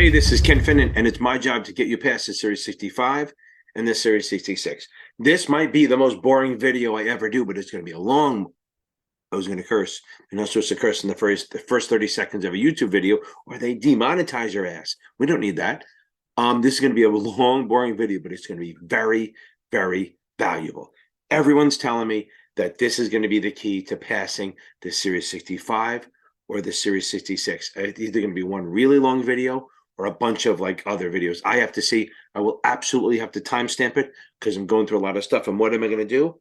Hey, this is Ken Finnan, and it's my job to get you past the Series 65 and the Series 66. This might be the most boring video I ever do, but it's going to be a long. I was going to curse. You're not supposed to curse in the first 30 seconds of a YouTube video, or they demonetize your ass. We don't need that. This is going to be a long, boring video, but it's going to be very, very valuable. Everyone's telling me that this is going to be the key to passing the Series 65 or the Series 66. It's either going to be one really long video or a bunch of like other videos. I have to see. I will absolutely have to timestamp it because I'm going through a lot of stuff. And what am I going to do?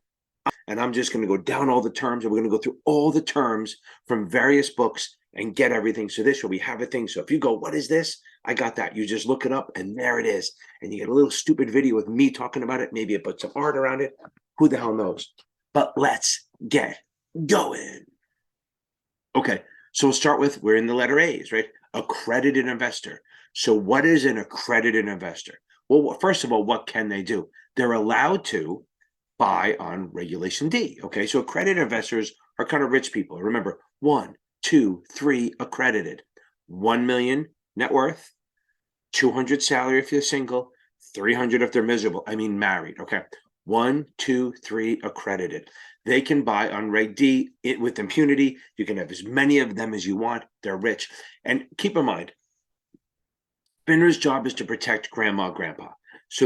And I'm just going to go down all the terms, and we're going to go through all the terms from various books and get everything. So this way we have a thing. So if you go, what is this? I got that. You just look it up, and there it is. And you get a little stupid video with me talking about it. Maybe I put some art around it. Who the hell knows? But let's get going. Okay, so we'll start with, we're in the letter A's, right? Accredited investor. So what is an accredited investor? Well, first of all, what can they do? They're allowed to buy on Regulation D. Okay, so accredited investors are kind of rich people. Remember, 1, 2, 3 accredited. 1 million net worth, 200 salary if you're single, 300 if they're miserable. I mean married. Okay, 1, 2, 3 accredited. They can buy on Reg D with impunity. You can have as many of them as you want. They're rich. And keep in mind, FINRA's job is to protect grandma, grandpa. So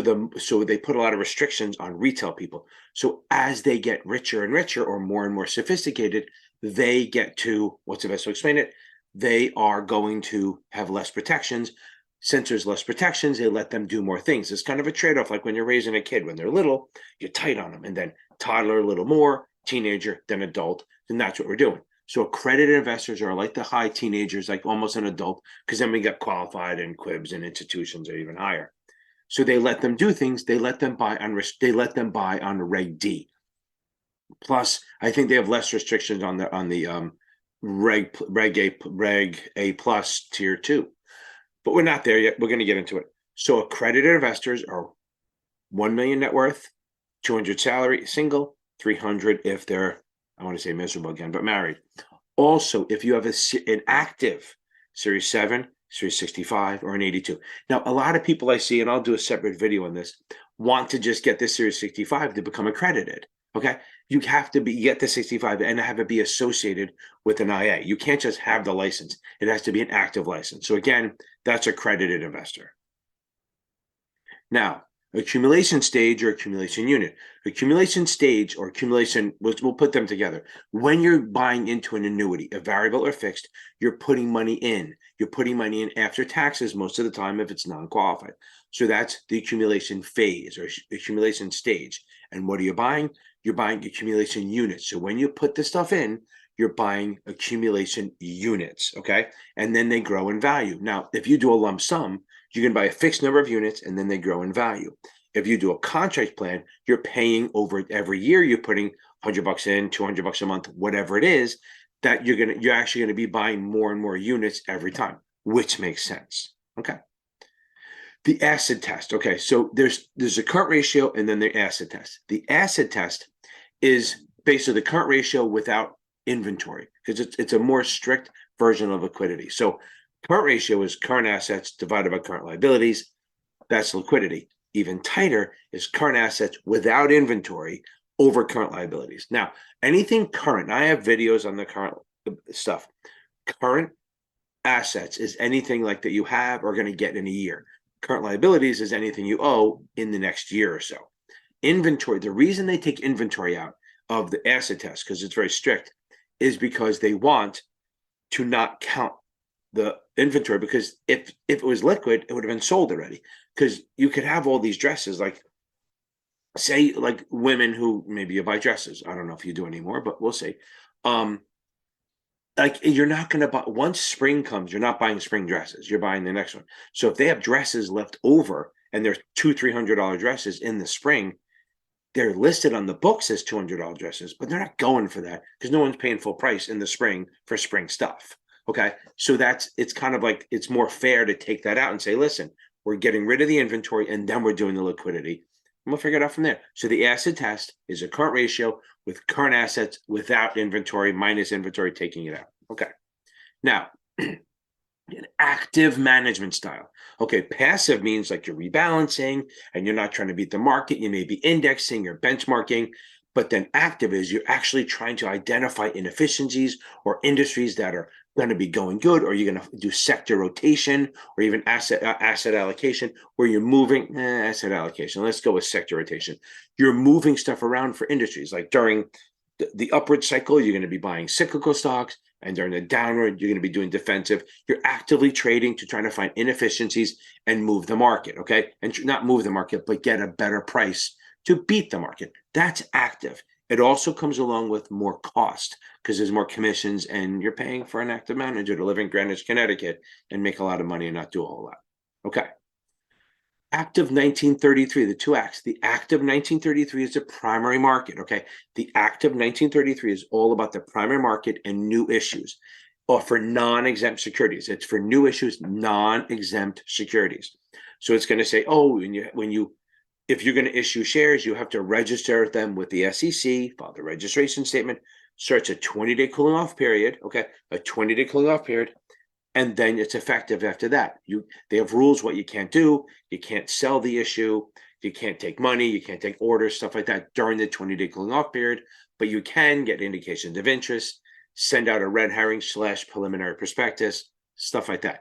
they put a lot of restrictions on retail people. So as they get richer and richer, or more sophisticated, they get to, what's the best way to explain it? They are going to have less protections. Since there's less protections, they let them do more things. It's kind of a trade-off, like when you're raising a kid. When they're little, you're tight on them, and then toddler, a little more, teenager, then adult, and that's what we're doing. So accredited investors are like the high teenagers, like almost an adult, because then we get qualified and quibs and institutions are even higher. So they let them do things. They let them buy on Reg D. Plus, I think they have less restrictions on the Reg A plus tier 2. But we're not there yet. We're going to get into it. So accredited investors are 1 million net worth, 200 salary, single, 300 if they're, I want to say miserable again, but married. Also, if you have an active Series 7, Series 65, or an 82. Now, a lot of people I see, and I'll do a separate video on this, want to just get this Series 65 to become accredited. Okay, you have to get the 65 and have it be associated with an IA. You can't just have the license. It has to be an active license. So again, that's accredited investor. Now, accumulation stage or accumulation unit. Accumulation stage or accumulation, we'll put them together. When you're buying into an annuity, a variable or fixed, you're putting money in. You're putting money in after taxes most of the time if it's non-qualified. So that's the accumulation phase or accumulation stage. And what are you buying? You're buying accumulation units. So when you put the stuff in, you're buying accumulation units, okay? And then they grow in value. Now, if you do a lump sum, you can buy a fixed number of units and then they grow in value. If you do a contract plan, you're paying over every year. You're putting $100 in, $200 a month, whatever it is, that you're actually going to be buying more and more units every time, which makes sense. Okay. The acid test. Okay, so there's a current ratio and then the acid test. The acid test is basically the current ratio without inventory, because it's a more strict version of liquidity. So current ratio is current assets divided by current liabilities. That's liquidity. Even tighter is current assets without inventory over current liabilities. Now, anything current, I have videos on the current stuff. Current assets is anything like that you have or going to get in a year. Current liabilities is anything you owe in the next year or so. Inventory, the reason they take inventory out of the acid test, because it's very strict, is because they want to not count the inventory, because if it was liquid, it would have been sold already. Because you could have all these dresses, like say like women who maybe you buy dresses. I don't know if you do anymore, but we'll see. Like you're not going to buy, once spring comes, you're not buying spring dresses. You're buying the next one. So if they have dresses left over and there's $200-300 dresses in the spring, they're listed on the books as $200 dresses, but they're not going for that because no one's paying full price in the spring for spring stuff. Okay, so it's kind of like it's more fair to take that out and say, listen, we're getting rid of the inventory and then we're doing the liquidity. And we'll figure it out from there. So the acid test is a current ratio with current assets without inventory minus inventory taking it out. Okay. Now, An active management style. Okay, passive means like you're rebalancing and you're not trying to beat the market. You may be indexing or benchmarking, but then active is you're actually trying to identify inefficiencies or industries that are going to be going good, or you're going to do sector rotation or even asset allocation, where you're moving asset allocation. Let's go with sector rotation. You're moving stuff around for industries, like during the upward cycle, you're going to be buying cyclical stocks, and during the downward, you're going to be doing defensive. You're actively trading to try to find inefficiencies and move the market, okay? And not move the market, but get a better price to beat the market. That's active. It also comes along with more cost because there's more commissions, and you're paying for an active manager to live in Greenwich, Connecticut and make a lot of money and not do a whole lot. Okay. Active 1933, the two acts. The Act of 1933 is the primary market, okay? The Act of 1933 is all about the primary market and new issues, or for non-exempt securities. It's for new issues, non-exempt securities. So it's going to say, oh, if you're going to issue shares, you have to register them with the SEC, file the registration statement, starts a 20-day cooling off period, okay? A 20-day cooling off period. And then it's effective after that. They have rules what you can't do. You can't sell the issue. You can't take money. You can't take orders, stuff like that during the 20-day cooling off period. But you can get indications of interest, send out a red herring / preliminary prospectus, stuff like that.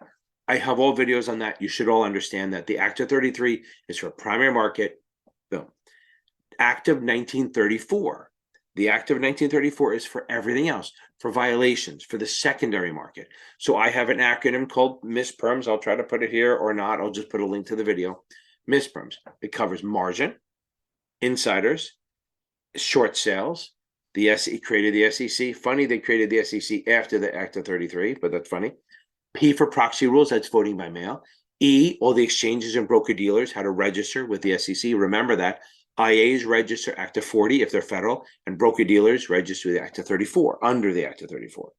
I have all videos on that. You should all understand that the Act of 33 is for primary market. Boom. Act of 1934. The Act of 1934 is for everything else, for violations, for the secondary market. So I have an acronym called MISPERMS. I'll try to put it here or not. I'll just put a link to the video. MISPERMS. It covers margin, insiders, short sales. The SEC created the SEC. Funny, they created the SEC after the Act of 33, but that's funny. P for proxy rules. That's voting by mail. E, all the exchanges and broker dealers, how to register with the SEC. Remember that. IAs register Act of 40 if they're federal, and broker dealers register the Act of 34 under the Act of 34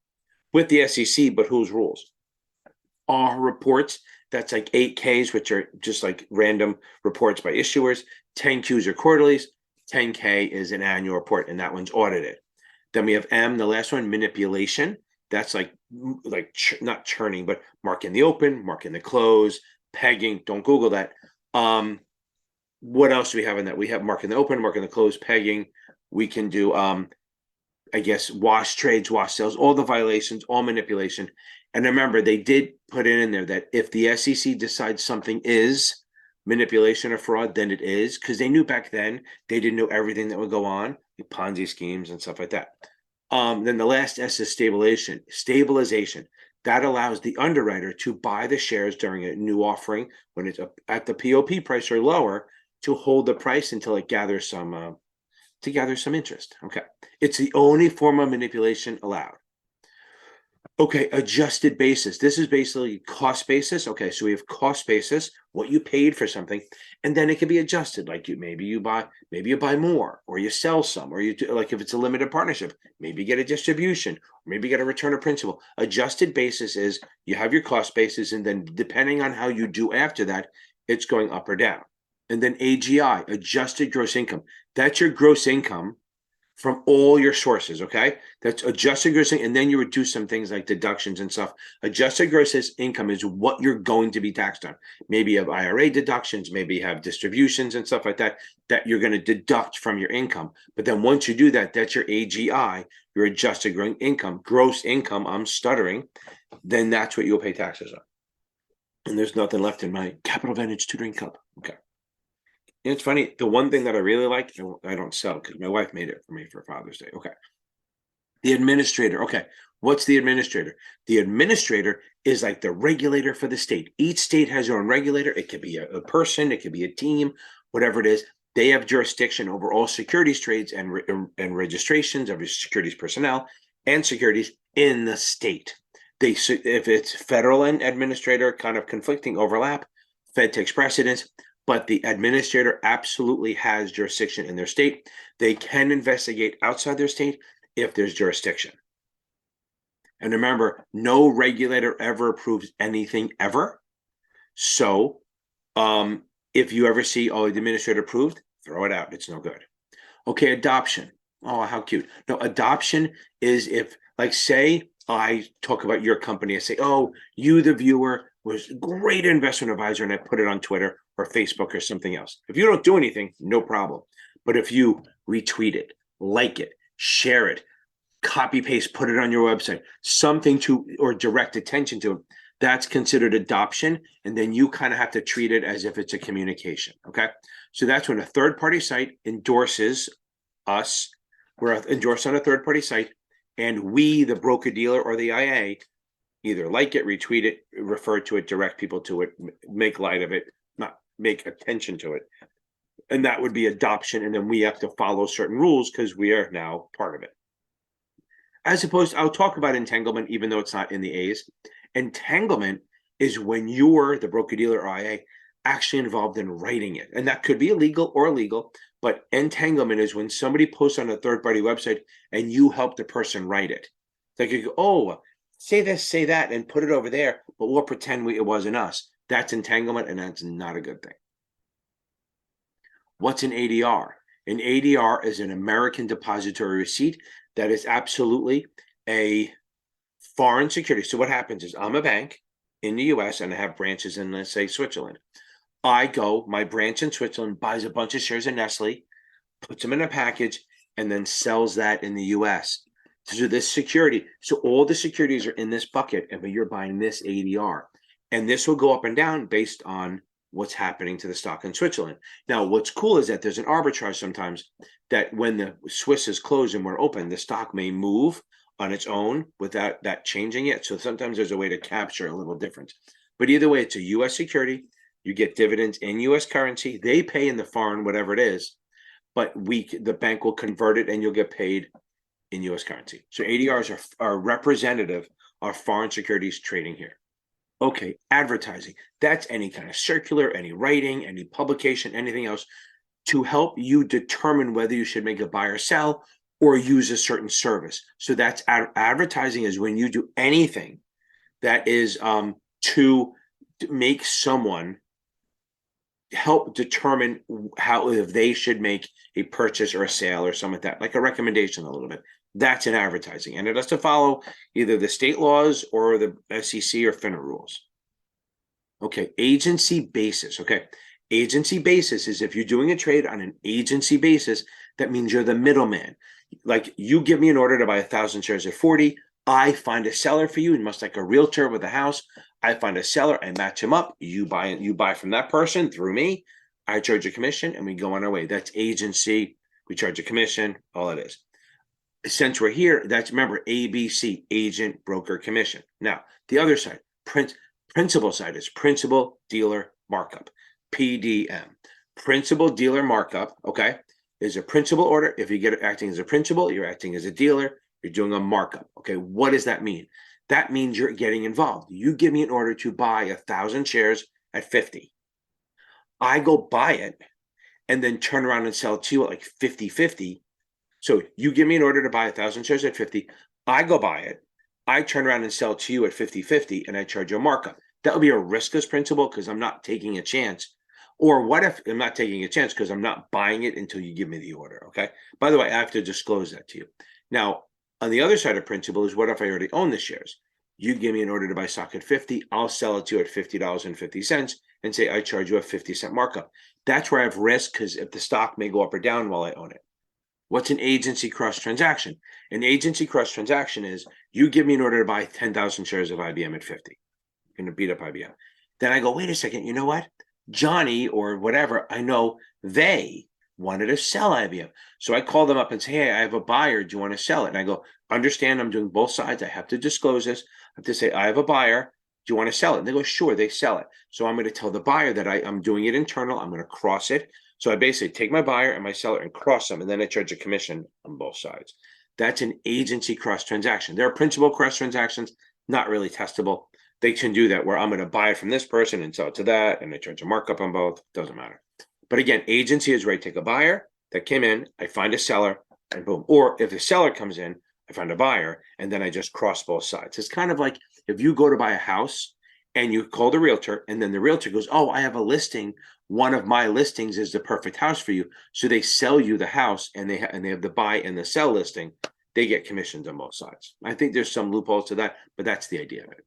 with the SEC, but whose rules? R reports, that's like 8Ks, which are just like random reports by issuers. 10Qs are quarterlies. 10K is an annual report, and that one's audited. Then we have M, the last one, manipulation. That's like not churning, but marking the open, marking the close, pegging. Don't Google that. What else do we have in that? We have marking the open, marking the close, pegging. We can do, I guess, wash trades, wash sales, all the violations, all manipulation. And remember, they did put it in there that if the SEC decides something is manipulation or fraud, then it is, because they knew back then they didn't know everything that would go on, like Ponzi schemes and stuff like that. Then the last S is stabilization. That allows the underwriter to buy the shares during a new offering when it's at the POP price or lower, to hold the price until it gathers some interest. Okay, it's the only form of manipulation allowed. Okay, adjusted basis. This is basically cost basis. Okay, so we have cost basis, what you paid for something, and then it can be adjusted. Like maybe you buy more, or you sell some, or you do, like if it's a limited partnership, maybe you get a distribution, or maybe you get a return of principal. Adjusted basis is you have your cost basis, and then depending on how you do after that, it's going up or down. And then AGI, adjusted gross income. That's your gross income from all your sources, okay? That's adjusted gross income, and then you would do some things like deductions and stuff. Adjusted gross income is what you're going to be taxed on. Maybe you have IRA deductions, maybe you have distributions and stuff like that, that you're going to deduct from your income. But then once you do that, that's your AGI, your adjusted gross income, I'm stuttering, then that's what you'll pay taxes on. And there's nothing left in my Capital Advantage tutoring club, okay? And it's funny, the one thing that I really like, I don't sell because my wife made it for me for Father's Day. Okay. The administrator. Okay. What's the administrator? The administrator is like the regulator for the state. Each state has their own regulator. It could be a person, it could be a team, whatever it is. They have jurisdiction over all securities trades and registrations of securities personnel and securities in the state. If it's federal and administrator, kind of conflicting overlap, Fed takes precedence. But the administrator absolutely has jurisdiction in their state. They can investigate outside their state if there's jurisdiction. And remember, no regulator ever approves anything ever. So if you ever see, oh, the administrator approved, throw it out. It's no good. Okay, adoption. Oh, how cute. No, adoption is if, like, say I talk about your company. I say, oh, you, the viewer, was a great investment advisor, and I put it on Twitter or Facebook or something else. If you don't do anything, no problem. But if you retweet it, like it, share it, copy paste, put it on your website, something to, or direct attention to it, that's considered adoption. And then you kind of have to treat it as if it's a communication. Okay. So that's when a third party site endorses us. We're endorsed on a third party site, and we, the broker dealer or the IA, either like it, retweet it, refer to it, direct people to it, make light of it, not make attention to it. And that would be adoption. And then we have to follow certain rules because we are now part of it. As opposed, I'll talk about entanglement, even though it's not in the A's. Entanglement is when you're the broker dealer or IA actually involved in writing it. And that could be illegal or legal, but entanglement is when somebody posts on a third party website and you help the person write it. Like you go, oh, say this, say that, and put it over there, but we'll pretend it wasn't us. That's entanglement, and that's not a good thing. What's an ADR? An ADR is an American depository receipt that is absolutely a foreign security. So what happens is I'm a bank in the US and I have branches in, let's say, Switzerland. My branch in Switzerland buys a bunch of shares of Nestle, puts them in a package, and then sells that in the US. So this security, so all the securities are in this bucket, but you're buying this ADR. And this will go up and down based on what's happening to the stock in Switzerland. Now, what's cool is that there's an arbitrage sometimes that when the Swiss is closed and we're open, the stock may move on its own without that changing it. So sometimes there's a way to capture a little difference. But either way, it's a US security. You get dividends in US currency. They pay in the foreign, whatever it is, but the bank will convert it and you'll get paid in US currency. So ADRs are representative of foreign securities trading here. Okay, advertising. That's any kind of circular, any writing, any publication, anything else to help you determine whether you should make a buy or sell or use a certain service. So that's advertising is when you do anything that is to make someone help determine if they should make a purchase or a sale or something like a recommendation a little bit. That's in advertising, and it has to follow either the state laws or the SEC or FINRA rules. Okay, agency basis. Okay, agency basis is if you're doing a trade on an agency basis, that means you're the middleman. Like you give me an order to buy 1,000 shares at 40. I find a seller for you, much like a realtor with a house. I find a seller, I match him up. You buy from that person through me. I charge a commission, and we go on our way. That's agency. We charge a commission. All it is. Since we're here, remember ABC, agent, broker, commission. Now, the other side, principal side is principal dealer markup, PDM. Principal dealer markup, okay, is a principal order. If you get it acting as a principal, you're acting as a dealer, you're doing a markup. Okay, what does that mean? That means you're getting involved. You give me an order to buy 1,000 shares at 50. I go buy it and then turn around and sell it to you at like 50-50. So you give me an order to buy 1,000 shares at 50. I go buy it. I turn around and sell it to you at 50-50, and I charge you a markup. That would be a riskless principle because I'm not taking a chance. Or what if I'm not taking a chance because I'm not buying it until you give me the order, okay? By the way, I have to disclose that to you. Now, on the other side of principle is what if I already own the shares? You give me an order to buy stock at 50. I'll sell it to you at $50.50 and say I charge you a 50-cent markup. That's where I have risk because if the stock may go up or down while I own it. What's an agency cross transaction? An agency cross transaction is you give me an order to buy 10,000 shares of IBM at 50. You're going to beat up IBM. Then I go, wait a second, you know what? Johnny or whatever, I know they wanted to sell IBM. So I call them up and say, hey, I have a buyer. Do you want to sell it? And I go, understand, I'm doing both sides. I have to disclose this. I have to say, I have a buyer. Do you want to sell it? And they go, sure, they sell it. So I'm going to tell the buyer that I'm doing it internal. I'm going to cross it. So I basically take my buyer and my seller and cross them, and then I charge a commission on both sides. That's an agency cross transaction. There are principal cross transactions, not really testable. They can do that where I'm going to buy it from this person and sell it to that, and I charge a markup on both. Doesn't matter. But again, agency is where I take a buyer that came in, I find a seller, and boom. Or if the seller comes in, I find a buyer, and then I just cross both sides. It's kind of like if you go to buy a house and you call the realtor, and then the realtor goes, oh, I have a listing. One of my listings is the perfect house for you. So they sell you the house, and they have the buy and the sell listing. they get commissions on both sides. I think there's some loopholes to that, but that's the idea of it.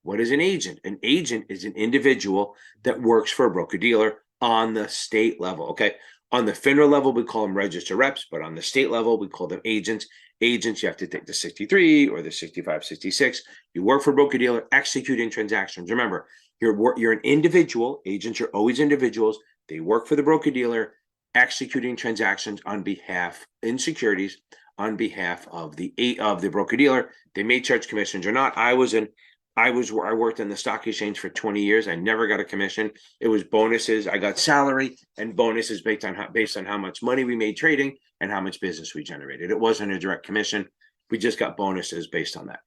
What is an agent? An agent is an individual that works for a broker-dealer on the state level, okay? On the FINRA level, we call them registered reps, but on the state level, we call them agents. Agents, you have to take the 63 or the 65, 66. You work for a broker-dealer executing transactions. Remember, you're an individual. Agents are always individuals. They work for the broker-dealer executing transactions on behalf in securities on behalf of the broker-dealer. They may charge commissions or not. I worked in the stock exchange for 20 years. I never got a commission. It was bonuses. I got salary and bonuses based on how much money we made trading and how much business we generated. It wasn't a direct commission. We just got bonuses based on that.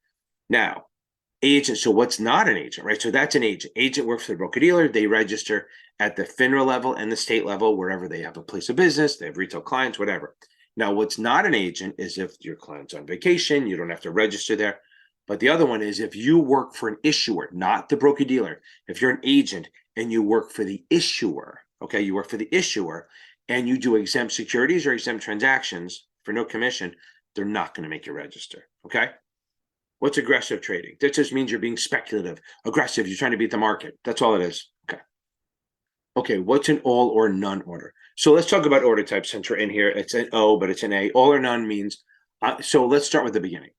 Now, agent. So what's not an agent, right? So that's an agent. Agent works for the broker-dealer. They register at the FINRA level and the state level, wherever they have a place of business. They have retail clients, whatever. Now, what's not an agent is if your client's on vacation, you don't have to register there. But the other one is if you work for an issuer, not the broker-dealer. If you're an agent and you work for the issuer, okay, you work for the issuer and you do exempt securities or exempt transactions for no commission, they're not going to make you register, okay? What's aggressive trading? That just means you're being speculative, aggressive. You're trying to beat the market. That's all it is, okay? Okay, what's an all or none order? So let's talk about order types since we're in here. It's an O, but it's an A. All or none means, so let's start with the beginning.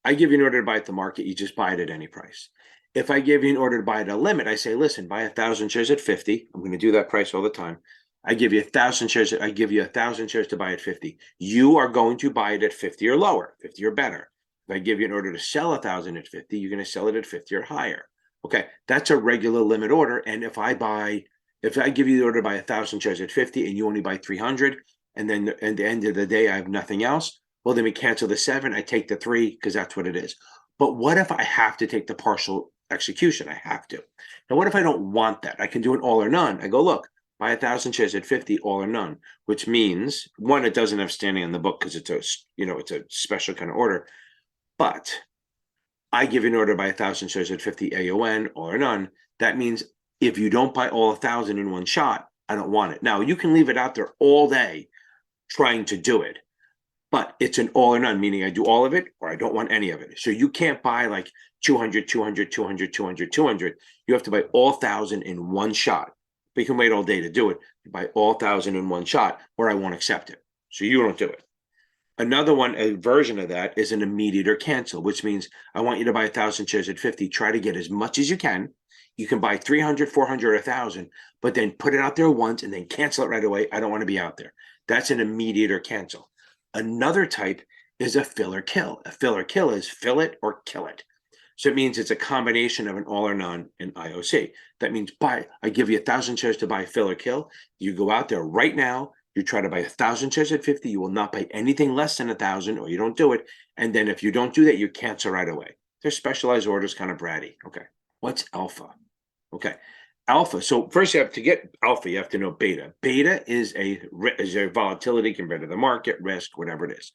I give you an order to buy at the market, you just buy it at any price. If I give you an order to buy at a limit, I say, listen, buy 1,000 shares at 50. I'm going to do that price all the time. I give you 1,000 shares. I give you 1,000 shares to buy at 50. You are going to buy it at 50 or lower, 50 or better. If I give you an order to sell 1,000 at 50, you're going to sell it at 50 or higher. Okay, that's a regular limit order. And if I give you the order to buy 1,000 shares at 50 and you only buy 300, and then at the end of the day, I have nothing else, well, then we cancel the 7. I take the 3 because that's what it is. But what if I have to take the partial execution? I have to. Now, what if I don't want that? I can do an all or none. I go, look, buy 1,000 shares at 50, all or none, which means, one, it doesn't have standing in the book because it's a special kind of order. But I give you an order to buy 1,000 shares at 50 AON, all or none. That means if you don't buy all 1,000 in one shot, I don't want it. Now, you can leave it out there all day trying to do it. But it's an all or none, meaning I do all of it or I don't want any of it. So you can't buy like 200, 200, 200, 200, 200. You have to buy all 1,000 in one shot. But you can wait all day to do it. You buy all 1,000 in one shot or I won't accept it. So you don't do it. Another one, a version of that is an immediate or cancel, which means I want you to buy 1,000 shares at 50. Try to get as much as you can. You can buy 300, 400, 1,000, but then put it out there once and then cancel it right away. I don't want to be out there. That's an immediate or cancel. Another type is a fill or kill. A fill or kill is fill it or kill it. So it means it's a combination of an all or none and IOC. That means I give you 1,000 shares to buy fill or kill. You go out there right now, you try to buy 1,000 shares at 50. You will not buy anything less than 1,000 or you don't do it. And then if you don't do that, you cancel right away. They're specialized orders, kind of bratty. Okay. What's alpha? Okay. Alpha. So first, to get alpha, you have to know beta. Beta is a volatility compared to the market, risk, whatever it is.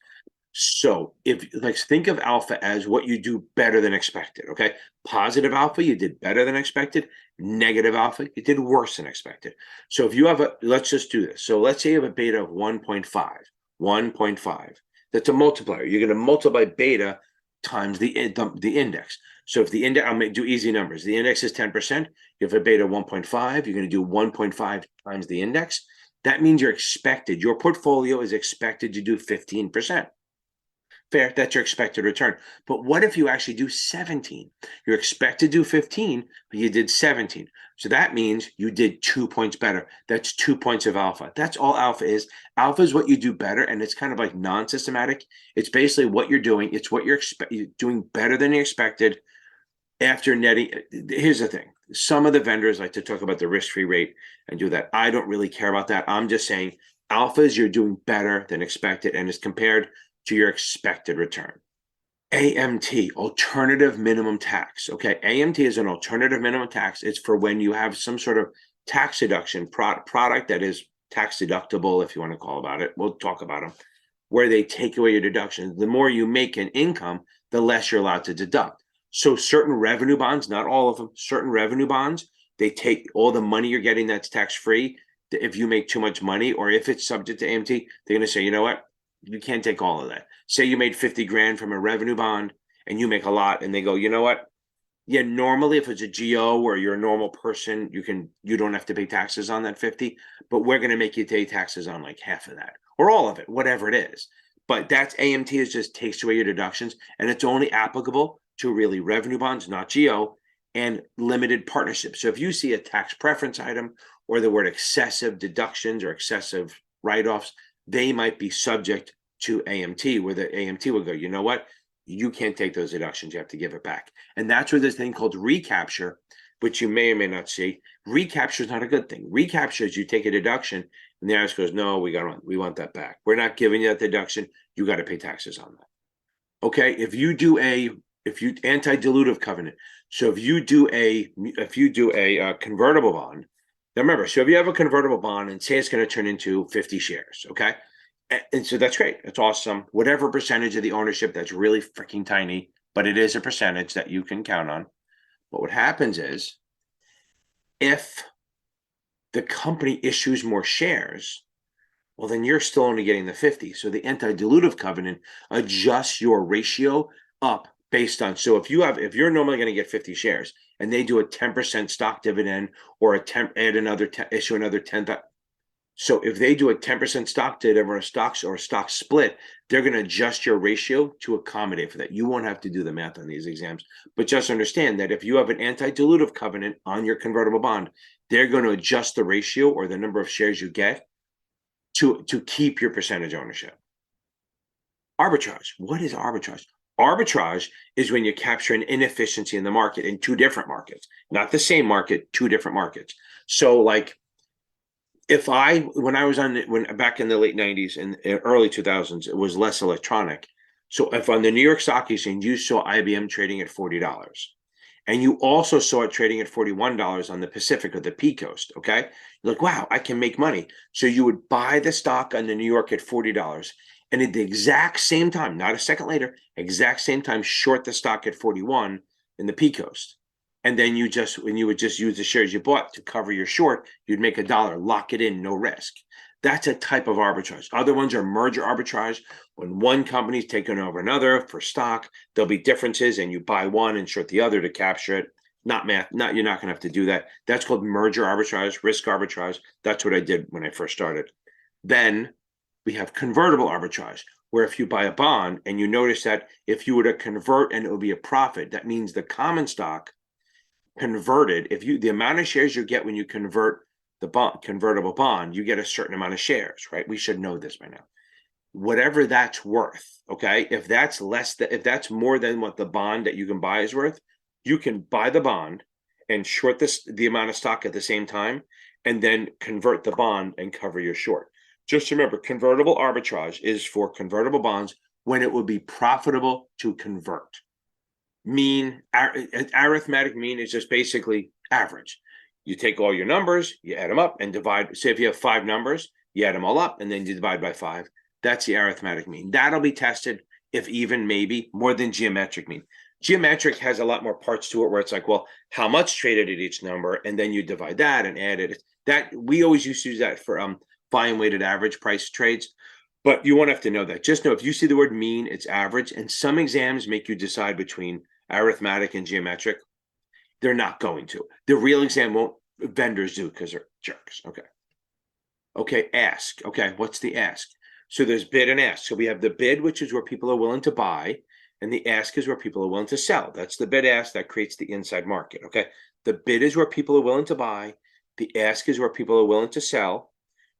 So think of alpha as what you do better than expected. Okay. Positive alpha, you did better than expected. Negative alpha, you did worse than expected. So if you have let's just do this. So let's say you have a beta of 1.5. 1.5. That's a multiplier. You're going to multiply beta times the index. So if the index, I'm going to do easy numbers. The index is 10%. You have a beta 1.5. You're going to do 1.5 times the index. That means your portfolio is expected to do 15%. Fair, that's your expected return. But what if you actually do 17? You're expected to do 15, but you did 17. So that means you did 2 points better. That's 2 points of alpha. That's all alpha is. Alpha is what you do better, and it's kind of like non-systematic. It's basically what you're doing. It's what you're doing better than you expected after netting. Here's the thing. Some of the vendors like to talk about the risk-free rate and do that. I don't really care about that. I'm just saying alpha is you're doing better than expected and is compared to your expected return. AMT, alternative minimum tax. Okay, AMT is an alternative minimum tax. It's for when you have some sort of tax deduction product that is tax deductible, if you want to call about it. We'll talk about them, where they take away your deductions. The more you make in income, the less you're allowed to deduct. So certain revenue bonds, not all of them, certain revenue bonds, they take all the money you're getting that's tax-free. If you make too much money or if it's subject to AMT, they're going to say, you know what? you can't take all of that. Say you made 50 grand from a revenue bond and you make a lot, and they go, you know what? Yeah, normally if it's a GO or you're a normal person, you don't have to pay taxes on that 50, but we're going to make you pay taxes on like half of that or all of it, whatever it is. But that's AMT is just takes away your deductions, and it's only applicable to really revenue bonds, not GO, and limited partnerships. So if you see a tax preference item or the word excessive deductions or excessive write-offs, they might be subject to AMT, where the AMT will go, you know what? You can't take those deductions. You have to give it back. And that's where this thing called recapture, which you may or may not see. Recapture is not a good thing. Recapture is you take a deduction and the IRS goes, no, we want that back. We're not giving you that deduction. You got to pay taxes on that. Okay. If you anti-dilutive covenant. So if you do a convertible bond, now remember, so if you have a convertible bond and say it's going to turn into 50 shares, okay? And so that's great. It's awesome. Whatever percentage of the ownership, that's really freaking tiny, but it is a percentage that you can count on. But what happens is if the company issues more shares, well, then you're still only getting the 50. So the anti-dilutive covenant adjusts your ratio up based on, so if you're normally going to get 50 shares and they do a 10% stock dividend or issue another 10. So if they do a 10% stock dividend or a stock split, they're going to adjust your ratio to accommodate for that. You won't have to do the math on these exams, but just understand that if you have an anti-dilutive covenant on your convertible bond, they're going to adjust the ratio or the number of shares you get to keep your percentage ownership. Arbitrage. What is arbitrage? Arbitrage is when you capture an inefficiency in the market in two different markets, not the same market, two different markets. So like, when back in the late 90s and early 2000s, it was less electronic. So if on the New York Stock Exchange, you saw IBM trading at $40 and you also saw it trading at $41 on the Pacific or the P Coast, okay? You're like, wow, I can make money. So you would buy the stock on the New York at $40 and at the exact same time, not a second later, exact same time, short the stock at 41 in the P Coast. And then when you would just use the shares you bought to cover your short, you'd make $1, lock it in, no risk. That's a type of arbitrage. Other ones are merger arbitrage. When one company's taken over another for stock, there'll be differences and you buy one and short the other to capture it. Not math, you're not going to have to do that. That's called merger arbitrage, risk arbitrage. That's what I did when I first started. Then we have convertible arbitrage, where if you buy a bond and you notice that if you were to convert and it would be a profit, that means the common stock converted, the amount of shares you get when you convert the convertible bond, you get a certain amount of shares, right? We should know this by now. Whatever that's worth, okay? If that's more than what the bond that you can buy is worth, you can buy the bond and short the amount of stock at the same time, and then convert the bond and cover your short. Just remember, convertible arbitrage is for convertible bonds when it would be profitable to convert. Arithmetic mean is just basically average. You take all your numbers, you add them up and divide. Say if you have 5 numbers, you add them all up and then you divide by 5. That's the arithmetic mean. That'll be tested if even maybe more than geometric mean. Geometric has a lot more parts to it where it's like, well, how much traded at each number, and then you divide that and add it. That we always used to use that for volume weighted average price trades. But you won't have to know that. Just know if you see the word mean, it's average. And some exams make you decide between arithmetic and geometric. They're not going to. The real exam won't. Vendors do because they're jerks. Okay, ask. Okay, what's the ask? So there's bid and ask. So we have the bid, which is where people are willing to buy, and the ask is where people are willing to sell. That's the bid ask that creates the inside market. Okay, the bid is where people are willing to buy. The ask is where people are willing to sell.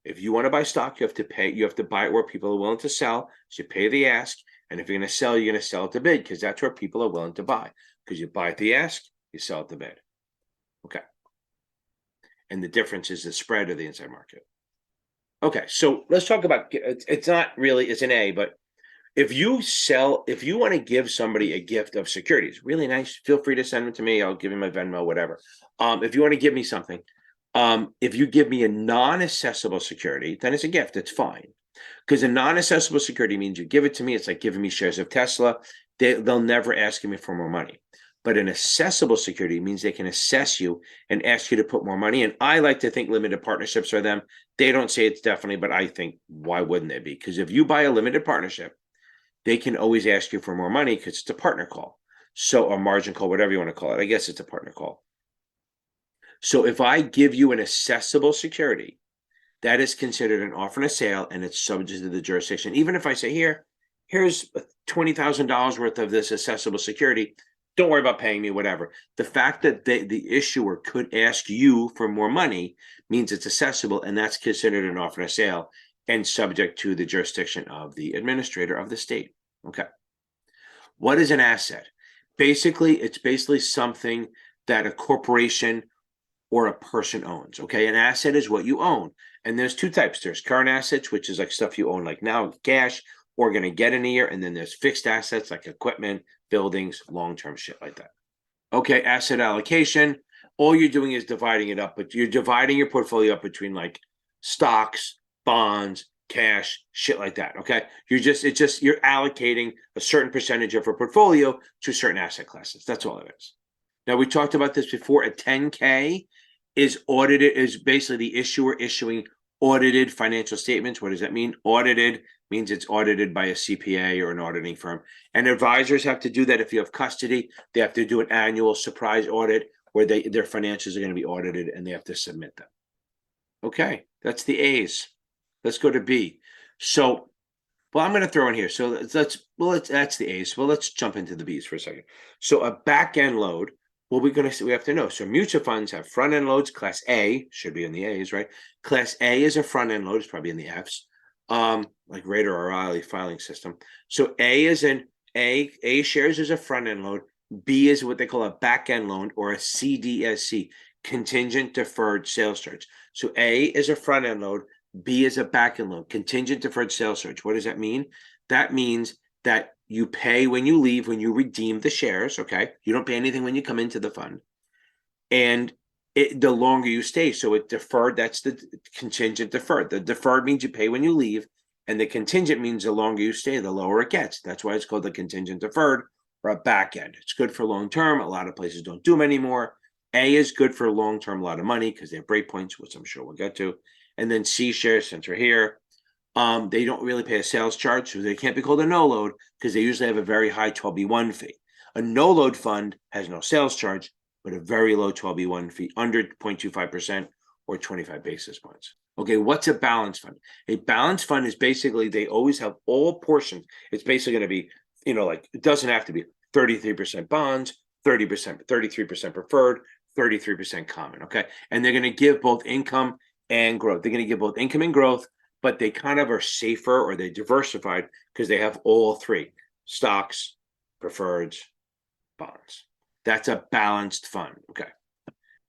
If you want to buy stock, you have to pay. You have to buy it where people are willing to sell. So you pay the ask, and if you're going to sell, you're going to sell at the bid because that's where people are willing to buy. Because you buy at the ask, you sell at the bid. Okay. And the difference is the spread of the inside market. Okay, so let's talk about, it's not really, it's an A, but if you want to give somebody a gift of securities, really nice, feel free to send them to me. I'll give you my Venmo, whatever. If you want to give me something, if you give me a non-assessable security, then it's a gift. It's fine. Because a non-assessable security means you give it to me. It's like giving me shares of Tesla. They'll never ask me for more money. But an assessable security means they can assess you and ask you to put more money in. I like to think limited partnerships are them. They don't say it's definitely, but I think why wouldn't they be? Because if you buy a limited partnership, they can always ask you for more money because it's a partner call. So a margin call, whatever you want to call it. I guess it's a partner call. So if I give you an assessable security, that is considered an offer and a sale, and it's subject to the jurisdiction. Even if I say, here's $20,000 worth of this assessable security, don't worry about paying me, whatever. The fact that the issuer could ask you for more money means it's assessable, and that's considered an offer and a sale and subject to the jurisdiction of the administrator of the state. Okay. What is an asset? Basically, it's basically something that a corporation or a person owns. Okay. An asset is what you own. And there's two types. There's current assets, which is like stuff you own like now, cash, or going to get in a year. And then there's fixed assets like equipment, buildings, long-term shit like that. Okay. Asset allocation. All you're doing is dividing it up, but you're dividing your portfolio up between like stocks, bonds, cash, shit like that. Okay. You're allocating a certain percentage of a portfolio to certain asset classes. That's all it is. Now, we talked about this before. A 10K is audited, is basically the issuer issuing audited financial statements. What does that mean? Audited means it's audited by a CPA or an auditing firm. And advisors have to do that. If you have custody, they have to do an annual surprise audit where their financials are going to be audited and they have to submit them. Okay, that's the A's. Let's go to B. So, well, I'm going to throw in here. So that's the A's. Well, let's jump into the B's for a second. So a back end load. Well, we have to know. So mutual funds have front end loads. Class A should be in the A's, right? Class A is a front end load. It's probably in the F's. Like Rader or O'Reilly filing system. So A is an A shares is a front end load. B is what they call a back end loan or a CDSC, contingent deferred sales charge. So A is a front end load. B is a back end load, contingent deferred sales charge. What does that mean? That means that you pay when you leave, when you redeem the shares, okay? You don't pay anything when you come into the fund. And the longer you stay, so it deferred, that's the contingent deferred. The deferred means you pay when you leave, and the contingent means the longer you stay, the lower it gets. That's why it's called the contingent deferred or a back end. It's good for long term. A lot of places don't do them anymore. A is good for long term, a lot of money because they have break points, which I'm sure we'll get to. And then C shares, since we're here, they don't really pay a sales charge, so they can't be called a no load because they usually have a very high 12B1 fee. A no load fund has no sales charge, but a very low 12B1 fee, under 0.25% or 25 basis points. Okay, what's a balanced fund? A balanced fund is basically they always have all portions. It's basically going to be, like it doesn't have to be 33% bonds, 30%, 33% preferred, 33% common. Okay, and they're going to give both income and growth. They're going to give both income and growth, but they kind of are safer or they're diversified because they have all three: stocks, preferreds, bonds. That's a balanced fund.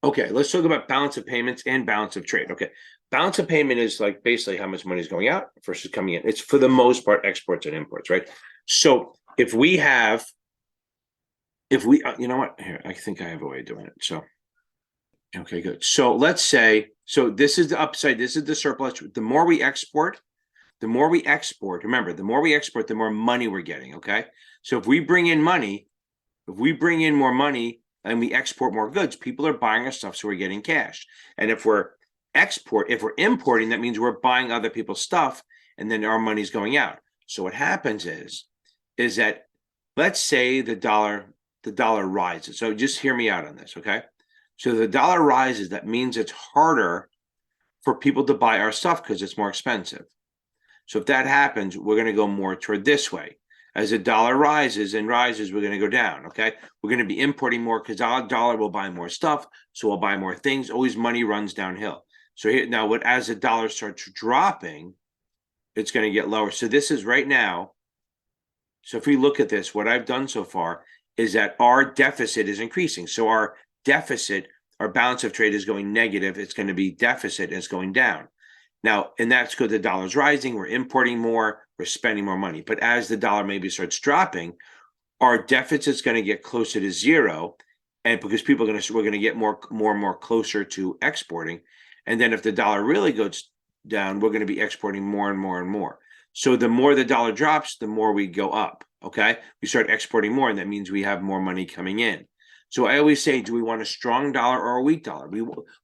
Okay, let's talk about balance of payments and balance of trade. Okay, balance of payment is like basically how much money is going out versus coming in. It's for the most part exports and imports, right? So if we, you know what? Here, I think I have a way of doing it. So, okay, good. So let's say, so this is the upside, this is the surplus. The more we export, remember, the more we export, the more money we're getting, okay? So if we bring in more money and we export more goods, people are buying our stuff, so we're getting cash. And if we're importing, that means we're buying other people's stuff, and then our money's going out. So what happens is that, let's say the dollar rises. So just hear me out on this, okay? So the dollar rises, that means it's harder for people to buy our stuff because it's more expensive. So if that happens, we're going to go more toward this way. As the dollar rises, we're going to go down, okay? We're going to be importing more because our dollar will buy more stuff, so we'll buy more things. Always money runs downhill. So here, now, as the dollar starts dropping, it's going to get lower. So this is right now. So if we look at this, what I've done so far is that our deficit is increasing. So our deficit, our balance of trade is going negative. It's going to be deficit, it's going down. Now, and that's because the dollar's rising, we're importing more, we're spending more money. But as the dollar maybe starts dropping, our deficit's going to get closer to zero. And because we're going to get more and more closer to exporting. And then if the dollar really goes down, we're going to be exporting more and more and more. So the more the dollar drops, the more we go up, okay? We start exporting more, and that means we have more money coming in. So I always say, do we want a strong dollar or a weak dollar?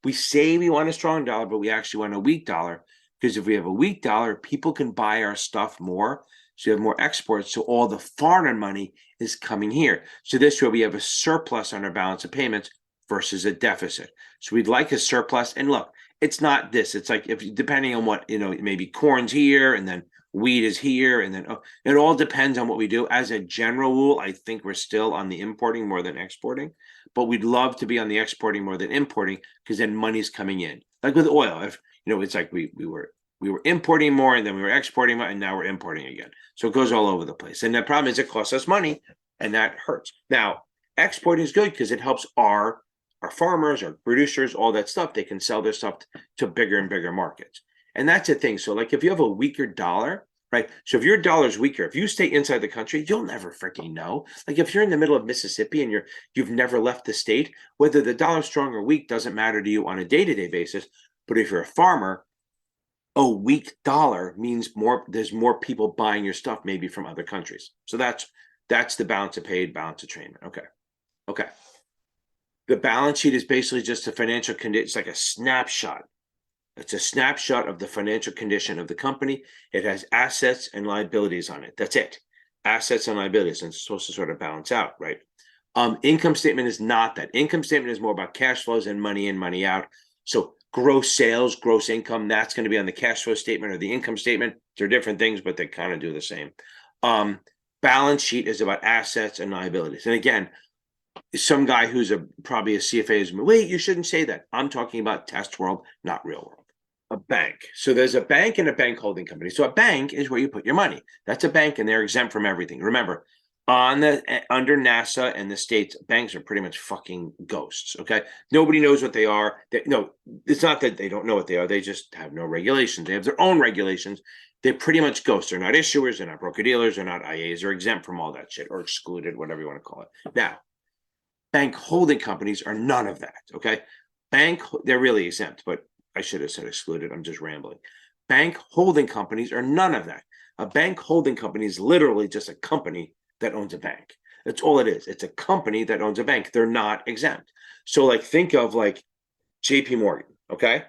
We say we want a strong dollar, but we actually want a weak dollar, because if we have a weak dollar, people can buy our stuff more. So you have more exports. So all the foreign money is coming here. So this way we have a surplus on our balance of payments versus a deficit. So we'd like a surplus. And look, it's not this. It's like, if depending on what, maybe corn's here and then wheat is here, and then it all depends on what we do. As a general rule, I think we're still on the importing more than exporting, but we'd love to be on the exporting more than importing, because then money's coming in. Like with oil, if it's like we were importing more, and then we were exporting more, and now we're importing again. So it goes all over the place. And the problem is it costs us money, and that hurts. Now, export is good because it helps our farmers, our producers, all that stuff. They can sell their stuff to bigger and bigger markets. And that's the thing. So like if you have a weaker dollar, right? So if your dollar's weaker, if you stay inside the country, you'll never freaking know. Like if you're in the middle of Mississippi and you've never left the state, whether the dollar's strong or weak doesn't matter to you on a day-to-day basis. But if you're a farmer, a weak dollar means there's more people buying your stuff, maybe from other countries. So that's the balance of paid, balance of trade. Okay. The balance sheet is basically just a financial condition. It's like a snapshot. It's a snapshot of the financial condition of the company. It has assets and liabilities on it. That's it. Assets and liabilities, and it's supposed to sort of balance out, right? Income statement is not that. Income statement is more about cash flows and money in, money out. So gross sales, gross income, that's going to be on the cash flow statement or the income statement. They're different things, but they kind of do the same. Balance sheet is about assets and liabilities. And again, some guy who's probably a CFA is, wait, you shouldn't say that. I'm talking about test world, not real world. A bank. So there's a bank and a bank holding company. So a bank is where you put your money. That's a bank, and they're exempt from everything. Remember, under NASA and the states, banks are pretty much fucking ghosts. Okay, nobody knows what they are. No, it's not that they don't know what they are. They just have no regulations. They have their own regulations. They're pretty much ghosts. They're not issuers. They're not broker dealers. They're not IAs. They're exempt from all that shit, or excluded, whatever you want to call it. Now, bank holding companies are none of that. Okay, they're really exempt, but I should have said excluded. I'm just rambling. Bank holding companies are none of that. A bank holding company is literally just a company that owns a bank. That's all it is. It's a company that owns a bank. They're not exempt. So like think of like JP Morgan, okay?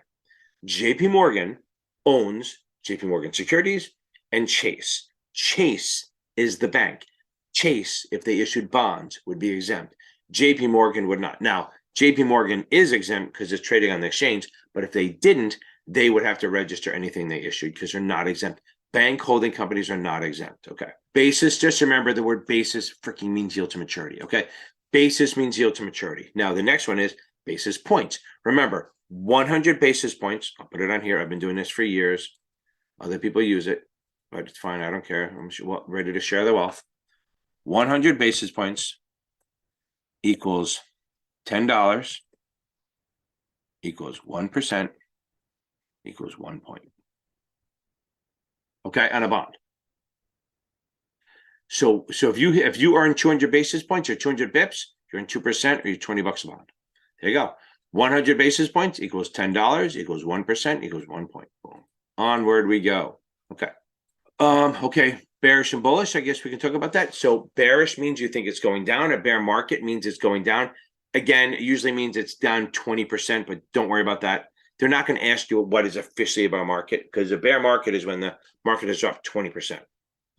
JP Morgan owns JP Morgan Securities and Chase. Chase is the bank. Chase, if they issued bonds, would be exempt. JP Morgan would not. Now, JP Morgan is exempt because it's trading on the exchange, but if they didn't, they would have to register anything they issued because they're not exempt. Bank holding companies are not exempt. Okay. Basis, just remember the word basis freaking means yield to maturity. Okay. Basis means yield to maturity. Now, the next one is basis points. Remember, 100 basis points. I'll put it on here. I've been doing this for years. Other people use it, but it's fine. I don't care. I'm ready to share the wealth. 100 basis points equals $10 equals 1% equals 1 point. Okay, on a bond. So if you earn 200 basis points or 200 bips, you're in 2% or you're $20 a bond. There you go. 100 basis points equals $10 equals 1% equals 1 point. Boom. Onward we go. Okay. Okay. Bearish and bullish. I guess we can talk about that. So bearish means you think it's going down. A bear market means it's going down. Again, it usually means it's down 20%, but don't worry about that. They're not going to ask you what is officially a bear market, because a bear market is when the market has dropped 20%.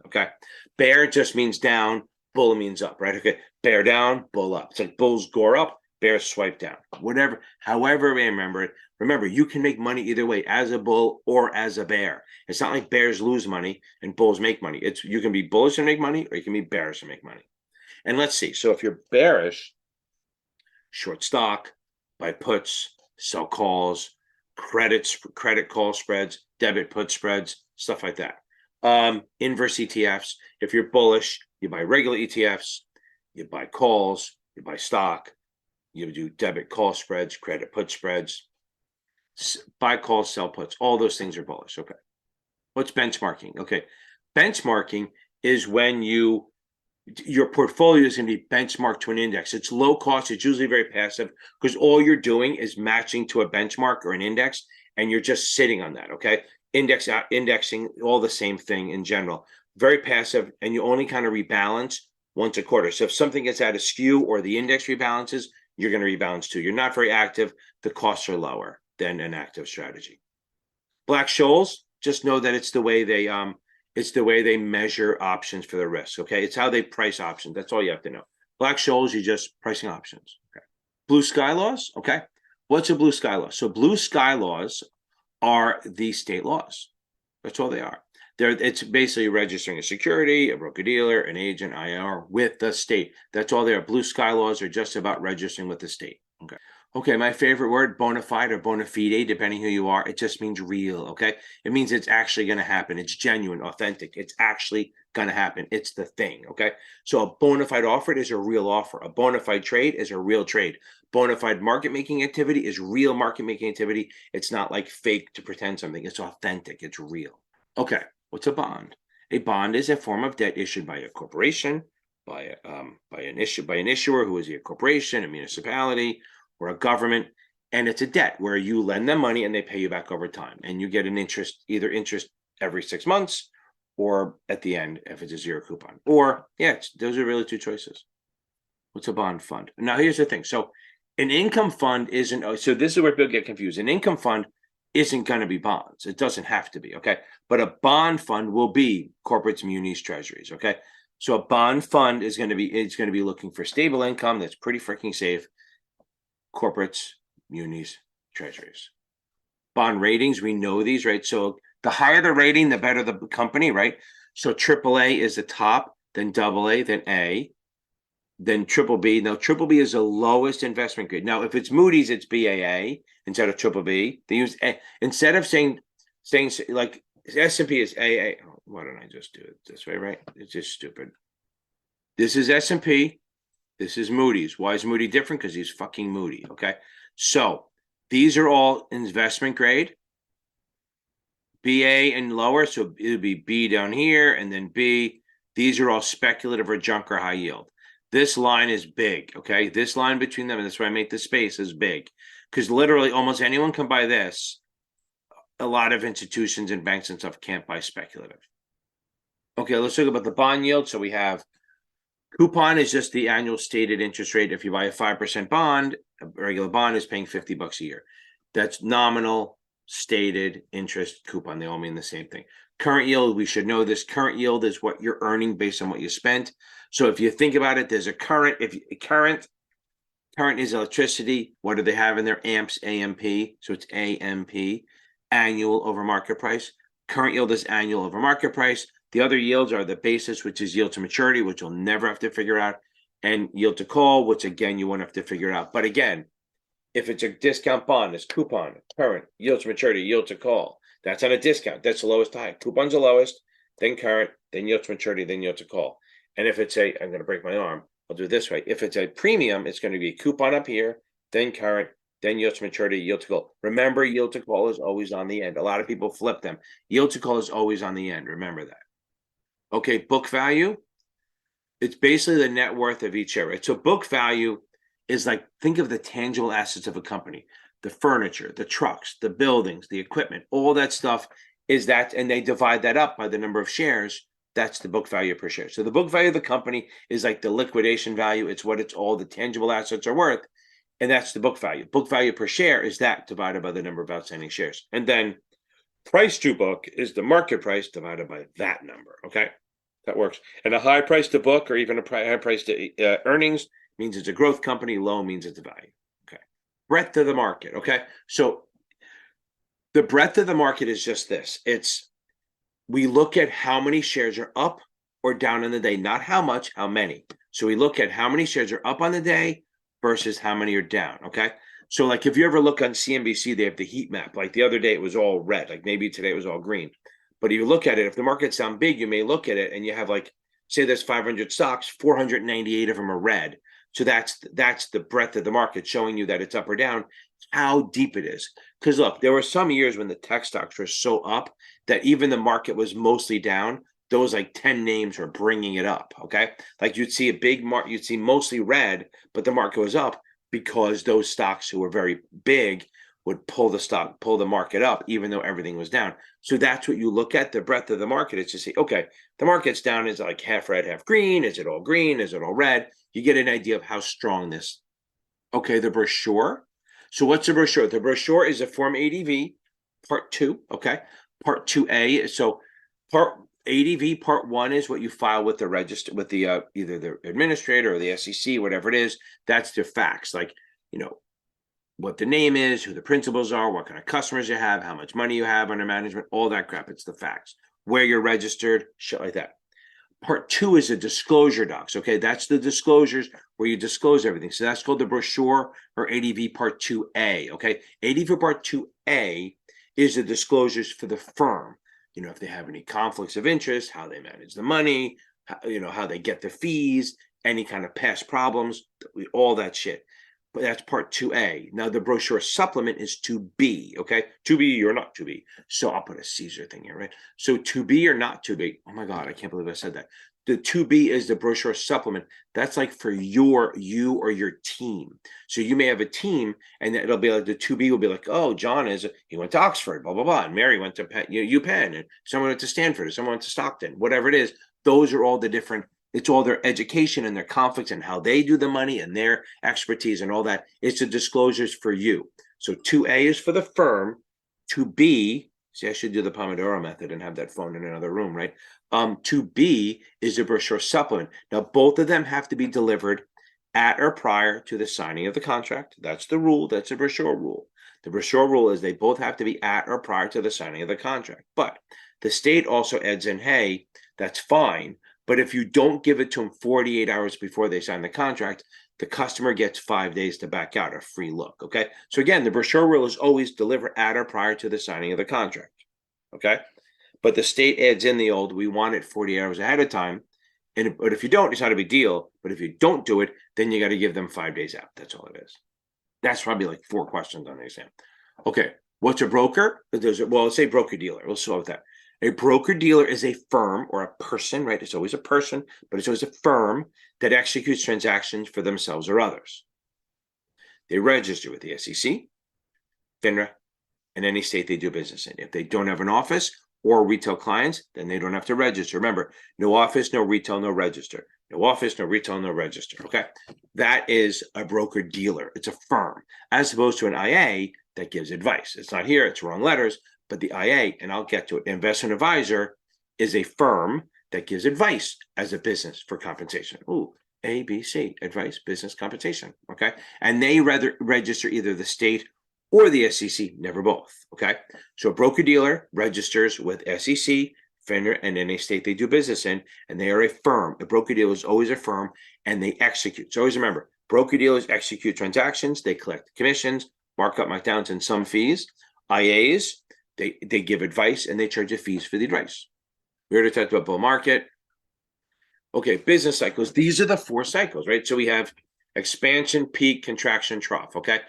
Okay. Bear just means down. Bull means up, right? Okay. Bear down, bull up. It's like bulls gore up, bears swipe down. Whatever, however we remember it. Remember, you can make money either way, as a bull or as a bear. It's not like bears lose money and bulls make money. You can be bullish and make money, or you can be bearish and make money. And let's see. So if you're bearish, short stock, buy puts, sell calls, credit call spreads, debit put spreads, stuff like that. Inverse ETFs. If you're bullish, you buy regular ETFs, you buy calls, you buy stock, you do debit call spreads, credit put spreads, buy calls, sell puts. All those things are bullish. Okay. What's benchmarking? Okay. Benchmarking is when your portfolio is going to be benchmarked to an index. It's low cost. It's usually very passive, because all you're doing is matching to a benchmark or an index, and you're just sitting on that. Okay. Indexing, all the same thing in general. Very passive, and you only kind of rebalance once a quarter. So if something gets out of skew or the index rebalances, you're going to rebalance too. You're not very active. The costs are lower than an active strategy. Black-Scholes, just know that it's the way they measure options for the risk. Okay, it's how they price options. That's all you have to know. Black-Scholes, you're just pricing options. Okay. Blue sky laws. Okay, what's a blue sky law? So blue sky laws are the state laws. That's all they are. It's basically registering a security, a broker-dealer, an agent, IR with the state. That's all they are. Blue sky laws are just about registering with the state. Okay. Okay, my favorite word, bona fide or bona fide, depending who you are, it just means real, okay? It means it's actually going to happen. It's genuine, authentic. It's actually going to happen. It's the thing, okay? So a bona fide offer is a real offer. A bona fide trade is a real trade. Bona fide market-making activity is real market-making activity. It's not like fake to pretend something. It's authentic. It's real. Okay, what's a bond? A bond is a form of debt issued by a corporation, by an issuer who is a corporation, a municipality, or a government, and it's a debt where you lend them money and they pay you back over time, and you get an interest, either interest every 6 months or at the end if it's a zero coupon. Or those are really two choices. What's a bond fund? Now here's the thing. So an income fund isn't, so this is where people get confused. An income fund isn't going to be bonds. It doesn't have to be, okay? But a bond fund will be corporates, munis, treasuries, okay? So a bond fund is going to be looking for stable income that's pretty freaking safe. Corporates, munis, treasuries. Bond ratings, we know these, right? So the higher the rating, the better the company, right? So AAA is the top, then AA, then A, then BBB. Now, BBB is the lowest investment grade. Now, if it's Moody's, it's BAA instead of BBB. They use A. Instead of saying like S&P is AA. Why don't I just do it this way, right? It's just stupid. This is S&P. This is Moody's. Why is Moody different? Because he's fucking Moody, okay? So these are all investment grade, BA and lower, so it would be B down here and then B. These are all speculative or junk or high yield. This line is big, okay? This line between them, and that's why I make the space, is big. Because literally almost anyone can buy this. A lot of institutions and banks and stuff can't buy speculative. Okay, let's talk about the bond yield. So we have coupon is just the annual stated interest rate. If you buy a 5% bond, a regular bond is paying $50 a year. That's nominal stated interest coupon. They all mean the same thing. Current yield, we should know this. Current yield is what you're earning based on what you spent. So if you think about it, there's a current. Current is electricity. What do they have in their amps? AMP. So it's AMP, annual over market price. Current yield is annual over market price. The other yields are the basis, which is yield to maturity, which you'll never have to figure out, and yield to call, which again, you won't have to figure out. But again, if it's a discount bond, it's coupon, current, yield to maturity, yield to call. That's on a discount. That's the lowest to high. Coupon's the lowest, then current, then yield to maturity, then yield to call. And if it's I'm going to break my arm, I'll do it this way. If it's a premium, it's going to be coupon up here, then current, then yield to maturity, yield to call. Remember, yield to call is always on the end. A lot of people flip them. Yield to call is always on the end. Remember that. Okay, book value. It's basically the net worth of each share, right? So book value is like, think of the tangible assets of a company, the furniture, the trucks, the buildings, the equipment, all that stuff is that, and they divide that up by the number of shares. That's the book value per share. So the book value of the company is like the liquidation value. It's what all the tangible assets are worth. And that's the book value. Book value per share is that divided by the number of outstanding shares. And then price to book is the market price divided by that number. Okay, that works. And a high price to book or even a high price to earnings means it's a growth company. Low means it's a value. Okay, breadth of the market. Okay, so the breadth of the market is just this. We look at how many shares are up or down in the day, not how much, how many. So we look at how many shares are up on the day versus how many are down. Okay. So like if you ever look on CNBC, they have the heat map. Like the other day it was all red, like maybe today it was all green. But if you look at it, if the market's down big, you may look at it and you have like, say there's 500 stocks, 498 of them are red. So that's the breadth of the market showing you that it's up or down, how deep it is. Because look, there were some years when the tech stocks were so up that even the market was mostly down. Those like 10 names were bringing it up. Okay. Like you'd see a big market, you'd see mostly red, but the market was up because those stocks who were very big would pull the market up, even though everything was down. So that's what you look at, the breadth of the market. It's to say, okay, the market's down. Is it like half red, half green? Is it all green? Is it all red? You get an idea of how strong this. Okay, the brochure. So what's the brochure? The brochure is a Form ADV, Part 2, okay? Part 2A. So Part ADV, Part 1 is what you file with the register, with the either the administrator or the SEC, whatever it is. That's the facts, like, what the name is, who the principals are, what kind of customers you have, how much money you have under management, all that crap. It's the facts, where you're registered, shit like that. Part 2 is the disclosure docs. Okay, that's the disclosures where you disclose everything. So that's called the brochure or ADV Part 2A. Okay, ADV Part 2A is the disclosures for the firm. If they have any conflicts of interest, how they manage the money, how they get the fees, any kind of past problems, all that shit. But that's Part 2A. Now the brochure supplement is 2B. Okay, 2B or not 2B. So I'll put a Caesar thing here, right? So 2B or not 2B. Oh my God, I can't believe I said that. The 2B is the brochure supplement. That's like for you or your team. So you may have a team, and it'll be like the 2B will be like, oh, John he went to Oxford, blah blah blah, and Mary went to UPenn, and someone went to Stanford, or someone went to Stockton, whatever it is. Those are all the different. It's all their education and their conflicts and how they do the money and their expertise and all that. It's the disclosures for you. So 2A is for the firm. 2B, see, I should do the Pomodoro method and have that phone in another room, right? 2B is the brochure supplement. Now, both of them have to be delivered at or prior to the signing of the contract. That's the rule. That's the brochure rule. The brochure rule is they both have to be at or prior to the signing of the contract. But the state also adds in, hey, that's fine. But if you don't give it to them 48 hours before they sign the contract, the customer gets 5 days to back out, a free look, okay? So again, the brochure rule is always deliver at or prior to the signing of the contract, okay? But the state adds in the old, we want it 40 hours ahead of time. But if you don't, it's not a big deal. But if you don't do it, then you got to give them 5 days out. That's all it is. That's probably like 4 questions on the exam. Okay, what's a broker? Well, let's say broker-dealer. We'll start with that. A broker-dealer is a firm or a person, right? It's always a person, but it's always a firm that executes transactions for themselves or others. They register with the SEC, FINRA, and any state they do business in. If they don't have an office or retail clients, then they don't have to register. Remember, no office, no retail, no register. No office, no retail, no register, okay? That is a broker-dealer. It's a firm, as opposed to an IA that gives advice. It's not here, it's wrong letters, but the IA, and I'll get to it, investment advisor is a firm that gives advice as a business for compensation. Ooh, ABC, advice, business compensation, okay? And they rather register either the state or the SEC, never both, okay? So a broker-dealer registers with SEC, FINRA, and any state they do business in, and they are a firm. A broker-dealer is always a firm, and they execute. So always remember, broker-dealers execute transactions, they collect commissions, markup, markdowns, and some fees. IAs, they give advice, and they charge you fees for the advice. We already talked about bull market. Okay, business cycles. These are the 4 cycles, right? So we have expansion, peak, contraction, trough, okay?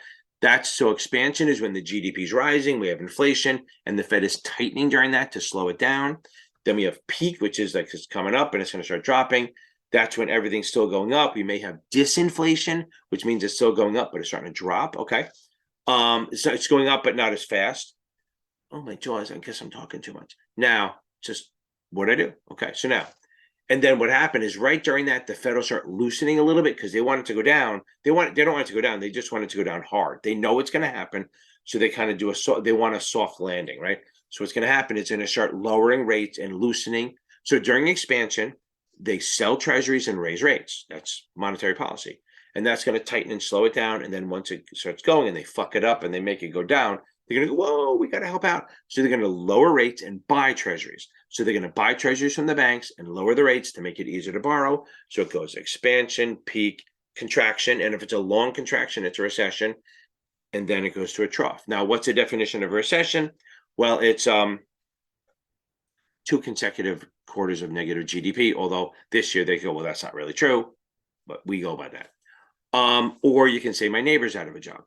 So expansion is when the GDP is rising, we have inflation, and the Fed is tightening during that to slow it down. Then we have peak, which is like it's coming up and it's going to start dropping. That's when everything's still going up. We may have disinflation, which means it's still going up, but it's starting to drop, okay? So it's going up, but not as fast. Oh, my jaws, I guess I'm talking too much. Now, just what I do. Okay, so now, and then what happened is right during that, the Fed will start loosening a little bit because they want it to go down. They don't want it to go down. They just want it to go down hard. They know it's going to happen. So they kind of they want a soft landing, right? So what's going to happen is going to start lowering rates and loosening. So during expansion, they sell treasuries and raise rates. That's monetary policy. And that's going to tighten and slow it down. And then once it starts going and they fuck it up and they make it go down, they're going to go, whoa, we got to help out. So they're going to lower rates and buy treasuries. So they're going to buy treasuries from the banks and lower the rates to make it easier to borrow. So it goes expansion, peak, contraction. And if it's a long contraction, it's a recession. And then it goes to a trough. Now, what's the definition of a recession? Well, it's 2 consecutive quarters of negative GDP. Although this year they go, well, that's not really true. But we go by that. Or you can say my neighbor's out of a job.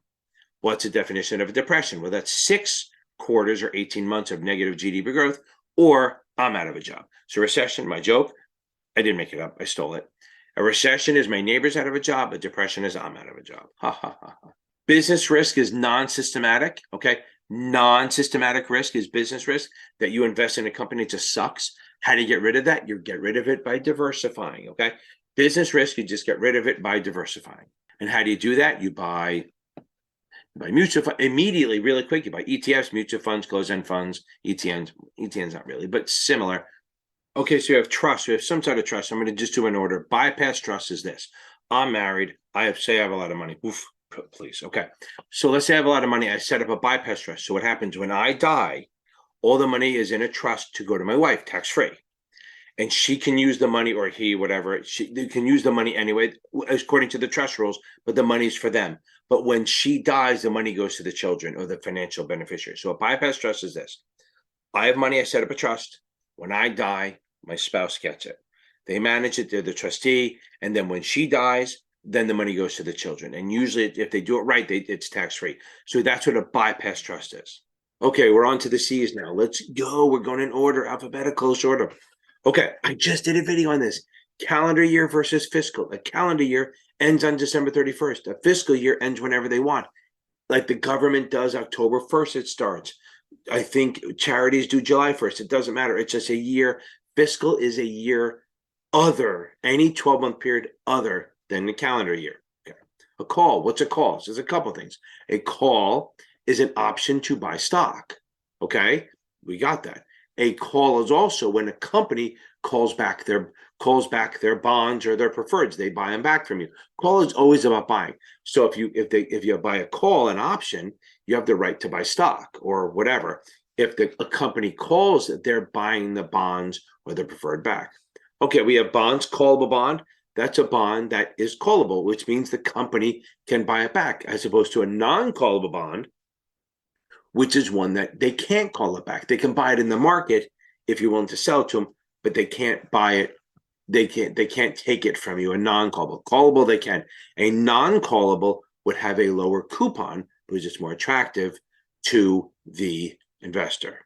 What's the definition of a depression? Well, that's 6 quarters or 18 months of negative GDP growth, or I'm out of a job. So recession, my joke, I didn't make it up. I stole it. A recession is my neighbor's out of a job. A depression is I'm out of a job. Ha, ha, ha, ha. Business risk is non-systematic, okay? Non-systematic risk is business risk that you invest in a company, it just sucks. How do you get rid of that? You get rid of it by diversifying, okay? Business risk, you just get rid of it by diversifying. And how do you do that? You buy mutual fund immediately, really quick. You buy ETFs, mutual funds, closed-end funds, ETNs not really, but similar. Okay, so you have trust. You have some sort of trust. I'm going to just do an order. Bypass trust is this. I'm married. I have a lot of money. Oof, please. Okay. So let's say I have a lot of money. I set up a bypass trust. So what happens when I die, all the money is in a trust to go to my wife, tax-free. And she can use the money, or he, whatever, they can use the money anyway, according to the trust rules, but the money's for them. But when she dies, the money goes to the children or the financial beneficiary. So a bypass trust is this. I have money. I set up a trust. When I die, my spouse gets it. They manage it. They're the trustee. And then when she dies, then the money goes to the children. And usually if they do it right, it's tax-free. So that's what a bypass trust is. Okay, we're on to the C's now. Let's go. We're going in order, alphabetical order. Okay, I just did a video on this. Calendar year versus fiscal. A calendar year ends on December 31st. A fiscal year ends whenever they want. Like the government does, October 1st it starts. I think charities do July 1st. It doesn't matter. It's just a year. Fiscal is a year other, any 12-month period other than the calendar year. Okay. A call. What's a call? So there's a couple things. A call is an option to buy stock. Okay, we got that. A call is also when a company calls back their bonds or their preferreds. They buy them back from you. Call is always about buying. So if you buy a call, an option, you have the right to buy stock or whatever. If a company calls that they're buying the bonds or the preferred back. Okay, we have bonds, callable bond. That's a bond that is callable, which means the company can buy it back, as opposed to a non-callable bond, which is one that they can't call it back. They can buy it in the market if you're willing to sell it to them, but they can't buy it. They can't take it from you. A non-callable. Callable, they can. A non-callable would have a lower coupon because it's more attractive to the investor.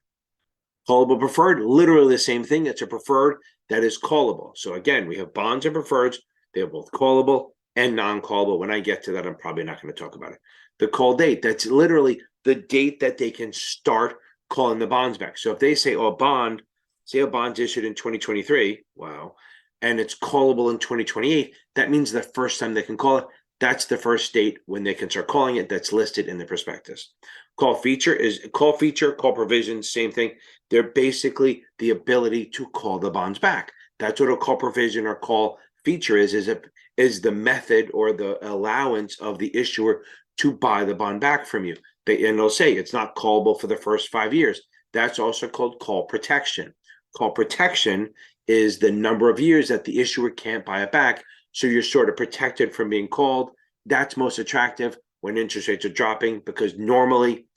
Callable preferred, literally the same thing. It's a preferred that is callable. So again, we have bonds and preferreds. They are both callable and non-callable. When I get to that, I'm probably not going to talk about it. The call date, that's literally the date that they can start calling the bonds back. So if they say, oh, say a bond's issued in 2023, wow, and it's callable in 2028, that means the first time they can call it, that's the first date when they can start calling it. That's listed in the prospectus. Call feature, call provision, same thing. They're basically the ability to call the bonds back. That's what a call provision or call feature is the method or the allowance of the issuer to buy the bond back from you. And they'll say it's not callable for the first 5 years. That's also called call protection. Call protection is the number of years that the issuer can't buy it back. So you're sort of protected from being called. That's most attractive when interest rates are dropping, because normally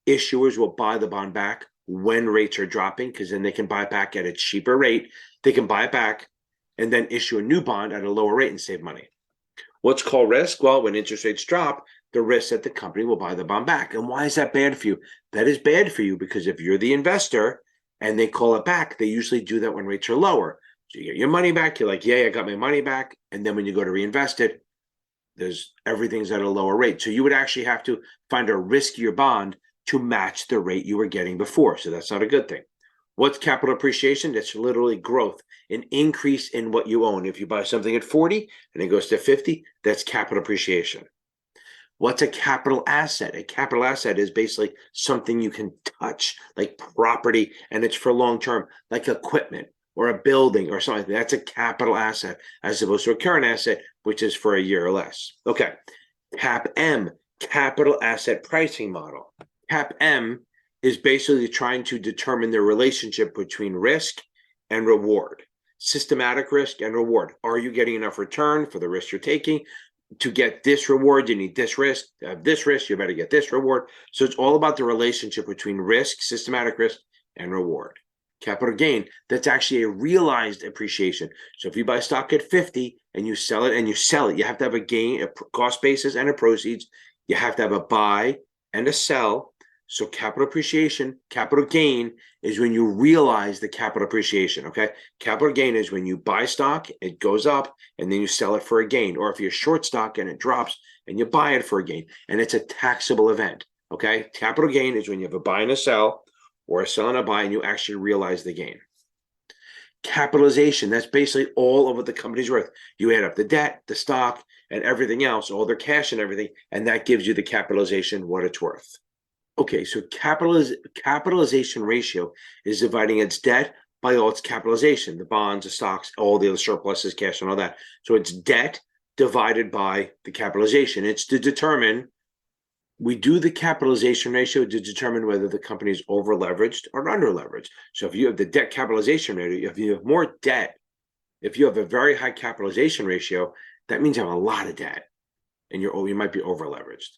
issuers will buy the bond back when rates are dropping, because then they can buy it back at a cheaper rate. They can buy it back and then issue a new bond at a lower rate and save money. What's call risk? Well, when interest rates drop, the risk that the company will buy the bond back. And why is that bad for you? That is bad for you because if you're the investor and they call it back, they usually do that when rates are lower. So you get your money back. You're like, yeah, I got my money back. And then when you go to reinvest it, everything's at a lower rate. So you would actually have to find a riskier bond to match the rate you were getting before. So that's not a good thing. What's capital appreciation? That's literally growth, an increase in what you own. If you buy something at 40 and it goes to 50, that's capital appreciation. What's a capital asset? A capital asset is basically something you can touch, like property, and it's for long term, like equipment or a building or something. That's a capital asset as opposed to a current asset, which is for a year or less. Okay. CAPM, capital asset pricing model. CAPM is basically trying to determine the relationship between risk and reward. Systematic risk and reward. Are you getting enough return for the risk you're taking? To get this reward, you need this risk. To have this risk, you better get this reward. So it's all about the relationship between risk, systematic risk, and reward. Capital gain, that's actually a realized appreciation. So if you buy stock at 50 and you sell it, you have to have a gain, a cost basis, and a proceeds. You have to have a buy and a sell. So capital appreciation, capital gain is when you realize the capital appreciation, okay? Capital gain is when you buy stock, it goes up, and then you sell it for a gain. Or if you're short stock and it drops, and you buy it for a gain, and it's a taxable event. Okay, capital gain is when you have a buy and a sell, or a sell and a buy, and you actually realize the gain. Capitalization, that's basically all of what the company's worth. You add up the debt, the stock, and everything else, all their cash and everything, and that gives you the capitalization, what it's worth. Okay, so capitalization ratio is dividing its debt by all its capitalization, the bonds, the stocks, all the other surpluses, cash, and all that. So it's debt divided by the capitalization. It's to determine, we do the capitalization ratio to determine whether the company is over leveraged or under leveraged. So if you have the debt capitalization ratio, if you have more debt, if you have a very high capitalization ratio, that means you have a lot of debt and you might be over leveraged.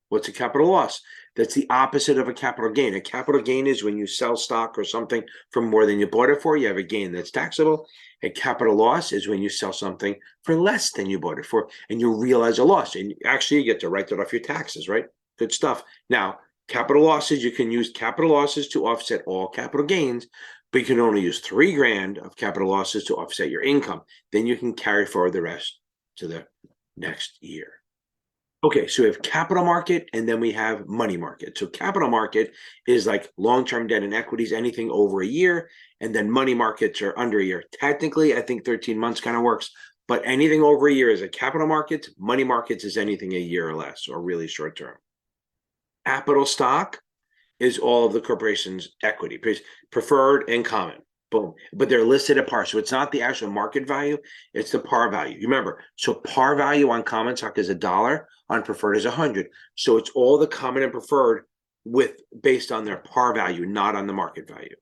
What's a capital loss? That's the opposite of a capital gain. A capital gain is when you sell stock or something for more than you bought it for, you have a gain that's taxable. A capital loss is when you sell something for less than you bought it for and you realize a loss. And actually, you get to write that off your taxes, right? Good stuff. Now, capital losses, you can use capital losses to offset all capital gains, but you can only use $3,000 of capital losses to offset your income. Then you can carry forward the rest to the next year. Okay, so we have capital market and then we have money market. So capital market is like long-term debt and equities, anything over a year, and then money markets are under a year. Technically, I think 13 months kind of works, but anything over a year is a capital market. Money markets is anything a year or less, or really short term. Capital stock is all of the corporation's equity, preferred and common. Boom. But they're listed at par. So it's not the actual market value, it's the par value. You remember, so par value on common stock is $1, on preferred is 100. So it's all the common and preferred based on their par value, not on the market value.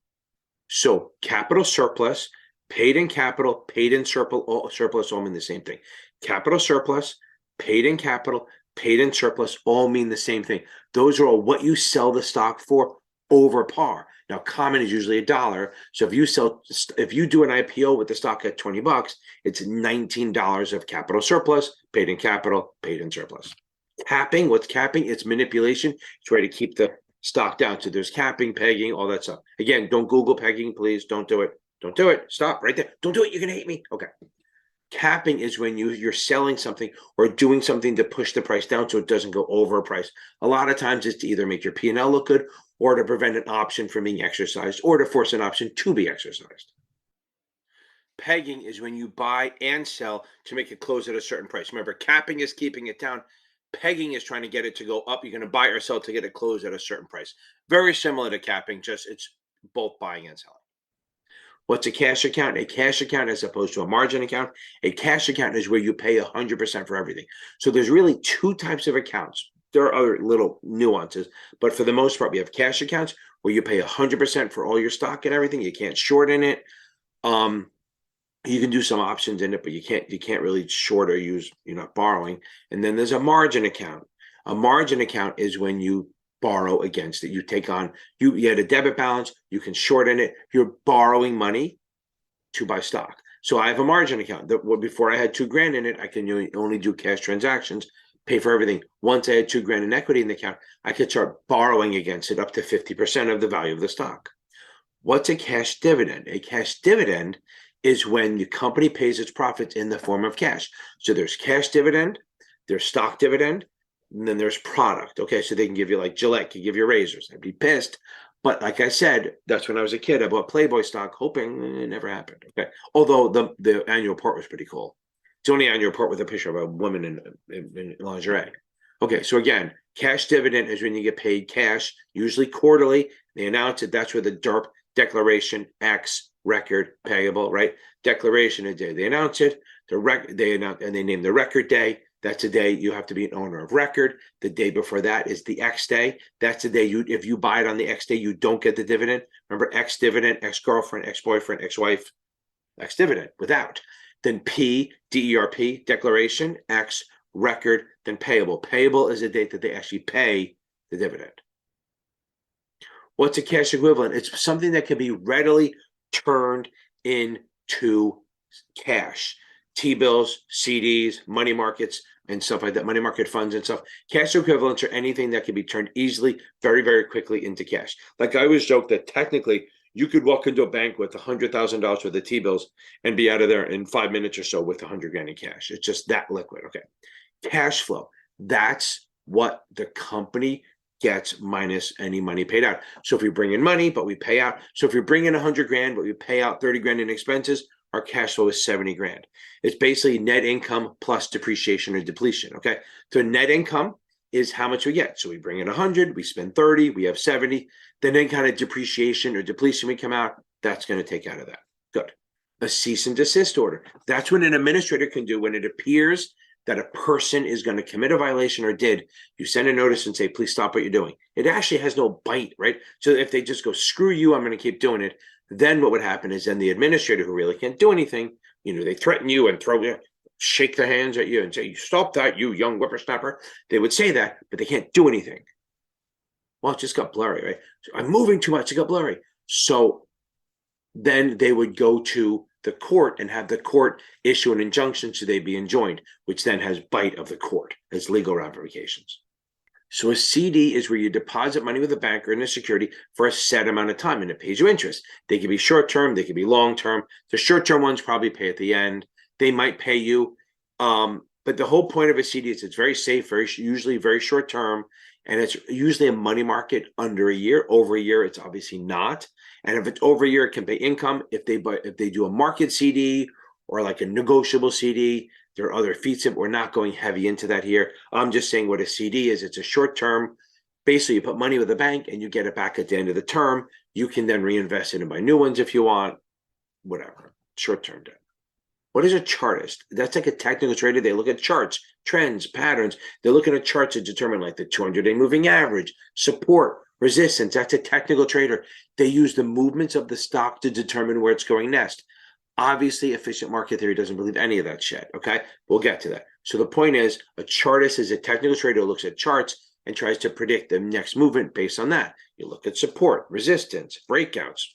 So capital surplus, paid in capital, paid in surplus all mean the same thing. Capital surplus, paid in capital, paid in surplus all mean the same thing. Those are all what you sell the stock for over par. Now, common is usually $1. So if you do an IPO with the stock at $20, it's $19 of capital surplus, paid in capital, paid in surplus. Capping, what's capping? It's manipulation. It's a way to keep the stock down. So there's capping, pegging, all that stuff. Again, don't Google pegging, please. Don't do it. Don't do it. Stop right there. Don't do it. You're going to hate me. Okay. Capping is when you're selling something or doing something to push the price down so it doesn't go over a price. A lot of times it's to either make your P&L look good or to prevent an option from being exercised or to force an option to be exercised. Pegging is when you buy and sell to make it close at a certain price. Remember, capping is keeping it down. Pegging is trying to get it to go up. You're going to buy or sell to get it closed at a certain price. Very similar to capping, just it's both buying and selling. What's a cash account? A cash account, as opposed to a margin account, a cash account is where you pay 100% for everything. So there's really two types of accounts. There are other little nuances, but for the most part, we have cash accounts where you pay 100% for all your stock and everything. You can't short in it. You can do some options in it, but you can't really short or use, you're not borrowing. And then there's a margin account. A margin account is when you borrow against it. You take on, you had a debit balance, you can short in it. You're borrowing money to buy stock. So I have a margin account that before I had $2,000 in it, I can only do cash transactions, pay for everything. Once I had $2,000 in equity in the account, I could start borrowing against it up to 50% of the value of the stock. What's a cash dividend? A cash dividend is when the company pays its profits in the form of cash. So there's cash dividend, there's stock dividend, and then there's product. Okay, so they can give you, like Gillette can give you razors. I'd be pissed. But like I said, that's when I was a kid. I bought Playboy stock, hoping it never happened. Okay, although the annual report was pretty cool. It's the only annual report with a picture of a woman in lingerie. Okay, so again, cash dividend is when you get paid cash, usually quarterly. They announce it. That's where the DERP, declaration, X, record, payable, right? Declaration a day. They announce it. They announce, and they name the record day. That's a day you have to be an owner of record. The day before that is the X day. That's the day if you buy it on the X day, you don't get the dividend. Remember, X dividend, ex-girlfriend, ex-boyfriend, ex-wife, X dividend without. Then P, DERP, declaration, X, record, then payable. Payable is the date that they actually pay the dividend. What's a cash equivalent? It's something that can be readily turned into cash. T-bills, CDs, money markets, and stuff like that, money market funds and stuff. Cash equivalents are anything that can be turned easily, very, very quickly into cash. Like I always joke that technically you could walk into a bank with $100,000 worth of T-bills and be out of there in 5 minutes or so with $100,000 in cash. It's just that liquid. Okay. Cash flow. That's what the company gets minus any money paid out. So if we bring in money, but we pay out. So if we bring in 100 grand, but we pay out 30 grand in expenses, our cash flow is 70 grand. It's basically net income plus depreciation or depletion. Okay. So net income is how much we get. So we bring in 100, we spend 30, we have 70. Then any kind of depreciation or depletion we come out, that's going to take out of that. Good. A cease and desist order. That's what an administrator can do when it appears that a person is going to commit a violation or did. You send a notice and say, please stop what you're doing. It actually has no bite, right? So if they just go, screw you, I'm going to keep doing it. Then what would happen is then the administrator, who really can't do anything, they threaten you and shake their hands at you and say, stop that, you young whippersnapper. They would say that, but they can't do anything. Well, it just got blurry, right? So I'm moving too much, it got blurry. So then they would go to the court and have the court issue an injunction so they'd be enjoined, which then has bite of the court as legal ramifications. So a CD is where you deposit money with a bank or in a security for a set amount of time, and it pays you interest. They could be short-term, they could be long-term. The short-term ones probably pay at the end. They might pay you. But the whole point of a CD is it's very safe, usually very short-term, and it's usually a money market under a year. Over a year, it's obviously not. And if it's over a year, it can pay income. If they do a market CD or like a negotiable CD, there are other feats that we're not going heavy into that here. I'm just saying what a CD is. It's a short term. Basically, you put money with a bank and you get it back at the end of the term. You can then reinvest it and buy new ones if you want, whatever. Short term debt. What is a chartist? That's like a technical trader. They look at charts, trends, patterns. They're looking at charts to determine like the 200-day moving average, support, resistance. That's a technical trader. They use the movements of the stock to determine where it's going next. Obviously, efficient market theory doesn't believe any of that shit, okay? We'll get to that. So the point is, a chartist is a technical trader who looks at charts and tries to predict the next movement based on that. You look at support, resistance, breakouts,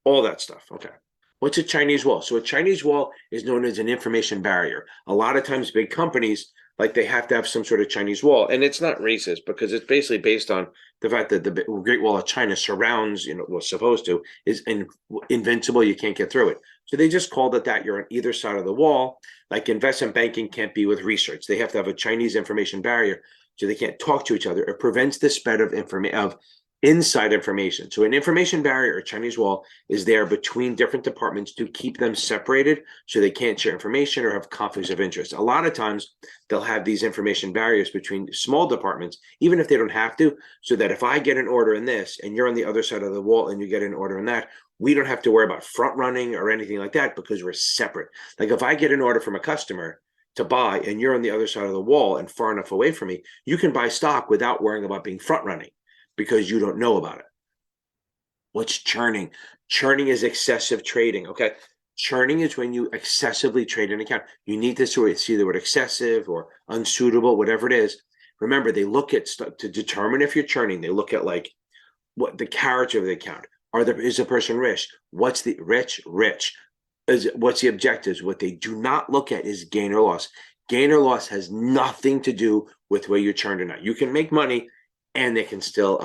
all that stuff, okay? What's a Chinese wall? So a Chinese wall is known as an information barrier. A lot of times big companies, like they have to have some sort of Chinese wall. And it's not racist because it's basically based on the fact that the Great Wall of China surrounds, was supposed to, is invincible. You can't get through it. So they just called it that. You're on either side of the wall. Like investment banking can't be with research. They have to have a Chinese information barrier so they can't talk to each other. It prevents the spread of inside information. So an information barrier or Chinese wall is there between different departments to keep them separated so they can't share information or have conflicts of interest. A lot of times they'll have these information barriers between small departments, even if they don't have to, so that if I get an order in this and you're on the other side of the wall and you get an order in that, we don't have to worry about front running or anything like that because we're separate. Like if I get an order from a customer to buy and you're on the other side of the wall and far enough away from me, you can buy stock without worrying about being front running, because you don't know about it. What's churning? Churning is excessive trading, okay? Churning is when you excessively trade an account. You need to see the word excessive or unsuitable, whatever it is. Remember, they look at stuff to determine if you're churning. They look at like what the character of the account. Is the person rich? What's the rich? What's the objectives? What they do not look at is gain or loss. Gain or loss has nothing to do with whether you're churned or not. You can make money and they can still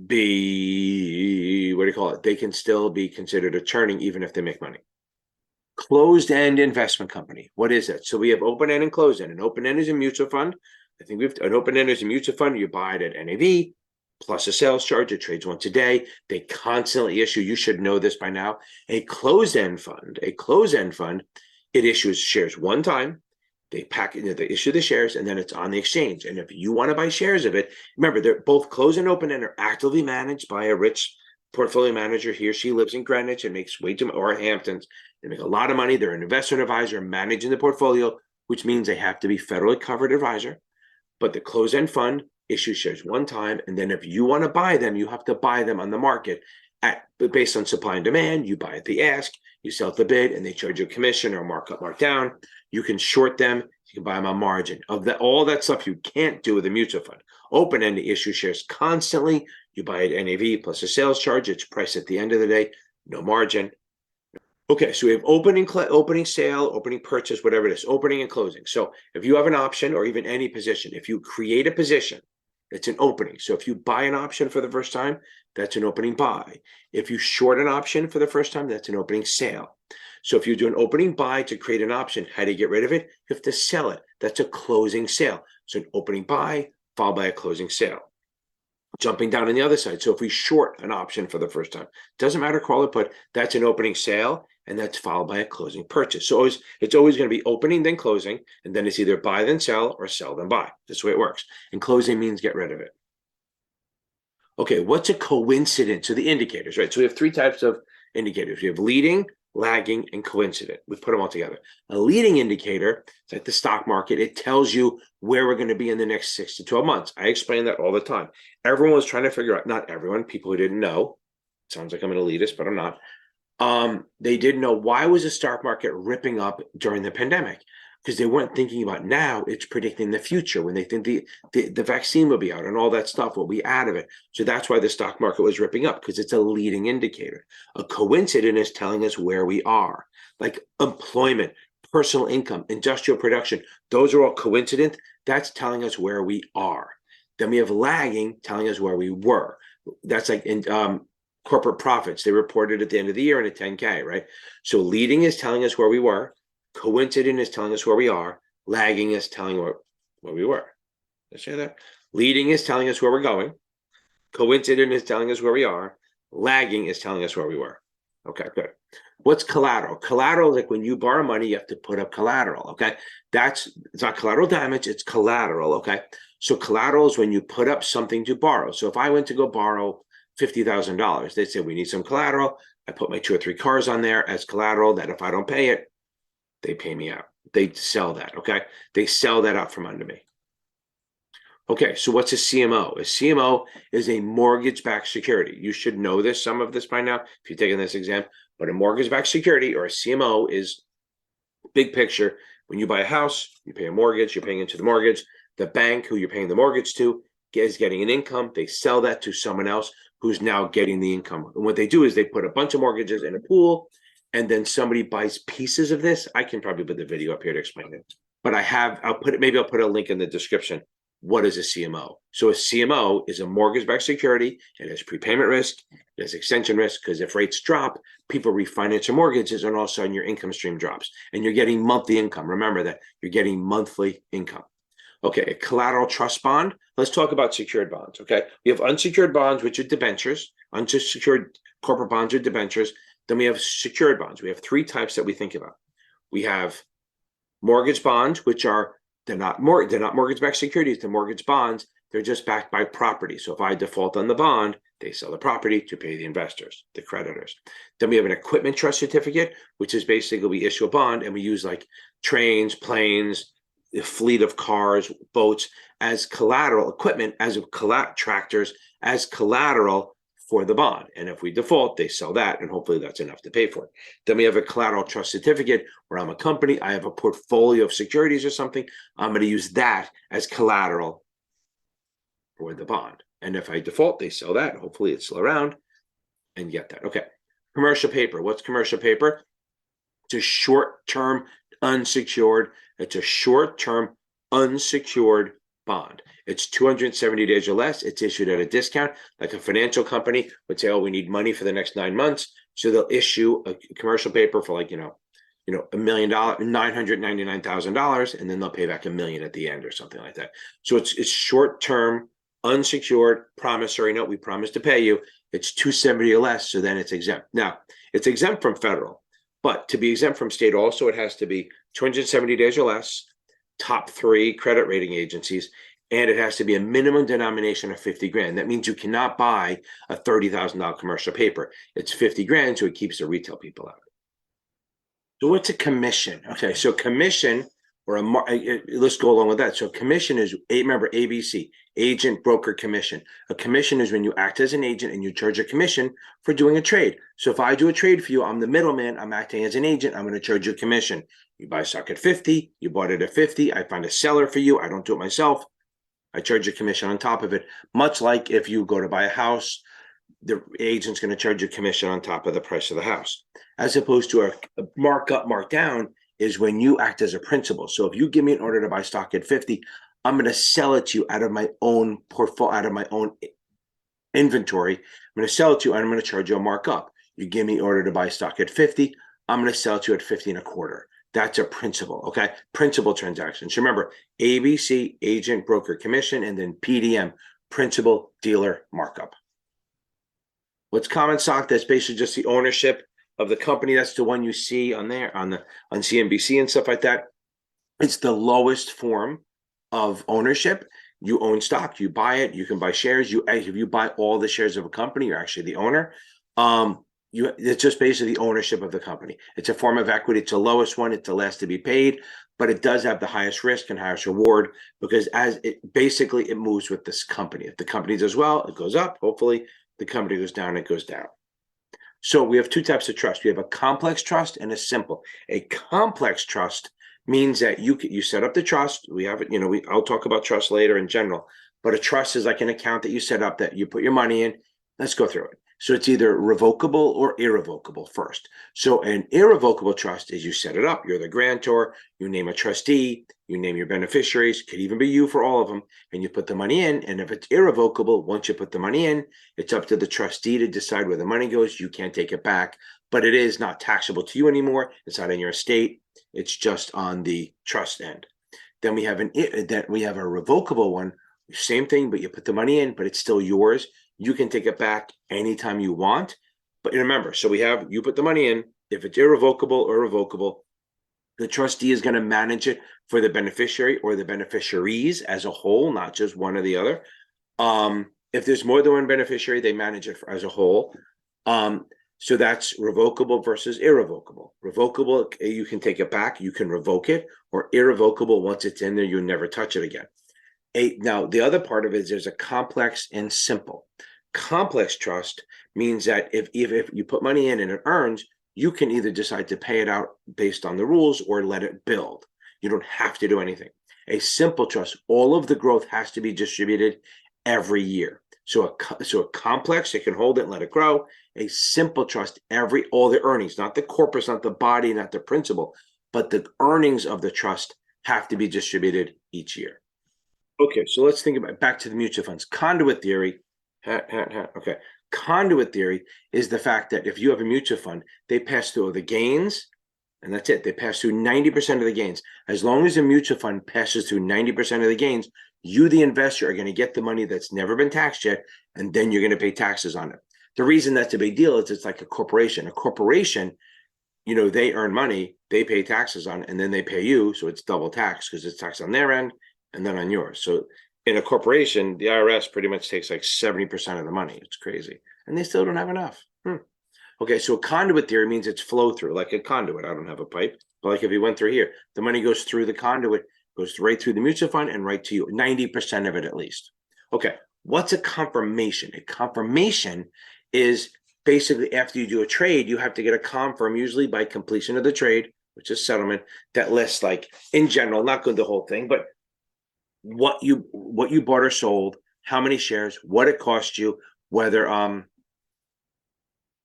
be, they can still be considered a churning even if they make money. Closed-end investment company. What is it? So we have open-end and closed-end. An open-end is a mutual fund. I think an open-end is a mutual fund. You buy it at NAV plus a sales charge. It trades once a day. They constantly issue, you should know this by now, a closed-end fund. It issues shares one time. They issue the shares and then it's on the exchange. And if you want to buy shares of it, remember, they're both closed and open and are actively managed by a rich portfolio manager. He or she lives in Greenwich and makes way too much, or Hamptons. They make a lot of money. They're an investment advisor managing the portfolio, which means they have to be federally covered advisor. But the closed-end fund issues shares one time. And then if you want to buy them, you have to buy them on the market based on supply and demand. You buy at the ask, you sell at the bid, and they charge you a commission or markup, markdown. You can short them. You can buy them on margin. All that stuff you can't do with a mutual fund. Open-end, issue shares constantly. You buy at NAV plus a sales charge. It's priced at the end of the day. No margin. Okay, so we have opening sale, opening purchase, whatever it is, opening and closing. So if you have an option or even any position, if you create a position, it's an opening. So if you buy an option for the first time, that's an opening buy. If you short an option for the first time, that's an opening sale. So if you do an opening buy to create an option, how do you get rid of it? You have to sell it. That's a closing sale. So an opening buy, followed by a closing sale. Jumping down on the other side. So if we short an option for the first time, doesn't matter call or put, that's an opening sale, and that's followed by a closing purchase. So it's always going to be opening, then closing, and then it's either buy, then sell, or sell, then buy. That's the way it works. And closing means get rid of it. Okay, what's a coincidence? So the indicators, right? So we have three types of indicators. We have leading, lagging, and coincident. We put them all together. A leading indicator, it's like the stock market. It tells you where we're going to be in the next 6 to 12 months. I explain that all the time. Everyone was trying to figure out, not everyone, people who didn't know. Sounds like I'm an elitist, but I'm not. They didn't know why was the stock market ripping up during the pandemic, because they weren't thinking about now. It's predicting the future when they think the vaccine will be out and all that stuff will be out of it. So that's why the stock market was ripping up, because it's a leading indicator. A coincidence is telling us where we are, like employment, personal income, industrial production. Those are all coincident. That's telling us where we are. Then we have lagging, telling us where we were. That's like in corporate profits. They reported at the end of the year in a 10K, right? So leading is telling us where we were. Coincident is telling us where we are. Lagging is telling where we were. Did I say that? Leading is telling us where we're going. Coincident is telling us where we are. Lagging is telling us where we were. Okay, good. What's collateral? Collateral, like when you borrow money, you have to put up collateral. Okay, it's not collateral damage, it's collateral. Okay, so collateral is when you put up something to borrow. So if I went to go borrow $50,000, they say we need some collateral. I put my 2 or 3 cars on there as collateral that if I don't pay it, they pay me out. They sell that. Okay, they sell that out from under me. Okay, so what's a CMO? A CMO is a mortgage-backed security. You should know this, some of this by now, if you're taking this exam. But a mortgage-backed security, or a CMO, is big picture. When you buy a house, you pay a mortgage, you're paying into the mortgage. The bank who you're paying the mortgage to is getting an income. They sell that to someone else who's now getting the income. And what they do is they put a bunch of mortgages in a pool, and then somebody buys pieces of this. I can probably put the video up here to explain it. But I'll put a link in the description. What is a CMO? So a CMO is a mortgage-backed security. It has prepayment risk. It has extension risk, because if rates drop, people refinance their mortgages, and all of a sudden your income stream drops. And you're getting monthly income. Remember that. You're getting monthly income. Okay, a collateral trust bond. Let's talk about secured bonds, okay? We have unsecured bonds, which are debentures. Unsecured corporate bonds are debentures. Then we have secured bonds. We have 3 types that we think about. We have mortgage bonds, which are they're not mortgage-backed securities. They're mortgage bonds. They're just backed by property. So if I default on the bond, they sell the property to pay the investors, the creditors. Then we have an equipment trust certificate, which is basically we issue a bond and we use like trains, planes, a fleet of cars, boats as collateral, equipment as tractors as collateral for the bond. And if we default, they sell that, and hopefully that's enough to pay for it. Then we have a collateral trust certificate where I'm a company, I have a portfolio of securities or something. I'm going to use that as collateral for the bond. And if I default, they sell that. Hopefully it's still around and get that. Okay. Commercial paper. What's commercial paper? It's a short-term unsecured. It's a short-term unsecured bond. It's 270 days or less. It's issued at a discount, like a financial company would say, oh, we need money for the next 9 months. So they'll issue a commercial paper for like, $1 million, $999,000, and then they'll pay back $1 million at the end or something like that. So it's short-term, unsecured, promissory note. We promise to pay you. It's 270 or less, so then it's exempt. Now, it's exempt from federal, but to be exempt from state also, it has to be 270 days or less, top 3 credit rating agencies, and it has to be a minimum denomination of 50 grand. That means you cannot buy a $30,000 commercial paper. It's 50 grand, so it keeps the retail people out. So what's a commission? Okay, so commission, or let's go along with that. So commission is, remember, ABC, agent, broker, commission. A commission is when you act as an agent and you charge a commission for doing a trade. So if I do a trade for you, I'm the middleman, I'm acting as an agent, I'm going to charge you a commission. You buy stock at 50, you bought it at 50, I find a seller for you, I don't do it myself, I charge a commission on top of it. Much like if you go to buy a house, the agent's going to charge you a commission on top of the price of the house. As opposed to a markup, markdown is when you act as a principal. So if you give me an order to buy stock at 50, I'm going to sell it to you out of my own portfolio, out of my own inventory. I'm going to sell it to you and I'm going to charge you a markup. You give me an order to buy stock at 50, I'm going to sell it to you at 50 and a quarter. That's a principal, okay? Principal transactions. Remember, ABC, agent, broker, commission, and then PDM, principal, dealer, markup. What's common stock? That's basically just the ownership of the company. That's the one you see on there on CNBC and stuff like that. It's the lowest form of ownership. You own stock, you buy it, you can buy shares. If you buy all the shares of a company, you're actually the owner. It's just basically the ownership of the company. It's a form of equity. It's the lowest one. It's the last to be paid, but it does have the highest risk and highest reward because it moves with this company. If the company does well, it goes up. Hopefully, the company goes down, it goes down. So we have two types of trust. We have a complex trust and a simple. A complex trust means that you set up the trust. We have it. I'll talk about trust later in general, but a trust is like an account that you set up that you put your money in. Let's go through it. So it's either revocable or irrevocable first. So an irrevocable trust is you set it up, you're the grantor, you name a trustee, you name your beneficiaries, could even be you for all of them, and you put the money in. And if it's irrevocable, once you put the money in, it's up to the trustee to decide where the money goes. You can't take it back, but it is not taxable to you anymore. It's not in your estate. It's just on the trust end. Then we have a revocable one, same thing, but you put the money in, but it's still yours. You can take it back anytime you want. But remember, so you put the money in. If it's irrevocable or revocable, the trustee is going to manage it for the beneficiary or the beneficiaries as a whole, not just one or the other. If there's more than one beneficiary, they manage it as a whole. So that's revocable versus irrevocable. Revocable, you can take it back, you can revoke it, or irrevocable, once it's in there, you'll never touch it again. Now, the other part of it is there's a complex and simple. Complex trust means that if you put money in and it earns, you can either decide to pay it out based on the rules or let it build. You don't have to do anything. A simple trust, all of the growth has to be distributed every year. So a complex, it can hold it and let it grow. A simple trust, all the earnings, not the corpus, not the body, not the principal, but the earnings of the trust have to be distributed each year. Okay, so let's think about back to the mutual funds. Conduit theory. Okay. Conduit theory is the fact that if you have a mutual fund, they pass through the gains, and that's it. They pass through 90% of the gains. As long as a mutual fund passes through 90% of the gains, you, the investor, are going to get the money that's never been taxed yet, and then you're going to pay taxes on it. The reason that's a big deal is it's like a corporation. A corporation, they earn money, they pay taxes on it, and then they pay you, so it's double tax because it's taxed on their end and then on yours. So in a corporation, the IRS pretty much takes like 70% of the money. It's crazy. And they still don't have enough. Okay, so conduit theory means it's flow through, like a conduit. I don't have a pipe, but like if you went through here, the money goes through the conduit, goes right through the mutual fund and right to you, 90% of it at least. Okay, what's a confirmation? A confirmation is basically after you do a trade, you have to get a confirm, usually by completion of the trade, which is settlement, that lists, like, in general, not good the whole thing, but what you bought or sold, how many shares, what it cost you, whether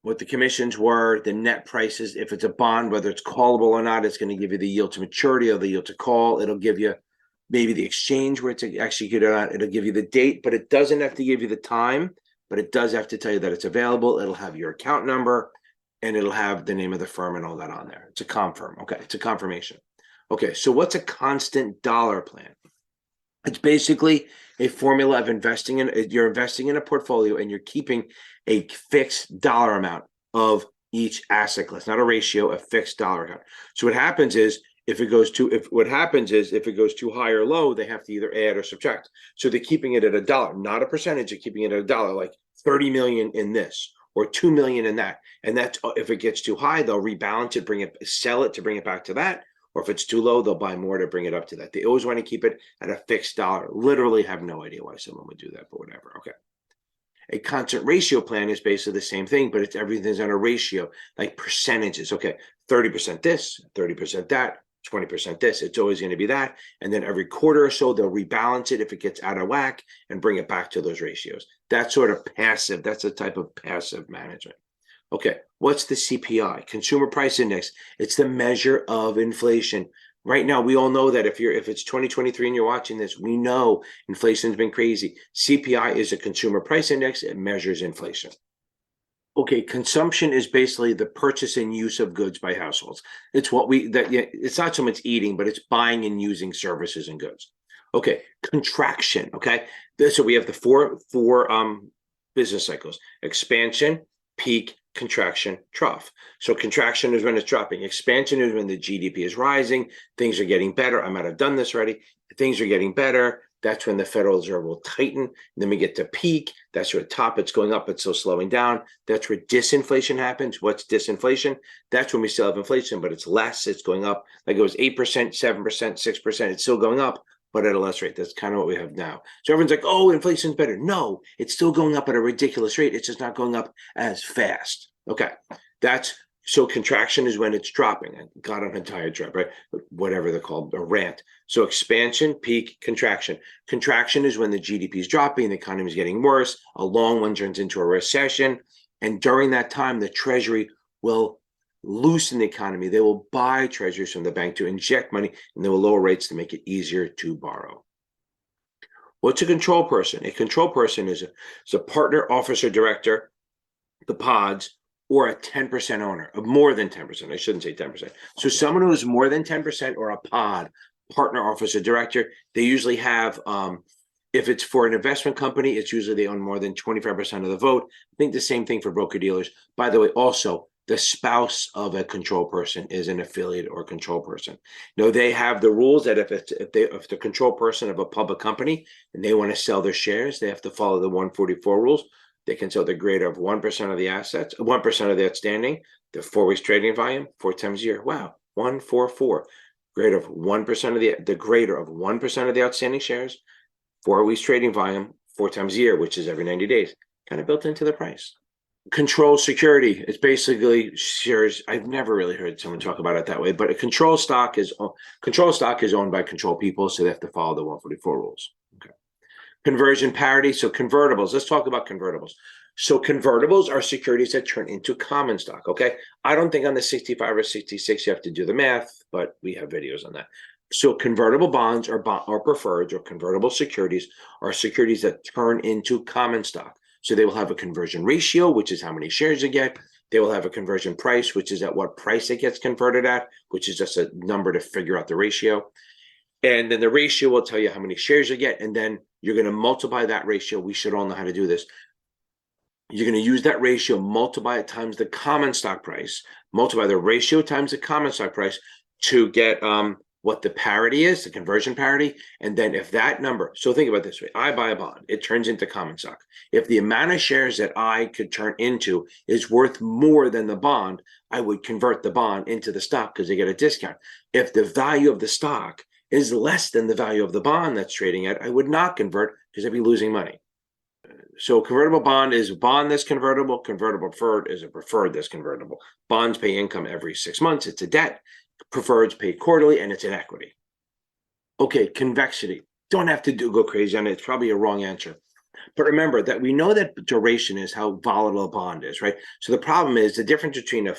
what the commissions were, the net prices, if it's a bond, whether it's callable or not. It's going to give you the yield to maturity or the yield to call. It'll give you maybe the exchange where it's executed or not. It'll give you the date, but it doesn't have to give you the time, but it does have to tell you that it's available. It'll have your account number and it'll have the name of the firm and all that on there. It's a confirm. Okay, it's a confirmation. Okay, so what's a constant dollar plan? It's basically a formula of you're investing in a portfolio and you're keeping a fixed dollar amount of each asset class, not a ratio, a fixed dollar account. So what happens is if it goes too high or low, they have to either add or subtract. So they're keeping it at $1, not a percentage. They're keeping it at $1, like 30 million in this or 2 million in that. And that's, if it gets too high, they'll rebalance it, sell it to bring it back to that. Or if it's too low, they'll buy more to bring it up to that. They always want to keep it at a fixed dollar. Literally have no idea why someone would do that, but whatever. Okay. A constant ratio plan is basically the same thing, but everything's on a ratio, like percentages. Okay, 30% this, 30% that, 20% this. It's always going to be that. And then every quarter or so, they'll rebalance it if it gets out of whack and bring it back to those ratios. That's sort of passive. That's a type of passive management. Okay, what's the CPI? Consumer Price Index. It's the measure of inflation. Right now, we all know that if it's 2023 and you're watching this, we know inflation's been crazy. CPI is a consumer price index. It measures inflation. Okay, consumption is basically the purchase and use of goods by households. It's what it's not so much eating, but it's buying and using services and goods. Okay, contraction. Okay, so we have the four business cycles: expansion, peak, contraction, trough. So contraction is when it's dropping. Expansion is when the GDP is rising. Things are getting better. I might have done this already. Things are getting better. That's when the Federal Reserve will tighten. And then we get to peak. That's where the top, it's going up, it's still slowing down. That's where disinflation happens. What's disinflation? That's when we still have inflation, but it's less. It's going up. Like it was 8%, 7%, 6%. It's still going up, but at a less rate. That's kind of what we have now. So everyone's like, oh, inflation's better. No, it's still going up at a ridiculous rate. It's just not going up as fast. Okay, so contraction is when it's dropping. I got on a diatribe, right? Whatever they're called, a rant. So expansion, peak, contraction. Contraction is when the GDP is dropping, the economy is getting worse. A long one turns into a recession. And during that time, the Treasury will loosen the economy. They will buy treasuries from the bank to inject money, and they will lower rates to make it easier to borrow. What's a control person? A control person is a partner, officer, director, the pods, or a 10% owner of more than 10%. I shouldn't say 10%. So someone who is more than 10% or a pod, partner, officer, director, they usually have, if it's for an investment company, it's usually they own more than 25% of the vote. I think the same thing for broker dealers. By the way, also, the spouse of a control person is an affiliate or control person. No, they have the rules that if the control person of a public company and they want to sell their shares, they have to follow the 144 rules. They can sell the greater of 1% of the assets, 1% of the outstanding, the 4 weeks trading volume, 4 times a year. Wow, 144. Greater of 1% of the greater of 1% of the outstanding shares, 4 weeks trading volume, 4 times a year, which is every 90 days, kind of built into the price. Control security. It's basically shares. I've never really heard someone talk about it that way, but a control stock is owned by control people, so they have to follow the 144 rules. Okay. Conversion parity. So convertibles. Let's talk about convertibles. So convertibles are securities that turn into common stock. Okay. I don't think on the 65 or 66 you have to do the math, but we have videos on that. So convertible bonds or preferreds or convertible securities are securities that turn into common stock. So they will have a conversion ratio, which is how many shares you get. They will have a conversion price, which is at what price it gets converted at, which is just a number to figure out the ratio. And then the ratio will tell you how many shares you get. And then you're going to multiply that ratio. We should all know how to do this. You're going to use that ratio, multiply it times the common stock price, multiply the ratio times the common stock price to get what the parity is, the conversion parity. And then if that number, so think about it this way, I buy a bond, it turns into common stock. If the amount of shares that I could turn into is worth more than the bond, I would convert the bond into the stock because they get a discount. If the value of the stock is less than the value of the bond that's trading at, I would not convert because I'd be losing money. So convertible bond is a bond that's convertible. Convertible preferred is a preferred that's convertible. Bonds pay income every 6 months. It's a debt. Preferreds pay quarterly, and it's an equity. Okay, convexity. Don't have to go crazy on it. It's probably a wrong answer. But remember that we know that duration is how volatile a bond is, right? So the problem is the difference between an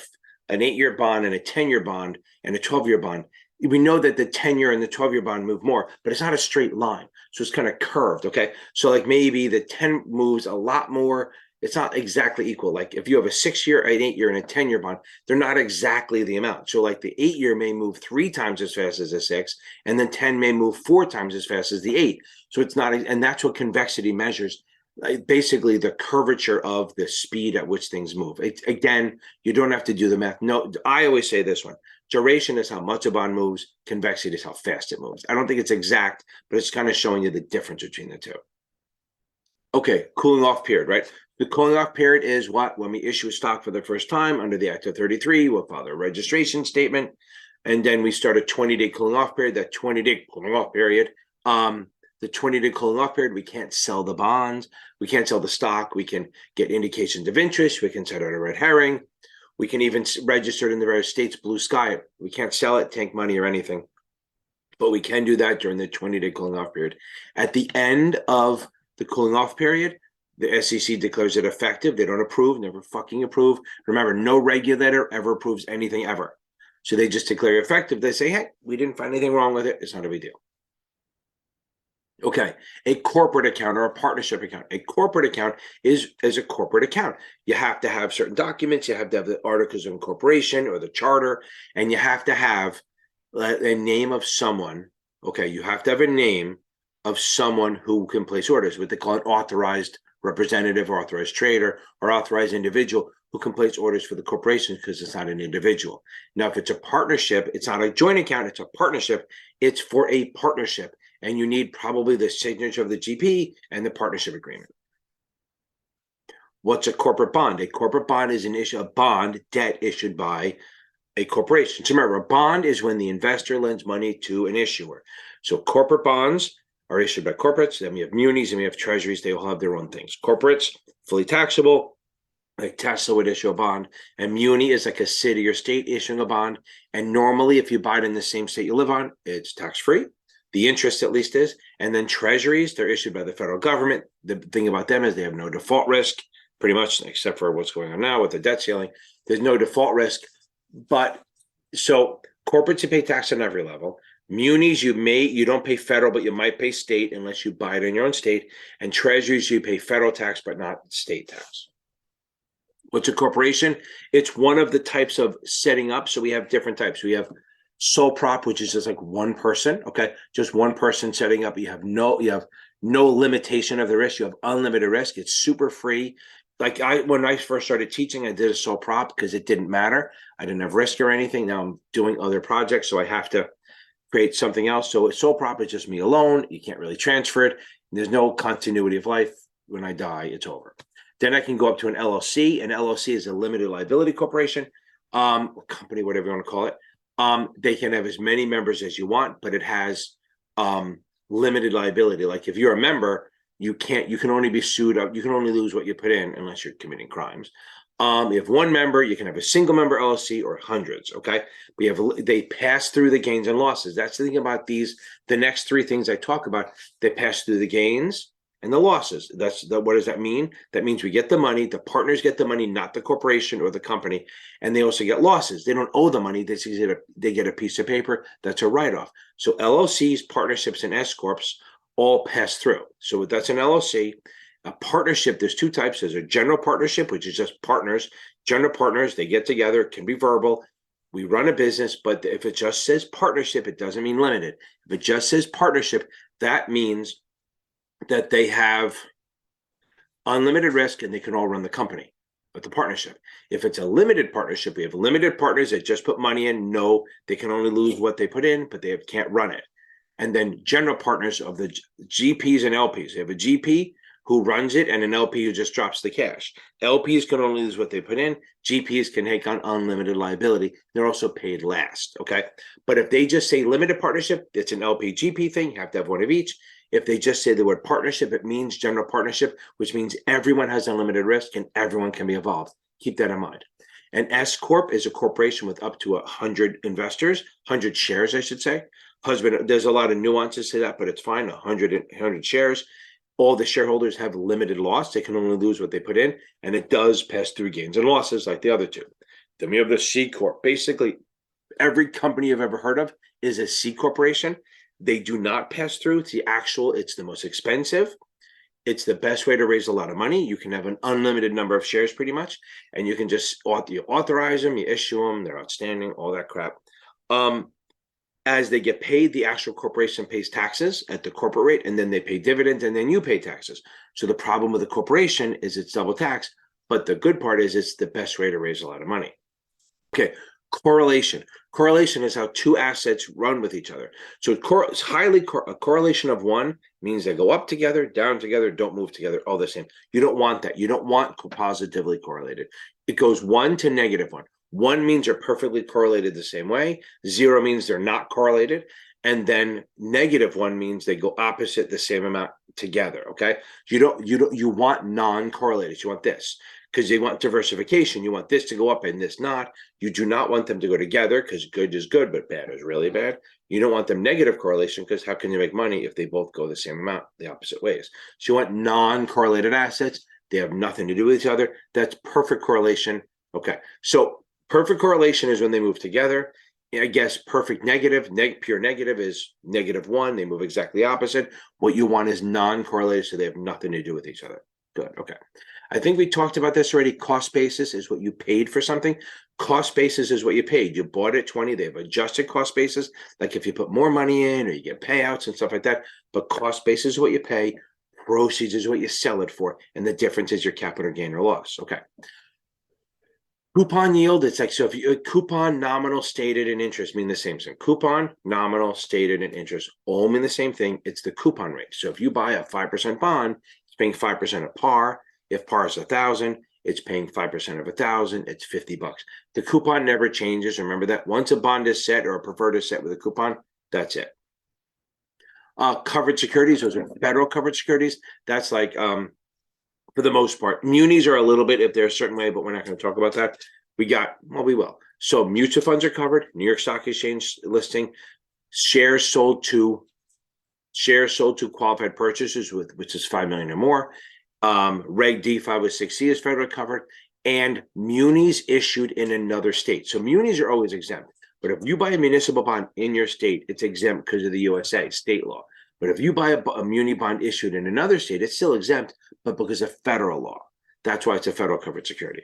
8-year bond and a 10-year bond and a 12-year bond. We know that the 10-year and the 12-year bond move more, but it's not a straight line. So it's kind of curved, okay? So like maybe the 10 moves a lot more. It's not exactly equal. Like if you have a 6-year, an 8-year, and a 10-year bond, they're not exactly the amount. So like the 8-year may move 3 times as fast as a 6, and then 10 may move 4 times as fast as the 8. So it's not, and that's what convexity measures. Basically the curvature of the speed at which things move. Again, you don't have to do the math. No, I always say this one. Duration is how much a bond moves. Convexity is how fast it moves. I don't think it's exact, but it's kind of showing you the difference between the two. Okay, cooling off period, right? The cooling off period is what? When we issue a stock for the first time under the Act of 33, we'll file a registration statement, and then we start a 20-day cooling off period. That 20-day cooling off period, the 20-day cooling off period, we can't sell the bonds, we can't sell the stock, we can get indications of interest, we can set out a red herring, we can even register it in the various states, blue sky it. We can't sell it, take money or anything, but we can do that during the 20-day cooling off period. At the end of the cooling off period, the SEC declares it effective. They don't approve, never fucking approve. Remember, no regulator ever approves anything ever. So they just declare it effective. They say, hey, we didn't find anything wrong with it. It's not a big deal. Okay, a corporate account or a partnership account. A corporate account is a corporate account. You have to have certain documents. You have to have the articles of incorporation or the charter, and you have to have a name of someone. Okay, you have to have a name of someone who can place orders. What they call an authorized representative, authorized trader, or authorized individual who can place orders for the corporation because it's not an individual. Now, if it's a partnership, it's not a joint account. It's a partnership. It's for a partnership. And you need probably the signature of the GP and the partnership agreement. What's a corporate bond? A corporate bond is a bond, debt issued by a corporation. So remember, a bond is when the investor lends money to an issuer. So corporate bonds are issued by corporates. Then we have munis and we have treasuries. They all have their own things. Corporates, fully taxable. Like Tesla would issue a bond, and muni is like a city or state issuing a bond. And normally, if you buy it in the same state you live on, it's tax-free. The interest at least is. And then treasuries, they're issued by the federal government. The thing about them is they have no default risk, pretty much, except for what's going on now with the debt ceiling. There's no default risk. But so corporates, you pay tax on every level. Munis, you don't pay federal, but you might pay state unless you buy it in your own state. And treasuries, you pay federal tax, but not state tax. What's a corporation? It's one of the types of setting up. So we have different types. We have sole prop, which is just like one person. Okay, just one person setting up. You have no limitation of the risk. You have unlimited risk. It's super free. Like when I first started teaching, I did a sole prop because it didn't matter. I didn't have risk or anything. Now I'm doing other projects, so I have to create something else. So a sole prop is just me alone. You can't really transfer it. There's no continuity of life. When I die, it's over. Then I can go up to an LLC. An LLC is a limited liability corporation, or company, whatever you want to call it. They can have as many members as you want, but it has limited liability. Like if you're a member, you can only be sued up. You can only lose what you put in unless you're committing crimes. You have one member, you can have a single member LLC or hundreds. Okay. They pass through the gains and losses. That's the thing about the next three things I talk about. They pass through the gains and the losses. What does that mean? That means we get the money, the partners get the money, not the corporation or the company, and they also get losses. They don't owe the money. They get a piece of paper that's a write-off. So LLCs, partnerships, and S corps all pass through. So that's an LLC. A partnership, there's two types. There's a general partnership, which is just partners. General partners, they get together, it can be verbal. We run a business, but if it just says partnership, it doesn't mean limited. If it just says partnership, that means that they have unlimited risk and they can all run the company with the partnership. If it's a limited partnership, we have limited partners that just put money in. No, they can only lose what they put in, but they can't run it. And then general partners of the GPs and LPs. They have a GP who runs it and an LP who just drops the cash. LPs can only lose what they put in. GPs can take on unlimited liability. They're also paid last, okay? But if they just say limited partnership, it's an LP GP thing. You have to have one of each. If they just say the word partnership, it means general partnership, which means everyone has unlimited risk and everyone can be involved. Keep that in mind. An S Corp is a corporation with up to 100 investors, 100 shares, I should say. There's a lot of nuances to that, but it's fine, 100 shares. All the shareholders have limited loss. They can only lose what they put in, and it does pass through gains and losses like the other two. Then we have the C Corp. Basically, every company you've ever heard of is a C corporation. They do not pass through. It's the most expensive. It's the best way to raise a lot of money. You can have an unlimited number of shares pretty much, and you can just authorize them, you issue them, they're outstanding, all that crap. As they get paid, the actual corporation pays taxes at the corporate rate, and then they pay dividends, and then you pay taxes. So the problem with the corporation is it's double tax, but the good part is it's the best way to raise a lot of money. Okay, correlation. Correlation is how two assets run with each other. So it's a correlation of one means they go up together, down together, don't move together, all the same. You don't want that. You don't want positively correlated. It goes one to negative one. One means they're perfectly correlated the same way. Zero means they're not correlated. And then negative one means they go opposite the same amount together. Okay. You want non-correlated. You want this because they want diversification. You want this to go up and this not. You do not want them to go together because good is good, but bad is really bad. You don't want them negative correlation because how can you make money if they both go the same amount the opposite ways? So you want non-correlated assets. They have nothing to do with each other. That's perfect correlation. Okay. So perfect correlation is when they move together. I guess perfect negative, pure negative is -1. They move exactly opposite. What you want is non-correlated, so they have nothing to do with each other. Good. Okay. I think we talked about this already. Cost basis is what you paid for something. Cost basis is what you paid. You bought it 20. They've adjusted cost basis, like if you put more money in or you get payouts and stuff like that. But cost basis is what you pay. Proceeds is what you sell it for. And the difference is your capital gain or loss. Okay. Coupon yield, it's like, so if you coupon, nominal, stated, and interest mean the same thing. Coupon, nominal, stated, and interest all mean the same thing. It's the coupon rate. So if you buy a 5% bond, it's paying 5% of par. If par is 1,000, it's paying 5% of 1,000. It's $50. The coupon never changes. Remember that. Once a bond is set or a preferred is set with a coupon, that's it. Covered securities, those are federal covered securities. That's like for the most part. Munis are a little bit if they're a certain way, but we're not going to talk about that. We will. So mutual funds are covered. New York Stock Exchange listing. Shares sold to qualified purchasers, which is 5 million or more. Reg D 506C is federally covered. And munis issued in another state. So munis are always exempt. But if you buy a municipal bond in your state, it's exempt because of the USA state law. But if you buy a muni bond issued in another state, it's still exempt, but because of federal law. That's why it's a federal covered security.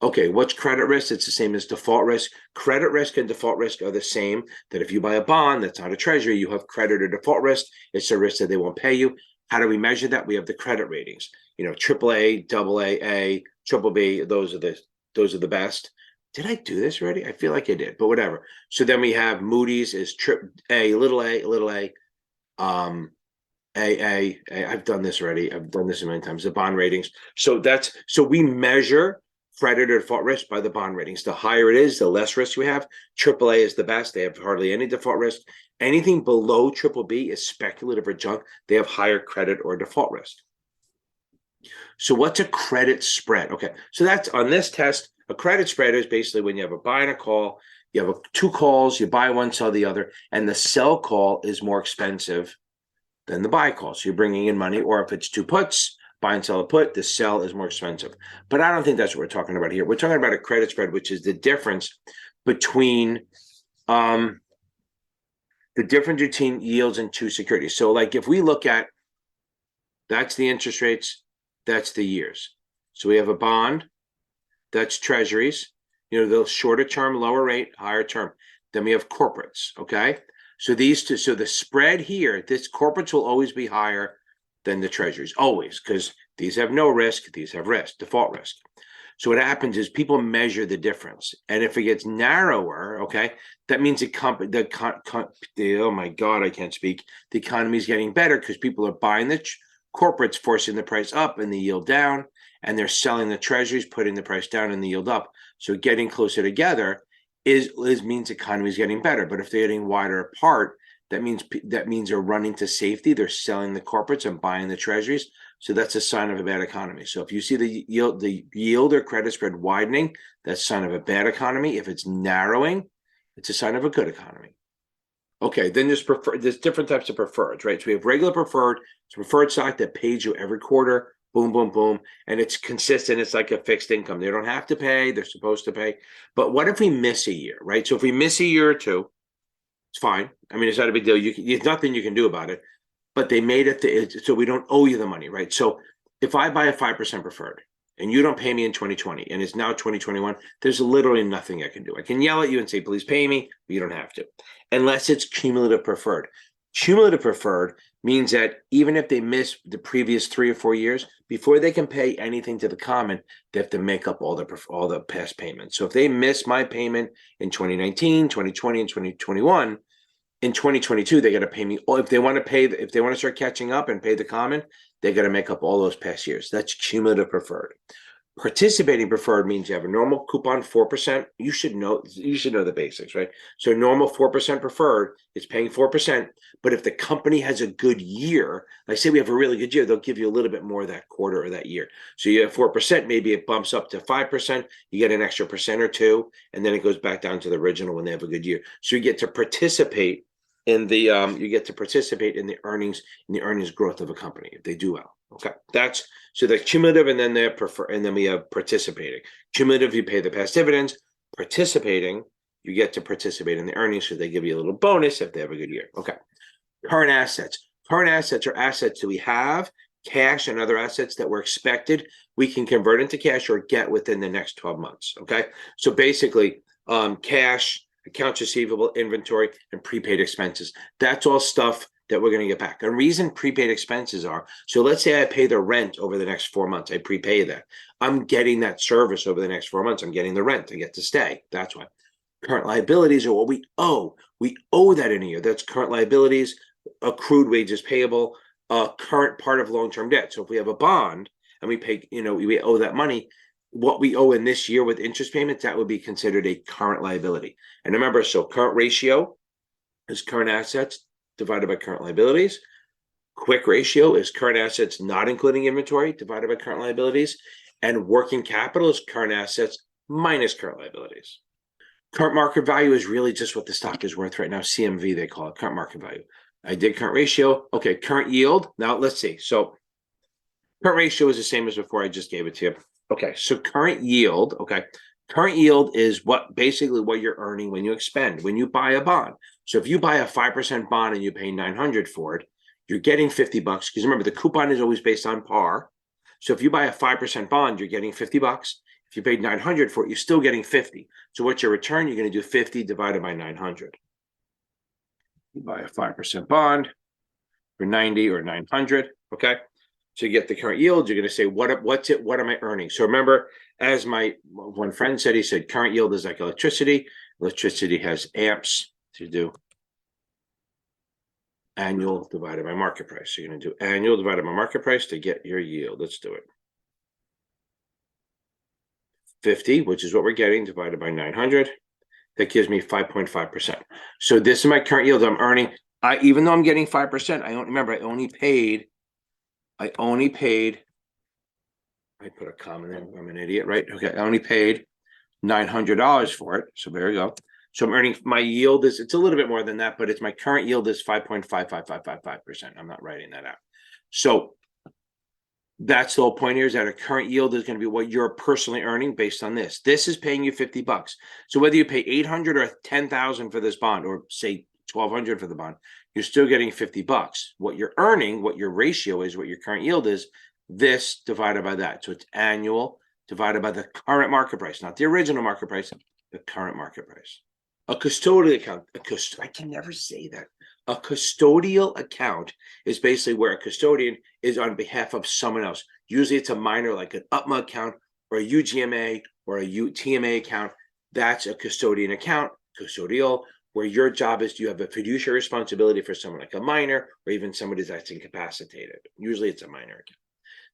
Okay, what's credit risk? It's the same as default risk. Credit risk and default risk are the same. That if you buy a bond that's not a treasury, you have credit or default risk. It's a risk that they won't pay you. How do we measure that? We have the credit ratings. AAA, AA, triple B. Those are the best. Did I do this already? I feel like I did, but whatever. So then we have Moody's is little a. AA. I've done this already. I've done this many times. The bond ratings. So we measure credit or default risk by the bond ratings. The higher it is, the less risk we have. AAA is the best. They have hardly any default risk. Anything below triple B is speculative or junk. They have higher credit or default risk. So what's a credit spread? Okay, so that's on this test. A credit spread is basically when you have a buy and a call. You have two calls. You buy one, sell the other, and the sell call is more expensive than the buy call. So you're bringing in money, or if it's two puts, buy and sell a put, the sell is more expensive. But I don't think that's what we're talking about here. We're talking about a credit spread, which is the difference between yields in two securities. So like if we look at, that's the interest rates, that's the years. So we have a bond, that's treasuries, the shorter term, lower rate, higher term. Then we have corporates, okay? So these two, so the spread here, this corporates will always be higher than the treasuries, always, because these have no risk, these have risk, default risk. So what happens is people measure the difference, and if it gets narrower, okay, that means oh my God, I can't speak. The economy is getting better because people are buying the corporates, forcing the price up and the yield down, and they're selling the treasuries, putting the price down and the yield up. So getting closer together means economy is getting better. But if they're getting wider apart, that means they're running to safety. They're selling the corporates and buying the treasuries. So that's a sign of a bad economy. So if you see the yield or credit spread widening, that's a sign of a bad economy. If it's narrowing, it's a sign of a good economy. Okay, then there's different types of preferreds, right? So we have regular preferred. It's a preferred stock that pays you every quarter. Boom, boom, boom. And it's consistent. It's like a fixed income. They don't have to pay. They're supposed to pay. But what if we miss a year, right? So if we miss a year or two, it's fine. I mean, it's not a big deal. There's nothing you can do about it. But they made it so we don't owe you the money, right? So if I buy a 5% preferred and you don't pay me in 2020 and it's now 2021, there's literally nothing I can do. I can yell at you and say, please pay me, but you don't have to. Unless it's cumulative preferred. Cumulative preferred means that even if they miss the previous 3 or 4 years, before they can pay anything to the common, they have to make up all the past payments. So if they miss my payment in 2019, 2020, and 2021, in 2022, they got to pay me. If they want to start catching up and pay the common, they got to make up all those past years. That's cumulative preferred. Participating preferred means you have a normal coupon 4%. You should know the basics, right? So normal 4% preferred is paying 4%. But if the company has a good year, like say we have a really good year, they'll give you a little bit more that quarter or that year. So you have 4%, maybe it bumps up to 5%. You get an extra percent or two, and then it goes back down to the original when they have a good year. So you get to participate in the earnings growth of a company if they do well. Okay, so the cumulative, and then we have participating. Cumulative, you pay the past dividends. Participating, you get to participate in the earnings, so they give you a little bonus if they have a good year. Okay. Current assets. Current assets are assets that we have, cash and other assets that were expected we can convert into cash or get within the next 12 months. Okay. So basically, cash, accounts receivable, inventory, and prepaid expenses. That's all stuff that we're going to get back. The reason prepaid expenses are, so let's say I pay the rent over the next 4 months. I prepay that. I'm getting that service over the next 4 months. I'm getting the rent. I get to stay. That's why. Current liabilities are what we owe. We owe that in a year. That's current liabilities, accrued wages payable, current part of long-term debt. So if we have a bond and we pay, we owe that money, what we owe in this year with interest payments, that would be considered a current liability. And remember, so current ratio is current assets divided by current liabilities. Quick ratio is current assets not including inventory divided by current liabilities. And working capital is current assets minus current liabilities. Current market value is really just what the stock is worth right now. CMV, they call it, current market value. I did current ratio. Okay, current yield. Now let's see. So current ratio is the same as before. I just gave it to you. Okay, so current yield. Okay, current yield is basically what you're earning when you expend, when you buy a bond. So if you buy a 5% bond and you pay $900 for it, you're getting $50 because remember the coupon is always based on par. So if you buy a 5% bond, you're getting $50. If you paid $900 for it, you're still getting $50. So what's your return? You're going to do 50 divided by 900. You buy a 5% bond for 90 or 900. Okay. So you get the current yield. You're going to say, what's it? What am I earning? So remember, as my one friend said, he said, current yield is like electricity. Electricity has amps to do annual divided by market price. So you're going to do annual divided by market price to get your yield. Let's do it. 50, which is what we're getting, divided by 900. That gives me 5.5%. So this is my current yield I'm earning. Even though I'm getting 5%, I only paid, I put a comma there. I'm an idiot, right? Okay, I only paid $900 for it. So there you go. So I'm earning, my yield is, it's a little bit more than that, but it's my current yield is 5.55555%. I'm not writing that out. So that's the whole point here, is that a current yield is going to be what you're personally earning based on this. This is paying you $50. So whether you pay $800 or $10,000 for this bond, or say $1,200 for the bond, you're still getting $50. What you're earning, what your ratio is, what your current yield is, this divided by that. So it's annual divided by the current market price, not the original market price, the current market price. A custodial account, I can never say that. A custodial account is basically where a custodian is on behalf of someone else. Usually it's a minor, like an UTMA account or a UGMA or a TMA account. That's a custodian account, custodial, where your job is, you have a fiduciary responsibility for someone like a minor or even somebody that's incapacitated. Usually it's a minor account.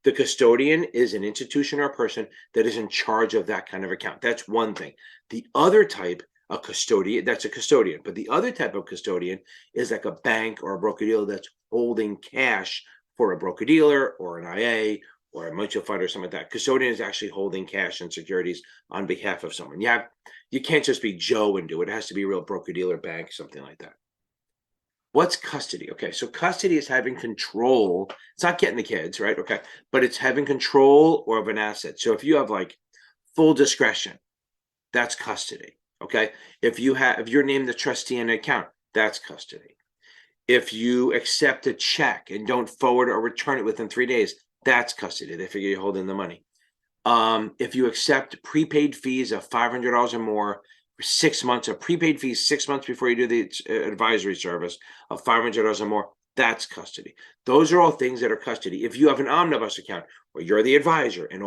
The custodian is an institution or a person that is in charge of that kind of account. That's one thing. The other type, a custodian, that's a custodian. But the other type of custodian is like a bank or a broker-dealer that's holding cash for a broker-dealer or an IA or a mutual fund or something like that. Custodian is actually holding cash and securities on behalf of someone. You can't just be Joe and do it. It has to be a real broker-dealer, bank, something like that. What's custody? Okay, so custody is having control. It's not getting the kids, right? Okay, but it's having control or of an asset. So if you have like full discretion, that's custody. Okay, if you're named the trustee in an account, that's custody. If you accept a check and don't forward or return it within 3 days, that's custody. They figure you're holding the money. If you accept prepaid fees of $500 or more for 6 months, of prepaid fees 6 months before you do the advisory service of $500 or more, that's custody. Those are all things that are custody. If you have an omnibus account where you're the advisor and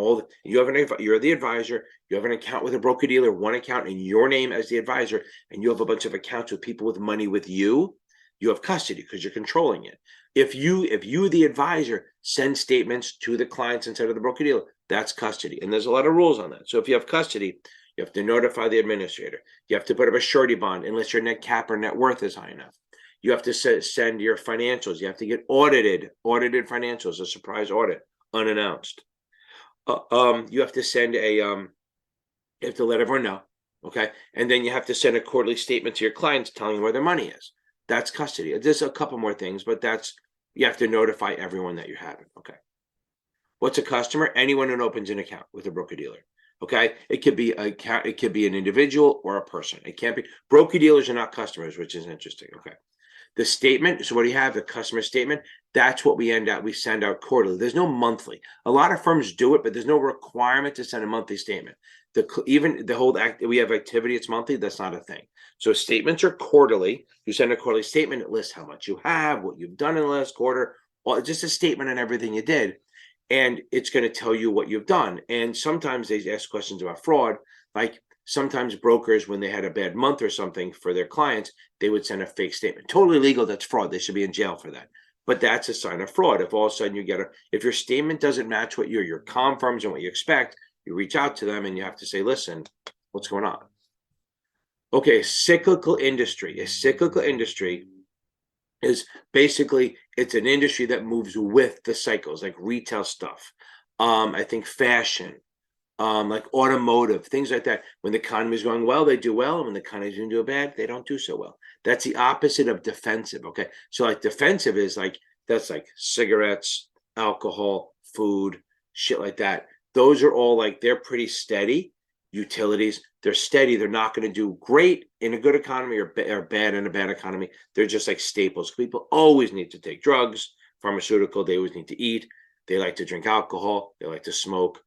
you're the advisor, you have an account with a broker dealer, one account in your name as the advisor, and you have a bunch of accounts with people with money with you, you have custody because you're controlling it. If you, the advisor, send statements to the clients instead of the broker dealer, that's custody. And there's a lot of rules on that. So if you have custody, you have to notify the administrator. You have to put up a surety bond unless your net cap or net worth is high enough. You have to send your financials. You have to get audited financials, a surprise audit, unannounced. You have to send you have to let everyone know, okay? And then you have to send a quarterly statement to your clients telling where their money is. That's custody. There's a couple more things, but you have to notify everyone that you're having, okay? What's a customer? Anyone who opens an account with a broker dealer. Okay, it could be an individual or a person. It can't be broker dealers are not customers, which is interesting. Okay, the statement. So what do you have? The customer statement. That's what we send out quarterly. There's no monthly. A lot of firms do it, but there's no requirement to send a monthly statement. Even the whole we have activity. It's monthly. That's not a thing. So statements are quarterly. You send a quarterly statement. It lists how much you have, what you've done in the last quarter. Well, just a statement on everything you did. And it's going to tell you what you've done. And sometimes they ask questions about fraud. Like sometimes brokers, when they had a bad month or something for their clients, they would send a fake statement. Totally legal. That's fraud. They should be in jail for that. But that's a sign of fraud. If all of a sudden you get if your statement doesn't match what your comm firms and what you expect, you reach out to them and you have to say, listen, what's going on? Okay, cyclical industry. A cyclical industry is basically it's an industry that moves with the cycles, like retail stuff. I think fashion, like automotive, things like that. When the economy is going well, they do well. And when the economy is doing bad, they don't do so well. That's the opposite of defensive. Okay. So like defensive is like, that's like cigarettes, alcohol, food, shit like that. Those are all like, they're pretty steady. Utilities, they're steady. They're not going to do great in a good economy or bad in a bad economy. They're just like staples. People always need to take drugs, pharmaceutical. They always need to eat. They like to drink alcohol. They like to smoke.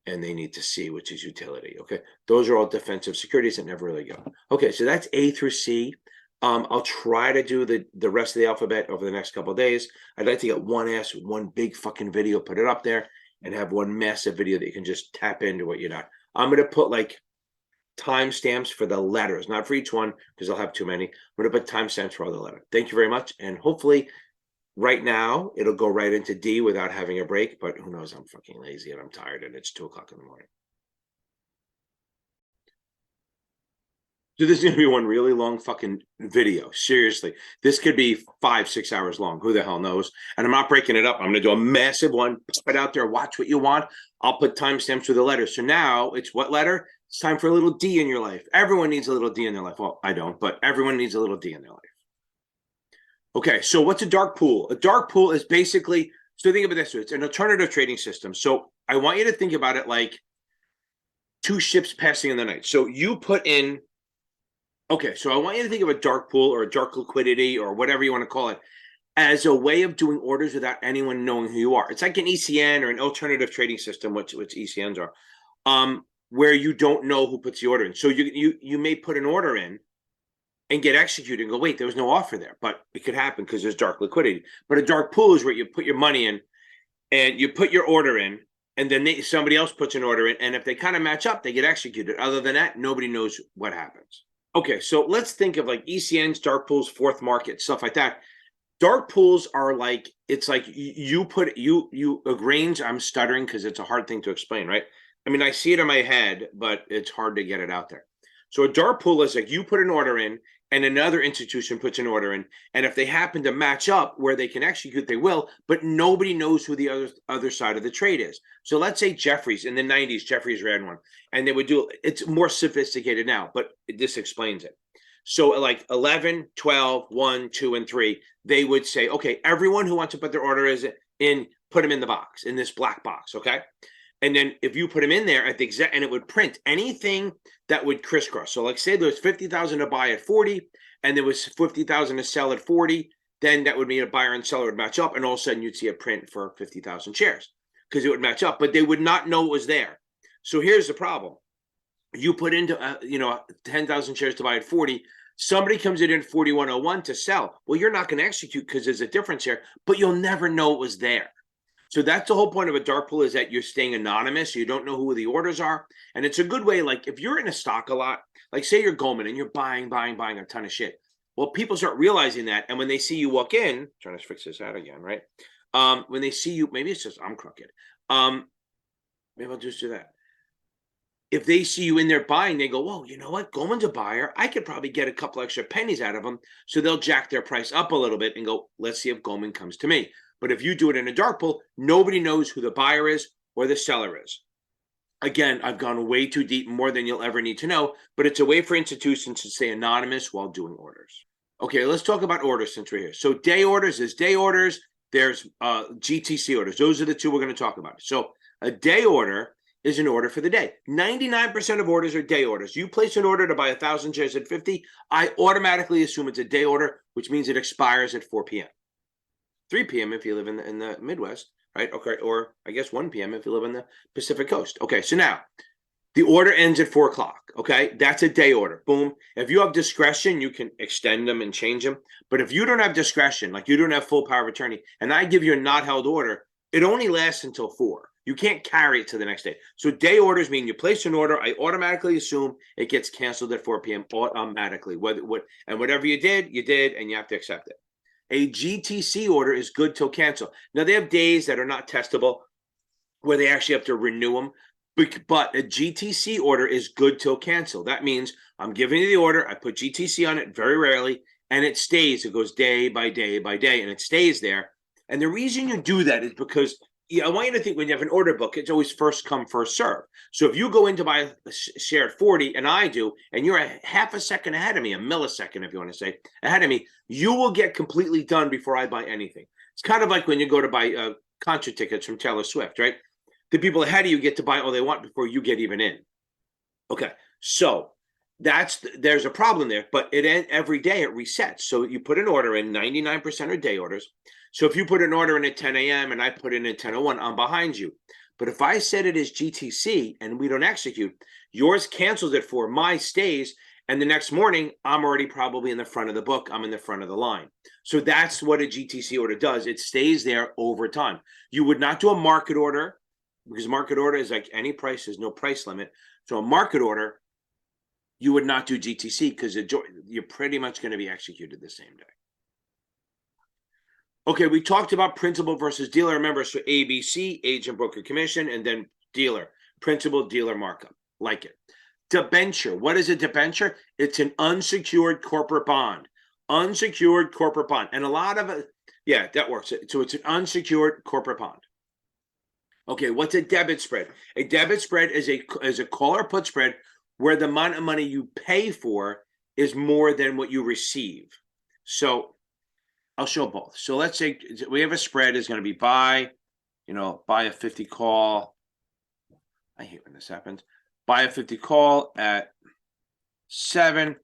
And they need to see, which is utility. Okay. Those are all defensive securities that never really go. Okay. So that's A through C. I'll try to do the rest of the alphabet over the next couple of days. I'd like to get one big fucking video, put it up there, and have one massive video that you can just tap into what you're not. I'm going to put like timestamps for the letters, not for each one, because I'll have too many. I'm going to put timestamps for all the letters. Thank you very much. And hopefully right now it'll go right into D without having a break, but who knows? I'm fucking lazy and I'm tired and it's 2:00 in the morning. So this is going to be one really long fucking video. Seriously, this could be 5-6 hours long. Who the hell knows? And I'm not breaking it up. I'm going to do a massive one. Put it out there. Watch what you want. I'll put timestamps for the letters. So now it's what letter? It's time for a little D in your life. Everyone needs a little D in their life. Well, I don't, but everyone needs a little D in their life. Okay, so what's a dark pool? A dark pool is basically, so think of it this way. It's an alternative trading system. So I want you to think about it like two ships passing in the night. So you put in, okay, so I want you to think of a dark pool or a dark liquidity or whatever you want to call it as a way of doing orders without anyone knowing who you are. It's like an ECN or an alternative trading system, which ECNs are, where you don't know who puts the order in. So you may put an order in and get executed and go, wait, there was no offer there, but it could happen because there's dark liquidity. But a dark pool is where you put your money in and you put your order in, and then somebody else puts an order in, and if they kind of match up, they get executed. Other than that, nobody knows what happens. Okay, so let's think of like ECNs, dark pools, fourth market, stuff like that. Dark pools are like, it's like you a range. I'm stuttering because it's a hard thing to explain, right? I mean, I see it in my head, but it's hard to get it out there. So a dark pool is like you put an order in and another institution puts an order in. And if they happen to match up where they can execute, they will, but nobody knows who the other side of the trade is. So let's say Jeffries in the 90s, Jeffries ran one and they would do, it's more sophisticated now, but this explains it. So like 11, 12, 1, 2, and 3, they would say, okay, everyone who wants to put their order is in, put them in the box, in this black box, okay? And then if you put them in there at the exact, and it would print anything that would crisscross. So like say there was 50,000 to buy at 40 and there was 50,000 to sell at 40, then that would mean a buyer and seller would match up. And all of a sudden you'd see a print for 50,000 shares because it would match up, but they would not know it was there. So here's the problem. You put into, 10,000 shares to buy at 40, somebody comes in at 4101 to sell. Well, you're not going to execute because there's a difference here, but you'll never know it was there. So that's the whole point of a dark pool, is that you're staying anonymous. You don't know who the orders are. And it's a good way, like if you're in a stock a lot, like say you're Goldman and you're buying a ton of shit. Well, people start realizing that. And when they see you walk in, trying to fix this out again, right? When they see you, maybe it's just I'm crooked. Maybe I'll just do that. If they see you in there buying, they go, whoa, you know what? Goldman's a buyer. I could probably get a couple extra pennies out of them. So they'll jack their price up a little bit and go, let's see if Goldman comes to me. But if you do it in a dark pool, nobody knows who the buyer is or the seller is. Again, I've gone way too deep, more than you'll ever need to know, but it's a way for institutions to stay anonymous while doing orders. Okay, let's talk about orders since we're here. So day orders is day orders. There's GTC orders. Those are the two we're going to talk about. So a day order is an order for the day. 99% of orders are day orders. You place an order to buy 1,000 shares at 50, I automatically assume it's a day order, which means it expires at 4 p.m. 3 p.m. if you live in the Midwest, right? Okay, or I guess 1 p.m. if you live on the Pacific Coast. Okay, so now the order ends at 4 o'clock. Okay, that's a day order. Boom. If you have discretion, you can extend them and change them. But if you don't have discretion, like you don't have full power of attorney, and I give you a not held order, it only lasts until 4. You can't carry it to the next day. So day orders mean you place an order, I automatically assume it gets canceled at 4 p.m. automatically. And whatever you did, and you have to accept it. A GTC order is good till cancel. Now, they have days that are not testable where they actually have to renew them. But a GTC order is good till cancel. That means I'm giving you the order. I put GTC on it very rarely, and it stays. It goes day by day by day, and it stays there. And the reason you do that is because I want you to think when you have an order book, it's always first come, first serve. So if you go in to buy a share at 40, and I do, and you're a half a second ahead of me, a millisecond, if you want to say, ahead of me, you will get completely done before I buy anything. It's kind of like when you go to buy concert tickets from Taylor Swift, right? The people ahead of you get to buy all they want before you get even in. Okay, so there's a problem there, but every day it resets. So you put an order in, 99% are day orders. So if you put an order in at 10 a.m. and I put in at 10:01, I'm behind you. But if I set it as GTC and we don't execute, yours cancels it for my stays, and the next morning I'm already probably in the front of the book. I'm in the front of the line. So that's what a GTC order does. It stays there over time. You would not do a market order, because market order is like any price, there's no price limit. So a market order, you would not do GTC because you're pretty much going to be executed the same day. Okay, we talked about principal versus dealer. Remember, so ABC, agent, broker, commission, and then dealer, principal, dealer, markup. Like it. Debenture. What is a debenture? It's an unsecured corporate bond. Unsecured corporate bond. And a lot of it, yeah, that works. So it's an unsecured corporate bond. Okay, what's a debit spread? A debit spread is a call or put spread where the amount of money you pay for is more than what you receive. So I'll show both. So let's say we have a spread is going to be buy a 50 call. I hate when this happens. Buy a 50 call at 7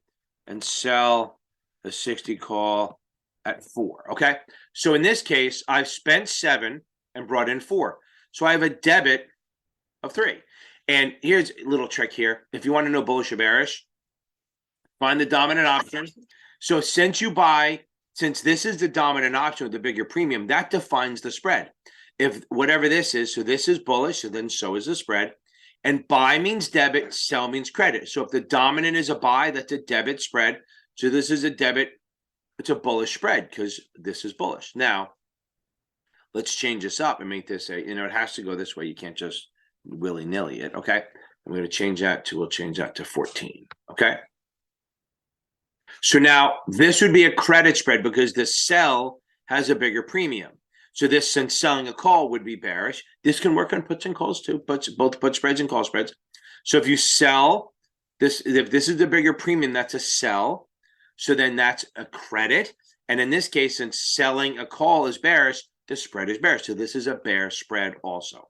and sell a 60 call at 4. Okay. So in this case, I've spent 7 and brought in 4. So I have a debit of 3. And here's a little trick here. If you want to know bullish or bearish, find the dominant option. So since this is the dominant option with the bigger premium, that defines the spread. If whatever this is, so this is bullish, so then so is the spread. And buy means debit, sell means credit. So if the dominant is a buy, that's a debit spread. So this is a debit, it's a bullish spread because this is bullish. Now, let's change this up and make this it has to go this way. You can't just willy-nilly it, okay? I'm going to change that to, we'll change that to 14, okay? So now this would be a credit spread because the sell has a bigger premium. So this, since selling a call would be bearish, this can work on puts and calls too, both put spreads and call spreads. So if you sell this, if this is the bigger premium, that's a sell. So then that's a credit. And in this case, since selling a call is bearish, the spread is bearish. So this is a bear spread also.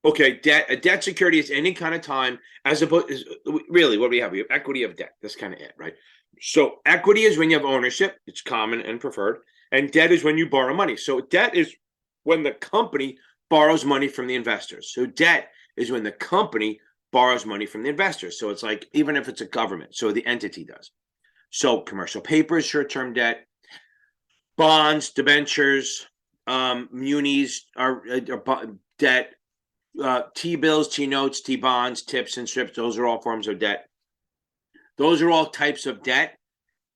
Okay, a debt security is any kind of time as opposed, really what do we have? We have equity of debt. That's kind of it, right? So equity is when you have ownership. It's common and preferred. And debt is when you borrow money. So debt is when the company borrows money from the investors. So debt is when the company borrows money from the investors. So it's like, even if it's a government, so the entity does. So commercial paper is short-term debt. Bonds, debentures, munis are debt. T-bills, T-notes, T-bonds, tips, and strips, those are all forms of debt. Those are all types of debt,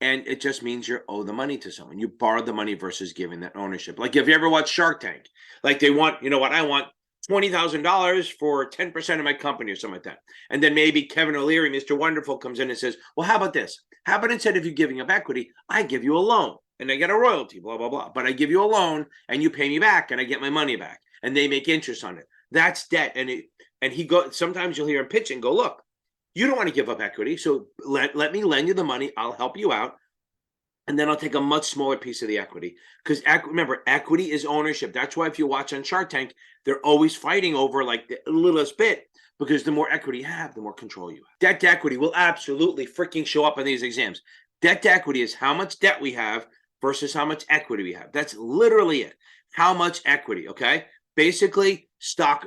and it just means you owe the money to someone. You borrowed the money versus giving that ownership. Like if you ever watch Shark Tank, like they want, you know what, I want $20,000 for 10% of my company or something like that. And then maybe Kevin O'Leary, Mr. Wonderful, comes in and says, well, how about this? How about instead of you giving up equity, I give you a loan and I get a royalty, blah, blah, blah. But I give you a loan and you pay me back and I get my money back and they make interest on it. That's debt. And he go. Sometimes you'll hear him pitch and go, look, you don't want to give up equity. So let me lend you the money. I'll help you out. And then I'll take a much smaller piece of the equity. Because remember, equity is ownership. That's why if you watch on Shark Tank, they're always fighting over like the littlest bit. because the more equity you have, the more control you have. Debt to equity will absolutely freaking show up in these exams. Debt to equity is how much debt we have versus how much equity we have. That's literally it. How much equity, okay? Basically,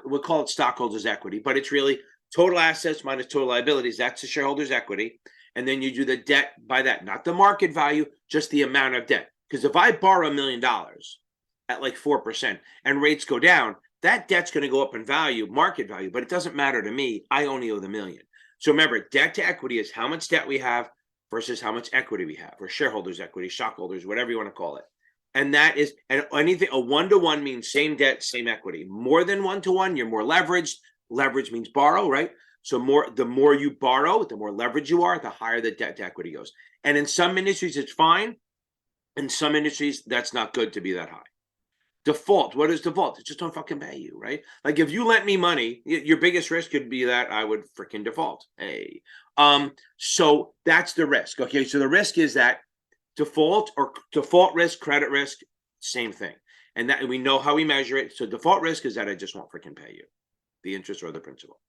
we'll call it stockholders' equity, but it's really total assets minus total liabilities. That's the shareholders' equity. And then you do the debt by that, not the market value, just the amount of debt. Because if I borrow $1 million at like 4% and rates go down, that debt's going to go up in value, market value, but it doesn't matter to me. I only owe the million. So remember, debt to equity is how much debt we have versus how much equity we have, or shareholders' equity, stockholders, whatever you want to call it. And that is, and anything, a 1-to-1 means same debt, same equity. More than 1-to-1, you're more leveraged. Leverage means borrow, right? So the more you borrow, the more leverage you are, the higher the debt to equity goes. And in some industries, it's fine. In some industries, that's not good to be that high. Default, what is default? It just don't fucking pay you, right? Like if you lent me money, your biggest risk could be that I would freaking default. Hey, so that's the risk. Okay, so the risk is that default risk, credit risk, same thing. And that we know how we measure it. So default risk is that I just won't freaking pay you the interest or the principal.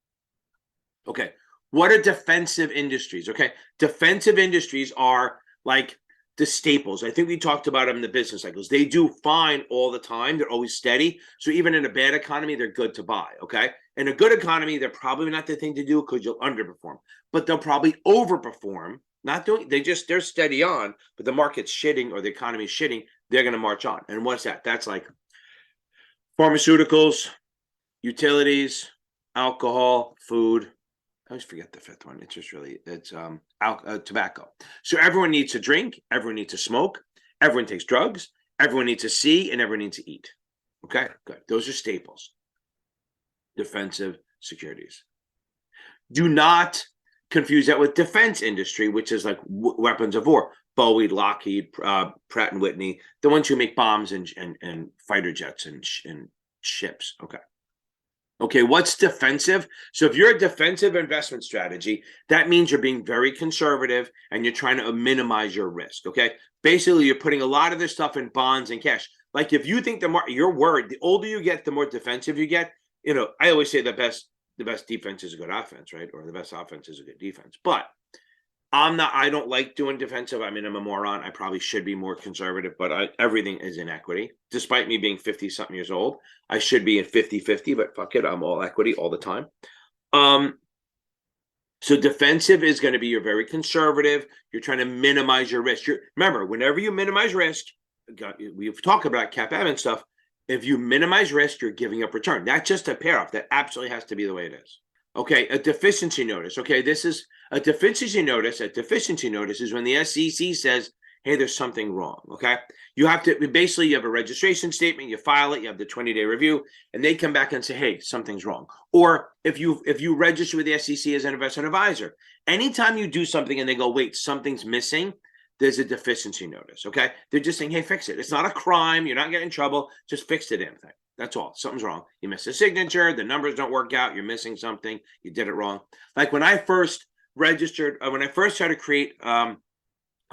Okay, what are defensive industries? Okay, defensive industries are like the staples. I think we talked about them in the business cycles. They do fine all the time. They're always steady. So even in a bad economy, they're good to buy. Okay, in a good economy, they're probably not the thing to do because you'll underperform, but they'll probably overperform. They're steady on, but the market's shitting or the economy's shitting. They're going to march on. And what's that? That's like pharmaceuticals, utilities, alcohol, food. I always forget the fifth one. It's tobacco. So everyone needs to drink. Everyone needs to smoke. Everyone takes drugs. Everyone needs to see, and everyone needs to eat. Okay, good. Those are staples. Defensive securities. Do not confuse that with defense industry, which is like weapons of war. Boeing, Lockheed, Pratt and Whitney, the ones who make bombs and fighter jets and ships. Okay, what's defensive? So if you're a defensive investment strategy, that means you're being very conservative and you're trying to minimize your risk. Okay, basically you're putting a lot of this stuff in bonds and cash. Like if you think you're worried, the older you get, the more defensive you get. You know, I always say the best defense is a good offense, right? Or the best offense is a good defense. But I don't like doing defensive. I mean, I'm a moron. I probably should be more conservative, but everything is in equity. Despite me being 50-something years old, I should be at 50-50, but fuck it. I'm all equity all the time. So defensive is going to be you're very conservative. You're trying to minimize your risk. Remember, whenever you minimize risk, we've talked about CAPM and stuff. If you minimize risk, you're giving up return. That's just a pair off. That absolutely has to be the way it is. Okay, a deficiency notice. Okay, this is a deficiency notice. A deficiency notice is when the SEC says, hey, there's something wrong. Okay, you have a registration statement, you file it, you have the 20-day review, and they come back and say, hey, something's wrong. Or if you register with the SEC as an investment advisor, anytime you do something and they go, wait, something's missing, there's a deficiency notice. Okay, they're just saying, hey, fix it. It's not a crime. You're not getting in trouble. Just fix the damn thing. That's all. Something's wrong. You missed a signature. The numbers don't work out. You're missing something. You did it wrong. Like when I first registered, when I first started to create a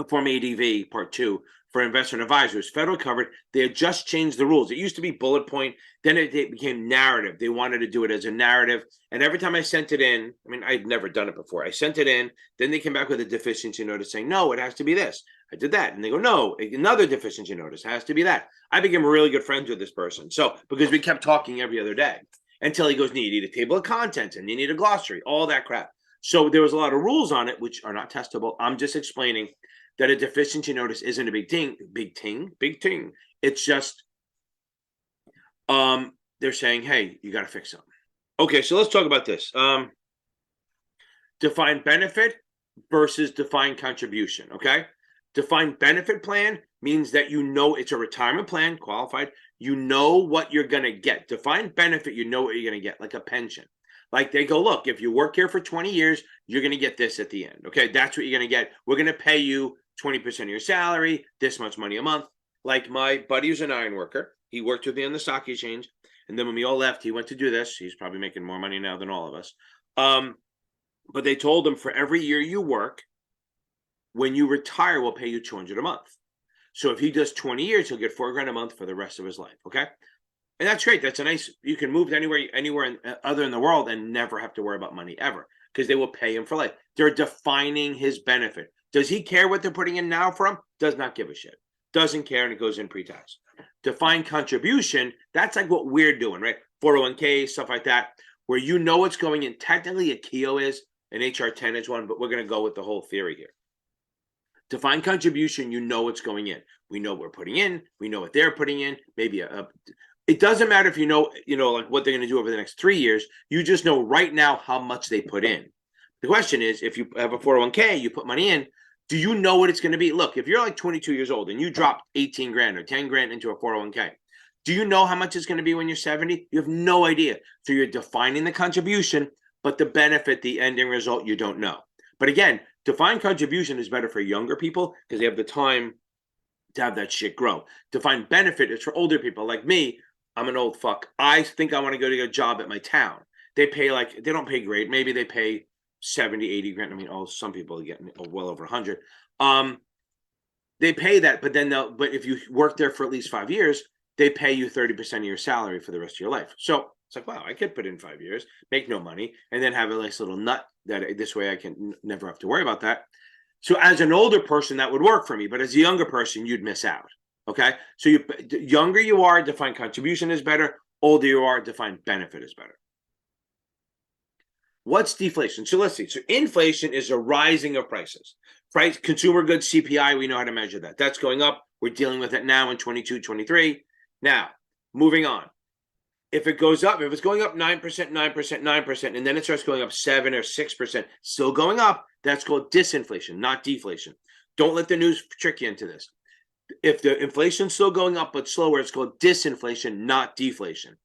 Form ADV Part 2 for investment advisors, federal covered, they had just changed the rules. It used to be bullet point. Then it became narrative. They wanted to do it as a narrative. And every time I sent it in, I mean, I'd never done it before. I sent it in. Then they came back with a deficiency notice saying, no, it has to be this. I did that. And they go, no, another deficiency notice has to be that. I became really good friends with this person. So, because we kept talking every other day until he goes, you need a table of contents and you need a glossary, all that crap. So there was a lot of rules on it, which are not testable. I'm just explaining that a deficiency notice isn't a big ting. It's just, they're saying, hey, you got to fix something. Okay, so let's talk about this. Defined benefit versus defined contribution, okay? Defined benefit plan means that you know it's a retirement plan, qualified. You know what you're going to get. Defined benefit, you know what you're going to get, like a pension. Like they go, look, if you work here for 20 years, you're going to get this at the end, okay? That's what you're going to get. We're going to pay you 20% of your salary, this much money a month. Like my buddy who's an iron worker, he worked with me on the stock exchange. And then when we all left, he went to do this. He's probably making more money now than all of us. But they told him for every year you work, when you retire, we'll pay you $200 a month. So if he does 20 years, he'll get $4,000 a month for the rest of his life. Okay. And that's great. That's a nice, you can move to anywhere other in the world and never have to worry about money ever, because they will pay him for life. They're defining his benefit. Does he care what they're putting in now for him? Does not give a shit. Doesn't care, and it goes in pre-tax. Defined contribution, that's like what we're doing, right? 401k, stuff like that, where you know what's going in. Technically, a KEO is, an HR 10 is one, but we're going to go with the whole theory here. Defined contribution, you know what's going in. We know what we're putting in. We know what they're putting in. Maybe it doesn't matter if you know, like what they're going to do over the next 3 years. You just know right now how much they put in. The question is, if you have a 401k, you put money in, do you know what it's going to be? Look, if you're like 22 years old and you drop 18 grand or 10 grand into a 401k, do you know how much it's going to be when you're 70? You have no idea. So you're defining the contribution, but the benefit, the ending result, you don't know. But again, defined contribution is better for younger people because they have the time to have that shit grow. Defined benefit is for older people like me. I'm an old fuck. I think I want to go to a job at my town. They pay they don't pay great. Maybe they pay 70, 80 grand. I mean, some people are getting well over 100. They pay that, but but if you work there for at least 5 years, they pay you 30% of your salary for the rest of your life. So it's like, wow, I could put in 5 years, make no money, and then have a nice little nut that this way I can never have to worry about that. So as an older person, that would work for me. But as a younger person, you'd miss out. Okay. So younger you are, defined contribution is better. Older you are, defined benefit is better. What's deflation? So let's see. So inflation is a rising of prices. Price, consumer goods, CPI, we know how to measure that. That's going up. We're dealing with it now in 22, 23. Now, moving on. If it goes up, if it's going up 9%, 9%, 9%, and then it starts going up 7 or 6%, still going up, that's called disinflation, not deflation. Don't let the news trick you into this. If the inflation's still going up but slower, it's called disinflation, not deflation.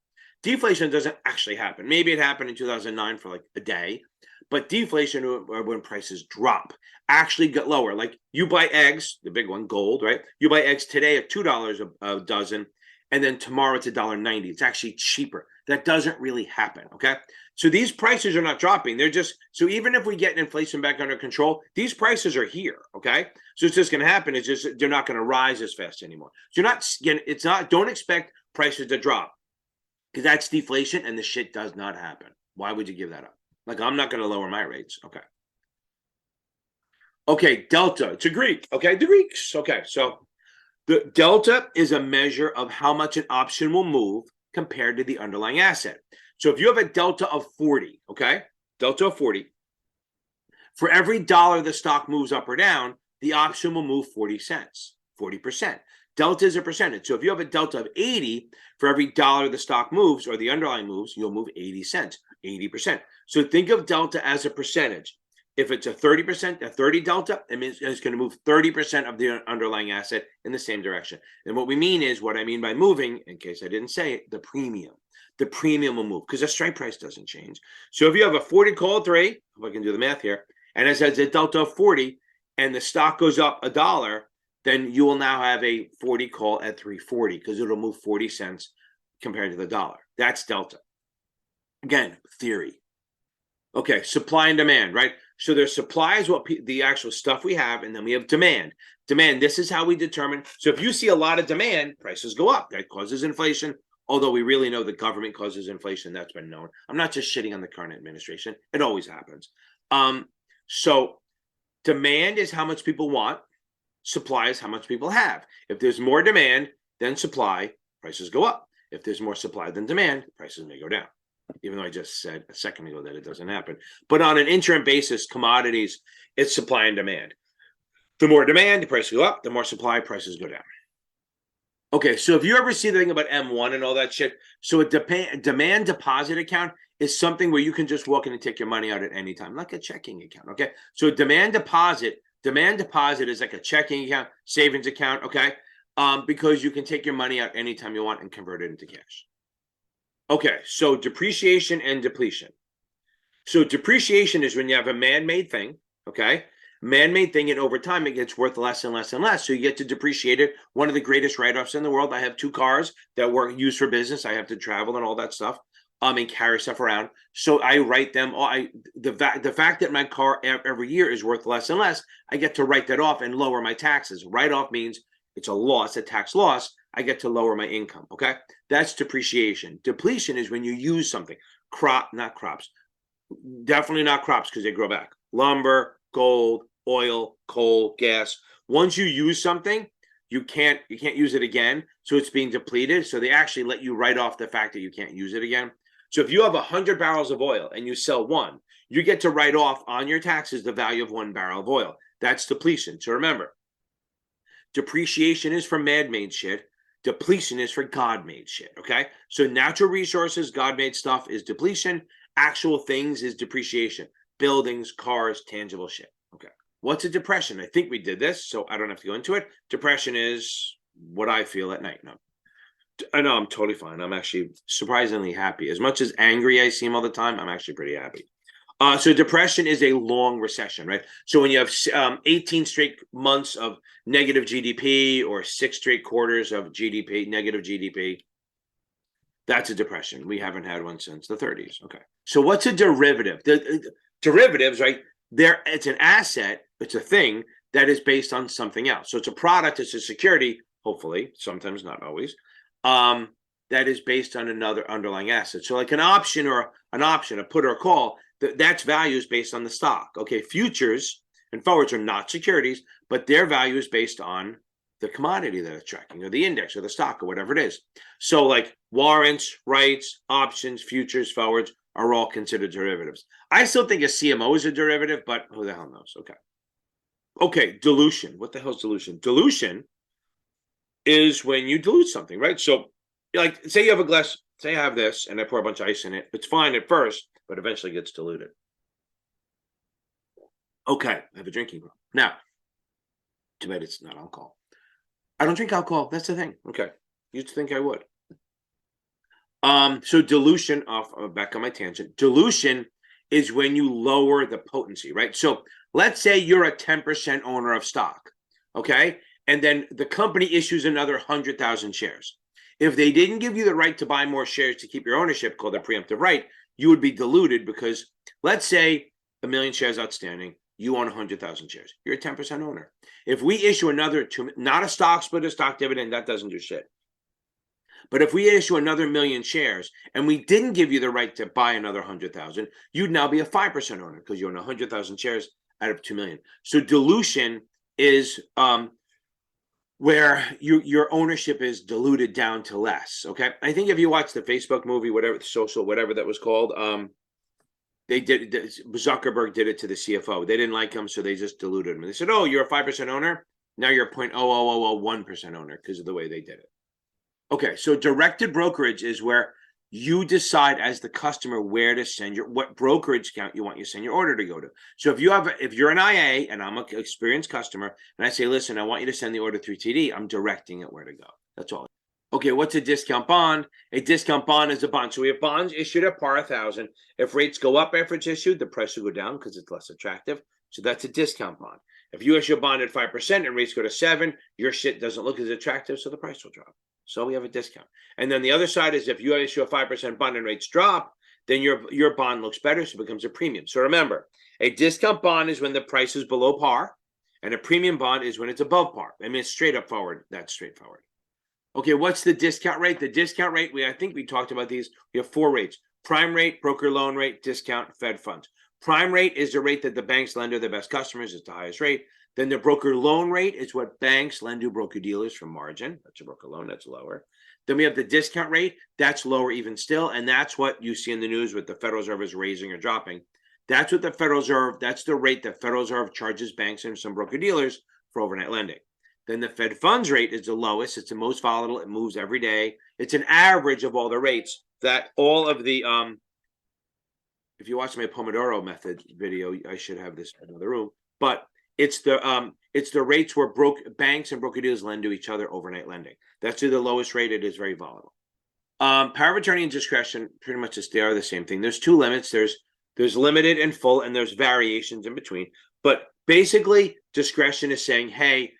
Deflation doesn't actually happen. Maybe it happened in 2009 for like a day, but deflation, when prices drop, actually get lower. Like you buy eggs, the big one, gold, right? You buy eggs today at $2 a dozen, and then tomorrow it's $1.90. It's actually cheaper. That doesn't really happen, okay? So these prices are not dropping. They're just, so even if we get inflation back under control, these prices are here, okay? So it's just going to happen. It's just, they're not going to rise as fast anymore. So don't expect prices to drop, because that's deflation and the shit does not happen. Why would you give that up? Like, I'm not going to lower my rates, okay? Okay, delta, it's a Greek, okay? The Greeks, okay, so the delta is a measure of how much an option will move compared to the underlying asset. So if you have a delta of 40, okay, delta of 40, for every dollar the stock moves up or down, the option will move 40 cents, 40%. Delta is a percentage. So if you have a delta of 80, for every dollar the stock moves or the underlying moves, you'll move 80 cents, 80%. So think of delta as a percentage. If it's a 30%, a 30 delta, it means it's going to move 30% of the underlying asset in the same direction. And what we mean is, what I mean by moving, in case I didn't say it, the premium. The premium will move because the strike price doesn't change. So if you have a 40 call at 3, if I can do the math here, and it says a delta of 40, and the stock goes up $1, then you will now have a 40 call at 340 because it'll move 40 cents compared to the dollar. That's delta. Again, theory. Okay, supply and demand, right? So there's supply is what the actual stuff we have, and then we have demand. Demand, this is how we determine. So if you see a lot of demand, prices go up. That causes inflation, although we really know the government causes inflation. That's been known. I'm not just shitting on the current administration. It always happens. So demand is how much people want. Supply is how much people have. If there's more demand than supply, prices go up. If there's more supply than demand, prices may go down. Even though I just said a second ago that it doesn't happen. But on an interim basis, commodities, it's supply and demand. The more demand, the prices go up. The more supply, prices go down. Okay, so if you ever see the thing about M1 and all that shit, so a demand deposit account is something where you can just walk in and take your money out at any time, like a checking account, okay? So demand deposit is like a checking account, savings account, okay? Because you can take your money out anytime you want and convert it into cash. Okay, so depreciation and depletion. So depreciation is when you have a man-made thing, okay? Man-made thing, and over time it gets worth less and less and less. So you get to depreciate it. One of the greatest write-offs in the world. I have 2 cars that were used for business. I have to travel and all that stuff, and carry stuff around. So I write them. The fact that my car every year is worth less and less, I get to write that off and lower my taxes. Write-off means it's a loss, a tax loss. I get to lower my income. Okay, that's depreciation. Depletion is when you use something. Not crops. Definitely not crops because they grow back. Lumber, gold, oil, coal, gas. Once you use something, you can't use it again. So it's being depleted. So they actually let you write off the fact that you can't use it again. So if you have 100 barrels of oil and you sell one, you get to write off on your taxes the value of 1 barrel of oil. That's depletion. So remember, depreciation is for man-made shit. Depletion is for God-made shit. Okay. So natural resources, God-made stuff is depletion. Actual things is depreciation. Buildings, cars, tangible shit. Okay. What's a depression? I think we did this, so I don't have to go into it. Depression is what I feel at night. No, I know I'm totally fine. I'm actually surprisingly happy. As much as angry I seem all the time, I'm actually pretty happy. So depression is a long recession, right? So when you have 18 straight months of negative GDP or 6 straight quarters of GDP, negative GDP, that's a depression. We haven't had one since the 30s. Okay. So what's a derivative? The derivatives, right? It's an asset. It's a thing that is based on something else. So it's a product. It's a security. Hopefully, sometimes not always. That is based on another underlying asset. So like an option, a put or a call. That's value is based on the stock. Okay. Futures and forwards are not securities, but their value is based on the commodity that it's tracking, or the index, or the stock, or whatever it is. So like warrants, rights, options, futures, forwards are all considered derivatives. I still think a CMO is a derivative, but who the hell knows? Okay, dilution. What the hell is dilution? Dilution is when you dilute something, right? So like say you have a glass, say I have this and I pour a bunch of ice in it. It's fine at first, but eventually gets diluted. Okay, I have a drinking problem. Now, too bad it's not alcohol. I don't drink alcohol. That's the thing. Okay. Used to think I would. So dilution back on my tangent. Dilution is when you lower the potency, right? So let's say you're a 10% owner of stock. Okay. And then the company issues another 100,000 shares. If they didn't give you the right to buy more shares to keep your ownership, called a preemptive right, you would be diluted because let's say 1 million shares outstanding. You own 100,000 shares. You're a 10% owner. If we issue another not a stock split, a stock dividend, that doesn't do shit. But if we issue another 1 million shares and we didn't give you the right to buy another 100,000, you'd now be a 5% owner because you own 100,000 shares out of 2 million. So dilution is where your ownership is diluted down to less. Okay. I think if you watch the Facebook movie, whatever, social, whatever that was called, Zuckerberg did it to the CFO. They didn't like him, so they just diluted him. They said, oh, you're a 5% owner. Now you're a 0.00001% owner because of the way they did it. Okay, so directed brokerage is where you decide as the customer where to send what brokerage account you want you to send your order to go to. So if you're an IA and I'm an experienced customer and I say, listen, I want you to send the order through TD, I'm directing it where to go. That's all. Okay, what's a discount bond? A discount bond is a bond. So we have bonds issued at par 1,000. If rates go up after it's issued, the price will go down because it's less attractive. So that's a discount bond. If you issue a bond at 5% and rates go to 7%, your shit doesn't look as attractive, so the price will drop. So we have a discount. And then the other side is if you issue a 5% bond and rates drop, then your bond looks better, so it becomes a premium. So remember, a discount bond is when the price is below par, and a premium bond is when it's above par. I mean, it's straight up forward. That's straightforward. Okay, what's the discount rate? The discount rate, I think we talked about these. We have 4 rates: prime rate, broker loan rate, discount, Fed funds. Prime rate is the rate that the banks lend to their best customers. It's the highest rate. Then the broker loan rate is what banks lend to broker dealers for margin. That's a broker loan. That's lower. Then we have the discount rate. That's lower even still. And that's what you see in the news with the Federal Reserve is raising or dropping. That's what the Federal Reserve, that's the rate that Federal Reserve charges banks and some broker dealers for overnight lending. Then the Fed funds rate is the lowest. It's the most volatile. It moves every day. It's an average of all the rates that all of the, if you watch my Pomodoro method video, I should have this in another room, but it's the rates where banks and broker dealers lend to each other overnight lending. That's the lowest rate. It is very volatile. Power of attorney and discretion, pretty much they are the same thing. There's 2 limits. There's limited and full, and there's variations in between. But basically, discretion is saying, hey,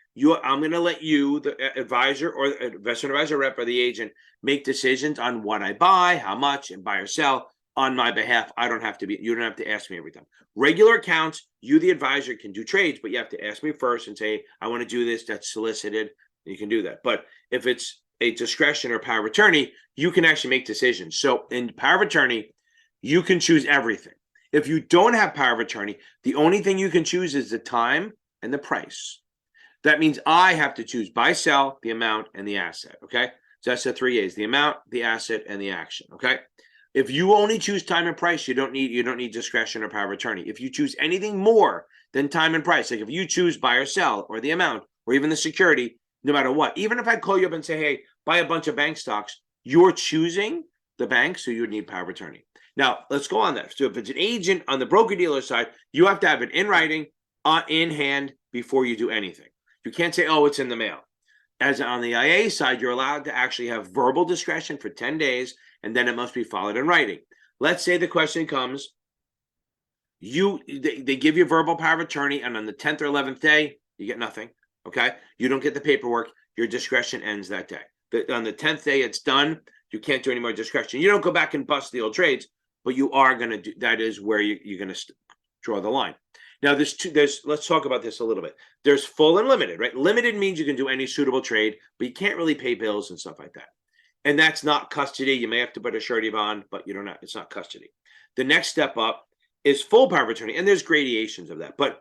I'm going to let you, the advisor or investment advisor rep or the agent, make decisions on what I buy, how much, and buy or sell on my behalf. You don't have to ask me every time. Regular accounts, you, the advisor, can do trades, but you have to ask me first and say, I want to do this. That's solicited. You can do that. But if it's a discretion or power of attorney, you can actually make decisions. So in power of attorney, you can choose everything. If you don't have power of attorney, the only thing you can choose is the time and the price. That means I have to choose buy, sell, the amount, and the asset. Okay. So that's the 3 A's: the amount, the asset, and the action. Okay. If you only choose time and price, you don't need discretion or power of attorney. If you choose anything more than time and price, like if you choose buy or sell or the amount or even the security, no matter what, even if I call you up and say, hey, buy a bunch of bank stocks, you're choosing the bank, so you would need power of attorney. Now, let's go on that. So if it's an agent on the broker-dealer side, you have to have it in writing, in hand, before you do anything. You can't say, oh, it's in the mail. As on the IA side, you're allowed to actually have verbal discretion for 10 days, and then it must be followed in writing. Let's say the question comes, they give you verbal power of attorney, and on the 10th or 11th day, you get nothing, okay? You don't get the paperwork. Your discretion ends that day. On the 10th day, it's done. You can't do any more discretion. You don't go back and bust the old trades, but you are going to do, that is where you're going to draw the line. Now, let's talk about this a little bit. There's full and limited, right? Limited means you can do any suitable trade, but you can't really pay bills and stuff like that. And that's not custody. You may have to put a surety bond, but you don't have, it's not custody. The next step up is full power of attorney, and there's gradations of that. But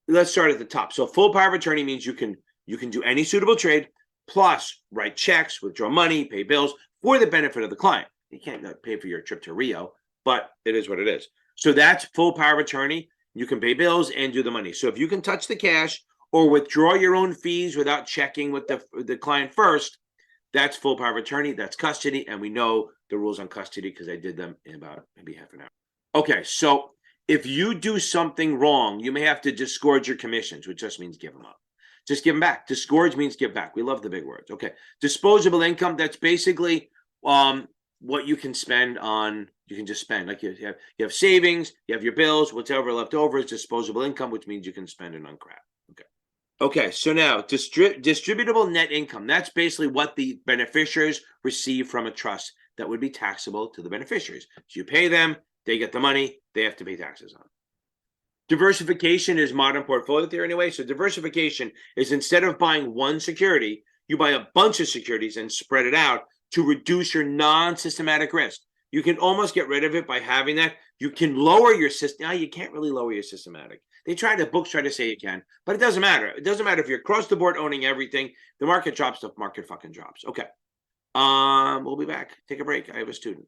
let's start at the top. So full power of attorney means you can do any suitable trade, plus write checks, withdraw money, pay bills for the benefit of the client. You can't pay for your trip to Rio, but it is what it is. So that's full power of attorney. You can pay bills and do the money. So if you can touch the cash or withdraw your own fees without checking with the client first, that's full power of attorney. That's custody. And we know the rules on custody because I did them in about maybe half an hour. Okay, so if you do something wrong, you may have to disgorge your commissions, which just means give them up. Just give them back. Disgorge means give back. We love the big words. Okay, disposable income, that's basically what you can spend on. You can just spend, like you have savings, you have your bills, whatever left over is disposable income, which means you can spend it on crap. Okay, so now distributable net income, that's basically what the beneficiaries receive from a trust that would be taxable to the beneficiaries. So you pay them, they get the money, they have to pay taxes on. Diversification is modern portfolio theory anyway. So diversification is instead of buying one security, you buy a bunch of securities and spread it out to reduce your non-systematic risk. You can almost get rid of it by having that. You can lower your system. Now, you can't really lower your systematic. Books try to say you can, but it doesn't matter. It doesn't matter if you're across the board owning everything. The market drops, the market fucking drops. Okay. We'll be back. Take a break. I have a student.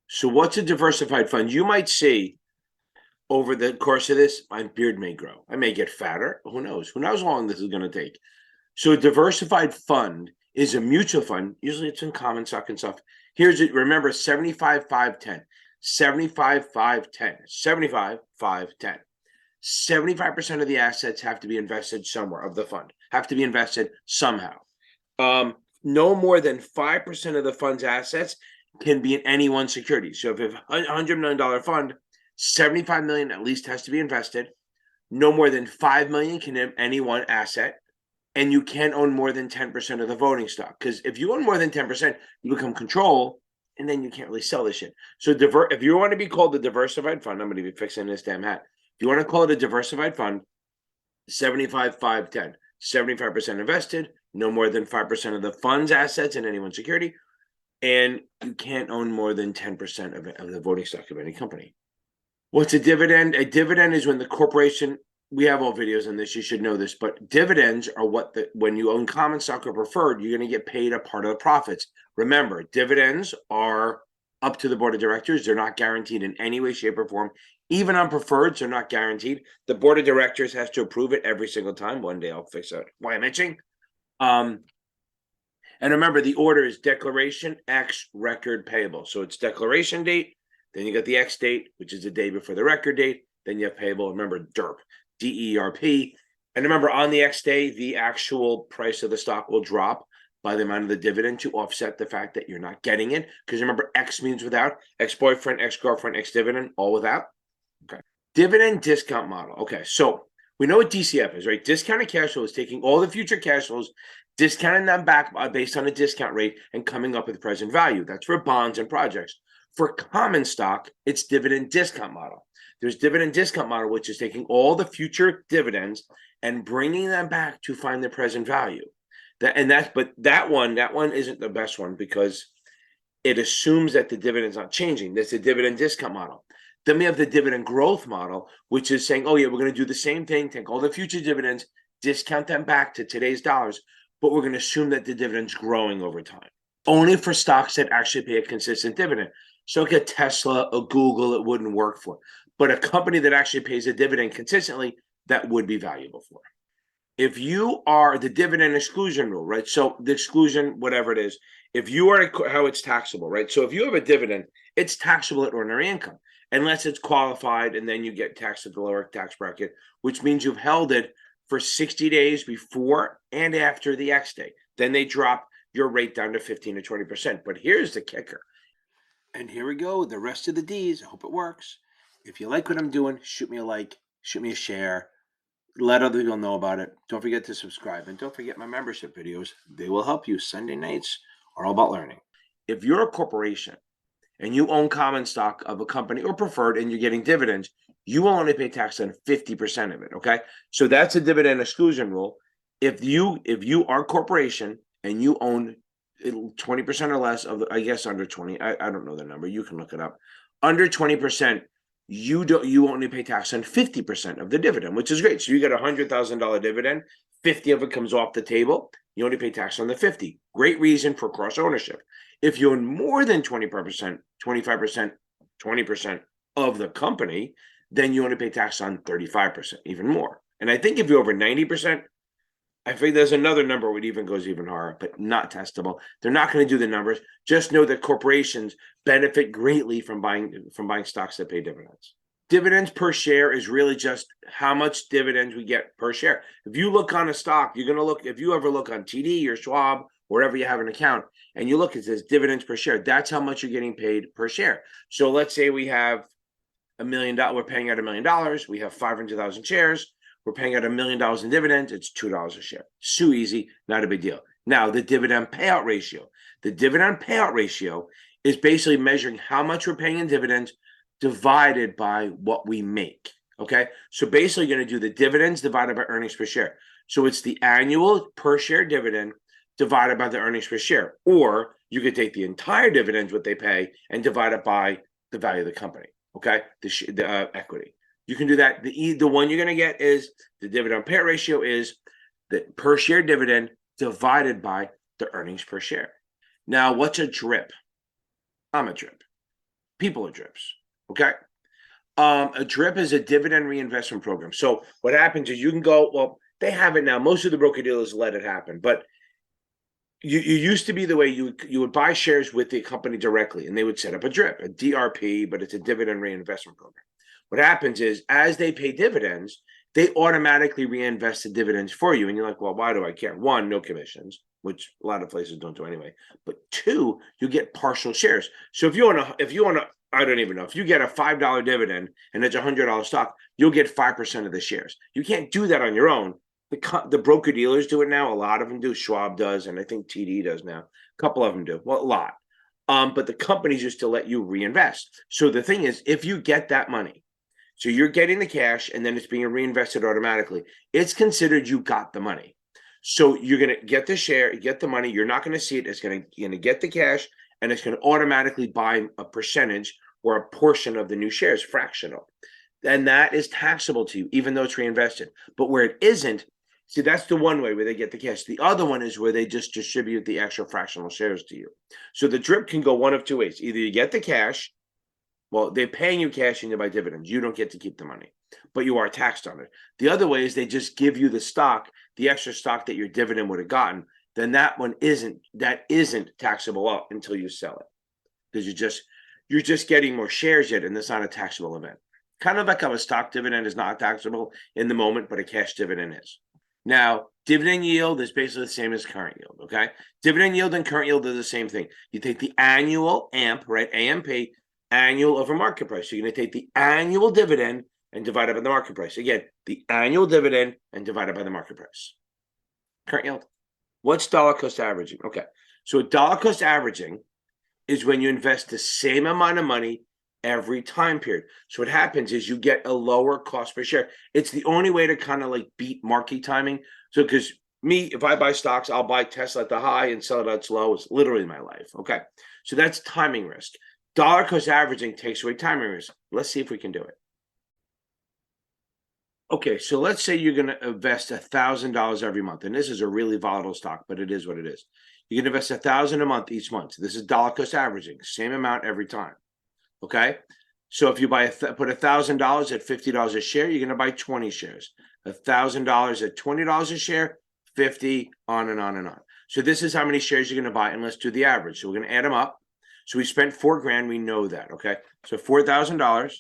So what's a diversified fund? You might see over the course of this, my beard may grow. I may get fatter. Who knows? Who knows how long this is going to take? So a diversified fund is a mutual fund. Usually it's in common stock and stuff. Here's it. Remember 75, 5, 10. 75, 5, 10. 75, 5, 10. 75% of the assets have to be invested somewhere of the fund, have to be invested somehow. No more than 5% of the fund's assets can be in any one security. So if you have a $100 million fund, 75 million at least has to be invested. No more than 5 million can have any one asset. And you can't own more than 10% of the voting stock. Because if you own more than 10%, you become control, and then you can't really sell this shit. So if you want to be called a diversified fund, I'm going to be fixing this damn hat. If you want to call it a diversified fund, 75, 5, 10. 75% invested, no more than 5% of the fund's assets in any one security, and you can't own more than 10% of the voting stock of any company. What's a dividend? A dividend is when the corporation, we have all videos on this, you should know this, but dividends are when you own common stock or preferred, you're going to get paid a part of the profits. Remember, dividends are up to the board of directors. They're not guaranteed in any way, shape, or form. Even on preferreds, they're not guaranteed. The board of directors has to approve it every single time. One day I'll fix out why I'm itching. And remember, the order is declaration, X, record, payable. So it's declaration date, then you got the X date, which is the day before the record date. Then you have payable. Remember, DERP, D-E-R-P. And remember, on the X day, the actual price of the stock will drop by the amount of the dividend to offset the fact that you're not getting it. Because remember, X means without, ex-boyfriend, ex-girlfriend, ex-dividend, all without. Okay. Dividend discount model. Okay, so we know what DCF is, right? Discounted cash flow is taking all the future cash flows, discounting them back based on a discount rate, and coming up with present value. That's for bonds and projects. For common stock, it's dividend discount model. There's dividend discount model, which is taking all the future dividends and bringing them back to find the present value. But that one isn't the best one because it assumes that the dividend's not changing. That's a dividend discount model. Then we have the dividend growth model, which is saying, oh yeah, we're going to do the same thing, take all the future dividends, discount them back to today's dollars, but we're going to assume that the dividend's growing over time. Only for stocks that actually pay a consistent dividend. So like a Tesla, a Google, it wouldn't work for. But a company that actually pays a dividend consistently, that would be valuable for. If you are the dividend exclusion rule, right? So the exclusion, whatever it is, if you are how it's taxable, right? So if you have a dividend, it's taxable at ordinary income, unless it's qualified, and then you get taxed at the lower tax bracket, which means you've held it for 60 days before and after the X day. Then they drop your rate down to 15 to 20%. But here's the kicker. And here we go, the rest of the D's. I hope it works. If you like what I'm doing, shoot me a like, shoot me a share. Let other people know about it. Don't forget to subscribe. And don't forget my membership videos. They will help you. Sunday nights are all about learning. If you're a corporation and you own common stock of a company or preferred and you're getting dividends, you will only pay tax on 50% of it, okay? So that's a dividend exclusion rule. If you are a corporation and you own 20% or less of, I guess under 20, I don't know the number. You can look it up. Under 20%, you only pay tax on 50% of the dividend, which is great. So you get $100,000 dividend, 50 of it comes off the table. You only pay tax on the 50. Great reason for cross ownership. If you own more than 20%, 25%, 20% of the company, then you only pay tax on 35%, even more. And I think if you're over 90%, I think there's another number where it even goes even higher, but not testable. They're not going to do the numbers. Just know that corporations benefit greatly from buying stocks that pay dividends. Dividends per share is really just how much dividends we get per share. If you look on a stock, you're going to look, if you ever look on TD or Schwab, wherever you have an account, and you look, it says dividends per share. That's how much you're getting paid per share. So let's say we have $1 million, we're paying out $1 million. We have 500,000 shares. We're paying out $1 million in dividends. It's $2 a share. So easy, not a big deal. Now, the dividend payout ratio. The dividend payout ratio is basically measuring how much we're paying in dividends divided by what we make. Okay, so basically, you're going to do the dividends divided by earnings per share. So it's the annual per share dividend divided by the earnings per share. Or you could take the entire dividends, what they pay, and divide it by the value of the company. Okay, the equity. You can do that. The one you're going to get is the dividend payout ratio is the per share dividend divided by the earnings per share. Now, what's a drip? I'm a drip. People are drips. Okay. A drip is a dividend reinvestment program. So what happens is you can go, well, they have it now. Most of the broker dealers let it happen, but you used to be the way you would buy shares with the company directly, and they would set up a drip, a DRP, but it's a dividend reinvestment program. What happens is, as they pay dividends, they automatically reinvest the dividends for you. And you're like, well, why do I care? One, no commissions, which a lot of places don't do anyway. But two, you get partial shares. So if you want to, I don't even know, if you get a $5 dividend and it's $100 stock, you'll get 5% of the shares. You can't do that on your own. The broker dealers do it now. A lot of them do. Schwab does, and I think TD does now. A couple of them do. Well, a lot. But the companies used to let you reinvest. So the thing is, if you get that money, so you're getting the cash and then it's being reinvested automatically, it's considered you got the money. So you're going to get the share, get the money. You're not going to see it. It's going to get the cash, and it's going to automatically buy a percentage or a portion of the new shares, fractional. And that is taxable to you, even though it's reinvested. But where it isn't, see, that's the one way where they get the cash. The other one is where they just distribute the extra fractional shares to you. So the drip can go one of two ways. Either you get the cash, well, they're paying you cash and you buy dividends. You don't get to keep the money, but you are taxed on it. The other way is they just give you the stock, the extra stock that your dividend would have gotten. Then that isn't taxable up until you sell it, because you're just getting more shares yet, and it's not a taxable event. Kind of like how a stock dividend is not taxable in the moment, but a cash dividend is. Now, dividend yield is basically the same as current yield, okay? Dividend yield and current yield are the same thing. You take the annual AMP, right? AMP, annual over market price. So you're going to take the annual dividend and divide it by the market price. Again, the annual dividend and divide it by the market price. Current yield. What's dollar cost averaging? Okay, so dollar cost averaging is when you invest the same amount of money every time period. So what happens is you get a lower cost per share. It's the only way to kind of like beat market timing. So because Me, if I buy stocks, I'll buy Tesla at the high and sell it at its low. It's literally my life. Okay. So that's timing risk. Dollar cost averaging takes away timing risk. Let's see if we can do it. Okay, so let's say you're going to invest $1,000 every month, and this is a really volatile stock, but it is what it is. You can invest $1,000 a month each month. This is dollar cost averaging, same amount every time. Okay, so if you buy put $1,000 at $50 a share, you're going to buy 20 shares. $1,000 at $20 a share, 50, on and on and on. So this is how many shares you're going to buy, and let's do the average. So we're going to add them up. So we spent $4,000. We know that. Okay, so $4,000.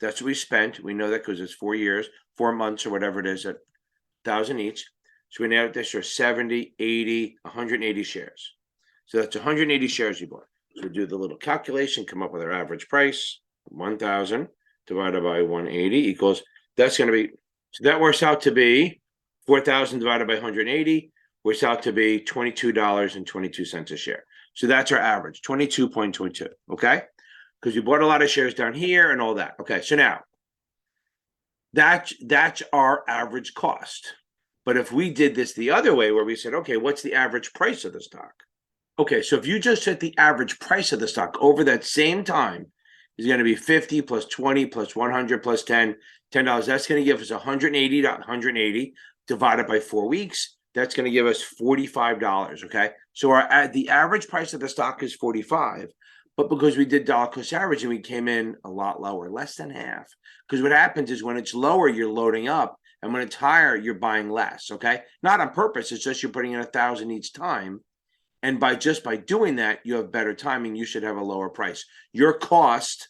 That's what we spent. We know that because it's 4 years, 4 months, or whatever it is, at 1,000 each. So we now have this for 70, 80, 180 shares. So that's 180 shares you bought. So we do the little calculation, come up with our average price. 1,000 divided by 180 equals, that's going to be, so that works out to be 4,000 divided by 180, works out to be $22.22 a share. So that's our average, 22.22. Okay. Because you bought a lot of shares down here and all that. Okay, so now that's our average cost. But if we did this the other way, where we said, okay, what's the average price of the stock? Okay, so if you just set the average price of the stock over that same time, is going to be 50 plus 20 plus 100 plus 10, $10. That's going to give us 180 divided by 4 weeks. That's going to give us $45. Okay, so the average price of the stock is 45. But because we did dollar cost averaging, we came in a lot lower, less than half. Because what happens is when it's lower, you're loading up. And when it's higher, you're buying less, okay? Not on purpose. It's just you're putting in 1,000 each time. And by doing that, you have better timing. You should have a lower price. Your cost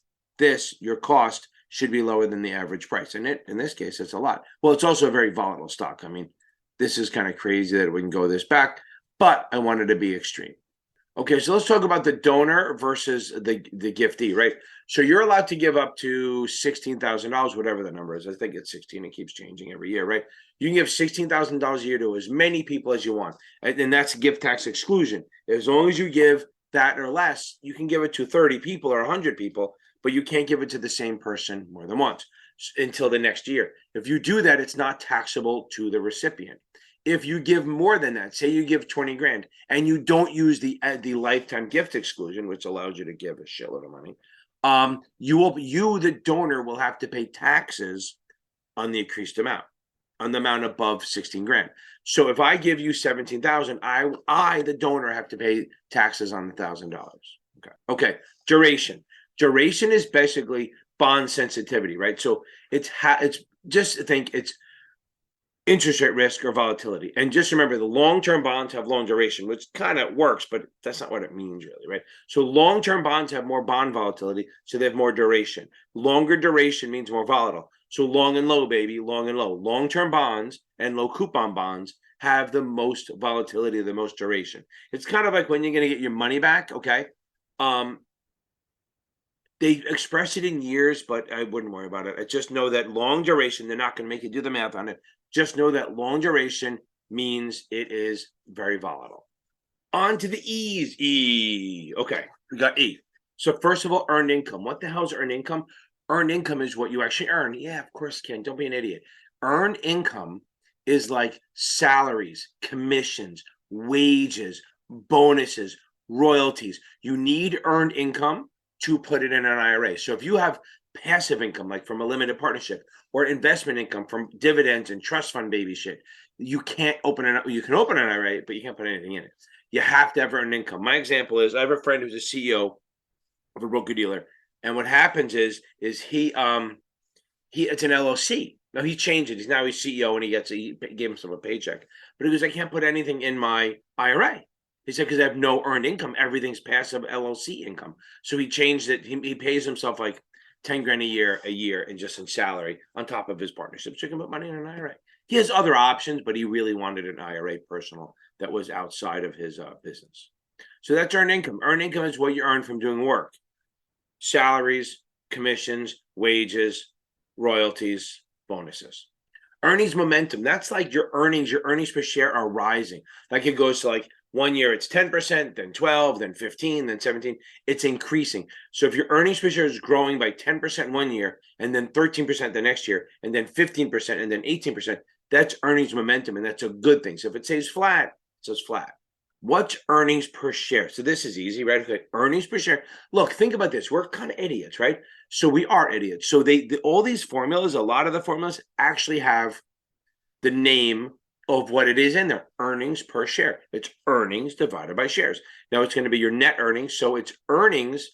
should be lower than the average price. And in this case, it's a lot. Well, it's also a very volatile stock. I mean, this is kind of crazy that we can go this back. But I wanted to be extreme. Okay, so let's talk about the donor versus the giftee, right? So you're allowed to give up to $16,000, whatever the number is. I think it's 16. It keeps changing every year, right? You can give $16,000 a year to as many people as you want, and that's gift tax exclusion. As long as you give that or less, you can give it to 30 people or 100 people, but you can't give it to the same person more than once until the next year. If you do that, it's not taxable to the recipient. If you give more than that, say you give 20 grand and you don't use the lifetime gift exclusion, which allows you to give a shitload of money, the donor will have to pay taxes on the increased amount, on the amount above 16 grand. So if I give you 17,000, I, the donor, have to pay taxes on the $1,000. Okay. Duration. Duration is basically bond sensitivity, right? So it's interest rate risk or volatility. And just remember, the long-term bonds have long duration, which kind of works, but that's not what it means really, right? So long-term bonds have more bond volatility, so they have more duration. Longer duration means more volatile. So long and low, baby, long and low. Long-term bonds and low coupon bonds have the most volatility, the most duration. It's kind of like when you're going to get your money back, okay? They express it in years, but I wouldn't worry about it. I just know that long duration, they're not going to make you do the math on it. Just know that long duration means it is very volatile. On to the E's. E. Okay, we got E. So first of all, earned income. What the hell is earned income? Earned income is what you actually earn. Yeah, of course, Ken. Don't be an idiot. Earned income is like salaries, commissions, wages, bonuses, royalties. You need earned income to put it in an IRA. So if you have passive income, like from a limited partnership, or investment income from dividends and trust fund baby shit, you can't open it up. You can open an IRA, but you can't put anything in it. You have to have earned income. My example is I have a friend who's a CEO of a broker dealer, and what happens is he it's an LLC. Now he changed it. He's CEO, and he gave himself a paycheck. But he goes, I can't put anything in my IRA. He said, because I have no earned income, everything's passive LLC income. So he changed it. He pays himself like 10 grand a year and just in salary on top of his partnership. So he can put money in an IRA. He has other options, but he really wanted an IRA personal that was outside of his business. So that's earned income. Earned income is what you earn from doing work. Salaries, commissions, wages, royalties, bonuses. Earnings momentum. That's like your earnings per share are rising. Like it goes to like 1 year it's 10%, then 12, then 15, then 17. It's increasing. So if your earnings per share is growing by 10% 1 year, and then 13% the next year, and then 15%, and then 18%, That's earnings momentum, and that's a good thing. So if it stays flat, it says flat. What's earnings per share? So this is easy, right? Okay, earnings per share. Look, think about this. We're kind of idiots, right? So we are idiots. So all these formulas, a lot of the formulas actually have the name of what it is in there, earnings per share. It's earnings divided by shares. Now it's going to be your net earnings. So it's earnings.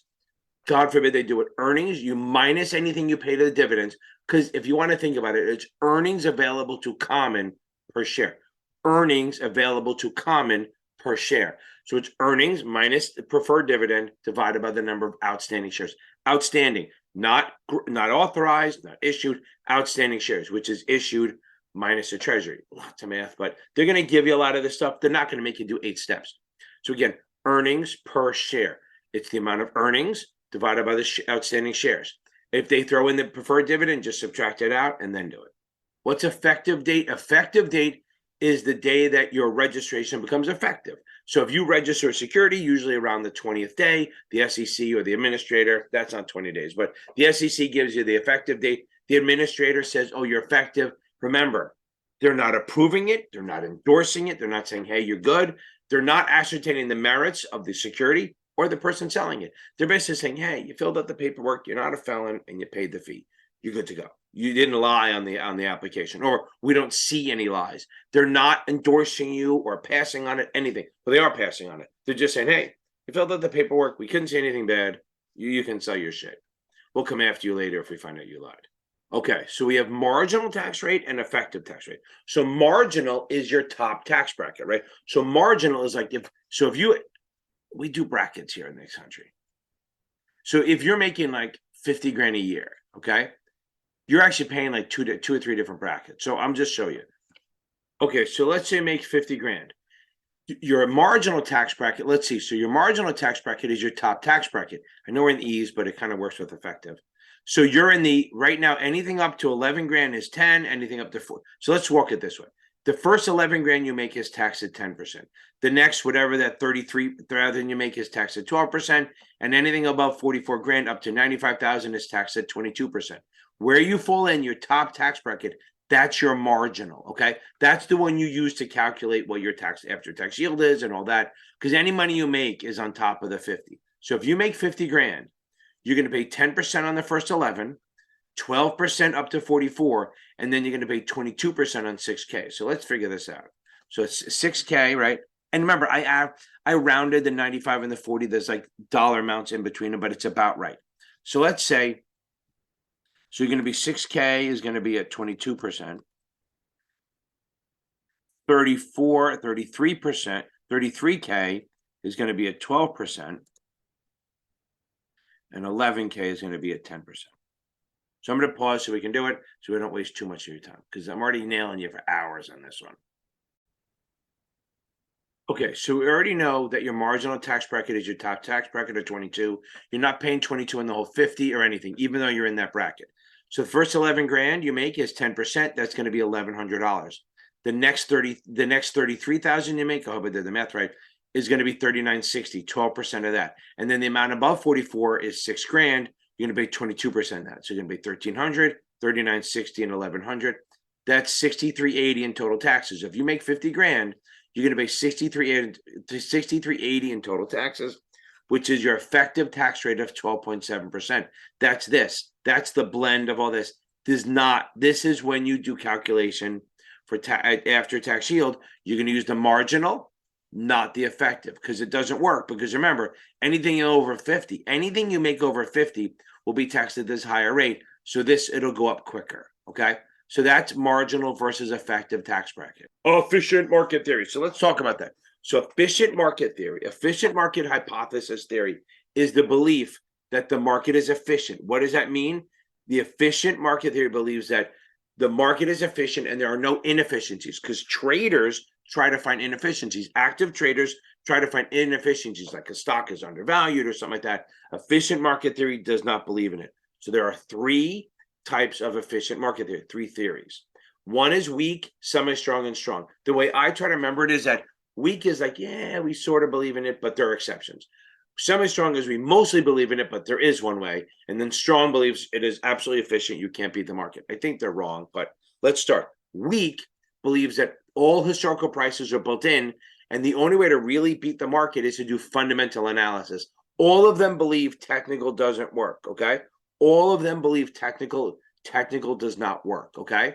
God forbid they do it. Earnings, you minus anything you pay to the dividends. Because if you want to think about it, it's earnings available to common per share. Earnings available to common per share. So it's earnings minus the preferred dividend divided by the number of outstanding shares. Outstanding, not authorized, not issued, outstanding shares, which is issued minus the treasury. Lots of math, but they're going to give you a lot of this stuff. They're not going to make you do 8 steps. So again, earnings per share. It's the amount of earnings divided by the outstanding shares. If they throw in the preferred dividend, just subtract it out and then do it. What's effective date? Effective date is the day that your registration becomes effective. So if you register a security, usually around the 20th day, the SEC or the administrator, that's not 20 days, but the SEC gives you the effective date. The administrator says, oh, you're effective. Remember, they're not approving it. They're not endorsing it. They're not saying, hey, you're good. They're not ascertaining the merits of the security or the person selling it. They're basically saying, hey, you filled out the paperwork. You're not a felon and you paid the fee. You're good to go. You didn't lie on the application, or we don't see any lies. They're not endorsing you or passing on it, anything. Well, they are passing on it. They're just saying, hey, you filled out the paperwork. We couldn't see anything bad. You can sell your shit. We'll come after you later if we find out you lied. Okay, so we have marginal tax rate and effective tax rate. So marginal is your top tax bracket, right? So marginal is like we do brackets here in this country. So if you're making like 50 grand a year, okay, you're actually paying like two or three different brackets. So I'm just show you. Okay, so let's say you make 50 grand. Your marginal tax bracket, let's see. So your marginal tax bracket is your top tax bracket. I know we're in the E's, but it kind of works with effective. So you're in the, right now, anything up to 11 grand is 10, anything up to 4. So let's walk it this way. The first 11 grand you make is taxed at 10%. The next, whatever that 33,000 you make is taxed at 12%. And anything above 44 grand up to 95,000 is taxed at 22%. Where you fall in your top tax bracket, that's your marginal, okay? That's the one you use to calculate what your tax after tax yield is and all that, because any money you make is on top of the 50. So if you make 50 grand, you're going to pay 10% on the first 11, 12% up to 44, and then you're going to pay 22% on 6K. So let's figure this out. So it's 6K, right? And remember, I rounded the 95 and the 40. There's like dollar amounts in between them, but it's about right. So let's say, so you're going to be 6K is going to be at 22%. 33%, 33K is going to be at 12%. And 11K is going to be at 10%. So I'm going to pause so we can do it, so we don't waste too much of your time, because I'm already nailing you for hours on this one. Okay, so we already know that your marginal tax bracket is your top tax bracket of 22. You're not paying 22 in the whole 50 or anything, even though you're in that bracket. So the first 11 grand you make is 10%. That's going to be $1,100. The next 33,000 you make, I hope I did the math right, is going to be $3,960, 12% of that. And then the amount above 44 is 6 grand. You're going to pay 22% of that. So you're going to pay $1,300, $3,960, and $1,100. That's $6,380 in total taxes. If you make 50 grand, you're going to pay $6,380 in total taxes, which is your effective tax rate of 12.7%. That's this. That's the blend of all this. This is when you do calculation for after tax yield. You're going to use the marginal, not the effective, because it doesn't work. Because remember, anything over 50, anything you make over 50 will be taxed at this higher rate. So it'll go up quicker. Okay. So that's marginal versus effective tax bracket. Efficient market theory. So let's talk about that. So efficient market theory, efficient market hypothesis theory is the belief that the market is efficient. What does that mean? The efficient market theory believes that the market is efficient and there are no inefficiencies, because traders try to find inefficiencies. Active traders try to find inefficiencies, like a stock is undervalued or something like that. Efficient market theory does not believe in it. So there are 3 types of efficient market theory, 3 theories. One is weak, semi-strong, and strong. The way I try to remember it is that weak is like, yeah, we sort of believe in it, but there are exceptions. Semi-strong is we mostly believe in it, but there is one way. And then strong believes it is absolutely efficient. You can't beat the market. I think they're wrong, but let's start. Weak believes that all historical prices are built in, and the only way to really beat the market is to do fundamental analysis. All of them believe technical doesn't work, okay? All of them believe technical does not work, okay?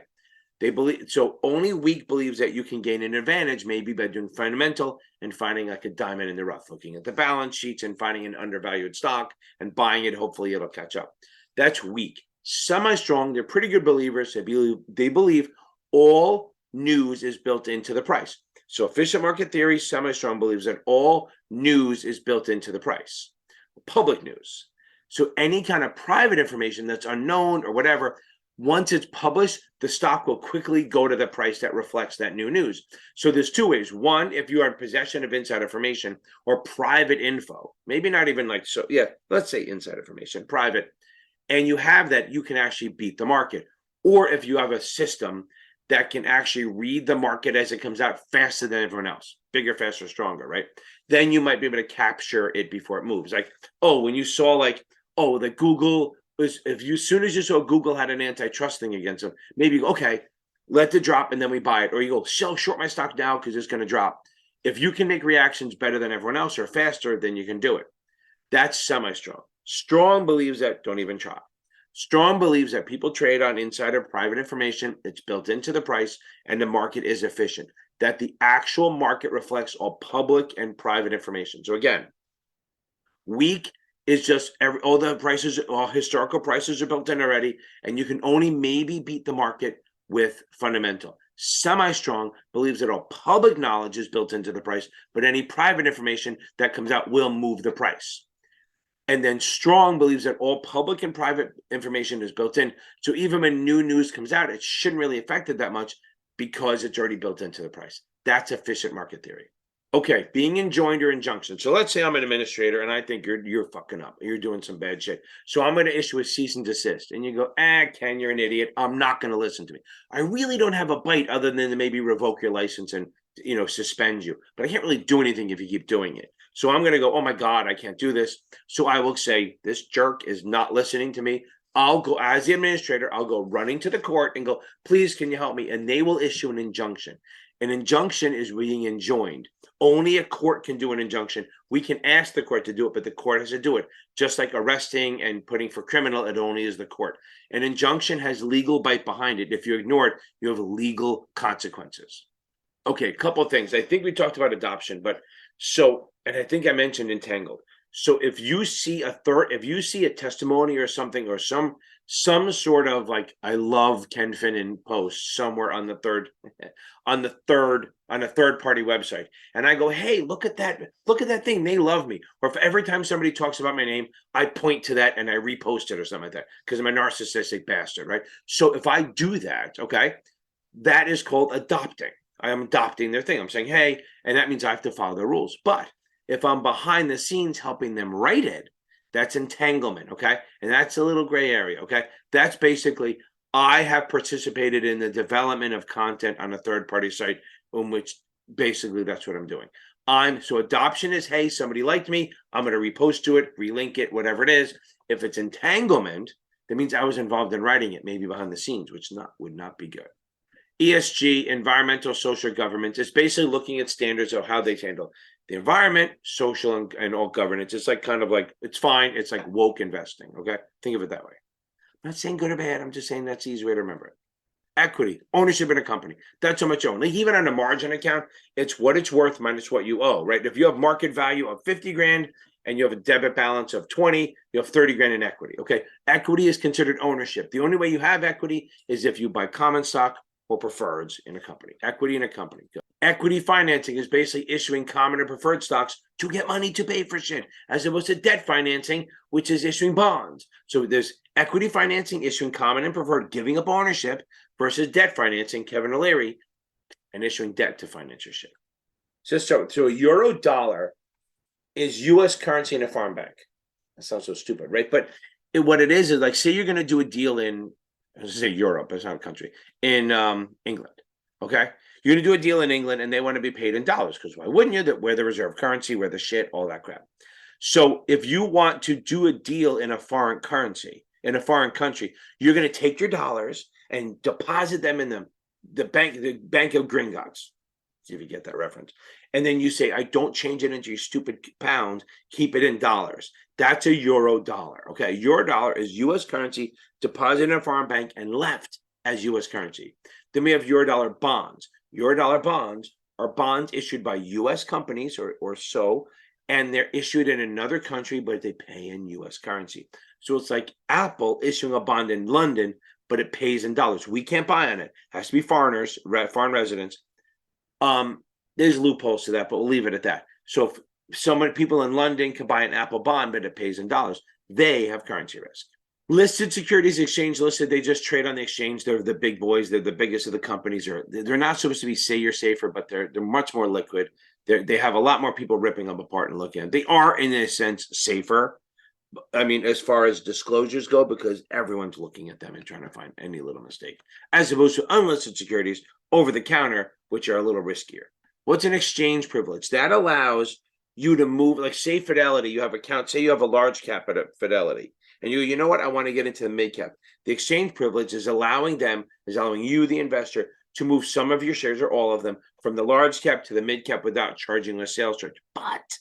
They believe, so only weak believes that you can gain an advantage maybe by doing fundamental and finding like a diamond in the rough, looking at the balance sheets and finding an undervalued stock and buying it. Hopefully it'll catch up. That's weak. Semi-strong, they're pretty good believers. They believe all news is built into the price. So efficient market theory, semi-strong believes that all news is built into the price. Public news. So any kind of private information that's unknown or whatever, once it's published, the stock will quickly go to the price that reflects that new news. So there's two ways. One, if you are in possession of inside information or private info, maybe not even like, so yeah, let's say inside information, private, and you have that, you can actually beat the market. Or if you have a system that can actually read the market as it comes out faster than everyone else, bigger, faster, stronger, right? Then you might be able to capture it before it moves. Like, oh, when you saw like, oh, the Google was, if you, as soon as you saw Google had an antitrust thing against them, maybe, okay, let it drop and then we buy it. Or you go, sell short my stock now because it's going to drop. If you can make reactions better than everyone else or faster, then you can do it. That's semi-strong. Strong believes that, don't even try. Strong believes that people trade on insider private information. It's built into the price and the market is efficient. That the actual market reflects all public and private information. So again, weak is just all the prices, all historical prices are built in already, and you can only maybe beat the market with fundamental. Semi-strong believes that all public knowledge is built into the price, but any private information that comes out will move the price. And then strong believes that all public and private information is built in. So even when new news comes out, it shouldn't really affect it that much because it's already built into the price. That's efficient market theory. Okay, being enjoined or injunction. So let's say I'm an administrator and I think you're fucking up. You're doing some bad shit. So I'm going to issue a cease and desist. And you go, Ken, you're an idiot. I'm not going to listen to me. I really don't have a bite other than to maybe revoke your license and, suspend you. But I can't really do anything if you keep doing it. So I'm going to go, oh my God, I can't do this. So I will say, this jerk is not listening to me. I'll go, as the administrator, I'll go running to the court and go, please, can you help me? And they will issue an injunction. An injunction is being enjoined. Only a court can do an injunction. We can ask the court to do it, but the court has to do it. Just like arresting and putting for criminal, it only is the court. An injunction has legal bite behind it. If you ignore it, you have legal consequences. Okay, a couple of things. I think we talked about adoption, but and I think I mentioned entangled. So if you see a testimony or something or some sort of like, I love Ken Finnan post somewhere on a third party website, and I go, hey, look at that thing, they love me. Or if every time somebody talks about my name, I point to that and I repost it or something like that because I'm a narcissistic bastard, right? So if I do that, okay, that is called adopting. I am adopting their thing. I'm saying, hey, and that means I have to follow the rules. But if I'm behind the scenes helping them write it, that's entanglement, okay? And that's a little gray area, okay? That's basically, I have participated in the development of content on a third-party site in which basically that's what I'm doing. So adoption is, hey, somebody liked me, I'm going to repost to it, relink it, whatever it is. If it's entanglement, that means I was involved in writing it, maybe behind the scenes, which would not be good. ESG, environmental, social, government, is basically looking at standards of how they handle the environment, social, and all governance. It's like kind of like, it's fine. It's like woke investing. Okay. Think of it that way. I'm not saying good or bad. I'm just saying that's the easy way to remember it. Equity, ownership in a company. That's how much you own. Like even on a margin account, it's what it's worth minus what you owe, right? If you have market value of 50 grand and you have a debit balance of 20, you have 30 grand in equity. Okay. Equity is considered ownership. The only way you have equity is if you buy common stock or preferreds in a company. Equity in a company. Equity financing is basically issuing common or preferred stocks to get money to pay for shit, as opposed to debt financing, which is issuing bonds. So there's equity financing, issuing common and preferred, giving up ownership, versus debt financing, Kevin O'Leary, and issuing debt to finance your shit. So a euro dollar is U.S. currency in a foreign bank. That sounds so stupid, right? But what it is like, say you're going to do a deal in, let's say Europe, it's not a country, in England, okay? You're going to do a deal in England and they want to be paid in dollars because why wouldn't you? That we're the reserve currency, we're the shit, all that crap. So if you want to do a deal in a foreign currency, in a foreign country, you're going to take your dollars and deposit them in the the Bank of Gringotts. See if you get that reference. And then you say, I don't change it into your stupid pound, keep it in dollars. That's a euro dollar. Okay. Euro dollar is US currency deposited in a foreign bank and left as US currency. Then we have euro dollar bonds. Euro dollar bonds are bonds issued by US companies or so, and they're issued in another country, but they pay in US currency. So it's like Apple issuing a bond in London, but it pays in dollars. We can't buy on it. It has to be foreigners, foreign residents. There's loopholes to that, but we'll leave it at that. So if so many people in London can buy an Apple bond, but it pays in dollars, they have currency risk. Listed securities exchange listed, they just trade on the exchange. They're the big boys. They're the biggest of the companies. They're not supposed to be say you're safer, but they're much more liquid. They have a lot more people ripping them apart and looking at them. They are, in a sense, safer. I mean, as far as disclosures go, because everyone's looking at them and trying to find any little mistake, as opposed to unlisted securities over the counter, which are a little riskier. What's an exchange privilege? That allows you to move, like say Fidelity, you have account, say you have a large cap at Fidelity, and you know what, I want to get into the mid cap. The exchange privilege is allowing you, the investor, to move some of your shares or all of them from the large cap to the mid cap without charging a sales charge. But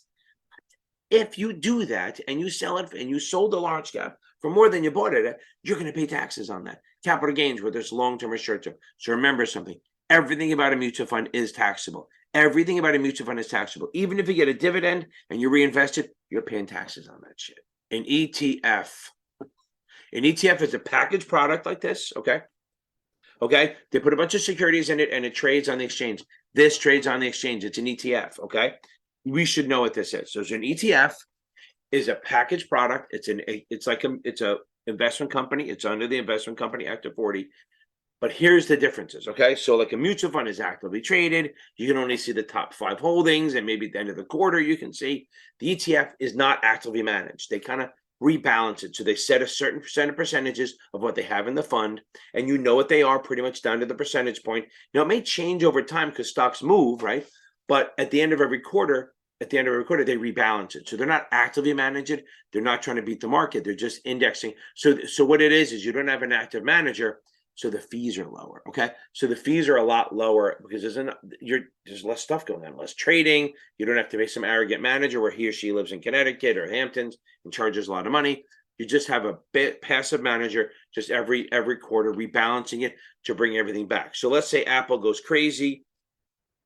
if you do that and you sell it and you sold the large cap for more than you bought it at, you're going to pay taxes on that. Capital gains, whether it's long-term or short-term. So remember something. Everything about a mutual fund is taxable. Everything about a mutual fund is taxable. Even if you get a dividend and you reinvest it, you're paying taxes on that shit. An ETF. An ETF is a packaged product like this, okay? Okay? They put a bunch of securities in it and it trades on the exchange. This trades on the exchange. It's an ETF, okay? We should know what this is. So an ETF is a packaged product. It's an investment company. It's under the Investment Company Act of 40. But here's the differences, okay? So like a mutual fund is actively traded. You can only see the top 5 holdings, and maybe at the end of the quarter you can see. The ETF is not actively managed. They kind of rebalance it. So they set a certain percentages of what they have in the fund, and you know what they are pretty much down to the percentage point. Now, it may change over time because stocks move, right? But at the end of every quarter, they rebalance it. So they're not actively managed. They're not trying to beat the market. They're just indexing. So what it is you don't have an active manager. So the fees are lower, okay? So the fees are a lot lower because there's less stuff going on, less trading. You don't have to pay some arrogant manager where he or she lives in Connecticut or Hamptons and charges a lot of money. You just have a passive manager just every quarter rebalancing it to bring everything back. So let's say Apple goes crazy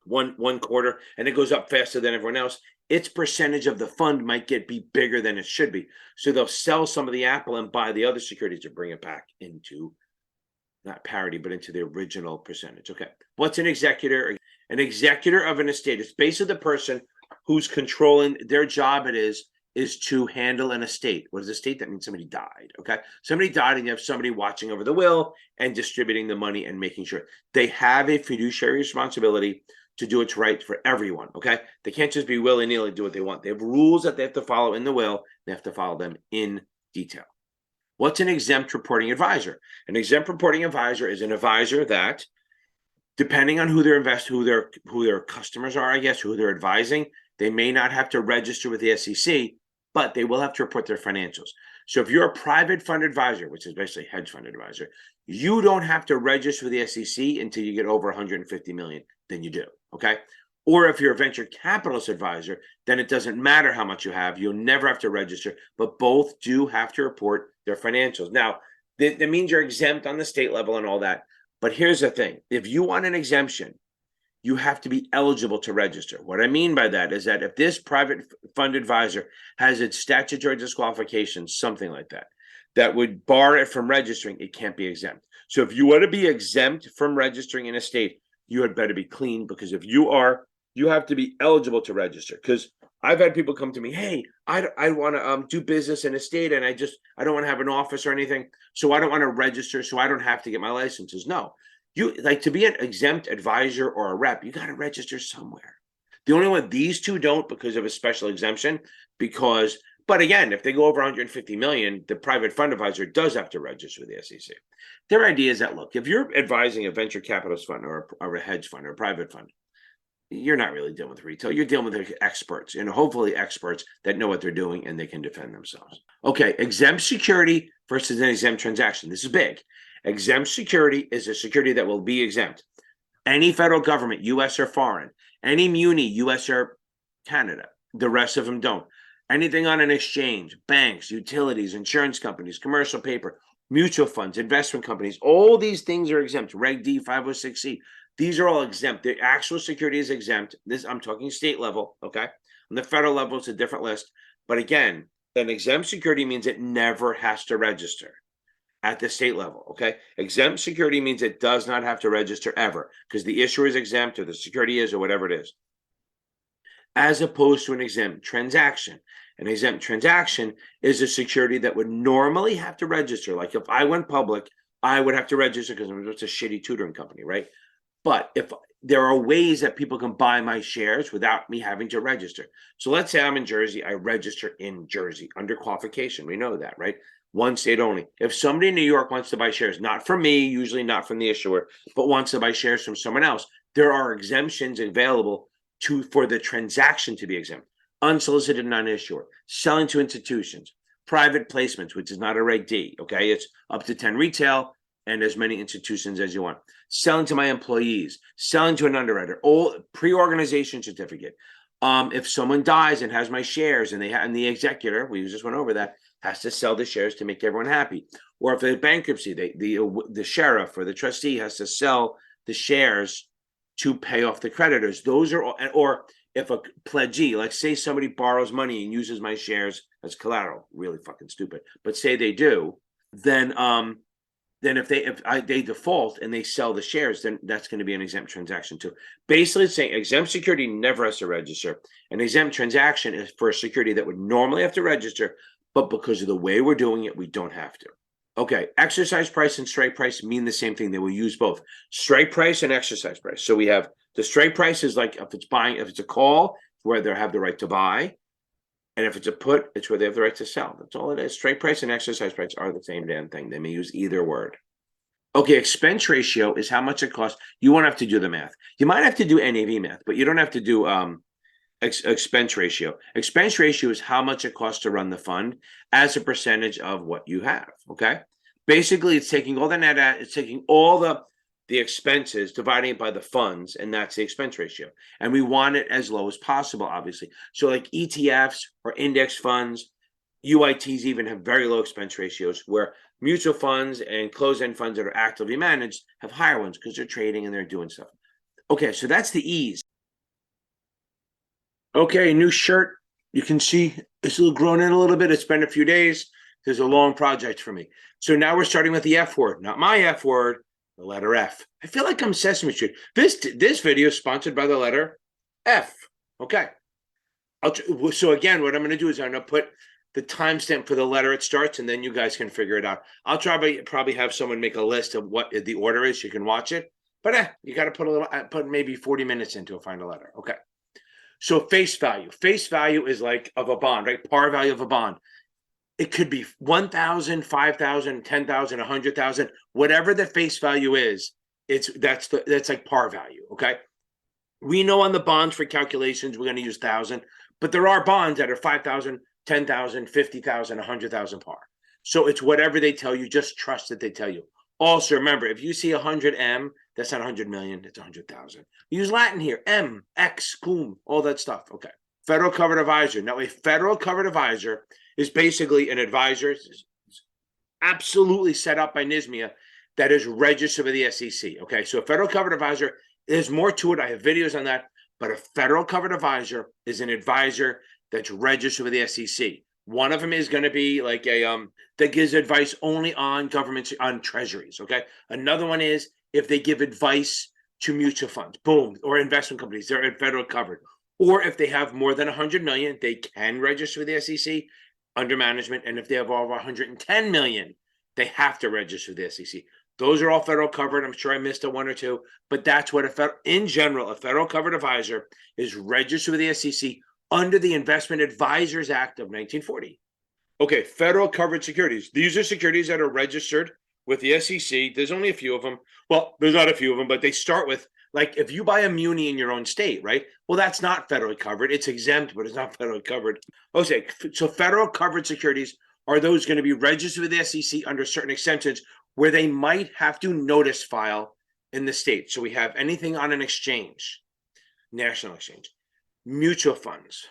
one quarter and it goes up faster than everyone else. Its percentage of the fund might be bigger than it should be. So they'll sell some of the Apple and buy the other securities to bring it back into not parity, but into the original percentage. Okay. What's an executor? An executor of an estate is basically the person who's controlling their job. It is to handle an estate. What is estate? That means somebody died. Okay. Somebody died and you have somebody watching over the will and distributing the money and making sure they have a fiduciary responsibility to do what's right for everyone. Okay. They can't just be willy-nilly do what they want. They have rules that they have to follow in the will. They have to follow them in detail. What's an exempt reporting advisor? An exempt reporting advisor is an advisor that, depending on who their customers are, I guess, who they're advising, they may not have to register with the SEC, but they will have to report their financials. So if you're a private fund advisor, which is basically a hedge fund advisor, you don't have to register with the SEC until you get over 150 million. Then you do, okay? Or if you're a venture capitalist advisor, then it doesn't matter how much you have. You'll never have to register, but both do have to report their financials. Now, that means you're exempt on the state level and all that. But here's the thing. If you want an exemption, you have to be eligible to register. What I mean by that is that if this private fund advisor has its statutory disqualifications, something like that, that would bar it from registering, it can't be exempt. So if you want to be exempt from registering in a state, you had better be clean, because if you are, you have to be eligible to register. Because I've had people come to me, hey, I want to do business in a state and I don't want to have an office or anything. So I don't want to register. So I don't have to get my licenses. No, you like to be an exempt advisor or a rep, you got to register somewhere. The only one these two don't because of a special exemption, but again, if they go over 150 million, the private fund advisor does have to register with the SEC. Their idea is that, look, if you're advising a venture capitalist fund or a hedge fund or a private fund, you're not really dealing with retail. You're dealing with experts, and hopefully experts that know what they're doing and they can defend themselves. Okay, exempt security versus an exempt transaction. This is big. Exempt security is a security that will be exempt. Any federal government, US or foreign, any muni, US or Canada. The rest of them don't. Anything on an exchange, banks, utilities, insurance companies, commercial paper, mutual funds, investment companies, all these things are exempt. Reg D, 506C. These are all exempt. The actual security is exempt. This, I'm talking state level, okay? On the federal level, it's a different list. But again, an exempt security means it never has to register at the state level, okay? Exempt security means it does not have to register ever because the issuer is exempt or the security is or whatever it is, as opposed to an exempt transaction. An exempt transaction is a security that would normally have to register. Like if I went public, I would have to register because it's a shitty tutoring company, right? But if there are ways that people can buy my shares without me having to register. So let's say I'm in Jersey, I register in Jersey under qualification. We know that, right? One state only. If somebody in New York wants to buy shares, not from me, usually not from the issuer, but wants to buy shares from someone else, there are exemptions available for the transaction to be exempt. Unsolicited non-issuer, selling to institutions, private placements, which is not a Reg D, okay? It's up to 10 retail and as many institutions as you want. Selling to my employees, selling to an underwriter, all pre-organization certificate. If someone dies and has my shares and the executor, we just went over that, has to sell the shares to make everyone happy. Or if there's bankruptcy, the sheriff or the trustee has to sell the shares to pay off the creditors. Those are, or if a pledgee, like say somebody borrows money and uses my shares as collateral, really fucking stupid, but say they do, then if they default and they sell the shares, then that's going to be an exempt transaction too. Basically, it's saying exempt security never has to register. An exempt transaction is for a security that would normally have to register, but because of the way we're doing it, we don't have to. Okay, exercise price and strike price mean the same thing. They will use both strike price and exercise price. So we have the strike price is like if it's a call, where they have the right to buy. And if it's a put, it's where they have the right to sell. That's all it is. Strike price and exercise price are the same damn thing. They may use either word. Okay, expense ratio is how much it costs. You won't have to do the math. You might have to do NAV math, but you don't have to do expense ratio. Expense ratio is how much it costs to run the fund as a percentage of what you have, okay? Basically, it's taking all the net, it's taking all the expenses, dividing it by the funds, and that's the expense ratio. And we want it as low as possible, obviously. So like ETFs or index funds, UITs even have very low expense ratios, where mutual funds and closed-end funds that are actively managed have higher ones because they're trading and they're doing stuff. Okay, so that's the ease. Okay, new shirt. You can see it's a little grown in a little bit. It's been a few days. There's a long project for me. So now we're starting with the F word, not my F word, the letter F. I feel like I'm Sesame Street. This video is sponsored by the letter F. Okay. So again, what I'm going to do is I'm going to put the timestamp for the letter it starts, and then you guys can figure it out. I'll probably have someone make a list of what the order is. You can watch it, but you got to put maybe 40 minutes into a final letter. Okay. So face value. Face value is like of a bond, right? Par value of a bond. It could be 1,000, 5,000, 10,000, 100,000, whatever the face value is. That's like par value. Okay. We know on the bonds for calculations, we're going to use 1,000, but there are bonds that are 5,000, 10,000, 50,000, 100,000 par. So it's whatever they tell you. Just trust that they tell you. Also, remember, if you see 100M, that's not 100 million, it's 100,000. Use Latin here, M, X, cum, all that stuff. Okay. Federal covered advisor. Now, a federal covered advisor is basically an advisor absolutely set up by NISMIA that is registered with the SEC. Okay. So a federal covered advisor, there's more to it. I have videos on that. But a federal covered advisor is an advisor that's registered with the SEC. One of them is going to be like that gives advice only on governments, on treasuries. Okay. Another one is if they give advice to mutual funds, boom, or investment companies, they're federal covered. Or if they have more than 100 million, they can register with the SEC under management. And if they have over 110 million, they have to register with the SEC. Those are all federal covered. I'm sure I missed a one or two, but that's what in general, a federal covered advisor is registered with the SEC under the Investment Advisors Act of 1940. Okay, federal covered securities. These are securities that are registered with the SEC. There's only a few of them. Well, there's not a few of them, but they start with, like, if you buy a muni in your own state, right? Well, that's not federally covered. It's exempt, but it's not federally covered. Okay, so federal covered securities are those going to be registered with the SEC under certain exemptions where they might have to notice file in the state. So we have anything on an exchange, national exchange, mutual funds,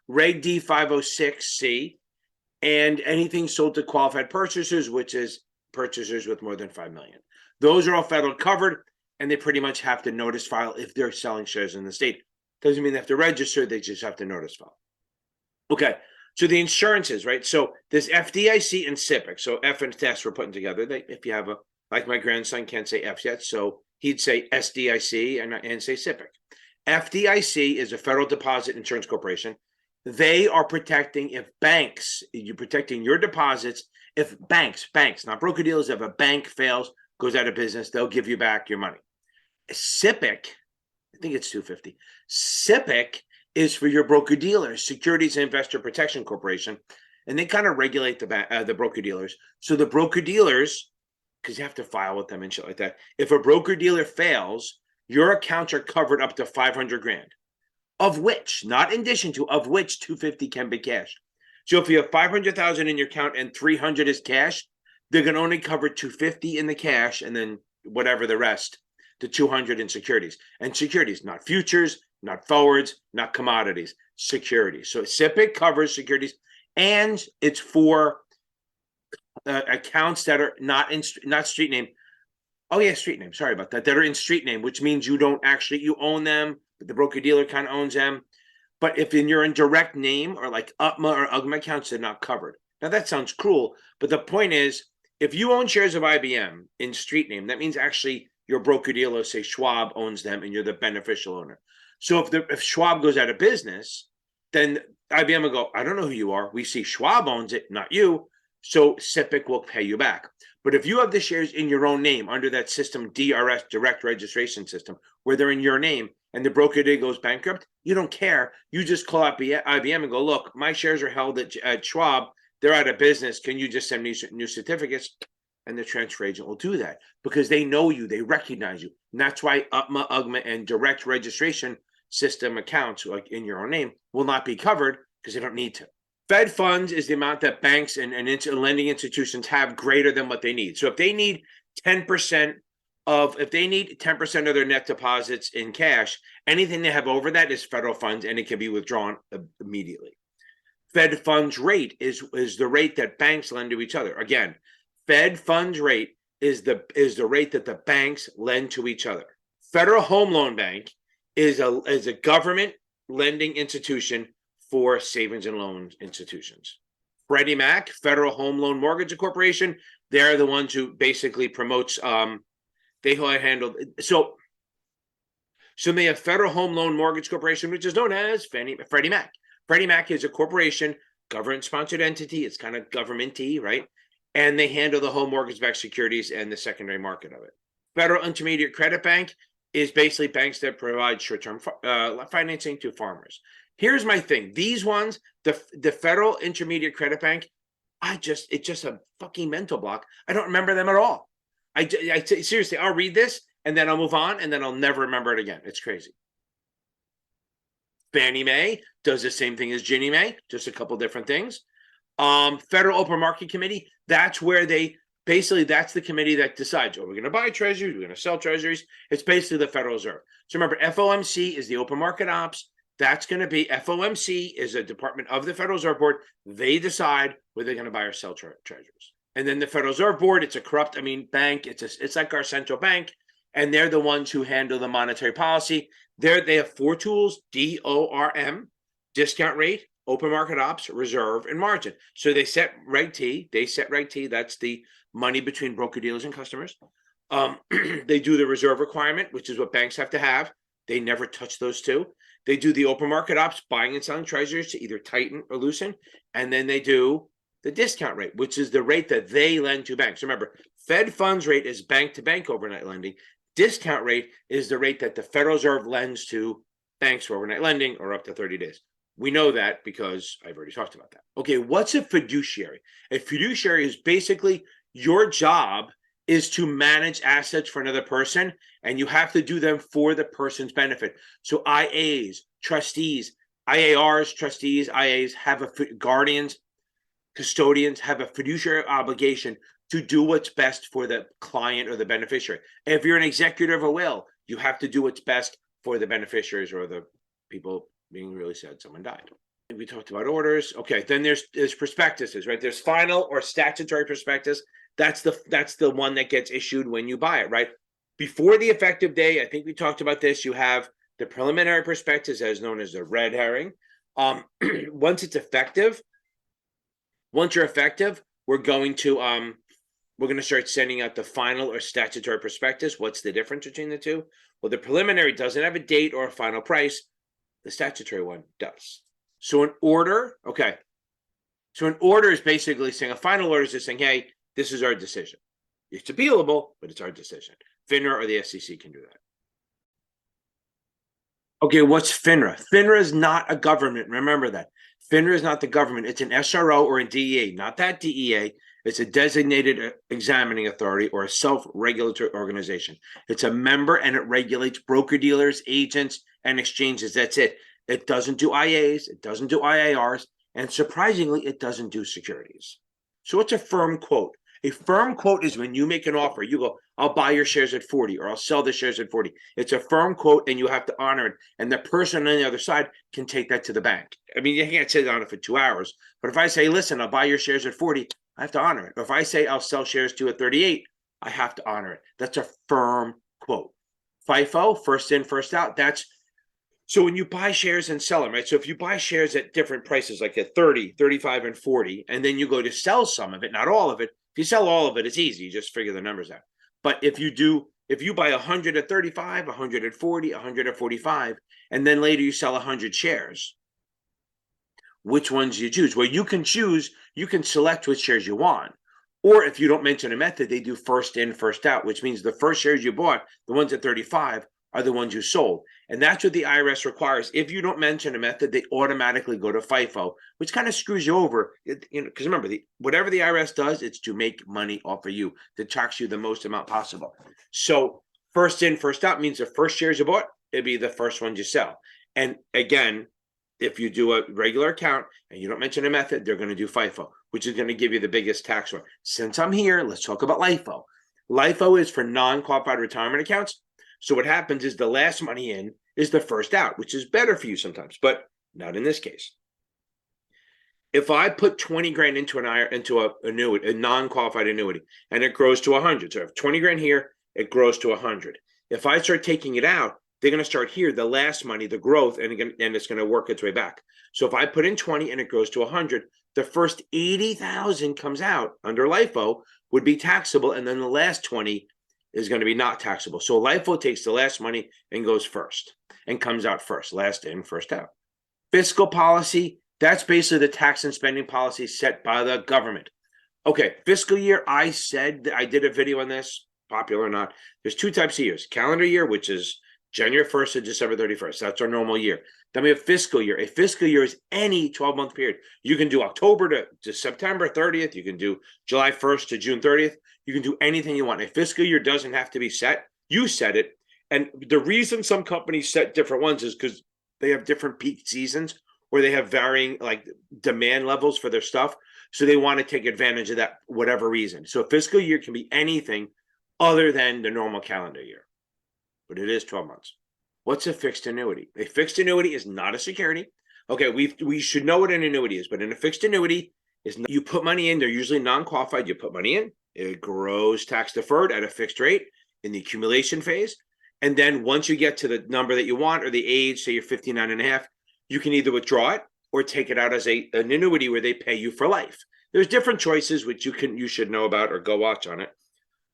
Reg D 506C, and anything sold to qualified purchasers, which is purchasers with more than 5 million. Those are all federal covered, and they pretty much have to notice file if they're selling shares in the state. Doesn't mean they have to register, they just have to notice file. Okay, so the insurances, right? So there's FDIC and SIPC. So F and S we're putting together. If you have a, like my grandson can't say F yet, so he'd say SDIC and say SIPC. FDIC is a Federal Deposit Insurance Corporation. They are protecting if banks, you're protecting your deposits. If banks, not broker dealers, if a bank fails, goes out of business, they'll give you back your money. SIPC, I think it's 250. SIPC is for your broker dealers, Securities and Investor Protection Corporation, and they kind of regulate the broker dealers. So the broker dealers, because you have to file with them and shit like that. If a broker dealer fails, your accounts are covered up to 500 grand, of which, not in addition to, of which 250 can be cash. So if you have 500,000 in your account and 300 is cash, they're going to only cover 250 in the cash and then whatever the rest, the 200 in securities. And securities, not futures, not forwards, not commodities, securities. So SIPC covers securities, and it's for accounts that are not street name. Oh yeah, street name. Sorry about that. That are in street name, which means you don't actually, you own them, but the broker dealer kind of owns them. But if you're in direct name or like UPMA or UGMA accounts, they're not covered. Now that sounds cruel, but the point is, if you own shares of IBM in street name, that means actually your broker dealer, say Schwab, owns them and you're the beneficial owner. So if Schwab goes out of business, then IBM will go, I don't know who you are. We see Schwab owns it, not you. So SIPC will pay you back. But if you have the shares in your own name under that system, DRS, direct registration system, where they're in your name and the broker dealer goes bankrupt, you don't care. You just call up IBM and go, look, my shares are held at Schwab. They're out of business. Can you just send me new certificates? And the transfer agent will do that because they know you, they recognize you. And that's why UPMA, UGMA, and direct registration system accounts, like in your own name, will not be covered because they don't need to. Fed funds is the amount that banks and lending institutions have greater than what they need. So if they need 10% of their net deposits in cash, anything they have over that is federal funds, and it can be withdrawn immediately. Fed funds rate is the rate that banks lend to each other. Again, Fed funds rate is the rate that the banks lend to each other. Federal Home Loan Bank is a government lending institution for savings and loan institutions. Freddie Mac, Federal Home Loan Mortgage Corporation, they're the ones who basically promotes, they handle, so they have Federal Home Loan Mortgage Corporation, which is known as Freddie Mac. Freddie Mac is a corporation, government-sponsored entity, it's kind of government-y, right? And they handle the home mortgage-backed securities and the secondary market of it. Federal Intermediate Credit Bank is basically banks that provide short-term financing to farmers. Here's my thing. These ones, the Federal Intermediate Credit Bank, it's just a fucking mental block. I don't remember them at all. I seriously, I'll read this and then I'll move on and then I'll never remember it again. It's crazy. Fannie Mae does the same thing as Ginnie Mae, just a couple different things. Federal Open Market Committee, that's where that's the committee that decides, we're going to buy treasuries, we're going to sell treasuries. It's basically the Federal Reserve. So remember, FOMC is the open market ops. That's going to be, FOMC is a department of the Federal Reserve Board. They decide whether they're going to buy or sell treasuries. And then the Federal Reserve Board, it's a corrupt, bank. It's like our central bank. And they're the ones who handle the monetary policy. They have 4 tools, DORM, discount rate, open market ops, reserve, and margin. So they set Reg T. That's the money between broker dealers and customers. They do the reserve requirement, which is what banks have to have. They never touch those two. They do the open market ops, buying and selling treasuries to either tighten or loosen. And then they do the discount rate, which is the rate that they lend to banks. Remember, Fed funds rate is bank-to-bank overnight lending. Discount rate is the rate that the Federal Reserve lends to banks for overnight lending or up to 30 days. We know that because I've already talked about that. Okay, what's a fiduciary? A fiduciary is basically your job is to manage assets for another person, and you have to do them for the person's benefit. So IAs, trustees, IARs, trustees, IAs have guardians. custodians have a fiduciary obligation to do what's best for the client or the beneficiary. If you're an executor of a will, you have to do what's best for the beneficiaries or the people being really sad someone died. We talked about orders. Okay, then there's prospectuses, right? There's final or statutory prospectus. That's the one that gets issued when you buy it, right? Before the effective day, I think we talked about this, you have the preliminary prospectus, as known as the red herring. Once it's effective, once you're effective, we're going to start sending out the final or statutory prospectus. What's the difference between the two? Well, the preliminary doesn't have a date or a final price. The statutory one does. So an order, okay. So an order is basically saying, a final order is just saying, hey, this is our decision. It's appealable, but it's our decision. FINRA or the SEC can do that. Okay, what's FINRA? FINRA is not a government. Remember that. FINRA is not the government. It's an SRO or a DEA, not that DEA. It's a designated examining authority or a self-regulatory organization. It's a member and it regulates broker-dealers, agents, and exchanges. That's it. It doesn't do IAs. It doesn't do IARs. And surprisingly, it doesn't do securities. So what's a firm quote? A firm quote is when you make an offer. You go, I'll buy your shares at 40 or I'll sell the shares at 40. It's a firm quote and you have to honor it. And the person on the other side can take that to the bank. I mean, you can't sit on it for 2 hours. But if I say, listen, I'll buy your shares at 40, I have to honor it. Or if I say I'll sell shares to at 38, I have to honor it. That's a firm quote. FIFO, first in, first out. That's so when you buy shares and sell them, right? So if you buy shares at different prices, like at 30, 35, and 40, and then you go to sell some of it, not all of it. If you sell all of it, it's easy. You just figure the numbers out. But if you buy 100 at 35, 100 at 40, 100 at 45, and then later you sell 100 shares, which ones do you choose? Well, you can choose, you can select which shares you want. Or if you don't mention a method, they do first in, first out, which means the first shares you bought, the ones at 35, are the ones you sold. And that's what the IRS requires. If you don't mention a method, they automatically go to FIFO, which kind of screws you over. Because remember, whatever the IRS does, it's to make money off of you, to tax you the most amount possible. So first in, first out means the first shares you bought, it'd be the first ones you sell. And again, if you do a regular account and you don't mention a method, they're going to do FIFO, which is going to give you the biggest tax rate. Since I'm here, let's talk about LIFO. LIFO is for non-qualified retirement accounts. So what happens is the last money in is the first out, which is better for you sometimes, but not in this case. If I put 20 grand into a annuity, a non-qualified annuity, and it grows to 100, so if 20 grand here, it grows to 100. If I start taking it out, they're going to start here, the last money, the growth, and it's going to work its way back. So if I put in 20 and it grows to 100, the first 80,000 comes out under LIFO would be taxable, and then the last 20 is going to be not taxable. So LIFO takes the last money and goes first and comes out first, last in, first out. Fiscal policy, that's basically the tax and spending policy set by the government. Okay, fiscal year, I did a video on this, popular or not. There's two types of years. Calendar year, which is January 1st to December 31st. That's our normal year. Then we have fiscal year. A fiscal year is any 12-month period. You can do October to September 30th. You can do July 1st to June 30th. You can do anything you want. A fiscal year doesn't have to be set. You set it. And the reason some companies set different ones is because they have different peak seasons or they have varying like demand levels for their stuff. So they want to take advantage of that, whatever reason. So a fiscal year can be anything other than the normal calendar year, but it is 12 months. What's a fixed annuity? A fixed annuity is not a security. Okay, we should know what an annuity is, but in a fixed annuity is not, you put money in, they're usually non-qualified, you put money in, it grows tax deferred at a fixed rate in the accumulation phase. And then once you get to the number that you want or the age, say you're 59 and a half, you can either withdraw it or take it out as an annuity where they pay you for life. There's different choices which you should know about or go watch on it.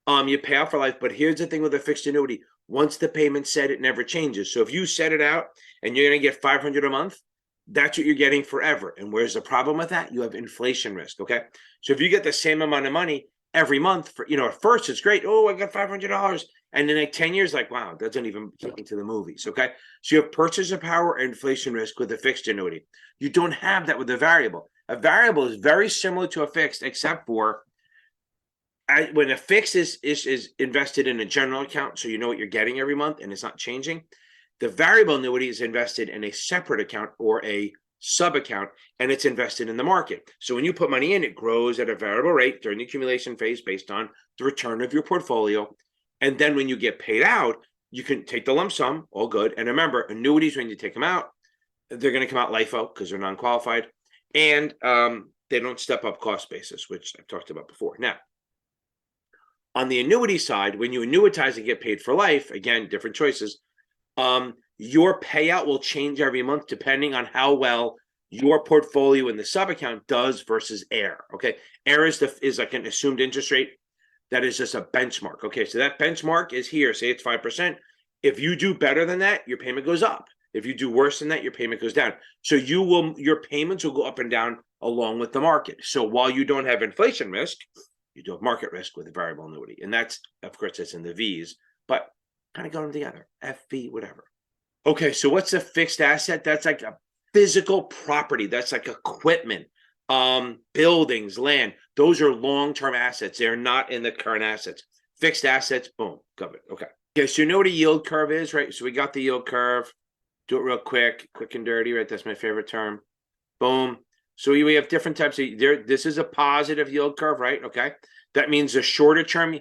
You pay out for life, but here's the thing with a fixed annuity. Once the payment's set, it never changes. So if you set it out and you're going to get $500 a month, that's what you're getting forever. And where's the problem with that? You have inflation risk, okay? So if you get the same amount of money every month, for at first it's great. Oh, I got $500. And in like 10 years, like, wow, that doesn't even get into the movies, okay? So you have purchasing power and inflation risk with a fixed annuity. You don't have that with a variable. A variable is very similar to a fixed, except for when a fix is invested in a general account, so you know what you're getting every month and it's not changing. The variable annuity is invested in a separate account or a sub account, and it's invested in the market. So when you put money in, it grows at a variable rate during the accumulation phase based on the return of your portfolio. And then when you get paid out, you can take the lump sum, all good. And remember, annuities, when you take them out, they're going to come out LIFO because they're non-qualified, and they don't step up cost basis, which I've talked about before. Now, on the annuity side, when you annuitize and get paid for life, again, different choices, your payout will change every month depending on how well your portfolio in the sub account does versus AIR. Okay, AIR is like an assumed interest rate. That is just a benchmark. Okay, so that benchmark is here. Say it's 5%. If you do better than that, your payment goes up. If you do worse than that, your payment goes down. So your payments will go up and down along with the market. So while you don't have inflation risk, you do have market risk with a variable annuity. And that's, of course, it's in the V's, but kind of go them together. FV, whatever. Okay, so what's a fixed asset? That's like a physical property. That's like equipment, buildings, land. Those are long-term assets. They're not in the current assets. Fixed assets, boom, covered. Okay. Okay, so you know what a yield curve is, right? So we got the yield curve. Do it real quick and dirty, right? That's my favorite term. Boom. So we have different types of this is a positive yield curve, right? Okay. That means the shorter terms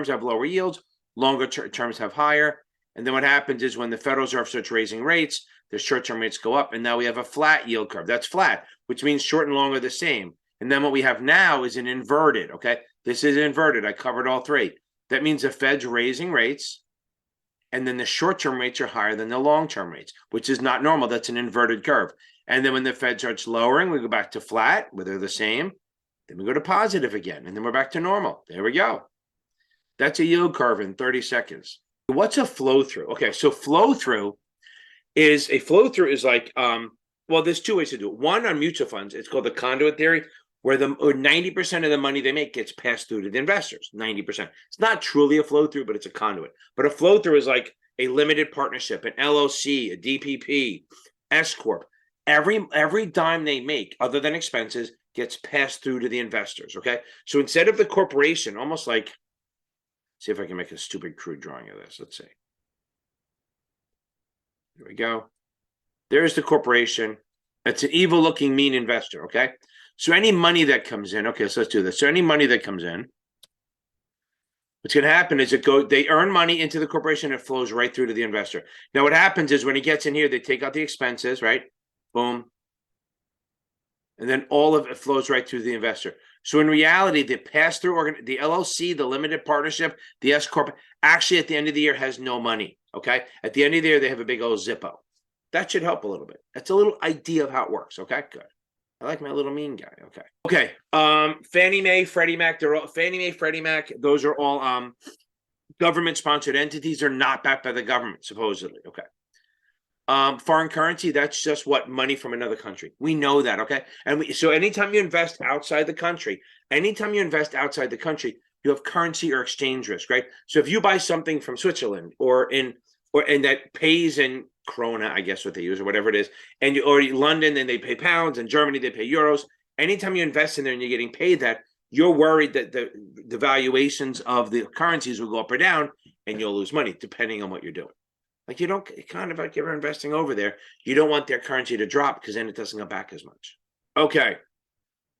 have lower yields, longer terms have higher. And then what happens is when the Federal Reserve starts raising rates, the short-term rates go up, and now we have a flat yield curve. That's flat, which means short and long are the same. And then what we have now is an inverted, okay? This is inverted. I covered all three. That means the Fed's raising rates, and then the short-term rates are higher than the long-term rates, which is not normal. That's an inverted curve. And then when the Fed starts lowering, we go back to flat, where they're the same. Then we go to positive again, and then we're back to normal. There we go. That's a yield curve in 30 seconds. What's a flow-through? Okay, so flow-through is like, well, there's two ways to do it. One, on mutual funds, it's called the conduit theory, where 90% of the money they make gets passed through to the investors, 90%. It's not truly a flow-through, but it's a conduit. But a flow-through is like a limited partnership, an LLC, a DPP, S Corp. Every dime they make, other than expenses, gets passed through to the investors, okay? So instead of the corporation, almost like, see if I can make a stupid crude drawing of this. Let's see. Here we go. There's the corporation. It's an evil-looking, mean investor, okay? So any money that comes in, okay, so let's do this. So any money that comes in, what's going to happen is they earn money into the corporation, it flows right through to the investor. Now what happens is when he gets in here, they take out the expenses, right? Boom. And then all of it flows right through the investor. So in reality, the pass-through the LLC, the limited partnership, the S Corp, actually at the end of the year has no money, okay? At the end of the year, they have a big old Zippo. That should help a little bit. That's a little idea of how it works, okay? Good. I like my little mean guy, okay. Okay, Fannie Mae, Freddie Mac, those are all government-sponsored entities. They're not backed by the government, supposedly, okay. Foreign currency, that's just what money from another country. We know that, okay? And so anytime you invest outside the country, you have currency or exchange risk, right? So if you buy something from Switzerland and that pays in krona, I guess what they use or whatever it is, or London, then they pay pounds, and Germany they pay euros. Anytime you invest in there and you're getting paid that, you're worried that the valuations of the currencies will go up or down, and you'll lose money depending on what you're doing. Like you don't kind of like you're investing over there. You don't want their currency to drop because then it doesn't go back as much. Okay.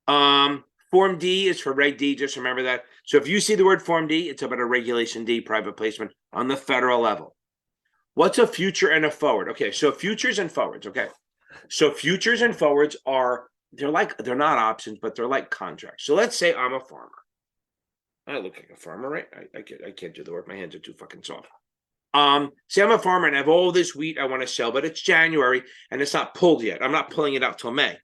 Form D is for Reg D. Just remember that. So if you see the word Form D, it's about a Regulation D, private placement on the federal level. What's a future and a forward? Okay, so futures and forwards. Okay, so futures and forwards they're not options, but they're like contracts. So let's say I'm a farmer. I look like a farmer, right? I can't do the work. My hands are too fucking soft. Say I'm a farmer and I have all this wheat I want to sell, but it's January and it's not pulled yet. I'm not pulling it out till May.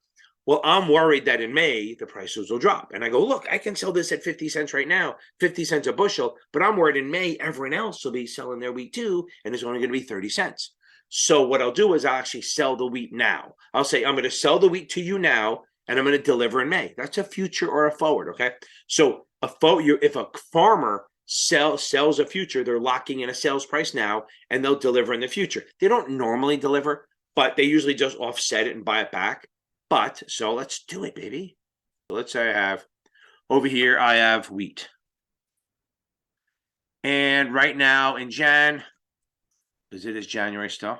Well, I'm worried that in May, the prices will drop. And I go, look, I can sell this at 50 cents right now, 50 cents a bushel, but I'm worried in May, everyone else will be selling their wheat too, and it's only going to be 30 cents. So what I'll do is I'll actually sell the wheat now. I'll say, I'm going to sell the wheat to you now, and I'm going to deliver in May. That's a future or a forward, okay? So if a farmer sells a future, they're locking in a sales price now, and they'll deliver in the future. They don't normally deliver, but they usually just offset it and buy it back. But so let's do it, baby. Let's say over here, I have wheat. And right now in because it is January still.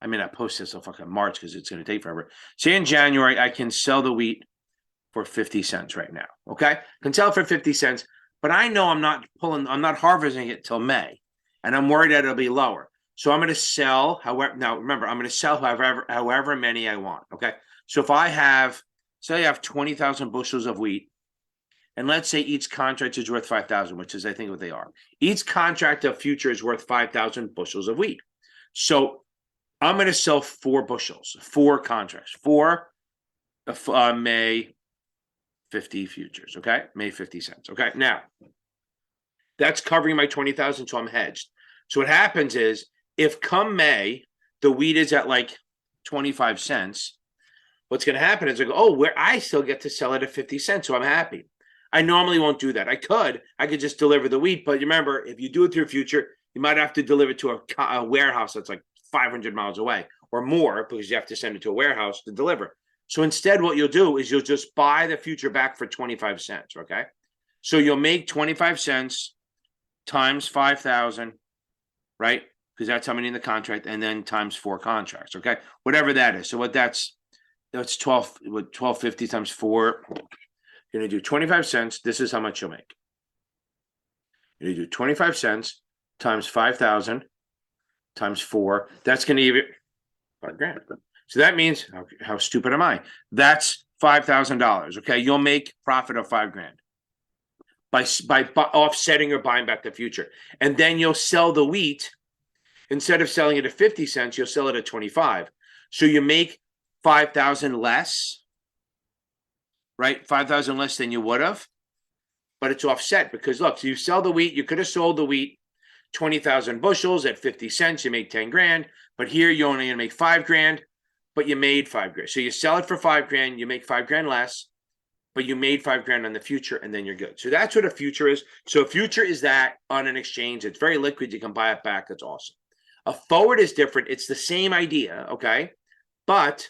I may not post this until fucking March because it's going to take forever. Say in January, I can sell the wheat for 50 cents right now. Okay. Can sell it for 50 cents, but I know I'm not harvesting it till May, and I'm worried that it'll be lower. So I'm going to sell now remember, I'm going to sell however many I want. Okay. So if I have, say I have 20,000 bushels of wheat, and let's say each contract is worth 5,000, which is I think what they are. Each contract of future is worth 5,000 bushels of wheat. So I'm going to sell 4 bushels, 4 contracts, 4 May 50 futures. Okay. May 50 cents. Okay. Now that's covering my 20,000. So I'm hedged. So what happens is if come May, the wheat is at like 25 cents, what's going to happen is I go, oh, where I still get to sell it at 50 cents. So I'm happy. I normally won't do that. I could just deliver the wheat. But remember, if you do it through future, you might have to deliver it to a warehouse that's like 500 miles away or more because you have to send it to a warehouse to deliver. So instead, what you'll do is you'll just buy the future back for 25 cents. Okay. So you'll make 25 cents times 5,000, right? Because that's how many in the contract, and then times 4 contracts. Okay. Whatever that is. So that's 1250 times 4. You're going to do 25 cents. This is how much you'll make. You're going to do 25 cents times 5,000 times 4. That's going to give you $5,000. So that means, how stupid am I? That's $5,000. Okay. You'll make profit of $5,000 by offsetting or buying back the future. And then you'll sell the wheat. Instead of selling it at 50 cents, you'll sell it at 25. So you make 5,000 less. Right? 5,000 less than you would have, but it's offset because look, so you sell the wheat, you could have sold the wheat 20,000 bushels at 50 cents, you made $10,000, but here you're only going to make $5,000, but you made $5,000. So you sell it for $5,000, you make $5,000 less, but you made $5,000 on the future, and then you're good. So that's what a future is. So a future is that on an exchange. It's very liquid. You can buy it back. That's awesome. A forward is different. It's the same idea, okay? But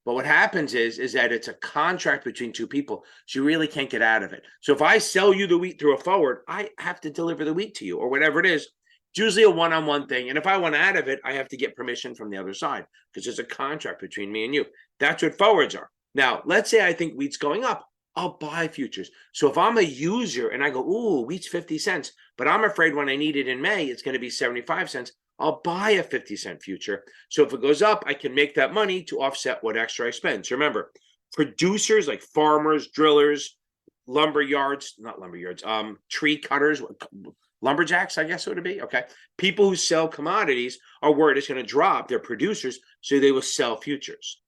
what happens is that it's a contract between 2 people. So you really can't get out of it. So if I sell you the wheat through a forward, I have to deliver the wheat to you or whatever it is. It's usually a one-on-one thing. And if I want out of it, I have to get permission from the other side because there's a contract between me and you. That's what forwards are. Now, let's say I think wheat's going up. I'll buy futures. So if I'm a user and I go, ooh, wheat's 50 cents, but I'm afraid when I need it in May, it's going to be 75 cents. I'll buy a 50-cent future. So if it goes up, I can make that money to offset what extra I spend. So remember, producers like farmers, drillers, tree cutters, lumberjacks, I guess it would be. Okay. People who sell commodities are worried it's going to drop. They're producers, so they will sell futures.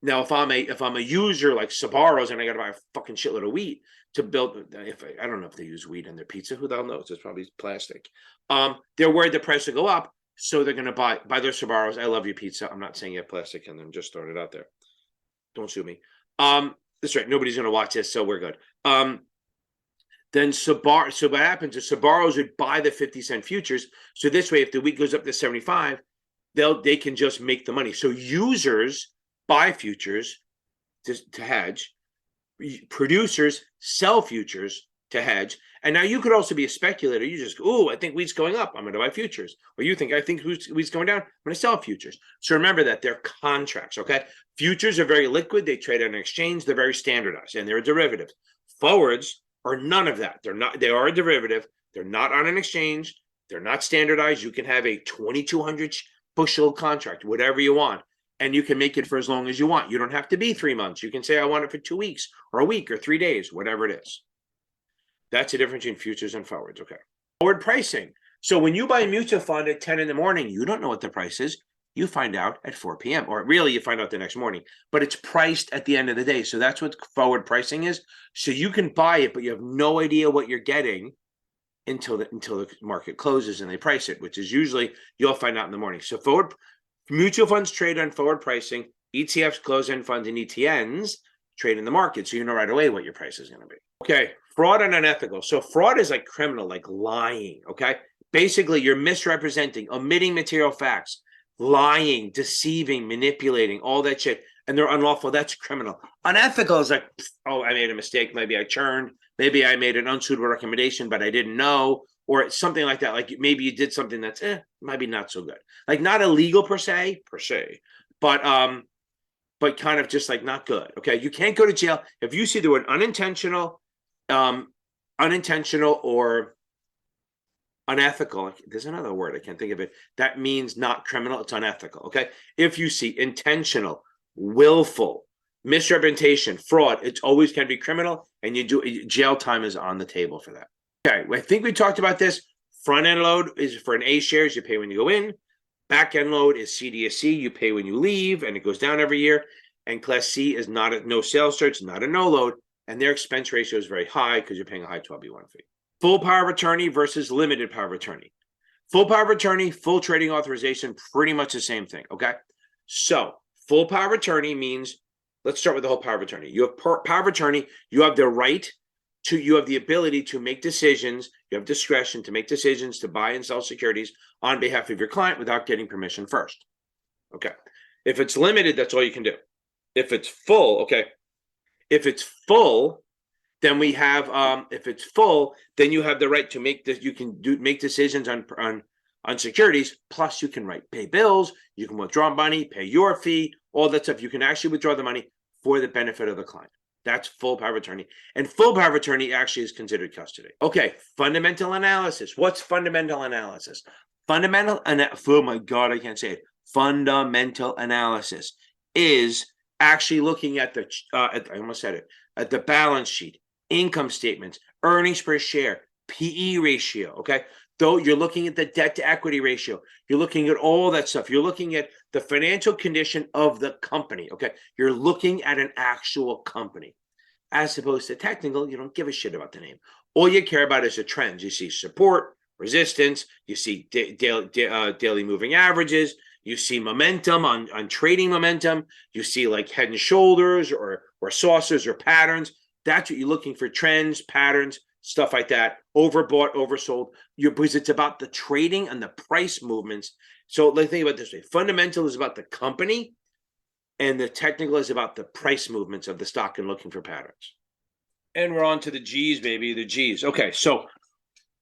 Now, if I'm a user like Sbarro's and I got to buy a fucking shitload of wheat to build, I don't know if they use wheat in their pizza. Who the hell knows? It's probably plastic. They're worried the price will go up, so they're going to buy their Sbarro's. I love you, pizza. I'm not saying you have plastic in them. Just throwing it out there. Don't sue me. That's right. Nobody's going to watch this, so we're good. Then so what happens is Sbarro's would buy the 50-cent futures. So this way, if the wheat goes up to 75, they can just make the money. So users buy futures to hedge. Producers sell futures to hedge. And now you could also be a speculator. You just go, oh, I think wheat's going up. I'm going to buy futures. Or I think wheat's going down. I'm going to sell futures. So remember that they're contracts, okay? Futures are very liquid. They trade on an exchange. They're very standardized, and they're a derivative. Forwards are none of that. They are a derivative. They're not on an exchange. They're not standardized. You can have a 2,200 bushel contract, whatever you want. And you can make it for as long as you want. You don't have to be 3 months. You can say, I want it for 2 weeks or a week or 3 days, whatever it is. That's the difference between futures and forwards. Okay. Forward pricing. So when you buy a mutual fund at 10 in the morning, you don't know what the price is. You find out at 4 p.m. or really you find out the next morning, but it's priced at the end of the day. So that's what forward pricing is. So you can buy it, but you have no idea what you're getting until the market closes and they price it, which is usually you'll find out in the morning. So mutual funds trade on forward pricing. ETFs, closed-end funds, and ETNs trade in the market. So you know right away what your price is going to be. Okay. Fraud and unethical. So fraud is like criminal, like lying. Okay. Basically, you're misrepresenting, omitting material facts, lying, deceiving, manipulating, all that shit. And they're unlawful. That's criminal. Unethical is like, oh, I made a mistake. Maybe I churned. Maybe I made an unsuitable recommendation, but I didn't know, or something like that. Like maybe you did something that's maybe not so good. Like not illegal per se, but kind of just like not good. Okay, you can't go to jail if you see the word unintentional, or unethical. There's another word, I can't think of it. That means not criminal. It's unethical. Okay, if you see intentional, willful, misrepresentation, fraud, it always can be criminal, and jail time is on the table for that. Okay, I think we talked about this. Front end load is for an A shares, you pay when you go in. Back end load is CDSC, you pay when you leave, and it goes down every year. And Class C is not a no sales search, not a no load, and their expense ratio is very high because you're paying a high 12B1 fee. Full power of attorney versus limited power of attorney. Full power of attorney, full trading authorization, pretty much the same thing, okay? So full power of attorney means, let's start with the whole power of attorney. You have power of attorney, you have the right to, you have the ability to make decisions, you have discretion to make decisions to buy and sell securities on behalf of your client without getting permission first. Okay. If it's limited, that's all you can do. If it's full, okay. If it's full, then we have, if it's full, then you have the right to make this, you can make decisions on securities, plus you can pay bills, you can withdraw money, pay your fee, all that stuff. You can actually withdraw the money for the benefit of the client. That's full power of attorney. And full power of attorney actually is considered custody. Okay, fundamental analysis. What's fundamental analysis? Oh my God, I can't say it. Fundamental analysis is actually looking at the, I almost said it, at the balance sheet, income statements, earnings per share, PE ratio, okay? Though you're looking at the debt to equity ratio, you're looking at all that stuff. You're looking at the financial condition of the company, okay? You're looking at an actual company. As opposed to technical, you don't give a shit about the name. All you care about is the trends. You see support, resistance, you see daily moving averages, you see momentum on trading momentum, you see like head and shoulders or saucers or patterns. That's what you're looking for, trends, patterns, stuff like that. Overbought, oversold. Because it's about the trading and the price movements. So let's think about it this way. Fundamental is about the company, and the technical is about the price movements of the stock and looking for patterns. And we're on to the G's, baby, the G's. Okay, so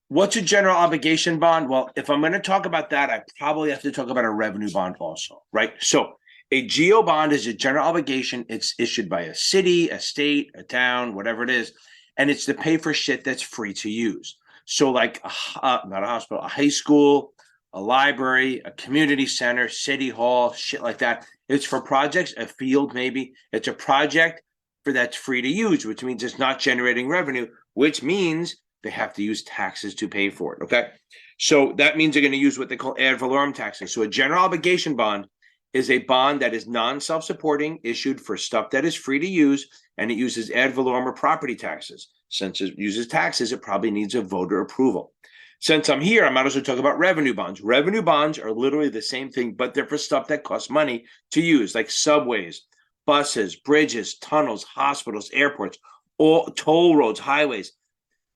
what's a general obligation bond? Well, if I'm going to talk about that, I probably have to talk about a revenue bond also, right? So a GO bond is a general obligation. It's issued by a city, a state, a town, whatever it is. And it's to pay for shit that's free to use. So like, not a hospital, a high school, a library, a community center, city hall, shit like that. It's for projects, a field maybe. It's a project that's free to use, which means it's not generating revenue, which means they have to use taxes to pay for it, okay? So that means they're going to use what they call ad valorem taxing. So a general obligation bond is a bond that is non-self-supporting, issued for stuff that is free to use, and it uses ad valorem or property taxes. Since it uses taxes, it probably needs a voter approval. Since I'm here, I might as well talk about revenue bonds. Revenue bonds are literally the same thing, but they're for stuff that costs money to use, like subways, buses, bridges, tunnels, hospitals, airports, all toll roads, highways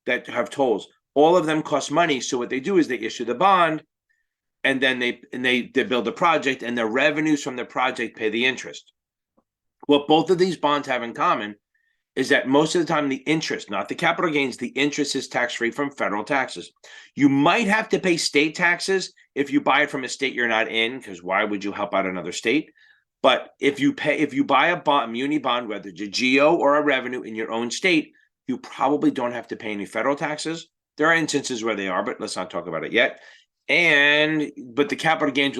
that have tolls. All of them cost money. So what they do is they issue the bond, and then they build a project, and the revenues from the project pay the interest. What both of these bonds have in common is that most of the time the interest, not the capital gains, the interest is tax-free from federal taxes. You might have to pay state taxes if you buy it from a state you're not in, because why would you help out another state? But if you buy a muni bond, whether it's a GO or a revenue in your own state, you probably don't have to pay any federal taxes. There are instances where they are, but let's not talk about it yet. But the capital gains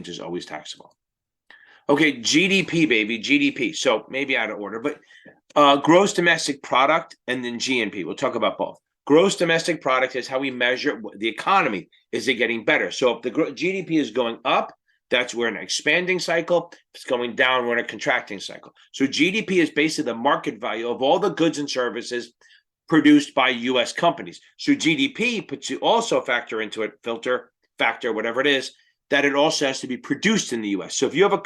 is always taxable. Okay, GDP, baby, GDP. So maybe out of order, but gross domestic product and then GNP. We'll talk about both. Gross domestic product is how we measure the economy. Is it getting better? So if the GDP is going up, that's we're in an expanding cycle. If it's going down, we're in a contracting cycle. So GDP is basically the market value of all the goods and services produced by U.S. companies. So GDP puts you also factor into it, factor, whatever it is, that it also has to be produced in the U.S. So if you have a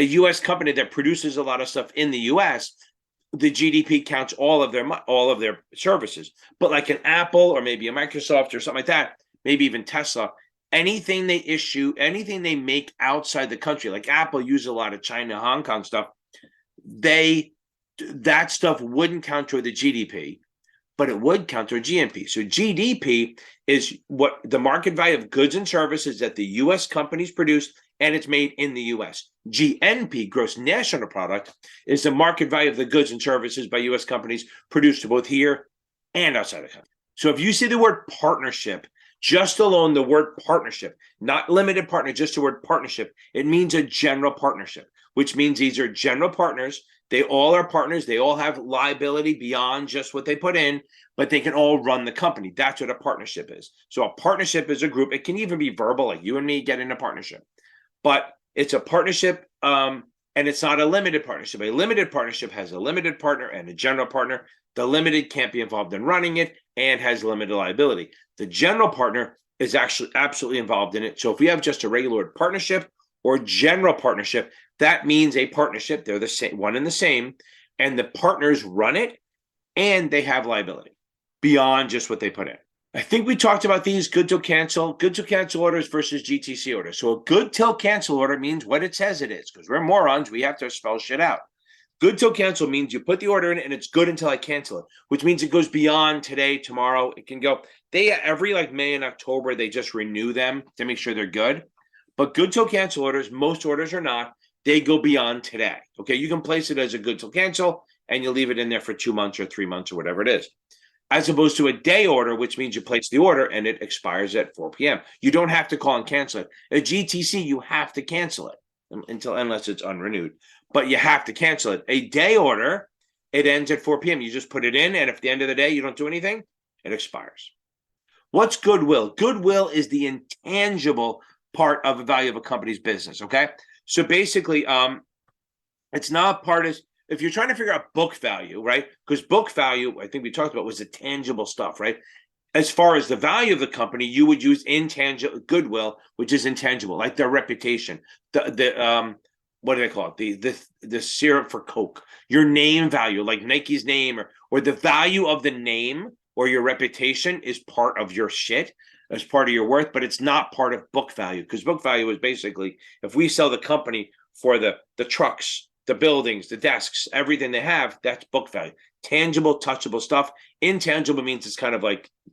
U.S. company that produces a lot of stuff in the U.S., the GDP counts all of their services. But like an Apple or maybe a Microsoft or something like that, maybe even Tesla, anything they issue, anything they make outside the country, like Apple uses a lot of China, Hong Kong stuff, that stuff wouldn't count toward the GDP, but it would count toward GNP. So GDP is what the market value of goods and services that the U.S. companies produce, and it's made in the U.S. GNP, gross national product, is the market value of the goods and services by U.S. companies produced both here and outside the country. So if you see the word partnership, just alone the word partnership, not limited partner, just the word partnership, it means a general partnership, which means these are general partners. They all are partners. They all have liability beyond just what they put in, but they can all run the company. That's what a partnership is. So a partnership is a group. It can even be verbal, like you and me get in a partnership. But it's a partnership, and it's not a limited partnership. A limited partnership has a limited partner and a general partner. The limited can't be involved in running it and has limited liability. The general partner is actually absolutely involved in it. So if we have just a regular partnership or general partnership, that means a partnership. They're the same, one and the same, and the partners run it, and they have liability beyond just what they put in. I think we talked about these good till cancel orders versus GTC orders. So a good till cancel order means what it says it is, because we're morons. We have to spell shit out. Good till cancel means you put the order in and it's good until I cancel it, which means it goes beyond today, tomorrow. It can go. They every like May and October, they just renew them to make sure they're good. But good till cancel orders, most orders are not. They go beyond today. Okay, you can place it as a good till cancel and you leave it in there for 2 months or 3 months or whatever it is. As opposed to a day order, which means you place the order and it expires at 4 p.m. You don't have to call and cancel it. A GTC, you have to cancel it unless it's unrenewed, but you have to cancel it. A day order, it ends at 4 p.m. You just put it in, and if at the end of the day you don't do anything, it expires. What's goodwill? Goodwill is the intangible part of the value of a company's business, okay? So basically, it's not part of, if you're trying to figure out book value, right? Because book value, I think we talked about, was the tangible stuff, right? As far as the value of the company, you would use intangible goodwill, which is intangible, like their reputation, the what do they call it? The syrup for Coke, your name value, like Nike's name, or the value of the name or your reputation is part of your shit, as part of your worth, but it's not part of book value, because book value is basically if we sell the company for the trucks, the buildings, the desks, everything they have, that's book value. Tangible, touchable stuff. Intangible means it's kind of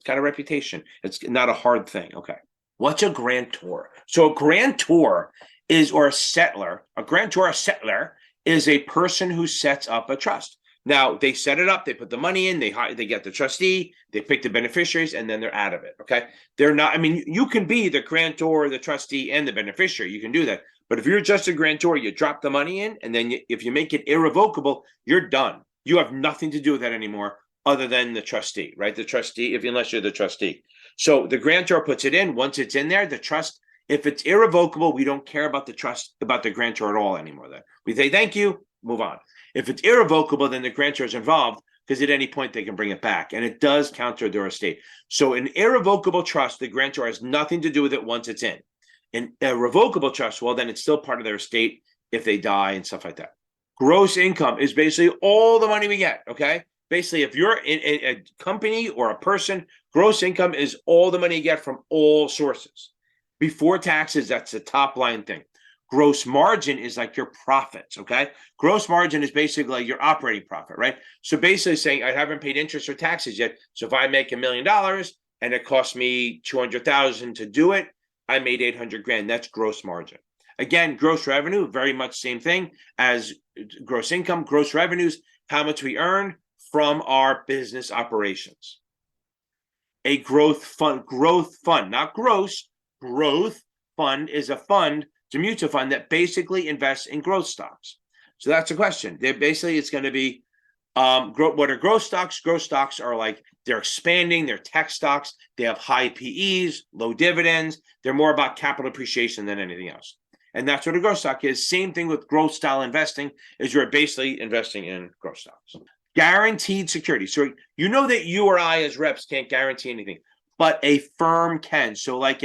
reputation. It's not a hard thing. Okay. What's a grantor? So a grantor is, or a settler, a settler is a person who sets up a trust. Now, they set it up, they put the money in, they get the trustee, they pick the beneficiaries, and then they're out of it, okay? They're not, I mean, you can be the grantor, the trustee, and the beneficiary. You can do that. But if you're just a grantor, you drop the money in, and then if you make it irrevocable, you're done. You have nothing to do with that anymore other than the trustee, right? The trustee, unless you're the trustee. So the grantor puts it in. Once it's in there, the trust, if it's irrevocable, we don't care about the trust, about the grantor at all anymore. Then we say, thank you, move on. If it's irrevocable, then the grantor is involved, because at any point they can bring it back, and it does counter their estate. So an irrevocable trust, the grantor has nothing to do with it once it's in. An irrevocable trust, well, then it's still part of their estate if they die and stuff like that. Gross income is basically all the money we get, okay? Basically, if you're in a company or a person, gross income is all the money you get from all sources. Before taxes, that's the top line thing. Gross margin is like your profits, okay? Gross margin is basically like your operating profit, right? So basically saying, I haven't paid interest or taxes yet, so if I make $1 million and it costs me $200,000 to do it, I made $800,000. That's gross margin. Again, gross revenue, very much same thing as gross income. Gross revenues, how much we earn from our business operations. A growth fund, not gross. Growth fund is a fund, it's a mutual fund that basically invests in growth stocks. So that's a question. It's going to be what are growth stocks? Growth stocks are like, they're expanding, they're tech stocks, they have high PEs, low dividends, they're more about capital appreciation than anything else. And that's what a growth stock is. Same thing with growth style investing, is you're basically investing in growth stocks. Guaranteed security. So you know that you or I as reps can't guarantee anything, but a firm can. So like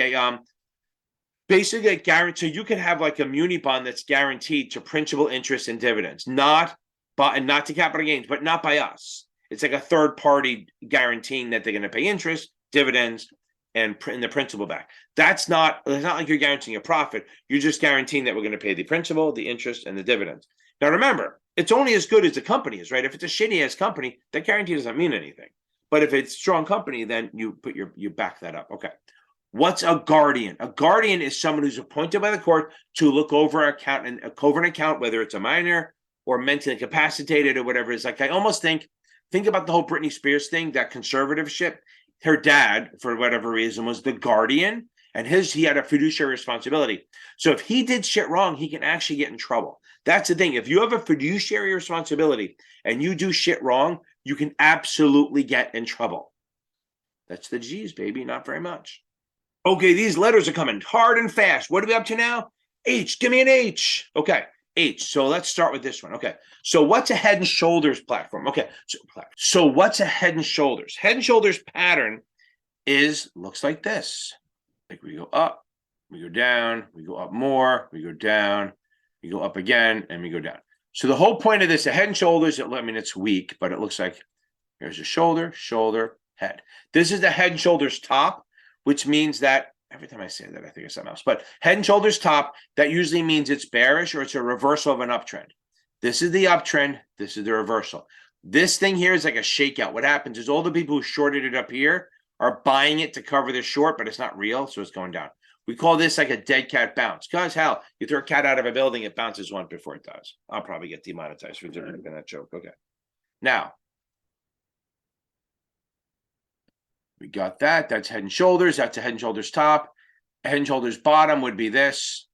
basically a guarantee, you can have like a muni bond that's guaranteed to principal, interest, and dividends, not to capital gains, but not by us. It's like a third party guaranteeing that they're going to pay interest, dividends, and the principal back. It's not like you're guaranteeing a profit. You're just guaranteeing that we're going to pay the principal, the interest, and the dividends. Now, remember, it's only as good as the company is, right? If it's a shitty ass company, that guarantee doesn't mean anything. But if it's a strong company, then you back that up. Okay. What's a guardian? A guardian is someone who's appointed by the court to look over an account, whether it's a minor or mentally incapacitated or whatever. It's like, I almost think about the whole Britney Spears thing, that conservatorship. Her dad, for whatever reason, was the guardian, and he had a fiduciary responsibility. So if he did shit wrong, he can actually get in trouble. That's the thing. If you have a fiduciary responsibility and you do shit wrong, you can absolutely get in trouble. That's the G's, baby. Not very much. Okay, these letters are coming hard and fast. What are we up to now? H. Give me an H. Okay, H. So let's start with this one. Okay, so what's a Head and Shoulders platform? Okay, so what's a Head and Shoulders? Head and Shoulders pattern looks like this. Like we go up, we go down, we go up more, we go down, we go up again, and we go down. So the whole point of this, the Head and Shoulders, it's weak, but it looks like here's a shoulder, shoulder, head. This is the Head and Shoulders top, which means that every time I say that, I think of something else. But Head and Shoulders top, that usually means it's bearish or it's a reversal of an uptrend. This is the uptrend. This is the reversal. This thing here is like a shakeout. What happens is all the people who shorted it up here are buying it to cover the short, but it's not real, so it's going down. We call this like a dead cat bounce. Because hell, you throw a cat out of a building, it bounces once before it does. I'll probably get demonetized for doing that joke. Okay. Now, we got that. That's Head and Shoulders. That's a Head and Shoulders top. Head and Shoulders bottom would be this.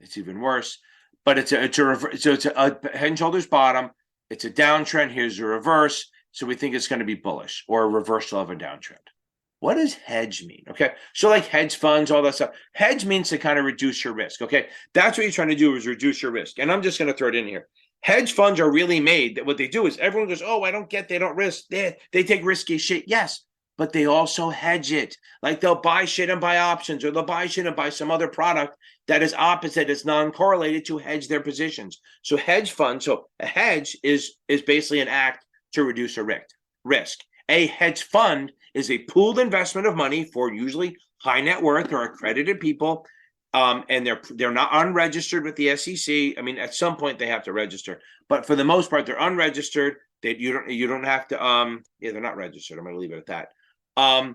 It's even worse. But it's a Head and Shoulders bottom. It's a downtrend. Here's a reverse. So we think it's going to be bullish or a reversal of a downtrend. What does hedge mean? Okay. So like hedge funds, all that stuff. Hedge means to kind of reduce your risk. Okay. That's what you're trying to do, is reduce your risk. And I'm just going to throw it in here. Hedge funds are really made that what they do is everyone goes, oh, they don't risk. They take risky shit. Yes, but they also hedge it. Like they'll buy shit and buy options, or they'll buy shit and buy some other product that is opposite, is non-correlated, to hedge their positions. So hedge funds, so a hedge is basically an act to reduce a risk. A hedge fund is a pooled investment of money for usually high net worth or accredited people. And they're not unregistered with the SEC. I mean, at some point they have to register, but for the most part, they're unregistered. You don't have to. They're not registered. I'm going to leave it at that.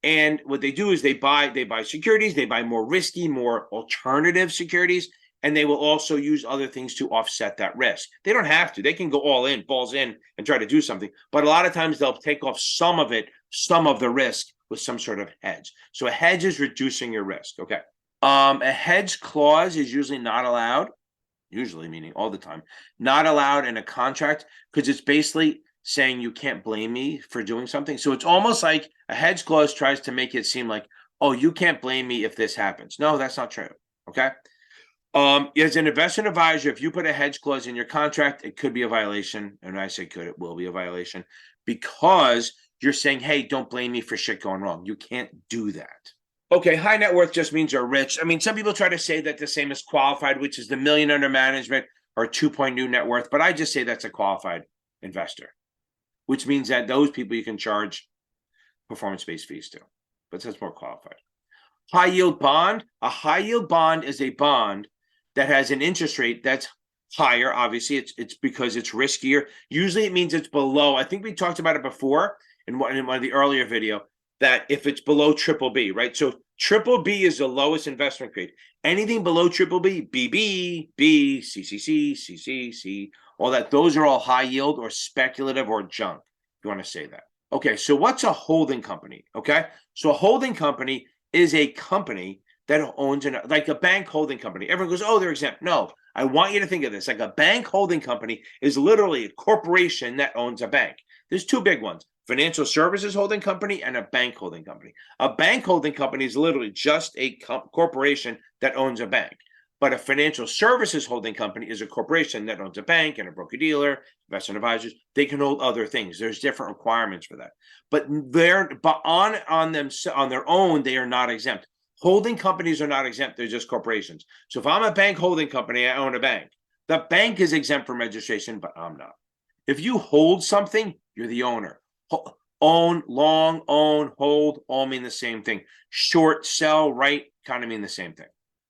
And what they do is they buy securities. They buy more risky, more alternative securities, and they will also use other things to offset that risk. They don't have to. They can go all in, balls in, and try to do something. But a lot of times they'll take off some of the risk with some sort of hedge. So a hedge is reducing your risk. Okay. A hedge clause is usually not allowed, usually meaning all the time, not allowed in a contract, because it's basically saying you can't blame me for doing something. So it's almost like a hedge clause tries to make it seem like, oh, you can't blame me if this happens. No, that's not true. Okay. As an investment advisor, if you put a hedge clause in your contract, it could be a violation. And when I say could, it will be a violation, because you're saying, hey, don't blame me for shit going wrong. You can't do that. Okay, high net worth just means you're rich. I mean, some people try to say that the same as qualified, which is the million under management or 2.2 net worth, but I just say that's a qualified investor, which means that those people you can charge performance-based fees to, but that's more qualified. High yield bond. A high yield bond is a bond that has an interest rate that's higher. Obviously, it's because it's riskier. Usually it means it's below. I think we talked about it before in one of the earlier video, that if it's below BBB, right? So BBB is the lowest investment grade. Anything below BBB, BB, B, CCC, CCC, all that, those are all high yield or speculative or junk, if you want to say that. Okay, so what's a holding company? Okay, so a holding company is a company that owns, like a bank holding company. Everyone goes, oh, they're exempt. No, I want you to think of this. Like a bank holding company is literally a corporation that owns a bank. There's two big ones: financial services holding company and a bank holding company. A bank holding company is literally just a corporation that owns a bank. But a financial services holding company is a corporation that owns a bank and a broker-dealer, investment advisors. They can hold other things. There's different requirements for that. But on their own, they are not exempt. Holding companies are not exempt. They're just corporations. So if I'm a bank holding company, I own a bank. The bank is exempt from registration, but I'm not. If you hold something, you're the owner. Own, long, own, hold, all mean the same thing. Short, sell, right, kind of mean the same thing.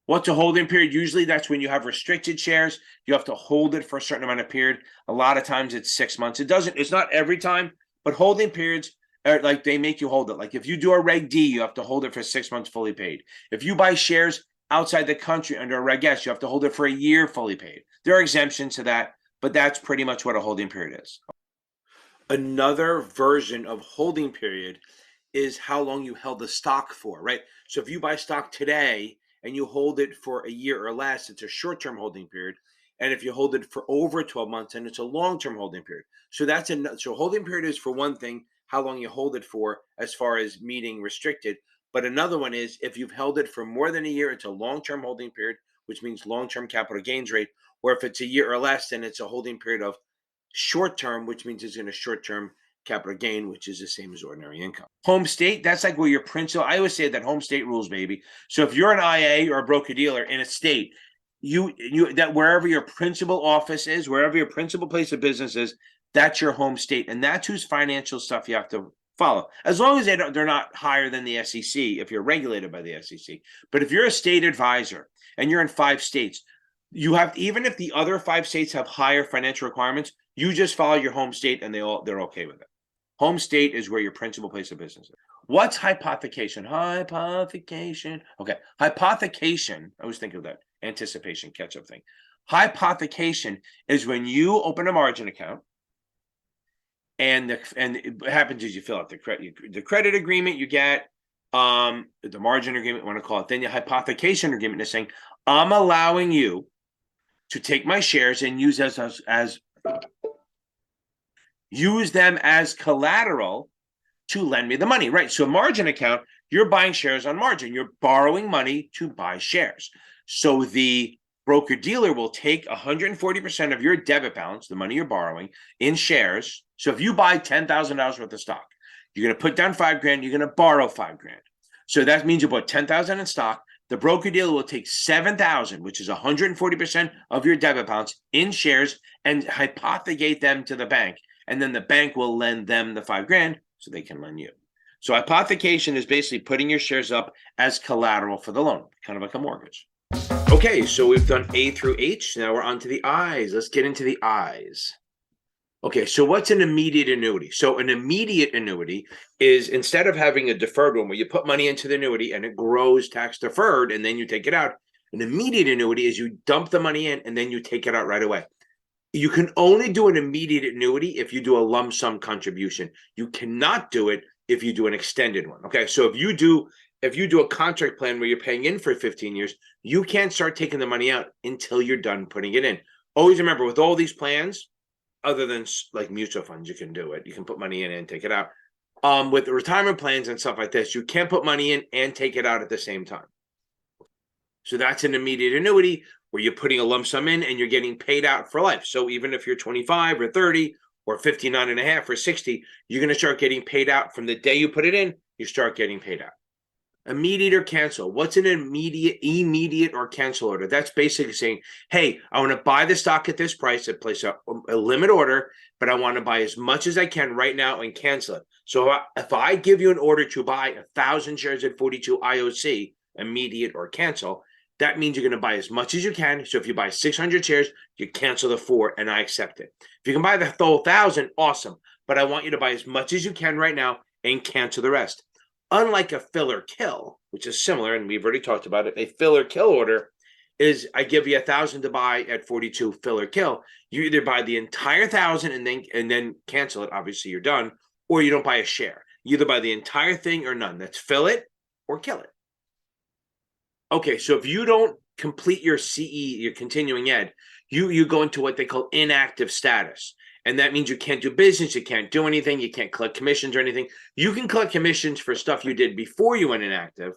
What's a holding period? Usually that's when you have restricted shares. You have to hold it for a certain amount of period. A lot of times it's 6 months. It's not every time, but holding periods are like they make you hold it. Like if you do a Reg D, you have to hold it for 6 months fully paid. If you buy shares outside the country under a Reg S, you have to hold it for a year fully paid. There are exemptions to that, but that's pretty much what a holding period is. Another version of holding period is how long you held the stock for, right? So if you buy stock today and you hold it for a year or less, it's a short-term holding period. And if you hold it for over 12 months, then it's a long-term holding period. So so holding period is for one thing, how long you hold it for as far as meeting restricted. But another one is if you've held it for more than a year, it's a long-term holding period, which means long-term capital gains rate. Or if it's a year or less, then it's a holding period of short-term, which means it's in a short-term capital gain, which is the same as ordinary income. Home state, that's like where your principal, I always say that home state rules, baby. So if you're an IA or a broker dealer in a state, you that wherever your principal office is, wherever your principal place of business is, that's your home state. And that's whose financial stuff you have to follow. As long as they're not higher than the SEC, if you're regulated by the SEC. But if you're a state advisor and you're in 5 states, you have, even if the other 5 states have higher financial requirements, you just follow your home state and they're okay with it. Home state is where your principal place of business is. What's hypothecation? Hypothecation. Okay. Hypothecation. I always think of that anticipation catch-up thing. Hypothecation is when you open a margin account and it happens is you fill out the credit agreement you get, the margin agreement, you want to call it. Then your hypothecation agreement is saying, I'm allowing you to take my shares and use them as collateral to lend me the money, right? So margin account, you're buying shares on margin. You're borrowing money to buy shares. So the broker dealer will take 140% of your debit balance, the money you're borrowing, in shares. So if you buy $10,000 worth of stock, you're going to put down $5,000, you're going to borrow $5,000. So that means you bought $10,000 in stock. The broker dealer will take $7,000, which is 140% of your debit balance, in shares and hypothecate them to the bank. And then the bank will lend them the $5,000 so they can lend you. So hypothecation is basically putting your shares up as collateral for the loan, kind of like a mortgage. Okay, so we've done A through H. Now we're on to the I's. Let's get into the I's. Okay, so what's an immediate annuity? So an immediate annuity is, instead of having a deferred one where you put money into the annuity and it grows tax deferred and then you take it out, an immediate annuity is you dump the money in and then you take it out right away. You can only do an immediate annuity if you do a lump sum contribution. You cannot do it if you do an extended one. Okay, so if you do a contract plan where you're paying in for 15 years, you can't start taking the money out until you're done putting it in. Always remember, with all these plans, other than like mutual funds, you can do it. You can put money in and take it out. With the retirement plans and stuff like this, you can't put money in and take it out at the same time. So that's an immediate annuity where you're putting a lump sum in and you're getting paid out for life. So even if you're 25 or 30 or 59 and a half or 60, you're going to start getting paid out from the day you put it in, you start getting paid out. Immediate or cancel. What's an immediate or cancel order? That's basically saying, hey, I want to buy the stock at this price. I place a limit order, but I want to buy as much as I can right now and cancel it. So if I give you an order to buy 1,000 shares at 42 IOC, immediate or cancel, that means you're going to buy as much as you can. So if you buy 600 shares, you cancel the 4 and I accept it. If you can buy the whole 1,000, awesome. But I want you to buy as much as you can right now and cancel the rest. Unlike a fill or kill, which is similar, and we've already talked about it, a fill or kill order is I give you 1,000 to buy at 42, fill or kill. You either buy the entire 1,000 and then cancel it. Obviously, you're done, or you don't buy a share. You either buy the entire thing or none. That's fill it or kill it. Okay, so if you don't complete your CE, your continuing ed, you go into what they call inactive status. And that means you can't do business, you can't do anything, you can't collect commissions or anything. You can collect commissions for stuff you did before you went inactive,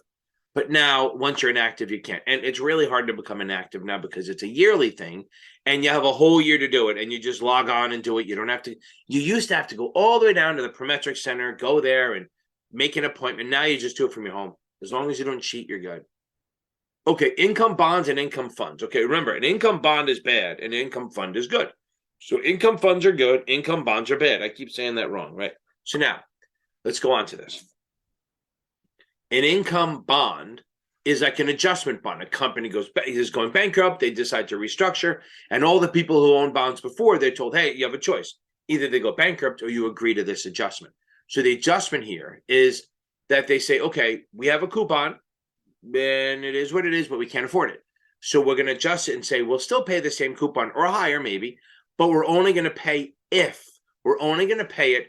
but now once you're inactive, you can't. And it's really hard to become inactive now because it's a yearly thing and you have a whole year to do it and you just log on and do it. You don't have to, you used to have to go all the way down to the Prometric Center, go there and make an appointment. Now you just do it from your home. As long as you don't cheat, you're good. Okay, income bonds and income funds. Okay, remember, an income bond is bad, an income fund is good. So income funds are good, income bonds are bad. I keep saying that wrong, right? So now, Let's go on to this. An income bond is like an adjustment bond. A company is going bankrupt, they decide to restructure, and all the people who own bonds before, they're told, hey, you have a choice. Either they go bankrupt or you agree to this adjustment. So the adjustment here is that they say, okay, we have a coupon, and it is what it is, but we can't afford it. So we're going to adjust it and say, we'll still pay the same coupon or higher maybe, but we're only going to pay it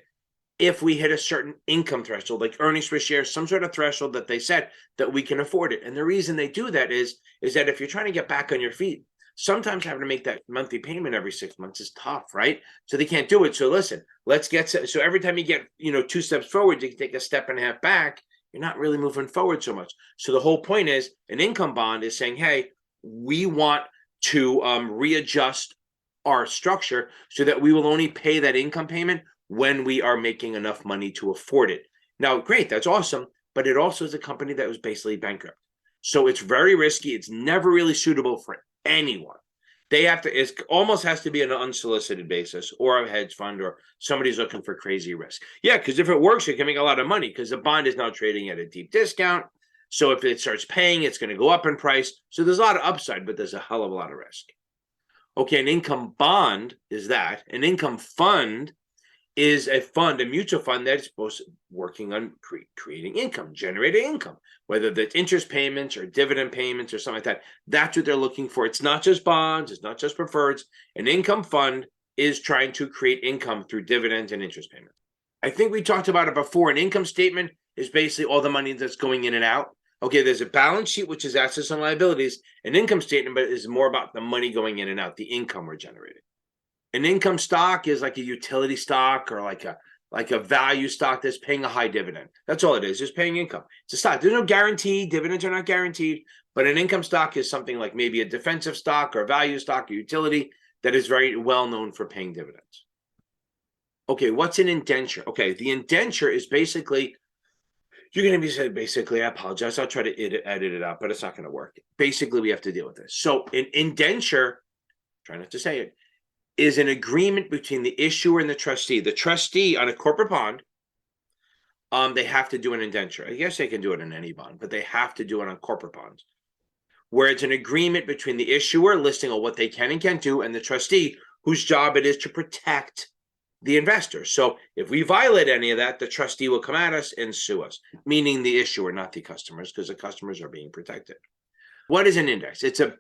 if we hit a certain income threshold, like earnings per share, some sort of threshold that they set that we can afford it. And the reason they do that is that if you're trying to get back on your feet, sometimes having to make that monthly payment every 6 months is tough, right? So they can't do it. So listen, so every time you get, 2 steps forward, you can take a step and a half back. You're not really moving forward so much. So the whole point is an income bond is saying, hey, we want to readjust our structure so that we will only pay that income payment when we are making enough money to afford it. Now, great, that's awesome, but it also is a company that was basically bankrupt. So it's very risky. It's never really suitable for anyone. It almost has to be on an unsolicited basis or a hedge fund or somebody's looking for crazy risk. Yeah, because if it works, you can make a lot of money because the bond is now trading at a deep discount. So if it starts paying, it's going to go up in price. So there's a lot of upside, but there's a hell of a lot of risk. Okay, an income bond is that. An income fund is a mutual fund that's working on creating income, generating income, whether that's interest payments or dividend payments or something like that. That's what they're looking for. It's not just bonds. It's not just preferreds. An income fund is trying to create income through dividends and interest payments. I think we talked about it before. An income statement is basically all the money that's going in and out. Okay, there's a balance sheet, which is assets and liabilities. An income statement, but is more about the money going in and out, the income we're generating. An income stock is like a utility stock or like a value stock that's paying a high dividend. That's all it is, just paying income. It's a stock. There's no guarantee. Dividends are not guaranteed. But an income stock is something like maybe a defensive stock or a value stock or utility that is very well known for paying dividends. Okay, what's an indenture? Okay, the indenture is basically, you're going to be saying, basically, I apologize. I'll try to edit it out, but it's not going to work. Basically, we have to deal with this. So an indenture, try not to say it, is an agreement between the issuer and the trustee. The trustee on a corporate bond, they have to do an indenture. I guess they can do it in any bond, but they have to do it on corporate bonds, where it's an agreement between the issuer listing on what they can and can't do and the trustee whose job it is to protect the investor. So if we violate any of that, the trustee will come at us and sue us, meaning the issuer, not the customers, because the customers are being protected. What is an index? It's a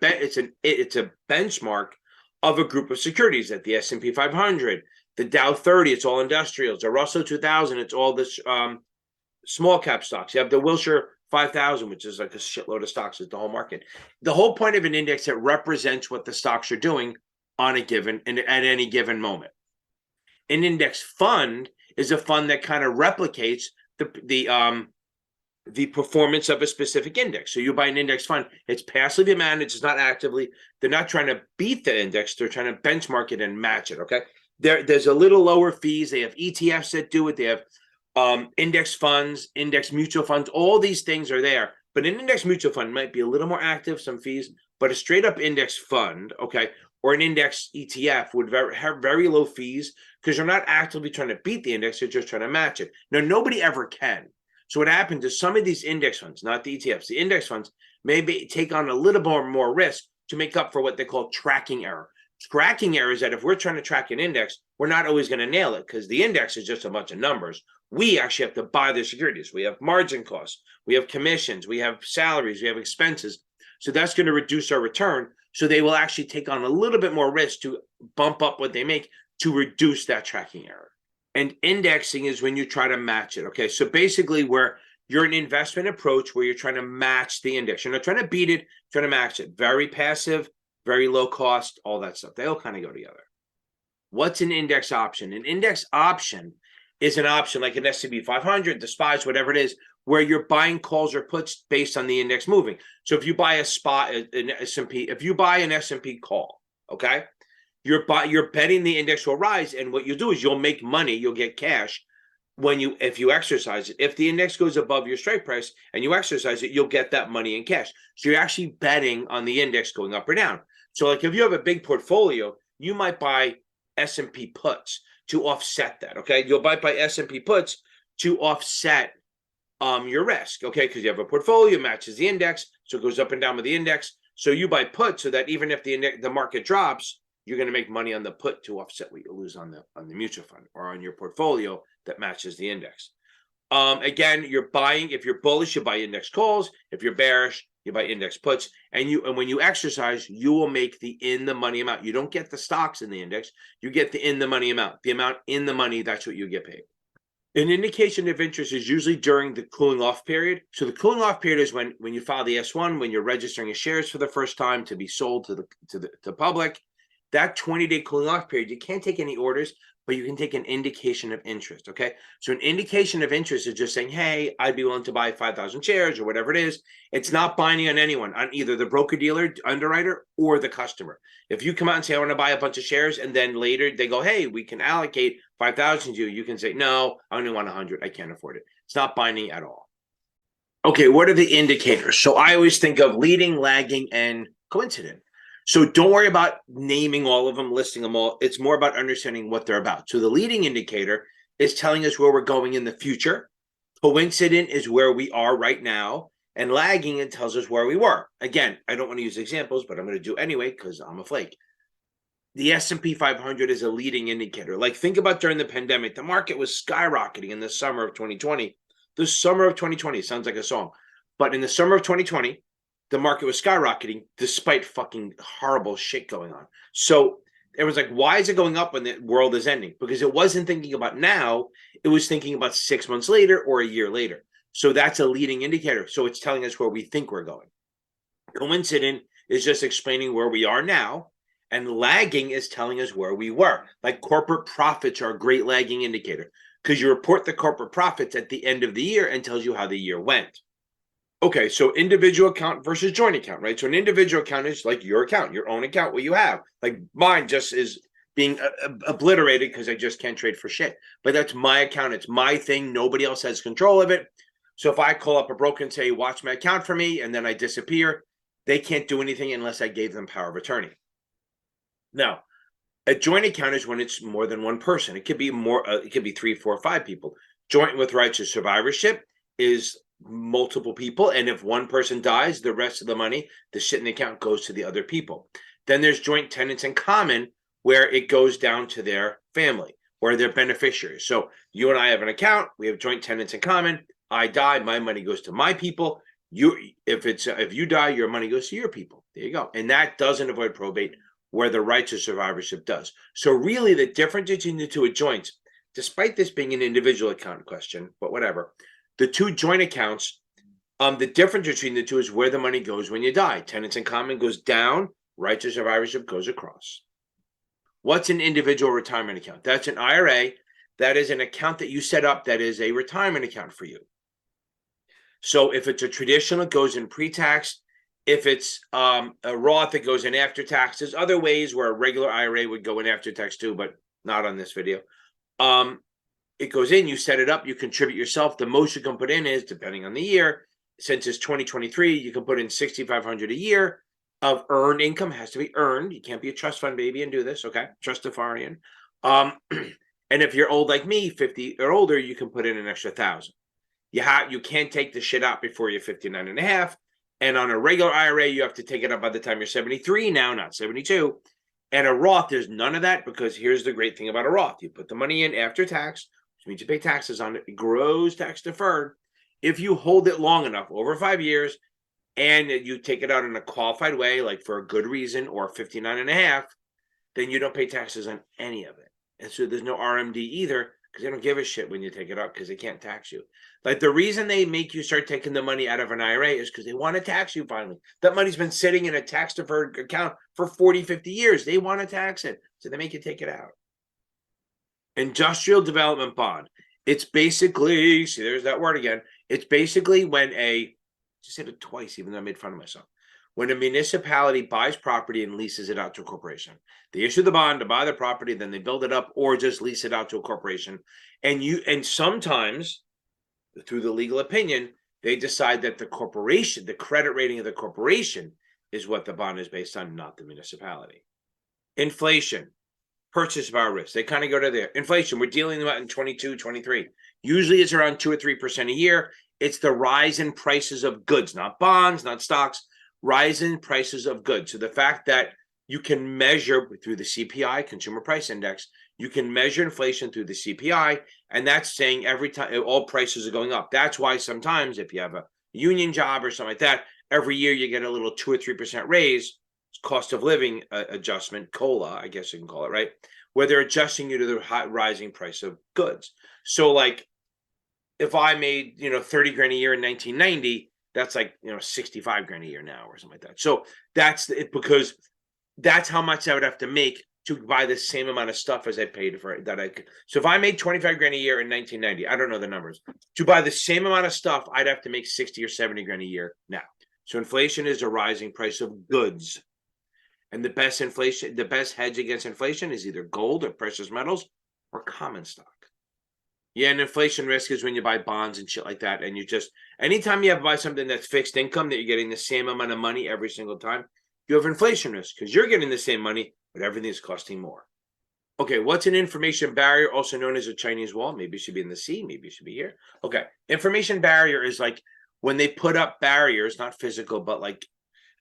benchmark of a group of securities at the S&P 500, the Dow 30, it's all industrials, the Russell 2000, it's all this small cap stocks. You have the Wilshire 5,000, which is like a shitload of stocks, it's the whole market. The whole point of an index, it represents what the stocks are doing on at any given moment. An index fund is a fund that kind of replicates the performance of a specific index. So you buy an index fund, it's passively managed, it's not actively. They're not trying to beat the index, they're trying to benchmark it and match it, okay? There's a little lower fees. They have ETFs that do it. They have index funds, index mutual funds. All these things are there. But an index mutual fund might be a little more active, some fees, but a straight up index fund, okay, or an index ETF would have very low fees because you're not actively trying to beat the index, you're just trying to match it. Now, nobody ever can. So what happens is some of these index funds, not the ETFs, the index funds maybe take on a little more risk to make up for what they call tracking error. Tracking error is that if we're trying to track an index, we're not always going to nail it because the index is just a bunch of numbers. We actually have to buy the securities. We have margin costs, we have commissions, we have salaries, we have expenses. So that's going to reduce our return. So they will actually take on a little bit more risk to bump up what they make to reduce that tracking error. And indexing is when you try to match it. Okay, so basically where you're an investment approach where you're trying to match the index. You're not trying to beat it, trying to match it. Very passive, very low cost, all that stuff. They all kind of go together. What's an index option? An index option is an option like an S&P 500, the SPYs, whatever it is, where you're buying calls or puts based on the index moving. So if you buy an S&P call, okay, you're betting the index will rise, and what you'll do is you'll make money, you'll get cash if you exercise it. If the index goes above your strike price and you exercise it, you'll get that money in cash. So you're actually betting on the index going up or down. So like if you have a big portfolio, you might buy S&P puts to offset that, okay? You'll buy S&P puts to offset your risk, okay? Because you have a portfolio, matches the index, so it goes up and down with the index. So you buy put so that even if the market drops, you're going to make money on the put to offset what you lose on the mutual fund or on your portfolio that matches the index. Again, you're buying, if you're bullish, you buy index calls. If you're bearish, you buy index puts. And when you exercise, you will make the in the money amount. You don't get the stocks in the index, you get the in the money amount. The amount in the money, that's what you get paid. An indication of interest is usually during the cooling off period. So the cooling off period is when you file the S1, when you're registering your shares for the first time to be sold to the public. That 20-day cooling off period, you can't take any orders, but you can take an indication of interest, okay? So an indication of interest is just saying, hey, I'd be willing to buy 5,000 shares or whatever it is. It's not binding on anyone, on either the broker-dealer, underwriter, or the customer. If you come out and say, I want to buy a bunch of shares, and then later they go, hey, we can allocate 5,000 to you, you can say, no, I only want 100, I can't afford it. It's not binding at all. Okay, what are the indicators? So I always think of leading, lagging, and coincident. So don't worry about naming all of them, listing them all. It's more about understanding what they're about. So the leading indicator is telling us where we're going in the future. Coincident is where we are right now. And lagging, it tells us where we were. Again, I don't want to use examples, but I'm going to do anyway because I'm a flake. The S&P 500 is a leading indicator. Like think about during the pandemic, the market was skyrocketing in the summer of 2020. The summer of 2020 sounds like a song. But in the summer of 2020, the market was skyrocketing despite fucking horrible shit going on. So it was like, why is it going up when the world is ending? Because it wasn't thinking about now, it was thinking about 6 months later or a year later. So that's a leading indicator. So it's telling us where we think we're going. Coincident is just explaining where we are now, and lagging is telling us where we were. Like corporate profits are a great lagging indicator because you report the corporate profits at the end of the year and tells you how the year went. Okay, so individual account versus joint account, right? So an individual account is like your account, your own account, what you have. Like mine just is being obliterated because I just can't trade for shit. But that's my account. It's my thing. Nobody else has control of it. So if I call up a broker and say, watch my account for me, and then I disappear, they can't do anything unless I gave them power of attorney. Now, a joint account is when it's more than one person. It could be more, it could be 3, 4, 5 people. Joint with rights of survivorship is multiple people, and if one person dies, the rest of the money, the shit in the account, goes to the other people. Then there's joint tenants in common, where it goes down to their family or their beneficiaries. So you and I have an account, we have joint tenants in common. I die, my money goes to my people. If you die, your money goes to your people. There you go. And that doesn't avoid probate, where the rights of survivorship does. So really the difference between the two joints, despite this being an individual account question, but whatever, the two joint accounts, the difference between the two is where the money goes when you die. Tenants in common goes down, rights of survivorship goes across. What's an individual retirement account? That's an IRA. That is an account that you set up that is a retirement account for you. So if it's a traditional, it goes in pre-tax. If it's a Roth, it goes in after tax. There's other ways where a regular IRA would go in after tax too, but not on this video. It goes in, you set it up, you contribute yourself. The most you can put in is, depending on the year, since it's 2023, you can put in $6,500 a year of earned income. It has to be earned. You can't be a trust fund baby and do this, okay? Trustafarian. And if you're old like me, 50 or older, you can put in an extra 1,000. You can't take the shit out before you're 59 and a half. And on a regular IRA, you have to take it up by the time you're 73 now, not 72. And a Roth, there's none of that, because here's the great thing about a Roth. You put the money in after tax, which means you pay taxes on it. It grows tax deferred. If you hold it long enough, over 5 years, and you take it out in a qualified way, like for a good reason, or 59 and a half, then you don't pay taxes on any of it. And so there's no RMD either, because they don't give a shit when you take it out, because they can't tax you. Like the reason they make you start taking the money out of an IRA is because they want to tax you finally. That money's been sitting in a tax deferred account for 40, 50 years. They want to tax it. So they make you take it out. Industrial development bond. It's basically, see, there's that word again. It's basically when just said it twice, even though I made fun of myself. When a municipality buys property and leases it out to a corporation. They issue the bond to buy the property, then they build it up or just lease it out to a corporation. And sometimes, through the legal opinion, they decide that the corporation, the credit rating of the corporation, is what the bond is based on, not the municipality. Inflation. purchase power risk. They kind of go to there. Inflation, we're dealing with in 22, 23. Usually it's around 2 or 3% a year. It's the rise in prices of goods, not bonds, not stocks, rise in prices of goods. So the fact that you can measure through the CPI, Consumer Price Index, you can measure inflation through the CPI, and that's saying every time all prices are going up. That's why sometimes if you have a union job or something like that, every year you get a little 2 or 3% raise, cost of living adjustment, COLA, I guess you can call it, right? Where they're adjusting you to the rising price of goods. So like if I made, 30 grand a year in 1990, that's like, 65 grand a year now or something like that. So that's it, because that's how much I would have to make to buy the same amount of stuff as I paid for it. So if I made 25 grand a year in 1990, I don't know the numbers, to buy the same amount of stuff, I'd have to make 60 or 70 grand a year now. So inflation is a rising price of goods. And the best hedge against inflation is either gold or precious metals or common stock. Yeah, and inflation risk is when you buy bonds and shit like that. And anytime you have to buy something that's fixed income, that you're getting the same amount of money every single time, you have inflation risk because you're getting the same money, but everything is costing more. Okay, what's an information barrier, also known as a Chinese wall? Maybe it should be in the sea, maybe it should be here. Okay, information barrier is like when they put up barriers, not physical, but like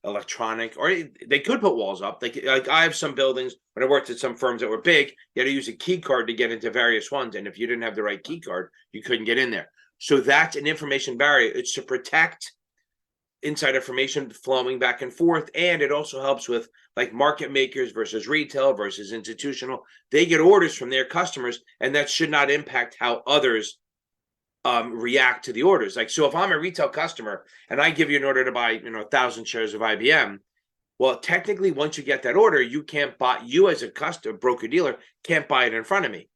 electronic, or they could put walls up. Like I have some buildings, when I worked at some firms that were big, you had to use a key card to get into various ones. And if you didn't have the right key card, you couldn't get in there. So that's an information barrier. It's to protect inside information flowing back and forth. And it also helps with like market makers versus retail versus institutional. They get orders from their customers, and that should not impact how others react to the orders. Like, so if I'm a retail customer and I give you an order to buy, 1,000 shares of IBM, well, technically, once you get that order, you as a customer, broker dealer, can't buy it in front of me.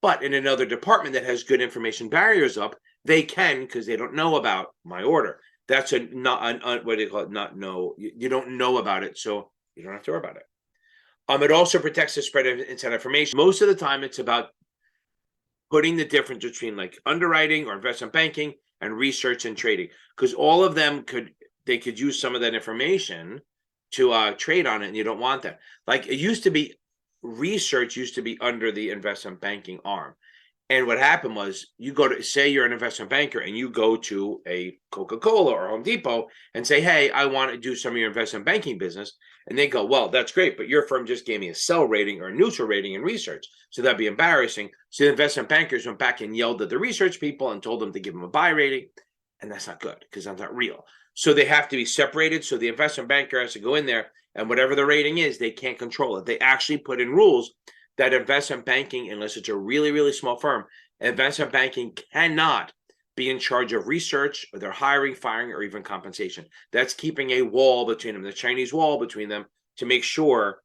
But in another department that has good information barriers up, they can, because they don't know about my order. That's what do you call it? Not know. You don't know about it, so you don't have to worry about it. It also protects the spread of inside information. Most of the time, it's about putting the difference between like underwriting or investment banking and research and trading, because all of them could use some of that information to trade on it, and you don't want that. Like research used to be under the investment banking arm. And what happened was, say you're an investment banker and you go to a Coca-Cola or Home Depot and say, hey, I want to do some of your investment banking business. And they go, well, that's great, but your firm just gave me a sell rating or a neutral rating in research. So that'd be embarrassing. So the investment bankers went back and yelled at the research people and told them to give them a buy rating. And that's not good, because that's not real. So they have to be separated. So the investment banker has to go in there, and whatever the rating is, they can't control it. They actually put in rules that investment banking, unless it's a really, really small firm, investment banking cannot be in charge of research or their hiring, firing, or even compensation. That's keeping a wall between them, the Chinese wall between them, to make sure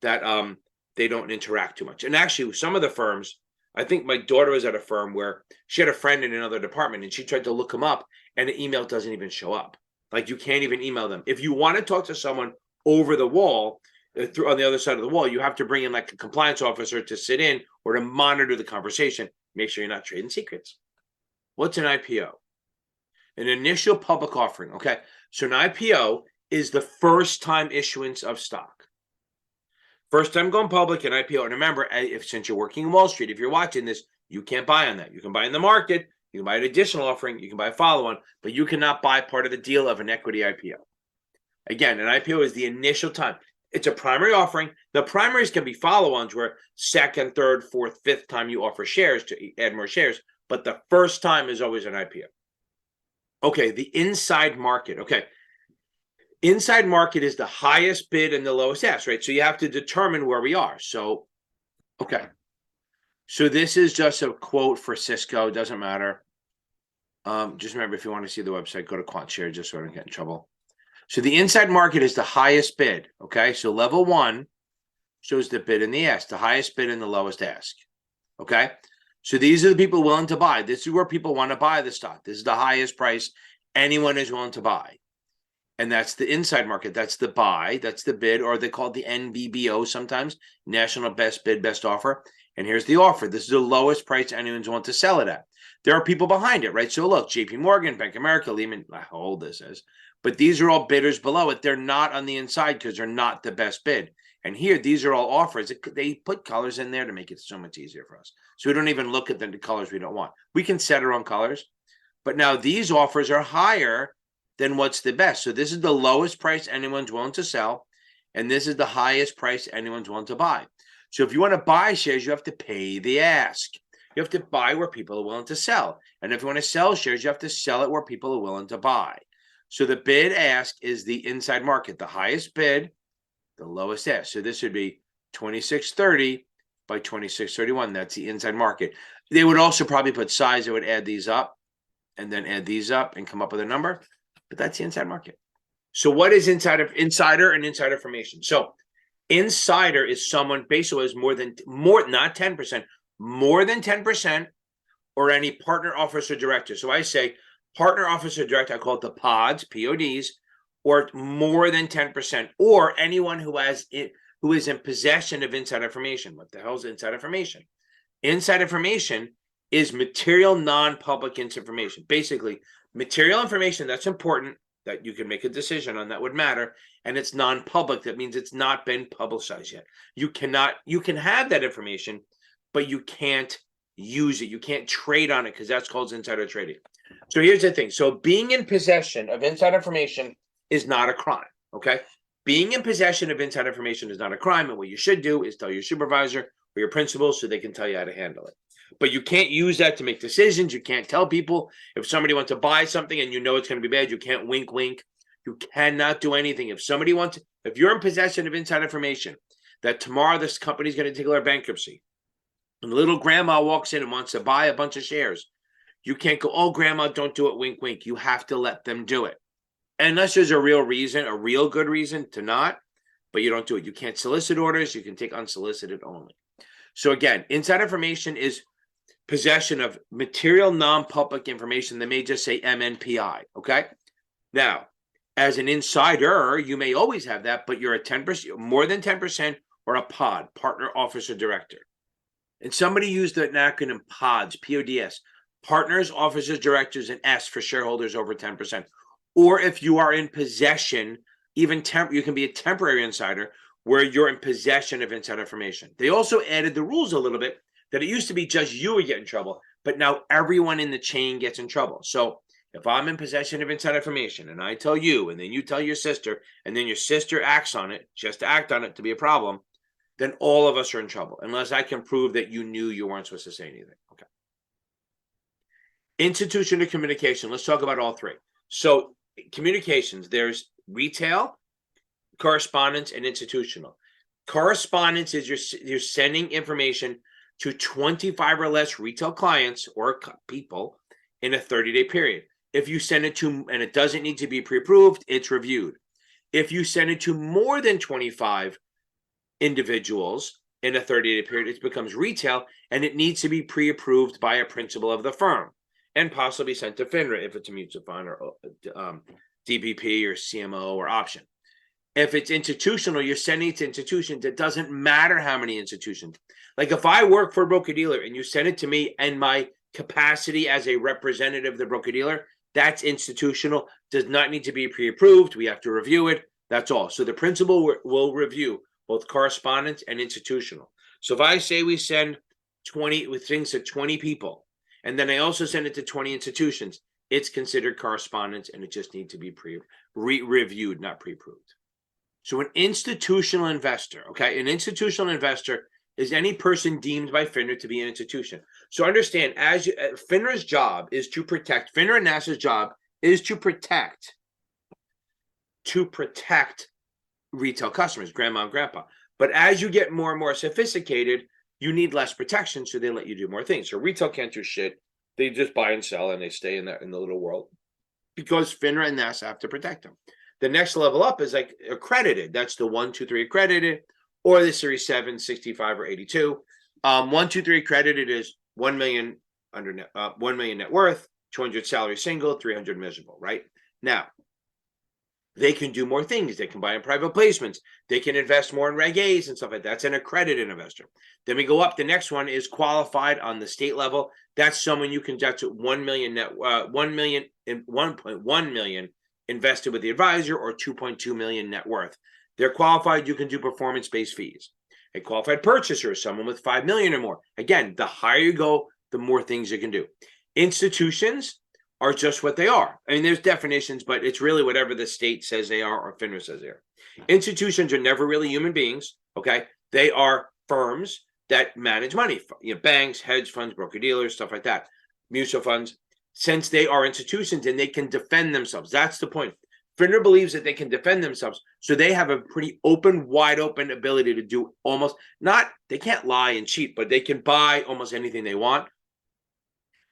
that they don't interact too much. And actually, some of the firms, I think my daughter was at a firm where she had a friend in another department, and she tried to look him up, and the email doesn't even show up. Like, you can't even email them. If you want to talk to someone over the wall, on the other side of the wall, you have to bring in like a compliance officer to sit in or to monitor the conversation, make sure you're not trading secrets. What's an IPO? An initial public offering. Okay, so an IPO is the first time issuance of stock. First time going public, an IPO. And remember, since you're working in Wall Street, if you're watching this, you can't buy on that. You can buy in the market, you can buy an additional offering, you can buy a follow-on, but you cannot buy part of the deal of an equity IPO. Again, an IPO is the initial time. It's a primary offering. The primaries can be follow-ons, where second, third, fourth, fifth time you offer shares to add more shares. But the first time is always an IPO. Okay, the inside market. Okay, inside market is the highest bid and the lowest ask, right? So you have to determine where we are. So, okay. So this is just a quote for Cisco. Doesn't matter. Just remember, if you want to see the website, go to QuantShare, just so I don't get in trouble. So the inside market is the highest bid, okay? So level 1 shows the bid and the ask, the highest bid and the lowest ask, okay? So these are the people willing to buy. This is where people want to buy the stock. This is the highest price anyone is willing to buy. And that's the inside market. That's the buy. That's the bid, or they call it the NBBO sometimes, National Best Bid, Best Offer. And here's the offer. This is the lowest price anyone's willing to sell it at. There are people behind it, right? So look, JP Morgan, Bank of America, Lehman, how old this is. But these are all bidders below it. They're not on the inside because they're not the best bid. And here, these are all offers. They put colors in there to make it so much easier for us. So we don't even look at the colors we don't want. We can set our own colors. But now these offers are higher than what's the best. So this is the lowest price anyone's willing to sell. And this is the highest price anyone's willing to buy. So if you want to buy shares, you have to pay the ask. You have to buy where people are willing to sell. And if you want to sell shares, you have to sell it where people are willing to buy. So the bid ask is the inside market, the highest bid, the lowest ask. So this would be 2630 by 2631. That's the inside market. They would also probably put size. They would add these up and then add these up and come up with a number. But that's the inside market. So what is insider and insider information? So insider is someone basically has not 10%, more than 10%, or any partner, officer, director. So I say partner, officer, director, I call it the pods, PODs, or more than 10%, or anyone who is in possession of inside information. What the hell is inside information? Inside information is material non-public information. Basically, material information that's important that you can make a decision on that would matter, and it's non-public. That means it's not been publicized yet. You can have that information, but you can't use it. You can't trade on it because that's called insider trading. So here's the thing. So being in possession of inside information is not a crime, okay? Being in possession of inside information is not a crime, and what you should do is tell your supervisor or your principal so they can tell you how to handle it. But you can't use that to make decisions. You can't tell people if somebody wants to buy something and you know it's going to be bad. You can't wink, wink. You cannot do anything. If you're in possession of inside information that tomorrow this company is going to declare bankruptcy, and little grandma walks in and wants to buy a bunch of shares, you can't go, oh, grandma, don't do it, wink, wink. You have to let them do it. Unless there's a real reason, a real good reason to not, but you don't do it. You can't solicit orders. You can take unsolicited only. So again, inside information is possession of material non-public information. They may just say MNPI, okay? Now, as an insider, you may always have that, but you're a 10%, more than 10%, or a pod, partner, officer, director. And somebody used the acronym PODS, PODS, partners, officers, directors, and S for shareholders over 10%. Or if you are in possession, you can be a temporary insider where you're in possession of inside information. They also added the rules a little bit that it used to be just you would get in trouble, but now everyone in the chain gets in trouble. So if I'm in possession of inside information and I tell you, and then you tell your sister, and then your sister acts on it, just to act on it to be a problem, then all of us are in trouble, unless I can prove that you knew you weren't supposed to say anything. Okay. Institutional communication. Let's talk about all three. So communications, there's retail, correspondence, and institutional. Correspondence is you're sending information to 25 or less retail clients or people in a 30-day period. If you send it to, and it doesn't need to be pre-approved, it's reviewed. If you send it to more than 25 individuals in a 30-day period, it becomes retail, and it needs to be pre-approved by a principal of the firm and possibly sent to FINRA if it's a mutual fund or DBP or CMO or option. If it's institutional, you're sending it to institutions. It doesn't matter how many institutions. Like if I work for a broker-dealer and you send it to me in my capacity as a representative of the broker-dealer, that's institutional. Does not need to be pre-approved. We have to review it. That's all. So the principal will review both correspondence and institutional. So if I say we send 20 with things to 20 people, and then I also send it to 20 institutions, it's considered correspondence, and it just needs to be reviewed, not pre-approved. So an institutional investor, okay, an institutional investor is any person deemed by FINRA to be an institution. So understand, FINRA's job is to protect, FINRA and NASA's job is to protect retail customers, grandma and grandpa. But as you get more and more sophisticated, you need less protection, so they let you do more things. So retail can't do shit. They just buy and sell, and they stay in the little world because FINRA and NASA have to protect them. The next level up is like accredited. That's the 1, 2, 3 accredited, or the Series 7, 65, or 82. 1, 2, 3 accredited is 1 million under 1 million net worth, 200 salary single, 300 miserable. Right now, they can do more things. They can buy in private placements. They can invest more in Reg A's and stuff like that. That's an accredited investor. Then we go up. The next one is qualified on the state level. That's someone you can get to 1 million net, 1 million and 1.1 million invested with the advisor, or 2.2 million net worth. They're qualified. You can do performance-based fees. A qualified purchaser is someone with 5 million or more. Again, the higher you go, the more things you can do. Institutions are just what they are. I mean, there's definitions, but it's really whatever the state says they are or FINRA says they are. Institutions are never really human beings, okay? They are firms that manage money, banks, hedge funds, broker-dealers, stuff like that, mutual funds. Since they are institutions and they can defend themselves, that's the point. FINRA believes that they can defend themselves, so they have a pretty open, wide open ability to do almost, they can't lie and cheat, but they can buy almost anything they want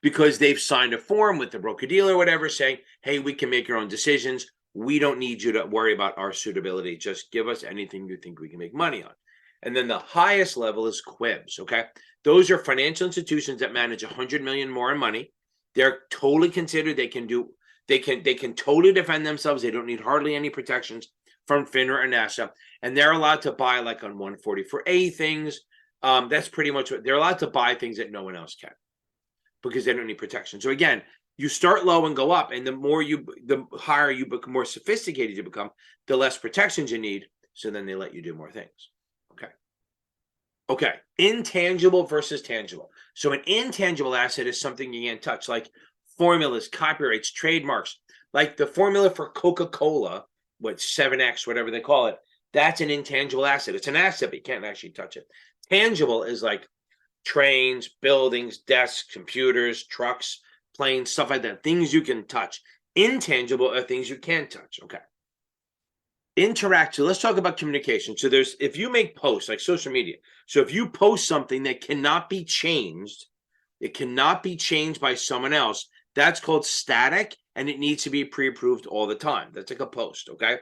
because they've signed a form with the broker-dealer or whatever saying, hey, we can make our own decisions. We don't need you to worry about our suitability. Just give us anything you think we can make money on. And then the highest level is QIBs, okay? Those are financial institutions that manage 100 million more in money. They're totally considered, they can totally defend themselves. They don't need hardly any protections from FINRA or NASA. And they're allowed to buy like on 144A things. That's pretty much what they're allowed to buy, things that no one else can because they don't need protection. So again, you start low and go up, and the higher you become, more sophisticated you become, the less protections you need. So then they let you do more things. Okay, intangible versus tangible. So an intangible asset is something you can't touch, like formulas, copyrights, trademarks, like the formula for Coca-Cola, 7X, whatever they call it. That's an intangible asset. It's an asset, but you can't actually touch it. Tangible is like trains, buildings, desks, computers, trucks, planes, stuff like that, things you can touch. Intangible are things you can't touch. Okay. Interact. So let's talk about communication. So if you make posts like social media, so if you post something that cannot be changed, it cannot be changed by someone else, that's called static, and it needs to be pre-approved all the time. That's like a post, okay?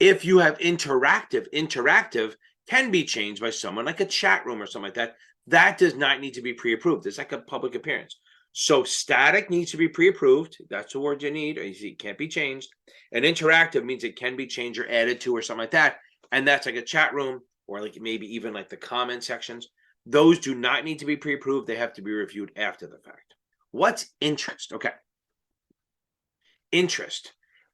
If you have interactive can be changed by someone, like a chat room or something like that. That does not need to be pre-approved. It's like a public appearance. So static needs to be pre-approved. That's the word you need. Or you see, it can't be changed. And interactive means it can be changed or added to or something like that. And that's like a chat room or like maybe even like the comment sections. Those do not need to be pre-approved. They have to be reviewed after the fact. What's interest? Okay. Interest.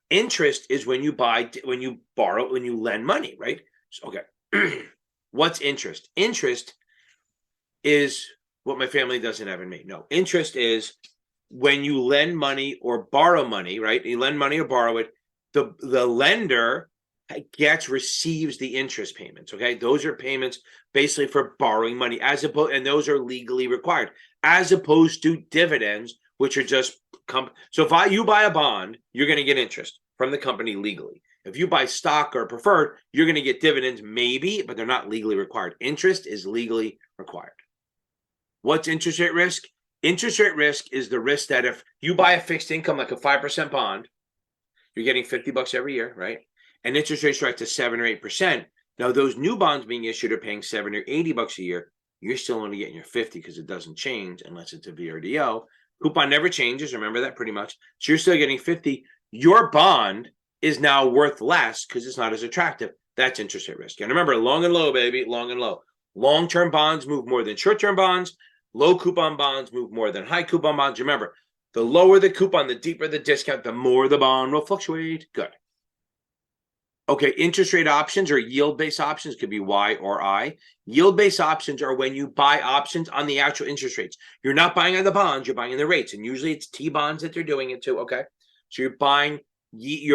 Interest is when you borrow, when you lend money, right? So, okay. What's interest? Interest is what my family doesn't have in me. No, interest is when you lend money or borrow money, right? You lend money or borrow it, the lender receives the interest payments. Okay, those are payments basically for borrowing money, and those are legally required, as opposed to dividends, which are just so if you buy a bond, you're going to get interest from the company legally. If you buy stock or preferred, you're going to get dividends, maybe, but they're not legally required. Interest is legally required. What's interest rate risk? Interest rate risk is the risk that if you buy a fixed income, like a 5% bond, you're getting $50 every year, right? And interest rates are up to 7 or 8%. Now, those new bonds being issued are paying $70 or $80 a year. You're still only getting your 50 because it doesn't change unless it's a VRDO. Coupon never changes. Remember that pretty much. So you're still getting 50. Your bond is now worth less because it's not as attractive. That's interest rate risk. And remember, long and low, baby, long and low. Long-term bonds move more than short-term bonds. Low coupon bonds move more than high coupon bonds. Remember, the lower the coupon, the deeper the discount, the more the bond will fluctuate. Good. Okay, interest rate options or yield-based options could be Y or I. Yield-based options are when you buy options on the actual interest rates. You're not buying on the bonds, you're buying on the rates. And usually it's T-bonds that they're doing it to, okay? So you're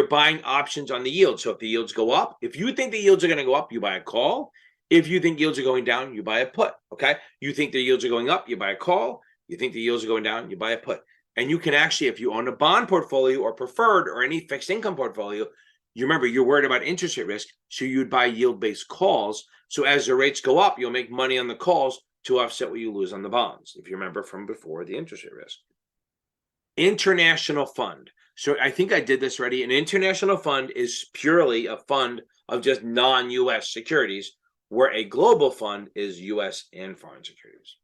buying options on the yield. So if the yields go up, if you think the yields are going to go up, you buy a call. If you think yields are going down, you buy a put, okay? You think the yields are going up, you buy a call. You think the yields are going down, you buy a put. And you can actually, if you own a bond portfolio or preferred or any fixed income portfolio, you remember you're worried about interest rate risk, so you'd buy yield-based calls. So as the rates go up, you'll make money on the calls to offset what you lose on the bonds, if you remember from before the interest rate risk. International fund. So I think I did this already. An international fund is purely a fund of just non-U.S. securities, where a global fund is U.S. and foreign securities.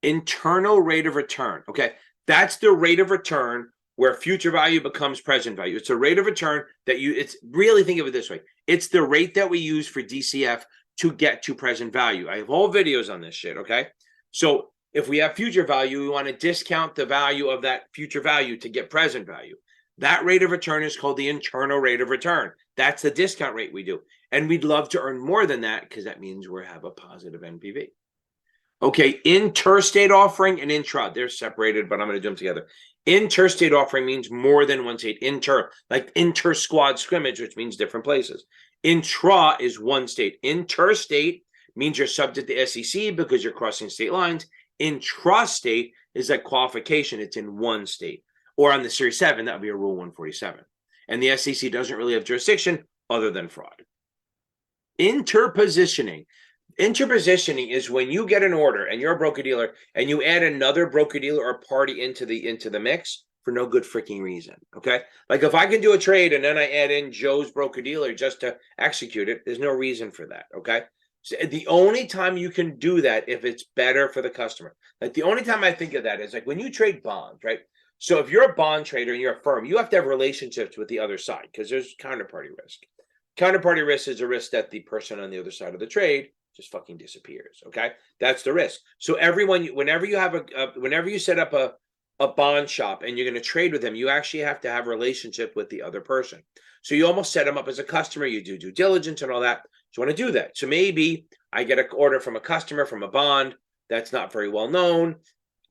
Internal rate of return. Okay, that's the rate of return where future value becomes present value. It's a rate of return that it's really, think of it this way. It's the rate that we use for DCF to get to present value. I have whole videos on this shit, okay? So if we have future value, we want to discount the value of that future value to get present value. That rate of return is called the internal rate of return. That's the discount rate we do. And we'd love to earn more than that because that means we have a positive NPV. Okay, interstate offering and intra, they're separated, but I'm going to do them together. Interstate offering means more than one state. Like inter-squad scrimmage, which means different places. Intra is one state. Interstate means you're subject to SEC because you're crossing state lines. Intrastate is like qualification. It's in one state. Or on the Series 7, that would be a Rule 147. And the SEC doesn't really have jurisdiction other than fraud. Interpositioning. Interpositioning is when you get an order and you're a broker-dealer and you add another broker-dealer or party into the mix for no good freaking reason, okay? Like if I can do a trade and then I add in Joe's broker-dealer just to execute it, there's no reason for that, okay? So the only time you can do that if it's better for the customer. Like the only time I think of that is like when you trade bonds, right? So if you're a bond trader and you're a firm, you have to have relationships with the other side because there's counterparty risk. Counterparty risk is a risk that the person on the other side of the trade just fucking disappears. Okay, that's the risk. So everyone, whenever you have whenever you set up a bond shop and you're going to trade with them, you actually have to have a relationship with the other person. So you almost set them up as a customer. You do due diligence and all that. So you want to do that. So maybe I get an order from a customer from a bond that's not very well known,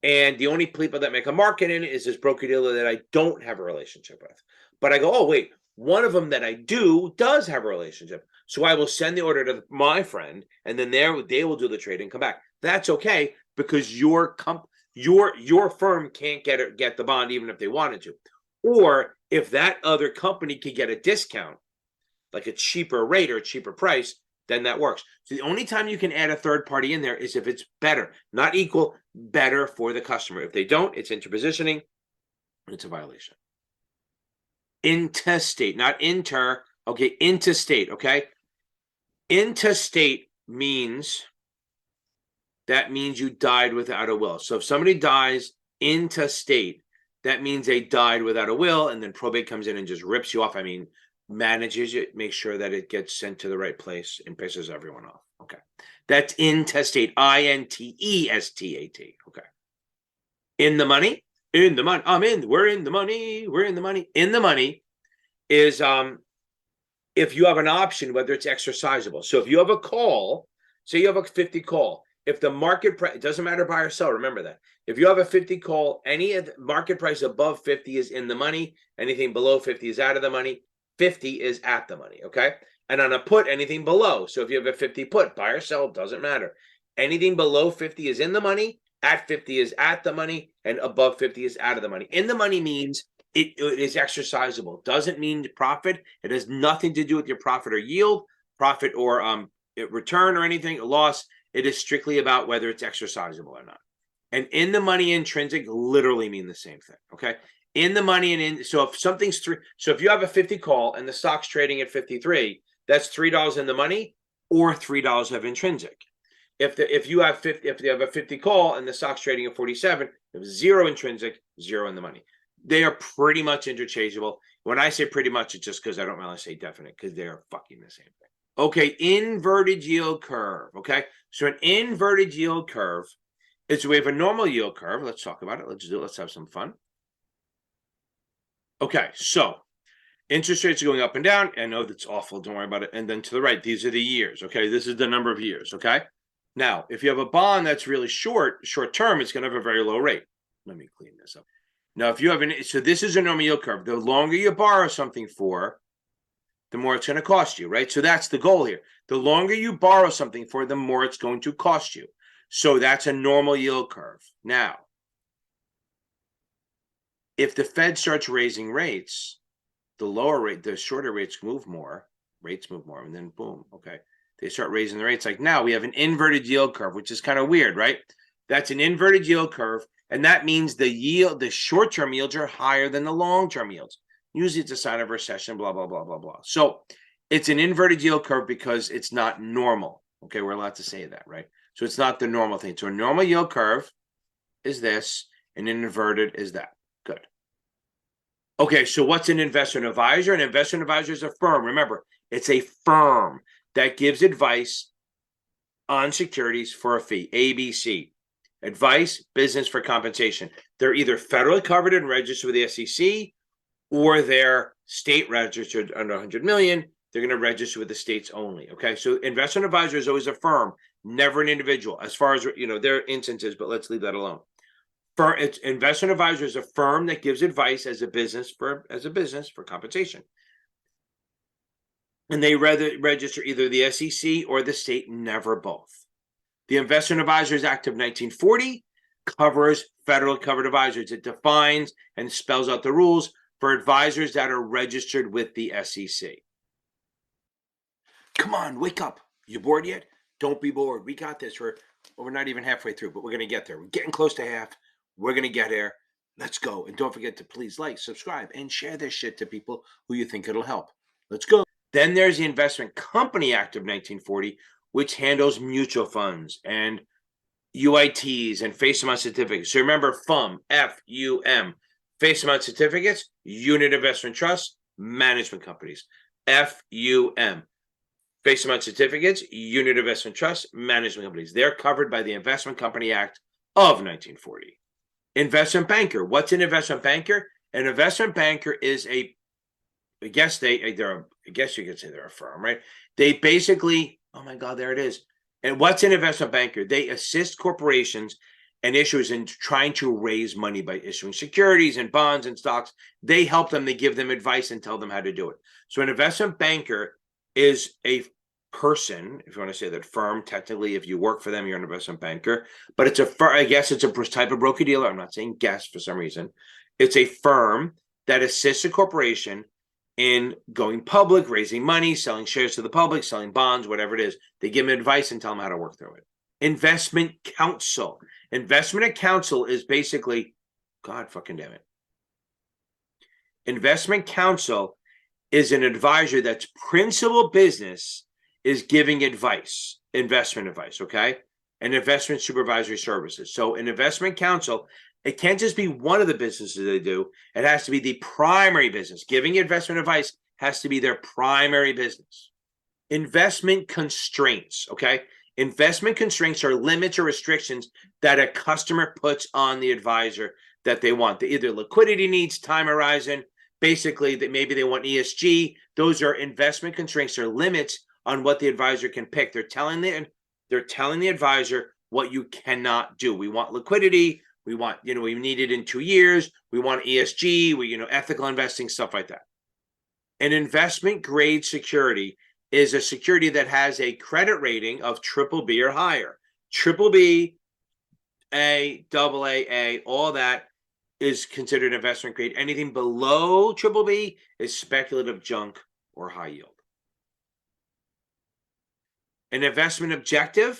and the only people that make a market in it is this broker dealer that I don't have a relationship with. But I go, oh wait, one of them that I do does have a relationship. So I will send the order to my friend, and then they will do the trade and come back. That's okay because your firm can't get the bond even if they wanted to. Or if that other company could get a discount, like a cheaper rate or a cheaper price, then that works. So the only time you can add a third party in there is if it's better, not equal, better for the customer. If they don't, it's interpositioning. It's a violation. Intestate, not inter. Okay, intestate. Okay, intestate means you died without a will. So if somebody dies intestate, that means they died without a will, and then probate comes in and just rips you off. I mean, manages it, makes sure that it gets sent to the right place and pisses everyone off. Okay, that's intestate. INTESTAT. Okay, in the money. In the money. We're in the money. We're in the money. In the money is if you have an option, whether it's exercisable. So if you have a call, say you have a 50 call, if the market price, it doesn't matter buy or sell, remember that. If you have a 50 call, any of the market price above 50 is in the money. Anything below 50 is out of the money. 50 is at the money, okay? And on a put, anything below. So if you have a 50 put, buy or sell, doesn't matter. Anything below 50 is in the money. At 50 is at the money, and above 50 is out of the money. In the money means it is exercisable. Doesn't mean profit. It has nothing to do with your profit or yield, profit or return or anything, loss. It is strictly about whether it's exercisable or not. And in the money, intrinsic literally mean the same thing. Okay, in the money and in. So if something's so if you have a 50 call and the stock's trading at 53, that's $3 in the money or $3 of intrinsic. If you have a 50 call and the stock's trading at 47, zero intrinsic, zero in the money. They are pretty much interchangeable. When I say pretty much, it's just because I don't really say definite, because they are fucking the same thing. Okay, inverted yield curve. Okay, so an inverted yield curve is we have a normal yield curve. Let's talk about it. Let's do it. Let's have some fun. Okay, so interest rates are going up and down. I know that's awful. Don't worry about it. And then to the right, these are the years. Okay, this is the number of years. Okay. Now, if you have a bond that's really short term, it's going to have a very low rate. Let me clean this up. Now, if you have so this is a normal yield curve. The longer you borrow something for, the more it's going to cost you, right? So that's the goal here. The longer you borrow something for, the more it's going to cost you. So that's a normal yield curve. Now, if the Fed starts raising rates, the shorter rates move more, and then boom, okay. They start raising the rates. Like now we have an inverted yield curve, which is kind of weird, right? That's an inverted yield curve. And that means the short-term yields are higher than the long-term yields. Usually it's a sign of recession, blah, blah, blah, blah, blah. So it's an inverted yield curve because it's not normal. Okay, we're allowed to say that, right? So it's not the normal thing. So a normal yield curve is this, and an inverted is that. Good. Okay, so what's an investment advisor? An investment advisor is a firm. Remember, it's a firm that gives advice on securities for a fee. ABC. Advice, business for compensation. They're either federally covered and registered with the SEC, or they're state registered under 100 million. they're going to register with the states only. Okay, so investment advisor is always a firm, never an individual, as far as there are instances, but let's leave that alone. It's investment advisor is a firm that gives advice as a business for compensation. And they register either the SEC or the state, never both. The Investment Advisors Act of 1940 covers federally covered advisors. It defines and spells out the rules for advisors that are registered with the SEC. Come on, wake up. You bored yet? Don't be bored. We got this. We're not even halfway through, but we're going to get there. We're getting close to half. We're going to get there. Let's go. And don't forget to please like, subscribe, and share this shit to people who you think it'll help. Let's go. Then there's the Investment Company Act of 1940, which handles mutual funds and UITs and face amount certificates. So remember FUM, F-U-M, face amount certificates, unit investment trusts, management companies, F-U-M. Face amount certificates, unit investment trusts, management companies. They're covered by the Investment Company Act of 1940. Investment banker. What's an investment banker? An investment banker is I guess you could say they're a firm, right? They basically, oh my God, there it is. And what's an investment banker? They assist corporations and issuers in trying to raise money by issuing securities and bonds and stocks. They help them, they give them advice and tell them how to do it. So an investment banker is a person, if you want to say that firm, technically, if you work for them, you're an investment banker, but I guess it's a type of broker dealer. I'm not saying guess for some reason. It's a firm that assists a corporation in going public, raising money, selling shares to the public, selling bonds, whatever it is. They give them advice and tell them how to work through it. Investment counsel. Investment counsel is basically, God fucking damn it. Investment counsel is an advisor that's principal business is giving advice, investment advice, okay? And investment supervisory services. So an investment counsel, it can't just be one of the businesses they do. It has to be the primary business. Giving investment advice has to be their primary business. Investment constraints, okay? Investment constraints are limits or restrictions that a customer puts on the advisor that they want. Either liquidity needs, time horizon, basically that maybe they want ESG. Those are investment constraints or limits on what the advisor can pick. They're telling the advisor what you cannot do. We want liquidity. We want, we need it in 2 years. We want ESG, ethical investing, stuff like that. An investment grade security is a security that has a credit rating of BBB or higher. BBB, A, AA, all that is considered investment grade. Anything below BBB is speculative junk or high yield. An investment objective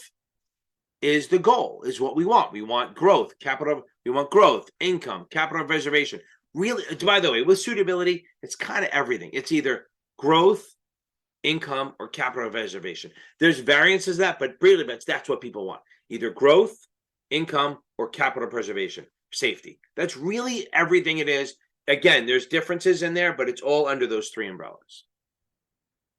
is the goal, is what we want. We want growth, capital. We want growth, income, capital preservation. Really, by the way, with suitability, it's kind of everything. It's either growth, income, or capital preservation. There's variances of that, but really, that's what people want. Either growth, income, or capital preservation, safety. That's really everything it is. Again, there's differences in there, but it's all under those three umbrellas.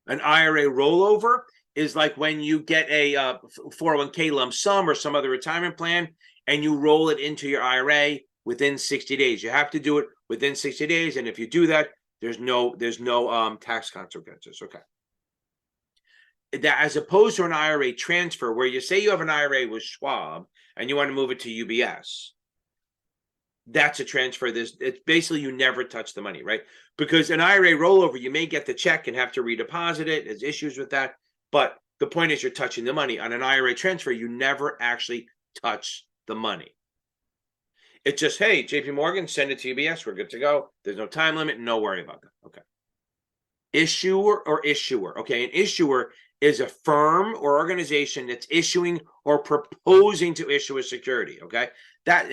An IRA rollover is like when you get a 401k lump sum or some other retirement plan and you roll it into your IRA within 60 days. You have to do it within 60 days. And if you do that, there's no tax consequences. Okay. That, as opposed to an IRA transfer where you say you have an IRA with Schwab and you want to move it to UBS. That's a transfer. It's basically you never touch the money, right? Because an IRA rollover, you may get the check and have to redeposit it. There's issues with that. But the point is you're touching the money. On an IRA transfer, you never actually touch the money. It's just, hey, JP Morgan, send it to UBS. We're good to go. There's no time limit. No worry about that. Okay. Issuer or issuer. Okay. An issuer is a firm or organization that's issuing or proposing to issue a security. Okay. That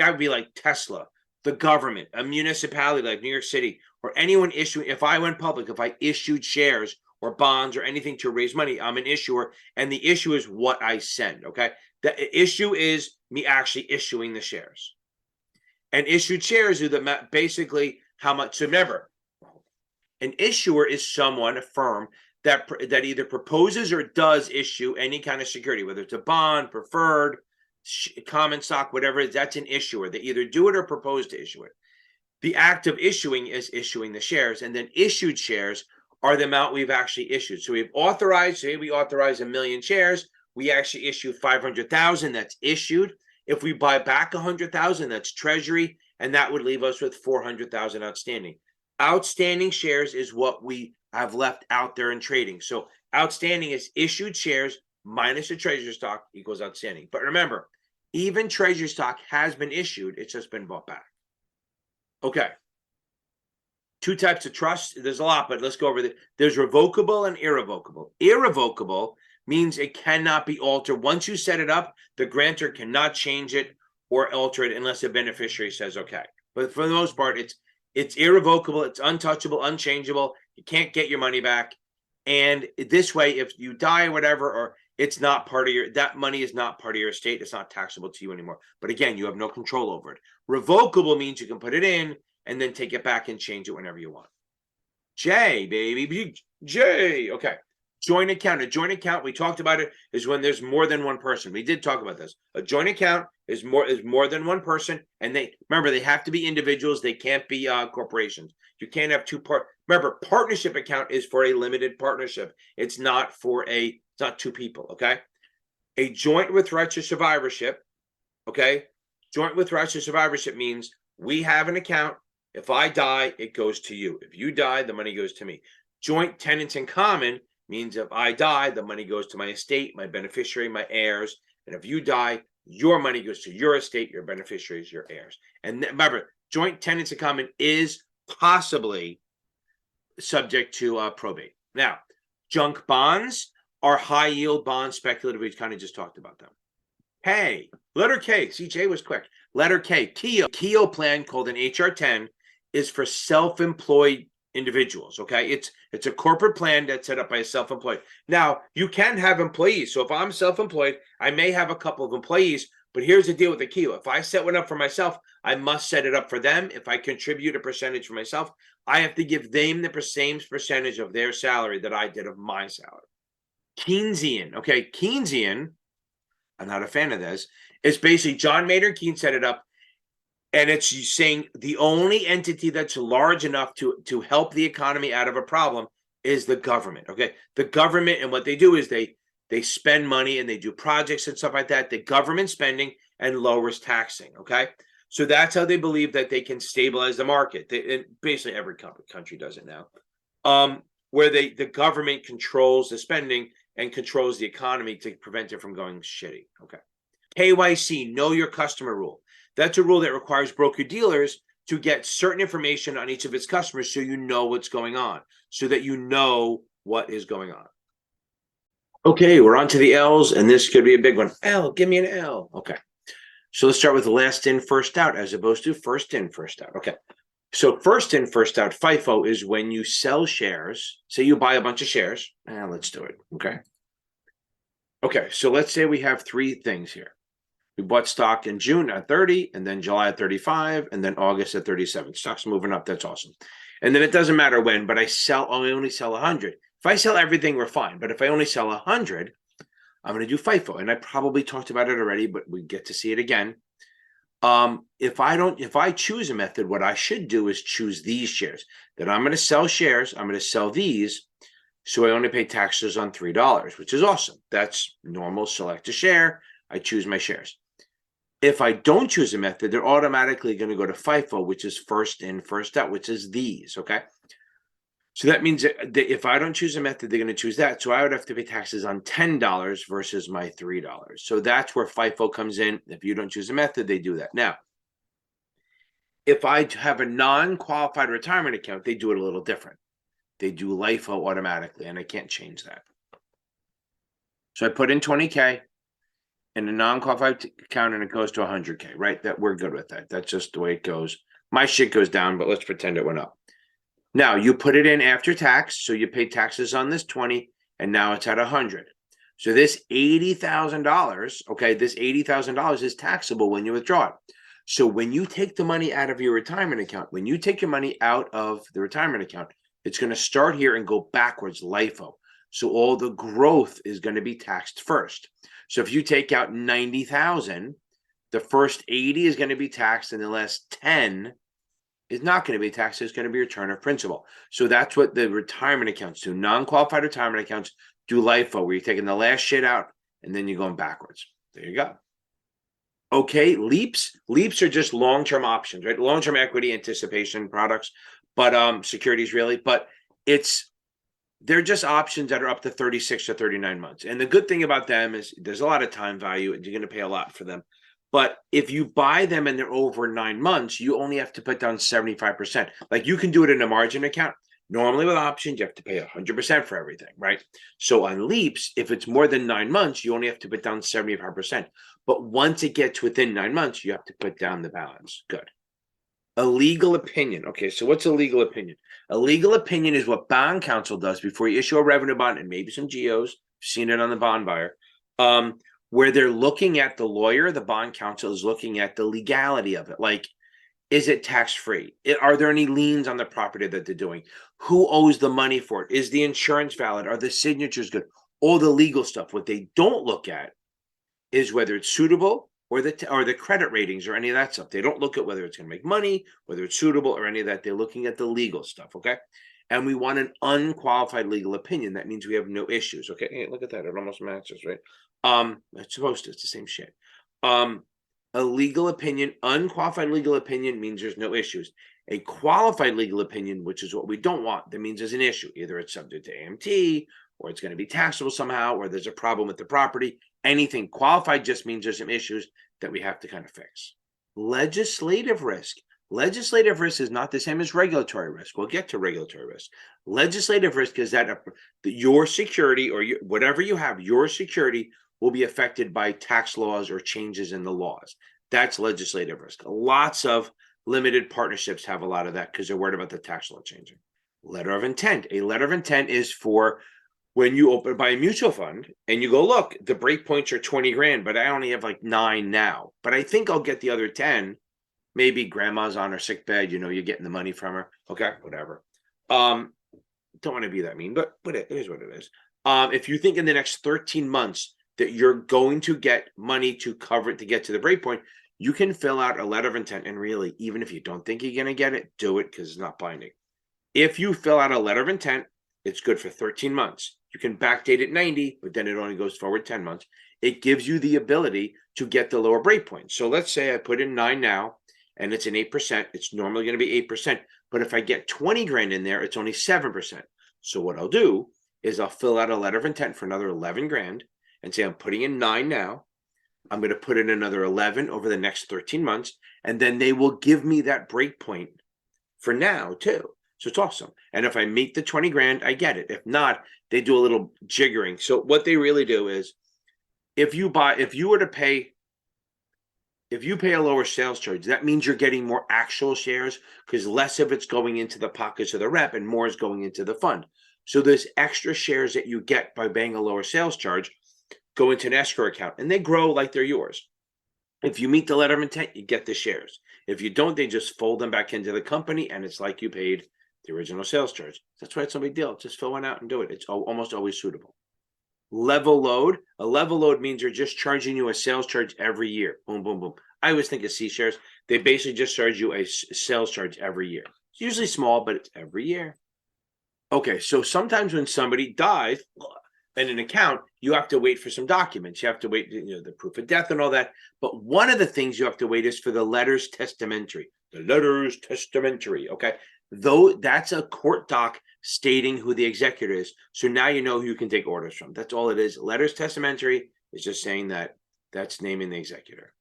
would be like Tesla, the government, a municipality like New York City, or anyone issuing. If I went public, if I issued shares or bonds or anything to raise money, I'm an issuer, and the issue is what I send, okay? The issue is me actually issuing the shares. And issued shares are basically how much. So remember, an issuer is someone, a firm, that either proposes or does issue any kind of security, whether it's a bond, preferred, common stock, whatever it is, that's an issuer. They either do it or propose to issue it. The act of issuing is issuing the shares, and then issued shares are the amount we've actually issued. So we've authorized, say we authorize 1 million shares, we actually issue 500,000, that's issued. If we buy back 100,000, that's treasury, and that would leave us with 400,000 outstanding. Outstanding shares is what we have left out there in trading. So outstanding is issued shares minus the treasury stock equals outstanding. But remember, even treasury stock has been issued, it's just been bought back. Okay. Two types of trust. There's a lot, but let's go over it. There's revocable and irrevocable. Irrevocable means it cannot be altered. Once you set it up, the grantor cannot change it or alter it unless the beneficiary says okay. But for the most part, it's irrevocable, it's untouchable, unchangeable. You can't get your money back. And this way, if you die or whatever, or it's not part of your, that money is not part of your estate, it's not taxable to you anymore. But again, you have no control over it. Revocable means you can put it in and then take it back and change it whenever you want. J, baby, J. Okay. Joint account. A joint account, we talked about it, is when there's more than one person. We did talk about this. A joint account is more than one person, and they have to be individuals. They can't be corporations. You can't have remember, partnership account is for a limited partnership. It's not two people. Okay. A joint with rights to survivorship. Okay. Joint with rights to survivorship means we have an account. If I die, it goes to you. If you die, the money goes to me. Joint tenants in common means if I die, the money goes to my estate, my beneficiary, my heirs. And if you die, your money goes to your estate, your beneficiaries, your heirs. And remember, joint tenants in common is possibly subject to probate. Now, junk bonds are high yield bonds, speculative. We kind of just talked about them. Hey, letter K. CJ was quick. Letter K. KEO plan called an HR10 is for self-employed individuals. Okay, it's a corporate plan that's set up by a self-employed. Now you can have employees. So if I'm self-employed, I may have a couple of employees. But here's the deal with the KEO. If I set one up for myself, I must set it up for them. If I contribute a percentage for myself, I have to give them the same percentage of their salary that I did of my salary. Keynesian. Okay, Keynesian. I'm not a fan of this. It's basically John Maynard Keynes set it up. And it's saying the only entity that's large enough to help the economy out of a problem is the government. Okay. The government, and what they do is they spend money and they do projects and stuff like that. The government spending and lowers taxing. Okay. So that's how they believe that they can stabilize the market. Basically every country does it now. Where the government controls the spending and controls the economy to prevent it from going shitty. Okay. KYC, know your customer rule. That's a rule that requires broker-dealers to get certain information on each of its customers so you know what's going on, so that you know what is going on. Okay, we're on to the L's, and this could be a big one. L, give me an L. Okay. So let's start with last in, first out, as opposed to first in, first out. Okay. So first in, first out, FIFO is when you sell shares. Say you buy a bunch of shares. Let's do it. Okay. Okay, so let's say we have three things here. We bought stock in June at 30, and then July at 35, and then August at 37. Stock's moving up. That's awesome. And then it doesn't matter when, but I only sell 100. If I sell everything, we're fine. But if I only sell 100, I'm going to do FIFO. And I probably talked about it already, but we get to see it again. If I choose a method, what I should do is choose these shares. That I'm going to sell shares. I'm going to sell these. So I only pay taxes on $3, which is awesome. That's normal. Select a share. I choose my shares. If I don't choose a method, they're automatically going to go to FIFO, which is first in, first out, which is these, okay? So that means that if I don't choose a method, they're going to choose that. So I would have to pay taxes on $10 versus my $3. So that's where FIFO comes in. If you don't choose a method, they do that. Now, if I have a non-qualified retirement account, they do it a little different. They do LIFO automatically, and I can't change that. So I put in 20K. In a non-qualified account, and it goes to 100K, right? That we're good with that. That's just the way it goes. My shit goes down, but let's pretend it went up. Now you put it in after tax, so you pay taxes on this 20, and now it's at 100. So this $80,000, okay, this $80,000 is taxable when you withdraw it. So when you take the money out of your retirement account, when you take your money out of the retirement account, it's going to start here and go backwards, LIFO. So all the growth is going to be taxed first. So if you take out 90,000, the first 80 is going to be taxed, and the last 10 is not going to be taxed. It's going to be return of principal. So that's what the retirement accounts do. Non-qualified retirement accounts do LIFO, where you're taking the last shit out and then you're going backwards. There you go. Okay, leaps are just long-term options, right? Long-term equity anticipation products, but securities really, but they're just options that are up to 36 to 39 months. And the good thing about them is there's a lot of time value and you're going to pay a lot for them. But if you buy them and they're over 9 months, you only have to put down 75%. Like you can do it in a margin account. Normally with options, you have to pay 100% for everything, right? So on leaps, if it's more than 9 months, you only have to put down 75%. But once it gets within 9 months, you have to put down the balance. Good. A legal opinion. Okay, so what's a legal opinion? A legal opinion is what bond counsel does before you issue a revenue bond and maybe some GOs. Seen it on the bond buyer. Where they're looking at the lawyer, the bond counsel is looking at the legality of it. Like, is it tax-free? Are there any liens on the property that they're doing? Who owes the money for it? Is the insurance valid? Are the signatures good? All the legal stuff. What they don't look at is whether it's suitable or the credit ratings or any of that stuff. They don't look at whether it's going to make money, whether it's suitable or any of that. They're looking at the legal stuff, okay? And we want an unqualified legal opinion. That means we have no issues, okay? Hey, look at that. It almost matches, right? It's supposed to. It's the same shit. A legal opinion, unqualified legal opinion means there's no issues. A qualified legal opinion, which is what we don't want, that means there's an issue. Either it's subject to AMT, or it's going to be taxable somehow, or there's a problem with the property. Anything qualified just means there's some issues that we have to kind of fix. Legislative risk. Legislative risk is not the same as regulatory risk. We'll get to regulatory risk. Legislative risk is that your security or whatever you have, your security will be affected by tax laws or changes in the laws. That's legislative risk. Lots of limited partnerships have a lot of that because they're worried about the tax law changing. Letter of intent. A letter of intent is for when you buy a mutual fund and you go, look, the break points are 20 grand, but I only have like 9 now. But I think I'll get the other 10. Maybe grandma's on her sick bed, you're getting the money from her. Okay, whatever. Don't want to be that mean, but it is what it is. If you think in the next 13 months that you're going to get money to cover it to get to the break point, you can fill out a letter of intent. And really, even if you don't think you're going to get it, do it because it's not binding. If you fill out a letter of intent, it's good for 13 months. You can backdate it 90, but then it only goes forward 10 months. It gives you the ability to get the lower break point. So let's say I put in 9 now and it's an 8%. It's normally going to be 8%. But if I get 20 grand in there, it's only 7%. So what I'll do is I'll fill out a letter of intent for another 11 grand and say I'm putting in 9 now. I'm going to put in another 11 over the next 13 months. And then they will give me that break point for now too. So it's awesome. And if I meet the 20 grand, I get it. If not, they do a little jiggering. So what they really do is if you pay a lower sales charge, that means you're getting more actual shares because less of it's going into the pockets of the rep and more is going into the fund. So there's extra shares that you get by paying a lower sales charge go into an escrow account and they grow like they're yours. If you meet the letter of intent, you get the shares. If you don't, they just fold them back into the company and it's like you paid the original sales charge. That's why it's no big deal. Just fill one out and do it. It's almost always suitable. Level load. A level load means they're just charging you a sales charge every year. Boom, boom, boom. I always think of C shares. They basically just charge you a sales charge every year. It's usually small, but it's every year. Okay, so sometimes when somebody dies in an account, you have to wait for some documents. You have to wait, the proof of death and all that. But one of the things you have to wait is for the letters testamentary. The letters testamentary, okay? Though that's a court doc stating who the executor is. So now you know who you can take orders from. That's all it is. Letters testamentary is just saying that's naming the executor.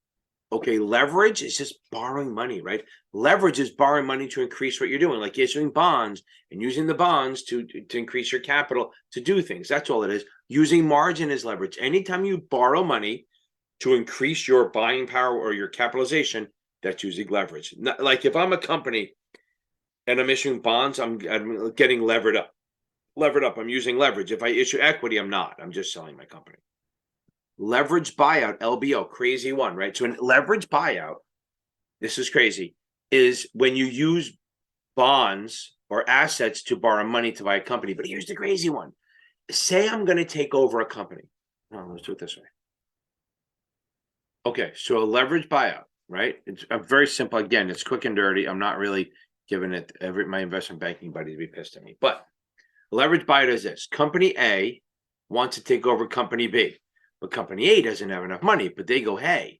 Okay, leverage is just borrowing money, right? Leverage is borrowing money to increase what you're doing, like issuing bonds and using the bonds to increase your capital to do things. That's all it is. Using margin as leverage. Anytime you borrow money to increase your buying power or your capitalization, that's using leverage. Like if I'm a company and I'm issuing bonds, I'm getting levered up. I'm using leverage. If I issue equity, I'm not. I'm just selling my company. Leverage buyout, LBO, crazy one, right? So an leverage buyout, this is crazy, is when you use bonds or assets to borrow money to buy a company. But here's the crazy one. Say I'm going to take over a company. No, let's do it this way. Okay, so a leverage buyout, right? It's very simple. Again, it's quick and dirty. I'm not really given that my investment banking buddies would be pissed at me. But leverage buyer does this. Company A wants to take over Company B, but Company A doesn't have enough money. But they go, hey,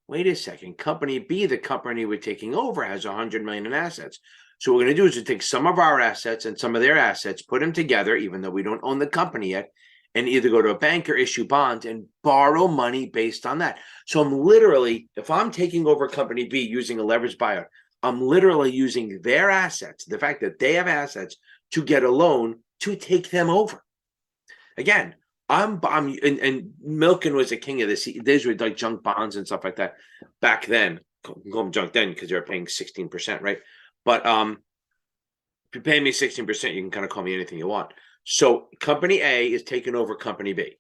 wait a second. Company B, the company we're taking over, has 100 million in assets. So what we're going to do is we take some of our assets and some of their assets, put them together, even though we don't own the company yet, and either go to a bank or issue bonds and borrow money based on that. So I'm literally, if I'm taking over Company B using a leverage buyout, I'm literally using their assets, the fact that they have assets, to get a loan to take them over. Again, and Milken was the king of this. These were like junk bonds and stuff like that back then. Call them junk then because they were paying 16%, right? But if you pay me 16%, you can kind of call me anything you want. So Company A is taking over Company B.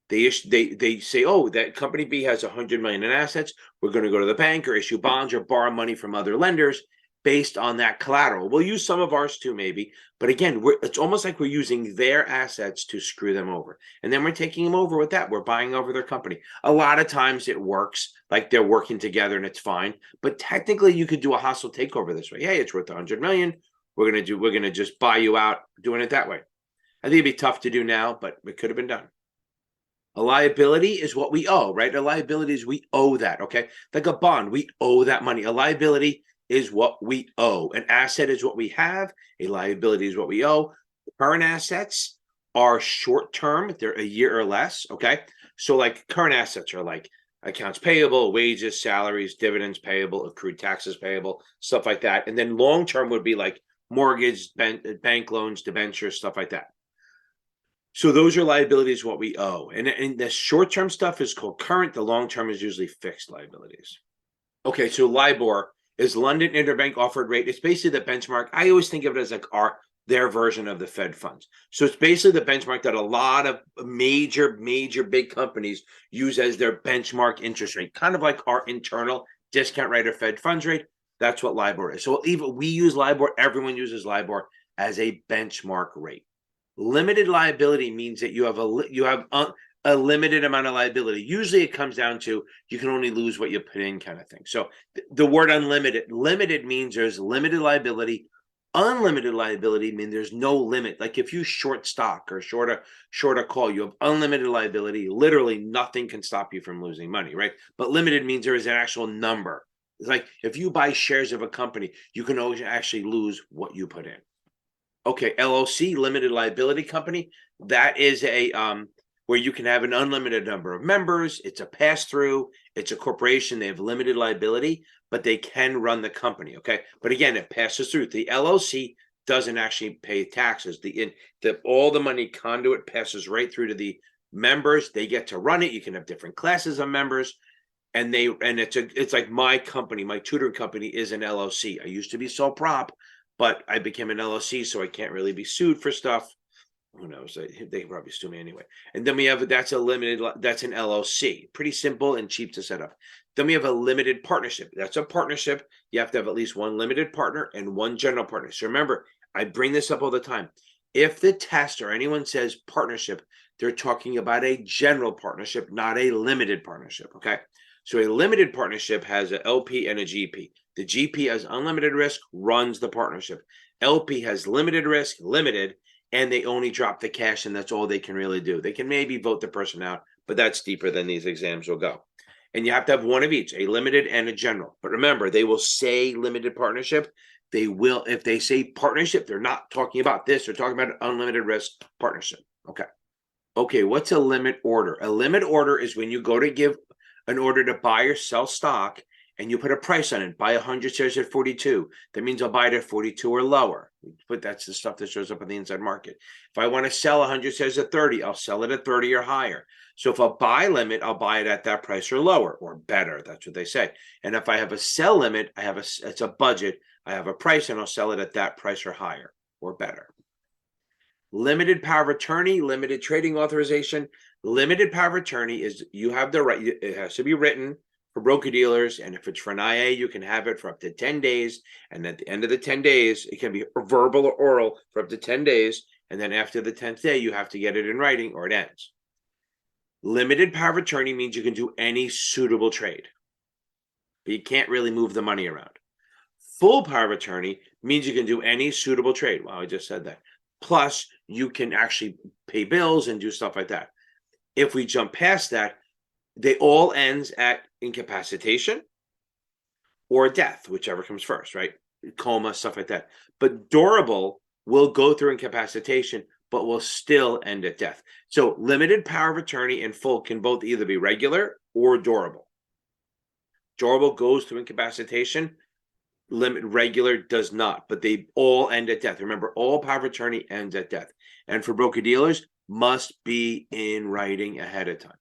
They say, oh, that Company B has 100 million in assets. We're going to go to the bank or issue bonds or borrow money from other lenders based on that collateral. We'll use some of ours too, maybe. But again, it's almost like we're using their assets to screw them over. And then we're taking them over with that. We're buying over their company. A lot of times it works, like they're working together and it's fine. But technically you could do a hostile takeover this way. Hey, it's worth 100 million. We're going to just buy you out, doing it that way. I think it'd be tough to do now, but it could have been done. A liability is what we owe, right? A liability is we owe that, okay? Like a bond, we owe that money. A liability is what we owe. An asset is what we have. A liability is what we owe. Current assets are short term. They're a year or less, okay? So like current assets are like accounts payable, wages, salaries, dividends payable, accrued taxes payable, stuff like that. And then long term would be like mortgage, bank loans, debentures, stuff like that. So those are liabilities, what we owe. And the short-term stuff is called current. The long-term is usually fixed liabilities. Okay, so LIBOR is London Interbank Offered Rate. It's basically the benchmark. I always think of it as like their version of the Fed funds. So it's basically the benchmark that a lot of major big companies use as their benchmark interest rate, kind of like our internal discount rate or Fed funds rate. That's what LIBOR is. So even we use LIBOR, everyone uses LIBOR as a benchmark rate. Limited liability means that you have a limited amount of liability. Usually it comes down to you can only lose what you put in, kind of thing. So the word limited means there's limited liability. Unlimited liability means there's no limit. Like if you short stock or short a call, you have unlimited liability. Literally nothing can stop you from losing money, right? But limited means there is an actual number. It's like if you buy shares of a company, you can always actually lose what you put in. Okay, LLC, limited liability company. That is a where you can have an unlimited number of members. It's a pass-through. It's a corporation. They have limited liability, but they can run the company. Okay, but again, it passes through. The LLC doesn't actually pay taxes. All the money conduit passes right through to the members. They get to run it. You can have different classes of members, and it's like my company, my tutoring company is an LLC. I used to be sole prop, but I became an LLC, so I can't really be sued for stuff. Who knows? They probably sue me anyway. And then we have that's an LLC. Pretty simple and cheap to set up. Then we have a limited partnership. That's a partnership. You have to have at least one limited partner and one general partner. So remember, I bring this up all the time. If the test or anyone says partnership, they're talking about a general partnership, not a limited partnership. Okay. So a limited partnership has an LP and a GP. The GP has unlimited risk, runs the partnership. LP has limited risk, limited, and they only drop the cash, and that's all they can really do. They can maybe vote the person out, but that's deeper than these exams will go. And you have to have one of each, a limited and a general. But remember, they will say limited partnership. They will, if they say partnership, they're not talking about this. They're talking about an unlimited risk partnership. Okay, what's a limit order? A limit order is when you go to give an order to buy or sell stock, and you put a price on it. Buy 100 shares at 42. That means I'll buy it at 42 or lower. But that's the stuff that shows up in the inside market. If I want to sell 100 shares at 30, I'll sell it at 30 or higher. So if I buy limit, I'll buy it at that price or lower or better. That's what they say. And if I have a sell limit, it's a budget. I have a price, and I'll sell it at that price or higher or better. Limited power of attorney, limited trading authorization. Limited power of attorney is you have the right. It has to be written for broker dealers, and if it's for an IA, you can have it for up to 10 days, and at the end of the 10 days, it can be verbal or oral for up to 10 days, and then after the 10th day, you have to get it in writing or it ends. Limited power of attorney means you can do any suitable trade, but you can't really move the money around. Full power of attorney means you can do any suitable trade. Wow, I just said that. Plus, you can actually pay bills and do stuff like that. If we jump past that, they all ends at incapacitation or death, whichever comes first, right? Coma, stuff like that. But durable will go through incapacitation, but will still end at death. So limited power of attorney and full can both either be regular or durable. Durable goes through incapacitation. Regular does not, but they all end at death. Remember, all power of attorney ends at death. And for broker dealers, must be in writing ahead of time.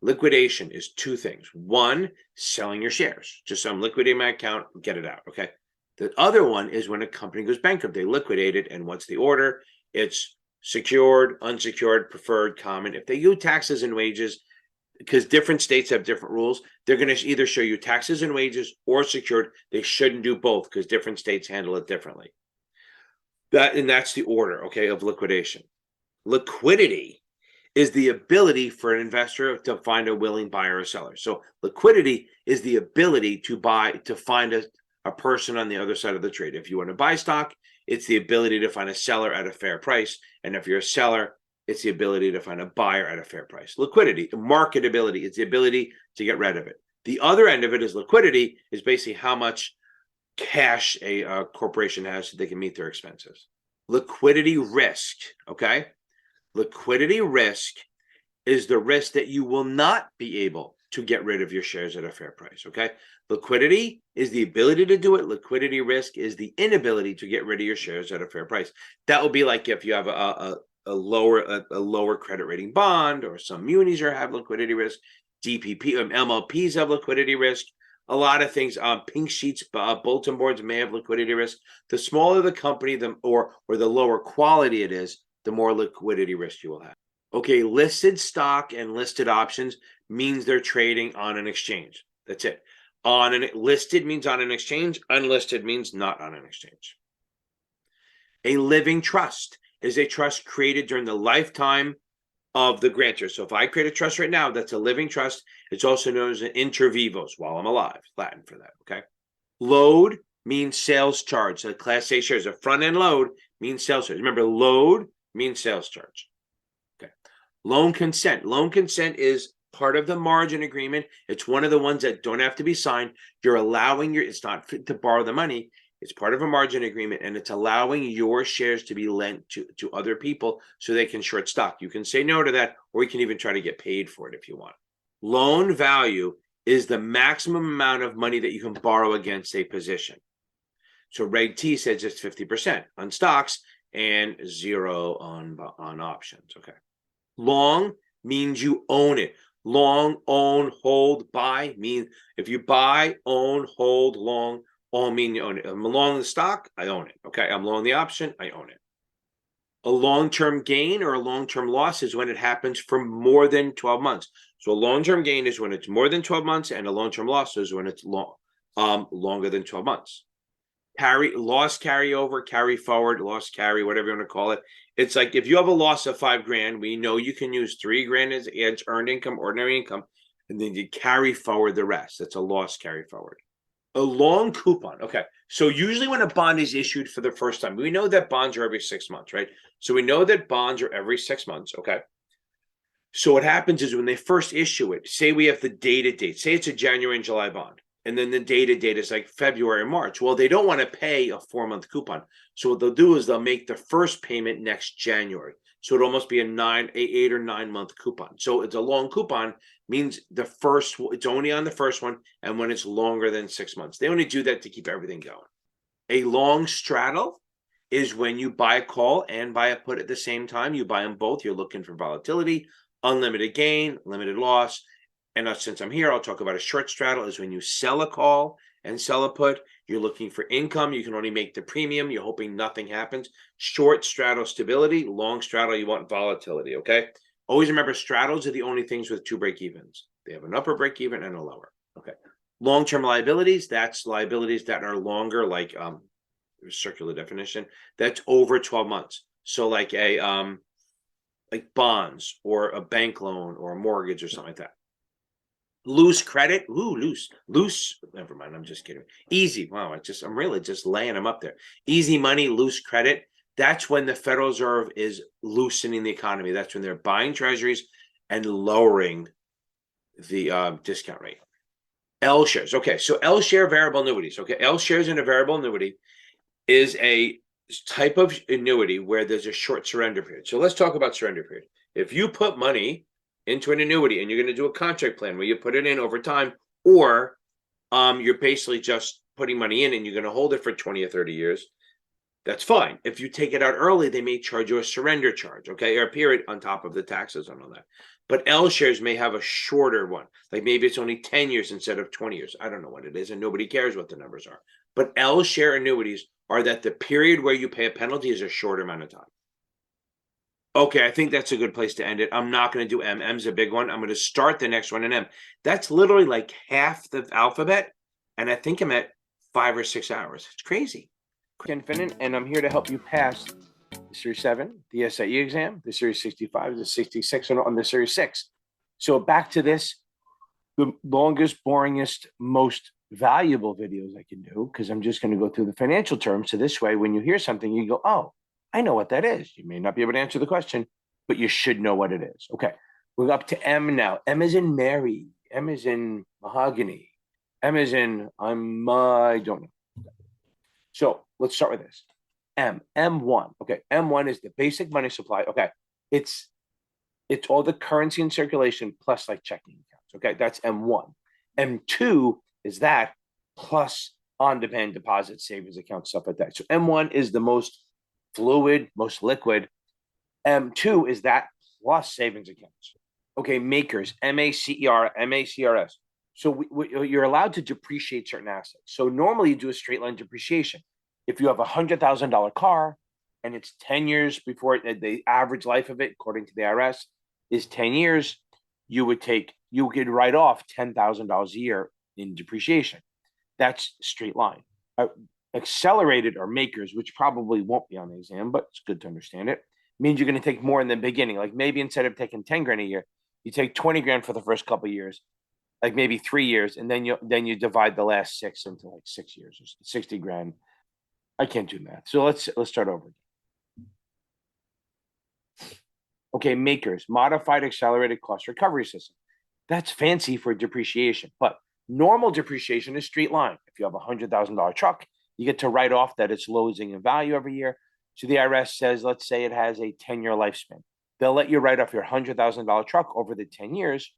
Liquidation is two things. One, selling your shares. Just I'm liquidating my account, get it out. Okay. The other one is when a company goes bankrupt, they liquidate it. And what's the order? It's secured, unsecured, preferred, common. If they do taxes and wages, because different states have different rules, they're going to either show you taxes and wages or secured. They shouldn't do both because different states handle it differently. That's the order, okay, of liquidation. Liquidity is the ability for an investor to find a willing buyer or seller. So liquidity is the ability to find a person on the other side of the trade. If you want to buy stock, it's the ability to find a seller at a fair price. And if you're a seller, it's the ability to find a buyer at a fair price. Liquidity, marketability, it's the ability to get rid of it. The other end of it is liquidity, is basically how much cash a corporation has so they can meet their expenses. Liquidity risk, okay? Liquidity risk is the risk that you will not be able to get rid of your shares at a fair price, okay? Liquidity is the ability to do it. Liquidity risk is the inability to get rid of your shares at a fair price. That will be like if you have a lower credit rating bond, or some munis have liquidity risk. DPP MLPs have liquidity risk. A lot of things. Pink sheets, bulletin boards may have liquidity risk. The smaller the company, or the lower quality it is, the more liquidity risk you will have. Okay, listed stock and listed options means they're trading on an exchange. That's it. Listed means on an exchange. Unlisted means not on an exchange. A living trust is a trust created during the lifetime of the grantor. So if I create a trust right now, that's a living trust. It's also known as an inter vivos, while I'm alive, Latin for that, okay? Load means sales charge. So Class A shares, a front end load means sales charge. Remember, load means sales charge. Okay. Loan consent. Loan consent is part of the margin agreement. It's one of the ones that don't have to be signed. You're allowing it's not to borrow the money. It's part of a margin agreement, and it's allowing your shares to be lent to other people so they can short stock. You can say no to that, or you can even try to get paid for it if you want. Loan value is the maximum amount of money that you can borrow against a position. So Reg T says it's 50% on stocks and 0 on options. Okay. Long means you own it. Long, own, hold, buy mean if you buy, own, hold, long, all mean you own it. I'm long the stock, I own it. Okay. I'm long the option, I own it. A long-term gain or a long-term loss is when it happens for more than 12 months. So a long-term gain is when it's more than 12 months, and a long-term loss is when it's longer than 12 months. Loss carryover, carry forward, loss carry, whatever you want to call it. It's like if you have a loss of $5,000, we know you can use $3,000 as earned income, ordinary income, and then you carry forward the rest. That's a loss carry forward. A long coupon. Okay. So usually when a bond is issued for the first time, we know that bonds are every 6 months, right? So we know that bonds are every 6 months. Okay. So what happens is when they first issue it, say we have the dated date, say it's a January and July bond, and then the dated date is like February or March. Well, they don't want to pay a 4-month coupon. So what they'll do is they'll make the first payment next January. So it'll almost be an 8 or 9 month coupon. So it's a long coupon, means it's only on the first one, and when it's longer than 6 months. They only do that to keep everything going. A long straddle is when you buy a call and buy a put at the same time. You buy them both. You're looking for volatility, unlimited gain, limited loss. And since I'm here, I'll talk about a short straddle is when you sell a call and sell a put. You're looking for income. You can only make the premium. You're hoping nothing happens. Short straddle, stability. Long straddle, you want volatility, okay? Always remember, straddles are the only things with 2 break-evens. They have an upper break-even and a lower, okay? Long-term liabilities, that's liabilities that are longer, like circular definition, that's over 12 months. So like like bonds or a bank loan or a mortgage or something like that. Loose credit. Ooh, loose. Never mind. I'm just kidding. Easy. Wow. I'm really just laying them up there. Easy money, loose credit. That's when the Federal Reserve is loosening the economy. That's when they're buying treasuries and lowering the discount rate. L shares. Okay. So L share variable annuities. Okay. L shares in a variable annuity is a type of annuity where there's a short surrender period. So let's talk about surrender period. If you put money into an annuity and you're going to do a contract plan where you put it in over time, or you're basically just putting money in and you're going to hold it for 20 or 30 years, that's fine. If you take it out early, they may charge you a surrender charge, okay, or a period on top of the taxes and all that. But L shares may have a shorter one, like maybe it's only 10 years instead of 20 years. I don't know what it is, and nobody cares what the numbers are. But L share annuities are that the period where you pay a penalty is a short amount of time. Okay, I think that's a good place to end it. I'm not going to do M. M's a big one. I'm going to start the next one in M. That's literally like half the alphabet, and I think I'm at 5 or 6 hours. It's crazy. Infinite, and I'm here to help you pass the Series 7, the SIE exam, the Series 65, the 66, and on the Series 6. So back to this, the longest, boringest, most valuable videos I can do, because I'm just going to go through the financial terms. So this way, when you hear something, you go, oh, I know what that is. You may not be able to answer the question, but you should know what it is. Okay, we're up to M now. M is in Mary. M is in mahogany. M is in I don't know. So let's start with this. M1. Okay, M1 is the basic money supply. Okay, it's all the currency in circulation plus like checking accounts. Okay, that's M1. M2 is that plus on-demand deposit savings accounts, stuff like that. So M1 is the most fluid, most liquid. M2 is that plus savings accounts. Okay, makers, M-A-C-E-R, M-A-C-R-S. So you're allowed to depreciate certain assets. So normally you do a straight line depreciation. If you have $100,000 car and it's 10 years before the average life of it, according to the IRS, is 10 years, you could write off $10,000 a year in depreciation. That's straight line. Accelerated or makers, which probably won't be on the exam, but it's good to understand it, means you're going to take more in the beginning. Like maybe instead of taking 10 grand a year, you take 20 grand for the first couple of years, like maybe 3 years, and then you divide the last 6 into like 6 years or 60 grand. I can't do math. So let's start over. Okay, makers, modified accelerated cost recovery system. That's fancy for depreciation, but normal depreciation is straight line. If you have a $100,000 truck, you get to write off that it's losing in value every year. So the IRS says, let's say it has a 10-year lifespan. They'll let you write off your $100,000 truck over the 10 years,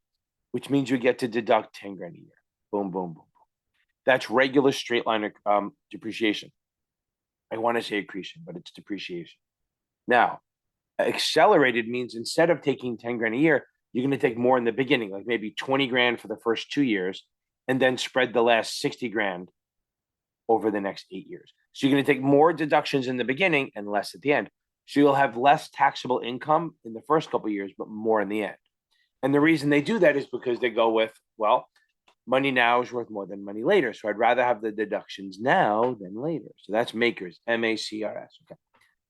which means you get to deduct 10 grand a year. Boom, boom, boom, boom. That's regular straight line depreciation. I want to say accretion, but it's depreciation. Now, accelerated means instead of taking 10 grand a year, you're going to take more in the beginning, like maybe 20 grand for the first 2 years, and then spread the last 60 grand over the next 8 years. So you're going to take more deductions in the beginning and less at the end. So you'll have less taxable income in the first couple of years, but more in the end. And the reason they do that is because they go with, well, money now is worth more than money later. So I'd rather have the deductions now than later. So that's makers, M-A-C-R-S. Okay.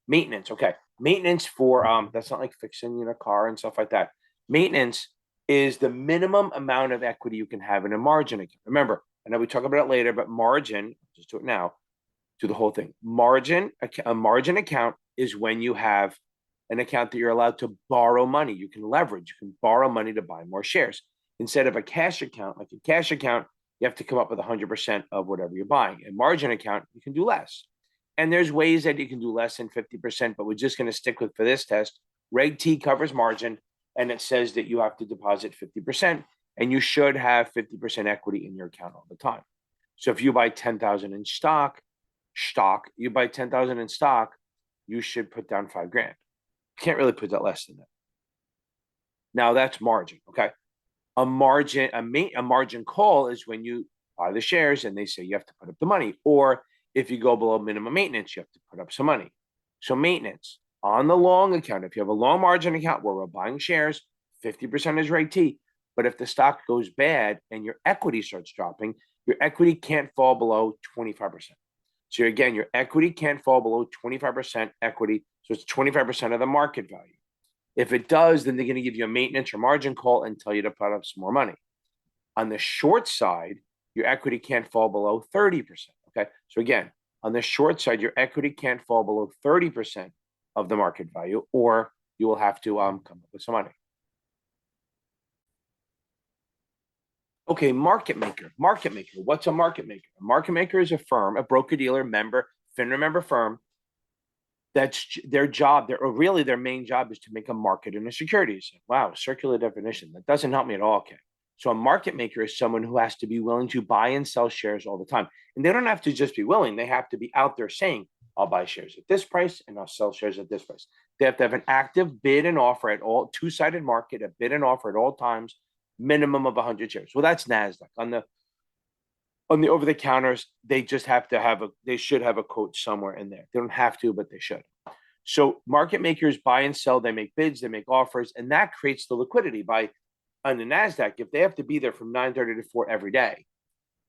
Maintenance. Okay. Maintenance for, that's not like fixing your car and stuff like that. Maintenance is the minimum amount of equity you can have in a margin account. Remember, I know we talk about it later, but margin, just do it now, do the whole thing. A margin account is when you have an account that you're allowed to borrow money. You can leverage, you can borrow money to buy more shares. Instead of a cash account, like a cash account, you have to come up with 100% of whatever you're buying. A margin account, you can do less. And there's ways that you can do less than 50%, but we're just going to stick with, for this test, Reg T covers margin, and it says that you have to deposit 50%, and you should have 50% equity in your account all the time. So if you buy 10,000 in you buy 10,000 in stock, you should put down 5 grand. You can't really put that less than that. Now that's margin, okay? A margin call is when you buy the shares and they say you have to put up the money, or if you go below minimum maintenance, you have to put up some money. So maintenance on the long account, if you have a long margin account where we're buying shares, 50% is Reg T. But if the stock goes bad and your equity starts dropping, your equity can't fall below 25%. So again, your equity can't fall below 25% equity. So it's 25% of the market value. If it does, then they're going to give you a maintenance or margin call and tell you to put up some more money. On the short side, your equity can't fall below 30%. Okay. So again, on the short side, your equity can't fall below 30% of the market value, or you will have to come up with some money. Okay, market maker. Market maker. What's a market maker? A market maker is a firm, a broker-dealer member, FINRA member firm. That's their job. Their main job is to make a market in a securities. Wow, circular definition. That doesn't help me at all, okay. So a market maker is someone who has to be willing to buy and sell shares all the time. And they don't have to just be willing. They have to be out there saying, I'll buy shares at this price and I'll sell shares at this price. They have to have an active bid and offer at all, two-sided market, a bid and offer at all times, minimum of 100 shares. Well, that's NASDAQ. On the over-the-counters, they just have to they should have a quote somewhere in there. They don't have to, but they should. So market makers buy and sell, they make bids, they make offers, and that creates the liquidity. On the NASDAQ, if they have to be there from 9:30 to 4 every day,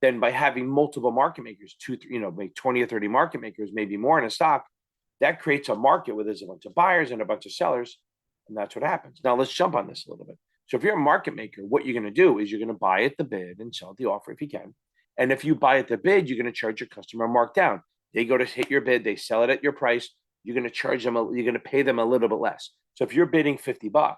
then by having multiple market makers, make 20 or 30 market makers, maybe more in a stock, that creates a market where there's a bunch of buyers and a bunch of sellers, and that's what happens. Now let's jump on this a little bit. So if you're a market maker, what you're going to do is you're going to buy at the bid and sell at the offer if you can. And if you buy at the bid, you're going to charge your customer a markdown. They go to hit your bid, they sell it at your price. You're going to charge them, you're going to pay them a little bit less. So if you're bidding $50,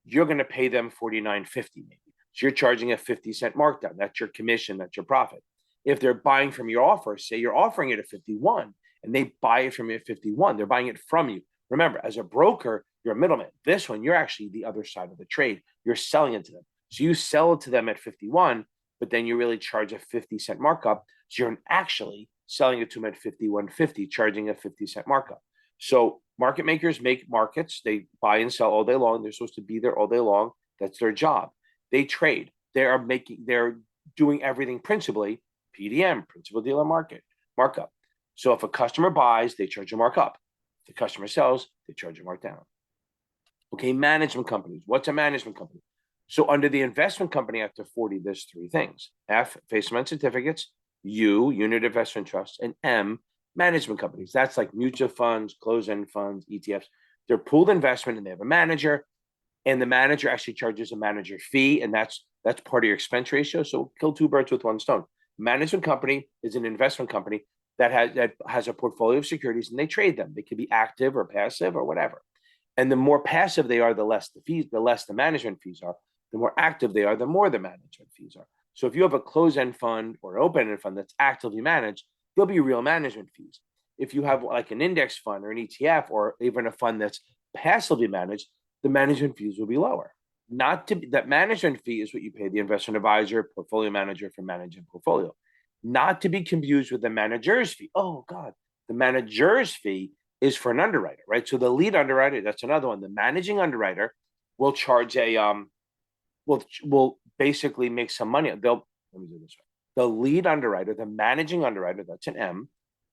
you're going to pay them $49.50 maybe. So you're charging a 50-cent markdown. That's your commission, that's your profit. If they're buying from your offer, say you're offering it at 51 and they buy it from you at 51, they're buying it from you. Remember, as a broker, you're a middleman. This one, you're actually the other side of the trade. You're selling it to them. So you sell it to them at 51, but then you really charge a 50-cent markup. So you're actually selling it to them at 51.50, charging a 50-cent markup. So market makers make markets. They buy and sell all day long. They're supposed to be there all day long. That's their job. They trade. They're doing everything principally PDM, principal dealer market, markup. So if a customer buys, they charge a markup. If the customer sells, they charge a markdown. Okay, management companies. What's a management company? So under the investment company Act of 40, there's three things. F, face amount certificates, U, unit investment trusts, and M, management companies. That's like mutual funds, closed-end funds, ETFs. They're pooled investment and they have a manager, and the manager actually charges a manager fee, and that's part of your expense ratio. So kill two birds with one stone. Management company is an investment company that has a portfolio of securities, and they trade them. They could be active or passive or whatever. And the more passive they are, the less the fees, the less the management fees are. The more active they are, the more the management fees are. So if you have a closed-end fund or open-end fund that's actively managed, there'll be real management fees. If you have like an index fund or an ETF or even a fund that's passively managed, the management fees will be lower. That management fee is what you pay the investment advisor, portfolio manager for managing portfolio. Not to be confused with the manager's fee. Oh God, the manager's fee is for an underwriter, right? So the lead underwriter, that's another one. The managing underwriter will charge will basically make some money. Let me do this way. The lead underwriter, the managing underwriter, that's an M,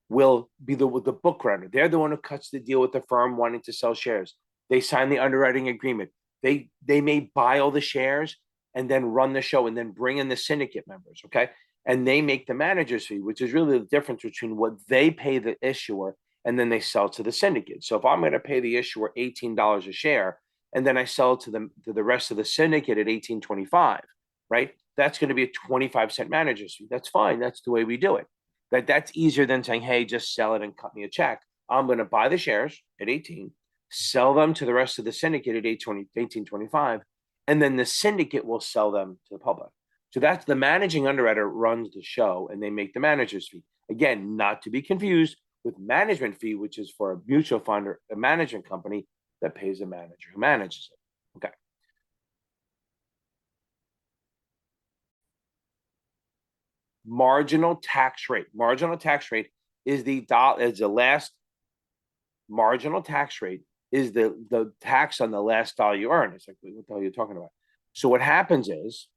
will be the book runner. They're the one who cuts the deal with the firm wanting to sell shares. They sign the underwriting agreement. They may buy all the shares and then run the show and then bring in the syndicate members, okay? And they make the manager's fee, which is really the difference between what they pay the issuer and then they sell to the syndicate. So if I'm going to pay the issuer $18 a share and then I sell it to the rest of the syndicate at $18.25, right? That's going to be a 25-cent manager's fee. That's fine. That's the way we do it. That's easier than saying, hey, just sell it and cut me a check. I'm going to buy the shares at 18, sell them to the rest of the syndicate at 18.25, and then the syndicate will sell them to the public. So that's the managing underwriter runs the show and they make the manager's fee. Again, not to be confused with management fee, which is for a mutual fund or a management company that pays a manager who manages it. Okay. Marginal tax rate. Marginal tax rate is the last marginal tax rate is the tax on the last dollar you earn. It's like, what the hell are you talking about? So what happens is,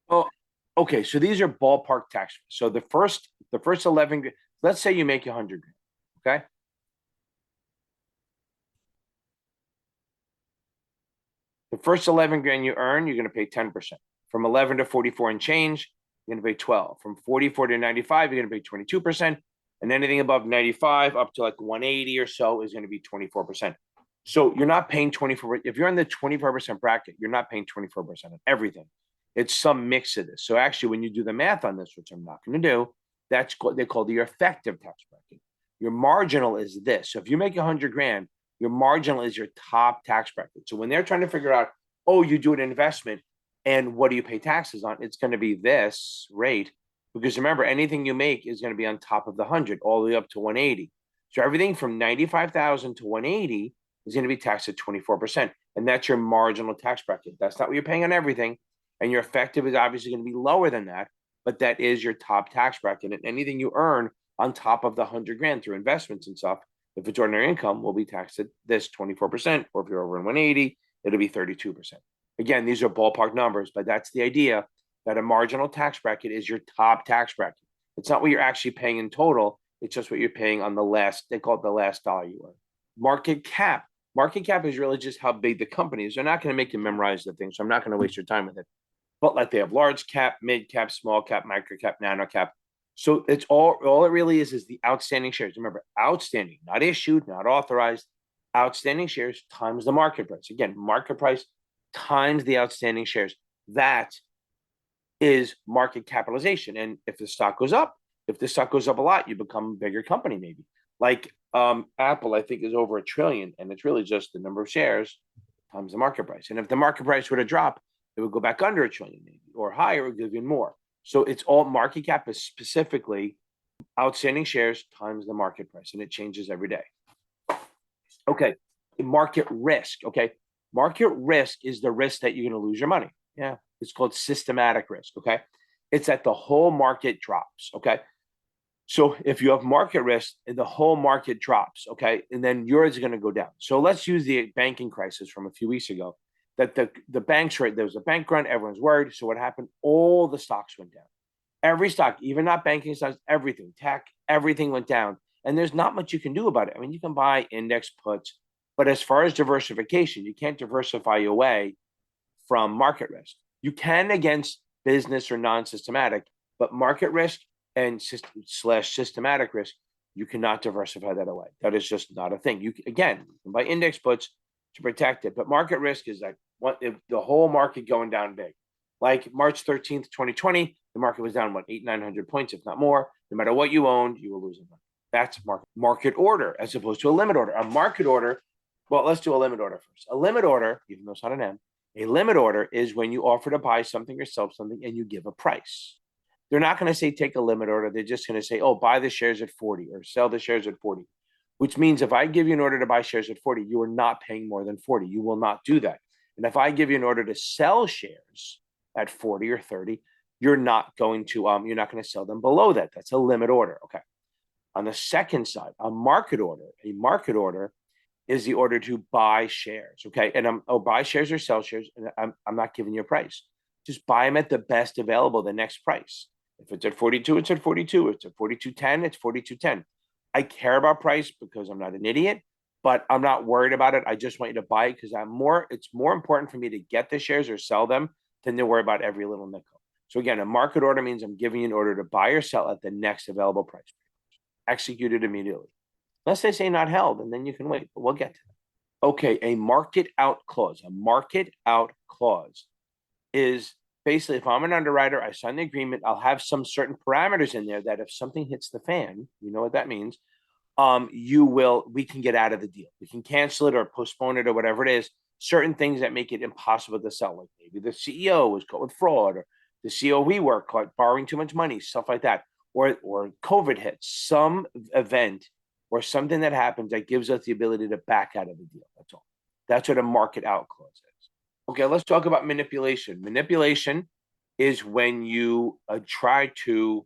oh, okay. So these are ballpark tax. So the first 11, let's say you make 100 grand. Okay. The first 11 grand you earn, you're going to pay 10%. From 11 to 44 and change, you're going to pay 12. From 44 to 95, you're going to pay 22%. And anything above 95 up to like 180 or so is going to be 24%. So you're not paying 24. If you're in the 24% bracket, you're not paying 24% on everything. It's some mix of this. So actually, when you do the math on this, which I'm not going to do, that's what they call your effective tax bracket. Your marginal is this. So if you make 100 grand, your marginal is your top tax bracket. So when they're trying to figure out, oh, you do an investment and what do you pay taxes on? It's going to be this rate. Because remember, anything you make is going to be on top of the 100, all the way up to 180. So everything from 95,000 to 180 is going to be taxed at 24%. And that's your marginal tax bracket. That's not what you're paying on everything. And your effective is obviously going to be lower than that, but that is your top tax bracket. And anything you earn on top of the 100 grand through investments and stuff, if it's ordinary income, will be taxed at this 24%. Or if you're over in 180, it'll be 32%. Again, these are ballpark numbers, but that's the idea, that a marginal tax bracket is your top tax bracket. It's not what you're actually paying in total. It's just what you're paying on the last, they call it the last dollar you earn. Market cap. Market cap is really just how big the company is. They're not going to make you memorize the thing, so I'm not going to waste your time with it. But like they have large cap, mid cap, small cap, micro cap, nano cap. So it's all it really is the outstanding shares. Remember, outstanding, not issued, not authorized, outstanding shares times the market price. Again, market price times the outstanding shares. That is market capitalization. And if the stock goes up, if the stock goes up a lot, you become a bigger company, maybe. Like Apple, I think, is over $1 trillion, and it's really just the number of shares times the market price. And if the market price were to drop, it would go back under $1 trillion, maybe, or higher, it would give you more. So it's all market cap is specifically outstanding shares times the market price, and it changes every day. Okay, market risk. Okay, market risk is the risk that you're going to lose your money. Yeah, it's called systematic risk. Okay, it's that the whole market drops. Okay, so if you have market risk and the whole market drops, okay, and then yours is going to go down. So let's use the banking crisis from a few weeks ago. That the banks, right, there was a bank run, everyone's worried. So what happened? All the stocks went down. Every stock, even not banking stocks, everything, tech, everything went down. And there's not much you can do about it. I mean, you can buy index puts, but as far as diversification, you can't diversify away from market risk. You can against business or non-systematic, but market risk and systematic risk, you cannot diversify that away. That is just not a thing. You can buy index puts to protect it, but market risk is like what if the whole market going down big. Like March 13th, 2020, the market was down, what, 800-900 points, if not more. No matter what you owned, you were losing money. That's market order as opposed to a limit order. A market order, well, let's do a limit order first. A limit order, even though it's not an M, a limit order is when you offer to buy something or sell something and you give a price. They're not going to say take a limit order. They're just going to say, oh, buy the shares at 40 or sell the shares at 40, which means if I give you an order to buy shares at 40, you are not paying more than 40. You will not do that. And if I give you an order to sell shares at 40 or 30, you're not going to sell them below that. That's a limit order. Okay. On the second side, a market order is the order to buy shares. Okay. And buy shares or sell shares. And I'm not giving you a price. Just buy them at the best available, the next price. If it's at 42, it's at 42. If it's at 42.10, it's 42.10. I care about price because I'm not an idiot, but I'm not worried about it. I just want you to buy it because it's more important for me to get the shares or sell them than to worry about every little nickel. So again, a market order means I'm giving you an order to buy or sell at the next available price. Execute it immediately. Unless they say not held, and then you can wait, but we'll get to that. Okay, a market out clause. A market out clause is basically, if I'm an underwriter, I sign the agreement, I'll have some certain parameters in there that if something hits the fan, you know what that means, we can get out of the deal. We can cancel it or postpone it or whatever it is. Certain things that make it impossible to sell, like maybe the CEO was caught with fraud, or the CEO we work caught borrowing too much money, stuff like that, or COVID hits, some event or something that happens that gives us the ability to back out of the deal. That's all. That's what a market out clause is. Okay, let's talk about manipulation. Manipulation is when you try to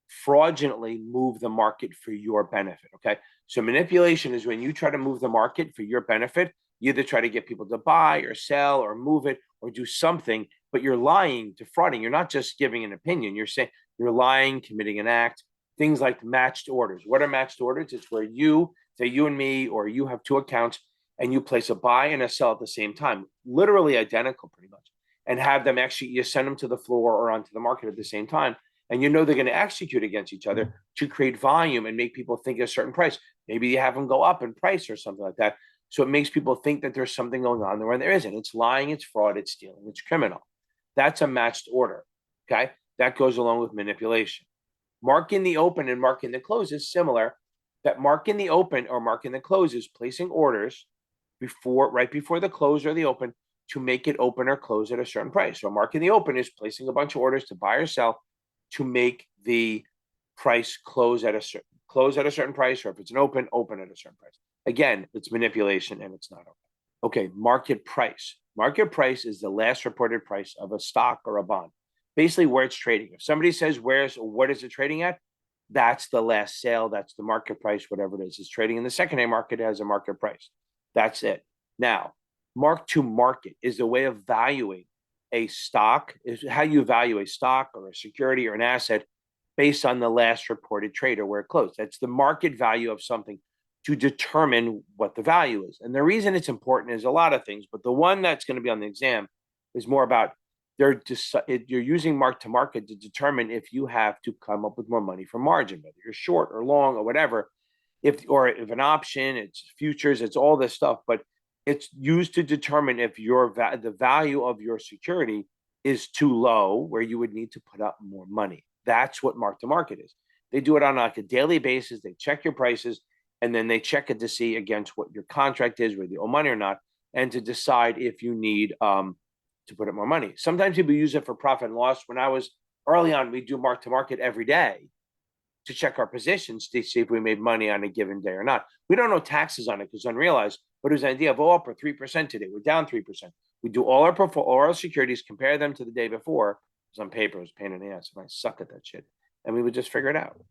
fraudulently move the market for your benefit. Okay, so manipulation is when you try to move the market for your benefit. You either try to get people to buy or sell or move it or do something, but you're lying, defrauding. You're not just giving an opinion. You're saying you're lying, committing an act. Things like matched orders. What are matched orders? It's where you and me, or you have two accounts and you place a buy and a sell at the same time, literally identical pretty much, and have them actually, you send them to the floor or onto the market at the same time. and you know they're going to execute against each other to create volume and make people think a certain price. Maybe you have them go up in price or something like that. So it makes people think that there's something going on there when there isn't. It's lying, it's fraud, it's stealing, it's criminal. That's a matched order. Okay. That goes along with manipulation. Marking the open and marking the close is similar. That marking the open or marking the close is placing orders right before the close or the open to make it open or close at a certain price. So marking the open is placing a bunch of orders to buy or sell to make the price close at a certain price, or if it's an open at a certain price. Again, it's manipulation and it's not open. Okay, market price. Market price is the last reported price of a stock or a bond, basically where it's trading. If somebody says what is it trading at, that's the last sale, that's the market price, whatever it is. It's trading in the secondary market, it has a market price. That's it. Now, mark to market is the way of valuing a stock, is how you value a stock or a security or an asset based on the last reported trade or where it closed. That's the market value of something to determine what the value is. And the reason it's important is a lot of things, but the one that's going to be on the exam is more about you're using mark to market to determine if you have to come up with more money for margin, whether you're short or long or whatever. If an option, it's futures, it's all this stuff, but it's used to determine if the value of your security is too low, where you would need to put up more money. That's what mark to market is. They do it on like a daily basis. They check your prices, and then they check it to see against what your contract is, whether you owe money or not, and to decide if you need to put up more money. Sometimes people use it for profit and loss. When I was early on, we do mark to market every day to check our positions to see if we made money on a given day or not. We don't know taxes on it because it's unrealized, but it was an idea of, up or 3% today. We're down 3%. We do all our securities, compare them to the day before. It was on paper, it was a pain in the ass, and I suck at that shit. And we would just figure it out.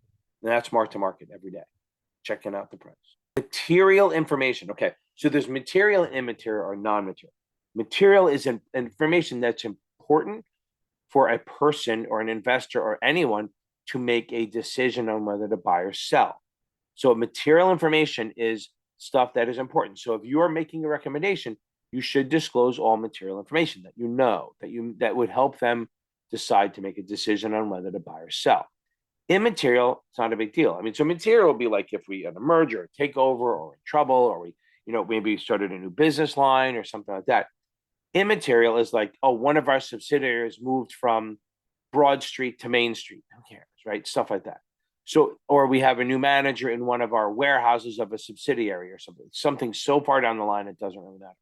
And that's mark to market every day, checking out the price. Material information. Okay, so there's material and immaterial or non-material. Material is information that's important for a person or an investor or anyone to make a decision on whether to buy or sell. So material information is stuff that is important. So if you're making a recommendation, you should disclose all material information that you know, that would help them decide to make a decision on whether to buy or sell. Immaterial, it's not a big deal. I mean, so material would be like if we had a merger, a takeover, or in trouble, or we, maybe started a new business line or something like that. Immaterial is like, one of our subsidiaries moved from Broad Street to Main Street. Who cares, right? Stuff like that. So, or we have a new manager in one of our warehouses of a subsidiary or something so far down the line, it doesn't really matter.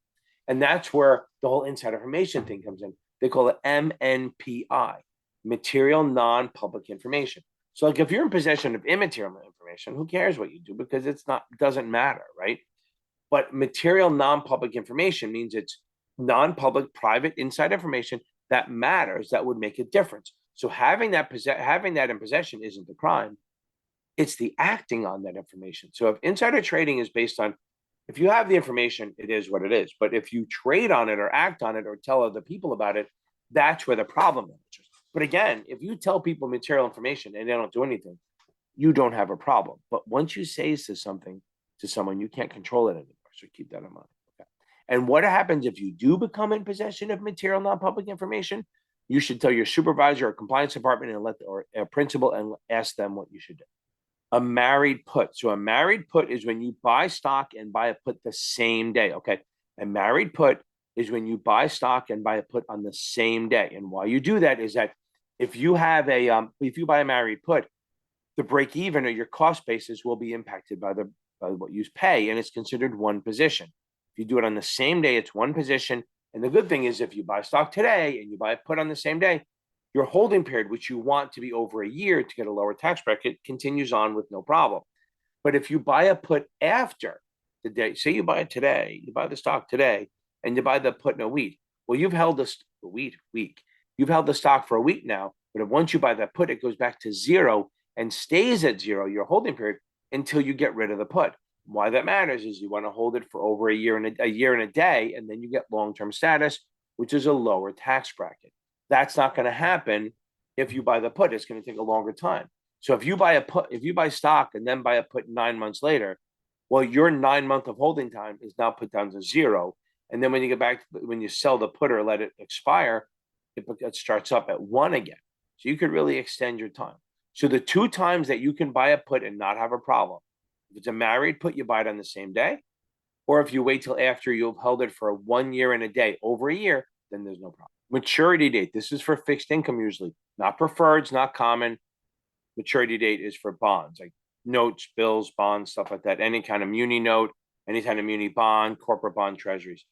And that's where the whole inside information thing comes in. They call it MNPI, material non-public information. So like if you're in possession of immaterial information, who cares what you do? Because it doesn't matter, right? But material non-public information means it's non-public, private, inside information that matters, that would make a difference. So having that in possession isn't the crime. It's the acting on that information. So if insider trading is based on, if you have the information, it is what it is. But if you trade on it or act on it or tell other people about it, that's where the problem is. But again, if you tell people material information and they don't do anything, you don't have a problem. But once you say something to someone, you can't control it anymore. So keep that in mind. Okay. And what happens if you do become in possession of material non-public information? You should tell your supervisor or compliance department or a principal and ask them what you should do. A married put. So a married put is when you buy stock and buy a put the same day. Okay. A married put is when you buy stock and buy a put on the same day. And why you do that is that if you buy a married put, the break even or your cost basis will be impacted by what you pay, and it's considered one position. If you do it on the same day, it's one position. And the good thing is if you buy stock today and you buy a put on the same day, your holding period, which you want to be over a year to get a lower tax bracket, continues on with no problem. But if you buy a put after the day, say you buy it today, you buy the stock today, and you buy the put in a week. Well, you've held week. You've held the stock for a week now, but if once you buy that put, it goes back to zero and stays at zero, your holding period, until you get rid of the put. Why that matters is you want to hold it for over a year and a day, and then you get long-term status, which is a lower tax bracket. That's not going to happen if you buy the put. It's going to take a longer time. So if you buy stock and then buy a put 9 months later, well, your 9 month of holding time is now put down to zero. And then when you get back, when you sell the put or let it expire, it starts up at 1 again. So you could really extend your time. So the 2 times that you can buy a put and not have a problem, if it's a married put, you buy it on the same day. Or if you wait till after you've held it for 1 year and a day, over a year, then there's no problem. Maturity date. This is for fixed income usually, not preferreds, not common. Maturity date is for bonds, like notes, bills, bonds, stuff like that. Any kind of muni note, any kind of muni bond, corporate bond, treasuries.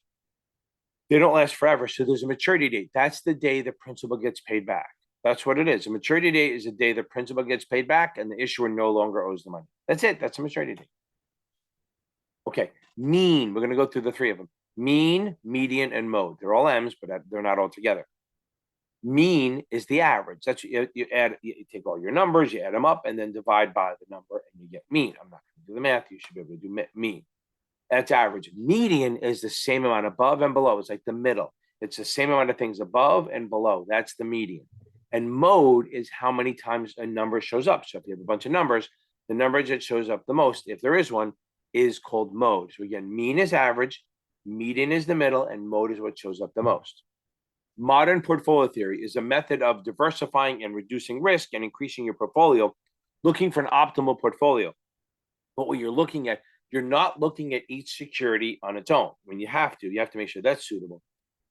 They don't last forever. So there's a maturity date. That's the day the principal gets paid back. That's what it is. A maturity date is the day the principal gets paid back and the issuer no longer owes the money. That's it. That's a maturity date. Okay. Mean. We're going to go through the 3 of them. Mean, median, and mode. They're all M's, but they're not all together. Mean is the average. That's you add. You take all your numbers, you add them up, and then divide by the number, and you get mean. I'm not going to do the math. You should be able to do mean. That's average. Median is the same amount above and below. It's like the middle. It's the same amount of things above and below. That's the median. And mode is how many times a number shows up. So if you have a bunch of numbers, the number that shows up the most, if there is one, is called mode. So again, mean is average, median is the middle, and mode is what shows up the most. Modern portfolio theory is a method of diversifying and reducing risk and increasing your portfolio, looking for an optimal portfolio. But what you're looking at, you're not looking at each security on its own. When you have to make sure that's suitable.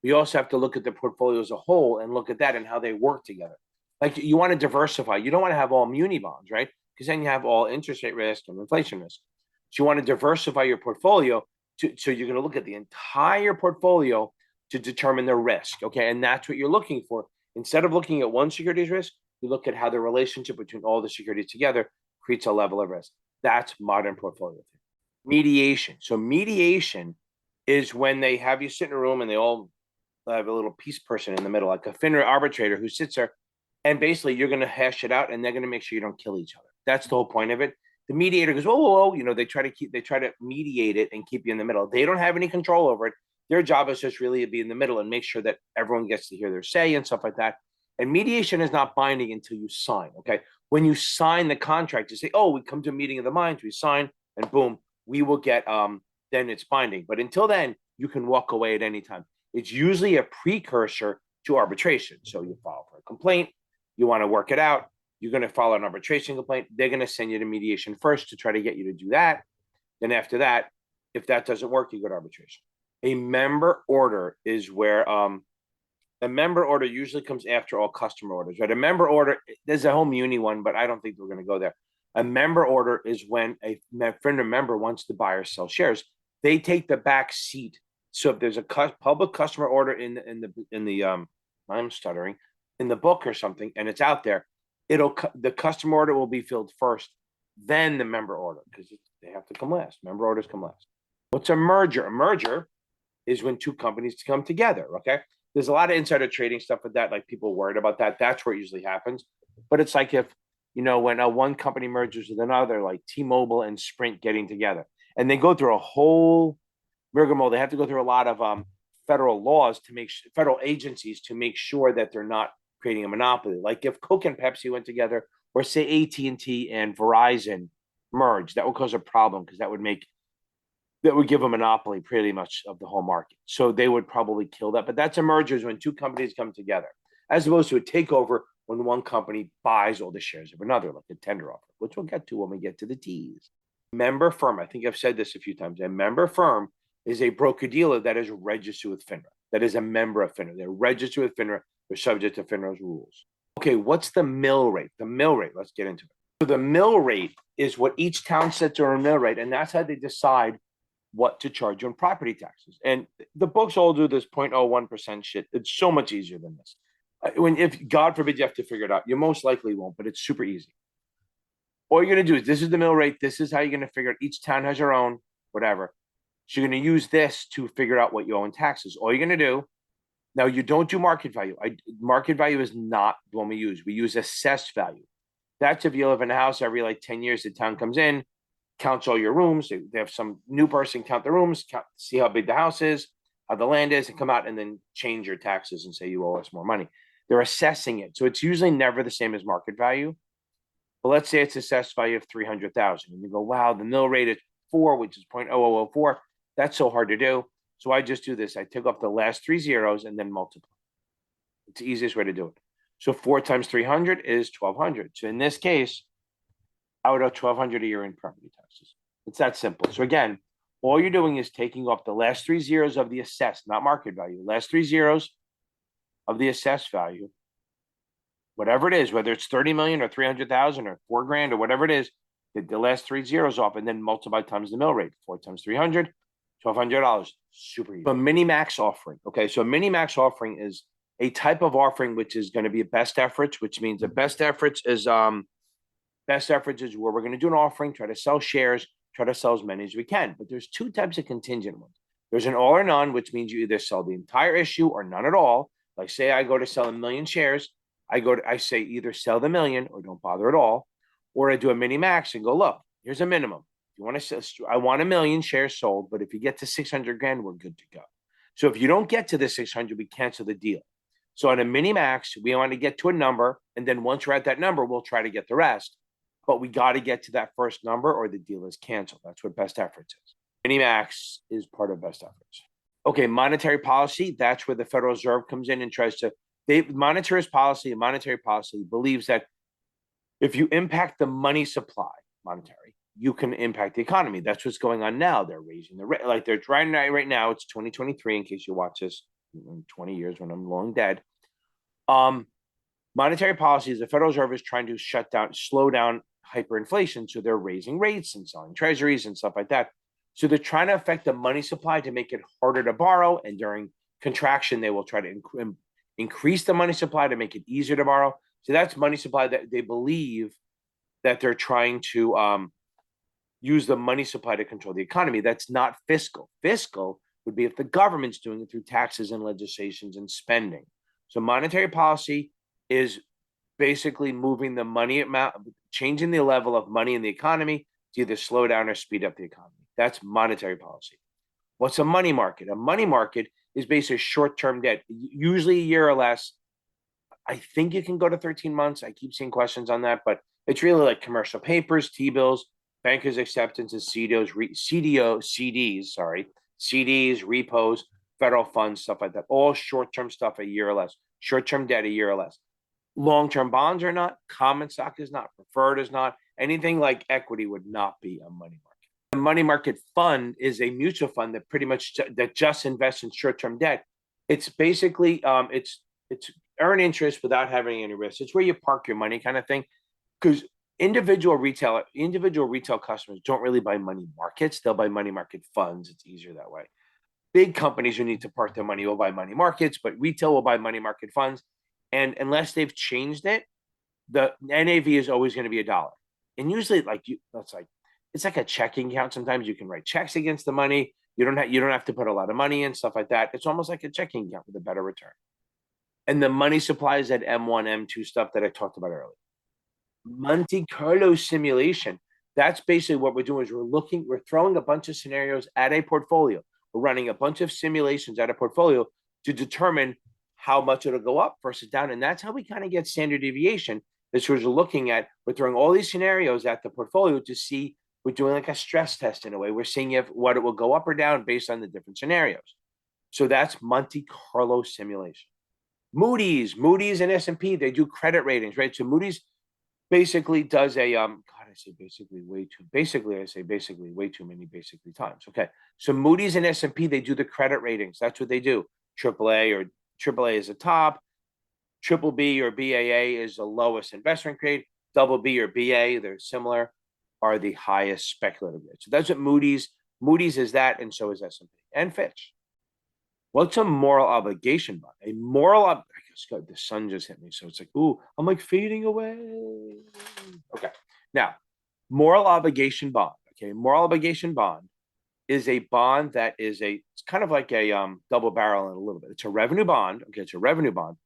You also have to look at the portfolio as a whole and look at that and how they work together. Like you want to diversify. You don't want to have all muni bonds, right? Because then you have all interest rate risk and inflation risk. So you want to diversify your portfolio. So you're going to look at the entire portfolio to determine the risk, okay? And that's what you're looking for. Instead of looking at one security's risk, you look at how the relationship between all the securities together creates a level of risk. That's modern portfolio theory. Mediation. So mediation is when they have you sit in a room and they all have a little peace person in the middle, like a FINRA arbitrator who sits there, and basically you're going to hash it out and they're going to make sure you don't kill each other. That's the whole point of it. The mediator goes, whoa, they try to mediate it and keep you in the middle. They don't have any control over it. Their job is just really to be in the middle and make sure that everyone gets to hear their say and stuff like that. And mediation is not binding until you sign, okay? When you sign the contract, you say, oh, we come to a meeting of the minds, we sign, and boom, we will get, then it's binding. But until then, you can walk away at any time. It's usually a precursor to arbitration. So you file for a complaint, you want to work it out, you're going to file an arbitration complaint, they're going to send you to mediation first to try to get you to do that. Then after that, if that doesn't work, you go to arbitration. A member order is where a member order usually comes after all customer orders, right? A member order, there's a whole muni one, but I don't think we're going to go there. A member order is when a friend or member wants to buy or sell shares. They take the back seat. So if there's a public customer order in the I'm stuttering, in the book or something, and it's out there, the customer order will be filled first, then the member order, because they have to come last. Member orders come last. What's a merger? A merger is when 2 companies come together, okay? There's a lot of insider trading stuff with that, like people worried about that. That's where it usually happens. But it's like if, when one company merges with another, like T-Mobile and Sprint getting together, and they go through a whole rigmarole. They have to go through a lot of federal laws federal agencies to make sure that they're not creating a monopoly. Like if Coke and Pepsi went together, or say AT&T and Verizon merged, that would cause a problem because that would give a monopoly pretty much of the whole market. So they would probably kill that. But that's a merger, is when 2 companies come together, as opposed to a takeover when one company buys all the shares of another, like a tender offer, which we'll get to when we get to the T's. Member firm. I think I've said this a few times. A member firm is a broker-dealer that is registered with FINRA, that is a member of FINRA. They're registered with FINRA. They're subject to FINRA's rules. Okay, what's the mill rate? The mill rate, let's get into it. So the mill rate is what each town sets on a mill rate, and that's how they decide what to charge you on property taxes. And the books all do this 0.01% shit. It's so much easier than this. If God forbid you have to figure it out, you most likely won't, but it's super easy. All you're going to do is, this is the mill rate. This is how you're going to figure it. Each town has their own, whatever. So you're going to use this to figure out what you owe in taxes. All you're going to do, now you don't do market value. Market value is not the one we use. We use assessed value. That's if you live in a house every 10 years, the town comes in, counts all your rooms. They have some new person count the rooms, see how big the house is, how the land is, and come out and then change your taxes and say you owe us more money. They're assessing it. So it's usually never the same as market value. But let's say it's assessed value of $300,000. And you go, wow, the mill rate is 4, which is 0.0004. That's so hard to do. So I just do this. I take off the last 3 zeros and then multiply. It's the easiest way to do it. So 4 times 300 is 1,200. So in this case, I would owe 1,200 a year in property taxes. It's that simple. So again, all you're doing is taking off the last 3 zeros of the assessed, not market value, last 3 zeros of the assessed value, whatever it is, whether it's 30 million or 300,000 or $4,000 or whatever it is, the last 3 zeros off and then multiply times the mill rate. 4 times 300, $1,200. Super easy. A mini max offering. Okay, so a mini max offering is a type of offering which is going to be a best efforts, which means the best efforts is where we're going to do an offering, try to sell shares, try to sell as many as we can. But there's 2 types of contingent ones. There's an all or none, which means you either sell the entire issue or none at all. Like say I go to sell 1 million shares, I say either sell the million or don't bother at all, or I do a mini max and go, look, here's a minimum. If you want to sell, I want 1 million shares sold, but if you get to 600,000, we're good to go. So if you don't get to the 600, we cancel the deal. So on a mini max, we want to get to a number, and then once we're at that number, we'll try to get the rest. But we got to get to that first number or the deal is canceled. That's what best efforts is. Mini max is part of best efforts. Okay, monetary policy, that's where the Federal Reserve comes in and tries to, monetary policy believes that if you impact the money supply, monetary, you can impact the economy. That's what's going on now. They're raising the rate, like they're trying right now. It's 2023, in case you watch this in 20 years when I'm long dead. Monetary policy is the Federal Reserve is trying to slow down hyperinflation. So they're raising rates and selling treasuries and stuff like that. So they're trying to affect the money supply to make it harder to borrow. And during contraction, they will try to increase the money supply to make it easier to borrow. So that's money supply that they believe that they're trying to use the money supply to control the economy. That's not fiscal. Fiscal would be if the government's doing it through taxes and legislations and spending. So monetary policy is basically moving the money amount, changing the level of money in the economy to either slow down or speed up the economy. That's monetary policy. What's a money market? A money market is basically short-term debt, usually a year or less. I think you can go to 13 months. I keep seeing questions on that, but it's really like commercial papers, T-bills, bankers' acceptances, CDs, repos, federal funds, stuff like that. All short-term stuff, a year or less. Short-term debt, a year or less. Long-term bonds are not. Common stock is not. Preferred is not. Anything like equity would not be a money market. A money market fund is a mutual fund that pretty much that just invests in short-term debt. It's basically it's earn interest without having any risk. It's where you park your money kind of thing, because individual retail customers don't really buy money markets. They'll buy money market funds. It's easier that way. Big companies who need to park their money will buy money markets, but retail will buy money market funds. And unless they've changed it, the NAV is always going to be $1. And usually, it's like a checking account. Sometimes you can write checks against the money. You don't have to put a lot of money in, stuff like that. It's almost like a checking account with a better return. And the money supply is that M1, M2 stuff that I talked about earlier. Monte Carlo simulation. That's basically what we're doing is we're throwing a bunch of scenarios at a portfolio. We're running a bunch of simulations at a portfolio to determine how much it'll go up versus down. And that's how we kind of get standard deviation. This was we're throwing all these scenarios at the portfolio to see, we're doing like a stress test in a way. We're seeing what it will go up or down based on the different scenarios. So that's Monte Carlo simulation. Moody's and S&P, they do credit ratings, right? So Moody's basically does a I say basically way too many times. Okay. So Moody's and S&P, they do the credit ratings. That's what they do. AAA is a top, triple B or BAA is the lowest investment grade, double B or BA, they're similar, are the highest speculative grade. So that's what Moody's is that, and so is S&P and Fitch. What's a moral obligation bond? The sun just hit me, so it's like, ooh, I'm like fading away. Okay, now, moral obligation bond. Okay, moral obligation bond is a bond that is it's kind of like a double barrel in a little bit. It's a revenue bond. Okay, it's a revenue bond,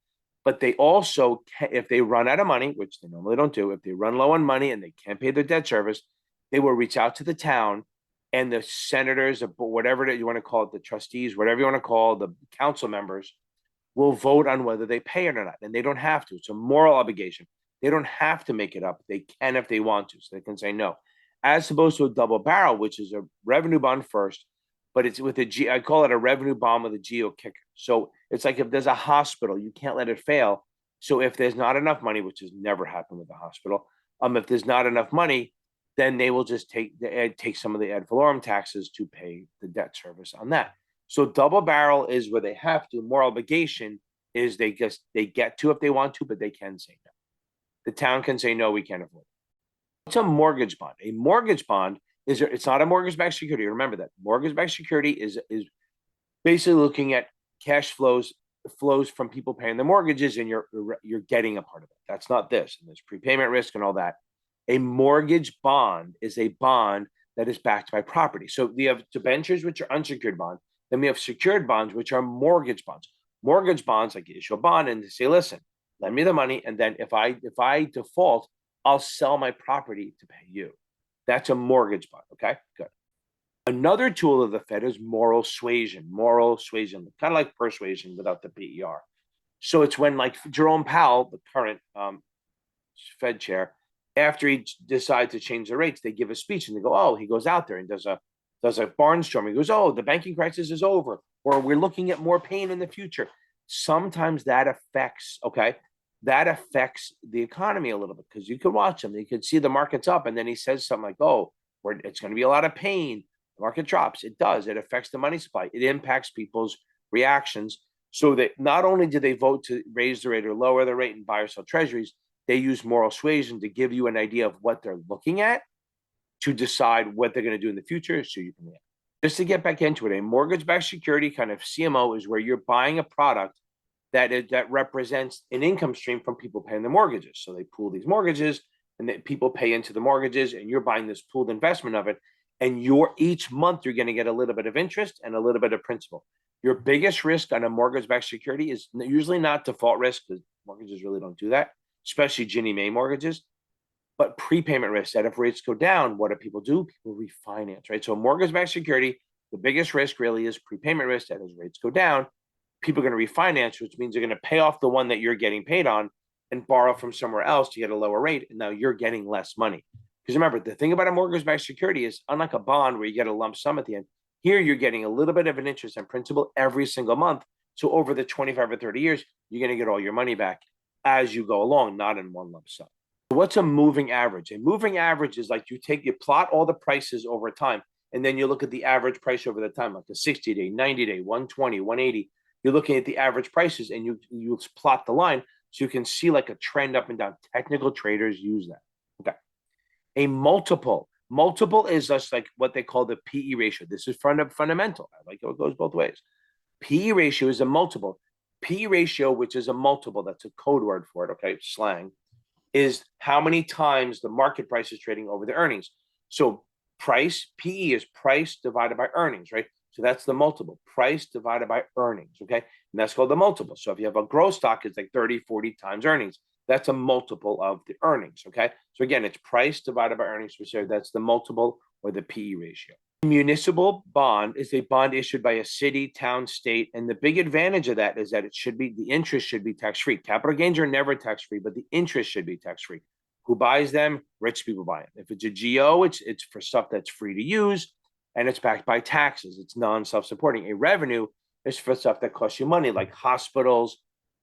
but they also, if they run out of money, which they normally don't do, if they run low on money and they can't pay their debt service, they will reach out to the town. And the senators, whatever you want to call it, the trustees, whatever you want to call the council members, will vote on whether they pay it or not. And they don't have to. It's a moral obligation. They don't have to make it up. They can if they want to. So they can say no. As opposed to a double barrel, which is a revenue bond first, but it's with a I call it a revenue bond with a geo kicker. So it's like if there's a hospital, you can't let it fail. So if there's not enough money, which has never happened with the hospital, if there's not enough money, then they will just take some of the ad valorem taxes to pay the debt service on that. So double barrel is where they have to. More obligation is they get to if they want to, but they can say no. The town can say no, we can't afford it. What's a mortgage bond? A mortgage bond it's not a mortgage-backed security. Remember that mortgage-backed security is basically looking at cash flows from people paying the mortgages, and you're getting a part of it. That's not this. And there's prepayment risk and all that. A mortgage bond is a bond that is backed by property. So we have debentures, which are unsecured bonds. Then we have secured bonds, which are mortgage bonds. Mortgage bonds, like you issue a bond and they say, listen, lend me the money, and then if I default, I'll sell my property to pay you. That's a mortgage bond. Okay, good. Another tool of the Fed is moral suasion, kind of like persuasion without the PER. So it's when, like, Jerome Powell, the current Fed chair, after he decides to change the rates, they give a speech and they go, oh, he goes out there and does a barnstorming. He goes, oh, the banking crisis is over, or we're looking at more pain in the future. Sometimes that affects the economy a little bit, because you could watch him. You could see the market's up, and then he says something like, oh, it's going to be a lot of pain. The market drops. It does. It affects the money supply. It impacts people's reactions. So that not only do they vote to raise the rate or lower the rate and buy or sell treasuries, they use moral suasion to give you an idea of what they're looking at to decide what they're going to do in the future, so you can react. Just to get back into it, a mortgage-backed security kind of CMO is where you're buying a product that represents an income stream from people paying the mortgages. So they pool these mortgages, and that people pay into the mortgages, and you're buying this pooled investment of it. And each month you're going to get a little bit of interest and a little bit of principal. Your biggest risk on a mortgage-backed security is usually not default risk, because mortgages really don't do that, especially Ginnie Mae mortgages, but prepayment risk. That if rates go down, what do? People refinance, right? So mortgage-backed security, the biggest risk really is prepayment risk. That as rates go down, people are going to refinance, which means they're going to pay off the one that you're getting paid on and borrow from somewhere else to get a lower rate. And now you're getting less money. Because remember, the thing about a mortgage-backed security is, unlike a bond where you get a lump sum at the end, here you're getting a little bit of an interest and principal every single month. So over the 25 or 30 years, you're going to get all your money back as you go along, not in one lump sum. What's a moving average? A moving average is like you plot all the prices over time, and then you look at the average price over the time, like the 60-day, 90-day, 120, 180. You're looking at the average prices, and you plot the line so you can see like a trend up and down. Technical traders use that. Okay. A multiple is just like what they call the PE ratio. This is fundamental. I like how it goes both ways. PE ratio is a multiple. PE ratio, which is a multiple, that's a code word for it, okay, slang, is how many times the market price is trading over the earnings. So PE is price divided by earnings, right? So that's the multiple, price divided by earnings, okay? And that's called the multiple. So if you have a growth stock, it's like 30, 40 times earnings. That's a multiple of the earnings, okay? So again, it's price divided by earnings per share. That's the multiple, or the PE ratio. Municipal bond is a bond issued by a city, town, state, and the big advantage of that is that the interest should be tax-free. Capital gains are never tax-free, but the interest should be tax-free. Who buys them? Rich people buy it. If it's a GO, it's for stuff that's free to use, and it's backed by taxes. It's non-self-supporting. A revenue is for stuff that costs you money, like hospitals,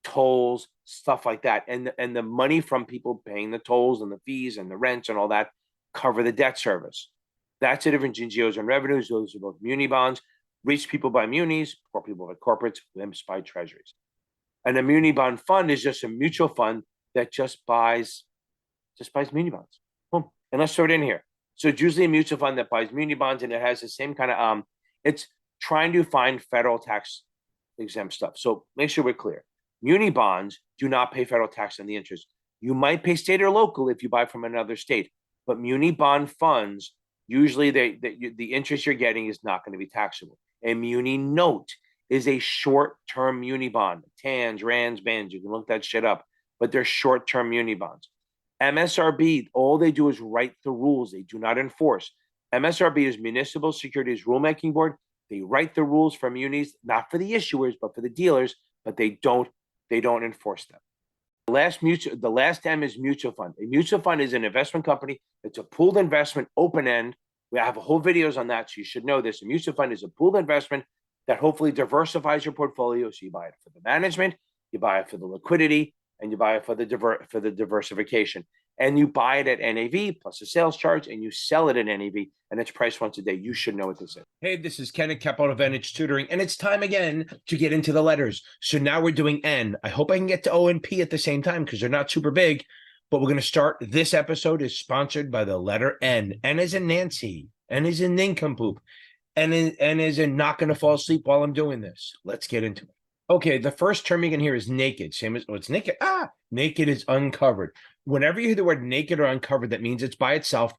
tolls, stuff like that. And the money from people paying the tolls and the fees and the rents and all that cover the debt service. That's the difference in GOs and revenues. Those are both muni bonds. Rich people buy munis, poor people buy corporates, limps buy treasuries. And a muni bond fund is just a mutual fund that just buys muni bonds. Boom. And let's throw it in here. So it's usually a mutual fund that buys muni bonds, and it has the same kind of it's trying to find federal tax exempt stuff. So make sure we're clear. Muni bonds do not pay federal tax on the interest. You might pay state or local if you buy from another state, but muni bond funds, usually the interest you're getting is not going to be taxable. A muni note is a short-term muni bond. TANs, RANs, BANs, you can look that shit up, but they're short-term muni bonds. MSRB, all they do is write the rules. They do not enforce. MSRB is Municipal Securities Rulemaking Board. They write the rules for munis, not for the issuers, but for the dealers, but they don't enforce them. The last M is mutual fund. A mutual fund is an investment company. It's a pooled investment, open end. We have a whole videos on that, so you should know this. A mutual fund is a pooled investment that hopefully diversifies your portfolio. So you buy it for the management, you buy it for the liquidity, and you buy it for the diversification. And you buy it at NAV plus a sales charge, and you sell it at NAV, and it's priced once a day. You should know what this is. Hey, this is Ken at Capital Advantage Tutoring, and it's time again to get into the letters. So now we're doing N. I hope I can get to O and P at the same time because they're not super big, but we're going to start. This episode is sponsored by the letter N. N is in Nancy. N is in nincompoop. N is in not going to fall asleep while I'm doing this. Let's get into it. Okay, the first term you can hear is naked. Same as, it's naked. Naked is uncovered. Whenever you hear the word naked or uncovered, that means it's by itself.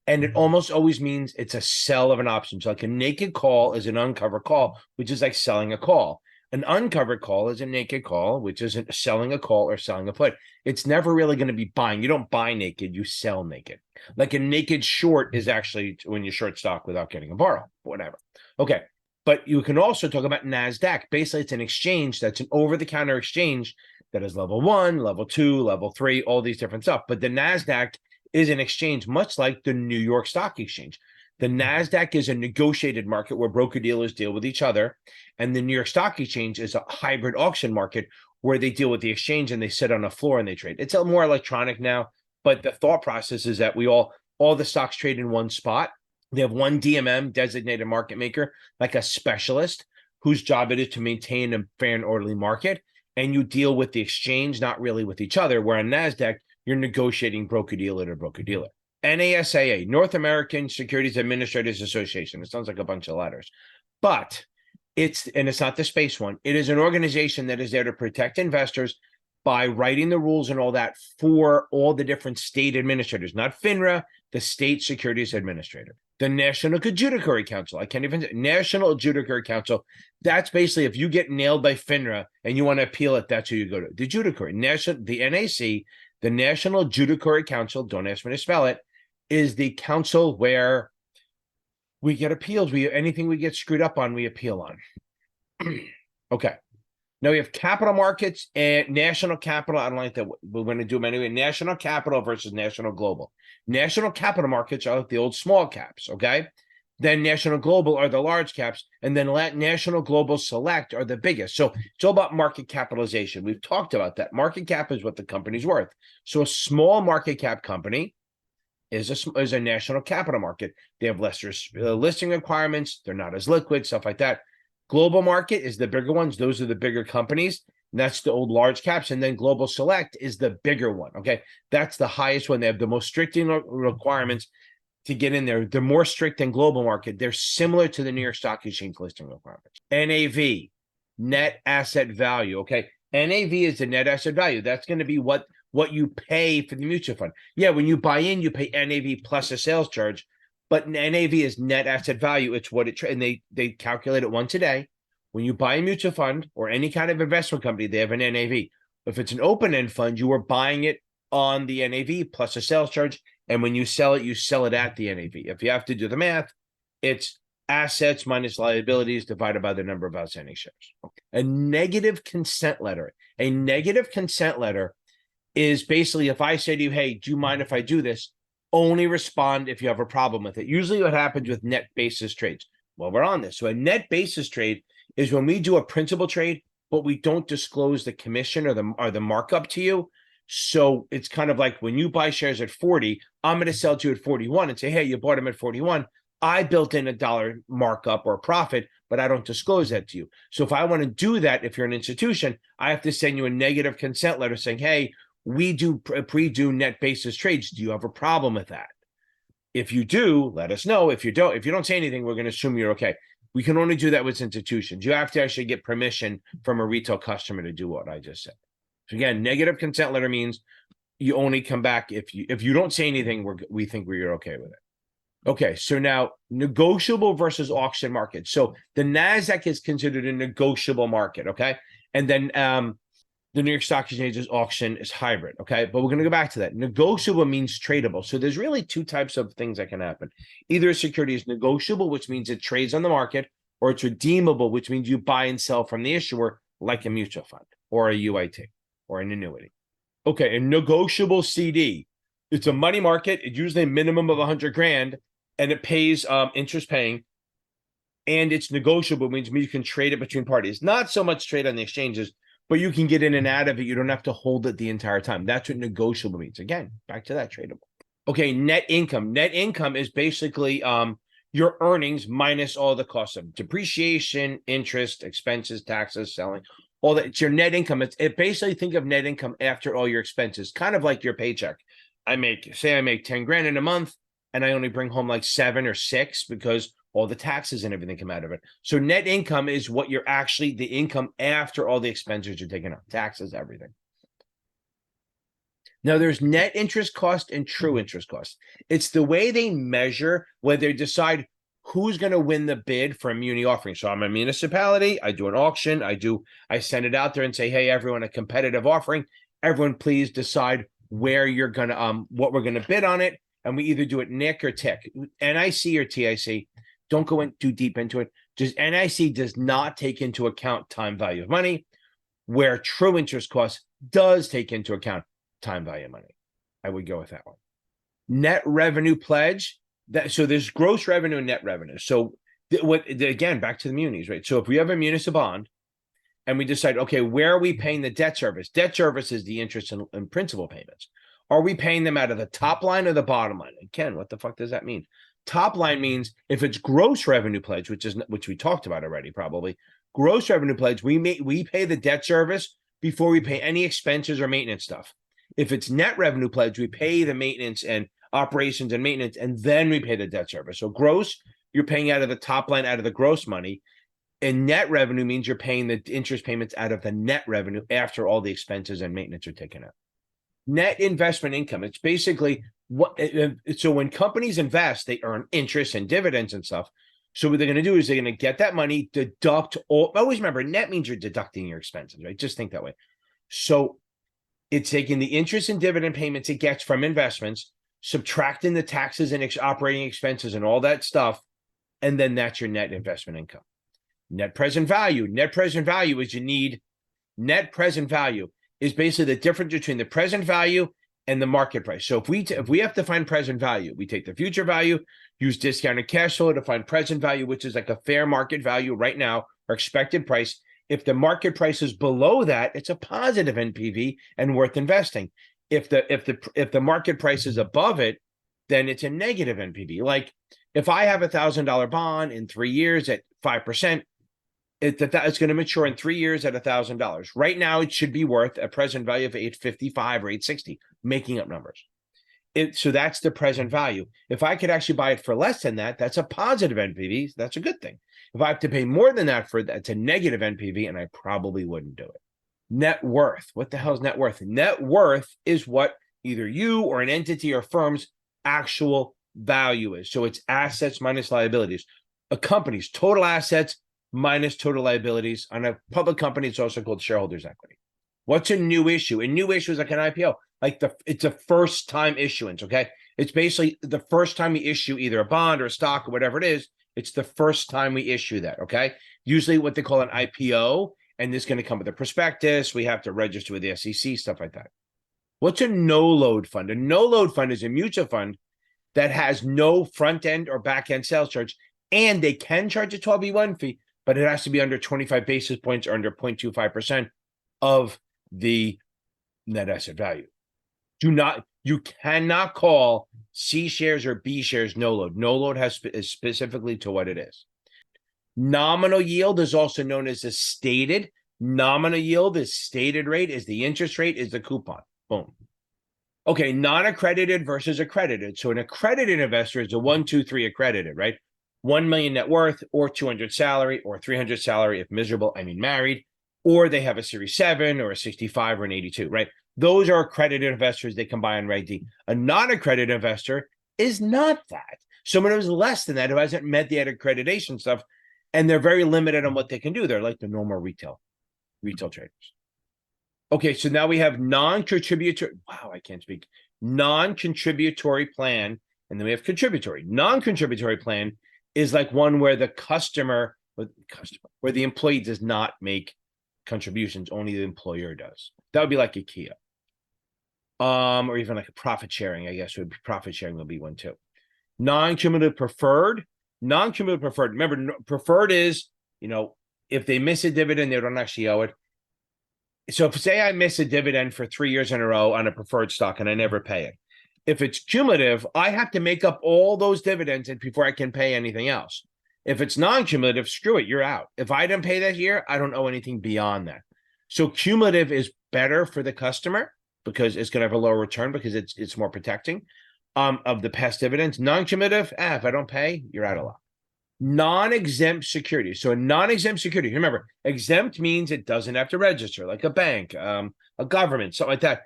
And it almost always means it's a sell of an option. So like a naked call is an uncovered call, which is like selling a call. An uncovered call is a naked call, which isn't selling a call or selling a put. It's never really going to be buying. You don't buy naked, you sell naked. Like a naked short is actually when you short stock without getting a borrow, whatever. Okay. But you can also talk about NASDAQ. Basically, it's an exchange that's an over-the-counter exchange that is level 1, level 2, level 3, all these different stuff. But the NASDAQ is an exchange much like the New York Stock Exchange. The NASDAQ is a negotiated market where broker-dealers deal with each other. And the New York Stock Exchange is a hybrid auction market where they deal with the exchange and they sit on a floor and they trade. It's a more electronic now, but the thought process is that all the stocks trade in one spot. They have one DMM, designated market maker, like a specialist whose job it is to maintain a fair and orderly market. And you deal with the exchange, not really with each other, where on NASDAQ, you're negotiating broker-dealer to broker-dealer. NASAA, North American Securities Administrators Association. It sounds like a bunch of letters. But it's not the space one. It is an organization that is there to protect investors by writing the rules and all that for all the different state administrators, not FINRA, the state securities administrator. The National Adjudicatory Council, I can't even say National Adjudicatory Council. That's basically if you get nailed by FINRA and you want to appeal it, that's who you go to. The Adjudicatory, the NAC, the National Adjudicatory Council, don't ask me to spell it, is the council where we get appeals. Anything we get screwed up on, we appeal on. Okay. Now we have capital markets and national capital. I don't like that. We're going to do them anyway. National capital versus national global. National capital markets are like the old small caps, okay? Then national global are the large caps, and then national global select are the biggest. So it's all about market capitalization. We've talked about that. Market cap is what the company's worth. So a small market cap company is a national capital market. They have lesser listing requirements. They're not as liquid, stuff like that. Global market is the bigger ones. Those are the bigger companies. And that's the old large caps. And then global select is the bigger one. Okay. That's the highest one. They have the most strict requirements to get in there. They're more strict than global market. They're similar to the New York Stock Exchange listing requirements. NAV, net asset value. Okay. NAV is the net asset value. That's going to be what you pay for the mutual fund. Yeah. When you buy in, you pay NAV plus a sales charge. But NAV is net asset value. It's what and they calculate it once a day. When you buy a mutual fund or any kind of investment company, they have an NAV. If it's an open-end fund, you are buying it on the NAV plus a sales charge. And when you sell it at the NAV. If you have to do the math, it's assets minus liabilities divided by the number of outstanding shares. Okay. A negative consent letter. A negative consent letter is basically if I say to you, hey, do you mind if I do this? Only respond if you have a problem with it. Usually what happens with net basis trades. Well, we're on this. So a net basis trade is when we do a principal trade, but we don't disclose the commission or the markup to you. So it's kind of like when you buy shares at 40, I'm going to sell to you at 41 and say, hey, you bought them at 41. I built in $1 markup or profit, but I don't disclose that to you. So if I want to do that, if you're an institution, I have to send you a negative consent letter saying, hey, we do pre-do net basis trades. Do you have a problem with that? If you do, let us know. If you don't say anything, we're going to assume you're okay. We can only do that with institutions. You have to actually get permission from a retail customer to do what I just said. So again, negative consent letter means you only come back if you don't say anything, we think you're okay with it. Okay, so now negotiable versus auction market. So the NASDAQ is considered a negotiable market, okay? And then the New York Stock Exchange's auction is hybrid, okay? But we're going to go back to that. Negotiable means tradable. So there's really two types of things that can happen. Either a security is negotiable, which means it trades on the market, or it's redeemable, which means you buy and sell from the issuer like a mutual fund or a UIT or an annuity. Okay, a negotiable CD. It's a money market. It's usually a minimum of 100 grand, and it pays interest paying. And it's negotiable, which means you can trade it between parties. Not so much trade on the exchanges, but you can get in and out of it. You don't have to hold it the entire time. That's what negotiable means. Again, back to that tradable. Okay, net income. Net income is basically your earnings minus all the costs of depreciation, interest, expenses, taxes, selling, all that. It's your net income. It basically, think of net income after all your expenses, kind of like your paycheck. I make 10 grand in a month and I only bring home like 7 or 6 because all the taxes and everything come out of it. So net income is what you're actually, the income after all the expenses are taken out, taxes, everything. Now there's net interest cost and true interest cost. It's the way they measure whether they decide who's going to win the bid for a muni offering. So I'm a municipality, I do an auction, I send it out there and say, hey, everyone, a competitive offering. Everyone please decide where you're gonna what we're gonna bid on it. And we either do it NIC or TIC. NIC or TIC. Don't go in too deep into it. Just NIC does not take into account time value of money, where true interest cost does take into account time value of money. I would go with that one. Net revenue pledge. So there's gross revenue and net revenue. So again, back to the munis, right? So if we have a municipal bond and we decide, okay, where are we paying the debt service? Debt service is the interest and principal payments. Are we paying them out of the top line or the bottom line? And Ken, what the fuck does that mean? Top line means if it's gross revenue pledge, which we talked about already, probably gross revenue pledge, we pay the debt service before we pay any expenses or maintenance stuff. If it's net revenue pledge, we pay the maintenance and operations and maintenance, and then we pay the debt service. So gross, you're paying out of the top line, out of the gross money. And net revenue means you're paying the interest payments out of the net revenue after all the expenses and maintenance are taken out. Net investment income. It's basically so when companies invest, they earn interest and dividends and stuff. So what they're going to do is they're going to get that money, deduct all. Always remember, net means you're deducting your expenses, right? Just think that way. So it's taking the interest and dividend payments it gets from investments, subtracting the taxes and operating expenses and all that stuff, and then that's your net investment income. Net present value. Net present value is net present value is basically the difference between the present value and the market price. So if we have to find present value, we take the future value, use discounted cash flow to find present value, which is like a fair market value right now, or expected price. If the market price is below that, it's a positive NPV and worth investing. If the market price is above it, then it's a negative NPV. Like if I have $1,000 bond in 3 years at 5%, it's going to mature in 3 years at $1,000. Right now, it should be worth a present value of $855 or $860, making up numbers. So that's the present value. If I could actually buy it for less than that, that's a positive NPV. That's a good thing. If I have to pay more than that it's a negative NPV, and I probably wouldn't do it. Net worth. What the hell is net worth? Net worth is what either you or an entity or firm's actual value is. So it's assets minus liabilities. A company's total assets minus total liabilities. On a public company, it's also called shareholders' equity. What's a new issue? A new issue is like an IPO. It's a first time issuance, okay? It's basically the first time we issue either a bond or a stock or whatever it is. It's the first time we issue that, okay? Usually what they call an IPO, and this is going to come with a prospectus. We have to register with the SEC, stuff like that. What's a no-load fund? A no-load fund is a mutual fund that has no front-end or back-end sales charge, and they can charge a 12B1 fee, but it has to be under 25 basis points or under 0.25% of the net asset value. You cannot call C shares or B shares no load. No load is specifically to what it is. Nominal yield is also known as the stated. Nominal yield is stated rate, is the interest rate, is the coupon. Boom. Okay, non-accredited versus accredited. So an accredited investor is a 1, 2, 3 accredited, right? 1 million net worth, or 200 salary, or 300 salary if miserable, I mean married, or they have a Series 7 or a 65 or an 82, right? Those are accredited investors. They can buy on Reg D. A non-accredited investor is not that. Someone who's less than that, who hasn't met the accreditation stuff, and they're very limited on what they can do. They're like the normal retail traders. Okay, so now we have non-contributory. Wow, I can't speak. Non-contributory plan, and then we have contributory. Non-contributory plan is like one where where the employee does not make contributions, only the employer does. That would be like IKEA. Or even like a profit sharing, I guess profit sharing will be one too. Non-cumulative preferred. Non-cumulative preferred. Remember, preferred is, if they miss a dividend, they don't actually owe it. So if say I miss a dividend for 3 years in a row on a preferred stock and I never pay it, if it's cumulative, I have to make up all those dividends before I can pay anything else. If it's non-cumulative, screw it, you're out. If I didn't pay that year, I don't owe anything beyond that. So cumulative is better for the customer because it's going to have a lower return because it's more protecting of the past dividends. Non-cumulative, if I don't pay, you're out of luck. Non-exempt security. So a non-exempt security, remember, exempt means it doesn't have to register, like a bank, a government, something like that.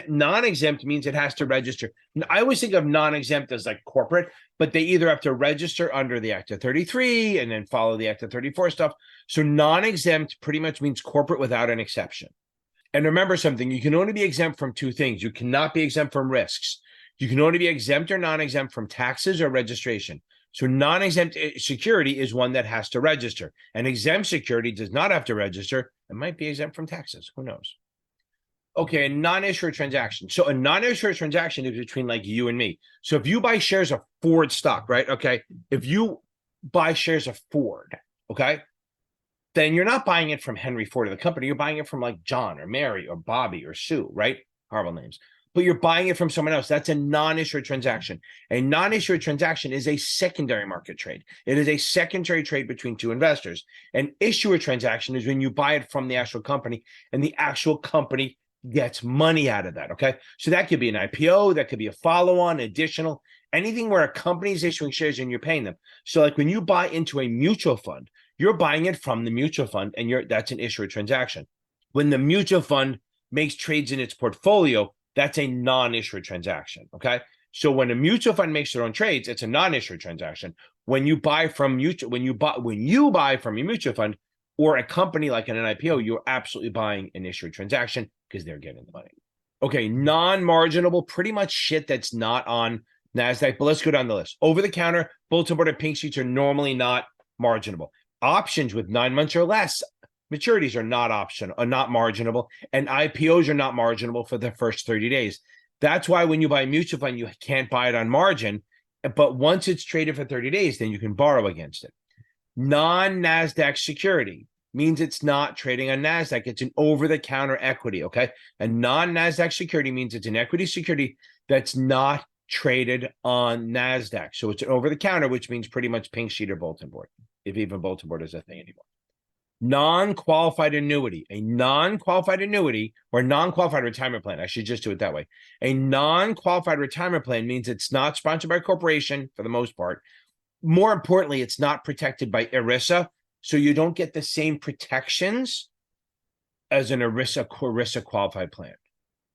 Non-exempt means it has to register. I always think of non-exempt as like corporate, but they either have to register under the Act of 33 and then follow the Act of 34 stuff. So non-exempt pretty much means corporate without an exception. And remember something, you can only be exempt from two things. You cannot be exempt from risks. You can only be exempt or non-exempt from taxes or registration. So non-exempt security is one that has to register. An exempt security does not have to register. It might be exempt from taxes. Who knows? Okay, a non-issuer transaction. So a non-issuer transaction is between like you and me. So if you buy shares of Ford stock, right? Okay. If you buy shares of Ford, okay, then you're not buying it from Henry Ford or the company. You're buying it from like John or Mary or Bobby or Sue, right? Horrible names. But you're buying it from someone else. That's a non-issuer transaction. A non-issuer transaction is a secondary market trade. It is a secondary trade between two investors. An issuer transaction is when you buy it from the actual company and the actual company gets money out of that, okay? So that could be an IPO, that could be a follow-on, additional, anything where a company is issuing shares and you're paying them. So like when you buy into a mutual fund, you're buying it from the mutual fund and that's an issuer transaction. When the mutual fund makes trades in its portfolio, that's a non-issuer transaction, okay? So when a mutual fund makes their own trades, it's a non-issuer transaction. When you buy from when you buy from a mutual fund or a company like an IPO, you're absolutely buying an issuer transaction because they're getting the money. Okay, non-marginable, pretty much shit that's not on NASDAQ, but let's go down the list. Over-the-counter, bulletin board and pink sheets are normally not marginable. Options with 9 months or less maturities are not marginable, and IPOs are not marginable for the first 30 days. That's why when you buy a mutual fund, you can't buy it on margin, but once it's traded for 30 days, then you can borrow against it. Non-NASDAQ security means it's not trading on NASDAQ. It's an over-the-counter equity, okay? A non-NASDAQ security means it's an equity security that's not traded on NASDAQ. So it's an over-the-counter, which means pretty much pink sheet or bulletin board, if even bulletin board is a thing anymore. Non-qualified annuity. A non-qualified annuity or non-qualified retirement plan. I should just do it that way. A non-qualified retirement plan means it's not sponsored by a corporation for the most part. More importantly, it's not protected by ERISA, so you don't get the same protections as an ERISA qualified plan.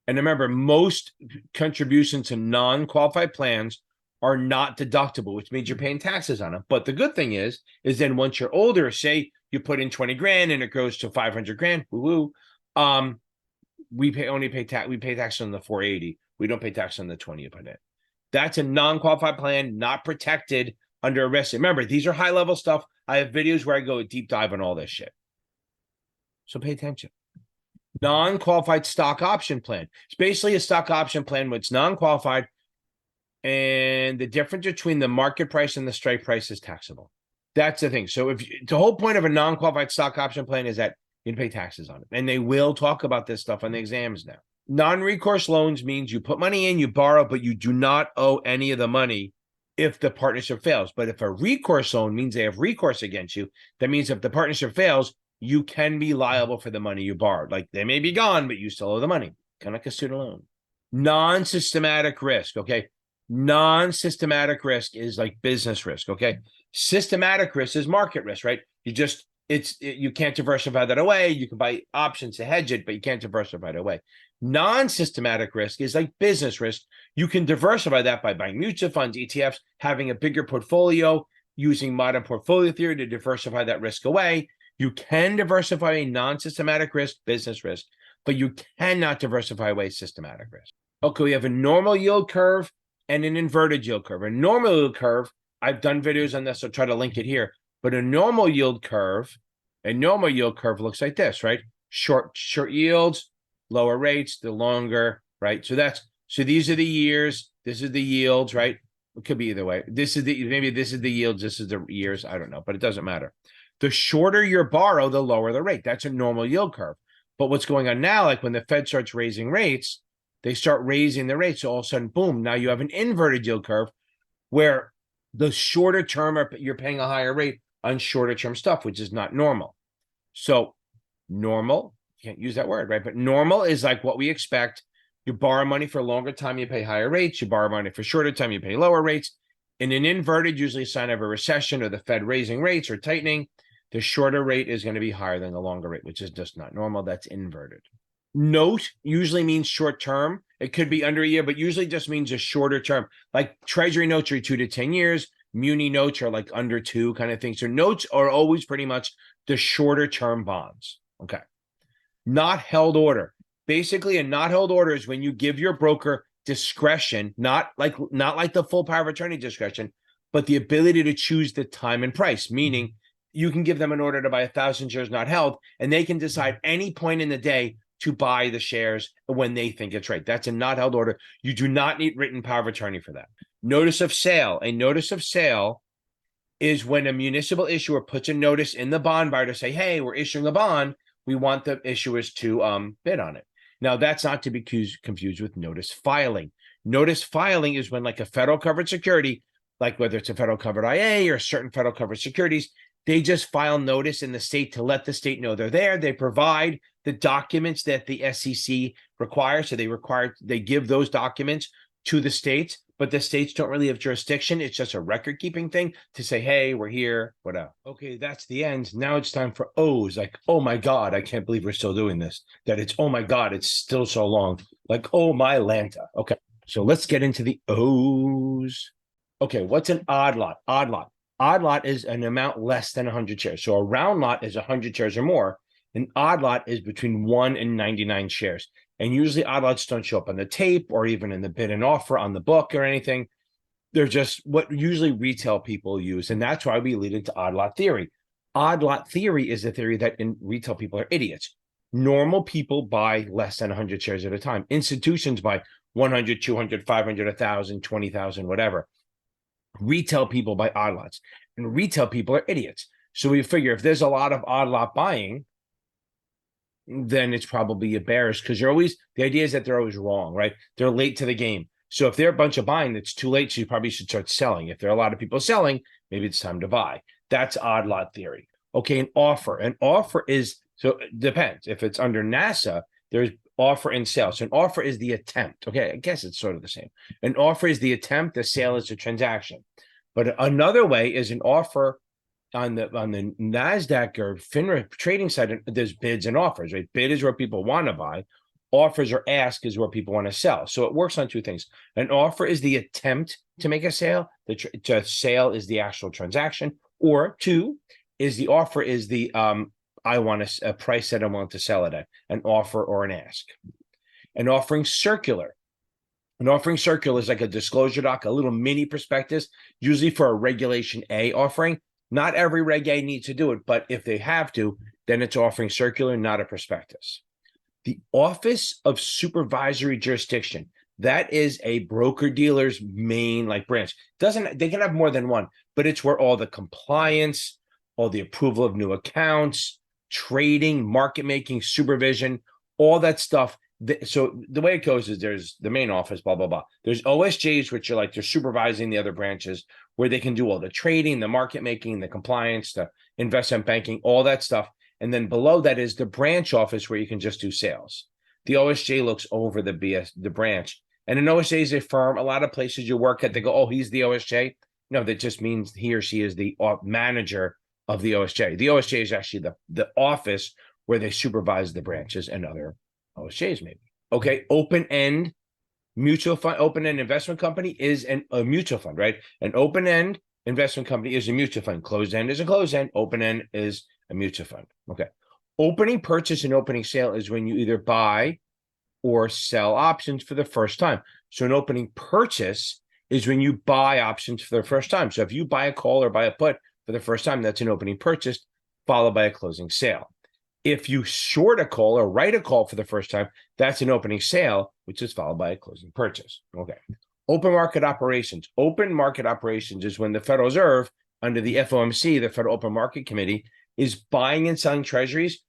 And remember, most contributions to non-qualified plans are not deductible, which means you're paying taxes on them. But the good thing is then once you're older, say you put in 20 grand and it goes to 500 grand, we pay tax on the 480. We don't pay tax on the 20 you put in. That's a non-qualified plan, not protected under ERISA. Remember, these are high-level stuff. I have videos where I go a deep dive on all this shit. So pay attention. Non-qualified stock option plan. It's basically a stock option plan where it's non-qualified, and the difference between the market price and the strike price is taxable. That's the thing. So the whole point of a non-qualified stock option plan is that you can pay taxes on it. And they will talk about this stuff on the exams now. Non-recourse loans means you put money in, you borrow, but you do not owe any of the money if the partnership fails. But if a recourse loan means they have recourse against you, that means if the partnership fails, you can be liable for the money you borrowed. Like they may be gone, but you still owe the money. Kind of like a student loan. Non-systematic risk, okay? Non-systematic risk is like business risk, okay? Systematic risk is market risk, right? You can't diversify that away. You can buy options to hedge it, but you can't diversify it away. Non-systematic risk is like business risk. You can diversify that by buying mutual funds, ETFs, having a bigger portfolio, using modern portfolio theory to diversify that risk away. You can diversify a non-systematic risk, business risk, but you cannot diversify away systematic risk. Okay, we have a normal yield curve and an inverted yield curve. A normal yield curve, I've done videos on this, so I'll try to link it here. But a normal yield curve looks like this, right? Short yields, lower rates, the longer, right? So these are the years, this is the yields, right? It could be either way. Maybe this is the yields, this is the years, I don't know, but it doesn't matter. The shorter you borrow, the lower the rate. That's a normal yield curve. But what's going on now, like when the Fed starts raising rates, they start raising the rates. So all of a sudden, boom, now you have an inverted yield curve where the shorter term you're paying a higher rate on shorter term stuff, which is not normal. So normal, can't use that word, right? But normal is like what we expect. You borrow money for a longer time, you pay higher rates. You borrow money for shorter time, you pay lower rates. In an inverted, usually a sign of a recession or the Fed raising rates or tightening, the shorter rate is going to be higher than the longer rate, which is just not normal. That's inverted. Note usually means short term. It could be under a year, but usually just means a shorter term. Like treasury notes are 2 to 10 years. Muni notes are like under 2 kind of thing. So notes are always pretty much the shorter term bonds. Okay. Not held order. Basically, a not held order is when you give your broker discretion, not like the full power of attorney discretion, but the ability to choose the time and price, meaning you can give them an order to buy 1,000 shares not held, and they can decide any point in the day to buy the shares when they think it's right. That's a not held order. You do not need written power of attorney for that. Notice of sale. A notice of sale is when a municipal issuer puts a notice in the bond buyer to say, hey, we're issuing a bond. We want the issuers to bid on it. Now, that's not to be confused with notice filing. Notice filing is when like a federal covered security, like whether it's a federal covered IA or certain federal covered securities, they just file notice in the state to let the state know they're there. They provide the documents that the SEC requires. So they give those documents to the states, but the states don't really have jurisdiction. It's just a record keeping thing to say, hey, we're here, whatever. Okay, that's the end. Now it's time for O's. Like, oh my God, I can't believe we're still doing this. That it's, oh my God, it's still so long. Like, oh my Lanta. Okay, so let's get into the O's. Okay, what's an odd lot? Odd lot. Odd lot is an amount less than 100 shares. So a round lot is 100 shares or more. An odd lot is between 1 and 99 shares. And usually odd lots don't show up on the tape or even in the bid and offer on the book or anything. They're just what usually retail people use. And that's why we lead into odd lot theory. Odd lot theory is the theory that retail people are idiots. Normal people buy less than 100 shares at a time. Institutions buy 100, 200, 500, 1,000, 20,000, whatever. Retail people buy odd lots, and retail people are idiots. So we figure if there's a lot of odd lot buying, then it's probably a bearish because the idea is that they're always wrong, right? They're late to the game. So if they're a bunch of buying, it's too late. So you probably should start selling. If there are a lot of people selling, maybe it's time to buy. That's odd lot theory. Okay, an offer. An offer is, so it depends. If it's under NASA, there's offer and sale. So an offer is the attempt. Okay, I guess it's sort of the same. An offer is the attempt. The sale is the transaction. But another way is an offer on the NASDAQ or FINRA trading side. There's bids and offers, right? Bid is where people want to buy. Offers or ask is where people want to sell. So it works on two things. An offer is the attempt to make a sale. The sale is the actual transaction. Or two is the offer is the I want a price that I want to sell it at, an offer or an ask. An offering circular. An offering circular is like a disclosure doc, a little mini prospectus, usually for a Regulation A offering. Not every Reg A needs to do it, but if they have to, then it's offering circular, not a prospectus. The Office of Supervisory Jurisdiction, that is a broker-dealer's main branch. They can have more than one, but it's where all the compliance, all the approval of new accounts, trading, market making, supervision, all that stuff. So the way it goes is there's the main office, blah, blah, blah. There's OSJs, which are they're supervising the other branches where they can do all the trading, the market making, the compliance, the investment banking, all that stuff. And then below that is the branch office where you can just do sales. The OSJ looks over the branch. And an OSJ is a firm. A lot of places you work at, they go, oh, he's the OSJ. No, that just means he or she is the manager of the OSJ. The OSJ is actually the office where they supervise the branches and other OSJs maybe. Okay, open-end mutual fund, open-end investment company is a mutual fund, right? An open-end investment company is a mutual fund. Closed-end is a closed-end. Open-end is a mutual fund. Okay. Opening purchase and opening sale is when you either buy or sell options for the first time. So an opening purchase is when you buy options for the first time. So if you buy a call or buy a put for the first time, that's an opening purchase followed by a closing sale. If you short a call or write a call for the first time, that's an opening sale, which is followed by a closing purchase. Okay. Open market operations. Open market operations is when the Federal Reserve, under the FOMC, the Federal Open Market Committee, is buying and selling treasuries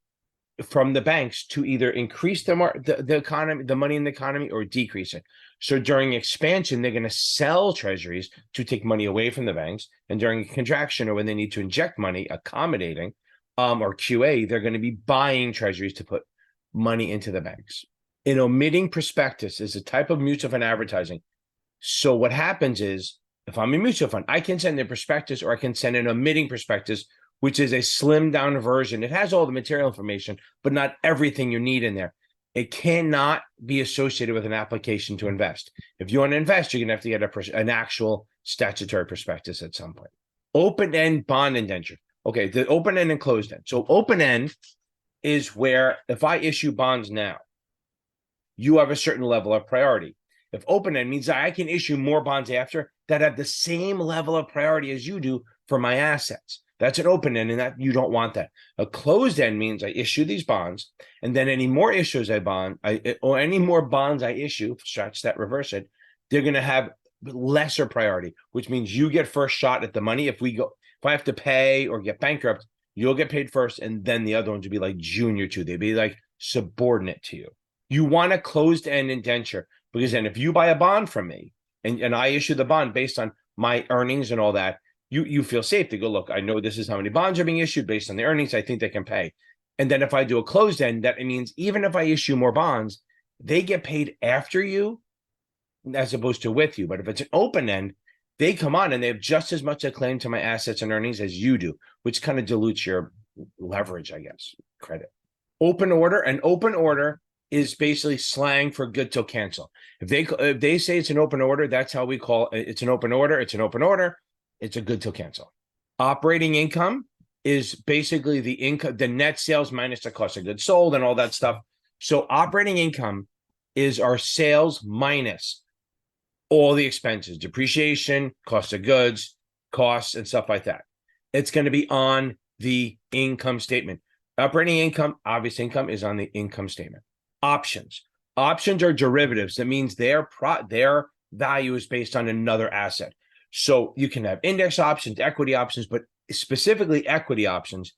from the banks to either increase the economy, the money in the economy, or decrease it. So during expansion, they're going to sell treasuries to take money away from the banks. And during contraction, or when they need to inject money, accommodating, or QA, they're going to be buying treasuries to put money into the banks. An omitting prospectus is a type of mutual fund advertising. So what happens is, if I'm a mutual fund, I can send a prospectus, or I can send an omitting prospectus, which is a slimmed down version. It has all the material information, but not everything you need in there. It cannot be associated with an application to invest. If you want to invest, you're going to have to get an actual statutory prospectus at some point. Open-end bond indenture. Okay, the open-end and closed-end. So open-end is where, if I issue bonds now, you have a certain level of priority. If open-end means I can issue more bonds after that have the same level of priority as you do for my assets. That's an open-end, and that you don't want that. A closed-end means I issue these bonds, and then any more issues or any more bonds I issue, stretch that, reverse it, they're going to have lesser priority, which means you get first shot at the money. If I have to pay or get bankrupt, you'll get paid first, and then the other ones would be like junior to. They'd be like subordinate to you. You want a closed-end indenture, because then if you buy a bond from me and I issue the bond based on my earnings and all that, you feel safe to go, look, I know this is how many bonds are being issued based on the earnings. I think they can pay. And then if I do a closed end, that means even if I issue more bonds, they get paid after you as opposed to with you. But if it's an open end, they come on and they have just as much a claim to my assets and earnings as you do, which kind of dilutes your leverage, I guess, credit. Open order. An open order is basically slang for good till cancel. If they say it's an open order, that's how we call it. It's an open order. It's an open order. It's a good till cancel. Operating income is basically the income, the net sales minus the cost of goods sold and all that stuff. So operating income is our sales minus all the expenses, depreciation, cost of goods, costs, and stuff like that. It's going to be on the income statement. Operating income, obvious income, is on the income statement. Options. Options are derivatives. That means their value is based on another asset. So you can have index options, equity options, but specifically equity options.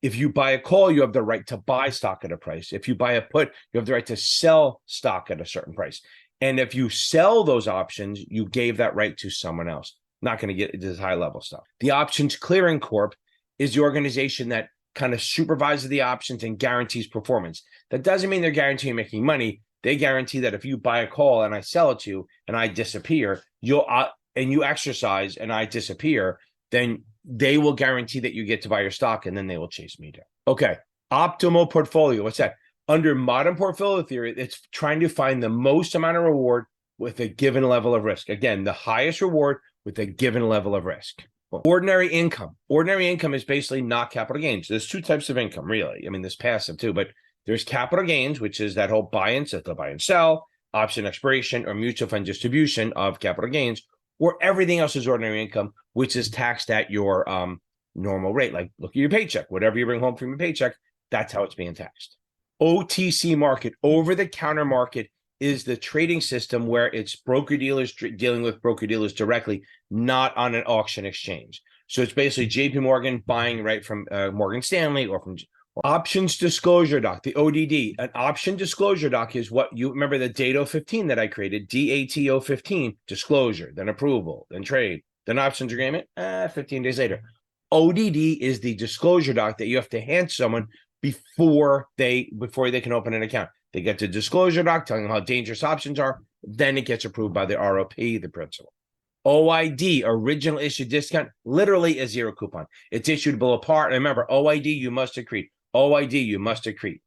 If you buy a call, you have the right to buy stock at a price. If you buy a put, you have the right to sell stock at a certain price. And if you sell those options, you gave that right to someone else. Not going to get into this high level stuff. The Options Clearing Corp is the organization that kind of supervises the options and guarantees performance. That doesn't mean they're guaranteeing making money. They guarantee that if you buy a call and I sell it to you and I disappear, and you exercise and I disappear, then they will guarantee that you get to buy your stock, and then they will chase me down. Okay. Optimal portfolio. What's that? Under modern portfolio theory, it's trying to find the most amount of reward with a given level of risk. Again, the highest reward with a given level of risk. Ordinary income. Ordinary income is basically not capital gains. There's two types of income, really. I mean, there's passive too, but there's capital gains, which is that whole buy and sell, option expiration, or mutual fund distribution of capital gains, or everything else is ordinary income, which is taxed at your normal rate. Like, look at your paycheck. Whatever you bring home from your paycheck, that's how it's being taxed. OTC market, over-the-counter market, is the trading system where it's broker-dealers dealing with broker-dealers directly, not on an auction exchange. So it's basically JP Morgan buying right from Morgan Stanley or from Options Disclosure Doc, the ODD. An option disclosure doc is what you remember, the DATO 15 that I created, DATO 15, disclosure, then approval, then trade, then options agreement, 15 days later. ODD is the disclosure doc that you have to hand someone before they can open an account. They get the disclosure doc telling them how dangerous options are. Then it gets approved by the ROP, the principal. OID, original issue discount, literally a zero coupon. It's issued below par. And remember, OID, you must accrete. OID, you must accrete.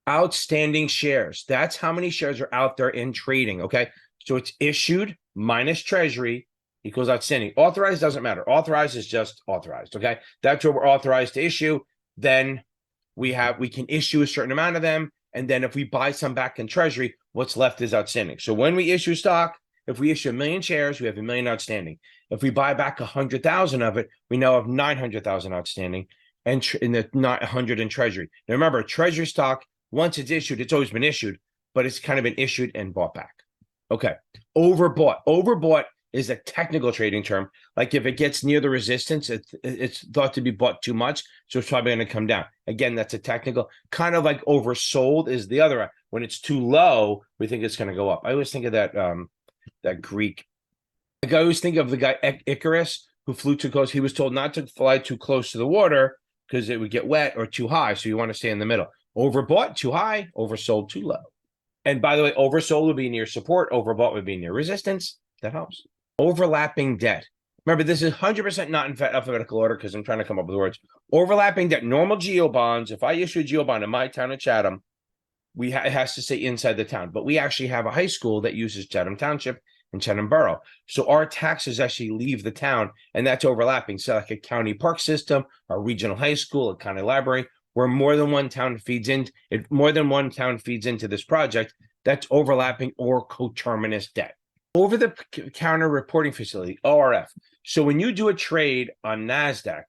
Outstanding shares. That's how many shares are out there in trading, okay? So it's issued minus treasury equals outstanding. Authorized doesn't matter. Authorized is just authorized, okay? That's what we're authorized to issue. Then we can issue a certain amount of them. And then if we buy some back in treasury, what's left is outstanding. So when we issue stock, if we issue 1 million shares, we have 1 million outstanding. If we buy back 100,000 of it, we now have 900,000 outstanding, and in the not 100 in treasury. Now remember, treasury stock, once it's issued, it's always been issued, but it's kind of been issued and bought back. Okay. Overbought. Overbought is a technical trading term. Like if it gets near the resistance, it's thought to be bought too much, so it's probably going to come down. Again, that's a technical. Kind of like oversold is the other. When it's too low, we think it's going to go up. I always think of that Greek. Like I always think of the guy Icarus who flew too close. He was told not to fly too close to the water because it would get wet, or too high. So you want to stay in the middle. Overbought, too high. Oversold, too low. And by the way, oversold would be near support. Overbought would be near resistance. That helps. Overlapping debt. Remember, this is 100% not in alphabetical order because I'm trying to come up with words. Overlapping debt. Normal geo bonds. If I issue a geo bond in my town of Chatham, it has to stay inside the town. But we actually have a high school that uses Chatham Township and Chatham Borough. So our taxes actually leave the town, and that's overlapping. So like a county park system, a regional high school, a county library, where more than one town feeds into this project, that's overlapping or coterminous debt. Over-the-counter reporting facility, ORF. So when you do a trade on NASDAQ,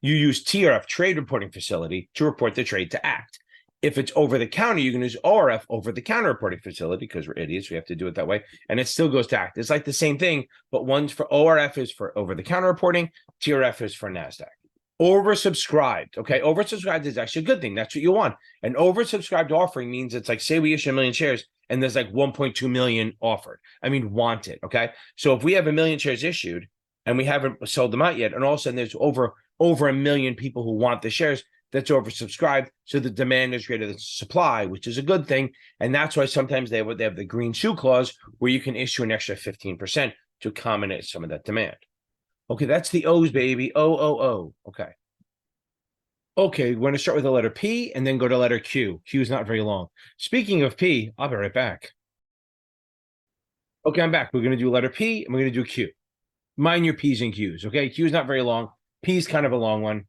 you use TRF, trade reporting facility, to report the trade to act. If it's over-the-counter, you can use ORF, over-the-counter reporting facility, because we're idiots, we have to do it that way, and it still goes to act. It's like the same thing, but one's for ORF is for over-the-counter reporting, TRF is for NASDAQ. Oversubscribed. Okay, oversubscribed is actually a good thing. That's what you want. An oversubscribed offering means it's like, say we issue 1 million shares and there's like 1.2 million offered. I mean, wanted. Okay, so if we have 1 million shares issued and we haven't sold them out yet, and all of a sudden there's over 1 million people who want the shares, that's oversubscribed. So the demand is greater than supply, which is a good thing. And that's why sometimes they have the green shoe clause where you can issue an extra 15% to accommodate some of that demand. Okay, that's the O's, baby. O. Okay. Okay, we're going to start with the letter P and then go to letter Q. Q is not very long. Speaking of P, I'll be right back. Okay, I'm back. We're going to do letter P and we're going to do Q. Mind your P's and Q's, okay? Q is not very long. P is kind of a long one.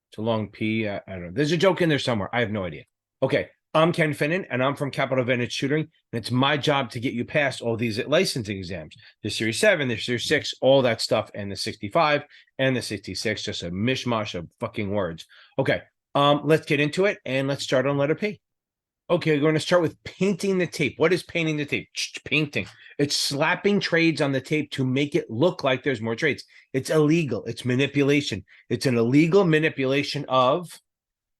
It's a long P. I don't know. There's a joke in there somewhere. I have no idea. Okay, I'm Ken Finnan, and I'm from Capital Advantage Tutoring, and it's my job to get you past all these licensing exams. The Series 7, the Series 6, all that stuff, and the 65 and the 66, just a mishmash of fucking words. Okay, let's get into it, and let's start on letter P. Okay, we're going to start with painting the tape. What is painting the tape? Painting. It's slapping trades on the tape to make it look like there's more trades. It's illegal. It's manipulation. It's an illegal manipulation of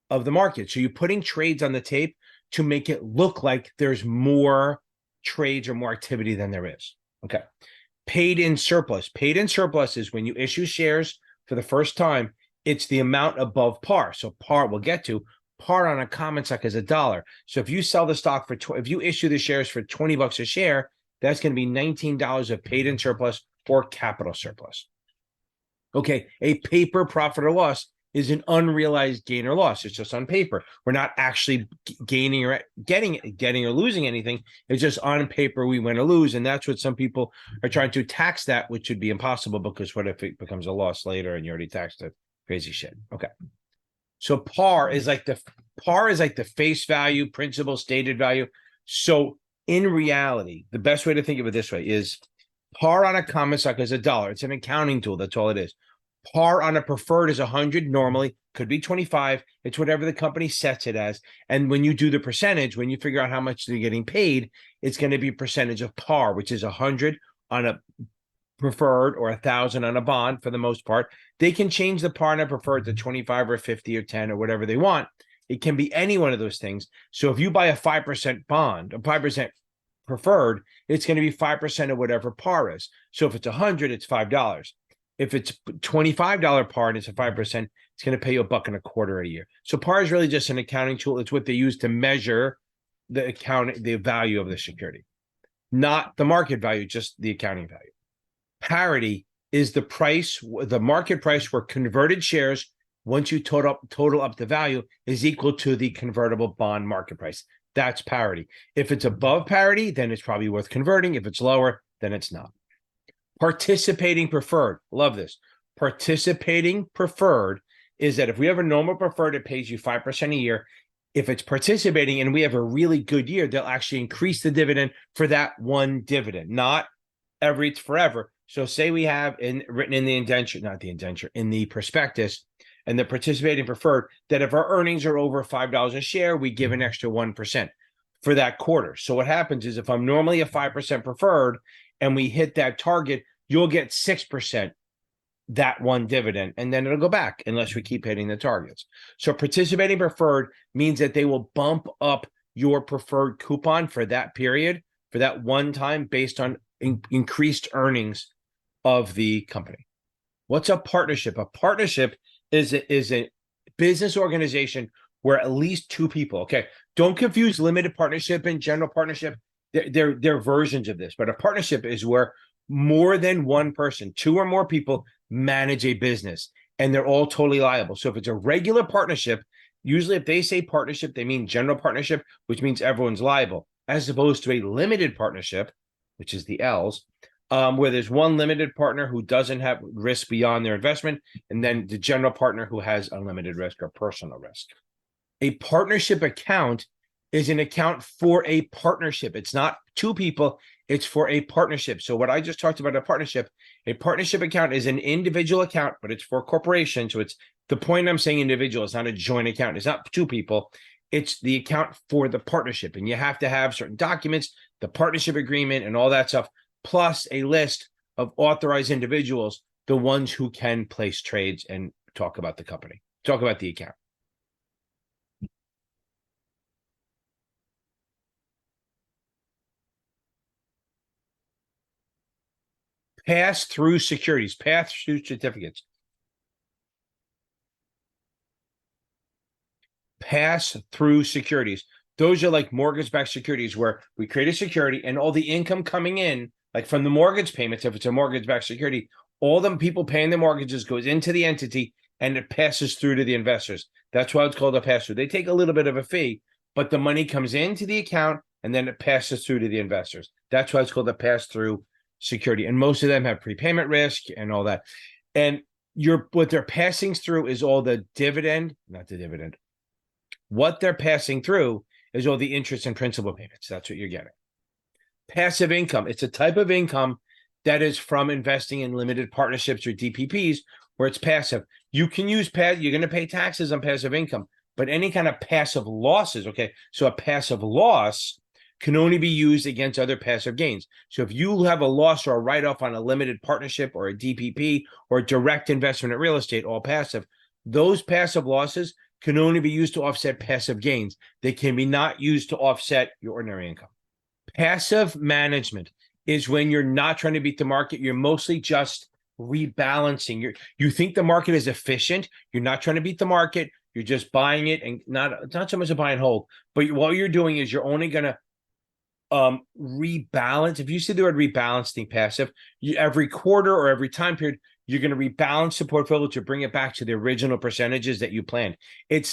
the market. So you're putting trades on the tape to make it look like there's more trades or more activity than there is. Okay. Paid in surplus. Paid in surplus is when you issue shares for the first time, it's the amount above par. So par, we'll get to, par on a common stock is $1. So if you sell the stock for, if you issue the shares for $20 a share, that's going to be $19 of paid in surplus or capital surplus. Okay. A paper profit or loss is an unrealized gain or loss. It's just on paper. We're not actually gaining or getting or losing anything. It's just on paper we win or lose. And that's what some people are trying to tax that, which should be impossible, because what if it becomes a loss later and you already taxed it? Crazy shit. Okay. So par is like the face value, principal, stated value. So in reality, the best way to think of it this way is par on a common stock is $1. It's an accounting tool. That's all it is. Par on a preferred is 100 normally, could be 25. It's whatever the company sets it as. And when you do the percentage, when you figure out how much they're getting paid, it's going to be a percentage of par, which is 100 on a preferred or 1,000 on a bond for the most part. They can change the par on a preferred to 25 or 50 or 10 or whatever they want. It can be any one of those things. So if you buy a 5% bond, a 5% preferred, it's going to be 5% of whatever par is. So if it's 100, it's $5. If it's $25 par and it's a 5%, it's going to pay you $1.25 a year. So par is really just an accounting tool. It's what they use to measure the value of the security, not the market value, just the accounting value. Parity is the price, the market price where converted shares, once you total up the value, is equal to the convertible bond market price. That's parity. If it's above parity, then it's probably worth converting. If it's lower, then it's not. Participating preferred. Love this. Participating preferred is that if we have a normal preferred, it pays you 5% a year. If it's participating and we have a really good year, they'll actually increase the dividend for that one dividend, not it's forever. So say we have written in the indenture, not the indenture, in the prospectus, and the participating preferred, that if our earnings are over $5 a share, we give an extra 1% for that quarter. So what happens is if I'm normally a 5% preferred and we hit that target, you'll get 6% that one dividend, and then it'll go back unless we keep hitting the targets. So participating preferred means that they will bump up your preferred coupon for that period, for that one time, based on increased earnings of the company. What's a partnership? A partnership is a business organization where at least two people, okay, don't confuse limited partnership and general partnership. They're versions of this, but a partnership is where more than one person, two or more people, manage a business, and they're all totally liable. So if it's a regular partnership, usually if they say partnership, they mean general partnership, which means everyone's liable, as opposed to a limited partnership, which is the L's, where there's one limited partner who doesn't have risk beyond their investment, and then the general partner who has unlimited risk or personal risk. A partnership account is an account for a partnership. It's not two people, it's for a partnership. So what I just talked about, a partnership account is an individual account, but it's for a corporation. So it's the point I'm saying individual, it's not a joint account. It's not two people. It's the account for the partnership. And you have to have certain documents, the partnership agreement and all that stuff, plus a list of authorized individuals, the ones who can place trades and talk about the company, talk about the account. Pass-through securities, pass-through certificates. Pass-through securities. Those are like mortgage-backed securities where we create a security and all the income coming in, like from the mortgage payments, if it's a mortgage-backed security, all the people paying the mortgages goes into the entity and it passes through to the investors. That's why it's called a pass-through. They take a little bit of a fee, but the money comes into the account and then it passes through to the investors. That's why it's called a pass-through security. And most of them have prepayment risk and all that. And what they're passing through is all the dividend, not the dividend. What they're passing through is all the interest and principal payments. That's what you're getting. Passive income. It's a type of income that is from investing in limited partnerships or DPPs where it's passive. You can use you're going to pay taxes on passive income, but any kind of passive losses, okay? So a passive loss can only be used against other passive gains. So if you have a loss or a write-off on a limited partnership or a DPP or direct investment in real estate, all passive, those passive losses can only be used to offset passive gains. They can be not used to offset your ordinary income. Passive management is when you're not trying to beat the market. You're mostly just rebalancing. You think the market is efficient. You're not trying to beat the market. You're just buying it and not so much a buy and hold. But what you're doing is you're only going to rebalance. If you see the word rebalancing passive, every quarter or every time period, you're going to rebalance the portfolio to bring it back to the original percentages that you planned. You're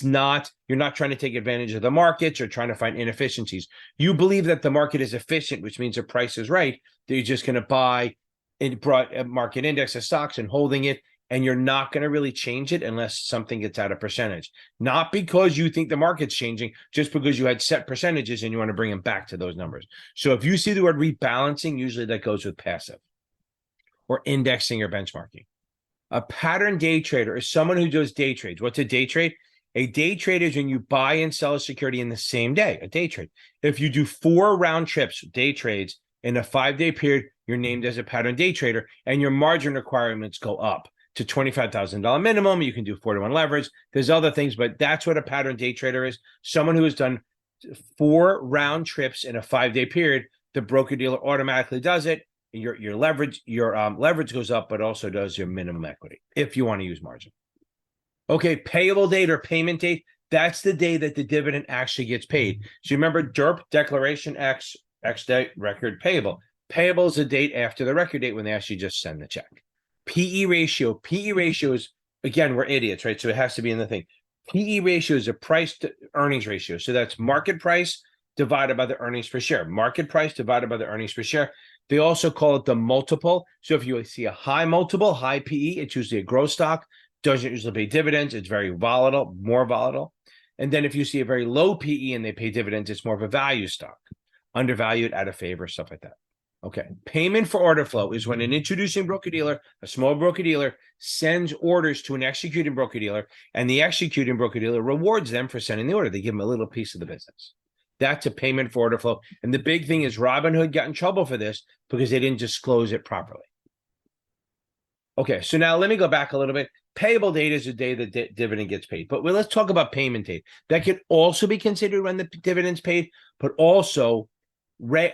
not trying to take advantage of the markets or trying to find inefficiencies. You believe that the market is efficient, which means the price is right, that you're just going to buy a market index of stocks and holding it, and you're not going to really change it unless something gets out of percentage. Not because you think the market's changing, just because you had set percentages and you want to bring them back to those numbers. So if you see the word rebalancing, usually that goes with passive or indexing or benchmarking. A pattern day trader is someone who does day trades. What's a day trade? A day trade is when you buy and sell a security in the same day, a day trade. If you do 4 round trips, day trades, in a 5-day period, you're named as a pattern day trader, and your margin requirements go up to $25,000 minimum. You can do 4-to-1 leverage. There's other things, but that's what a pattern day trader is. Someone who has done 4 round trips in a 5-day period. The broker-dealer automatically does it. Your leverage goes up, but also does your minimum equity if you want to use margin. Okay, payable date or payment date. That's the day that the dividend actually gets paid. So remember DERP, declaration X date, record payable. Payable is the date after the record date when they actually just send the check. PE ratio. PE ratio is, again, we're idiots, right? So it has to be in the thing. PE ratio is a price to earnings ratio. So that's market price divided by the earnings per share. Market price divided by the earnings per share. They also call it the multiple. So if you see a high multiple, high PE, it's usually a growth stock, doesn't usually pay dividends. It's very volatile, more volatile. And then if you see a very low PE and they pay dividends, it's more of a value stock, undervalued, out of favor, stuff like that. Okay. Payment for order flow is when an introducing broker-dealer, a small broker-dealer, sends orders to an executing broker-dealer, and the executing broker-dealer rewards them for sending the order. They give them a little piece of the business. That's a payment for order flow. And the big thing is Robinhood got in trouble for this because they didn't disclose it properly. Okay, so now let me go back a little bit. Payable date is the day the dividend gets paid. But let's talk about payment date. That could also be considered when the dividend's paid, but also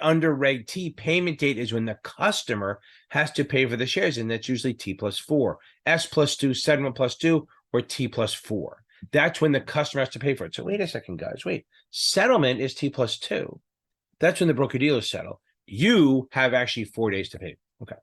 under Reg T, payment date is when the customer has to pay for the shares, and that's usually T plus 4, S plus 2, settlement plus 2, or T plus 4. That's when the customer has to pay for it. So wait a second, guys. Wait. Settlement is T plus 2. That's when the broker-dealers settle. You have actually 4 days to pay. Okay.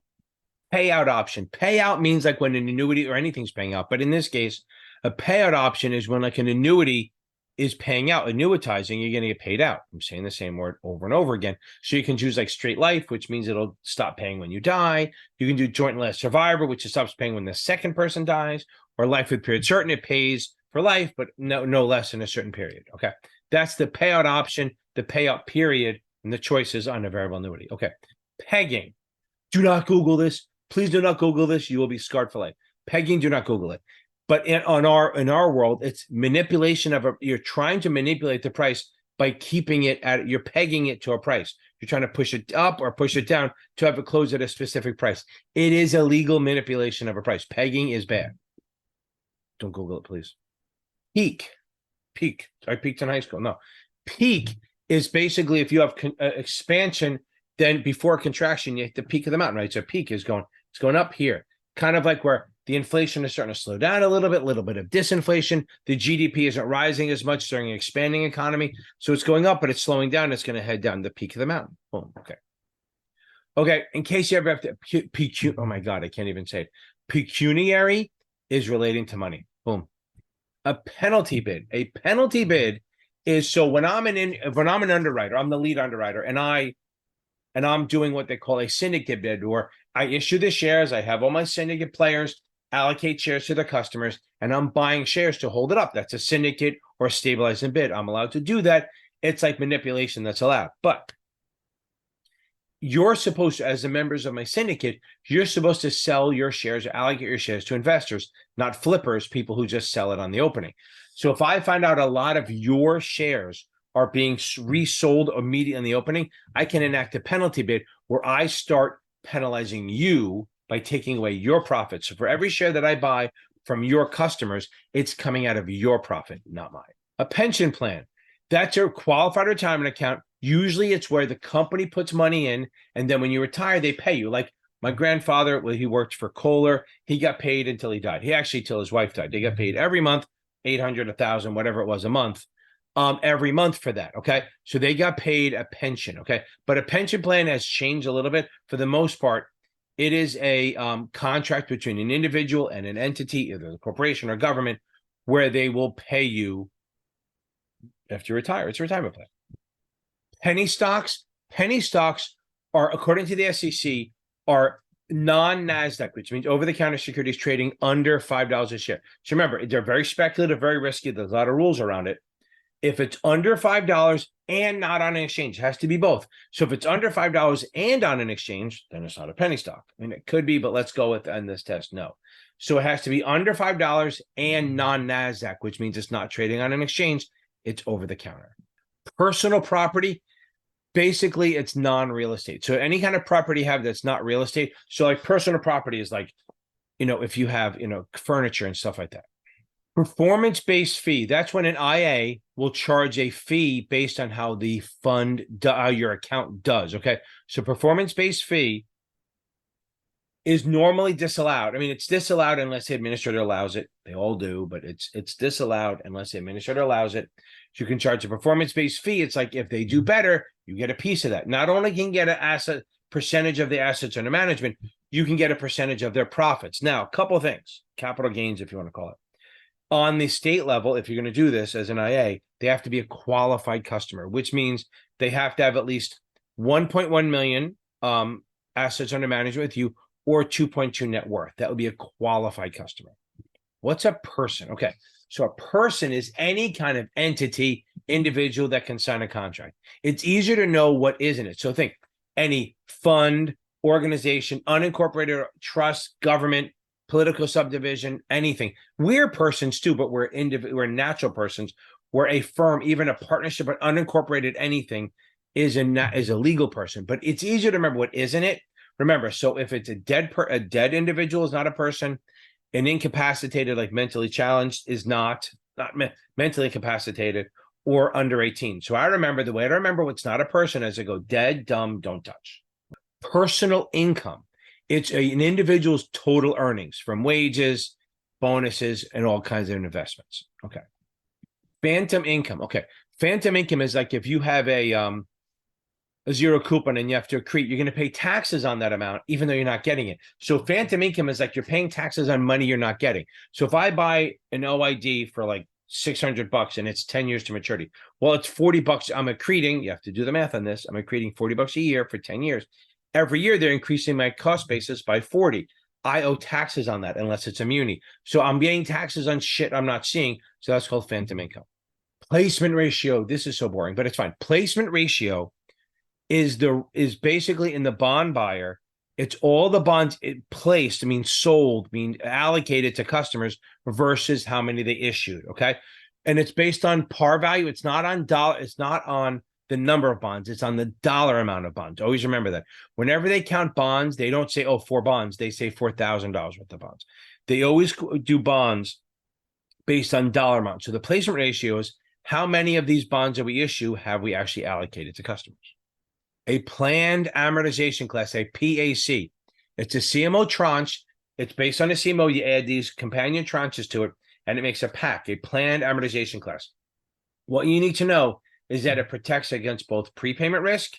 Payout option. Payout means like when an annuity or anything's paying out. But in this case, a payout option is when like an annuity is paying out, annuitizing, you're going to get paid out. I'm saying the same word over and over again. So you can choose like straight life, which means it'll stop paying when you die. You can do joint and last survivor, which stops paying when the second person dies, or life with period certain. It pays for life, but no less than a certain period. Okay. That's the payout option, the payout period, and the choices on a variable annuity. Okay. Pegging. Do not Google this. Please do not Google this. You will be scarred for life. Pegging, do not Google it. But in our world, it's manipulation of you're trying to manipulate the price by keeping it at, you're pegging it to a price. You're trying to push it up or push it down to have it close at a specific price. It is illegal manipulation of a price. Pegging is bad. Don't Google it, please. Peak. I peaked in high school. No. Peak is basically if you have expansion, then before contraction, you hit the peak of the mountain, right? So peak is it's going up here, kind of like where the inflation is starting to slow down a little bit of disinflation. The GDP isn't rising as much during an expanding economy. So it's going up, but it's slowing down. It's going to head down the peak of the mountain. Boom. Okay. Okay. In case you ever have to, oh my God, I can't even say it. Pecuniary is relating to money. Boom. A penalty bid. A penalty bid is so when I'm an underwriter, I'm the lead underwriter, and I'm doing what they call a syndicate bid, where I issue the shares, I have all my syndicate players allocate shares to the customers, and I'm buying shares to hold it up. That's a syndicate or a stabilizing bid. I'm allowed to do that. It's like manipulation that's allowed. But you're supposed to, as the members of my syndicate, you're supposed to sell your shares, allocate your shares to investors, not flippers, people who just sell it on the opening. So if I find out a lot of your shares are being resold immediately in the opening, I can enact a penalty bid where I start penalizing you by taking away your profits. So for every share that I buy from your customers, it's coming out of your profit, not mine. A pension plan. That's your qualified retirement account. Usually it's where the company puts money in, and then when you retire, they pay you. Like my grandfather, well, he worked for Kohler. He got paid until he died. He actually, till his wife died. They got paid every month, 800, 1,000, whatever it was a month. Every month for that. Okay. So they got paid a pension. Okay. But a pension plan has changed a little bit. For the most part, it is a contract between an individual and an entity, either a corporation or government, where they will pay you after you retire. It's a retirement plan. Penny stocks. Penny stocks are, according to the SEC, are non-NASDAQ, which means over-the-counter securities trading under $5 a share. So remember, they're very speculative, very risky. There's a lot of rules around it. If it's under $5 and not on an exchange, it has to be both. So if it's under $5 and on an exchange, then it's not a penny stock. I mean, it could be, but let's go with on this test, no. So it has to be under $5 and non-NASDAQ, which means it's not trading on an exchange. It's over the counter. Personal property, basically it's non-real estate. So any kind of property you have that's not real estate. So like personal property is like, if you have, furniture and stuff like that. Performance-based fee. That's when an IA will charge a fee based on how the fund, your account does. Okay. So performance-based fee is normally disallowed. I mean, it's disallowed unless the administrator allows it. They all do, but it's disallowed unless the administrator allows it. So you can charge a performance-based fee. It's like if they do better, you get a piece of that. Not only can you get an percentage of the assets under management, you can get a percentage of their profits. Now, a couple of things, capital gains, if you want to call it. On the state level, if you're going to do this as an IA, they have to be a qualified customer, which means they have to have at least 1.1 million assets under management with you, or 2.2 net worth. That would be a qualified customer. What's a person? Okay. So a person is any kind of entity, individual that can sign a contract. It's easier to know what isn't it. So think any fund, organization, unincorporated trust, government, political subdivision, anything. We're persons too, but we're natural persons. We're a firm, even a partnership, but unincorporated anything is a legal person. But it's easier to remember what isn't it. Remember, so if it's a dead individual is not a person, an incapacitated, like mentally challenged, is not mentally incapacitated or under 18. So I remember the way to remember what's not a person as I go dead, dumb, don't touch. Personal income. It's an individual's total earnings from wages, bonuses, and all kinds of investments. Okay. Phantom income. Okay. Phantom income is like if you have a zero coupon and you have to accrete, you're going to pay taxes on that amount, even though you're not getting it. So phantom income is like you're paying taxes on money you're not getting. So if I buy an OID for like $600 and it's 10 years to maturity, well, it's $40. I'm accreting. You have to do the math on this. I'm accreting $40 a year for 10 years. Every year they're increasing my cost basis by 40. I owe taxes on that unless it's a muni. So I'm paying taxes on shit I'm not seeing. So that's called phantom income. Placement ratio. This is so boring, but it's fine. Placement ratio is basically in the bond buyer. It's all the bonds placed, means sold, mean allocated to customers versus how many they issued. Okay. And it's based on par value. It's not on dollar. It's not on the number of bonds. It's on the dollar amount of bonds. Always remember that. Whenever they count bonds, they don't say, oh, 4 bonds. They say $4,000 worth of bonds. They always do bonds based on dollar amount. So the placement ratio is how many of these bonds that we issue have we actually allocated to customers. A planned amortization class, a PAC. It's a CMO tranche. It's based on a CMO. You add these companion tranches to it, and it makes a PAC, a planned amortization class. What you need to know is that it protects against both prepayment risk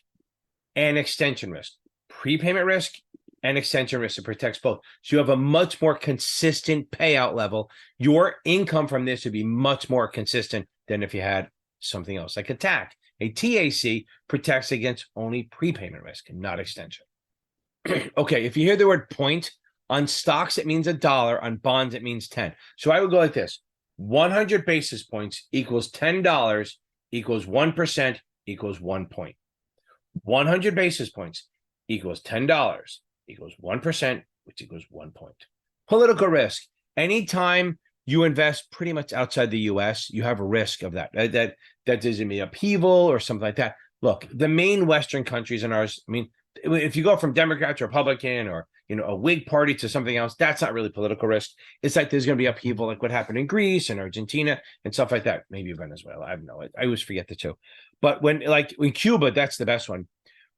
and extension risk. Prepayment risk and extension risk. It protects both. So you have a much more consistent payout level. Your income from this would be much more consistent than if you had something else like a TAC. A TAC protects against only prepayment risk and not extension. Okay, if you hear the word point, on stocks, it means $1. On bonds, it means 10. So I would go like this. 100 basis points equals $10 equals 1% equals 1 point. 100 basis points equals $10 equals 1%, which equals 1 point. Political risk. Anytime you invest pretty much outside the US, you have a risk of that. That doesn't mean upheaval or something like that. Look, the main Western countries in ours, I mean, if you go from Democrat to Republican or a Whig party to something else, that's not really political risk. It's like there's going to be upheaval, like what happened in Greece and Argentina and stuff like that. Maybe Venezuela. I have no idea. I always forget the two. But when in Cuba, that's the best one.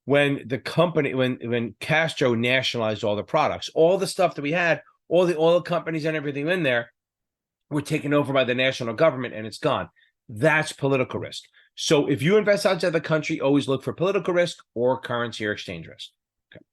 When the company, when Castro nationalized all the products, all the stuff that we had, all the oil companies and everything in there were taken over by the national government and it's gone. That's political risk. So if you invest outside the country, always look for political risk or currency or exchange risk. Okay.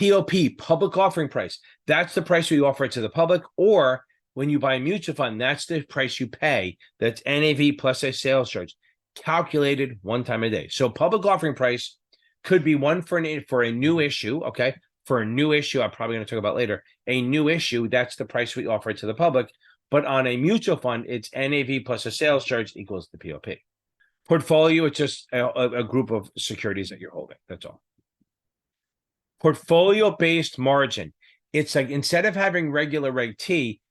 POP, public offering price. That's the price we offer it to the public, or when you buy a mutual fund, that's the price you pay. That's NAV plus a sales charge, calculated one time a day. So public offering price could be one for a new issue. Okay. For a new issue, I'm probably going to talk about later. A new issue, that's the price we offer it to the public. But on a mutual fund, it's NAV plus a sales charge equals the POP. Portfolio, it's just a group of securities that you're holding. That's all. Portfolio-based margin. It's like instead of having regular Reg T,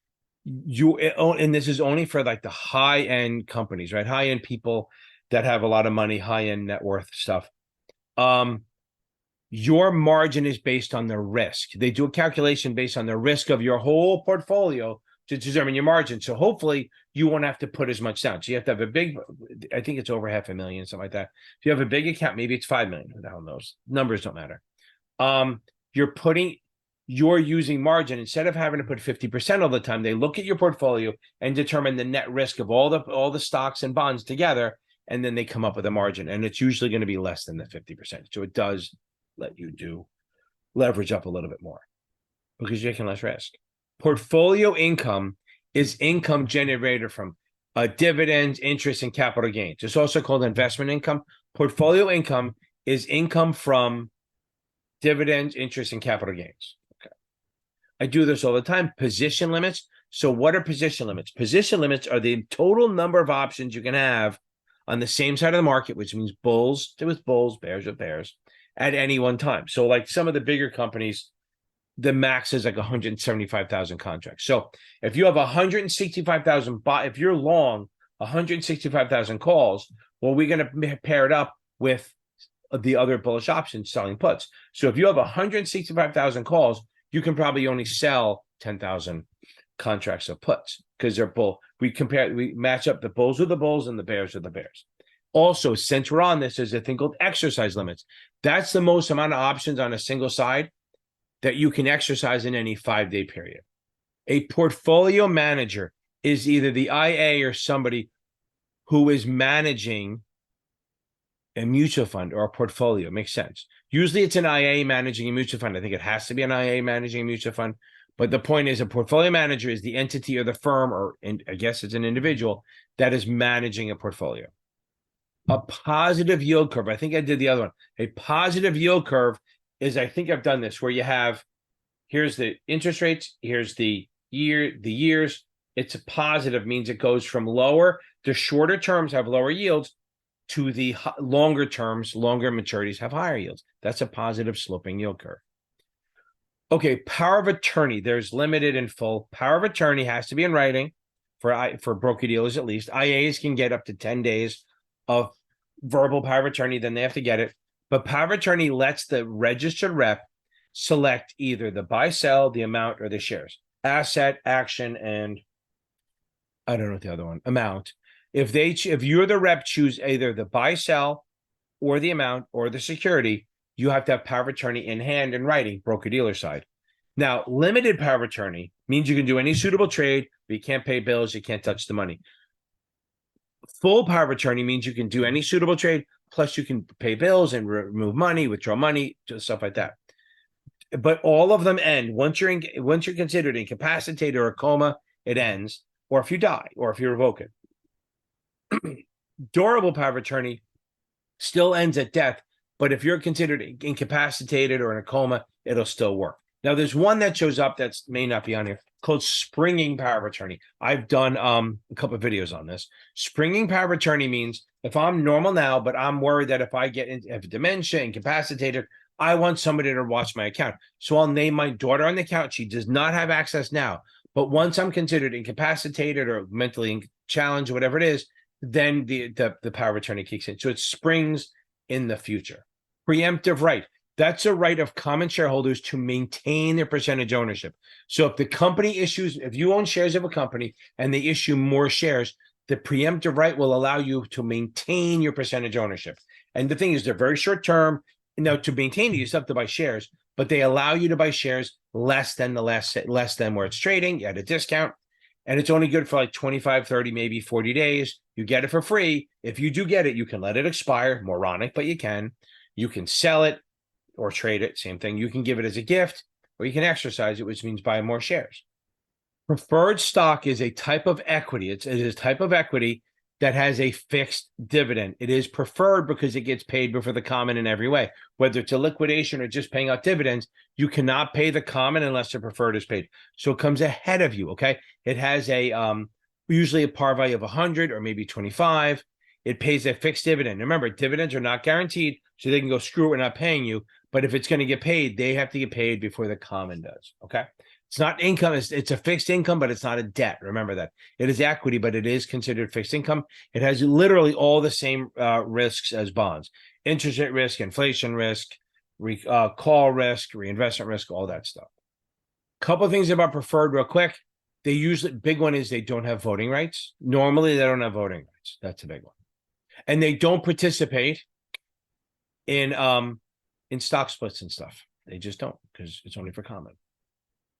and this is only for like the high-end companies, right? High-end people that have a lot of money, high-end net worth stuff. Your margin is based on the risk. They do a calculation based on the risk of your whole portfolio to determine your margin. So hopefully you won't have to put as much down. So you have to have a big, I think it's over $500,000, something like that. If you have a big account, maybe it's 5 million. Who the hell knows? Numbers don't matter. You're using margin instead of having to put 50% all the time. They look at your portfolio and determine the net risk of all the stocks and bonds together, and then they come up with a margin. And it's usually going to be less than the 50%. So it does let you leverage up a little bit more because you're taking less risk. Portfolio income is income generated from dividends, interest, and capital gains. It's also called investment income. Portfolio income is income from dividends, interest, and capital gains. Okay. I do this all the time. Position limits. So what are position limits? Position limits are the total number of options you can have on the same side of the market, which means bulls with bulls, bears with bears, at any one time. So like some of the bigger companies, the max is like 175,000 contracts. So if you have 165,000, if you're long 165,000 calls, well, we're going to pair it up with the other bullish options selling puts. So if you have 165,000 calls, you can probably only sell 10,000 contracts of puts because they're bull. We match up the bulls with the bulls and the bears with the bears. Also, since we're on this, there's a thing called exercise limits. That's the most amount of options on a single side that you can exercise in any 5-day period. A portfolio manager is either the IA or somebody who is managing a mutual fund or a portfolio. Makes sense. Usually it's an IA managing a mutual fund. I think it has to be an IA managing a mutual fund. But the point is, a portfolio manager is the entity or the firm, or I guess it's an individual that is managing a portfolio. A positive yield curve. I think I did the other one. A positive yield curve is, I think I've done this, where you have, here's the interest rates, here's the years. It's a positive, means it goes from lower, the shorter terms have lower yields, to the longer terms, longer maturities have higher yields. That's a positive sloping yield curve. Okay, power of attorney. There's limited and full. Power of attorney has to be in writing for broker dealers at least. IAs can get up to 10 days of verbal power of attorney, then they have to get it. But power of attorney lets the registered rep select either the buy, sell, the amount, or the shares. Asset, action, and I don't know what the other one, amount. If you're the rep, choose either the buy, sell, or the amount, or the security, you have to have power of attorney in hand in writing, broker-dealer side. Now, limited power of attorney means you can do any suitable trade, but you can't pay bills, you can't touch the money. Full power of attorney means you can do any suitable trade, plus you can pay bills and remove money, withdraw money, just stuff like that. But all of them end once you're considered incapacitated or a coma, it ends, or if you die, or if you revoke it. Durable power of attorney still ends at death, but if you're considered incapacitated or in a coma, it'll still work. Now, there's one that shows up that may not be on here called springing power of attorney. I've done a couple of videos on this. Springing power of attorney means if I'm normal now, but I'm worried that if I have dementia, incapacitated, I want somebody to watch my account. So I'll name my daughter on the account. She does not have access now, but once I'm considered incapacitated or mentally challenged, whatever it is, then the power of attorney kicks in. So it springs in the future. Preemptive right. That's a right of common shareholders to maintain their percentage ownership. So if you own shares of a company and they issue more shares, the preemptive right will allow you to maintain your percentage ownership. And the thing is, they're very short term. Now, to maintain it, you still have to buy shares, but they allow you to buy shares less than where it's trading at a discount. And it's only good for like 25, 30, maybe 40 days. You get it for free. If you do get it, you can let it expire. Moronic, but you can. You can sell it or trade it. Same thing. You can give it as a gift, or you can exercise it, which means buy more shares. Preferred stock is a type of equity. It is a type of equity that has a fixed dividend. It is preferred because it gets paid before the common in every way. Whether it's a liquidation or just paying out dividends, you cannot pay the common unless the preferred is paid. So it comes ahead of you, okay? It has usually a par value of 100 or maybe 25. It pays a fixed dividend. Remember, dividends are not guaranteed, so they can go, screw it, we're not paying you. But if it's going to get paid, they have to get paid before the common does, okay? It's not income. It's a fixed income, but it's not a debt. Remember that. It is equity, but it is considered fixed income. It has literally all the same risks as bonds. Interest rate risk, inflation risk, call risk, reinvestment risk, all that stuff. Couple of things about preferred real quick. They usually, big one is they don't have voting rights. Normally, they don't have voting rights. That's a big one. And they don't participate in stock splits and stuff. They just don't, because it's only for common.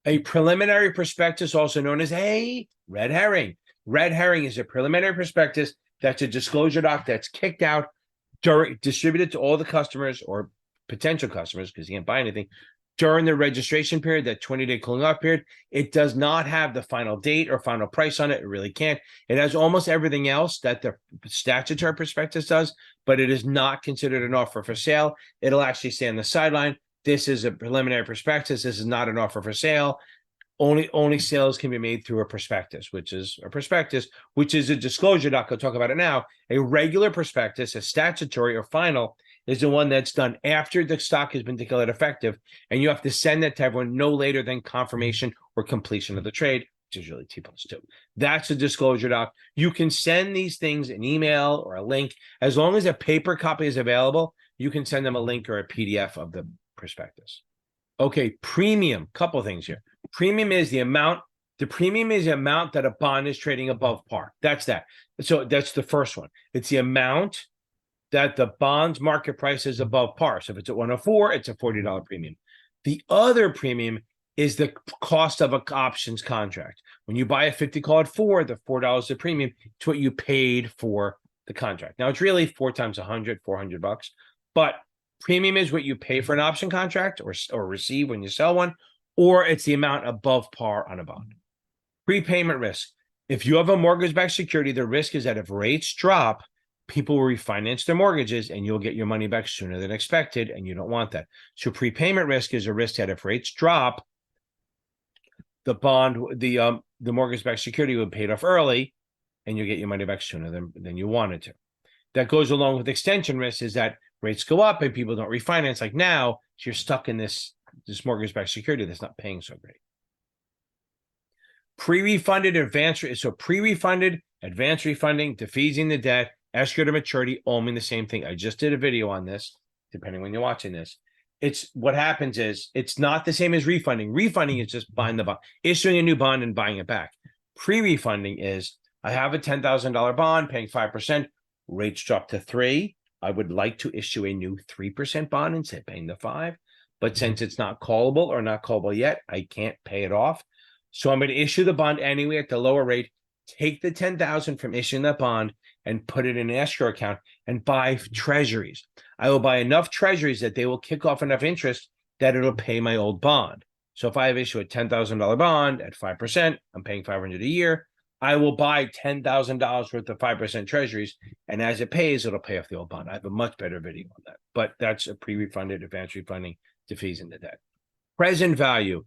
A preliminary prospectus, also known as a red herring. Red herring is a preliminary prospectus that's a disclosure doc that's kicked out, distributed to all the customers or potential customers, because you can't buy anything, during the registration period, that 20-day cooling off period. It does not have the final date or final price on it. It really can't. It has almost everything else that the statutory prospectus does, but it is not considered an offer for sale. It'll actually stay on the sideline. This is a preliminary prospectus. This is not an offer for sale. Only sales can be made through a prospectus, which is a disclosure doc. I'll talk about it now. A regular prospectus, a statutory or final, is the one that's done after the stock has been declared effective, and you have to send that to everyone no later than confirmation or completion of the trade, which is really T+2. That's a disclosure doc. You can send these things an email or a link. As long as a paper copy is available, you can send them a link or a PDF of the prospectus. Okay, premium, couple things here. Premium is the amount that a bond is trading above par. That's that. So that's the first one. It's the amount that the bond's market price is above par. So if it's at 104, it's a $40 premium. The other premium is the cost of an options contract. When you buy a 50 call at 4, the $4 a premium, it's what you paid for the contract. Now it's really 4 times 100, $400, but premium is what you pay for an option contract or receive when you sell one, or it's the amount above par on a bond. Prepayment risk. If you have a mortgage-backed security, the risk is that if rates drop, people will refinance their mortgages and you'll get your money back sooner than expected, and you don't want that. So prepayment risk is a risk that if rates drop, the mortgage-backed security will be paid off early and you'll get your money back sooner than you wanted to. That goes along with extension risk, is that rates go up and people don't refinance like now, so you're stuck in this mortgage-backed security that's not paying so great. Pre-refunded advance, so pre-refunded, advance refunding, defeasing the debt, escrow to maturity, all mean the same thing. I just did a video on this, depending when you're watching this. It's what happens is it's not the same as refunding. Refunding is just buying the bond, issuing a new bond and buying it back. Pre-refunding is I have a $10,000 bond paying 5%, rates drop to 3. I would like to issue a new 3% bond instead of paying the 5. But since it's not callable or not callable yet, I can't pay it off. So I'm going to issue the bond anyway at the lower rate, take the $10,000 from issuing that bond and put it in an escrow account and buy treasuries. I will buy enough treasuries that they will kick off enough interest that it'll pay my old bond. So if I have issue a $10,000 bond at 5%, I'm paying $500 a year. I will buy $10,000 worth of 5% treasuries, and as it pays, it'll pay off the old bond. I have a much better video on that, but that's a pre-refunded, advance refunding, defeasing the debt. Present value.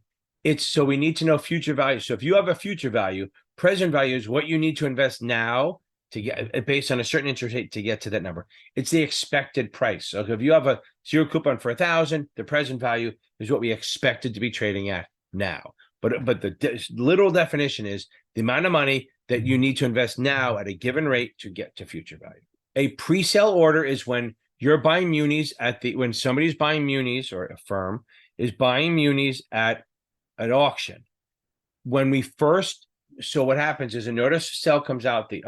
So we need to know future value. So if you have a future value, present value is what you need to invest now to get based on a certain interest rate to get to that number. It's the expected price. So if you have a 0 coupon for 1,000, the present value is what we expected to be trading at now. But the literal definition is the amount of money that you need to invest now at a given rate to get to future value. A pre-sale order is when you're buying munis when somebody's buying munis, or a firm is buying munis at an auction. So what happens is a notice of sale comes out, the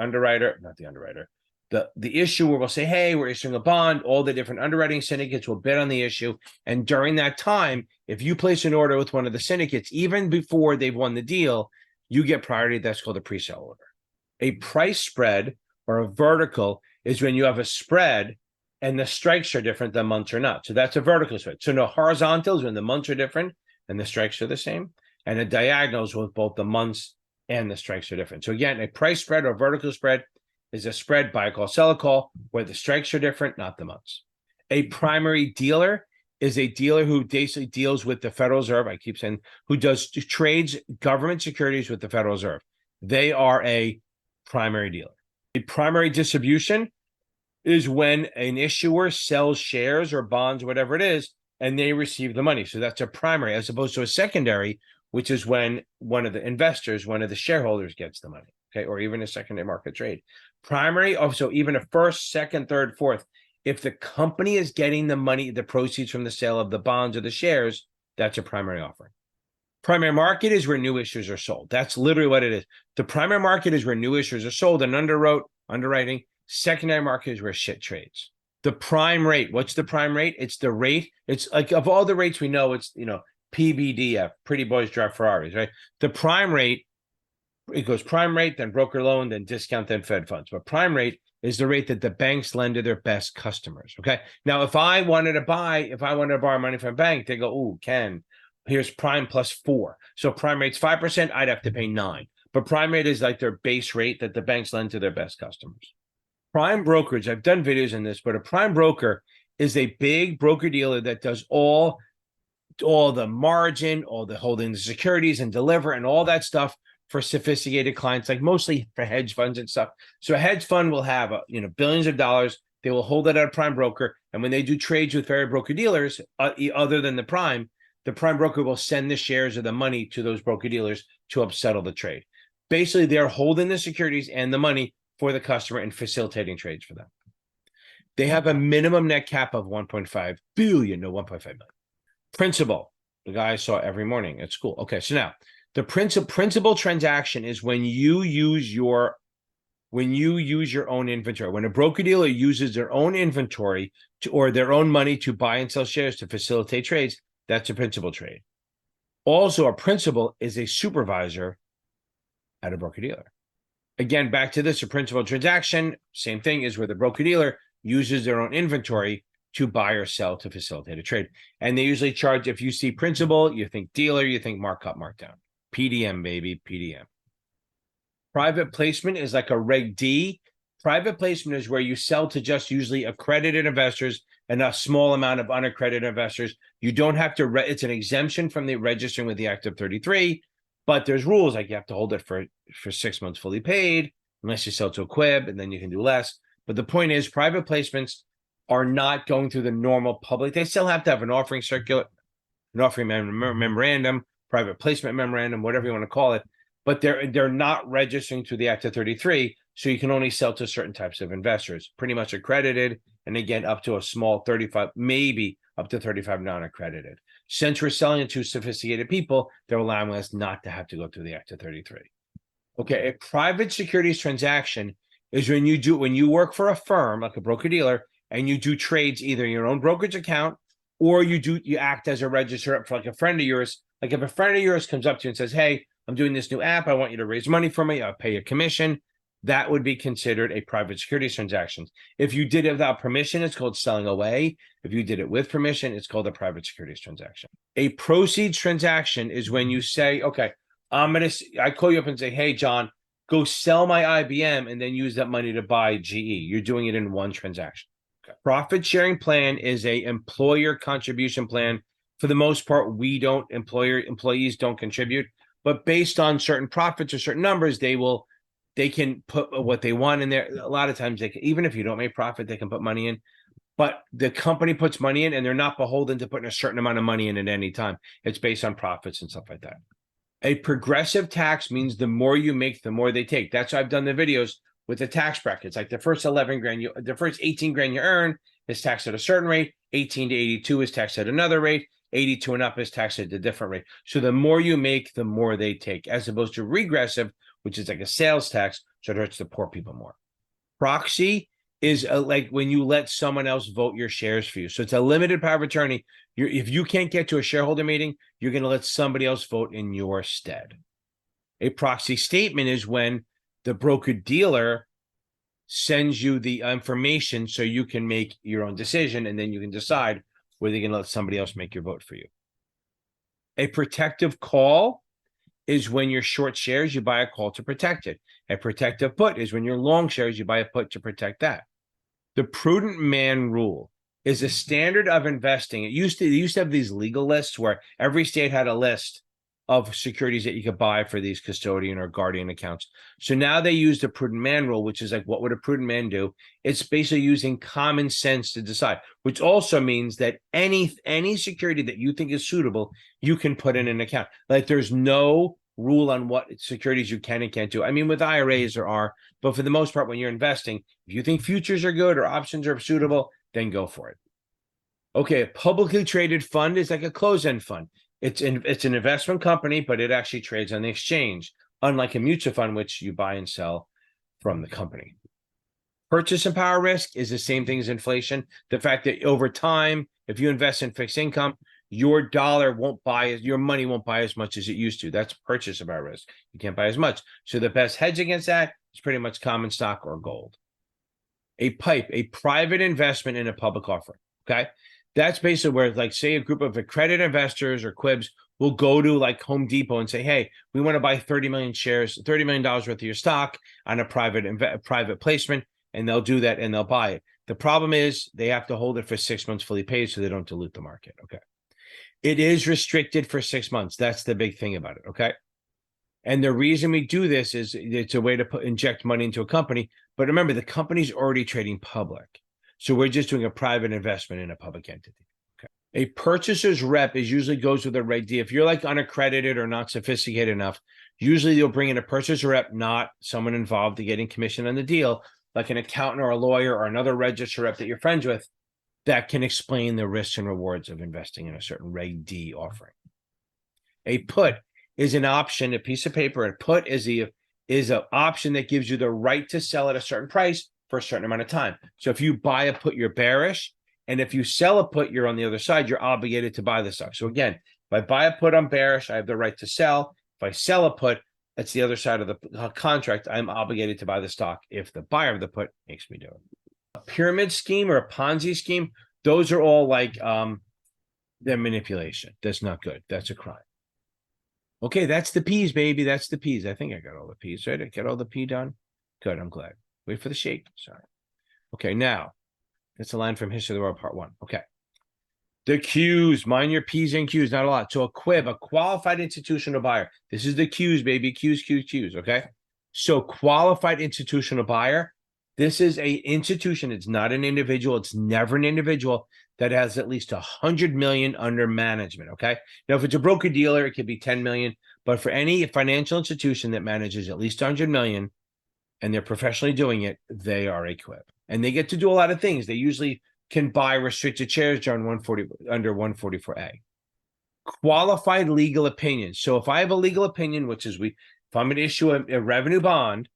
issuer will say, hey, we're issuing a bond. All the different underwriting syndicates will bid on the issue. And during that time, if you place an order with one of the syndicates, even before they've won the deal, you get priority. That's called a pre-sale order. A price spread or a vertical is when you have a spread and the strikes are different, the months are not. So that's a vertical spread. So no, horizontal is when the months are different and the strikes are the same. And a diagonal is with both the months and the strikes are different. So again, a price spread or vertical spread is a spread, buy a call, sell a call, where the strikes are different, not the months. A primary dealer is a dealer who basically deals with the Federal Reserve. I keep saying who trades government securities with the Federal Reserve. They are a primary dealer. A primary distribution is when an issuer sells shares or bonds, whatever it is, and they receive the money. So that's a primary, as opposed to a secondary, which is when one of the investors, one of the shareholders gets the money, okay, or even a secondary market trade. Primary, also even a first, second, third, fourth, if the company is getting the money, the proceeds from the sale of the bonds or the shares, that's a primary offering. Primary market is where new issues are sold. That's literally what it is. The primary market is where new issues are sold and underwriting. Secondary market is where shit trades. The prime rate, what's the prime rate? It's the rate. It's like of all the rates we know, it's, PBDF, pretty boys drive Ferraris, right? The prime rate, it goes prime rate, then broker loan, then discount, then Fed funds. But prime rate is the rate that the banks lend to their best customers, okay? Now, if I wanted to borrow money from a bank, they go, ooh, Ken, here's prime plus 4. So prime rate's 5%, I'd have to pay 9. But prime rate is like their base rate that the banks lend to their best customers. Prime brokerage, I've done videos on this, but a prime broker is a big broker dealer that does all the margin, all the holding the securities and deliver and all that stuff for sophisticated clients, like mostly for hedge funds and stuff. So a hedge fund will have, billions of dollars. They will hold it at a prime broker. And when they do trades with various broker dealers, other than the prime broker will send the shares or the money to those broker dealers to help settle the trade. Basically, they're holding the securities and the money for the customer and facilitating trades for them. They have a minimum net cap of 1.5 billion, no 1.5 million. Principal, the guy I saw every morning at school. Okay, so now the principal transaction is when you use your own inventory. When a broker-dealer uses their own inventory or their own money to buy and sell shares to facilitate trades, that's a principal trade. Also, a principal is a supervisor at a broker-dealer. Again, back to this, a principal transaction, same thing, is where the broker-dealer uses their own inventory to buy or sell to facilitate a trade. And they usually charge, if you see principal, you think dealer, you think markup, markdown. PDM, baby, PDM. Private placement is like a Reg D. Private placement is where you sell to just usually accredited investors and a small amount of unaccredited investors. You don't have to, it's an exemption from the registering with the Act of 33, but there's rules like you have to hold it for 6 months fully paid, unless you sell to a quib, and then you can do less. But the point is, private placements are not going through the normal public. They still have to have an offering circular, an offering memorandum, private placement memorandum, whatever you want to call it. But they're not registering through the Act of 33, so you can only sell to certain types of investors, pretty much accredited, and again, up to a small 35, maybe up to 35 non-accredited. Since we're selling it to sophisticated people, they're allowing us not to have to go through the Act of 33. Okay, a private securities transaction is when you work for a firm, like a broker-dealer, and you do trades either in your own brokerage account, or you act as a registrar for like a friend of yours. Like if a friend of yours comes up to you and says, hey, I'm doing this new app, I want you to raise money for me, I'll pay a commission. That would be considered a private securities transaction. If you did it without permission, it's called selling away. If you did it with permission, it's called a private securities transaction. A proceeds transaction is when you say, okay, I call you up and say, hey, John, go sell my IBM and then use that money to buy GE. You're doing it in one transaction. Okay. Profit sharing plan is a employer contribution plan. For the most part, employees don't contribute. But based on certain profits or certain numbers, they can put what they want in there. A lot of times, even if you don't make profit, they can put money in. But the company puts money in, and they're not beholden to putting a certain amount of money in at any time. It's based on profits and stuff like that. A progressive tax means the more you make, the more they take. That's why I've done the videos with the tax brackets. Like the first 11 grand, the first 18 grand you earn is taxed at a certain rate. 18 to 82 is taxed at another rate. 82 and up is taxed at a different rate. So the more you make, the more they take, as opposed to regressive, which is like a sales tax, so it hurts the poor people more. Proxy is like when you let someone else vote your shares for you. So it's a limited power of attorney. If you can't get to a shareholder meeting, you're going to let somebody else vote in your stead. A proxy statement is when the broker-dealer sends you the information so you can make your own decision, and then you can decide whether you're going to let somebody else make your vote for you. A protective call is when you're short shares, you buy a call to protect it. A protective put is when you're long shares, you buy a put to protect that. The prudent man rule is a standard of investing. They used to have these legal lists where every state had a list of securities that you could buy for these custodian or guardian accounts. So now they use the prudent man rule, which is like, what would a prudent man do? It's basically using common sense to decide, which also means that any security that you think is suitable, you can put in an account. Like there's no rule on what securities you can and can't do. I mean, with IRAs there are, but for the most part, when you're investing, if you think futures are good or options are suitable, then go for it. Okay, a publicly traded fund is like a closed-end fund. It's an investment company, but it actually trades on the exchange, unlike a mutual fund, which you buy and sell from the company. Purchasing power risk is the same thing as inflation. The fact that over time, if you invest in fixed income, your money won't buy as much as it used to. That's purchasing power risk. You can't buy as much. So the best hedge against that is pretty much common stock or gold. A private investment in a public offering. Okay. That's basically where, like, say a group of accredited investors or quibs will go to like Home Depot and say, hey, we want to buy 30 million shares, $30 million worth of your stock on a private placement. And they'll do that and they'll buy it. The problem is they have to hold it for 6 months fully paid so they don't dilute the market. Okay. It is restricted for 6 months. That's the big thing about it. Okay. And the reason we do this is it's a way to inject money into a company. But remember, the company's already trading public. So we're just doing a private investment in a public entity. Okay. A purchaser's rep usually goes with a Reg D. If you're like unaccredited or not sophisticated enough, usually they'll bring in a purchaser rep, not someone involved to getting commission on the deal. like an accountant or a lawyer or another register rep that you're friends with that can explain the risks and rewards of investing in a certain Reg D offering. A put is an option, a piece of paper. A put is an option that gives you the right to sell at a certain price for a certain amount of time. So if you buy a put, you're bearish. And if you sell a put, you're on the other side, you're obligated to buy the stock. So again, if I buy a put, I'm bearish, I have the right to sell. If I sell a put, that's the other side of the contract. I'm obligated to buy the stock if the buyer of the put makes me do it. A pyramid scheme or a Ponzi scheme, those are all like they're manipulation. That's not good. That's a crime. Okay, that's the P's, baby. That's the P's. I think I got all the P's, right? I got all the P done. Good, I'm glad. Wait for the shake. Sorry. Okay, now that's a line from History of the World, Part 1. Okay. The Q's, mind your P's and Q's, not a lot. So a QUIB, a qualified institutional buyer. This is the Q's, baby. Q's, Q's, Q's, okay? So qualified institutional buyer, this is a institution. It's not an individual. It's never an individual that has at least 100 million under management, okay? Now, if it's a broker dealer, it could be 10 million. But for any financial institution that manages at least 100 million and they're professionally doing it, they are a QUIB. And they get to do a lot of things. They usually can buy restricted shares under 144A. Qualified legal opinion. So if I have a legal opinion, which is if I'm going to issue a revenue bond,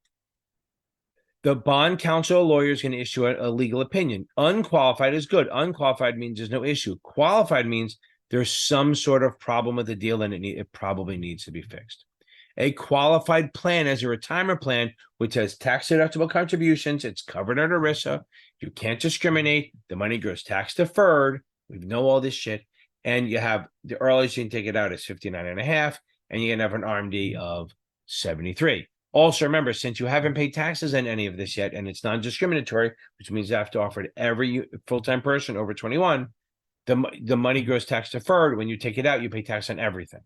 the bond counsel or lawyer is going to issue a legal opinion. Unqualified is good. Unqualified means there's no issue. Qualified means there's some sort of problem with the deal and it probably needs to be fixed. A qualified plan as a retirement plan, which has tax-deductible contributions. It's covered under ERISA. You can't discriminate. The money goes tax-deferred. We know all this shit. And you have the earliest you can take it out is 59.5, and you can have an RMD of 73. Also, remember, since you haven't paid taxes on any of this yet, and it's non-discriminatory, which means you have to offer it to every full-time person over 21, the money goes tax-deferred. When you take it out, you pay tax on everything.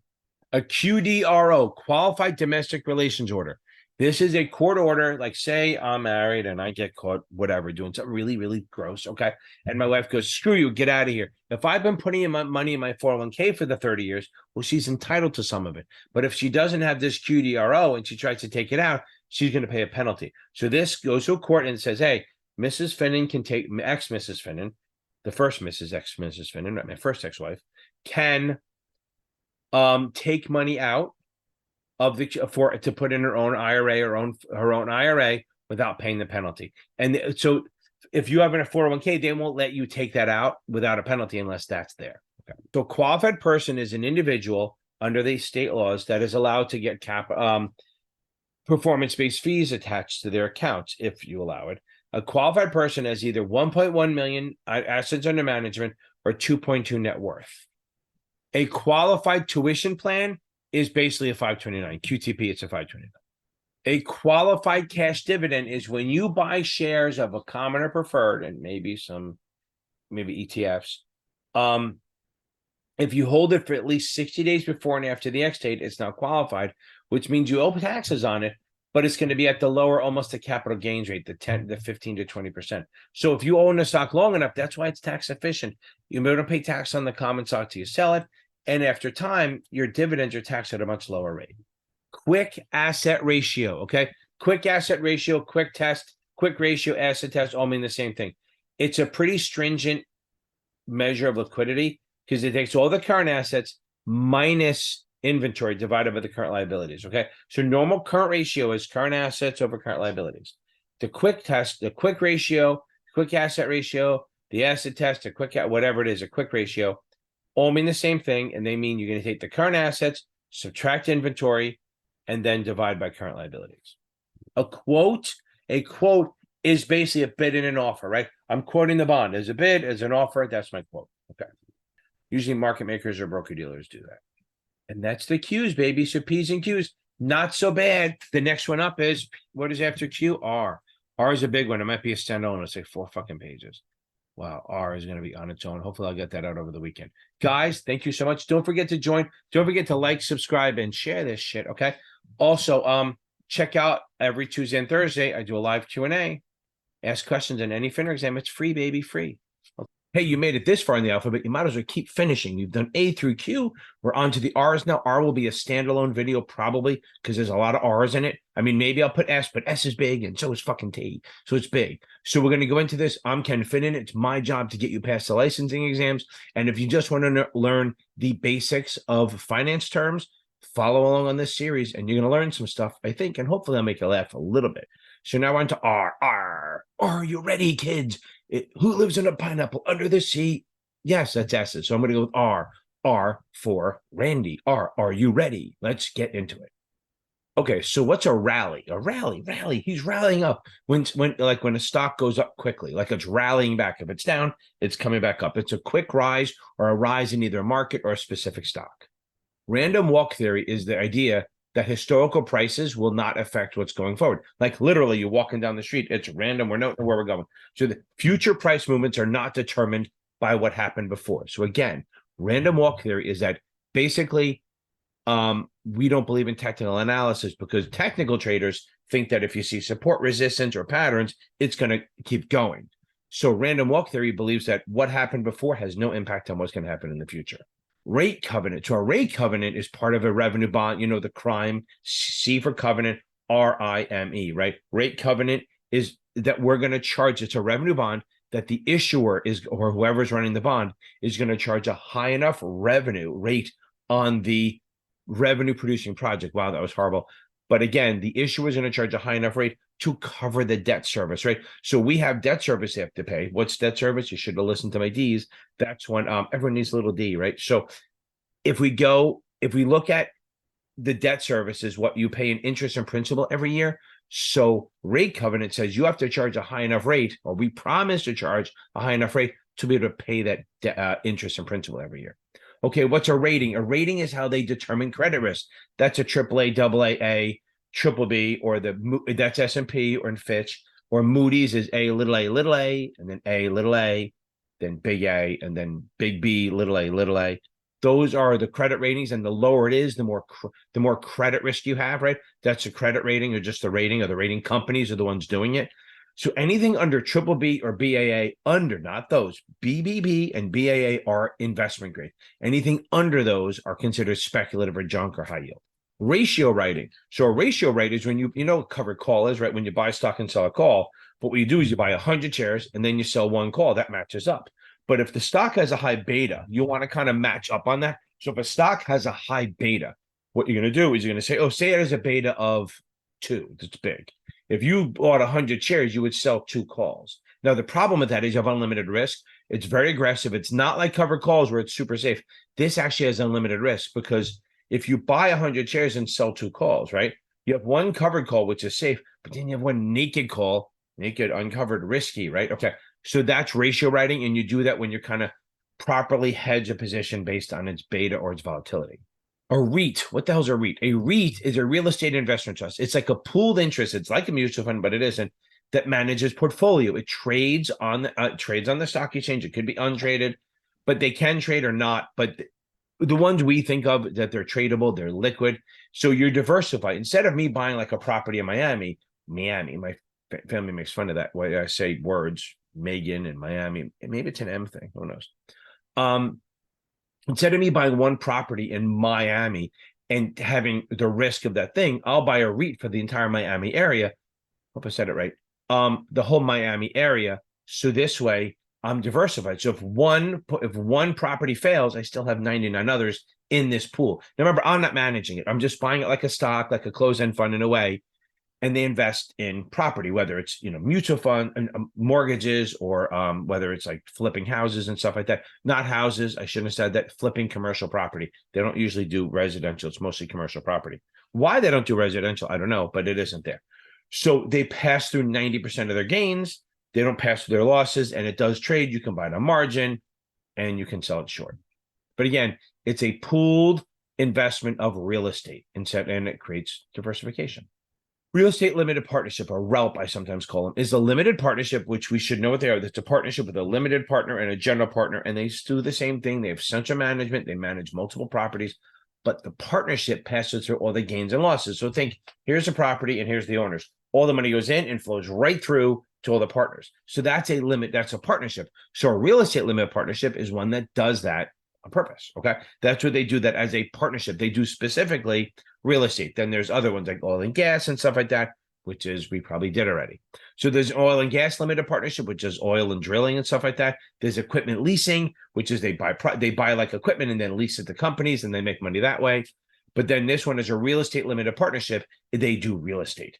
A QDRO, Qualified Domestic Relations Order. This is a court order, like say I'm married and I get caught, whatever, doing something really, really gross, okay? And my wife goes, screw you, get out of here. If I've been putting in my money in my 401k for the 30 years, well, she's entitled to some of it. But if she doesn't have this QDRO and she tries to take it out, she's going to pay a penalty. So this goes to a court and says, hey, Mrs. Finnan can take, ex-Mrs. Finnan, the first ex-Mrs. Finnan, not my first ex-wife, can take money out of to put in her own IRA or her own IRA without paying the penalty. And so if you have a 401k, they won't let you take that out without a penalty unless that's there. Okay. So a qualified person is an individual under the state laws that is allowed to get performance-based fees attached to their accounts if you allow it. A qualified person has either 1.1 million assets under management or 2.2 net worth. A qualified tuition plan is basically a 529. QTP, it's a 529. A qualified cash dividend is when you buy shares of a common or preferred, and maybe ETFs. If you hold it for at least 60 days before and after the X date, it's not qualified, which means you owe taxes on it, but it's going to be at the lower, almost the capital gains rate, the 15 to 20%. So if you own the stock long enough, that's why it's tax efficient. You don't pay tax on the common stock till you sell it. And after time, your dividends are taxed at a much lower rate. Quick asset ratio, okay? Quick asset ratio, quick test, quick ratio, asset test, all mean the same thing. It's a pretty stringent measure of liquidity because it takes all the current assets minus inventory divided by the current liabilities, okay? So normal current ratio is current assets over current liabilities. The quick test, the quick ratio, quick asset ratio, the asset test, whatever it is, a quick ratio, all mean the same thing, and they mean you're going to take the current assets, subtract inventory, and then divide by current liabilities. A quote is basically a bid and an offer, right? I'm quoting the bond as a bid, as an offer. That's my quote. Okay. Usually market makers or broker dealers do that. And that's the Q's, baby. So P's and Q's, not so bad. The next one up is, what is after Q? R. R is a big one. It might be a standalone. It's like 4 fucking pages. Wow, R is going to be on its own. Hopefully, I'll get that out over the weekend. Guys, thank you so much. Don't forget to join. Don't forget to like, subscribe, and share this shit, okay? Also, check out every Tuesday and Thursday. I do a live Q&A. Ask questions on any FINRA exam. It's free, baby, free. hey, you made it this far in the alphabet, you might as well keep finishing. You've done A through Q. We're on to the R's now. R will be a standalone video probably because there's a lot of R's in it. I mean, maybe I'll put S, but S is big and so is fucking T. So it's big. So we're going to go into this. I'm Ken Finnan. It's my job to get you past the licensing exams. And if you just want to learn the basics of finance terms, follow along on this series and you're going to learn some stuff, I think, and hopefully I'll make you laugh a little bit. So now on to R. Are you ready, kids? Who lives in a pineapple under the sea? Yes, that's S's. So I'm going to go with R. R for Randy. R, are you ready? Let's get into it. Okay, so what's a rally? A rally. He's rallying up when a stock goes up quickly, like it's rallying back. If it's down, it's coming back up. It's a quick rise or a rise in either a market or a specific stock. Random walk theory is the idea that historical prices will not affect what's going forward. Like literally, you're walking down the street, it's random, we don't know where we're going. So the future price movements are not determined by what happened before. So again, random walk theory is that basically we don't believe in technical analysis because technical traders think that if you see support, resistance, or patterns, it's going to keep going. So random walk theory believes that what happened before has no impact on what's going to happen in the future. Rate covenant. So a rate covenant is part of a revenue bond, you know, the crime, C for covenant, RIME, right? Rate covenant is that we're going to charge, it's a revenue bond that the issuer is, or whoever's running the bond is going to charge a high enough revenue rate on the revenue producing project. Wow, that was horrible. But again, the issuer is going to charge a high enough rate to cover the debt service, right? So we have debt service they have to pay. What's debt service? You should have listened to my D's. That's when everyone needs a little D, right? So if we look at the debt service is what you pay in interest and principal every year. So rate covenant says you have to charge a high enough rate, or we promise to charge a high enough rate to be able to pay that interest and principal every year. Okay, what's a rating? A rating is how they determine credit risk. That's a AAA, AA, triple B, or that's S&P or in Fitch, or Moody's is A, and then A, little a, then big A, and then big B, little a. Those are the credit ratings, and the lower it is, the more credit risk you have, right? That's a credit rating, or just the rating, or the rating companies are the ones doing it. So anything under triple B or BAA, under, not those, BBB and BAA are investment grade. Anything under those are considered speculative or junk or high yield. Ratio writing. So a ratio rate is when you know what covered call is, right? When you buy stock and sell a call, but what you do is you buy 100 shares and then you sell one call, that matches up. But if the stock has a high beta, you want to kind of match up on that. So if a stock has a high beta, what you're going to do is you're going to say, oh, say it has a beta of 2. That's big. If you bought 100 shares, you would sell 2 calls. Now, the problem with that is you have unlimited risk. It's very aggressive. It's not like covered calls where it's super safe. This actually has unlimited risk because if you buy 100 shares and sell 2 calls, right, you have one covered call, which is safe, but then you have one naked call, naked, uncovered, risky, right? Okay. So that's ratio writing, and you do that when you're kind of properly hedge a position based on its beta or its volatility. A REIT, what the hell is a REIT? A REIT is a real estate investment trust. It's like a pooled interest. It's like a mutual fund, but it isn't, that manages portfolio. It trades on the stock exchange. It could be untraded, but they can trade or not. But the ones we think of that they're tradable, they're liquid. So you're diversified. Instead of me buying like a property in Miami, my family makes fun of that way I say words, Megan and Miami. Maybe it's an M thing. Who knows? Instead of me buying one property in Miami and having the risk of that thing, I'll buy a REIT for the entire Miami area. Hope I said it right. The whole Miami area. So this way I'm diversified. So if one property fails, I still have 99 others in this pool. Now remember, I'm not managing it. I'm just buying it like a stock, like a closed-end fund in a way. And they invest in property, whether it's, mutual fund and mortgages, or whether it's like flipping houses and stuff like that. Not houses. I shouldn't have said that. Flipping commercial property. They don't usually do residential. It's mostly commercial property. Why they don't do residential, I don't know, but it isn't there. So they pass through 90% of their gains. They don't pass through their losses, and it does trade. You can buy it on margin and you can sell it short. But again, it's a pooled investment of real estate, and it creates diversification. Real estate limited partnership, or RELP, I sometimes call them, is a limited partnership, which we should know what they are. It's a partnership with a limited partner and a general partner, and they do the same thing. They have central management. They manage multiple properties, but the partnership passes through all the gains and losses. So think, here's the property and here's the owners. All the money goes in and flows right through to all the partners. So that's a limit. That's a partnership. So a real estate limited partnership is one that does that on purpose. Okay. That's what they do, that as a partnership. They do specifically real estate. Then there's other ones like oil and gas and stuff like that, which is, we probably did already. So there's oil and gas limited partnership, which is oil and drilling and stuff like that. There's equipment leasing, which is they buy like equipment and then lease it to companies and they make money that way. But then this one is a real estate limited partnership. They do real estate.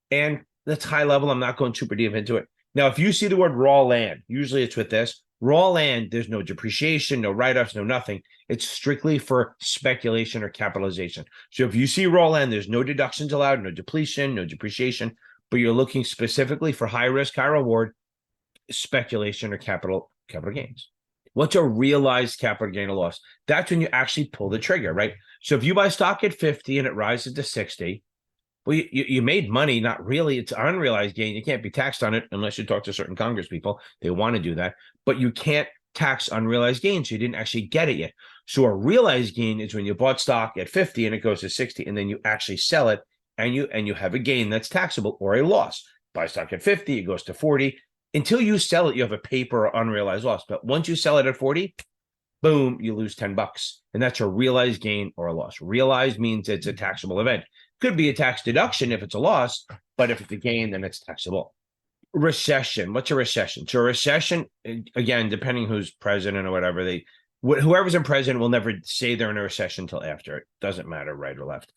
And that's high level. I'm not going super deep into it. Now, if you see the word raw land, usually it's with this. Raw land, there's no depreciation, no write-offs, no nothing. It's strictly for speculation or capitalization. So if you see raw land, there's no deductions allowed, no depletion, no depreciation, but you're looking specifically for high risk, high reward, speculation or capital gains. What's a realized capital gain or loss? That's when you actually pull the trigger, right? So if you buy stock at 50 and it rises to 60, well, you made money, not really. It's unrealized gain. You can't be taxed on it unless you talk to certain Congress people. They want to do that, but you can't tax unrealized gains. So you didn't actually get it yet. So a realized gain is when you bought stock at 50 and it goes to 60, and then you actually sell it, and you have a gain that's taxable, or a loss. Buy stock at 50, it goes to 40. Until you sell it, you have a paper or unrealized loss. But once you sell it at 40, boom, you lose $10. And that's a realized gain or a loss. Realized means it's a taxable event. Could be a tax deduction if it's a loss, but if it's a gain, then it's taxable. Recession. What's a recession? So a recession, again, depending who's president or whatever, whoever's in president will never say they're in a recession until after. It doesn't matter right or left.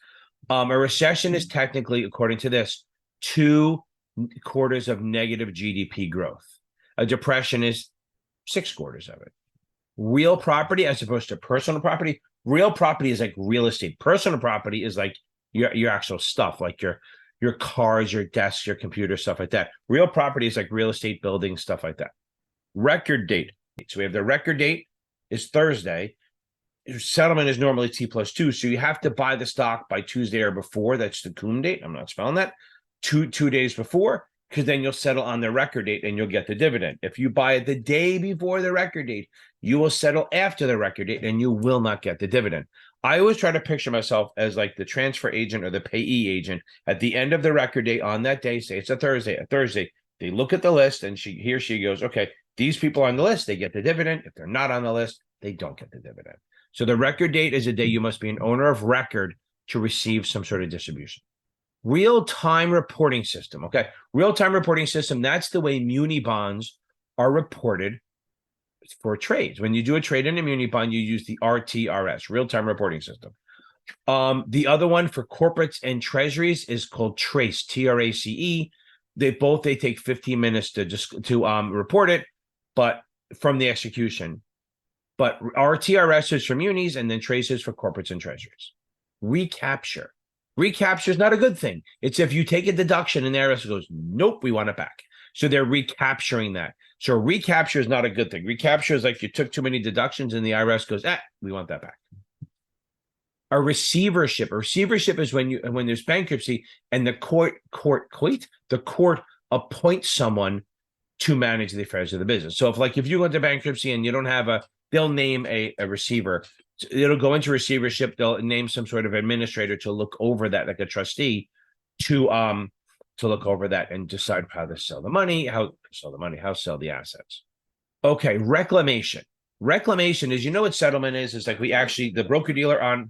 A recession is technically, according to this, 2 quarters of negative GDP growth. A depression is 6 quarters of it. Real property, as opposed to personal property, real property is like real estate. Personal property is like your actual stuff, like your cars, your desks, your computer, stuff like that. Real property is like real estate buildings, stuff like that. Record date. So we have the record date is Thursday. Settlement is normally T+2. So you have to buy the stock by Tuesday or before. That's the cum date. I'm not spelling that. Two days before, because then you'll settle on the record date and you'll get the dividend. If you buy it the day before the record date, you will settle after the record date and you will not get the dividend. I always try to picture myself as like the transfer agent or the payee agent at the end of the record date on that day. Say it's a Thursday. They look at the list and he or she goes, okay, these people on the list, they get the dividend. If they're not on the list, they don't get the dividend. So the record date is a day you must be an owner of record to receive some sort of distribution. Real-time reporting system. Okay. Real-time reporting system. That's the way muni bonds are reported for trades. When you do a trade in a muni bond, you use the RTRS, real-time reporting system. The other one for corporates and treasuries is called TRACE, TRACE. They take 15 minutes to report it, but from the execution. But RTRS is for munis, and then TRACE is for corporates and treasuries. Recapture. Recapture is not a good thing. It's if you take a deduction and the IRS goes, nope, we want it back. So they're recapturing that. So recapture is not a good thing. Recapture is like you took too many deductions and the IRS goes, we want that back. A receivership. A receivership is when there's bankruptcy and the court appoints someone to manage the affairs of the business. So if you go into bankruptcy and you don't have they'll name a receiver. It'll go into receivership. They'll name some sort of administrator to look over that, like a trustee, to look over that and decide how to sell the money, how sell the assets. Okay, reclamation. Reclamation is, what settlement is? It's like the broker dealer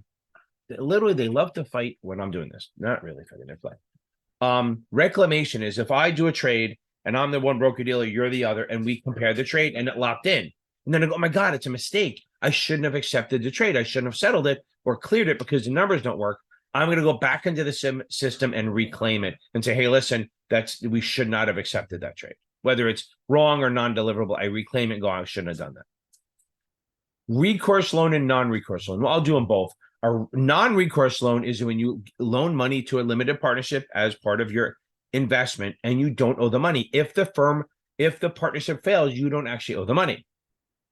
literally they love to fight when I'm doing this. Not really fighting, they're playing. Reclamation is if I do a trade and I'm the one broker dealer, you're the other, and we compare the trade and it locked in. And then I go, oh my God, it's a mistake. I shouldn't have accepted the trade. I shouldn't have settled it or cleared it because the numbers don't work. I'm going to go back into the system and reclaim it and say, hey, listen, we should not have accepted that trade. Whether it's wrong or non-deliverable, I reclaim it and go, I shouldn't have done that. Recourse loan and non-recourse loan. Well, I'll do them both. A non-recourse loan is when you loan money to a limited partnership as part of your investment and you don't owe the money. If the partnership fails, you don't actually owe the money.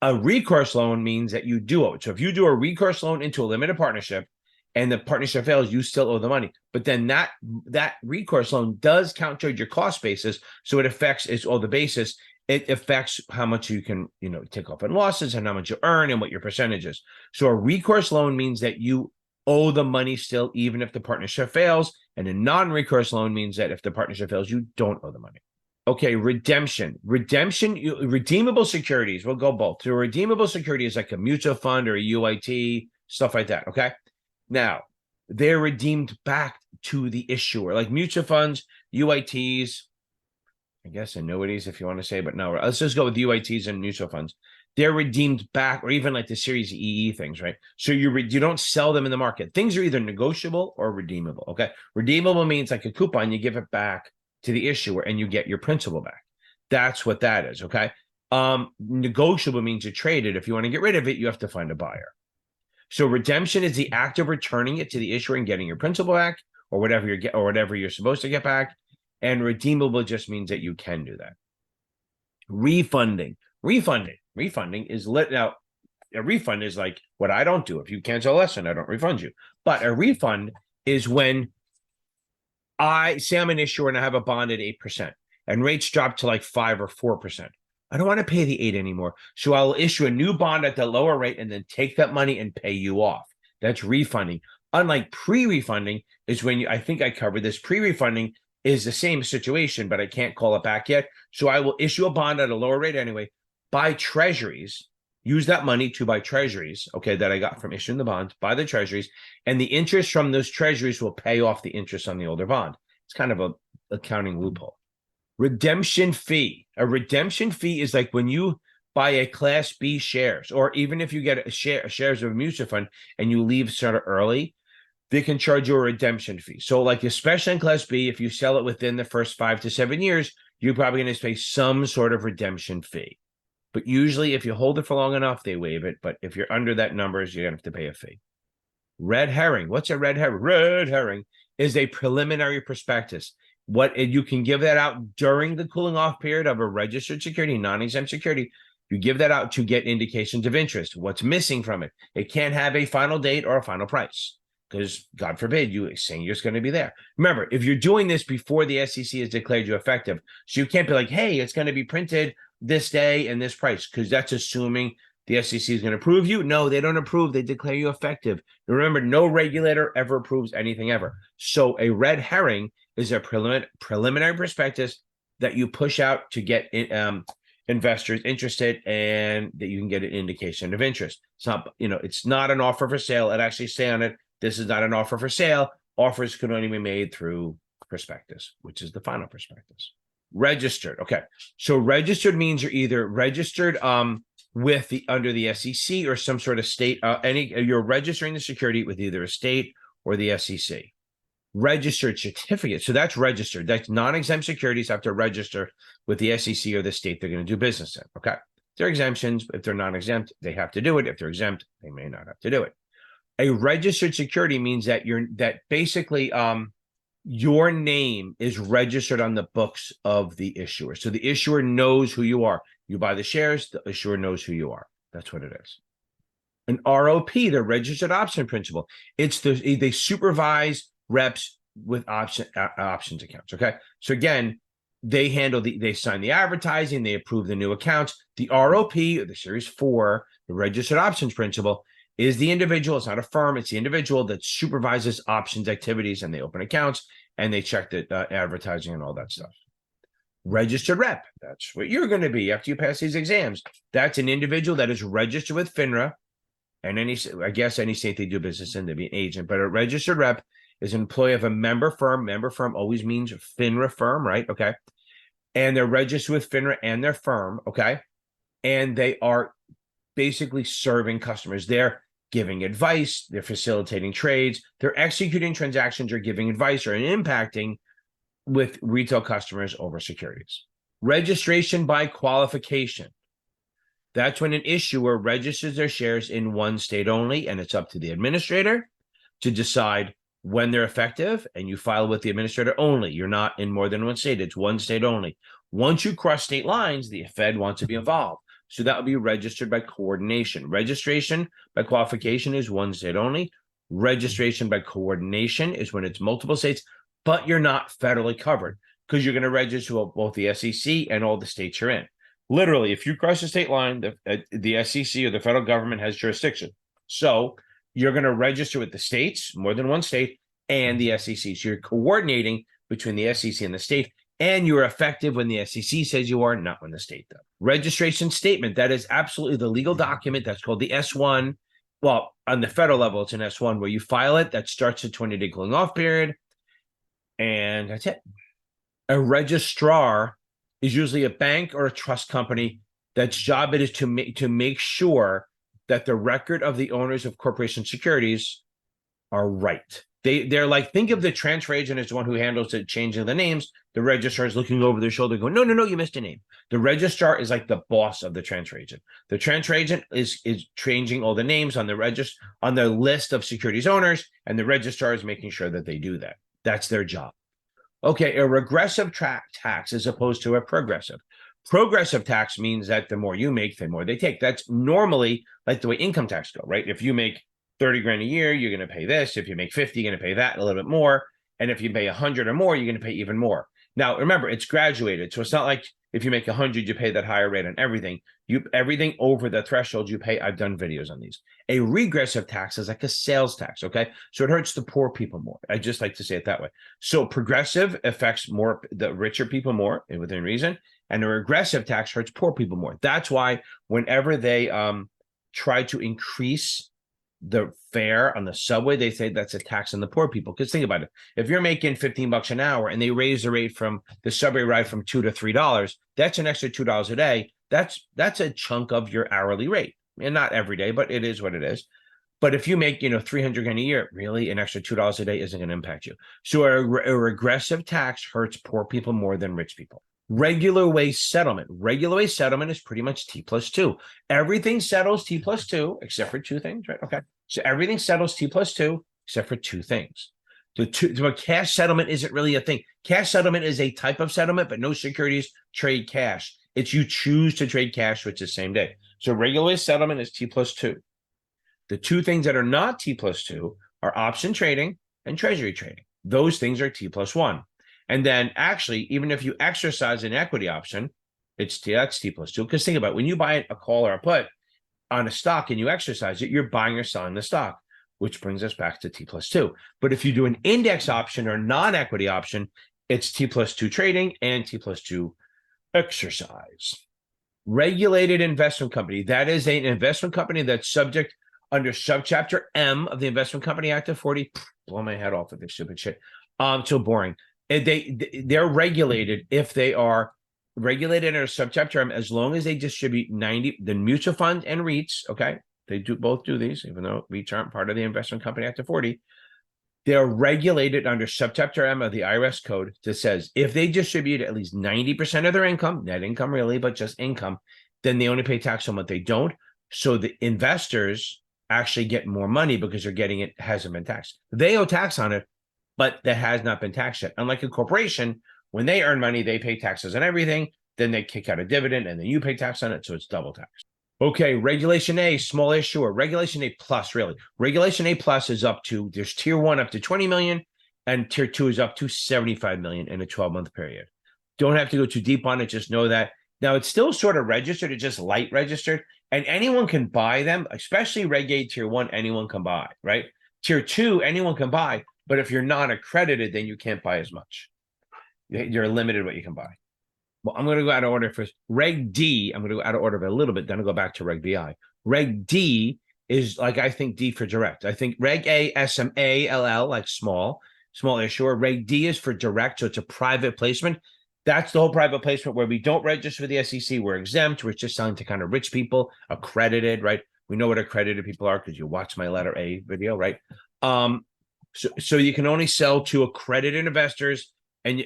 A recourse loan means that you do owe it. So if you do a recourse loan into a limited partnership and the partnership fails, you still owe the money. But then that recourse loan does count toward your cost basis. So it affects the basis. It affects how much you can, take off in losses and how much you earn and what your percentage is. So a recourse loan means that you owe the money still, even if the partnership fails. And a non-recourse loan means that if the partnership fails, you don't owe the money. Okay, redemption. Redeemable securities. We'll go both. So a redeemable security is like a mutual fund or a UIT, stuff like that. Okay. Now, they're redeemed back to the issuer, like mutual funds, UITs, I guess annuities, if you want to say, but no, let's just go with UITs and mutual funds. They're redeemed back, or even like the Series EE things, right? So you don't sell them in the market. Things are either negotiable or redeemable. Okay, redeemable means like a coupon, you give it back to the issuer and you get your principal back. That's what that is. Okay. Negotiable means you trade it. If you want to get rid of it, you have to find a buyer. So redemption is the act of returning it to the issuer and getting your principal back, or whatever you're supposed to get back. And redeemable just means that you can do that. Refunding is lit out. A refund is like what I don't do. If you cancel a lesson, I don't refund you. But a refund is when I say I'm an issuer and I have a bond at 8% and rates drop to like 5 or 4%. I don't want to pay the 8 anymore. So I'll issue a new bond at the lower rate and then take that money and pay you off. That's refunding. Unlike pre-refunding is when I think I covered this. Pre-refunding is the same situation, but I can't call it back yet. So I will issue a bond at a lower rate anyway, buy treasuries, use that money to buy treasuries, okay, that I got from issuing the bond, buy the treasuries, and the interest from those treasuries will pay off the interest on the older bond. It's kind of a accounting loophole. Redemption fee. A redemption fee is like when you buy a Class B shares, or even if you get shares of a mutual fund and you leave sort of early, they can charge you a redemption fee. So like, especially in Class B, if you sell it within the first 5 to 7 years, you're probably going to pay some sort of redemption fee. But usually if you hold it for long enough, they waive it. But if you're under that numbers, you're going to have to pay a fee. Red herring. What's a red herring? Red herring is a preliminary prospectus. What you can give that out during the cooling off period of a registered security, non-exempt security. You give that out to get indications of interest. What's missing from it? It can't have a final date or a final price, because God forbid you saying you're just going to be there. Remember, if you're doing this before the SEC has declared you effective, so you can't be like, hey, it's going to be printed this day and this price, because that's assuming the SEC is going to approve you. No, they don't approve. They declare you effective. Remember, no regulator ever approves anything ever. So a red herring is a preliminary prospectus that you push out to get investors interested, and that you can get an indication of interest. It's not, it's not an offer for sale. It actually say on it, this is not an offer for sale. Offers can only be made through prospectus, which is the final prospectus. Registered. Okay. So registered means you're either registered with under the SEC or some sort of state, you're registering the security with either a state or the SEC. Registered certificate. So that's registered. That's non-exempt securities have to register with the SEC or the state they're going to do business in. Okay. There are exemptions. If they're non-exempt, they have to do it. If they're exempt, they may not have to do it. A registered security means that basically your name is registered on the books of the issuer. So the issuer knows who you are. You buy the shares, the issuer knows who you are. That's what it is. An ROP, the registered option principal. They supervise reps with options accounts. Okay. So again, they sign the advertising, they approve the new accounts. The ROP, or the Series 4, the registered options principal, is the individual. It's not a firm. It's the individual that supervises options activities, and they open accounts and they check the advertising and all that stuff. Registered rep. That's what you're going to be after you pass these exams. That's an individual that is registered with FINRA, and any state they do business in, they'd be an agent. But a registered rep is an employee of a member firm. Member firm always means FINRA firm, right? Okay. And they're registered with FINRA and their firm. Okay. And they are basically serving customers. They're giving advice, they're facilitating trades, they're executing transactions or giving advice or impacting with retail customers over securities. Registration by qualification. That's when an issuer registers their shares in one state only, and it's up to the administrator to decide when they're effective, and you file with the administrator only. You're not in more than one state. It's one state only. Once you cross state lines, the Fed wants to be involved. So that would be registered by coordination. Registration by qualification is one state only. Registration by coordination is when it's multiple states, but you're not federally covered, because you're going to register both the SEC and all the states you're in. Literally, if you cross the state line, the SEC or the federal government has jurisdiction. So you're going to register with the states, more than one state, and the SEC. So you're coordinating between the SEC and the state, And you're effective when the SEC says you are, not when the state does. Registration statement, that is absolutely the legal document. That's called the S1. Well, on the federal level, it's an S1 where you file it. That starts a 20-day cooling off period. And that's it. A registrar is usually a bank or a trust company that's job it is to make sure that the record of the owners of corporation securities are right. They're like, think of the transfer agent as the one who handles the changing of the names. The registrar is looking over their shoulder going, no, you missed a name. The registrar is like the boss of the transfer agent. The transfer agent is changing all the names on the list of securities owners, and the registrar is making sure that they do that. That's their job. Okay, a regressive tax as opposed to a progressive. Progressive tax means that the more you make, the more they take. That's normally like the way income tax go, right? If you make 30 grand a year, you're going to pay this. If you make 50, you're going to pay that a little bit more. And if you pay 100 or more, you're going to pay even more. Now, remember, it's graduated. So it's not like if you make 100, you pay that higher rate on everything. Everything over the threshold you pay. I've done videos on these. A regressive tax is like a sales tax, okay? So it hurts the poor people more. I just like to say it that way. So progressive affects more the richer people more within reason, and a regressive tax hurts poor people more. That's why whenever they try to increase the fare on the subway, they say that's a tax on the poor people. Because think about it. If you're making $15 an hour and they raise the rate from the subway ride from $2 to $3, that's an extra $2 a day. That's a chunk of your hourly rate. And not every day, but it is what it is. But if you make, 300 grand a year, really an extra $2 a day isn't going to impact you. So a regressive tax hurts poor people more than rich people. Regular way settlement. Regular way settlement is pretty much T+2. Everything settles T+2 except for two things, right? Okay. So everything settles T+2 except for two things. So cash settlement isn't really a thing. Cash settlement is a type of settlement, but no securities trade cash. It's you choose to trade cash, which is same day. So regular way settlement is T+2. The two things that are not T+2 are option trading and treasury trading. Those things are T+1. And then actually, even if you exercise an equity option, that's T+2. Because think about it, when you buy a call or a put on a stock and you exercise it, you're buying or selling the stock, which brings us back to T+2. But if you do an index option or non-equity option, it's T+2 trading and T+2 exercise. Regulated investment company. That is an investment company that's subject under subchapter M of the Investment Company Act of 40. Blow my head off with this stupid shit. So boring. They're regulated if they are regulated under subchapter M, as long as they distribute the mutual funds and REITs. Okay, they both do these, even though REITs aren't part of the Investment Company Act of 40. They're regulated under subchapter M of the IRS code that says if they distribute at least 90% of their income, net income really, but just income, then they only pay tax on what they don't. So the investors actually get more money because they're getting it hasn't been taxed. They owe tax on it, but that has not been taxed yet. Unlike a corporation, when they earn money, they pay taxes on everything. Then they kick out a dividend and then you pay tax on it. So it's double tax. Okay, Regulation A, small issuer. Regulation A plus, really. Regulation A plus is there's tier 1 up to 20 million and tier 2 is up to 75 million in a 12-month period. Don't have to go too deep on it, just know that. Now, it's still sort of registered, it's just light registered, and anyone can buy them, especially Reg A tier 1, anyone can buy, right? Tier 2, anyone can buy, but if you're not accredited, then you can't buy as much. You're limited what you can buy. Well, I'm going to go out of order first. Reg D, I'm going to go out of order a little bit, then I'll go back to Reg BI. Reg D is like, I think D for direct. I think Reg A, SMALL, like small issuer. Reg D is for direct, so it's a private placement. That's the whole private placement where we don't register with the SEC. We're exempt. We're just selling to kind of rich people, accredited, right? We know what accredited people are because you watch my letter A video, right? So you can only sell to accredited investors, and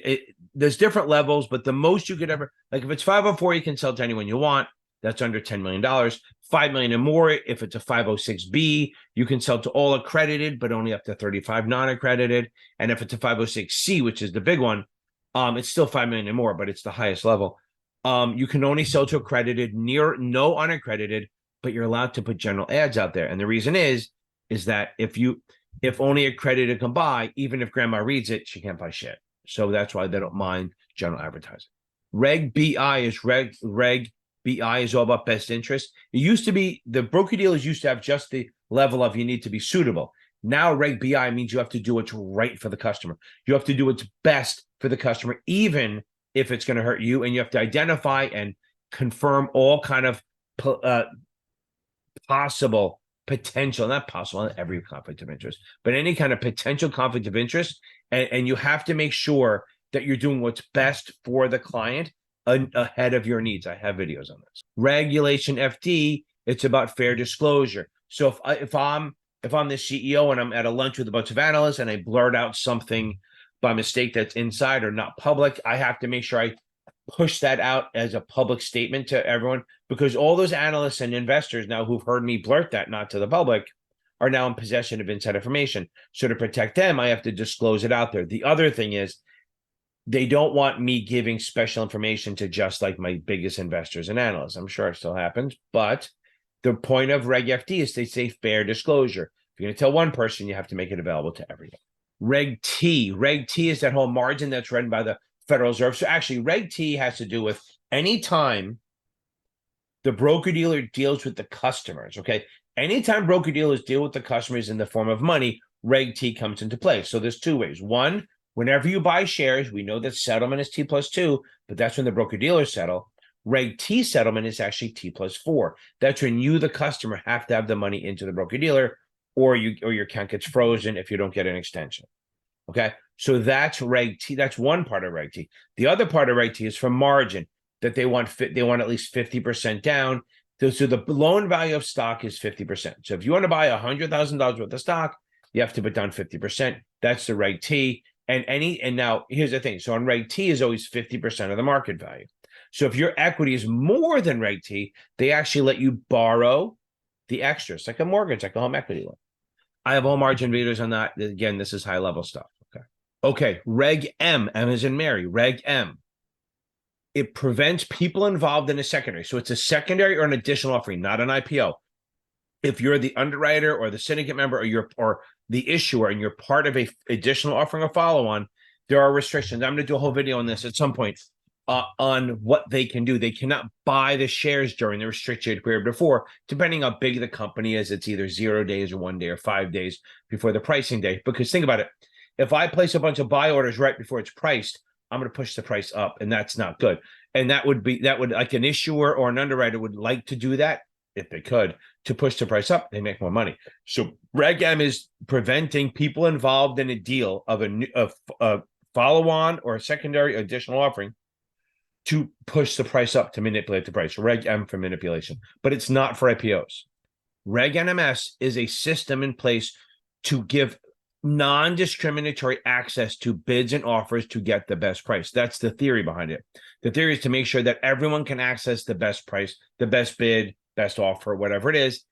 there's different levels, but the most you could ever, like if it's 504, you can sell to anyone you want. That's under $10 million. $5 million and more. If it's a 506B, you can sell to all accredited, but only up to 35 non-accredited. And if it's a 506C, which is the big one, it's still 5 million and more, but it's the highest level. You can only sell to accredited, no unaccredited, but you're allowed to put general ads out there. And the reason is that if only accredited can buy, even if grandma reads it, she can't buy shit. So that's why they don't mind general advertising. Reg BI is all about best interest. It used to be, the broker dealers used to have just the level of you need to be suitable. Now Reg BI means you have to do what's right for the customer. You have to do what's best for the customer, even if it's going to hurt you, and you have to identify and confirm all kind of possible potential, not possible, not every conflict of interest, but any kind of potential conflict of interest. And you have to make sure that you're doing what's best for the client ahead of your needs. I have videos on this. Regulation FD, it's about fair disclosure. So if I'm the CEO and I'm at a lunch with a bunch of analysts and I blurt out something by mistake that's inside or not public, I have to make sure I push that out as a public statement to everyone, because all those analysts and investors now who've heard me blurt that not to the public are now in possession of inside information. So to protect them, I have to disclose it out there. The other thing is they don't want me giving special information to just like my biggest investors and analysts. I'm sure it still happens, but the point of Reg FD is they say fair disclosure. If you're going to tell one person, you have to make it available to everyone. Reg T is that whole margin that's run by the Federal Reserve. So actually, Reg T has to do with any time the broker-dealer deals with the customers, okay? Anytime broker-dealers deal with the customers in the form of money, Reg T comes into play. So there's two ways. One, whenever you buy shares, we know that settlement is T+2, but that's when the broker-dealers settle. Reg T settlement is actually T+4. That's when you, the customer, have to have the money into the broker-dealer, or your account gets frozen if you don't get an extension. Okay, so that's Reg T. That's one part of Reg T. The other part of Reg T is for margin, that they want at least 50% down. So the loan value of stock is 50%. So if you want to buy $100,000 worth of stock, you have to put down 50%. That's the Reg T. And now here's the thing. So on Reg T is always 50% of the market value. So if your equity is more than Reg T, they actually let you borrow the extras, like a mortgage, like a home equity loan. I have all margin videos on that. Again, this is high level stuff. Okay. Reg M as in Mary, Reg M. It prevents people involved in a secondary. So it's a secondary or an additional offering, not an IPO. If you're the underwriter or the syndicate member or the issuer and you're part of a additional offering or follow-on, there are restrictions. I'm going to do a whole video on this at some point on what they can do. They cannot buy the shares during the restricted period before, depending how big the company is. It's either 0 days or 1 day or 5 days before the pricing day. Because think about it. If I place a bunch of buy orders right before it's priced, I'm going to push the price up, and that's not good. And that would like an issuer or an underwriter would like to do that if they could to push the price up. They make more money. So Reg M is preventing people involved in a deal of a follow-on or a secondary additional offering to push the price up to manipulate the price. Reg M for manipulation, but it's not for IPOs. Reg NMS is a system in place to give non-discriminatory access to bids and offers to get the best price. That's the theory behind it. The theory is to make sure that everyone can access the best price, the best bid, best offer, whatever it is,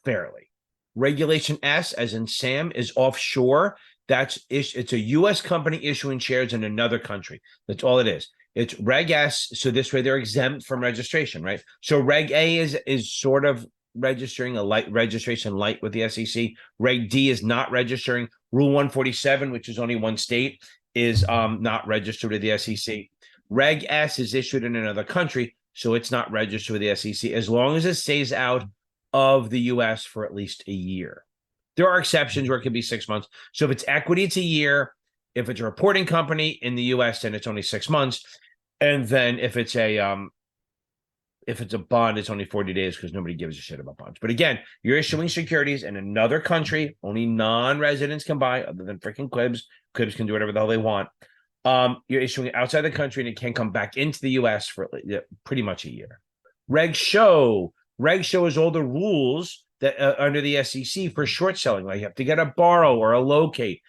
fairly. Regulation S, as in Sam, is offshore. It's a U.S. company issuing shares in another country. That's all it is. It's Reg S, so this way they're exempt from registration, right? So Reg A is sort of registering a registration light with the SEC. Reg D is not registering. Rule 147, which is only one state, is not registered with the SEC. Reg S is issued in another country, so it's not registered with the SEC as long as it stays out of the US for at least a year. There are exceptions where it could be 6 months. So if it's equity, it's a year. If it's a reporting company in the US, then it's only 6 months. And then if it's a bond, it's only 40 days because nobody gives a shit about bonds. But again, you're issuing securities in another country. Only non-residents can buy, other than freaking Quibs. Quibs can do whatever the hell they want. You're issuing it outside the country and it can't come back into the US for pretty much a year. Reg Show is all the rules that under the SEC for short selling. Like you have to get a borrow or a locate.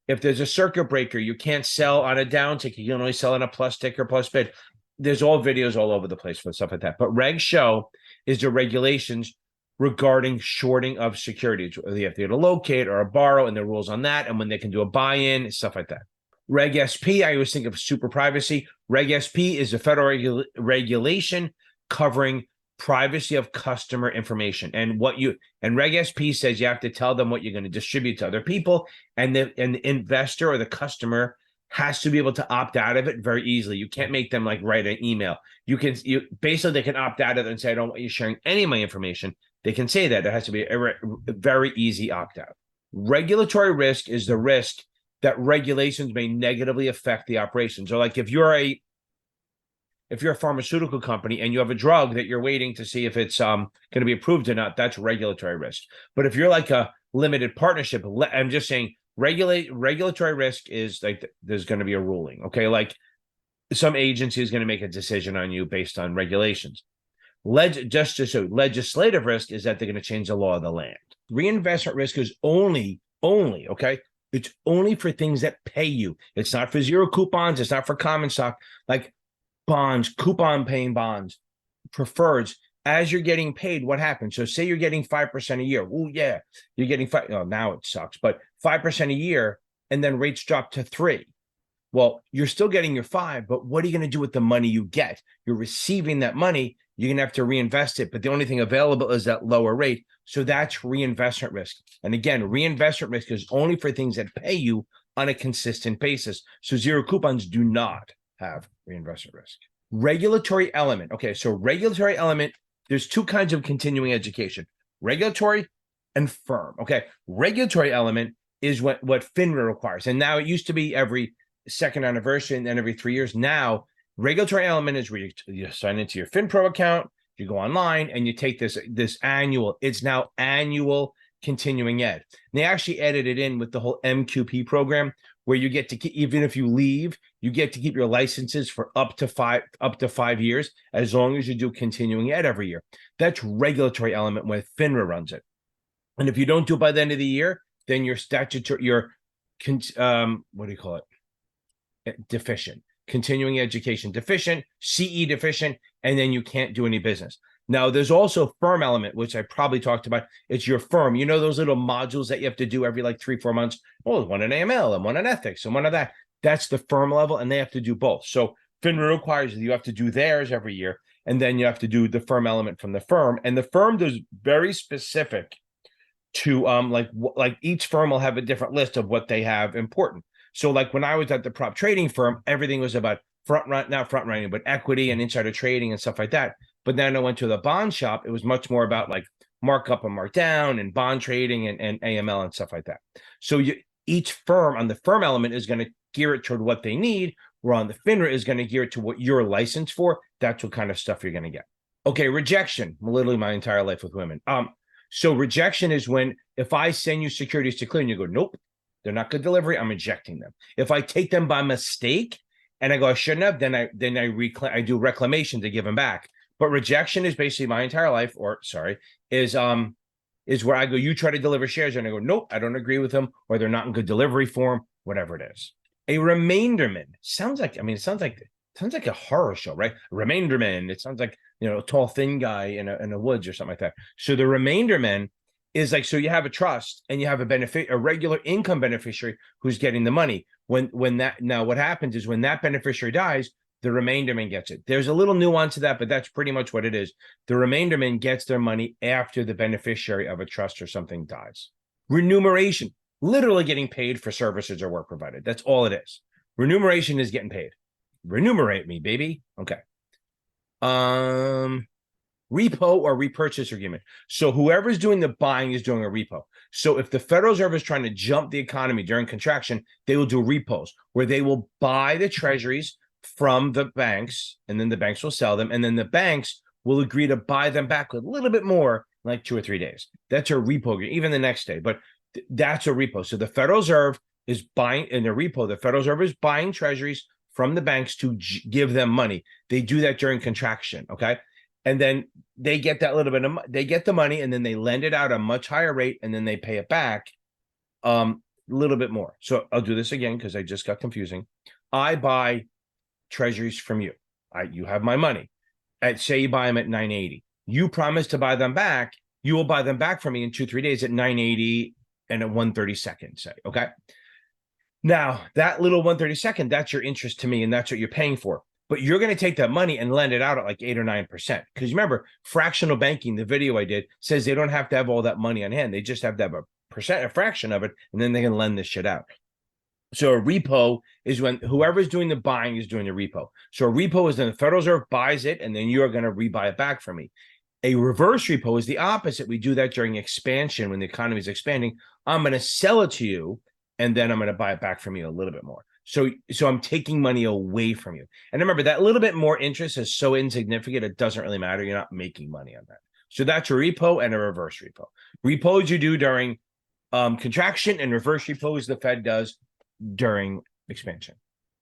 If there's a circuit breaker, you can't sell on a down ticket. You can only sell on a plus ticker, plus bid. There's all videos all over the place for stuff like that. But Reg Show is the regulations regarding shorting of securities. They have to get a locate or a borrow and the rules on that, and when they can do a buy-in, stuff like that. Reg SP, I always think of super privacy. Reg SP is a federal regulation covering privacy of customer information. And Reg SP says you have to tell them what you're going to distribute to other people, and the investor or the customer has to be able to opt out of it very easily. You can't make them like write an email. Basically they can opt out of it and say, I don't want you sharing any of my information. They can say that. There has to be a very easy opt out. Regulatory risk is the risk that regulations may negatively affect the operation. So like if you're a pharmaceutical company and you have a drug that you're waiting to see if it's going to be approved or not, that's regulatory risk. But if you're like a limited partnership, I'm just saying regulatory risk is like there's going to be a ruling. Okay, like some agency is going to make a decision on you based on regulations. Legislative risk is that they're going to change the law of the land. Reinvestment risk is only, okay? It's only for things that pay you. It's not for zero coupons. It's not for common stock, like bonds, coupon paying bonds, preferreds. As you're getting paid, what happens? So say you're getting 5% a year. Oh yeah, you're getting 5. Oh, now it sucks, but 5% a year, and then rates drop to 3. Well, you're still getting your 5, but what are you going to do with the money you get? You're receiving that money. You're going to have to reinvest it, but the only thing available is that lower rate. So that's reinvestment risk. And again, reinvestment risk is only for things that pay you on a consistent basis. So zero coupons do not have reinvestment risk. Regulatory element. Okay, so regulatory element, there's 2 kinds of continuing education, regulatory and firm. Okay, regulatory element is what FINRA requires. And now it used to be every second anniversary and then every 3 years. Now, regulatory element is where you sign into your FinPro account, you go online and you take this annual, it's now annual continuing ed. And they actually added it in with the whole MQP program where you get to keep, even if you leave, you get to keep your licenses for up to 5 years, as long as you do continuing ed every year. That's regulatory element when FINRA runs it. And if you don't do it by the end of the year, then you're what do you call it? Deficient. Continuing education deficient, CE deficient, and then you can't do any business. Now, there's also firm element, which I probably talked about. It's your firm. You know those little modules that you have to do every like 3-4 months? Oh, one in AML and one in ethics and one of that. That's the firm level, and they have to do both. So FINRA requires you have to do theirs every year, and then you have to do the firm element from the firm. And the firm is very specific to like each firm will have a different list of what they have important. So like when I was at the prop trading firm, everything was about not front running, but equity and insider trading and stuff like that. But then I went to the bond shop. It was much more about like markup and markdown and bond trading and AML and stuff like that. So each firm on the firm element is going to gear it toward what they need, where on the FINRA is going to gear it to what you're licensed for. That's what kind of stuff you're going to get. Okay, rejection. Literally my entire life with women. So rejection is when if I send you securities to clear and you go, nope, they're not good delivery, I'm rejecting them. If I take them by mistake and I go, I shouldn't have, then I do reclamation to give them back. But rejection is basically my entire life, is where I go, you try to deliver shares and I go, nope, I don't agree with them, or they're not in good delivery form, whatever it is. A remainderman sounds like a horror show, right? Remainderman. It sounds like, a tall, thin guy in a woods or something like that. So the remainderman is like, so you have a trust and you have a regular income beneficiary who's getting the money. Now what happens is when that beneficiary dies, the remainderman gets it. There's a little nuance to that, but that's pretty much what it is. The remainderman gets their money after the beneficiary of a trust or something dies. Remuneration, literally getting paid for services or work provided. That's all it is. Remuneration is getting paid. Remunerate me, baby. Okay. Repo or repurchase agreement. So whoever's doing the buying is doing a repo. So if the Federal Reserve is trying to jump the economy during contraction, they will do repos where they will buy the treasuries from the banks, and then the banks will sell them, and then the banks will agree to buy them back with a little bit more, like 2 or 3 days. That's a repo, even the next day, but that's a repo. So the Federal Reserve is buying in a repo. The Federal Reserve is buying treasuries from the banks to give them money. They do that during contraction, okay? And then they get that little bit of, they get the money and then they lend it out at a much higher rate and then they pay it back a little bit more. So I'll do this again because I just got confusing. I buy treasuries from you. You have my money. Say you buy them at 980. You promise to buy them back. You will buy them back from me in 2-3 days at 980 and at 132nd, say, okay? Now, that little 132nd, that's your interest to me and that's what you're paying for. But you're going to take that money and lend it out at like 8 or 9%. Because remember, fractional banking, the video I did, says they don't have to have all that money on hand. They just have to have a fraction of it, and then they can lend this shit out. So a repo is when whoever's doing the buying is doing the repo. So a repo is when the Federal Reserve buys it, and then you're going to rebuy it back from me. A reverse repo is the opposite. We do that during expansion when the economy is expanding. I'm going to sell it to you, and then I'm going to buy it back from you a little bit more. So I'm taking money away from you. And remember, that little bit more interest is so insignificant, it doesn't really matter. You're not making money on that. So that's a repo and a reverse repo. Repos you do during contraction, and reverse repos the Fed does during expansion.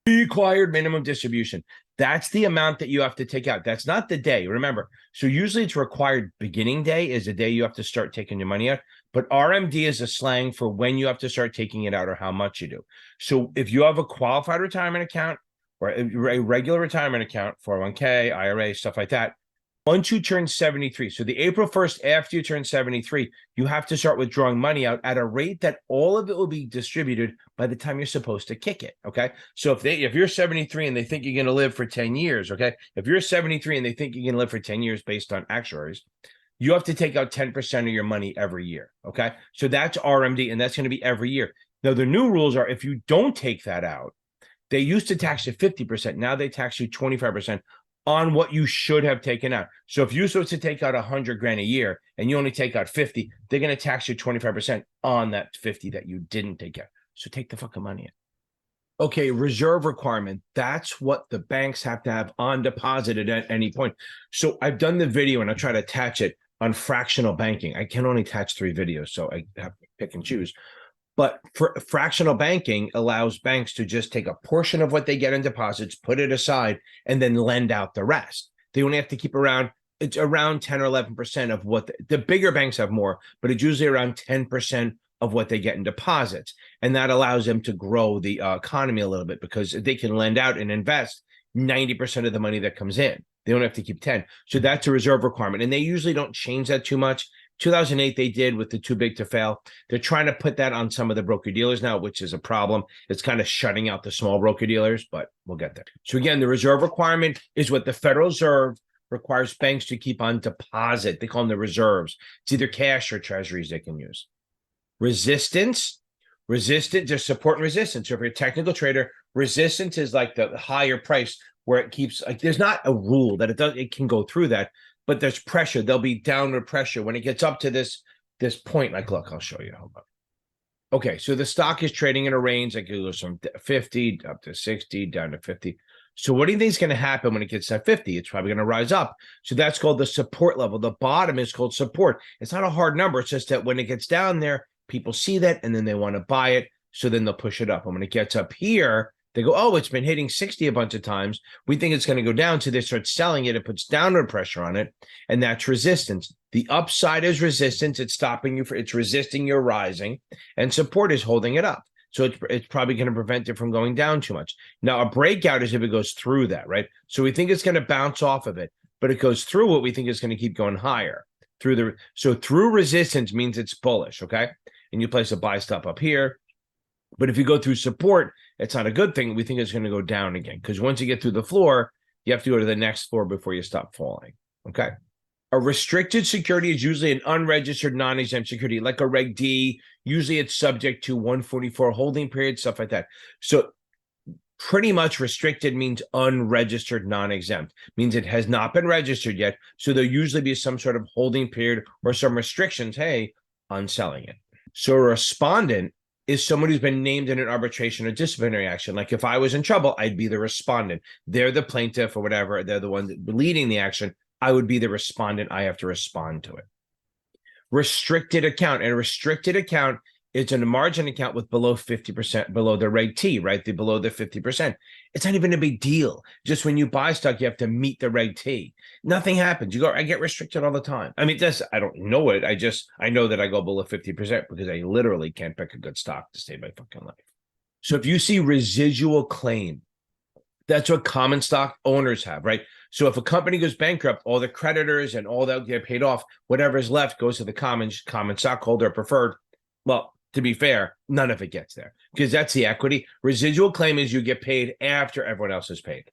Required minimum distribution. That's the amount that you have to take out. That's not the day. Remember, so usually it's required beginning day is the day you have to start taking your money out. But RMD is a slang for when you have to start taking it out or how much you do. So if you have a qualified retirement account or a regular retirement account, 401k, IRA, stuff like that, once you turn 73, so the April 1st after you turn 73, you have to start withdrawing money out at a rate that all of it will be distributed by the time you're supposed to kick it, okay? So if you're 73 and they think you're going to live for 10 years, okay? If you're 73 and they think you're going to live for 10 years based on actuaries, you have to take out 10% of your money every year, okay? So that's RMD, and that's going to be every year. Now, the new rules are if you don't take that out, they used to tax you 50%. Now they tax you 25% on what you should have taken out. So if you're supposed to take out 100 grand a year and you only take out 50, they're going to tax you 25% on that 50 that you didn't take out. So take the fucking money in. Okay, reserve requirement. That's what the banks have to have on deposited at any point. So I've done the video and I try to attach it on fractional banking. I can only attach 3 videos, so I have to pick and choose. But for fractional banking allows banks to just take a portion of what they get in deposits, put it aside, and then lend out the rest. They only have to keep around, it's around 10 or 11% of what the bigger banks have more, but it's usually around 10% of what they get in deposits. And that allows them to grow the economy a little bit because they can lend out and invest 90% of the money that comes in. They don't have to keep 10. So that's a reserve requirement. And they usually don't change that too much. 2008, they did with the too big to fail. They're trying to put that on some of the broker dealers now, which is a problem. It's kind of shutting out the small broker dealers, but we'll get there. So again, the reserve requirement is what the Federal Reserve requires banks to keep on deposit. They call them the reserves. It's either cash or treasuries they can use. Resistance, there's support and resistance. So if you're a technical trader, resistance is like the higher price where it keeps, like there's not a rule that it can go through that. But there's pressure. There'll be downward pressure when it gets up to this point. Like, look, I'll show you. Hold on. Okay, so the stock is trading in a range. Like it goes from 50 up to 60, down to 50. So what do you think is going to happen when it gets to 50? It's probably going to rise up. So that's called the support level. The bottom is called support. It's not a hard number. It's just that when it gets down there, people see that and then they want to buy it. So then they'll push it up. And when it gets up here, they go, oh, it's been hitting 60 a bunch of times. We think it's going to go down. So they start selling it. It puts downward pressure on it. And that's resistance. The upside is resistance. It's stopping you it's resisting your rising. And support is holding it up. So it's probably going to prevent it from going down too much. Now, a breakout is if it goes through that, right? So we think it's going to bounce off of it, but it goes through what we think is going to keep going higher. So through resistance means it's bullish, okay? And you place a buy stop up here. But if you go through support, it's not a good thing. We think it's going to go down again because once you get through the floor, you have to go to the next floor before you stop falling. Okay. A restricted security is usually an unregistered, non-exempt security, like a Reg D. Usually it's subject to 144 holding period, stuff like that. So pretty much restricted means unregistered, non-exempt, means it has not been registered yet. So there'll usually be some sort of holding period or some restrictions, hey, on selling it. So a respondent is someone who's been named in an arbitration or disciplinary action. Like if I was in trouble, I'd be the respondent. They're the plaintiff or whatever. They're the one leading the action. I would be the respondent. I have to respond to it. Restricted account. And a restricted account is a margin account with below 50%, below the Reg T, right? Below the 50%. It's not even a big deal. Just when you buy stock, you have to meet the Reg T. Nothing happens. I get restricted all the time. I mean, I don't know it. I know that I go below 50% because I literally can't pick a good stock to save my fucking life. So if you see residual claim, that's what common stock owners have, right? So if a company goes bankrupt, all the creditors and all that get paid off, whatever's left goes to the common stockholder preferred. Well, to be fair, none of it gets there because that's the equity. Residual claim is you get paid after everyone else is paid.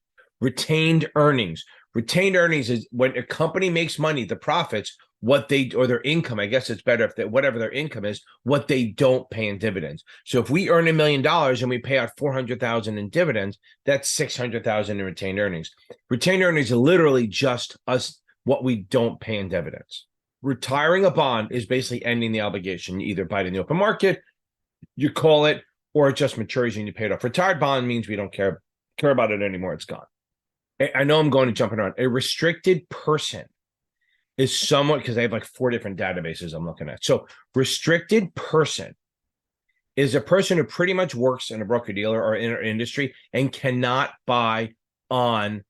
Retained earnings. Retained earnings is when a company makes money, the profits, or their income, I guess it's better if whatever their income is, what they don't pay in dividends. So if we earn $1 million and we pay out $400,000 in dividends, that's $600,000 in retained earnings. Retained earnings are literally just us, what we don't pay in dividends. Retiring a bond is basically ending the obligation. You either buy it in the open market, you call it, or it just matures and you pay it off. Retired bond means we don't care about it anymore. It's gone. I know I'm going to jumping around. A restricted person is someone, because I have like 4 different databases I'm looking at. So restricted person is a person who pretty much works in a broker dealer or in our industry and cannot buy on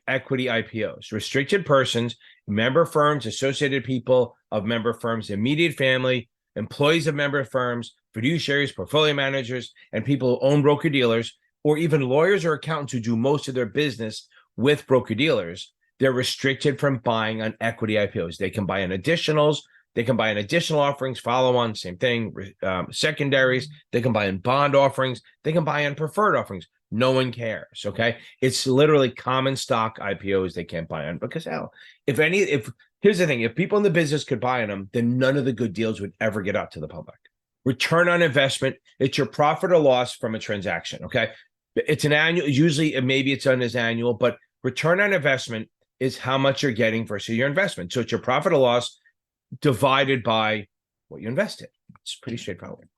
equity IPOs. Restricted persons, member firms, associated people of member firms, immediate family, employees of member firms, fiduciaries, portfolio managers, and people who own broker dealers, or even lawyers or accountants who do most of their business with broker dealers. They're restricted from buying on equity IPOs. They can buy on additionals. They can buy in additional offerings, follow-on, same thing, secondaries. They can buy in bond offerings. They can buy in preferred offerings. No one cares, okay? It's literally common stock IPOs they can't buy on because, hell, here's the thing, if people in the business could buy on them, then none of the good deals would ever get out to the public. Return on investment, it's your profit or loss from a transaction, okay? It's an annual, usually maybe it's done as annual, but return on investment is how much you're getting versus your investment. So it's your profit or loss divided by what you invested. It's pretty straightforward.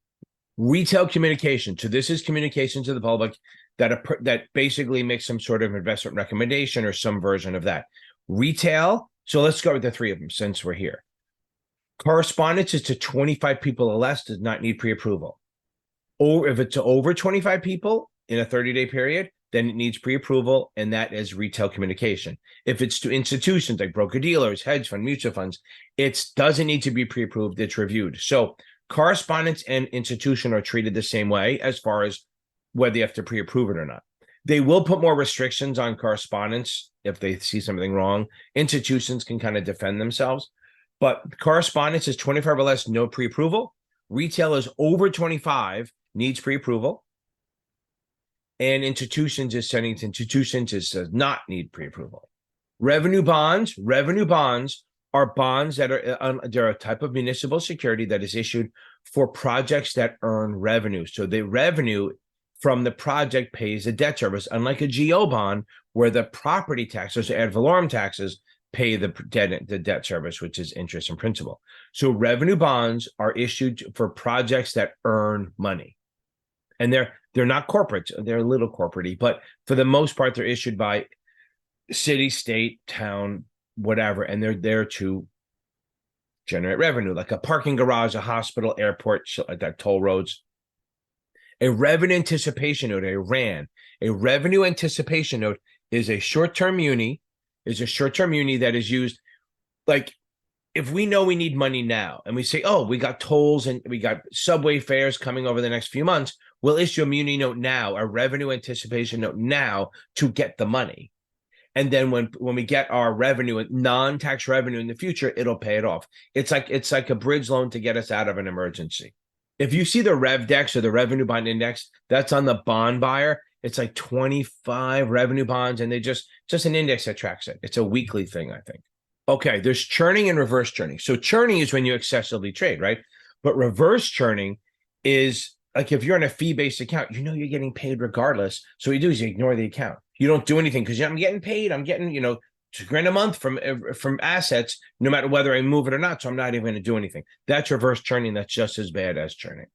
Retail communication. So this is communication to the public that basically makes some sort of investment recommendation or some version of that. Retail. So let's go with the 3 of them since we're here. Correspondence is to 25 people or less, does not need pre-approval. Or if it's over 25 people in a 30-day period, then it needs pre-approval, and that is retail communication. If it's to institutions like broker-dealers, hedge fund, mutual funds, it doesn't need to be pre-approved, it's reviewed. So correspondence and institution are treated the same way as far as whether you have to pre-approve it or not. They will put more restrictions on correspondence if they see something wrong. Institutions can kind of defend themselves, but correspondence is 25 or less, no pre-approval. Retail is over 25, needs pre-approval. And institutions is sending to institutions does not need pre-approval. Revenue bonds are bonds that they're a type of municipal security that is issued for projects that earn revenue. So the revenue from the project pays a debt service, unlike a GO bond where the property taxes, ad valorem taxes, pay the debt service, which is interest and principal. So revenue bonds are issued for projects that earn money. And they're not corporate, they're a little corporate-y, but for the most part, they're issued by city, state, town, whatever, and they're there to generate revenue, like a parking garage, a hospital, airport, shit like that, toll roads. A revenue anticipation note, a RAN. A revenue anticipation note is a short-term muni, that is used, like, if we know we need money now and we say, oh, we got tolls and we got subway fares coming over the next few months, we'll issue a muni note now, a revenue anticipation note now to get the money. And then when we get our revenue, non-tax revenue in the future, it'll pay it off. It's like a bridge loan to get us out of an emergency. If you see the RevDex or the revenue bond index, that's on the bond buyer. It's like 25 revenue bonds, and they just an index that tracks it. It's a weekly thing, I think. Okay, there's churning and reverse churning. So churning is when you excessively trade, right? But reverse churning is like if you're on a fee-based account, you know you're getting paid regardless. So what you do is you ignore the account. You don't do anything because I'm getting paid. I'm getting, $2,000 a month from assets, no matter whether I move it or not. So I'm not even going to do anything. That's reverse churning. That's just as bad as churning.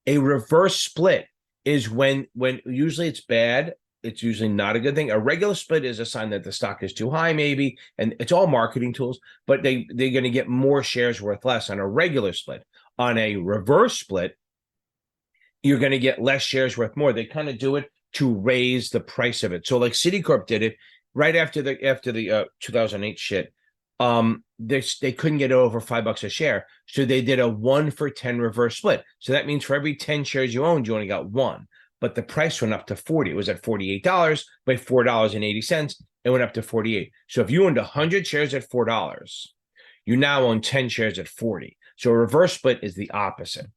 A reverse split is when usually it's bad. It's usually not a good thing. A regular split is a sign that the stock is too high, maybe, and it's all marketing tools, but they're going to get more shares worth less on a regular split. On a reverse split, you're going to get less shares worth more. They kind of do it to raise the price of it. So like Citicorp did it right after the 2008 shit. They couldn't get over $5 a share. So they did a 1-for-10 reverse split. So that means for every 10 shares you owned, you only got 1. But the price went up to 40. It was at $48 by $4.80. It went up to 48. So if you owned 100 shares at $4, you now own 10 shares at 40. So a reverse split is the opposite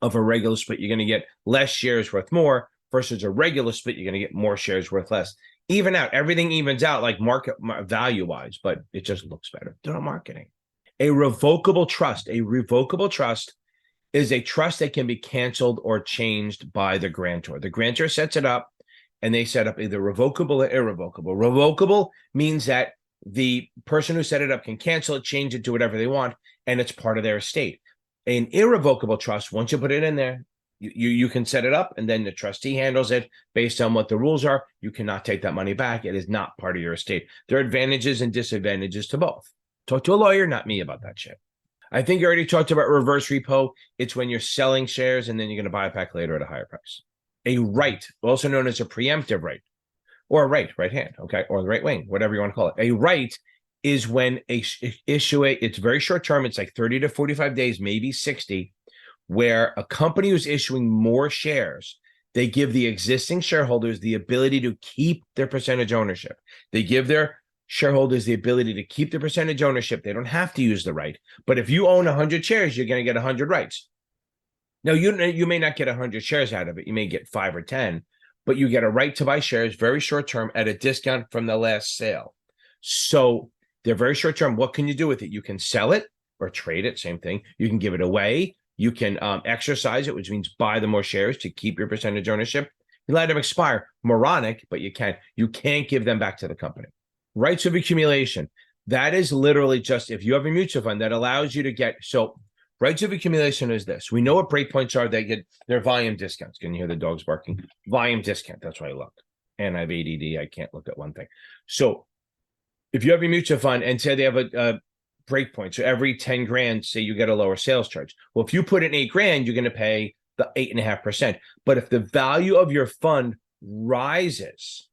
of a regular split. You're going to get less shares worth more versus a regular split. You're going to get more shares worth less. Even out, everything evens out like market value wise, but it just looks better. They're not marketing. A revocable trust. A revocable trust is a trust that can be canceled or changed by the grantor. The grantor sets it up, and they set up either revocable or irrevocable. Revocable means that the person who set it up can cancel it, change it to whatever they want, and it's part of their estate. An irrevocable trust, once you put it in there, You can set it up, and then the trustee handles it based on what the rules are. You cannot take that money back. It is not part of your estate. There are advantages and disadvantages to both. Talk to a lawyer, not me, about that shit. I think you already talked about reverse repo. It's when you're selling shares and then you're going to buy it back later at a higher price. A right, also known as a preemptive right, or a right hand, okay, or the right wing, whatever you want to call it. A right is when it's very short term. It's like 30 to 45 days, maybe 60, where a company who's issuing more shares, they give the existing shareholders the ability to keep their percentage ownership. They give their shareholders the ability to keep the percentage ownership. They don't have to use the right. But if you own 100 shares, you're going to get 100 rights. Now, you may not get 100 shares out of it. You may get 5 or 10, but you get a right to buy shares very short term at a discount from the last sale. So they're very short term. What can you do with it? You can sell it or trade it, same thing. You can give it away. You can exercise it, which means buy the more shares to keep your percentage ownership. You let them expire. Moronic, but you can't. You can't give them back to the company. Rights of accumulation. That is literally just if you have a mutual fund that allows you to get. So rights of accumulation is this. We know what breakpoints are. They get their volume discounts. Can you hear the dogs barking? Volume discount. That's why I look. And I have ADD. I can't look at one thing. So if you have a mutual fund and say they have a breakpoint, so every 10 grand, say you get a lower sales charge. Well, if you put in 8 grand, you're going to pay the 8.5%. But if the value of your fund rises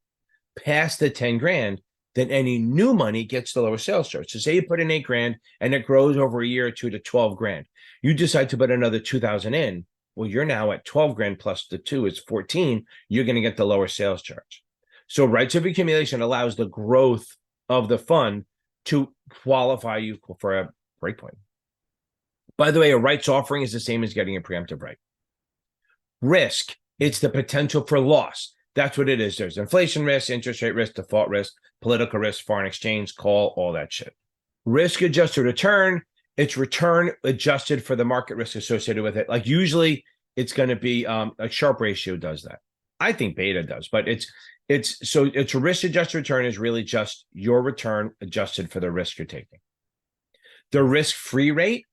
past the 10 grand, then any new money gets the lower sales charge. So say you put in 8 grand and it grows over a year or two to 12 grand. You decide to put another 2,000 in. Well, you're now at 12 grand plus the 2 is 14. You're going to get the lower sales charge. So rights of accumulation allows the growth of the fund to qualify you for a breakpoint. By the way, a rights offering is the same as getting a preemptive right. Risk, it's the potential for loss. That's what it is. There's inflation risk, interest rate risk, default risk, political risk, foreign exchange, call, all that shit. Risk adjusted return, it's return adjusted for the market risk associated with it. Like usually it's going to be a Sharpe ratio does that. I think beta does, but it's a risk adjusted return is really just your return adjusted for the risk you're taking. The risk-free rate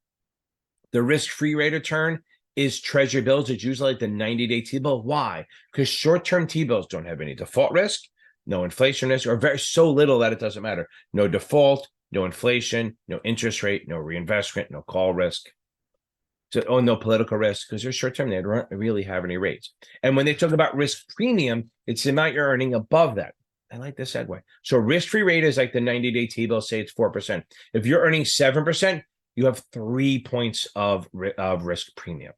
return is treasury bills. It's usually like the 90-day T-bill. Why? Because short-term T-bills don't have any default risk, no inflation risk, or very so little that it doesn't matter. No default, no inflation, no interest rate, no reinvestment, no call risk. So, no political risk because they're short-term. They don't really have any rates. And when they talk about risk premium, it's the amount you're earning above that. I like this segue. So risk-free rate is like the 90-day T-bill, say it's 4%. If you're earning 7%, you have 3 points of risk premium.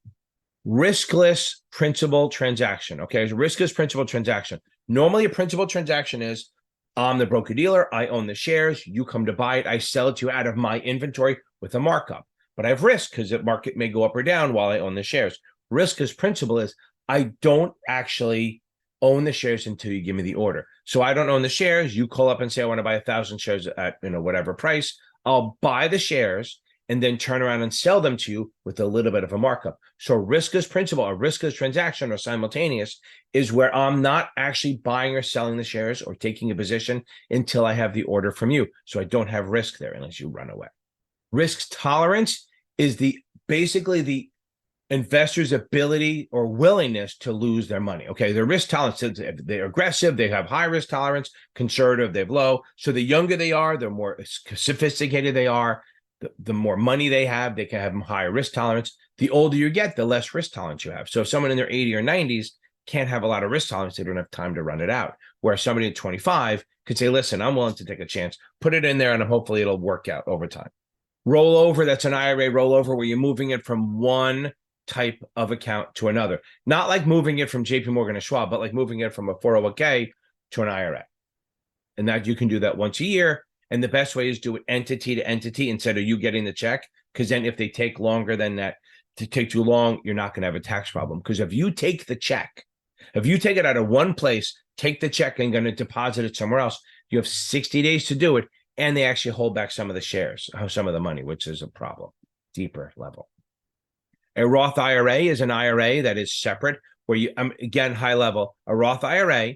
Riskless principal transaction. Okay, riskless principal transaction. Normally, a principal transaction is I'm the broker dealer. I own the shares. You come to buy it. I sell it to you out of my inventory with a markup. But I have risk because the market may go up or down while I own the shares. Riskless principal is I don't actually own the shares until you give me the order. So I don't own the shares. You call up and say, I want to buy 1,000 shares at whatever price. I'll buy the shares and then turn around and sell them to you with a little bit of a markup. So riskless principal, a riskless transaction or simultaneous is where I'm not actually buying or selling the shares or taking a position until I have the order from you. So I don't have risk there unless you run away. Risk tolerance is basically the investor's ability or willingness to lose their money. Okay, their risk tolerance, they're aggressive, they have high risk tolerance, conservative, they have low. So the younger they are, the more sophisticated they are, the more money they have, they can have higher risk tolerance. The older you get, the less risk tolerance you have. So if someone in their 80s or 90s can't have a lot of risk tolerance, they don't have time to run it out. Where somebody at 25 could say, listen, I'm willing to take a chance, put it in there, and hopefully it'll work out over time. Rollover, that's an IRA rollover where you're moving it from one type of account to another. Not like moving it from JP Morgan to Schwab, but like moving it from a 401k to an IRA. And that you can do that once a year. And the best way is do it entity to entity instead of you getting the check. Because then if they take longer than that, to take too long, you're not going to have a tax problem. Because if you take the check, if you take it out of one place, take the check and going to deposit it somewhere else, you have 60 days to do it. And they actually hold back some of the shares, some of the money, which is a problem, deeper level. A Roth IRA is an IRA that is separate where you, again, high level, a Roth IRA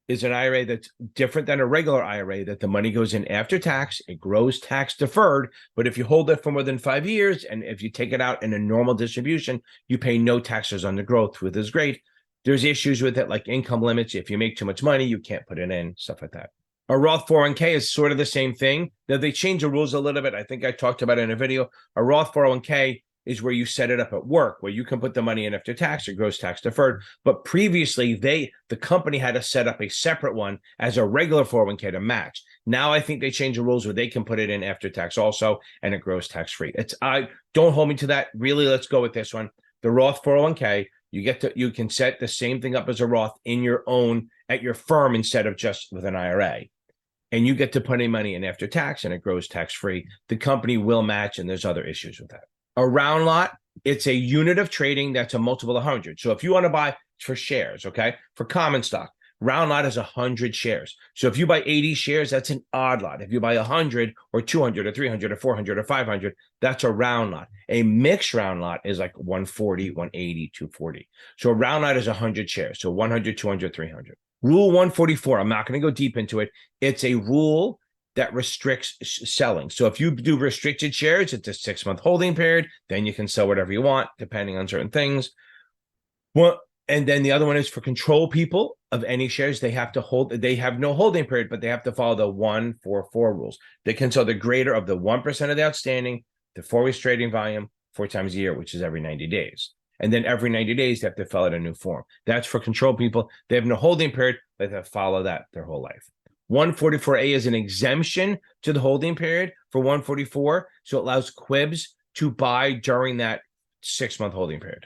is an IRA that's different than a regular IRA, that the money goes in after tax, it grows tax deferred. But if you hold it for more than 5 years, and if you take it out in a normal distribution, you pay no taxes on the growth, which is great. There's issues with it, like income limits. If you make too much money, you can't put it in, stuff like that. A Roth 401k is sort of the same thing. Now, they change the rules a little bit. I think I talked about it in a video. A Roth 401k is where you set it up at work, where you can put the money in after tax or gross tax deferred. But previously, the company had to set up a separate one as a regular 401k to match. Now I think they changed the rules where they can put it in after tax also, and it grows tax free. Don't hold me to that. Really, let's go with this one. The Roth 401k, you can set the same thing up as a Roth in your own at your firm instead of just with an IRA. And you get to put any money in after tax, and it grows tax free. The company will match, and there's other issues with that. A round lot, it's a unit of trading that's a multiple of 100. So if you want to buy for shares, okay, for common stock, round lot is 100 shares. So if you buy 80 shares, that's an odd lot. If you buy 100 or 200 or 300 or 400 or 500, that's a round lot. A mixed round lot is like 140, 180, 240. So a round lot is 100 shares. So 100, 200, 300. Rule 144, I'm not going to go deep into it. It's a rule that restricts selling. So if you do restricted shares, it's a 6-month holding period. Then you can sell whatever you want, depending on certain things. Well, and then the other one is for control people of any shares. They have no holding period, but they have to follow the 144 rules. They can sell the greater of the 1% of the outstanding, the 4-week trading volume, 4 times a year, which is every 90 days. And then every 90 days, they have to fill out a new form. That's for control people. They have no holding period, but they have to follow that their whole life. 144A is an exemption to the holding period for 144. So it allows quibs to buy during that 6-month holding period.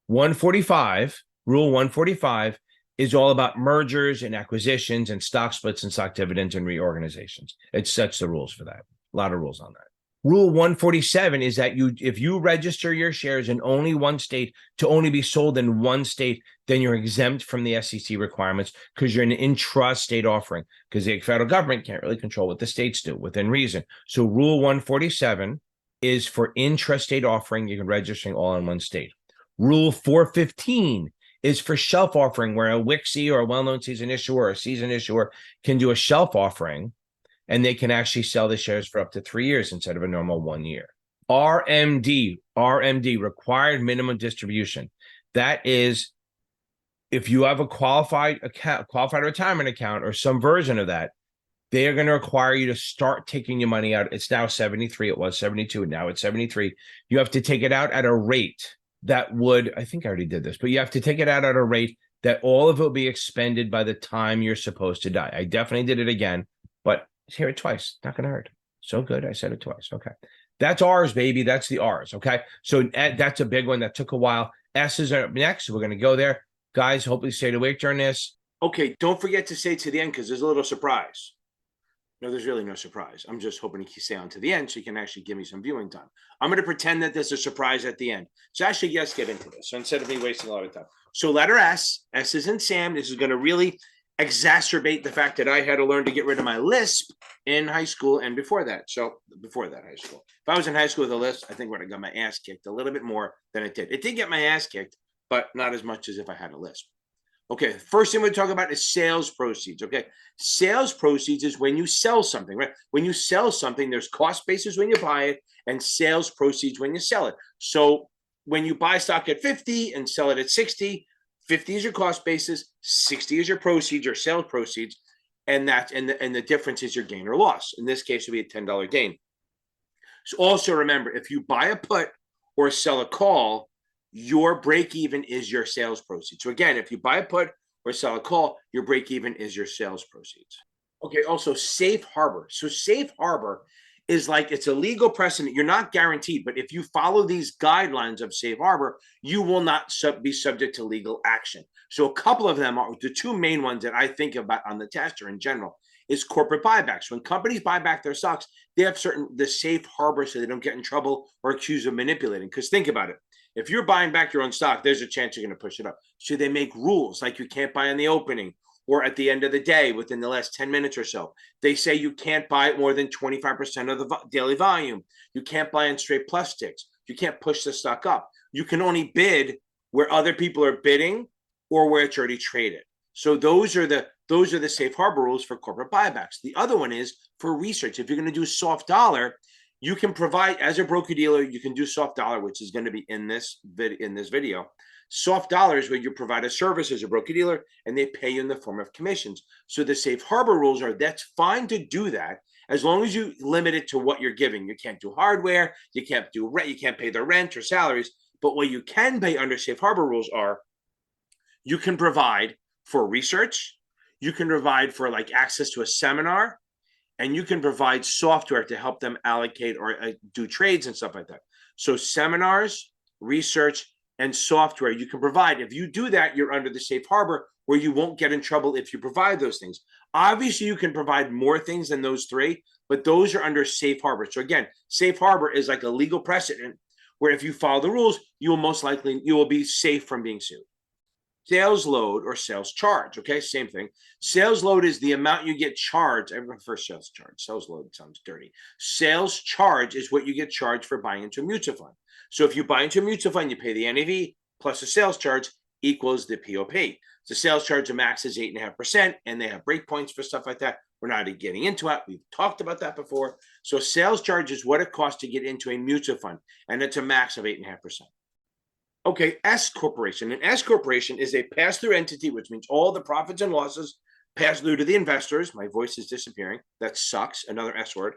145, Rule 145, is all about mergers and acquisitions and stock splits and stock dividends and reorganizations. It sets the rules for that. A lot of rules on that. Rule 147 is that if you register your shares in only one state to only be sold in one state, then you're exempt from the SEC requirements because you're an intrastate offering, because the federal government can't really control what the states do within reason. So Rule 147 is for intrastate offering. You can register all in one state. Rule 415 is for shelf offering, where a WIXI or a well-known seasoned issuer or a seasoned issuer can do a shelf offering, and they can actually sell the shares for up to 3 years instead of a normal 1 year. RMD, required minimum distribution. That is, if you have a qualified retirement account or some version of that, they are going to require you to start taking your money out. It's now 73. It was 72. Now it's 73. You have to take it out at a rate that would, I think I already did this, but you have to take it out at a rate that all of it will be expended by the time you're supposed to die. I definitely did it again, but hear it twice. Not going to hurt. So good. I said it twice. Okay. That's ours, baby. That's the R's. Okay. So that's a big one that took a while. S's are up next. So we're going to go there. Guys, hopefully stay awake during this. Okay. Don't forget to stay to the end because there's a little surprise. No, there's really no surprise. I'm just hoping to stay on to the end so you can actually give me some viewing time. I'm going to pretend that there's a surprise at the end. So actually, let's get into this. So instead of me wasting a lot of time. So letter S is in Sam. This is going to really exacerbate the fact that I had to learn to get rid of my lisp in high school and before that. So before that high school, if I was in high school with a lisp, I think I would have got my ass kicked a little bit more than it did. It did get my ass kicked, but not as much as if I had a lisp. Okay, first thing we talk about is sales proceeds. Okay, sales proceeds is when you sell something, right? When you sell something, there's cost basis when you buy it and sales proceeds when you sell it. So when you buy stock at 50 and sell it at 60, 50 is your cost basis, 60 is your proceeds or sales proceeds, and the difference is your gain or loss. In this case, it would be a $10 gain. So also remember, if you buy a put or sell a call, your break even is your sales proceeds. So again, if you buy a put or sell a call, your break even is your sales proceeds. Okay, also safe harbor. So safe harbor is like, it's a legal precedent. You're not guaranteed, but if you follow these guidelines of safe harbor, you will not be subject to legal action. So a couple of them are the two main ones that I think about on the test or in general is corporate buybacks. When companies buy back their stocks, they have the safe harbor so they don't get in trouble or accused of manipulating. Because think about it. If you're buying back your own stock, there's a chance you're going to push it up. So they make rules like you can't buy in the opening or at the end of the day within the last 10 minutes or so. They say you can't buy it more than 25% of the daily volume. You can't buy in straight plus sticks. You can't push the stock up. You can only bid where other people are bidding or where it's already traded. So those are the safe harbor rules for corporate buybacks. The other one is for research. If you're going to do soft dollar, you can provide, as a broker dealer, you can do soft dollar, which is going to be in this video. Soft dollar is where you provide a service as a broker dealer and they pay you in the form of commissions. So the safe harbor rules are that's fine to do that as long as you limit it to what you're giving. You can't do hardware, you can't do rent, you can't pay the rent or salaries. But what you can pay under safe harbor rules are you can provide for research, you can provide for like access to a seminar, and you can provide software to help them allocate or do trades and stuff like that. So seminars, research, and software you can provide. If you do that, you're under the safe harbor where you won't get in trouble if you provide those things. Obviously, you can provide more things than those three, but those are under safe harbor. So again, safe harbor is like a legal precedent where if you follow the rules, you will be safe from being sued. Sales load or sales charge. Okay, same thing. Sales load is the amount you get charged. I prefer sales charge. Sales load sounds dirty. Sales charge is what you get charged for buying into a mutual fund. So if you buy into a mutual fund, you pay the NAV plus a sales charge equals the POP. The sales charge, the max is 8.5%, and they have breakpoints for stuff like that. We're not getting into it. We've talked about that before. So sales charge is what it costs to get into a mutual fund, and it's a max of 8.5%. Okay, S corporation. An S corporation is a pass-through entity, which means all the profits and losses pass through to the investors. My voice is disappearing. That sucks. Another S word.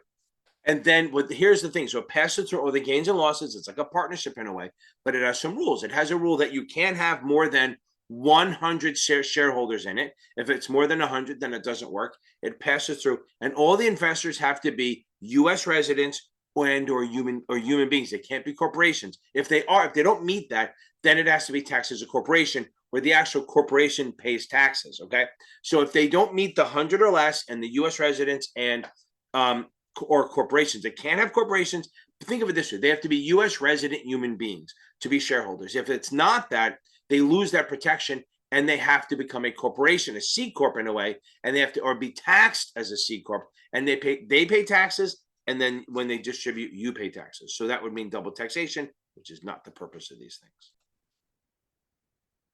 And then here's the thing. So it passes through all the gains and losses. It's like a partnership in a way, but it has some rules. It has a rule that you can't have more than 100 shareholders in it. If it's more than 100, then it doesn't work. It passes through, and all the investors have to be U.S. residents or human beings. They can't be corporations. If they don't meet that, then it has to be taxed as a corporation, where the actual corporation pays taxes. Okay, so if they don't meet the 100 or less, and the U.S. residents and or corporations, they can't have corporations. Think of it this way: they have to be U.S. resident human beings to be shareholders. If it's not that, they lose that protection and they have to become a corporation, a C corp in a way, and they have to or be taxed as a C corp, and they pay taxes. And then when they distribute, you pay taxes. So that would mean double taxation, which is not the purpose of these things.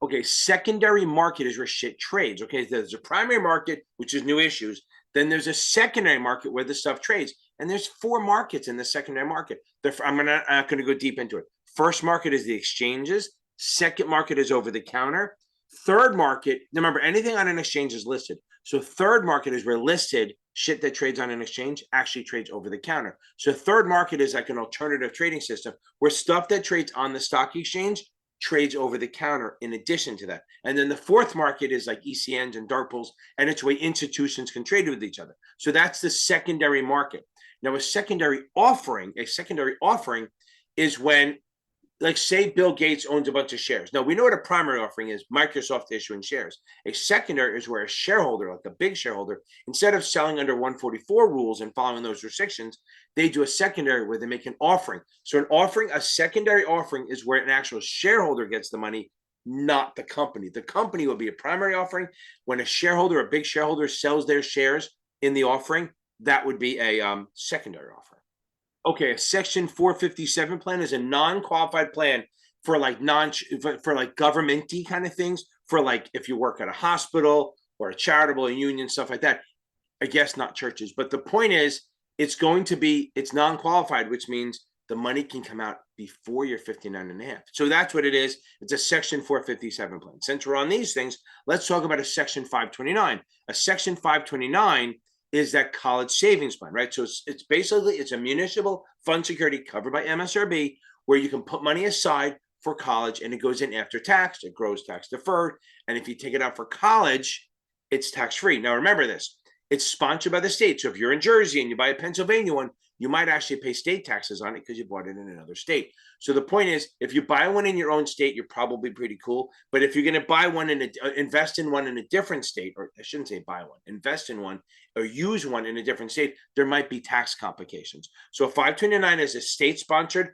Okay, secondary market is where shit trades. Okay, there's a primary market, which is new issues. Then there's a secondary market where the stuff trades. And there's 4 markets in the secondary market. I'm not going to go deep into it. First market is the exchanges. Second market is over the counter. Third market, remember, anything on an exchange is listed. So third market is where listed shit that trades on an exchange actually trades over the counter. So third market is like an alternative trading system where stuff that trades on the stock exchange trades over the counter in addition to that. And then the fourth market is like ECNs and dark pools, and it's where institutions can trade with each other. So that's the secondary market. Now, a secondary offering is when, like, say Bill Gates owns a bunch of shares. Now, we know what a primary offering is, Microsoft issuing shares. A secondary is where a shareholder, like a big shareholder, instead of selling under 144 rules and following those restrictions, they do a secondary where they make an offering. So a secondary offering is where an actual shareholder gets the money, not the company. The company will be a primary offering. When a big shareholder sells their shares in the offering, that would be a secondary offering. Okay, a Section 457 plan is a non-qualified plan for like government-y kind of things, for like if you work at a hospital or a charitable union, stuff like that. I guess not churches, but the point is it's non-qualified, which means the money can come out before you're 59 and a half. So that's what it is. It's a Section 457 plan. Since we're on these things, let's talk about a Section 529. A Section 529 is that college savings plan, right? So it's basically a municipal fund security covered by MSRB where you can put money aside for college and it goes in after tax. It grows tax deferred. And if you take it out for college, it's tax free. Now, remember this, it's sponsored by the state. So if you're in Jersey and you buy a Pennsylvania one, you might actually pay state taxes on it because you bought it in another state. So the point is, if you buy one in your own state, you're probably pretty cool. But if you're going to buy one invest in one in a different state, or I shouldn't say buy one, invest in one or use one in a different state, there might be tax complications. So 529 is a state-sponsored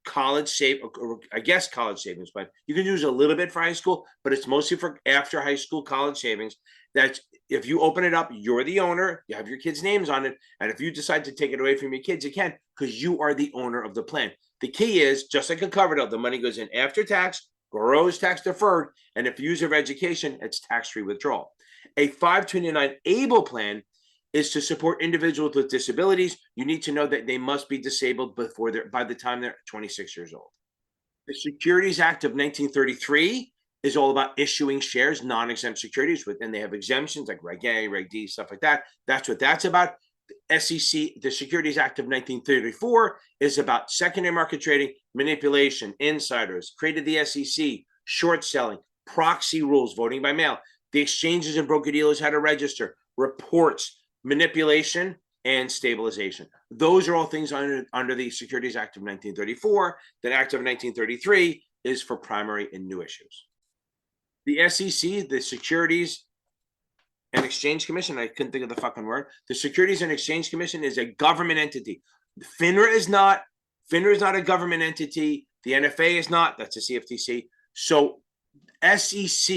college savings plan. You can use a little bit for high school, but it's mostly for after high school college savings. That's if you open it up, you're the owner, you have your kids' names on it. And if you decide to take it away from your kids, you can, because you are the owner of the plan. The key is, just like a covered up, the money goes in after tax grows tax deferred, and if use of education, it's tax-free withdrawal. A 529 ABLE plan is to support individuals with disabilities. You need to know that they must be disabled by the time they're 26 years old. The Securities Act of 1933 is all about issuing shares, non-exempt securities, and they have exemptions like Reg A, Reg D, stuff like that. That's what that's about. The SEC, the Securities Act of 1934 is about secondary market trading, manipulation, insiders, created the SEC, short selling, proxy rules, voting by mail. The exchanges and broker-dealers had to register, reports, manipulation, and stabilization. Those are all things under the Securities Act of 1934. The Act of 1933 is for primary and new issues. The SEC, the Securities and Exchange Commission, I couldn't think of the fucking word. The Securities and Exchange Commission is a government entity. FINRA is not a government entity. The NFA is not. That's the CFTC. So SEC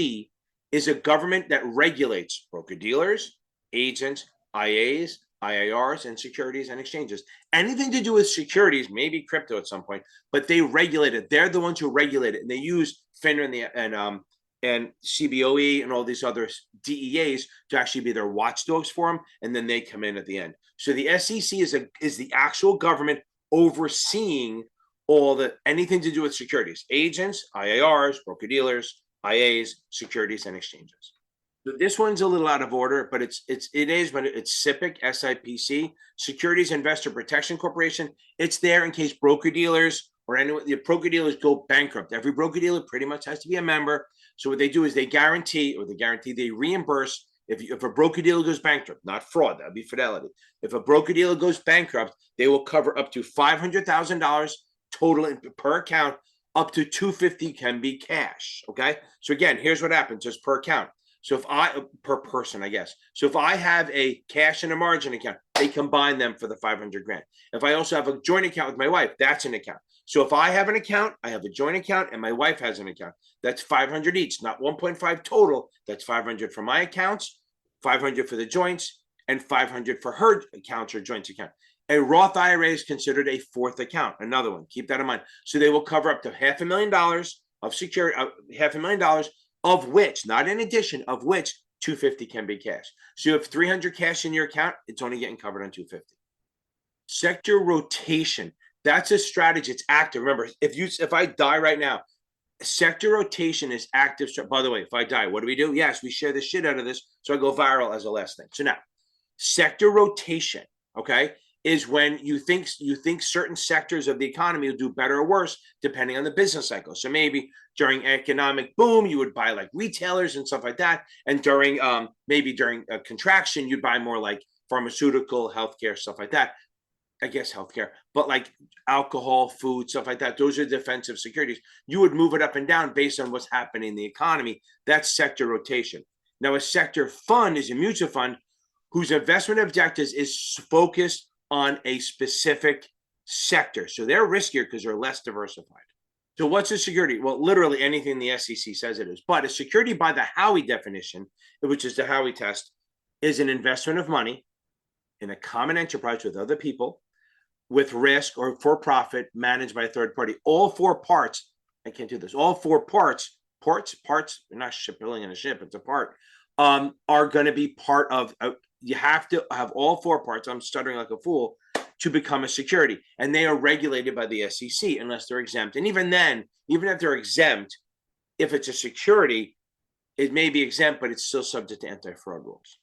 is a government that regulates broker-dealers, agents, IAs, IIRs, and securities and exchanges. Anything to do with securities, maybe crypto at some point, but they regulate it. They're the ones who regulate it, and they use FINRA and CBOE and all these other DEAs to actually be their watchdogs for them, and then they come in at the end. So the SEC is the actual government overseeing anything to do with securities, agents, IIRs, broker-dealers, IAs, securities, and exchanges. So this one's a little out of order, but it's SIPC, SIPC, Securities Investor Protection Corporation. It's there in case broker-dealers or the broker-dealers go bankrupt. Every broker-dealer pretty much has to be a member. So what they do is they reimburse if a broker-dealer goes bankrupt, not fraud, that'd be Fidelity. If a broker-dealer goes bankrupt, they will cover up to $500,000 total per account. Up to $250 can be cash. Okay. So again, here's what happens just per account. So per person, I guess. So if I have a cash and a margin account, they combine them for the 500 grand. If I also have a joint account with my wife, that's an account. So if I have an account, I have a joint account, and my wife has an account. That's 500 each, not 1.5 total. That's 500 for my accounts, 500 for the joints, and 500 for her accounts or joint account. A Roth IRA is considered a fourth account. Another one. Keep that in mind. So they will cover up to $500,000 of security, $500,000 of which, not in addition, of which $250 can be cash. So you have 300 cash in your account. It's only getting covered on 250. Sector rotation. That's a strategy. It's active. Remember, if I die right now, sector rotation is active. By the way, if I die, what do? Yes, we share the shit out of this. So I go viral as a last thing. So now, sector rotation, okay, is when you think certain sectors of the economy will do better or worse depending on the business cycle. So maybe during economic boom, you would buy like retailers and stuff like that. And during during a contraction, you'd buy more like pharmaceutical, healthcare, stuff like that. I guess healthcare, but like alcohol, food, stuff like that. Those are defensive securities. You would move it up and down based on what's happening in the economy. That's sector rotation. Now, a sector fund is a mutual fund whose investment objectives is focused on a specific sector. So they're riskier because they're less diversified. So what's a security? Well, literally anything the SEC says it is. But a security by the Howey definition, which is the Howey test, is an investment of money in a common enterprise with other people with risk or for profit managed by a third party. All four parts, I can't do this, all four parts, they're not shipbuilding in a ship, it's a part, are going to be part of, you have to have all four parts, I'm stuttering like a fool, to become a security. And they are regulated by the SEC unless they're exempt. And even then, even if they're exempt, if it's a security, it may be exempt, but it's still subject to anti-fraud rules.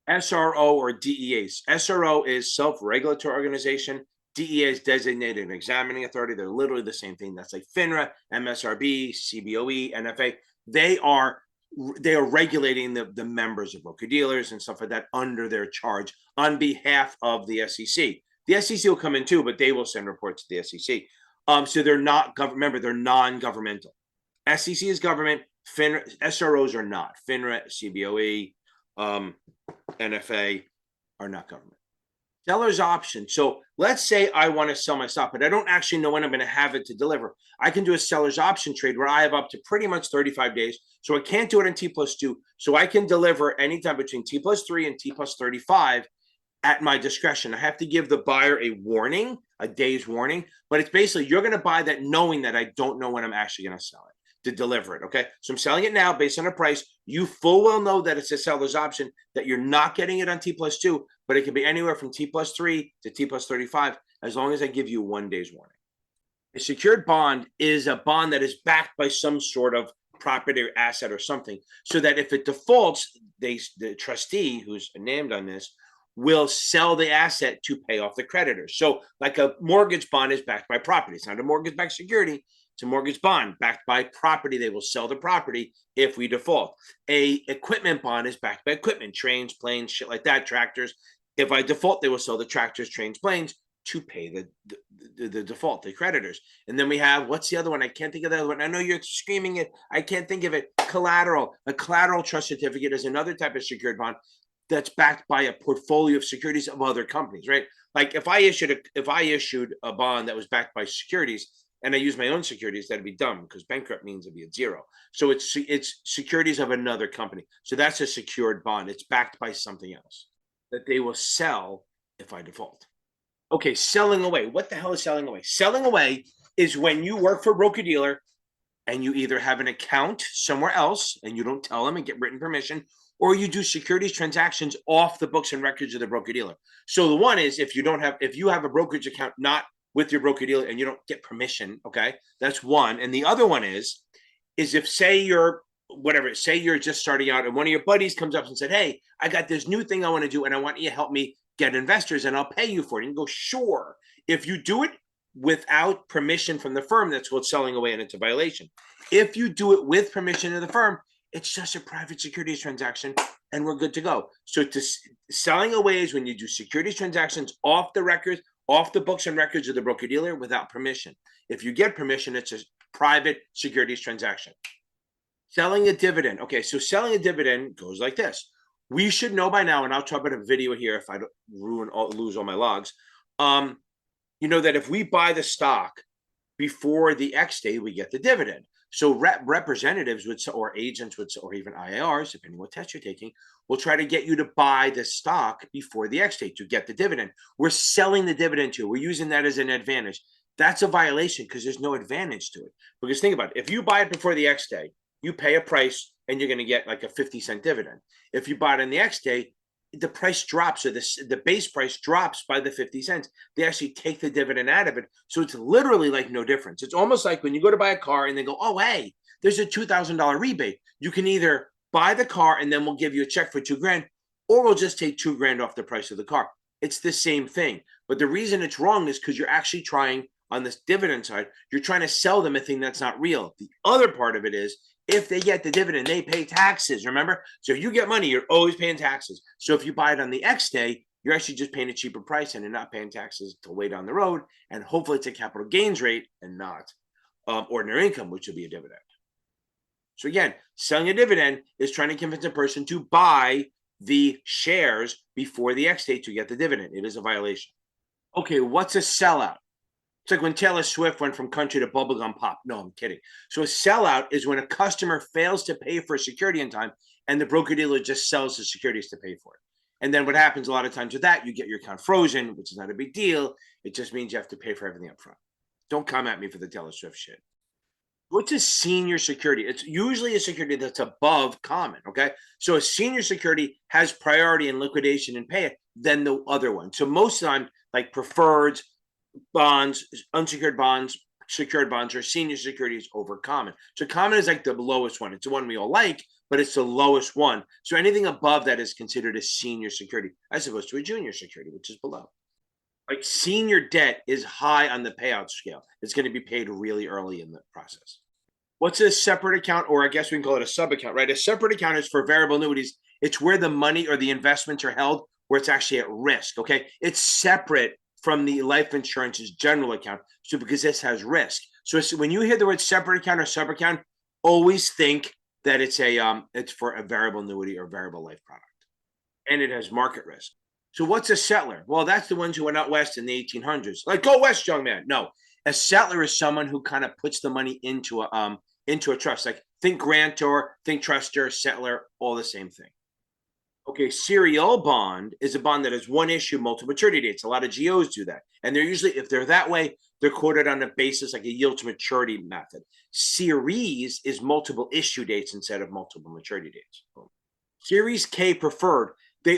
SRO or DEAs. SRO is self-regulatory organization. DEA is designated an examining authority. They're literally the same thing. That's like FINRA, MSRB, CBOE, NFA. They are regulating the members of broker-dealers and stuff like that under their charge on behalf of the SEC. The SEC will come in too, but they will send reports to the SEC. So they're not remember, they're non-governmental. SEC is government. FINRA, SROs are not. FINRA, CBOE, NFA are not government. Seller's option. So let's say I want to sell my stock, but I don't actually know when I'm going to have it to deliver. I can do a seller's option trade where I have up to pretty much 35 days. So I can't do it in T+2. So I can deliver anytime between T+3 and T+35 at my discretion. I have to give the buyer a warning, a day's warning, but it's basically you're going to buy that knowing that I don't know when I'm actually going to sell it. to deliver it. Okay. So I'm selling it now based on a price. You full well know that it's a seller's option, that you're not getting it on T+2, but it can be anywhere from T+3 to T+35, as long as I give you 1 day's warning. A secured bond is a bond that is backed by some sort of property or asset or something, so that if it defaults, the trustee who's named on this will sell the asset to pay off the creditors. So like a mortgage bond is backed by property. It's not a mortgage-backed security. It's a mortgage bond backed by property. They will sell the property if we default. A equipment bond is backed by equipment, trains, planes, shit like that, tractors. If I default, they will sell the tractors, trains, planes to pay the default, the creditors. And then we have, what's the other one? I can't think of the other one. I know you're screaming it. I can't think of it. Collateral. A collateral trust certificate is another type of secured bond that's backed by a portfolio of securities of other companies, right? Like if I issued a bond that was backed by securities and I use my own securities, that'd be dumb because bankrupt means it'd be at zero. So it's securities of another company. So that's a secured bond. It's backed by something else that they will sell if I default. Okay, selling away. What the hell is selling away? Selling away is when you work for a broker-dealer and you either have an account somewhere else and you don't tell them and get written permission, or you do securities transactions off the books and records of the broker-dealer. So the one is if you have a brokerage account not with your broker-dealer and you don't get permission, okay, that's one. And the other one is if say you're just starting out and one of your buddies comes up and said, hey, I got this new thing I want to do and I want you to help me get investors and I'll pay you for it. And you go, sure. If you do it without permission from the firm, that's called selling away and it's a violation. If you do it with permission of the firm, it's just a private securities transaction and we're good to go. So selling away is when you do securities transactions off the records, off the books and records of the broker-dealer without permission. If you get permission, it's a private securities transaction. Selling a dividend. Okay, so selling a dividend goes like this. We should know by now, and I'll talk about a video here if I don't lose all my logs. You know that if we buy the stock before the X day, we get the dividend. So representatives or agents or even IARs, depending what test you're taking, will try to get you to buy the stock before the X date to get the dividend. We're selling the dividend to you. We're using that as an advantage. That's a violation because there's no advantage to it. Because think about it. If you buy it before the X day, you pay a price and you're going to get like a 50-cent dividend. If you buy it on the X day, the price drops, or the base price drops by the 50 cents. They actually take the dividend out of it. So it's literally like no difference. It's almost like when you go to buy a car and they go, oh, hey, there's a $2,000 rebate. You can either buy the car and then we'll give you a check for $2,000, or we'll just take $2,000 off the price of the car. It's the same thing. But the reason it's wrong is because you're actually trying, on this dividend side, you're trying to sell them a thing that's not real. The other part of it is, if they get the dividend, they pay taxes, remember? So if you get money, you're always paying taxes. So if you buy it on the X day, you're actually just paying a cheaper price and you're not paying taxes till way down the road. And hopefully it's a capital gains rate and not ordinary income, which would be a dividend. So again, selling a dividend is trying to convince a person to buy the shares before the X date to get the dividend. It is a violation. Okay, what's a sellout? It's like when Taylor Swift went from country to bubblegum pop. No, I'm kidding. So a sellout is when a customer fails to pay for a security in time and the broker-dealer just sells the securities to pay for it. And then what happens a lot of times with that, you get your account frozen, which is not a big deal. It just means you have to pay for everything up front. Don't come at me for the Taylor Swift shit. What's a senior security? It's usually a security that's above common, okay? So a senior security has priority in liquidation and pay than the other one. So most of the time, like preferreds, bonds, unsecured bonds, secured bonds are senior securities over common. So common is like the lowest one. It's the one we all like, but it's the lowest one. So anything above that is considered a senior security as opposed to a junior security, which is below. Like senior debt is high on the payout scale. It's going to be paid really early in the process. What's a separate account, or I guess we can call it a sub account, right? A separate account is for variable annuities. It's where the money or the investments are held, where it's actually at risk, okay? It's separate from the life insurance's general account. So because this has risk. So when you hear the word separate account or sub account, always think that it's for a variable annuity or variable life product. And it has market risk. So what's a settler? Well, that's the ones who went out west in the 1800s. Like, go west, young man. No, a settler is someone who kind of puts the money into a trust. Like think grantor, think trustor, settler, all the same thing. Okay, serial bond is a bond that has one issue, multiple maturity dates. A lot of GOs do that. And they're usually, if they're that way, They're quoted on a basis like a yield to maturity method. Series is multiple issue dates instead of multiple maturity dates. Series K preferred,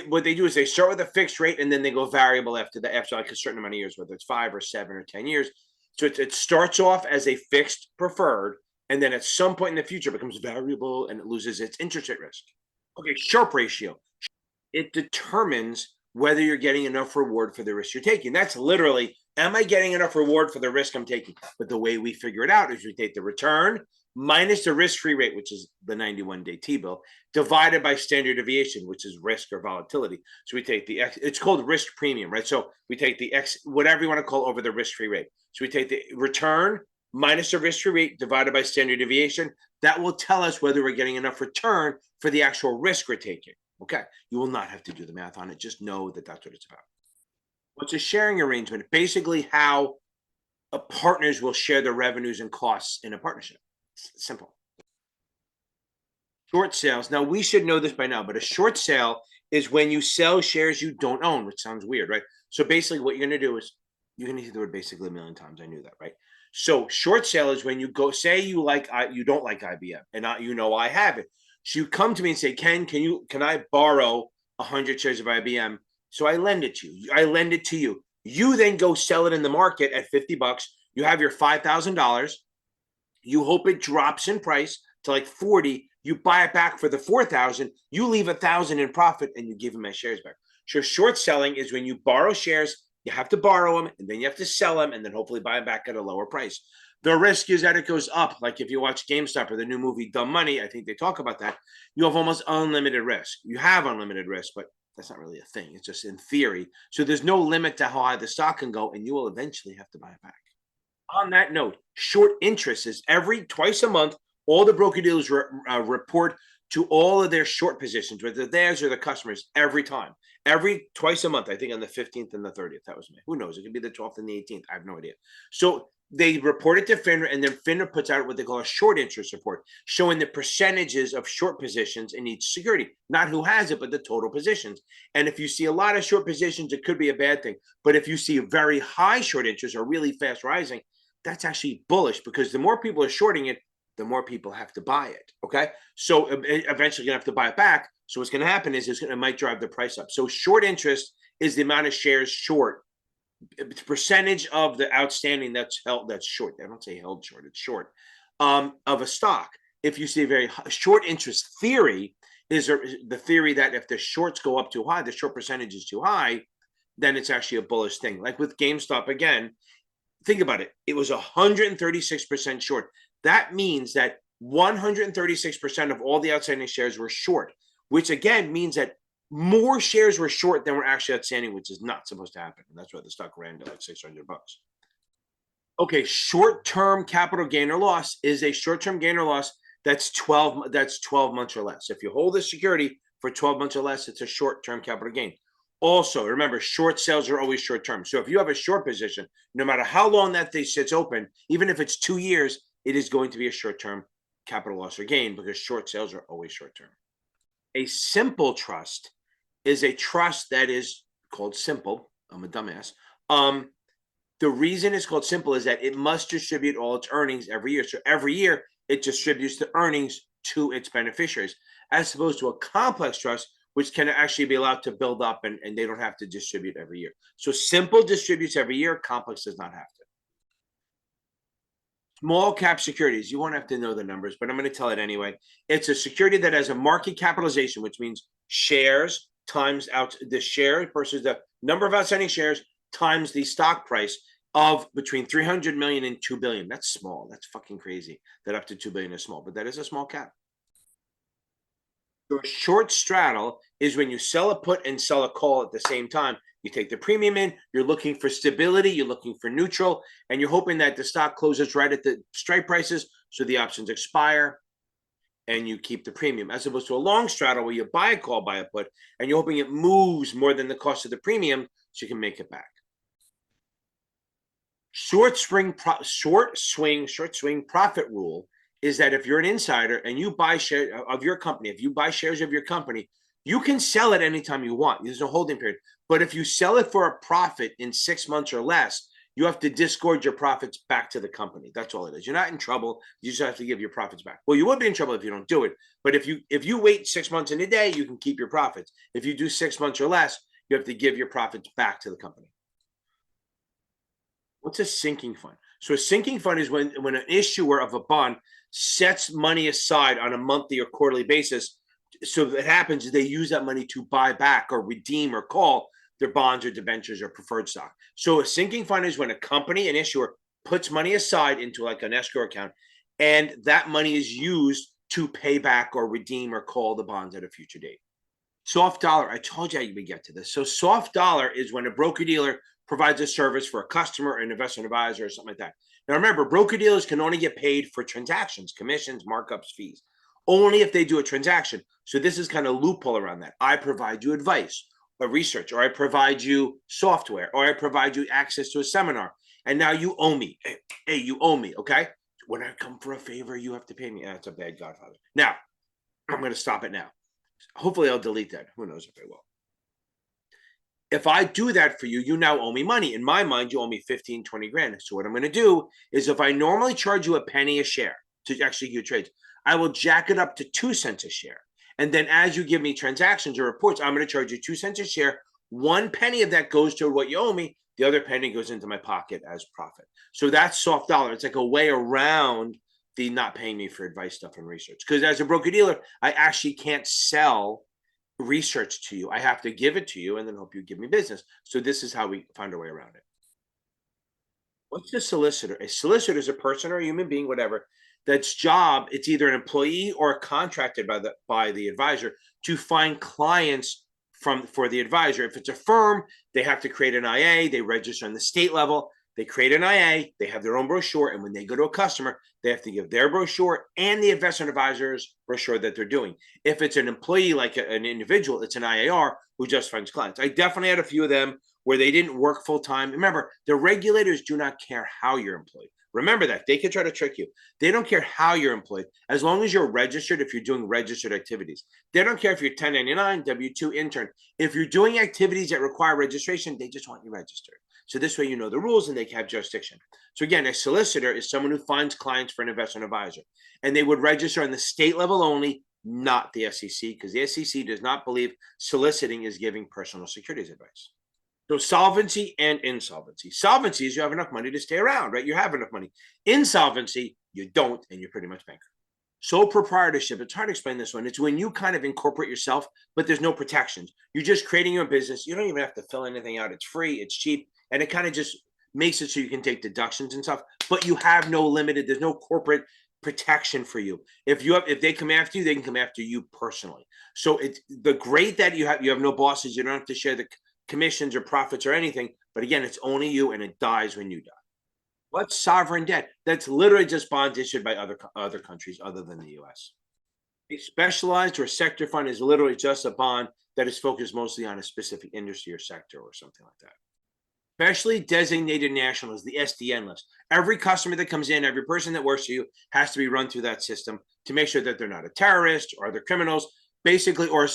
what they do is they start with a fixed rate and then they go variable after like a certain amount of years, whether it's 5 or 7 or 10 years. So it starts off as a fixed preferred, and then at some point in the future it becomes variable and it loses its interest rate risk. Okay, Sharpe ratio. It determines whether you're getting enough reward for the risk you're taking. That's literally, am I getting enough reward for the risk I'm taking? But the way we figure it out is we take the return minus the risk-free rate, which is the 91-day T-bill, divided by standard deviation, which is risk or volatility. So we take the X, it's called risk premium, right? So we take the X, whatever you want to call over the risk-free rate. So we take the return minus the risk-free rate divided by standard deviation. That will tell us whether we're getting enough return for the actual risk we're taking. Okay, you will not have to do the math on it. Just know that that's what it's about. What's a sharing arrangement? Basically how partners will share the revenues and costs in a partnership. It's simple. Short sales. Now, we should know this by now, but a short sale is when you sell shares you don't own, which sounds weird, right? So basically what you're going to do is, you're going to hear the word basically a million times. I knew that, right? So short sale is when you go, say you don't like IBM and I have it. So you come to me and say, Ken, can I borrow 100 shares of IBM? So I lend it to you. I lend it to you. You then go sell it in the market at $50. You have your $5,000. You hope it drops in price to like 40. You buy it back for the 4,000. You leave 1,000 in profit and you give him my shares back. So short selling is when you borrow shares, you have to borrow them and then you have to sell them and then hopefully buy them back at a lower price. The risk is that it goes up. Like if you watch GameStop or the new movie Dumb Money, I think they talk about that. You have almost unlimited risk. You have unlimited risk, but that's not really a thing. It's just in theory. So there's no limit to how high the stock can go, and you will eventually have to buy it back. On that note, short interest is twice a month, all the broker dealers report to all of their short positions, whether theirs or the customers, every time. Twice a month, I think on the 15th and the 30th. That was me. Who knows? It could be the 12th and the 18th. I have no idea. So they report it to FINRA, and then FINRA puts out what they call a short interest report, showing the percentages of short positions in each security, not who has it, but the total positions. And if you see a lot of short positions, it could be a bad thing. But if you see very high short interest or really fast rising, that's actually bullish, because the more people are shorting it, the more people have to buy it. Okay. So eventually you're gonna have to buy it back. So what's going to happen is it might drive the price up. So short interest is the amount of shares short. It's percentage of the outstanding that's short. I don't say held short, it's short of a stock. If you see a very short interest theory is the theory that if the shorts go up too high, the short percentage is too high, then it's actually a bullish thing. Like with GameStop, again, think about it. It was 136% short. That means that 136% of all the outstanding shares were short, which again means that more shares were short than were actually outstanding, which is not supposed to happen. And that's why the stock ran to like $600. Okay, short-term capital gain or loss is a short-term gain or loss that's 12 months or less. If you hold a security for 12 months or less, it's a short-term capital gain. Also, remember, short sales are always short-term. So if you have a short position, no matter how long that thing sits open, even if it's 2 years, it is going to be a short-term capital loss or gain, because short sales are always short-term. A simple trust is a trust that is called simple. I'm a dumbass. The reason it's called simple is that it must distribute all its earnings every year. So every year it distributes the earnings to its beneficiaries, as opposed to a complex trust, which can actually be allowed to build up and they don't have to distribute every year. So simple distributes every year, complex does not have to. Small cap securities, you won't have to know the numbers, but I'm going to tell it anyway. It's a security that has a market capitalization, which means shares times out the share versus the number of outstanding shares times the stock price of between 300 million and 2 billion. That's small. That's fucking crazy that up to 2 billion is small, but that is a small cap. So a short straddle is when you sell a put and sell a call at the same time. You take the premium in, you're looking for stability, you're looking for neutral, and you're hoping that the stock closes right at the strike prices, so the options expire and you keep the premium, as opposed to a long straddle where you buy a call, buy a put, and you're hoping it moves more than the cost of the premium so you can make it back. Short swing profit rule is that if you're an insider and you buy shares of your company, if you buy shares of your company, you can sell it anytime you want. There's no holding period. But if you sell it for a profit in 6 months or less, You have to disgorge your profits back to the company. That's all it is. You're not in trouble. You just have to give your profits back. Well, you would be in trouble if you don't do it. But if you wait 6 months in a day, you can keep your profits. If you do 6 months or less, you have to give your profits back to the company. What's a sinking fund? So a sinking fund is when an issuer of a bond sets money aside on a monthly or quarterly basis. So what happens is they use that money to buy back or redeem or call their bonds or debentures or preferred stock. So a sinking fund is when a company, an issuer, puts money aside into like an escrow account, and that money is used to pay back or redeem or call the bonds at a future date. Soft dollar, I told you I would get to this. So soft dollar is when a broker dealer provides a service for a customer, an investment advisor, or something like that. Now remember, broker dealers can only get paid for transactions, commissions, markups, fees, only if they do a transaction. So this is kind of a loophole around that. I provide you advice or research, or I provide you software, or I provide you access to a seminar, and now you owe me. Hey, you owe me, okay? When I come for a favor, you have to pay me. That's a bad Godfather. Now, I'm going to stop it now. Hopefully I'll delete that. Who knows if I will. If I do that for you, you now owe me money. In my mind, you owe me 15, 20 grand. So what I'm going to do is if I normally charge you a penny a share to actually do trades, I will jack it up to 2 cents a share. And then as you give me transactions or reports, I'm going to charge you 2 cents a share. 1 penny of that goes to what you owe me. The other penny goes into my pocket as profit. So that's soft dollar. It's like a way around the not paying me for advice stuff and research. Because as a broker dealer, I actually can't sell research to you. I have to give it to you and then hope you give me business. So this is how we find our way around it. What's a solicitor? A solicitor is a person or a human being, whatever, that's job, it's either an employee or contracted by the advisor to find clients for the advisor. If it's a firm, they have to create an IA, they register on the state level, they create an IA, they have their own brochure, and when they go to a customer, they have to give their brochure and the investment advisor's brochure that they're doing. If it's an employee, like an individual, it's an IAR who just finds clients. I definitely had a few of them where they didn't work full time. Remember, the regulators do not care how you're employed. Remember that. They can try to trick you. They don't care how you're employed, as long as you're registered, if you're doing registered activities. They don't care if you're 1099, W-2 intern. If you're doing activities that require registration, they just want you registered. So this way you know the rules and they have jurisdiction. So again, a solicitor is someone who finds clients for an investment advisor. And they would register on the state level only, not the SEC, because the SEC does not believe soliciting is giving personal securities advice. So solvency and insolvency. Solvency is you have enough money to stay around, right? You have enough money. Insolvency, you don't, and you're pretty much bankrupt. Sole proprietorship, it's hard to explain this one. It's when you kind of incorporate yourself, but there's no protections. You're just creating your own business. You don't even have to fill anything out. It's free, it's cheap, and it kind of just makes it so you can take deductions and stuff, but you have no limited, there's no corporate protection for you. If they come after you, they can come after you personally. So it's the great that you have no bosses, you don't have to share the commissions or profits or anything, but again, it's only you and it dies when you die. What's sovereign debt? That's literally just bonds issued by other countries other than the US. A specialized or sector fund is literally just a bond that is focused mostly on a specific industry or sector or something like that. Specially designated nationals, the SDN list. Every customer that comes in, every person that works for you has to be run through that system to make sure that they're not a terrorist or other criminals, basically, or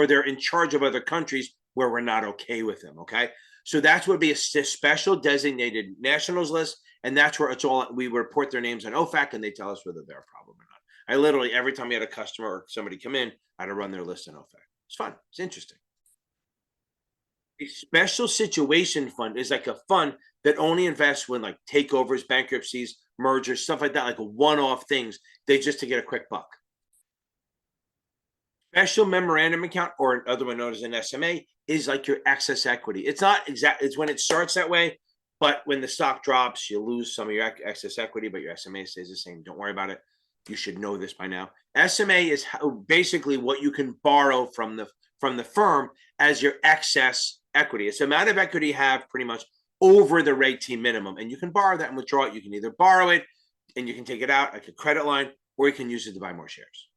they're in charge of other countries where we're not okay with them. Okay, so that's what would be a special designated nationals list, and that's where it's all. We report their names on OFAC, and they tell us whether they're a problem or not. I literally every time we had a customer or somebody come in, I had to run their list in OFAC. It's fun. It's interesting. A special situation fund is like a fund that only invests when like takeovers, bankruptcies, mergers, stuff like that, like one-off things. They just to get a quick buck. Special memorandum account, or another one known as an SMA, is like your excess equity. It's not exact. It's when it starts that way, but when the stock drops, you lose some of your excess equity, but your SMA stays the same. Don't worry about it. You should know this by now. SMA is basically what you can borrow from the firm as your excess equity. It's the amount of equity you have pretty much over the Reg T minimum, and you can borrow that and withdraw it. You can either borrow it and you can take it out like a credit line, or you can use it to buy more shares.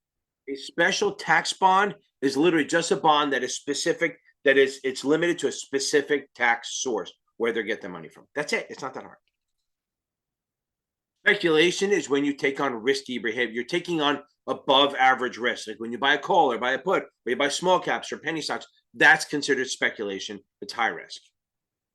A special tax bond is literally just a bond that is specific, it's limited to a specific tax source where they get the money from. That's it. It's not that hard. Speculation is when you take on risky behavior. You're taking on above average risk. Like when you buy a call or buy a put, or you buy small caps or penny stocks, that's considered speculation. It's high risk.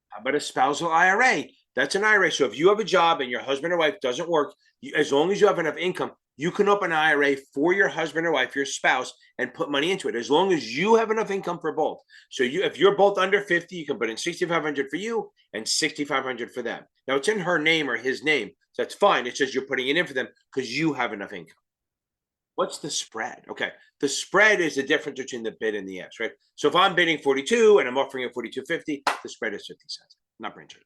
How about a spousal IRA? That's an IRA. So if you have a job and your husband or wife doesn't work, as long as you have enough income, you can open an IRA for your husband or wife, your spouse, and put money into it. As long as you have enough income for both. So if you're both under 50, you can put in 6,500 for you and 6,500 for them. Now it's in her name or his name, so that's fine. It says you're putting it in for them because you have enough income. What's the spread? Okay, the spread is the difference between the bid and the ask, right? So if I'm bidding 42 and I'm offering at 42.50, the spread is 50 cents, not brain surgery.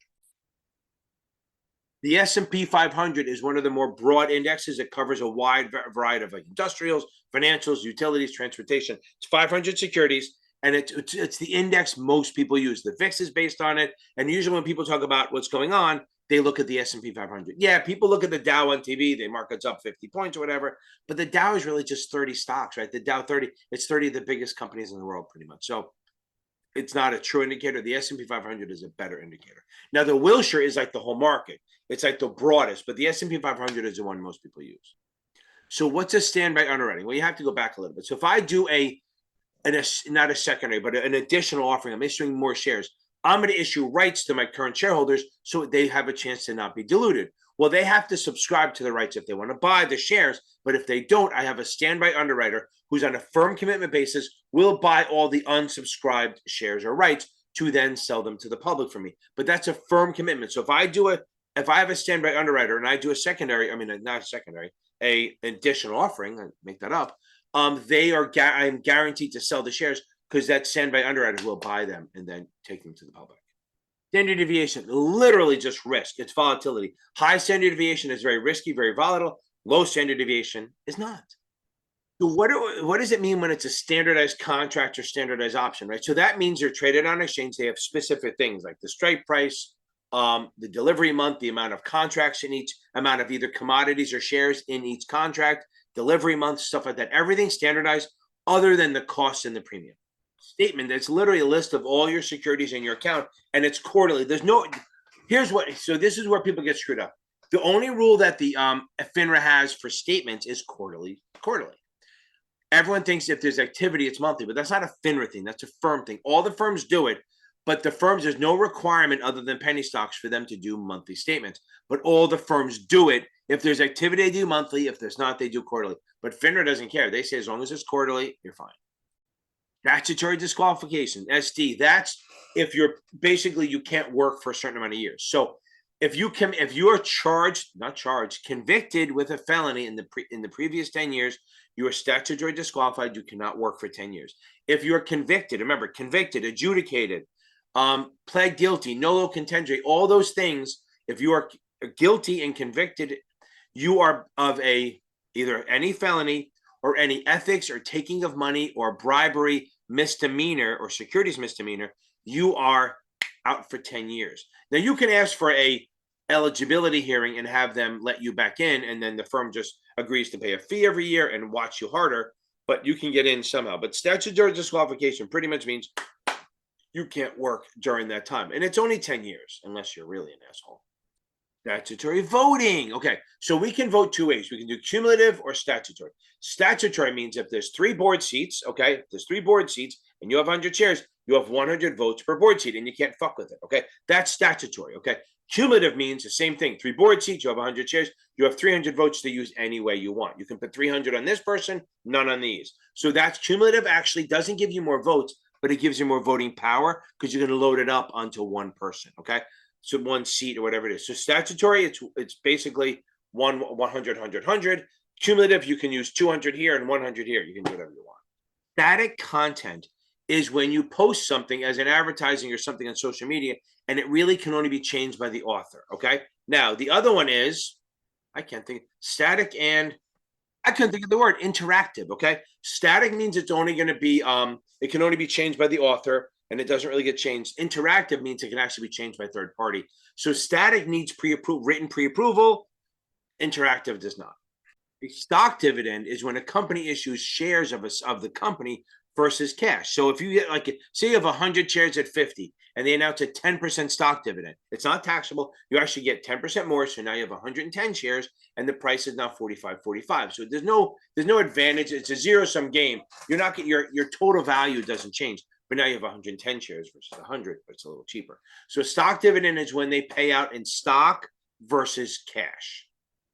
The S&P 500 is one of the more broad indexes. It covers a wide variety of industrials, financials, utilities, transportation. It's 500 securities, and it's the index most people use. The VIX is based on it, and usually when people talk about what's going on, they look at the S&P 500. Yeah, people look at the Dow on TV. They mark it's up 50 points or whatever, but the Dow is really just 30 stocks, right? The Dow 30, it's 30 of the biggest companies in the world pretty much. So it's not a true indicator. The S&P 500 is a better indicator. Now, the Wilshire is like the whole market. It's like the broadest, but the S&P 500 is the one most people use. So what's a standby underwriting? Well, you have to go back a little bit. So if I do not a secondary, but an additional offering, I'm issuing more shares. I'm going to issue rights to my current shareholders so they have a chance to not be diluted. Well, they have to subscribe to the rights if they want to buy the shares. But if they don't, I have a standby underwriter who's on a firm commitment basis, will buy all the unsubscribed shares or rights to then sell them to the public for me. But that's a firm commitment. So if I have a standby underwriter and I do a secondary, not a secondary, an additional offering, I make that up, I'm guaranteed to sell the shares because that standby underwriter will buy them and then take them to the public. Standard deviation, literally just risk. It's volatility. High standard deviation is very risky, very volatile. Low standard deviation is not. So what does it mean when it's a standardized contract or standardized option, right? So that means they're traded on exchange. They have specific things like the strike price, the delivery month, the amount of contracts in each, amount of either commodities or shares in each contract, delivery month, stuff like that. Everything's standardized other than the cost and the premium. Statement that's literally a list of all your securities in your account, and it's quarterly. So this is where people get screwed up. The only rule that the FINRA has for statements is quarterly. Everyone thinks if there's activity, it's monthly, but that's not a FINRA thing. That's a firm thing. All the firms do it, but the firms, there's no requirement other than penny stocks for them to do monthly statements. But all the firms do it. If there's activity, they do monthly. If there's not, they do quarterly. But FINRA doesn't care. They say as long as it's quarterly, you're fine. Statutory disqualification, SD. That's if you're basically you can't work for a certain amount of years. So if you are convicted with a felony in the previous 10 years, you are statutory disqualified. You cannot work for 10 years. If you're convicted, remember, convicted, adjudicated, pled guilty, nolo contendere, all those things. If you are guilty and convicted, you are of either any felony or any ethics or taking of money or bribery misdemeanor or securities misdemeanor, you are out for 10 years. Now you can ask for a eligibility hearing and have them let you back in, and then the firm just agrees to pay a fee every year and watch you harder, but you can get in somehow. But statutory disqualification pretty much means you can't work during that time. And it's only 10 years, unless you're really an asshole. Statutory voting. Okay, so we can vote two ways. We can do cumulative or statutory. Statutory means if there's 3 board seats, okay, if there's 3 board seats and you have 100 chairs, you have 100 votes per board seat and you can't fuck with it, okay? That's statutory, okay? Cumulative means the same thing. 3 board seats, you have 100 chairs, you have 300 votes to use any way you want. You can put 300 on this person, none on these. So that's cumulative. Actually doesn't give you more votes, but it gives you more voting power because you're going to load it up onto one person, okay? So 1 seat or whatever it is. So statutory, it's basically 100, 100, 100. Cumulative, you can use 200 here and 100 here. You can do whatever you want. Static content is when you post something as an advertising or something on social media, and it really can only be changed by the author, okay? Now, the other one is, I couldn't think of the word, interactive, okay? Static means it's only going to be, it can only be changed by the author, and it doesn't really get changed. Interactive means it can actually be changed by third party. So static needs written pre-approval. Interactive does not. A stock dividend is when a company issues shares of the company versus cash. So if you get say you have 100 shares at 50 and they announce a 10% stock dividend, it's not taxable. You actually get 10% more. So now you have 110 shares and the price is now 45.45. So there's no advantage. It's a zero-sum game. You're not your total value doesn't change. but now you have 110 shares versus 100, but it's a little cheaper. So stock dividend is when they pay out in stock versus cash.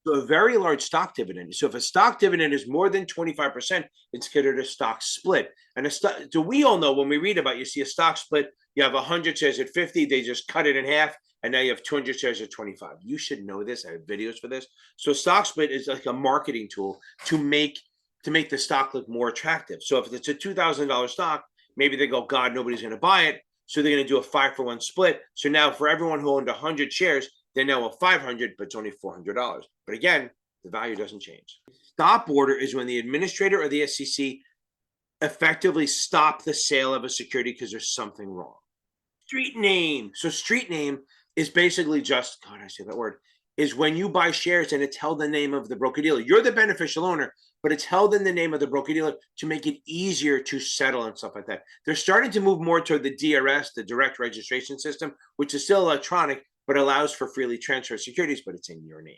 So a very large stock dividend. So if a stock dividend is more than 25%, it's considered a stock split. And so we all know when we read about, you see a stock split, you have 100 shares at 50, they just cut it in half, and now you have 200 shares at 25. You should know this. I have videos for this. So stock split is like a marketing tool to make the stock look more attractive. So if it's a $2,000 stock, maybe they go, God, nobody's going to buy it. So they're going to do a 5-for-1 split. So now for everyone who owned 100 shares, they're now a 500, but it's only $400. But again, the value doesn't change. Stop order is when the administrator or the SEC effectively stop the sale of a security because there's something wrong. Street name. So street name is basically just, God, I say that word, is when you buy shares and it's held in the name of the broker-dealer. You're the beneficial owner, but it's held in the name of the broker-dealer to make it easier to settle and stuff like that. They're starting to move more toward the DRS, the direct registration system, which is still electronic, but allows for freely transferred securities, but it's in your name.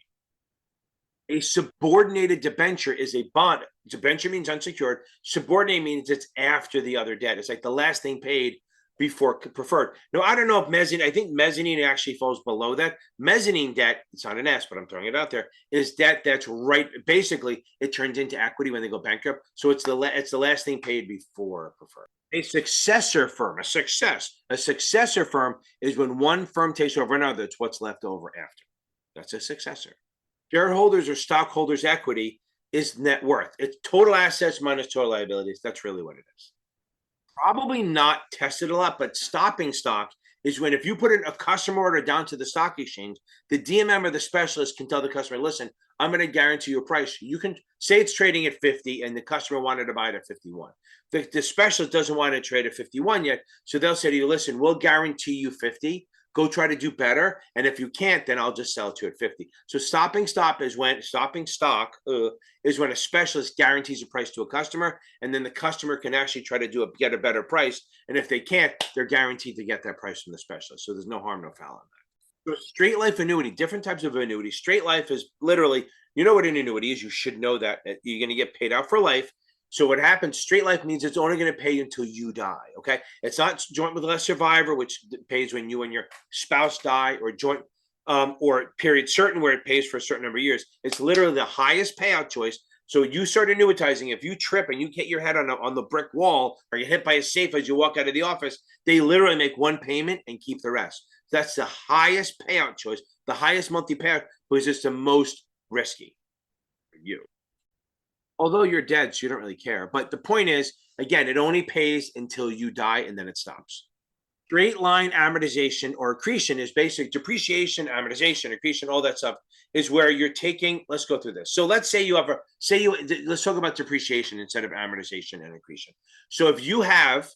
A subordinated debenture is a bond. Debenture means unsecured. Subordinate means it's after the other debt. It's like the last thing paid before preferred. Now, I don't know if mezzanine, I think mezzanine actually falls below that. Mezzanine debt, it's not an S, but I'm throwing it out there, is debt that's right. Basically, it turns into equity when they go bankrupt. So it's the last thing paid before preferred. A successor firm, a successor firm is when one firm takes over another. It's what's left over after. That's a successor. Shareholders or stockholders' equity is net worth. It's total assets minus total liabilities. That's really what it is. Probably not tested a lot, but stopping stock is when if you put in a customer order down to the stock exchange, the DMM or the specialist can tell the customer, listen, I'm going to guarantee you a price. You can say it's trading at 50 and the customer wanted to buy it at 51. The specialist doesn't want to trade at 51 yet. So they'll say to you, listen, we'll guarantee you 50. Go try to do better. And if you can't, then I'll just sell it to you at 50. So stopping stock is when a specialist guarantees a price to a customer, and then the customer can actually try to get a better price. And if they can't, they're guaranteed to get that price from the specialist. So there's no harm, no foul on that. So straight life annuity, different types of annuity. Straight life is literally, you know what an annuity is. You should know that you're going to get paid out for life. So what happens, straight life means it's only going to pay you until you die, okay? It's not joint with a survivor, which pays when you and your spouse die, or joint or period certain where it pays for a certain number of years. It's literally the highest payout choice. So you start annuitizing. If you trip and you hit your head on the brick wall, or you're hit by a safe as you walk out of the office, they literally make one payment and keep the rest. That's the highest payout choice, the highest monthly payout, because it's the most risky for you. Although you're dead, so you don't really care. But the point is, again, it only pays until you die and then it stops. Straight line amortization or accretion is basic depreciation, amortization, accretion, all that stuff is where you're taking, let's go through this. So let's say let's talk about depreciation instead of amortization and accretion. So if you have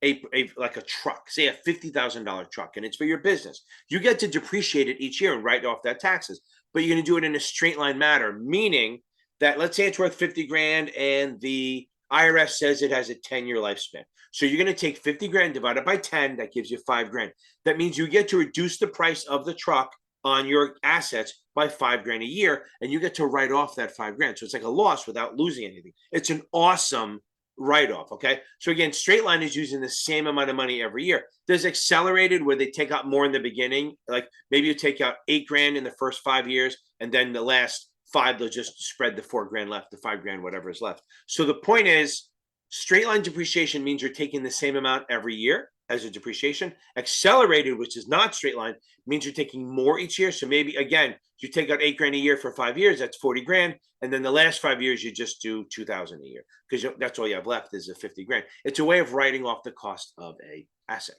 like a truck, say a $50,000 truck, and it's for your business, you get to depreciate it each year and write off that taxes, but you're going to do it in a straight line manner, meaning that let's say it's worth 50 grand and the IRS says it has a 10-year lifespan. So you're going to take 50 grand divided by 10, that gives you 5 grand. That means you get to reduce the price of the truck on your assets by 5 grand a year, and you get to write off that 5 grand. So it's like a loss without losing anything. It's an awesome write-off, okay? So again, straight line is using the same amount of money every year. There's accelerated where they take out more in the beginning. Like maybe you take out 8 grand in the first 5 years, and then the last 5, they'll just spread the 4 grand left, the 5 grand, whatever is left. So the point is, straight line depreciation means you're taking the same amount every year as a depreciation. Accelerated, which is not straight line, means you're taking more each year. So maybe, again, you take out 8 grand a year for 5 years, that's 40 grand. And then the last 5 years, you just do 2,000 a year because that's all you have left is a 50 grand. It's a way of writing off the cost of a asset.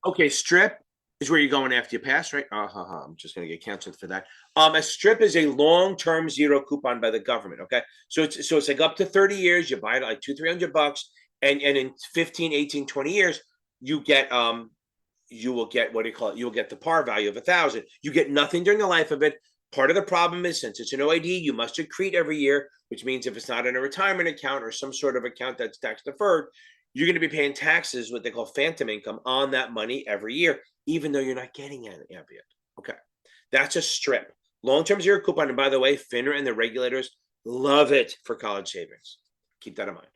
Okay, strip is where you're going after you pass, right? I'm just going to get canceled for that. A strip is a long-term zero coupon by the government, okay? So it's like up to 30 years, you buy it at like $200-300, and in 15, 18, 20 years, you will get, what do you call it? You'll get the par value of 1,000. You get nothing during the life of it. Part of the problem is, since it's an OID, you must accrete every year, which means if it's not in a retirement account or some sort of account that's tax deferred, you're going to be paying taxes, what they call phantom income, on that money every year, even though you're not getting any of it. Okay, that's a strip. Long-term zero coupon, and by the way, FINRA and the regulators love it for college savings. Keep that in mind.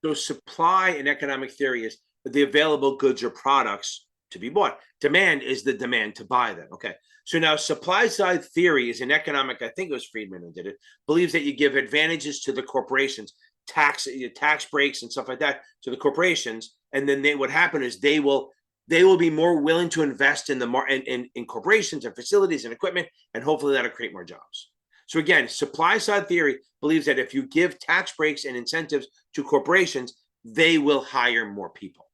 So supply in economic theory is the available goods or products to be bought. Demand is the demand to buy them. Okay. So now supply side theory is an economic, I think it was Friedman who did it, believes that you give advantages to the corporations, tax breaks and stuff like that to the corporations. And then what happen is they will be more willing to invest in in corporations and facilities and equipment, and hopefully that'll create more jobs. So again, supply side theory believes that if you give tax breaks and incentives to corporations, they will hire more people.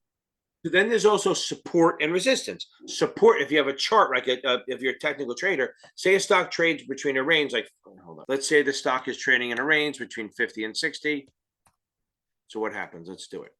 So then there's also support and resistance. Support, if you have a chart, like if you're a technical trader, say a stock trades between a range, like, hold on. Let's say the stock is trading in a range between 50 and 60. So what happens? Let's do it.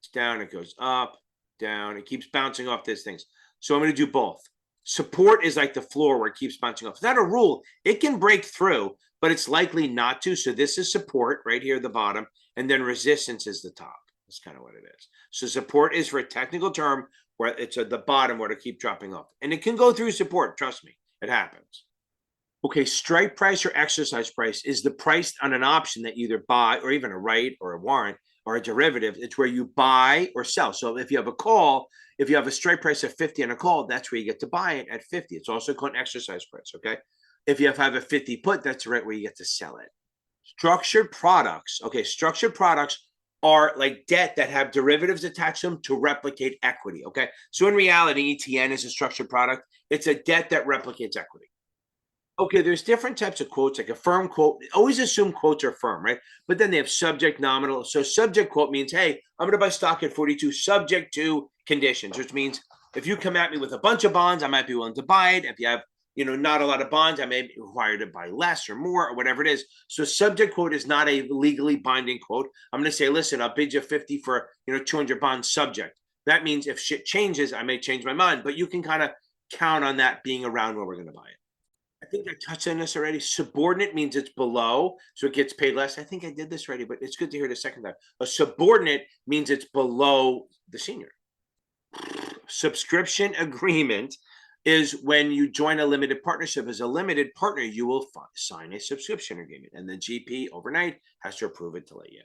It's down, it goes up, down, it keeps bouncing off these things. So I'm going to do both. Support is like the floor where it keeps bouncing off. It's not a rule. It can break through, but it's likely not to. So this is support right here at the bottom, and then resistance is the top. That's kind of what it is. So support is for a technical term where it's at the bottom where to keep dropping off. And it can go through support. Trust me, it happens. Okay, strike price or exercise price is the price on an option that you either buy, or even a right or a warrant or a derivative. It's where you buy or sell. So if you have a call, if you have a strike price of 50 on a call, that's where you get to buy it at 50. It's also called an exercise price, okay? If you have a 50 put, that's right where you get to sell it. Structured products. Okay, structured products are like debt that have derivatives attached to them to replicate equity, okay? So in reality, ETN is a structured product. It's a debt that replicates equity. Okay, there's different types of quotes, like a firm quote. Always assume quotes are firm, right? But then they have subject, nominal. So subject quote means, hey, I'm going to buy stock at 42 subject to conditions, which means if you come at me with a bunch of bonds, I might be willing to buy it. If you have, not a lot of bonds, I may be required to buy less or more or whatever it is. So subject quote is not a legally binding quote. I'm going to say, listen, I'll bid you 50 for, 200 bonds subject. That means if shit changes, I may change my mind, but you can kind of count on that being around where we're going to buy it. I think I touched on this already. Subordinate means it's below, so it gets paid less. I think I did this already, but it's good to hear it a second time. A subordinate means it's below the senior. Subscription agreement is when you join a limited partnership. As a limited partner, you will sign a subscription agreement, and the GP overnight has to approve it to let you in.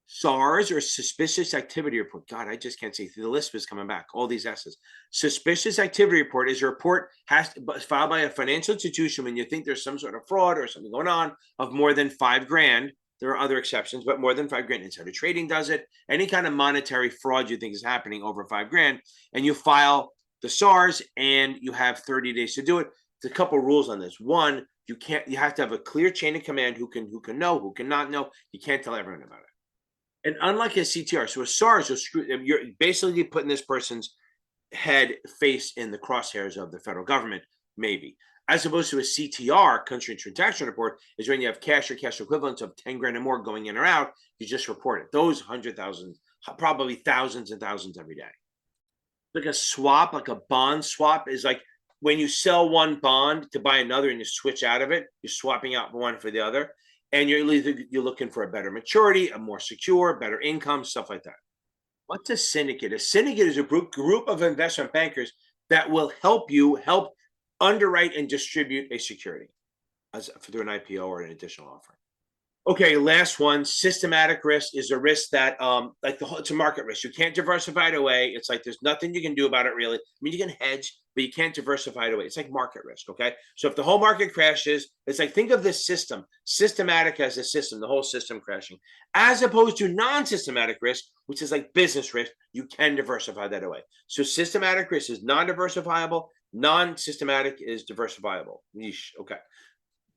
SARS, or suspicious activity report. God, I just can't see. The list is coming back. All these S's. Suspicious activity report is a report filed by a financial institution when you think there's some sort of fraud or something going on of more than $5,000. There are other exceptions, but more than $5,000. Insider trading does it. Any kind of monetary fraud you think is happening over $5,000, and you file the SARS, and you have 30 days to do it. There's a couple rules on this. One, you have to have a clear chain of command who can know, who cannot know. You can't tell everyone about it. And unlike a CTR, so a SARS, you're basically putting this person's head face in the crosshairs of the federal government, maybe. As opposed to a CTR, country transaction report, is when you have cash or cash equivalents of 10 grand or more going in or out, you just report it. Those 100,000, probably thousands and thousands every day. Like a swap, like a bond swap, is like when you sell one bond to buy another and you switch out of it, you're swapping out one for the other. And you're looking for a better maturity, a more secure, better income, stuff like that. What's a syndicate? A syndicate is a group of investment bankers that will help underwrite and distribute a security through an IPO or an additional offering. Okay, last one. Systematic risk is a risk that, it's a market risk. You can't diversify it away. It's like there's nothing you can do about it, really. I mean, you can hedge, but you can't diversify it away. It's like market risk, okay? So if the whole market crashes, it's like, think of this system. Systematic as a system, the whole system crashing. As opposed to non-systematic risk, which is like business risk, you can diversify that away. So systematic risk is non-diversifiable. Non-systematic is diversifiable. Yeesh, okay.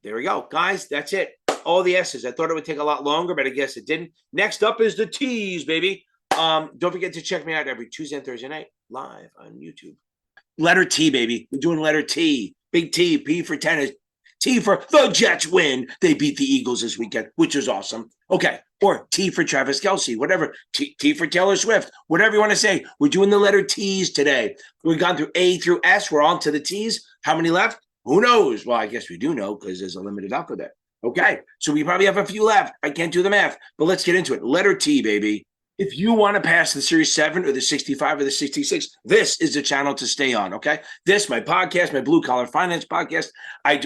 There we go. Guys, that's it. All the S's. I thought it would take a lot longer, but I guess it didn't. Next up is the T's, baby. Don't forget to check me out every Tuesday and Thursday night live on YouTube. Letter T, baby. We're doing letter T. Big T. P for tennis. T for the Jets win. They beat the Eagles this weekend, which is awesome. Okay. Or T for Travis Kelce, whatever. T for Taylor Swift, whatever you want to say. We're doing the letter T's today. We've gone through A through S. We're on to the T's. How many left? Who knows? Well, I guess we do know because there's a limited alphabet. Okay, so we probably have a few left. I can't do the math, but let's get into it. Letter T, baby. If you want to pass the Series 7 or the 65 or the 66, this is the channel to stay on, okay? This, my podcast, my Blue Collar Finance podcast.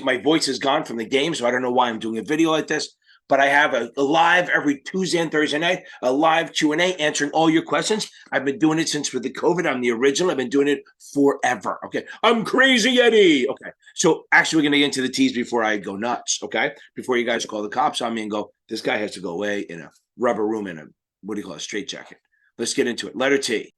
My voice is gone from the game, so I don't know why I'm doing a video like this. but I have a live every Tuesday and Thursday night, a live Q&A answering all your questions. I've been doing it since with the COVID. I'm the original. I've been doing it forever. Okay. I'm crazy Eddie. Okay. So actually we're going to get into the T's before I go nuts. Okay. Before you guys call the cops on me and go, this guy has to go away in a rubber room in a, what do you call it, straight jacket. Let's get into it. Letter T.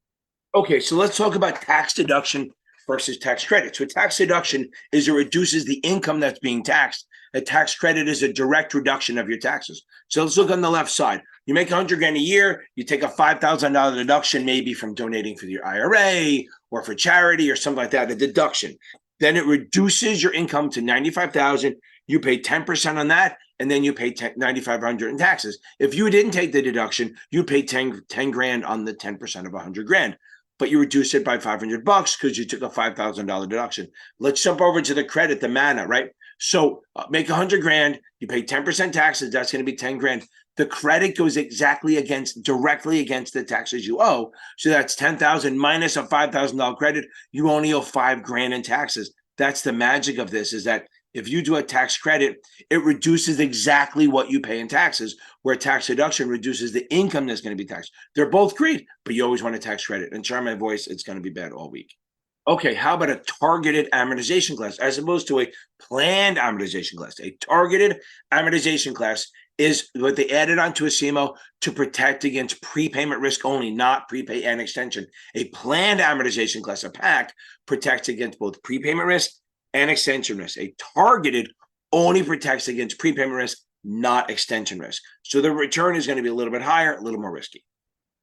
Okay. So let's talk about tax deduction versus tax credit. So tax deduction is it reduces the income that's being taxed. A tax credit is a direct reduction of your taxes. So let's look on the left side. You make 100 grand a year, you take a $5,000 deduction, maybe from donating for your IRA or for charity or something like that, a deduction. Then it reduces your income to 95,000. You pay 10% on that, and then you pay 9,500 in taxes. If you didn't take the deduction, you pay 10 grand on the 10% of 100 grand. But you reduce it by $500 because you took a $5,000 deduction. Let's jump over to the credit, the manna, right? So make 100 grand, you pay 10% taxes, that's going to be 10 grand. The credit goes directly against the taxes you owe. So that's 10,000 minus a $5,000 credit. You only owe 5 grand in taxes. That's the magic of this, is that if you do a tax credit, it reduces exactly what you pay in taxes, where tax deduction reduces the income that's going to be taxed. They're both great, but you always want a tax credit. And try my voice, it's going to be bad all week. Okay, how about a targeted amortization class as opposed to a planned amortization class? A targeted amortization class is what they added onto a CMO to protect against prepayment risk only, not prepay and extension. A planned amortization class, a PAC, protects against both prepayment risk and extension risk. A targeted only protects against prepayment risk, not extension risk. So the return is going to be a little bit higher, a little more risky.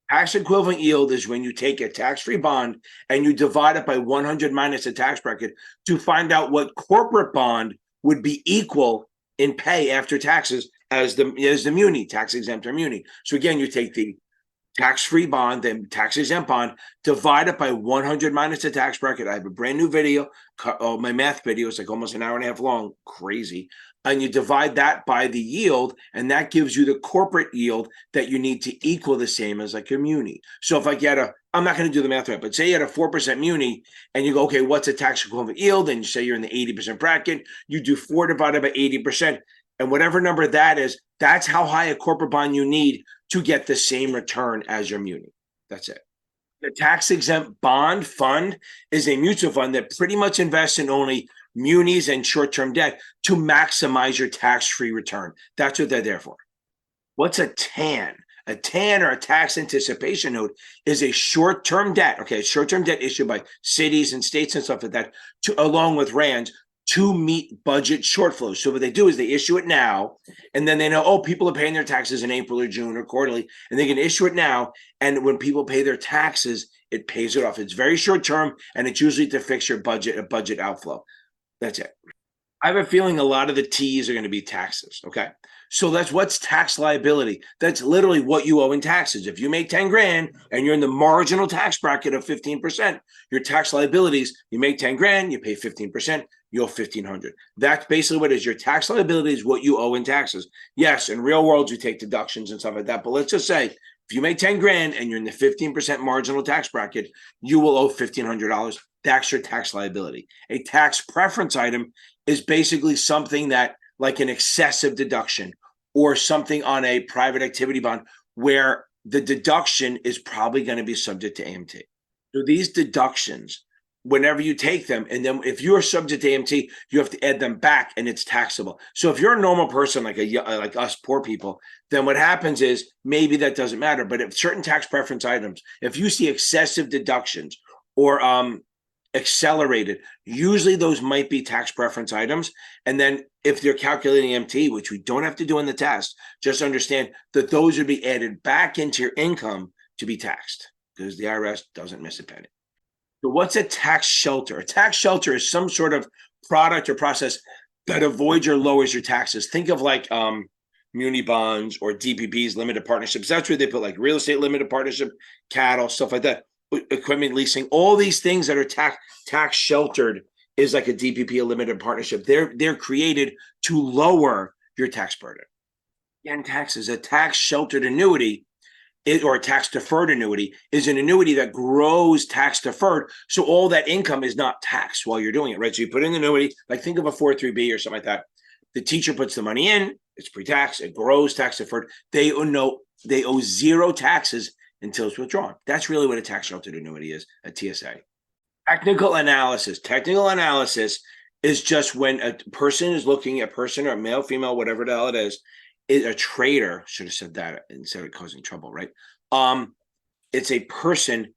Tax equivalent yield is when you take a tax-free bond and you divide it by 100 minus the tax bracket to find out what corporate bond would be equal in pay after taxes as the muni, tax exempt or muni. So again, you take the tax-free bond, then tax-exempt bond, divide it by 100 minus the tax bracket. I have a brand new video. My math video is like almost an hour and a half long, crazy. And you divide that by the yield, and that gives you the corporate yield that you need to equal the same as like a muni. So if like you had I'm not going to do the math right, but say you had a 4% muni, and you go, okay, what's a tax equivalent yield? And you say you're in the 80% bracket, you do 4 divided by 80%. And whatever number that is, that's how high a corporate bond you need to get the same return as your muni. That's it. The tax-exempt bond fund is a mutual fund that pretty much invests in only munis and short-term debt to maximize your tax-free return. That's what they're there for. What's a TAN? A TAN, or a tax anticipation note, is a short-term debt. Okay, short-term debt issued by cities and states and stuff like that, along with RANs, to meet budget shortflows. So what they do is they issue it now, and then they know, oh, people are paying their taxes in April or June or quarterly, and they can issue it now. And when people pay their taxes, it pays it off. It's very short term, and it's usually to fix your budget, a budget outflow. That's it. I have a feeling a lot of the T's are going to be taxes. Okay. So what's tax liability? That's literally what you owe in taxes. If you make 10 grand and you're in the marginal tax bracket of 15%, your tax liabilities, you make 10 grand, you pay 15%, you owe 1,500. That's basically what it is. Your tax liability is what you owe in taxes. Yes, in real world, you take deductions and stuff like that. But let's just say if you make 10 grand and you're in the 15% marginal tax bracket, you will owe $1,500. That's your tax liability. A tax preference item is basically something that, like an excessive deduction or something on a private activity bond, where the deduction is probably going to be subject to AMT. So these deductions, whenever you take them, and then if you are subject to AMT, you have to add them back, and it's taxable. So if you're a normal person, like us poor people, then what happens is maybe that doesn't matter. But if certain tax preference items, if you see excessive deductions or accelerated, usually those might be tax preference items. And then if they're calculating MT, which we don't have to do in the test, just understand that those would be added back into your income to be taxed, because the IRS doesn't miss a penny. So what's a tax shelter? A tax shelter is some sort of product or process that avoids or lowers your taxes. Think of like muni bonds or DPPs, limited partnerships. That's where they put like real estate limited partnership, cattle, stuff like that. Equipment leasing, all these things that are tax sheltered is like a DPP, a limited partnership. They're created to lower your tax burden. Again, taxes, a tax sheltered annuity or a tax deferred annuity is an annuity that grows tax deferred. So all that income is not taxed while you're doing it, right? So you put in the annuity, like think of a 403B or something like that. The teacher puts the money in, It's pre-tax, it grows tax deferred. They owe zero taxes until it's withdrawn. That's really what a tax sheltered annuity is, a TSA. Technical analysis. Technical analysis is just when a person is looking at person or male, female, whatever the hell it is a trader. Should have said that instead of causing trouble, right? It's a person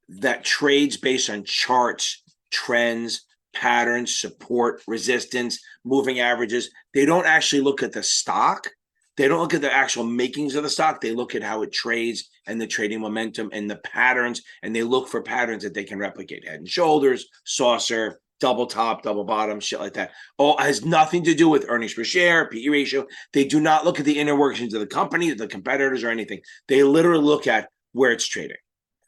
that trades based on charts, trends, patterns, support, resistance, moving averages. They don't actually look at the stock. They don't look at the actual makings of the stock. They look at how it trades and the trading momentum and the patterns, and they look for patterns that they can replicate. Head and shoulders, saucer, double top, double bottom, shit like that. All has nothing to do with earnings per share, PE ratio. They do not look at the inner workings of the company, the competitors, or anything. They literally look at where it's trading.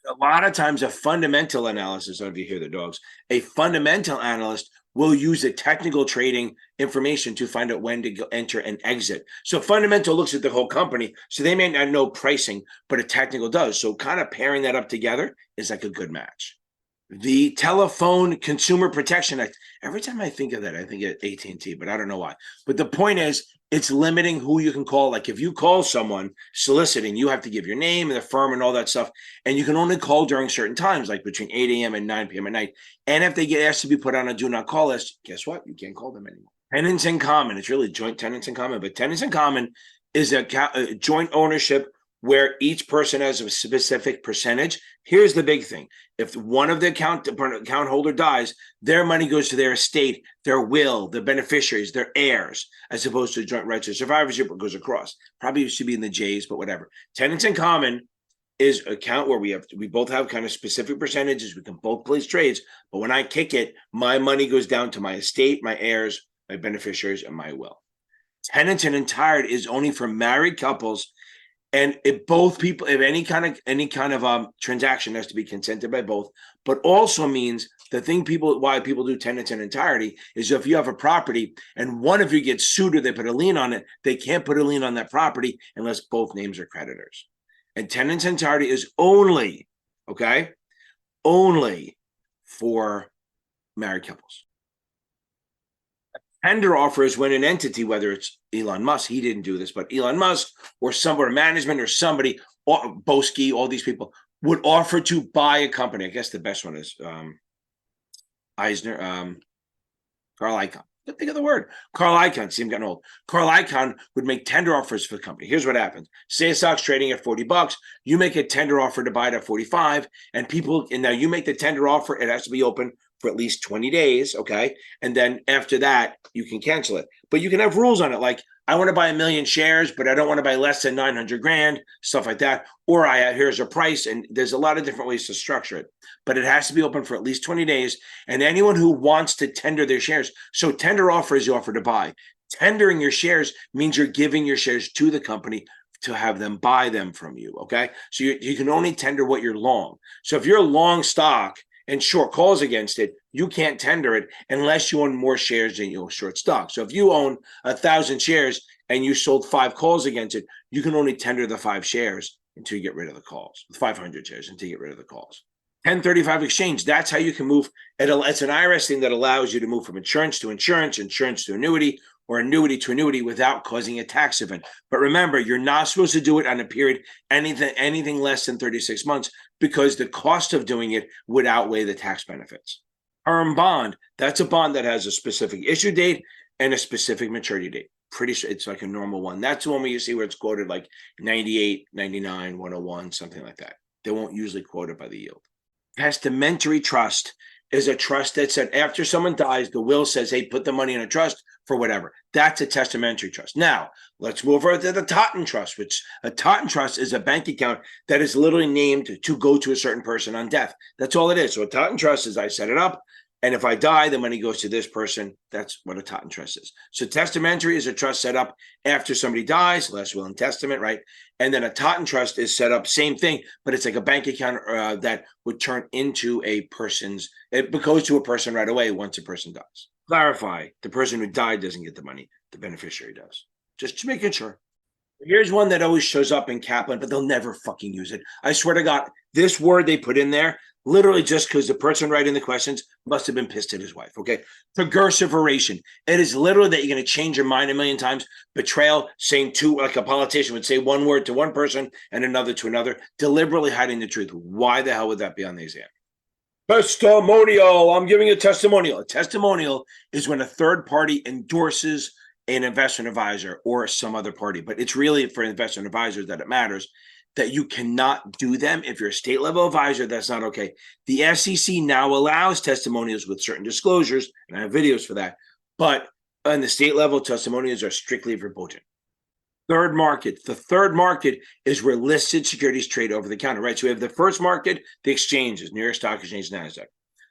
A lot of times a fundamental analysis, I don't know if you hear the dogs, a fundamental analyst will use the technical trading information to find out when to go enter and exit. So fundamental looks at the whole company. So they may not know pricing, but a technical does. So kind of pairing that up together is like a good match. The Telephone Consumer Protection Act. Every time I think of that, I think of AT&T, but I don't know why. But the point is, it's limiting who you can call. Like if you call someone soliciting, you have to give your name and the firm and all that stuff. And you can only call during certain times, like between 8 a.m. and 9 p.m. at night. And if they get asked to be put on a do not call list, guess what? You can't call them anymore. Tenants in common. It's really joint tenants in common. But tenants in common is a joint ownership where each person has a specific percentage. Here's the big thing. If one of the account holder dies, their money goes to their estate, their will, the beneficiaries, their heirs, as opposed to joint rights or survivorship, it goes across. Probably should be in the J's, but whatever. Tenants in common is an account where we both have kind of specific percentages. We can both place trades, but when I kick it, my money goes down to my estate, my heirs, my beneficiaries, and my will. Tenants in entirety is only for married couples. And if both people, if any kind of transaction has to be consented by both, but also means the thing why people do tenants in entirety is if you have a property and one of you gets sued or they put a lien on it, they can't put a lien on that property unless both names are creditors. And tenants in entirety is only for married couples. Tender offer is when an entity, whether it's Elon Musk, he didn't do this, but Elon Musk or somewhere management or somebody, or Boski, all these people would offer to buy a company. I guess the best one is Eisner, Carl Icahn. Think of the word. Carl Icahn. See, I'm getting old. Carl Icahn would make tender offers for the company. Here's what happens. Say a stock's trading at $40. You make a tender offer to buy it at 45, and now you make the tender offer. It has to be open for at least 20 days, okay? And then after that, you can cancel it. But you can have rules on it, like I want to buy 1 million shares, but I don't want to buy less than 900 grand, stuff like that. Or here's a price, and there's a lot of different ways to structure it. But it has to be open for at least 20 days. And anyone who wants to tender their shares, so tender offer is the offer to buy. Tendering your shares means you're giving your shares to the company to have them buy them from you, okay? So you can only tender what you're long. So if you're a long stock, and short calls against it, you can't tender it unless you own more shares than you own short stock. So if you own 1,000 shares and you sold 5 calls against it, you can only tender the 5 shares until you get rid of the calls, 500 shares until you get rid of the calls. 1035 exchange, that's how you can move. It's an IRS thing that allows you to move from insurance to insurance, insurance to annuity, or annuity to annuity without causing a tax event. But remember, you're not supposed to do it on a period, anything less than 36 months, because the cost of doing it would outweigh the tax benefits. Term bond, that's a bond that has a specific issue date and a specific maturity date. Pretty sure it's like a normal one. That's the one where you see where it's quoted like 98, 99, 101, something like that. They won't usually quote it by the yield. Testamentary trust is a trust that said after someone dies, the will says, hey, put the money in a trust for whatever. That's a testamentary trust. Now, let's move over to the Totten Trust, which a Totten Trust is a bank account that is literally named to go to a certain person on death. That's all it is. So a Totten Trust is I set it up, and if I die, the money goes to this person. That's what a Totten Trust is. So testamentary is a trust set up after somebody dies, last will and testament, right? And then a Totten Trust is set up, same thing, but it's like a bank account that would turn into it goes to a person right away once a person dies. Clarify, the person who died doesn't get the money, the beneficiary does. Just making sure. Here's one that always shows up in Kaplan, but they'll never fucking use it. I swear to God, this word they put in there, literally just because the person writing the questions must have been pissed at his wife. Okay. Progressiveration. It is literally that you're going to change your mind a million times. Betrayal, saying two, like a politician would say one word to one person and another to another, deliberately hiding the truth. Why the hell would that be on the exam? Testimonial. I'm giving a testimonial. A testimonial is when a third party endorses an investment advisor or some other party, but it's really for investment advisors that it matters, that you cannot do them. If you're a state level advisor, that's not okay. The SEC now allows testimonials with certain disclosures, and I have videos for that, but on the state level, testimonials are strictly verboten. Third market. The third market is where listed securities trade over the counter, right? So we have the first market, the exchanges, New York Stock Exchange, NASDAQ.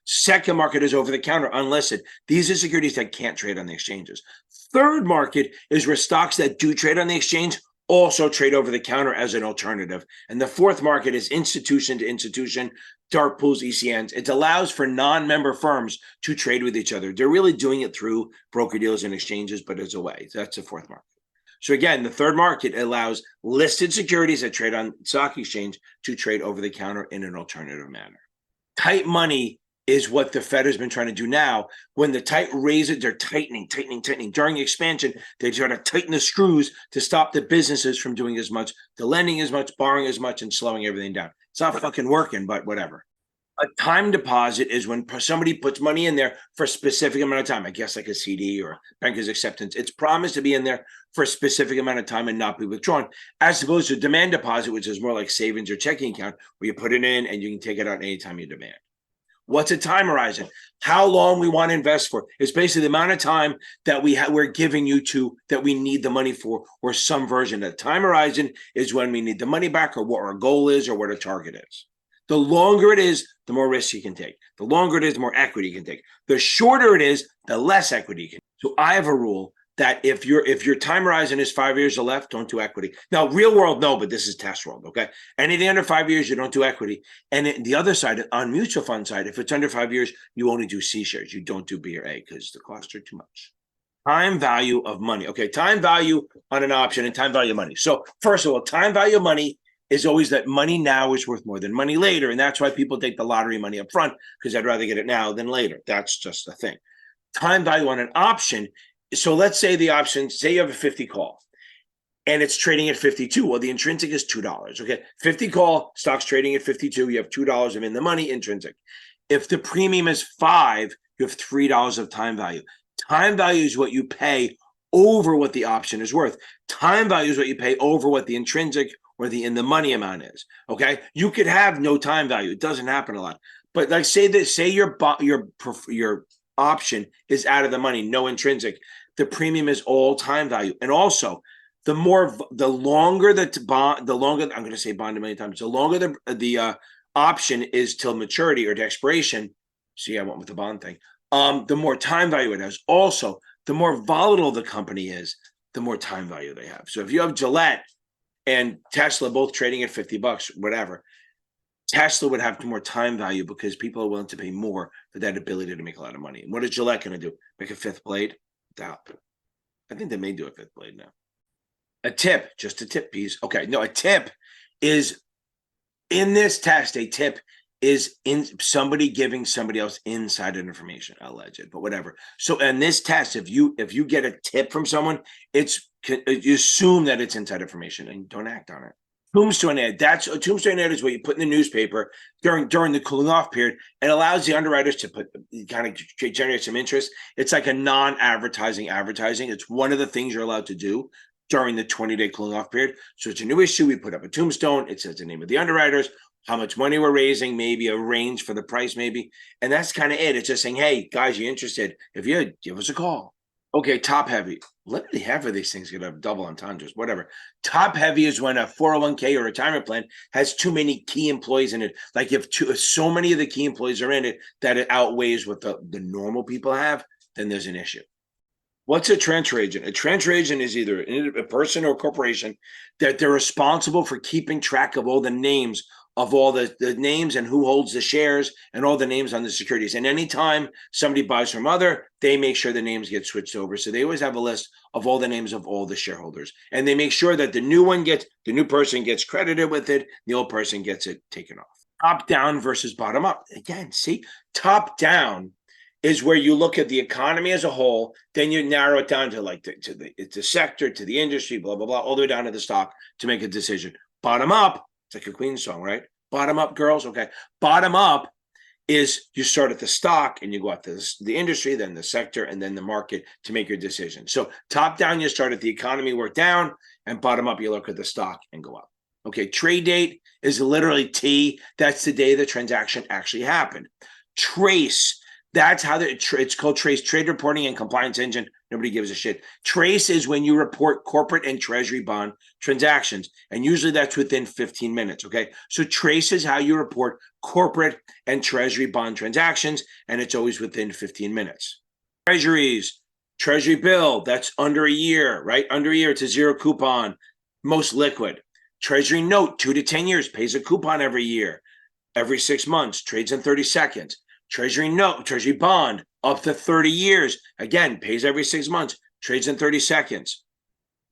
Second market is over the counter, unlisted. These are securities that can't trade on the exchanges. Third market is where stocks that do trade on the exchange also trade over the counter as an alternative. And the fourth market is institution to institution, dark pools, ECNs. It allows for non-member firms to trade with each other. They're really doing it through broker deals and exchanges, but it's a way. That's the fourth market. So again, the third market allows listed securities that trade on stock exchange to trade over the counter in an alternative manner. Tight money is what the Fed has been trying to do now. When the tight raise it, they're tightening. During expansion, they try to tighten the screws to stop the businesses from doing as much, the lending as much, borrowing as much, and slowing everything down. It's not fucking working, but whatever. A time deposit is when somebody puts money in there for a specific amount of time. I guess like a CD or banker's acceptance. It's promised to be in there for a specific amount of time and not be withdrawn, as opposed to demand deposit, which is more like savings or checking account, where you put it in and you can take it out anytime you demand. What's a time horizon? How long we want to invest for? It's basically the amount of time that we're giving you to that we need the money for, or some version of time horizon is when we need the money back, or what our goal is, or what our target is. The longer it is, the more risk you can take. The longer it is, the more equity you can take. The shorter it is, the less equity you can. So I have a rule that if your time horizon is 5 years or less, don't do equity. Now, real world, no, but this is test world, okay? Anything under 5 years, you don't do equity. And the other side, on mutual fund side, if it's under 5 years, you only do C shares. You don't do B or A because the costs are too much. Time value of money. Okay, time value on an option and time value of money. So first of all, time value of money is always that money now is worth more than money later. And that's why people take the lottery money up front, because I'd rather get it now than later. That's just the thing. Time value on an option. So let's say the option, say you have a 50 call and it's trading at 52. Well, the intrinsic is $2. Okay. 50 call, stock's trading at 52. You have $2 of in the money intrinsic. If the premium is $5, you have $3 of time value. Time value is what you pay over what the option is worth. Time value is what you pay over what the intrinsic or the in the money amount is. Okay. You could have no time value. It doesn't happen a lot. But like say your option is out of the money, no intrinsic. The premium is all time value. And also, the longer the bond, I'm going to say bond a million times, the longer the option is till maturity or to expiration. See, I went with the bond thing. The more time value it has. Also, the more volatile the company is, the more time value they have. So if you have Gillette and Tesla both trading at $50, whatever, Tesla would have more time value because people are willing to pay more for that ability to make a lot of money. And what is Gillette going to do? Make a fifth blade? Doubt. I think they may do a fifth blade now. A tip, just a tip piece. Okay, no, a tip is in this test. A tip is in somebody giving somebody else insider information, alleged, but whatever. So in this test, if you get a tip from someone, you assume that it's inside information and don't act on it. Tombstone ad. A tombstone ad is what you put in the newspaper during the cooling off period. It allows the underwriters to generate some interest. It's like a non-advertising advertising. It's one of the things you're allowed to do during the 20-day cooling off period. So it's a new issue. We put up a tombstone. It says the name of the underwriters, how much money we're raising, maybe a range for the price, maybe. And that's kind of it. It's just saying, hey, guys, you interested? If you give us a call. Okay, top heavy. Literally half of these things could have double entendres, whatever. Top heavy is when a 401k or retirement plan has too many key employees in it. Like if so many of the key employees are in it that it outweighs what the normal people have, then there's an issue. What's a transfer agent? A transfer agent is either a person or a corporation that they're responsible for keeping track of all the names of all the names and who holds the shares and all the names on the securities. And anytime somebody buys from other, they make sure the names get switched over. So they always have a list of all the names of all the shareholders. And they make sure that the new person gets credited with it. The old person gets it taken off. Top down versus bottom up. Again, see, top down is where you look at the economy as a whole, then you narrow it down to like it's a sector, to the industry, blah, blah, blah, all the way down to the stock to make a decision. Bottom up, it's like a Queen song, right? Bottom up, girls. Okay. Bottom up is you start at the stock and you go out to the industry, then the sector, and then the market to make your decision. So top down, you start at the economy, work down, and bottom up, you look at the stock and go up. Okay, trade date is literally T. That's the day the transaction actually happened. Trace, that's how it's called trace, trade reporting and compliance engine. Nobody gives a shit. Trace is when you report corporate and treasury bond transactions. And usually that's within 15 minutes. Okay. So trace is how you report corporate and treasury bond transactions. And it's always within 15 minutes. Treasuries, treasury bill, that's under a year, right? Under a year, it's a zero coupon, most liquid. Treasury note, 2 to 10 years, pays a coupon every year, every 6 months, trades in 30 seconds. Treasury note, treasury bond, up to 30 years, again, pays every 6 months, trades in 30 seconds.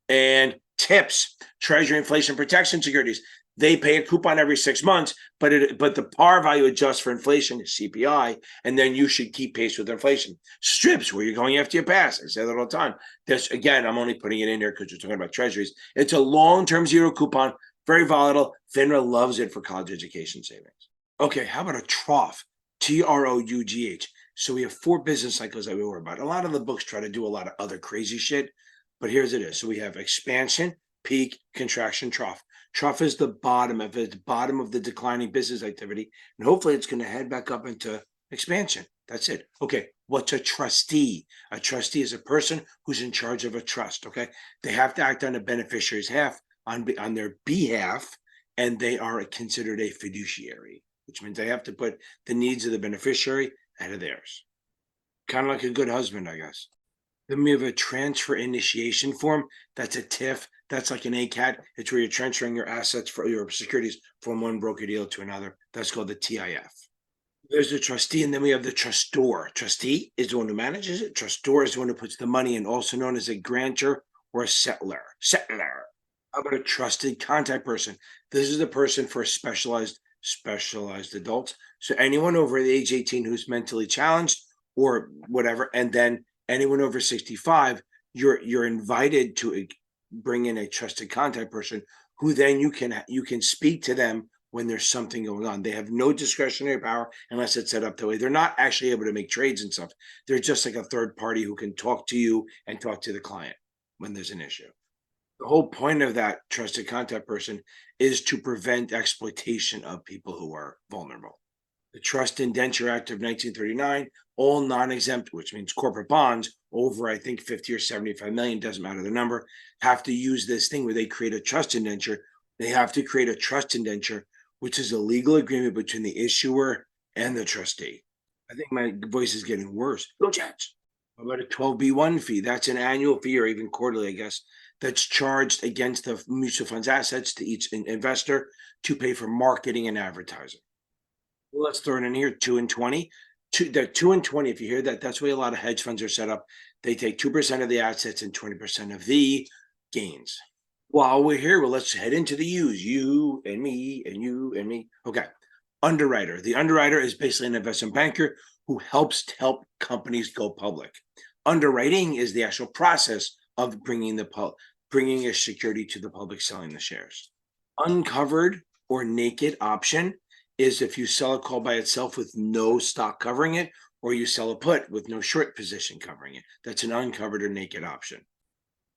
And TIPS, Treasury Inflation Protection Securities, they pay a coupon every 6 months, but the par value adjusts for inflation, CPI, and then you should keep pace with inflation. Strips, where you're going after your pass. I say that all the time. This, again, I'm only putting it in there because we're talking about treasuries. It's a long-term zero coupon, very volatile. FINRA loves it for college education savings. Okay, how about a trough? TROUGH. So we have 4 business cycles that we worry about. A lot of the books try to do a lot of other crazy shit, but here's it is. So we have expansion, peak, contraction, trough. Trough is the bottom of it, the bottom of the declining business activity. And hopefully it's going to head back up into expansion. That's it. Okay. What's a trustee? A trustee is a person who's in charge of a trust. Okay. They have to act on the beneficiary's on their behalf, and they are considered a fiduciary, which means they have to put the needs of the beneficiary ahead of theirs. Kind of like a good husband, I guess. Then we have a transfer initiation form. That's a TIF. That's like an ACAT. It's where you're transferring your assets for your securities from one broker deal to another. That's called the TIF. There's the trustee, and then we have the trustor. Trustee is the one who manages it. Trustor is the one who puts the money in, also known as a grantor or a settler. How about a trusted contact person? This is the person for specialized adults. So anyone over the age 18 who's mentally challenged or whatever, and then anyone over 65, you're invited to bring in a trusted contact person who then you can speak to them when there's something going on. They have no discretionary power unless it's set up that way. They're not actually able to make trades and stuff. They're just like a third party who can talk to you and talk to the client when there's an issue. The whole point of that trusted contact person is to prevent exploitation of people who are vulnerable. The Trust Indenture Act of 1939, all non-exempt, which means corporate bonds over, I think, 50 or 75 million, doesn't matter the number, have to use this thing where they create a trust indenture. They have to create a trust indenture, which is a legal agreement between the issuer and the trustee. I think my voice is getting worse. Go Jets. How about a 12B1 fee? That's an annual fee or even quarterly, I guess, that's charged against the mutual fund's assets to each investor to pay for marketing and advertising. Well, let's throw it in here, 2 and 20. They're 2 and 20. If you hear that, that's the way a lot of hedge funds are set up. They take 2% of the assets and 20% of the gains. While we're here, well, let's head into the U's. You and me and you and me. Okay. Underwriter. The underwriter is basically an investment banker who helps to help companies go public. Underwriting is the actual process of bringing a security to the public, selling the shares. Uncovered or naked option is if you sell a call by itself with no stock covering it, or you sell a put with no short position covering it. That's an uncovered or naked option.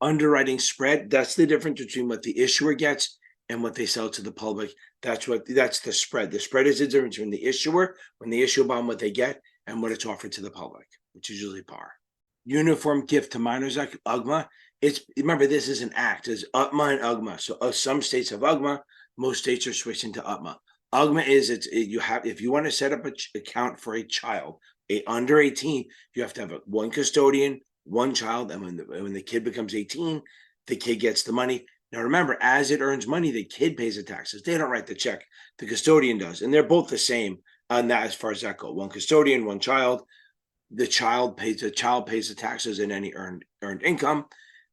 Underwriting spread, that's the difference between what the issuer gets and what they sell to the public. That's the spread. The spread is the difference between the issuer, when they issue a bond, what they get, and what it's offered to the public, which is usually par. Uniform gift to minors, like UGMA. Remember, this is an act. It's UTMA and UGMA. So some states have UGMA, most states are switching to UTMA. UGMA is if you want to set up an account for a child under 18, you have to have one custodian, one child, and when the kid becomes 18, the kid gets the money. Now remember, as it earns money, the kid pays the taxes. They don't write the check; the custodian does, and they're both the same on that as far as that goes. One custodian, one child. The child pays the taxes and any earned income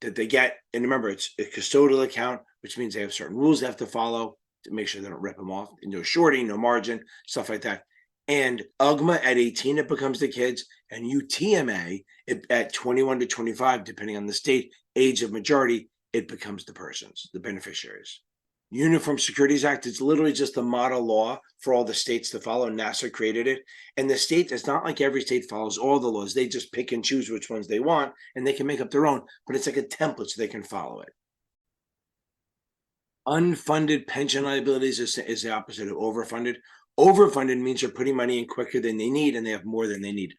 that they get. And remember, it's a custodial account, which means they have certain rules they have to follow to make sure they don't rip them off. And no shorting, no margin, stuff like that. And UGMA at 18, it becomes the kids, and UTMA at 21 to 25, depending on the state, age of majority, it becomes the persons, the beneficiaries. Uniform Securities Act is literally just the model law for all the states to follow. NASA created it. And the state, it's not like every state follows all the laws. They just pick and choose which ones they want, and they can make up their own, but it's like a template so they can follow it. Unfunded pension liabilities is the opposite of overfunded. Overfunded means you're putting money in quicker than they need and they have more than they need.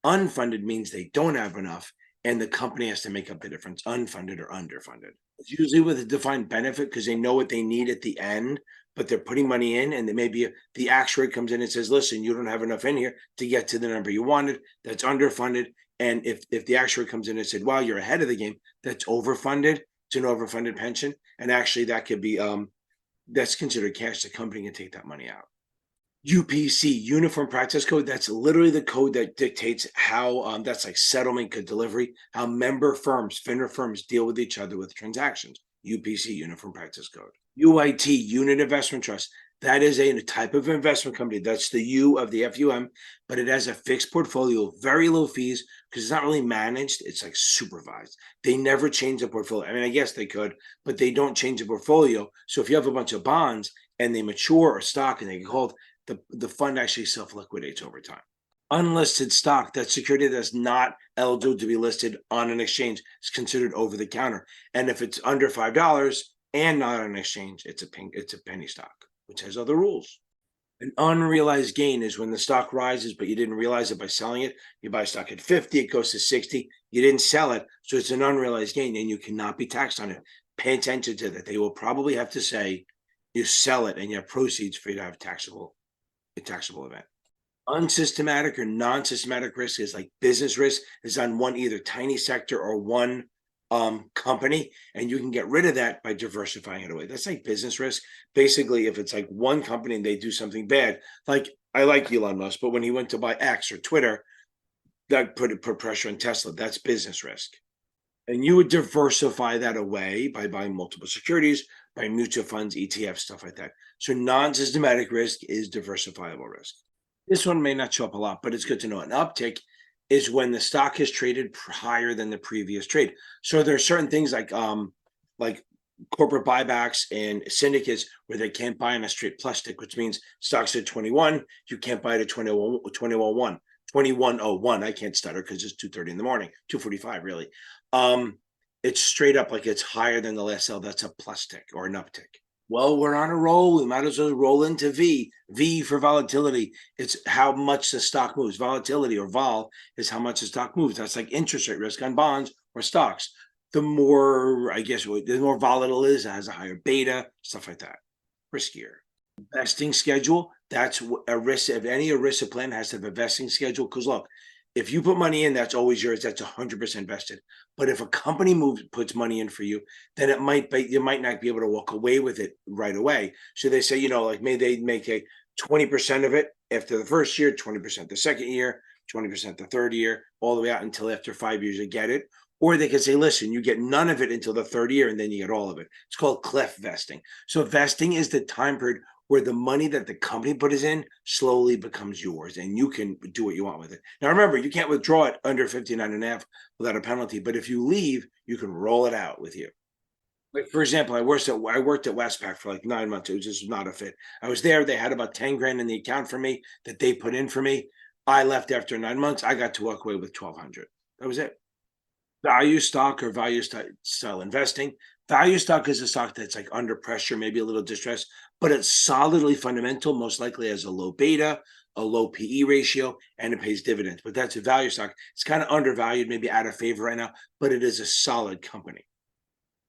Unfunded means they don't have enough and the company has to make up the difference, unfunded or underfunded. It's usually with a defined benefit because they know what they need at the end, but they're putting money in and then maybe the actuary comes in and says, listen, you don't have enough in here to get to the number you wanted. That's underfunded. And if the actuary comes in and said, wow, you're ahead of the game, that's overfunded. It's an overfunded pension. And actually that could be, that's considered cash. The company can take that money out. UPC, Uniform Practice Code, that's literally the code that dictates how, that's like settlement code delivery, how member firms, FINRA firms deal with each other with transactions. UPC, Uniform Practice Code. UIT, Unit Investment Trust. That is a type of investment company. That's the U of the FUM, but it has a fixed portfolio, very low fees, because it's not really managed. It's like supervised. They never change the portfolio. I mean, I guess they could, but they don't change the portfolio. So if you have a bunch of bonds and they mature or stock and they get called, the fund actually self-liquidates over time. Unlisted stock, that security that's not eligible to be listed on an exchange, is considered over the counter. And if it's under $5 and not on an exchange, it's a penny stock, which has other rules. An unrealized gain is when the stock rises, but you didn't realize it by selling it. You buy stock at 50, it goes to 60. You didn't sell it, so it's an unrealized gain, and you cannot be taxed on it. Pay attention to that. They will probably have to say you sell it and you have proceeds for you to have a taxable event. Unsystematic or non-systematic risk is like business risk is on one either tiny sector or one company, and you can get rid of that by diversifying it away. That's like business risk. Basically, if it's like one company and they do something bad, like I like Elon Musk, but when he went to buy X or Twitter, that put pressure on Tesla. That's business risk. And you would diversify that away by buying multiple securities, by mutual funds, ETFs, stuff like that. So non-systematic risk is diversifiable risk. This one may not show up a lot, but it's good to know. An uptick is when the stock is traded higher than the previous trade. So there are certain things like corporate buybacks and syndicates where they can't buy on a straight plus stick, which means stocks at 21, you can't buy it at 2101. I can't stutter because it's 2:30 in the morning, 2:45 really. It's straight up like it's higher than the last sell. That's a plus tick or an uptick. Well, we're on a roll. We might as well roll into V. V for volatility. It's how much the stock moves. Volatility or vol is how much the stock moves. That's like interest rate risk on bonds or stocks. The more, I guess, the more volatile it is, it has a higher beta, stuff like that. Riskier. Vesting schedule. That's a risk. If any ERISA plan has to have a vesting schedule, because look, if you put money in, that's always yours. That's 100% vested. But if a company puts money in for you, then you might not be able to walk away with it right away. So they say, like maybe they make a 20% of it after the first year, 20% the second year, 20% the third year, all the way out until after 5 years you get it. Or they could say, listen, you get none of it until the third year and then you get all of it. It's called cliff vesting. So vesting is the time period where the money that the company put in slowly becomes yours and you can do what you want with it. Now, remember, you can't withdraw it under 59.5 without a penalty, but if you leave, you can roll it out with you. Like, for example, I worked at Westpac for like 9 months. It was just not a fit. I was there. They had about 10 grand in the account for me that they put in for me. I left after 9 months. I got to walk away with 1,200. That was it. Value stock or value style investing. Value stock is a stock that's like under pressure, maybe a little distressed, but it's solidly fundamental, most likely has a low beta, a low PE ratio, and it pays dividends. But that's a value stock. It's kind of undervalued, maybe out of favor right now, but it is a solid company.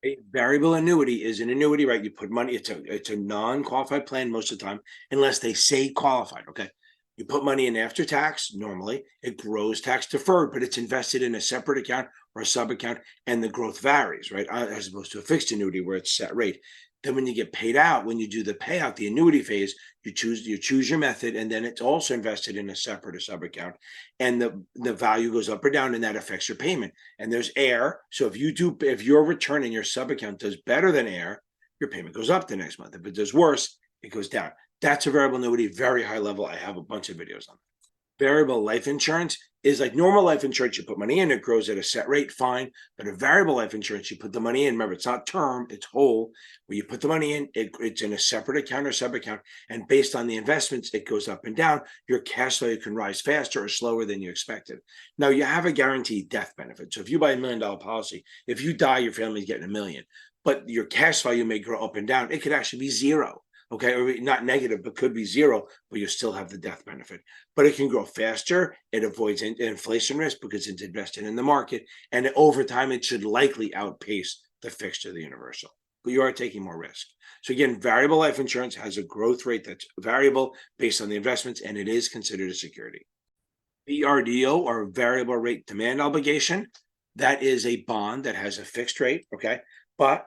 A variable annuity is an annuity, right? You put money, it's a non-qualified plan most of the time, unless they say qualified, okay? You put money in after tax, normally, it grows tax deferred, but it's invested in a separate account or a sub account, and the growth varies, right? As opposed to a fixed annuity where it's set rate. Then when you get paid out, when you do the payout, the annuity phase, you choose your method, and then it's also invested in a separate or sub account, and the value goes up or down, and that affects your payment. And there's AIR. So if your return in your sub account does better than AIR, your payment goes up the next month. If it does worse, it goes down. That's a variable annuity, very high level. I have a bunch of videos on that. Variable life insurance is like normal life insurance. You put money in, it grows at a set rate, fine. But a variable life insurance, you put the money in. Remember, it's not term, it's whole. Where you put the money in, it's in a separate account or sub-account. And based on the investments, it goes up and down. Your cash value can rise faster or slower than you expected. Now, you have a guaranteed death benefit. So if you buy $1 million policy, if you die, your family's getting $1 million. But your cash value may grow up and down. It could actually be zero. Okay, or not negative, but could be zero, but you still have the death benefit. But it can grow faster. It avoids inflation risk because it's invested in the market. And over time, it should likely outpace the fixed or the universal. But you are taking more risk. So again, variable life insurance has a growth rate that's variable based on the investments, and it is considered a security. VRDO, or variable rate demand obligation, that is a bond that has a fixed rate, okay? But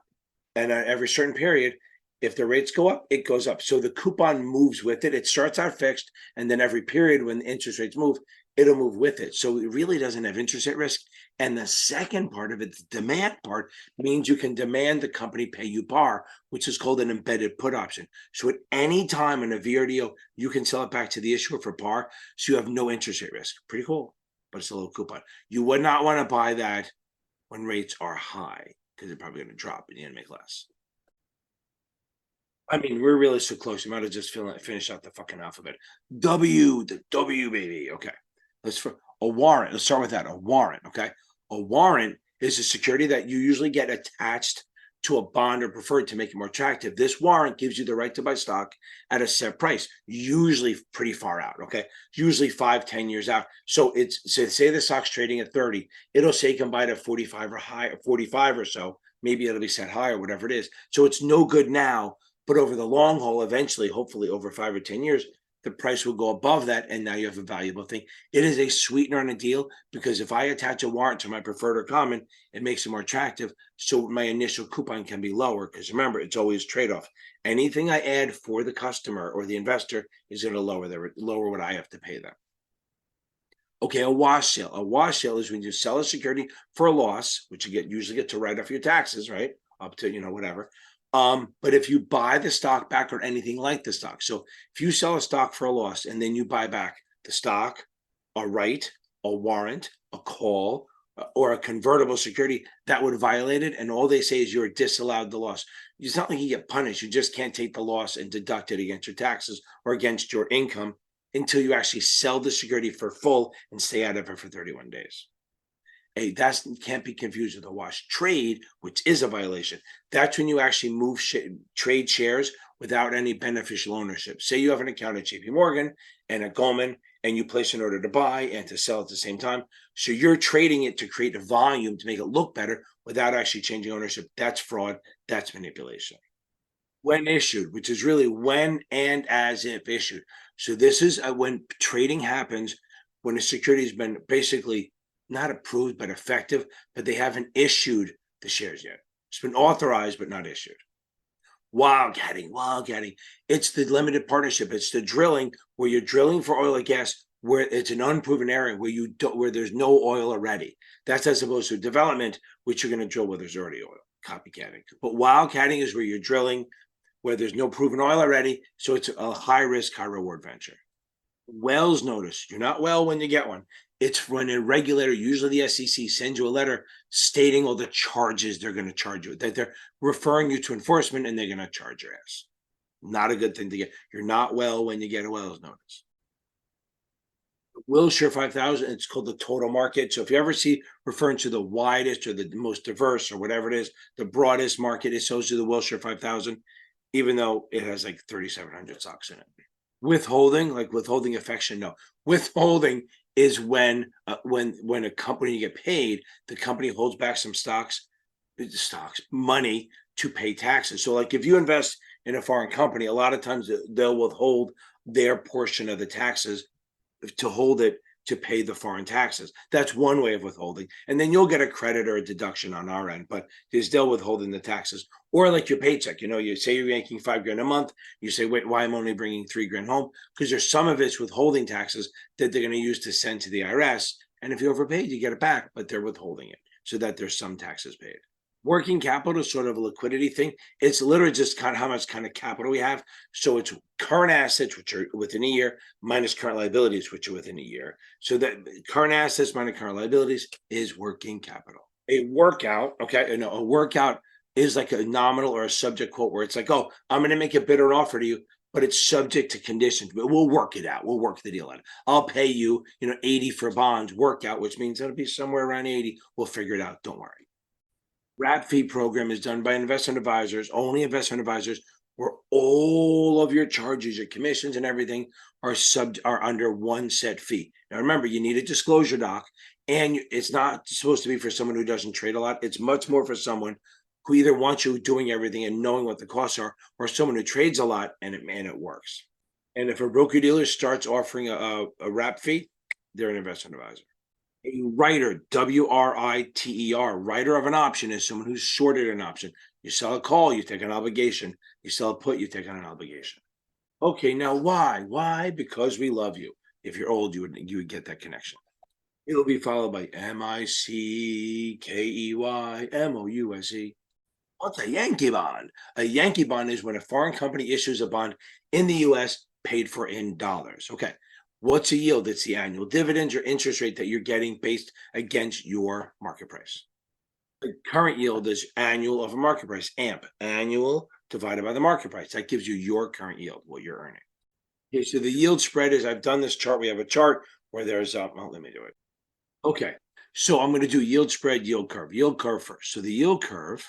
and at every certain period, if the rates go up, it goes up. So the coupon moves with it. It starts out fixed, and then every period when the interest rates move, it'll move with it. So it really doesn't have interest rate risk. And the second part of it, the demand part, means you can demand the company pay you par, which is called an embedded put option. So at any time in a VRDO, you can sell it back to the issuer for par. So you have no interest rate risk. Pretty cool, but it's a low coupon. You would not want to buy that when rates are high because they're probably going to drop and you're going to make less. I mean, we're really so close. You might have just finished out the fucking alphabet. The W, baby. Okay. A warrant. Let's start with that. A warrant. Okay. A warrant is a security that you usually get attached to a bond or preferred to make it more attractive. This warrant gives you the right to buy stock at a set price, usually pretty far out. Okay. Usually 5-10 years out. So say the stock's trading at 30, it'll say you can buy it at 45 or high, 45 or so. Maybe it'll be set high or whatever it is. So it's no good now. But over the long haul, eventually, hopefully over 5 or 10 years, the price will go above that. And now you have a valuable thing. It is a sweetener on a deal because if I attach a warrant to my preferred or common, it makes it more attractive. So my initial coupon can be lower because remember, it's always trade-off. Anything I add for the customer or the investor is going to lower what I have to pay them. Okay, a wash sale. A wash sale is when you sell a security for a loss, which you usually get to write off your taxes, right? Up to, whatever. But if you buy the stock back or anything like the stock, so if you sell a stock for a loss and then you buy back the stock, a right, a warrant, a call, or a convertible security, that would violate it. And all they say is you're disallowed the loss. It's not like you get punished. You just can't take the loss and deduct it against your taxes or against your income until you actually sell the security for full and stay out of it for 31 days. Hey, that can't be confused with a wash trade, which is a violation. That's when you actually move trade shares without any beneficial ownership. Say you have an account at JP Morgan and at Goldman, and you place an order to buy and to sell at the same time. So you're trading it to create a volume to make it look better without actually changing ownership. That's fraud. That's manipulation. When issued, which is really when and as if issued. So this is when trading happens, when a security has been basically not approved, but effective, but they issued the shares yet. It's been authorized, but not issued. Wildcatting. It's the limited partnership. It's the drilling where you're drilling for oil or gas, where it's an unproven area where there's no oil already. That's as opposed to development, which you're going to drill where there's already oil. Copycatting. But wildcatting is where you're drilling where there's no proven oil already. So it's a high risk, high reward venture. Wells notice. You're not well when you get one. It's when a regulator, usually the SEC, sends you a letter stating all the charges they're going to charge you, that they're referring you to enforcement and they're going to charge your ass. Not a good thing to get. You're not well when you get a Wells notice. Wilshire 5000, it's called the total market. So if you ever see referring to the widest or the most diverse or whatever it is, the broadest market, it's also the Wilshire 5000, even though it has like 3,700 stocks in it. Withholding affection, no. Withholding is when a company get paid, the company holds back some money to pay taxes. So like if you invest in a foreign company, a lot of times they'll withhold their portion of the taxes to hold it to pay the foreign taxes. That's one way of withholding. And then you'll get a credit or a deduction on our end, but they're still withholding the taxes. Or like your paycheck, you say you're making $5,000 a month. You say, wait, why I'm only bringing $3,000 home? Because there's some of it's withholding taxes that they're going to use to send to the IRS. And if you overpaid, you get it back, but they're withholding it so that there's some taxes paid. Working capital is sort of a liquidity thing. It's literally just kind of how much kind of capital we have. So it's current assets, which are within a year, minus current liabilities, which are within a year. So that current assets minus current liabilities is working capital. A workout, okay, no, a workout is like a nominal or a subject quote where it's like, oh, I'm going to make a bid or offer to you, but it's subject to conditions. But we'll work it out. We'll work the deal out. I'll pay you, 80 for bonds workout, which means it'll be somewhere around 80. We'll figure it out. Don't worry. Wrap fee program is done by investment advisors, only investment advisors, where all of your charges, your commissions, and everything are under one set fee. Now, remember, you need a disclosure doc, and it's not supposed to be for someone who doesn't trade a lot. It's much more for someone who either wants you doing everything and knowing what the costs are, or someone who trades a lot and it works. And if a broker dealer starts offering a wrap fee, they're an investment advisor. A writer, WRITER, writer of an option is someone who's shorted an option. You sell a call, you take an obligation. You sell a put, you take on an obligation. Okay, now why? Why? Because we love you. If you're old, you would get that connection. It'll be followed by MICKEYMOUSE. What's a Yankee bond? A Yankee bond is when a foreign company issues a bond in the US paid for in dollars. Okay. What's a yield? It's the annual dividends or interest rate that you're getting based against your market price. The current yield is annual of a market price, AMP, annual divided by the market price. That gives you your current yield, what you're earning. Okay, so the yield spread is, I've done this chart. We have a chart where there's, let me do it. Okay, so I'm going to do yield spread, yield curve first. So the yield curve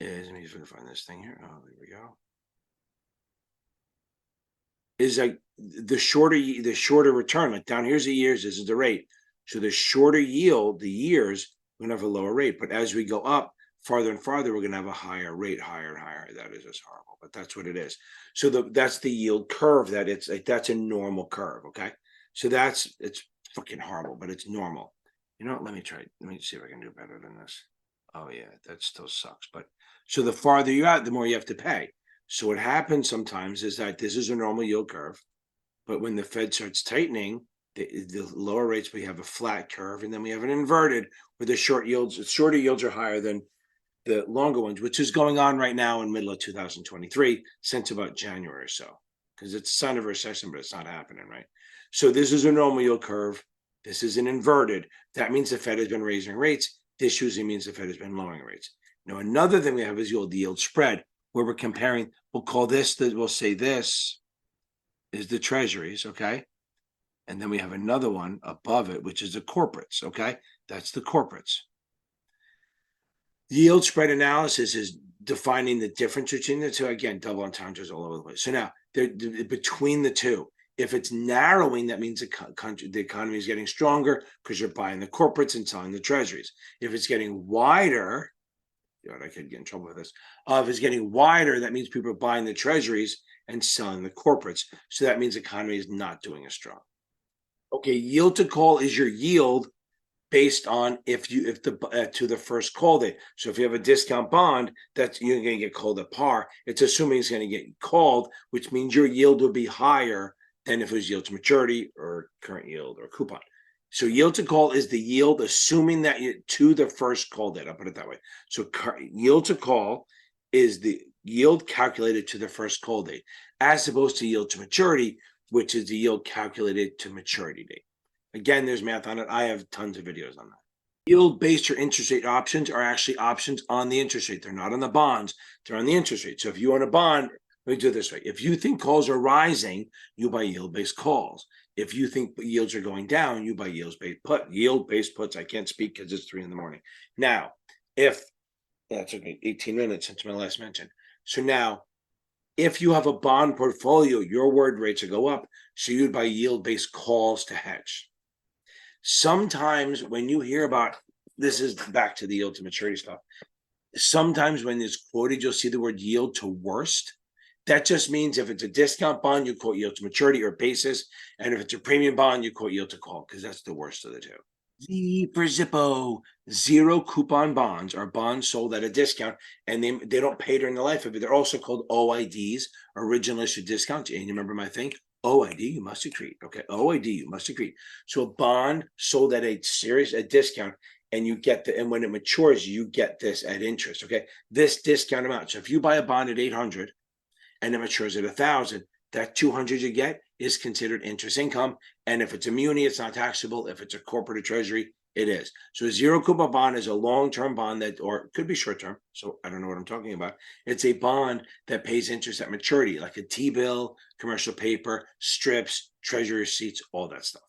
is, let me just find this thing here. Oh, there we go. Is like the shorter return, like down here's the years, this is the rate. So the shorter yield, the years, we're gonna have a lower rate. But as we go up farther and farther, we're gonna have a higher rate, higher and higher. That is just horrible, but that's what it is. So that's the yield curve. That it's like, that's a normal curve. Okay, so it's fucking horrible, but it's normal. Let me try. Let me see if I can do better than this. Oh yeah, that still sucks. But so the farther you're out, the more you have to pay. So what happens sometimes is that this is a normal yield curve, but when the Fed starts tightening, the lower rates, we have a flat curve, and then we have an inverted where the shorter yields are higher than the longer ones, which is going on right now in middle of 2023 since about January or so, because it's a sign of a recession, but it's not happening, right? So this is a normal yield curve. This is an inverted. That means the Fed has been raising rates. This usually means the Fed has been lowering rates. Now, another thing we have is the yield spread, where we're comparing. We'll say this is the treasuries, okay? And then we have another one above it, which is the corporates, okay? That's the corporates. Yield spread analysis is defining the difference between the two. Again, double entendres all over the place. So now, they're between the two. If it's narrowing, that means the economy is getting stronger because you're buying the corporates and selling the treasuries. If it's getting wider, I could get in trouble with this. If it's getting wider, that means people are buying the treasuries and selling the corporates. So that means the economy is not doing as strong. Okay, yield to call is your yield based on to the first call date. So if you have a discount bond, that's you're going to get called at par. It's assuming it's going to get called, which means your yield will be higher than if it was yield to maturity or current yield or coupon. So yield to call is the yield, assuming that to the first call date. I'll put it that way. So yield to call is the yield calculated to the first call date, as opposed to yield to maturity, which is the yield calculated to maturity date. Again, there's math on it. I have tons of videos on that. Yield-based or interest rate options are actually options on the interest rate. They're not on the bonds. They're on the interest rate. So if you own a bond, let me do it this way. If you think calls are rising, you buy yield-based calls. If you think yields are going down, you buy yield-based puts. I can't speak because it's 3 a.m. Now, that took me 18 minutes since my last mention. So now, if you have a bond portfolio, your word rates will go up. So you'd buy yield-based calls to hedge. Sometimes when you hear about, this is back to the yield to maturity stuff. Sometimes when it's quoted, you'll see the word yield to worst. That just means if it's a discount bond, you quote yield to maturity or basis. And if it's a premium bond, you quote yield to call, because that's the worst of the two. Z for Zippo, zero coupon bonds are bonds sold at a discount, and they don't pay during the life of it. They're also called OIDs, original issue discounts. And you remember my thing? OID, you must accrete. Okay, OID, you must accrete. So a bond sold at a discount and you get and when it matures, you get this at interest. Okay, this discount amount. So if you buy a bond at 800 and it matures at 1,000, that 200 you get is considered interest income. And if it's a muni, it's not taxable. If it's a corporate or treasury, it is. So a zero coupon bond is a long-term bond that, or it could be short-term. So I don't know what I'm talking about. It's a bond that pays interest at maturity, like a T-bill, commercial paper, strips, treasury receipts, all that stuff.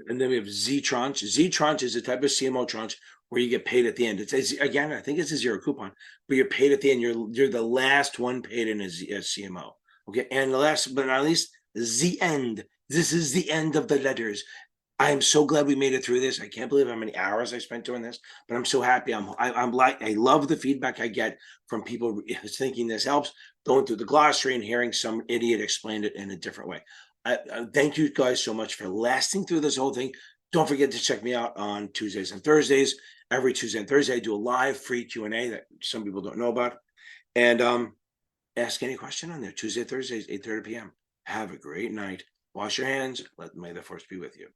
And then we have Z tranche. Z tranche is a type of CMO tranche where you get paid at the end. It's again, I think it's a zero coupon, but you're paid at the end. You're the last one paid in a CMO. Okay, and the last but not least, the end. This is the end of the letters. I am so glad we made it through this. I can't believe how many hours I spent doing this, but I'm so happy. I'm like, I love the feedback I get from people thinking this helps, going through the glossary and hearing some idiot explain it in a different way. I thank you guys so much for lasting through this whole thing. Don't forget to check me out on Tuesdays and Thursdays. Every Tuesday and Thursday, I do a live free Q&A that some people don't know about. And ask any question on there. Tuesday, Thursdays, 8:30 p.m. Have a great night. Wash your hands. May the force be with you.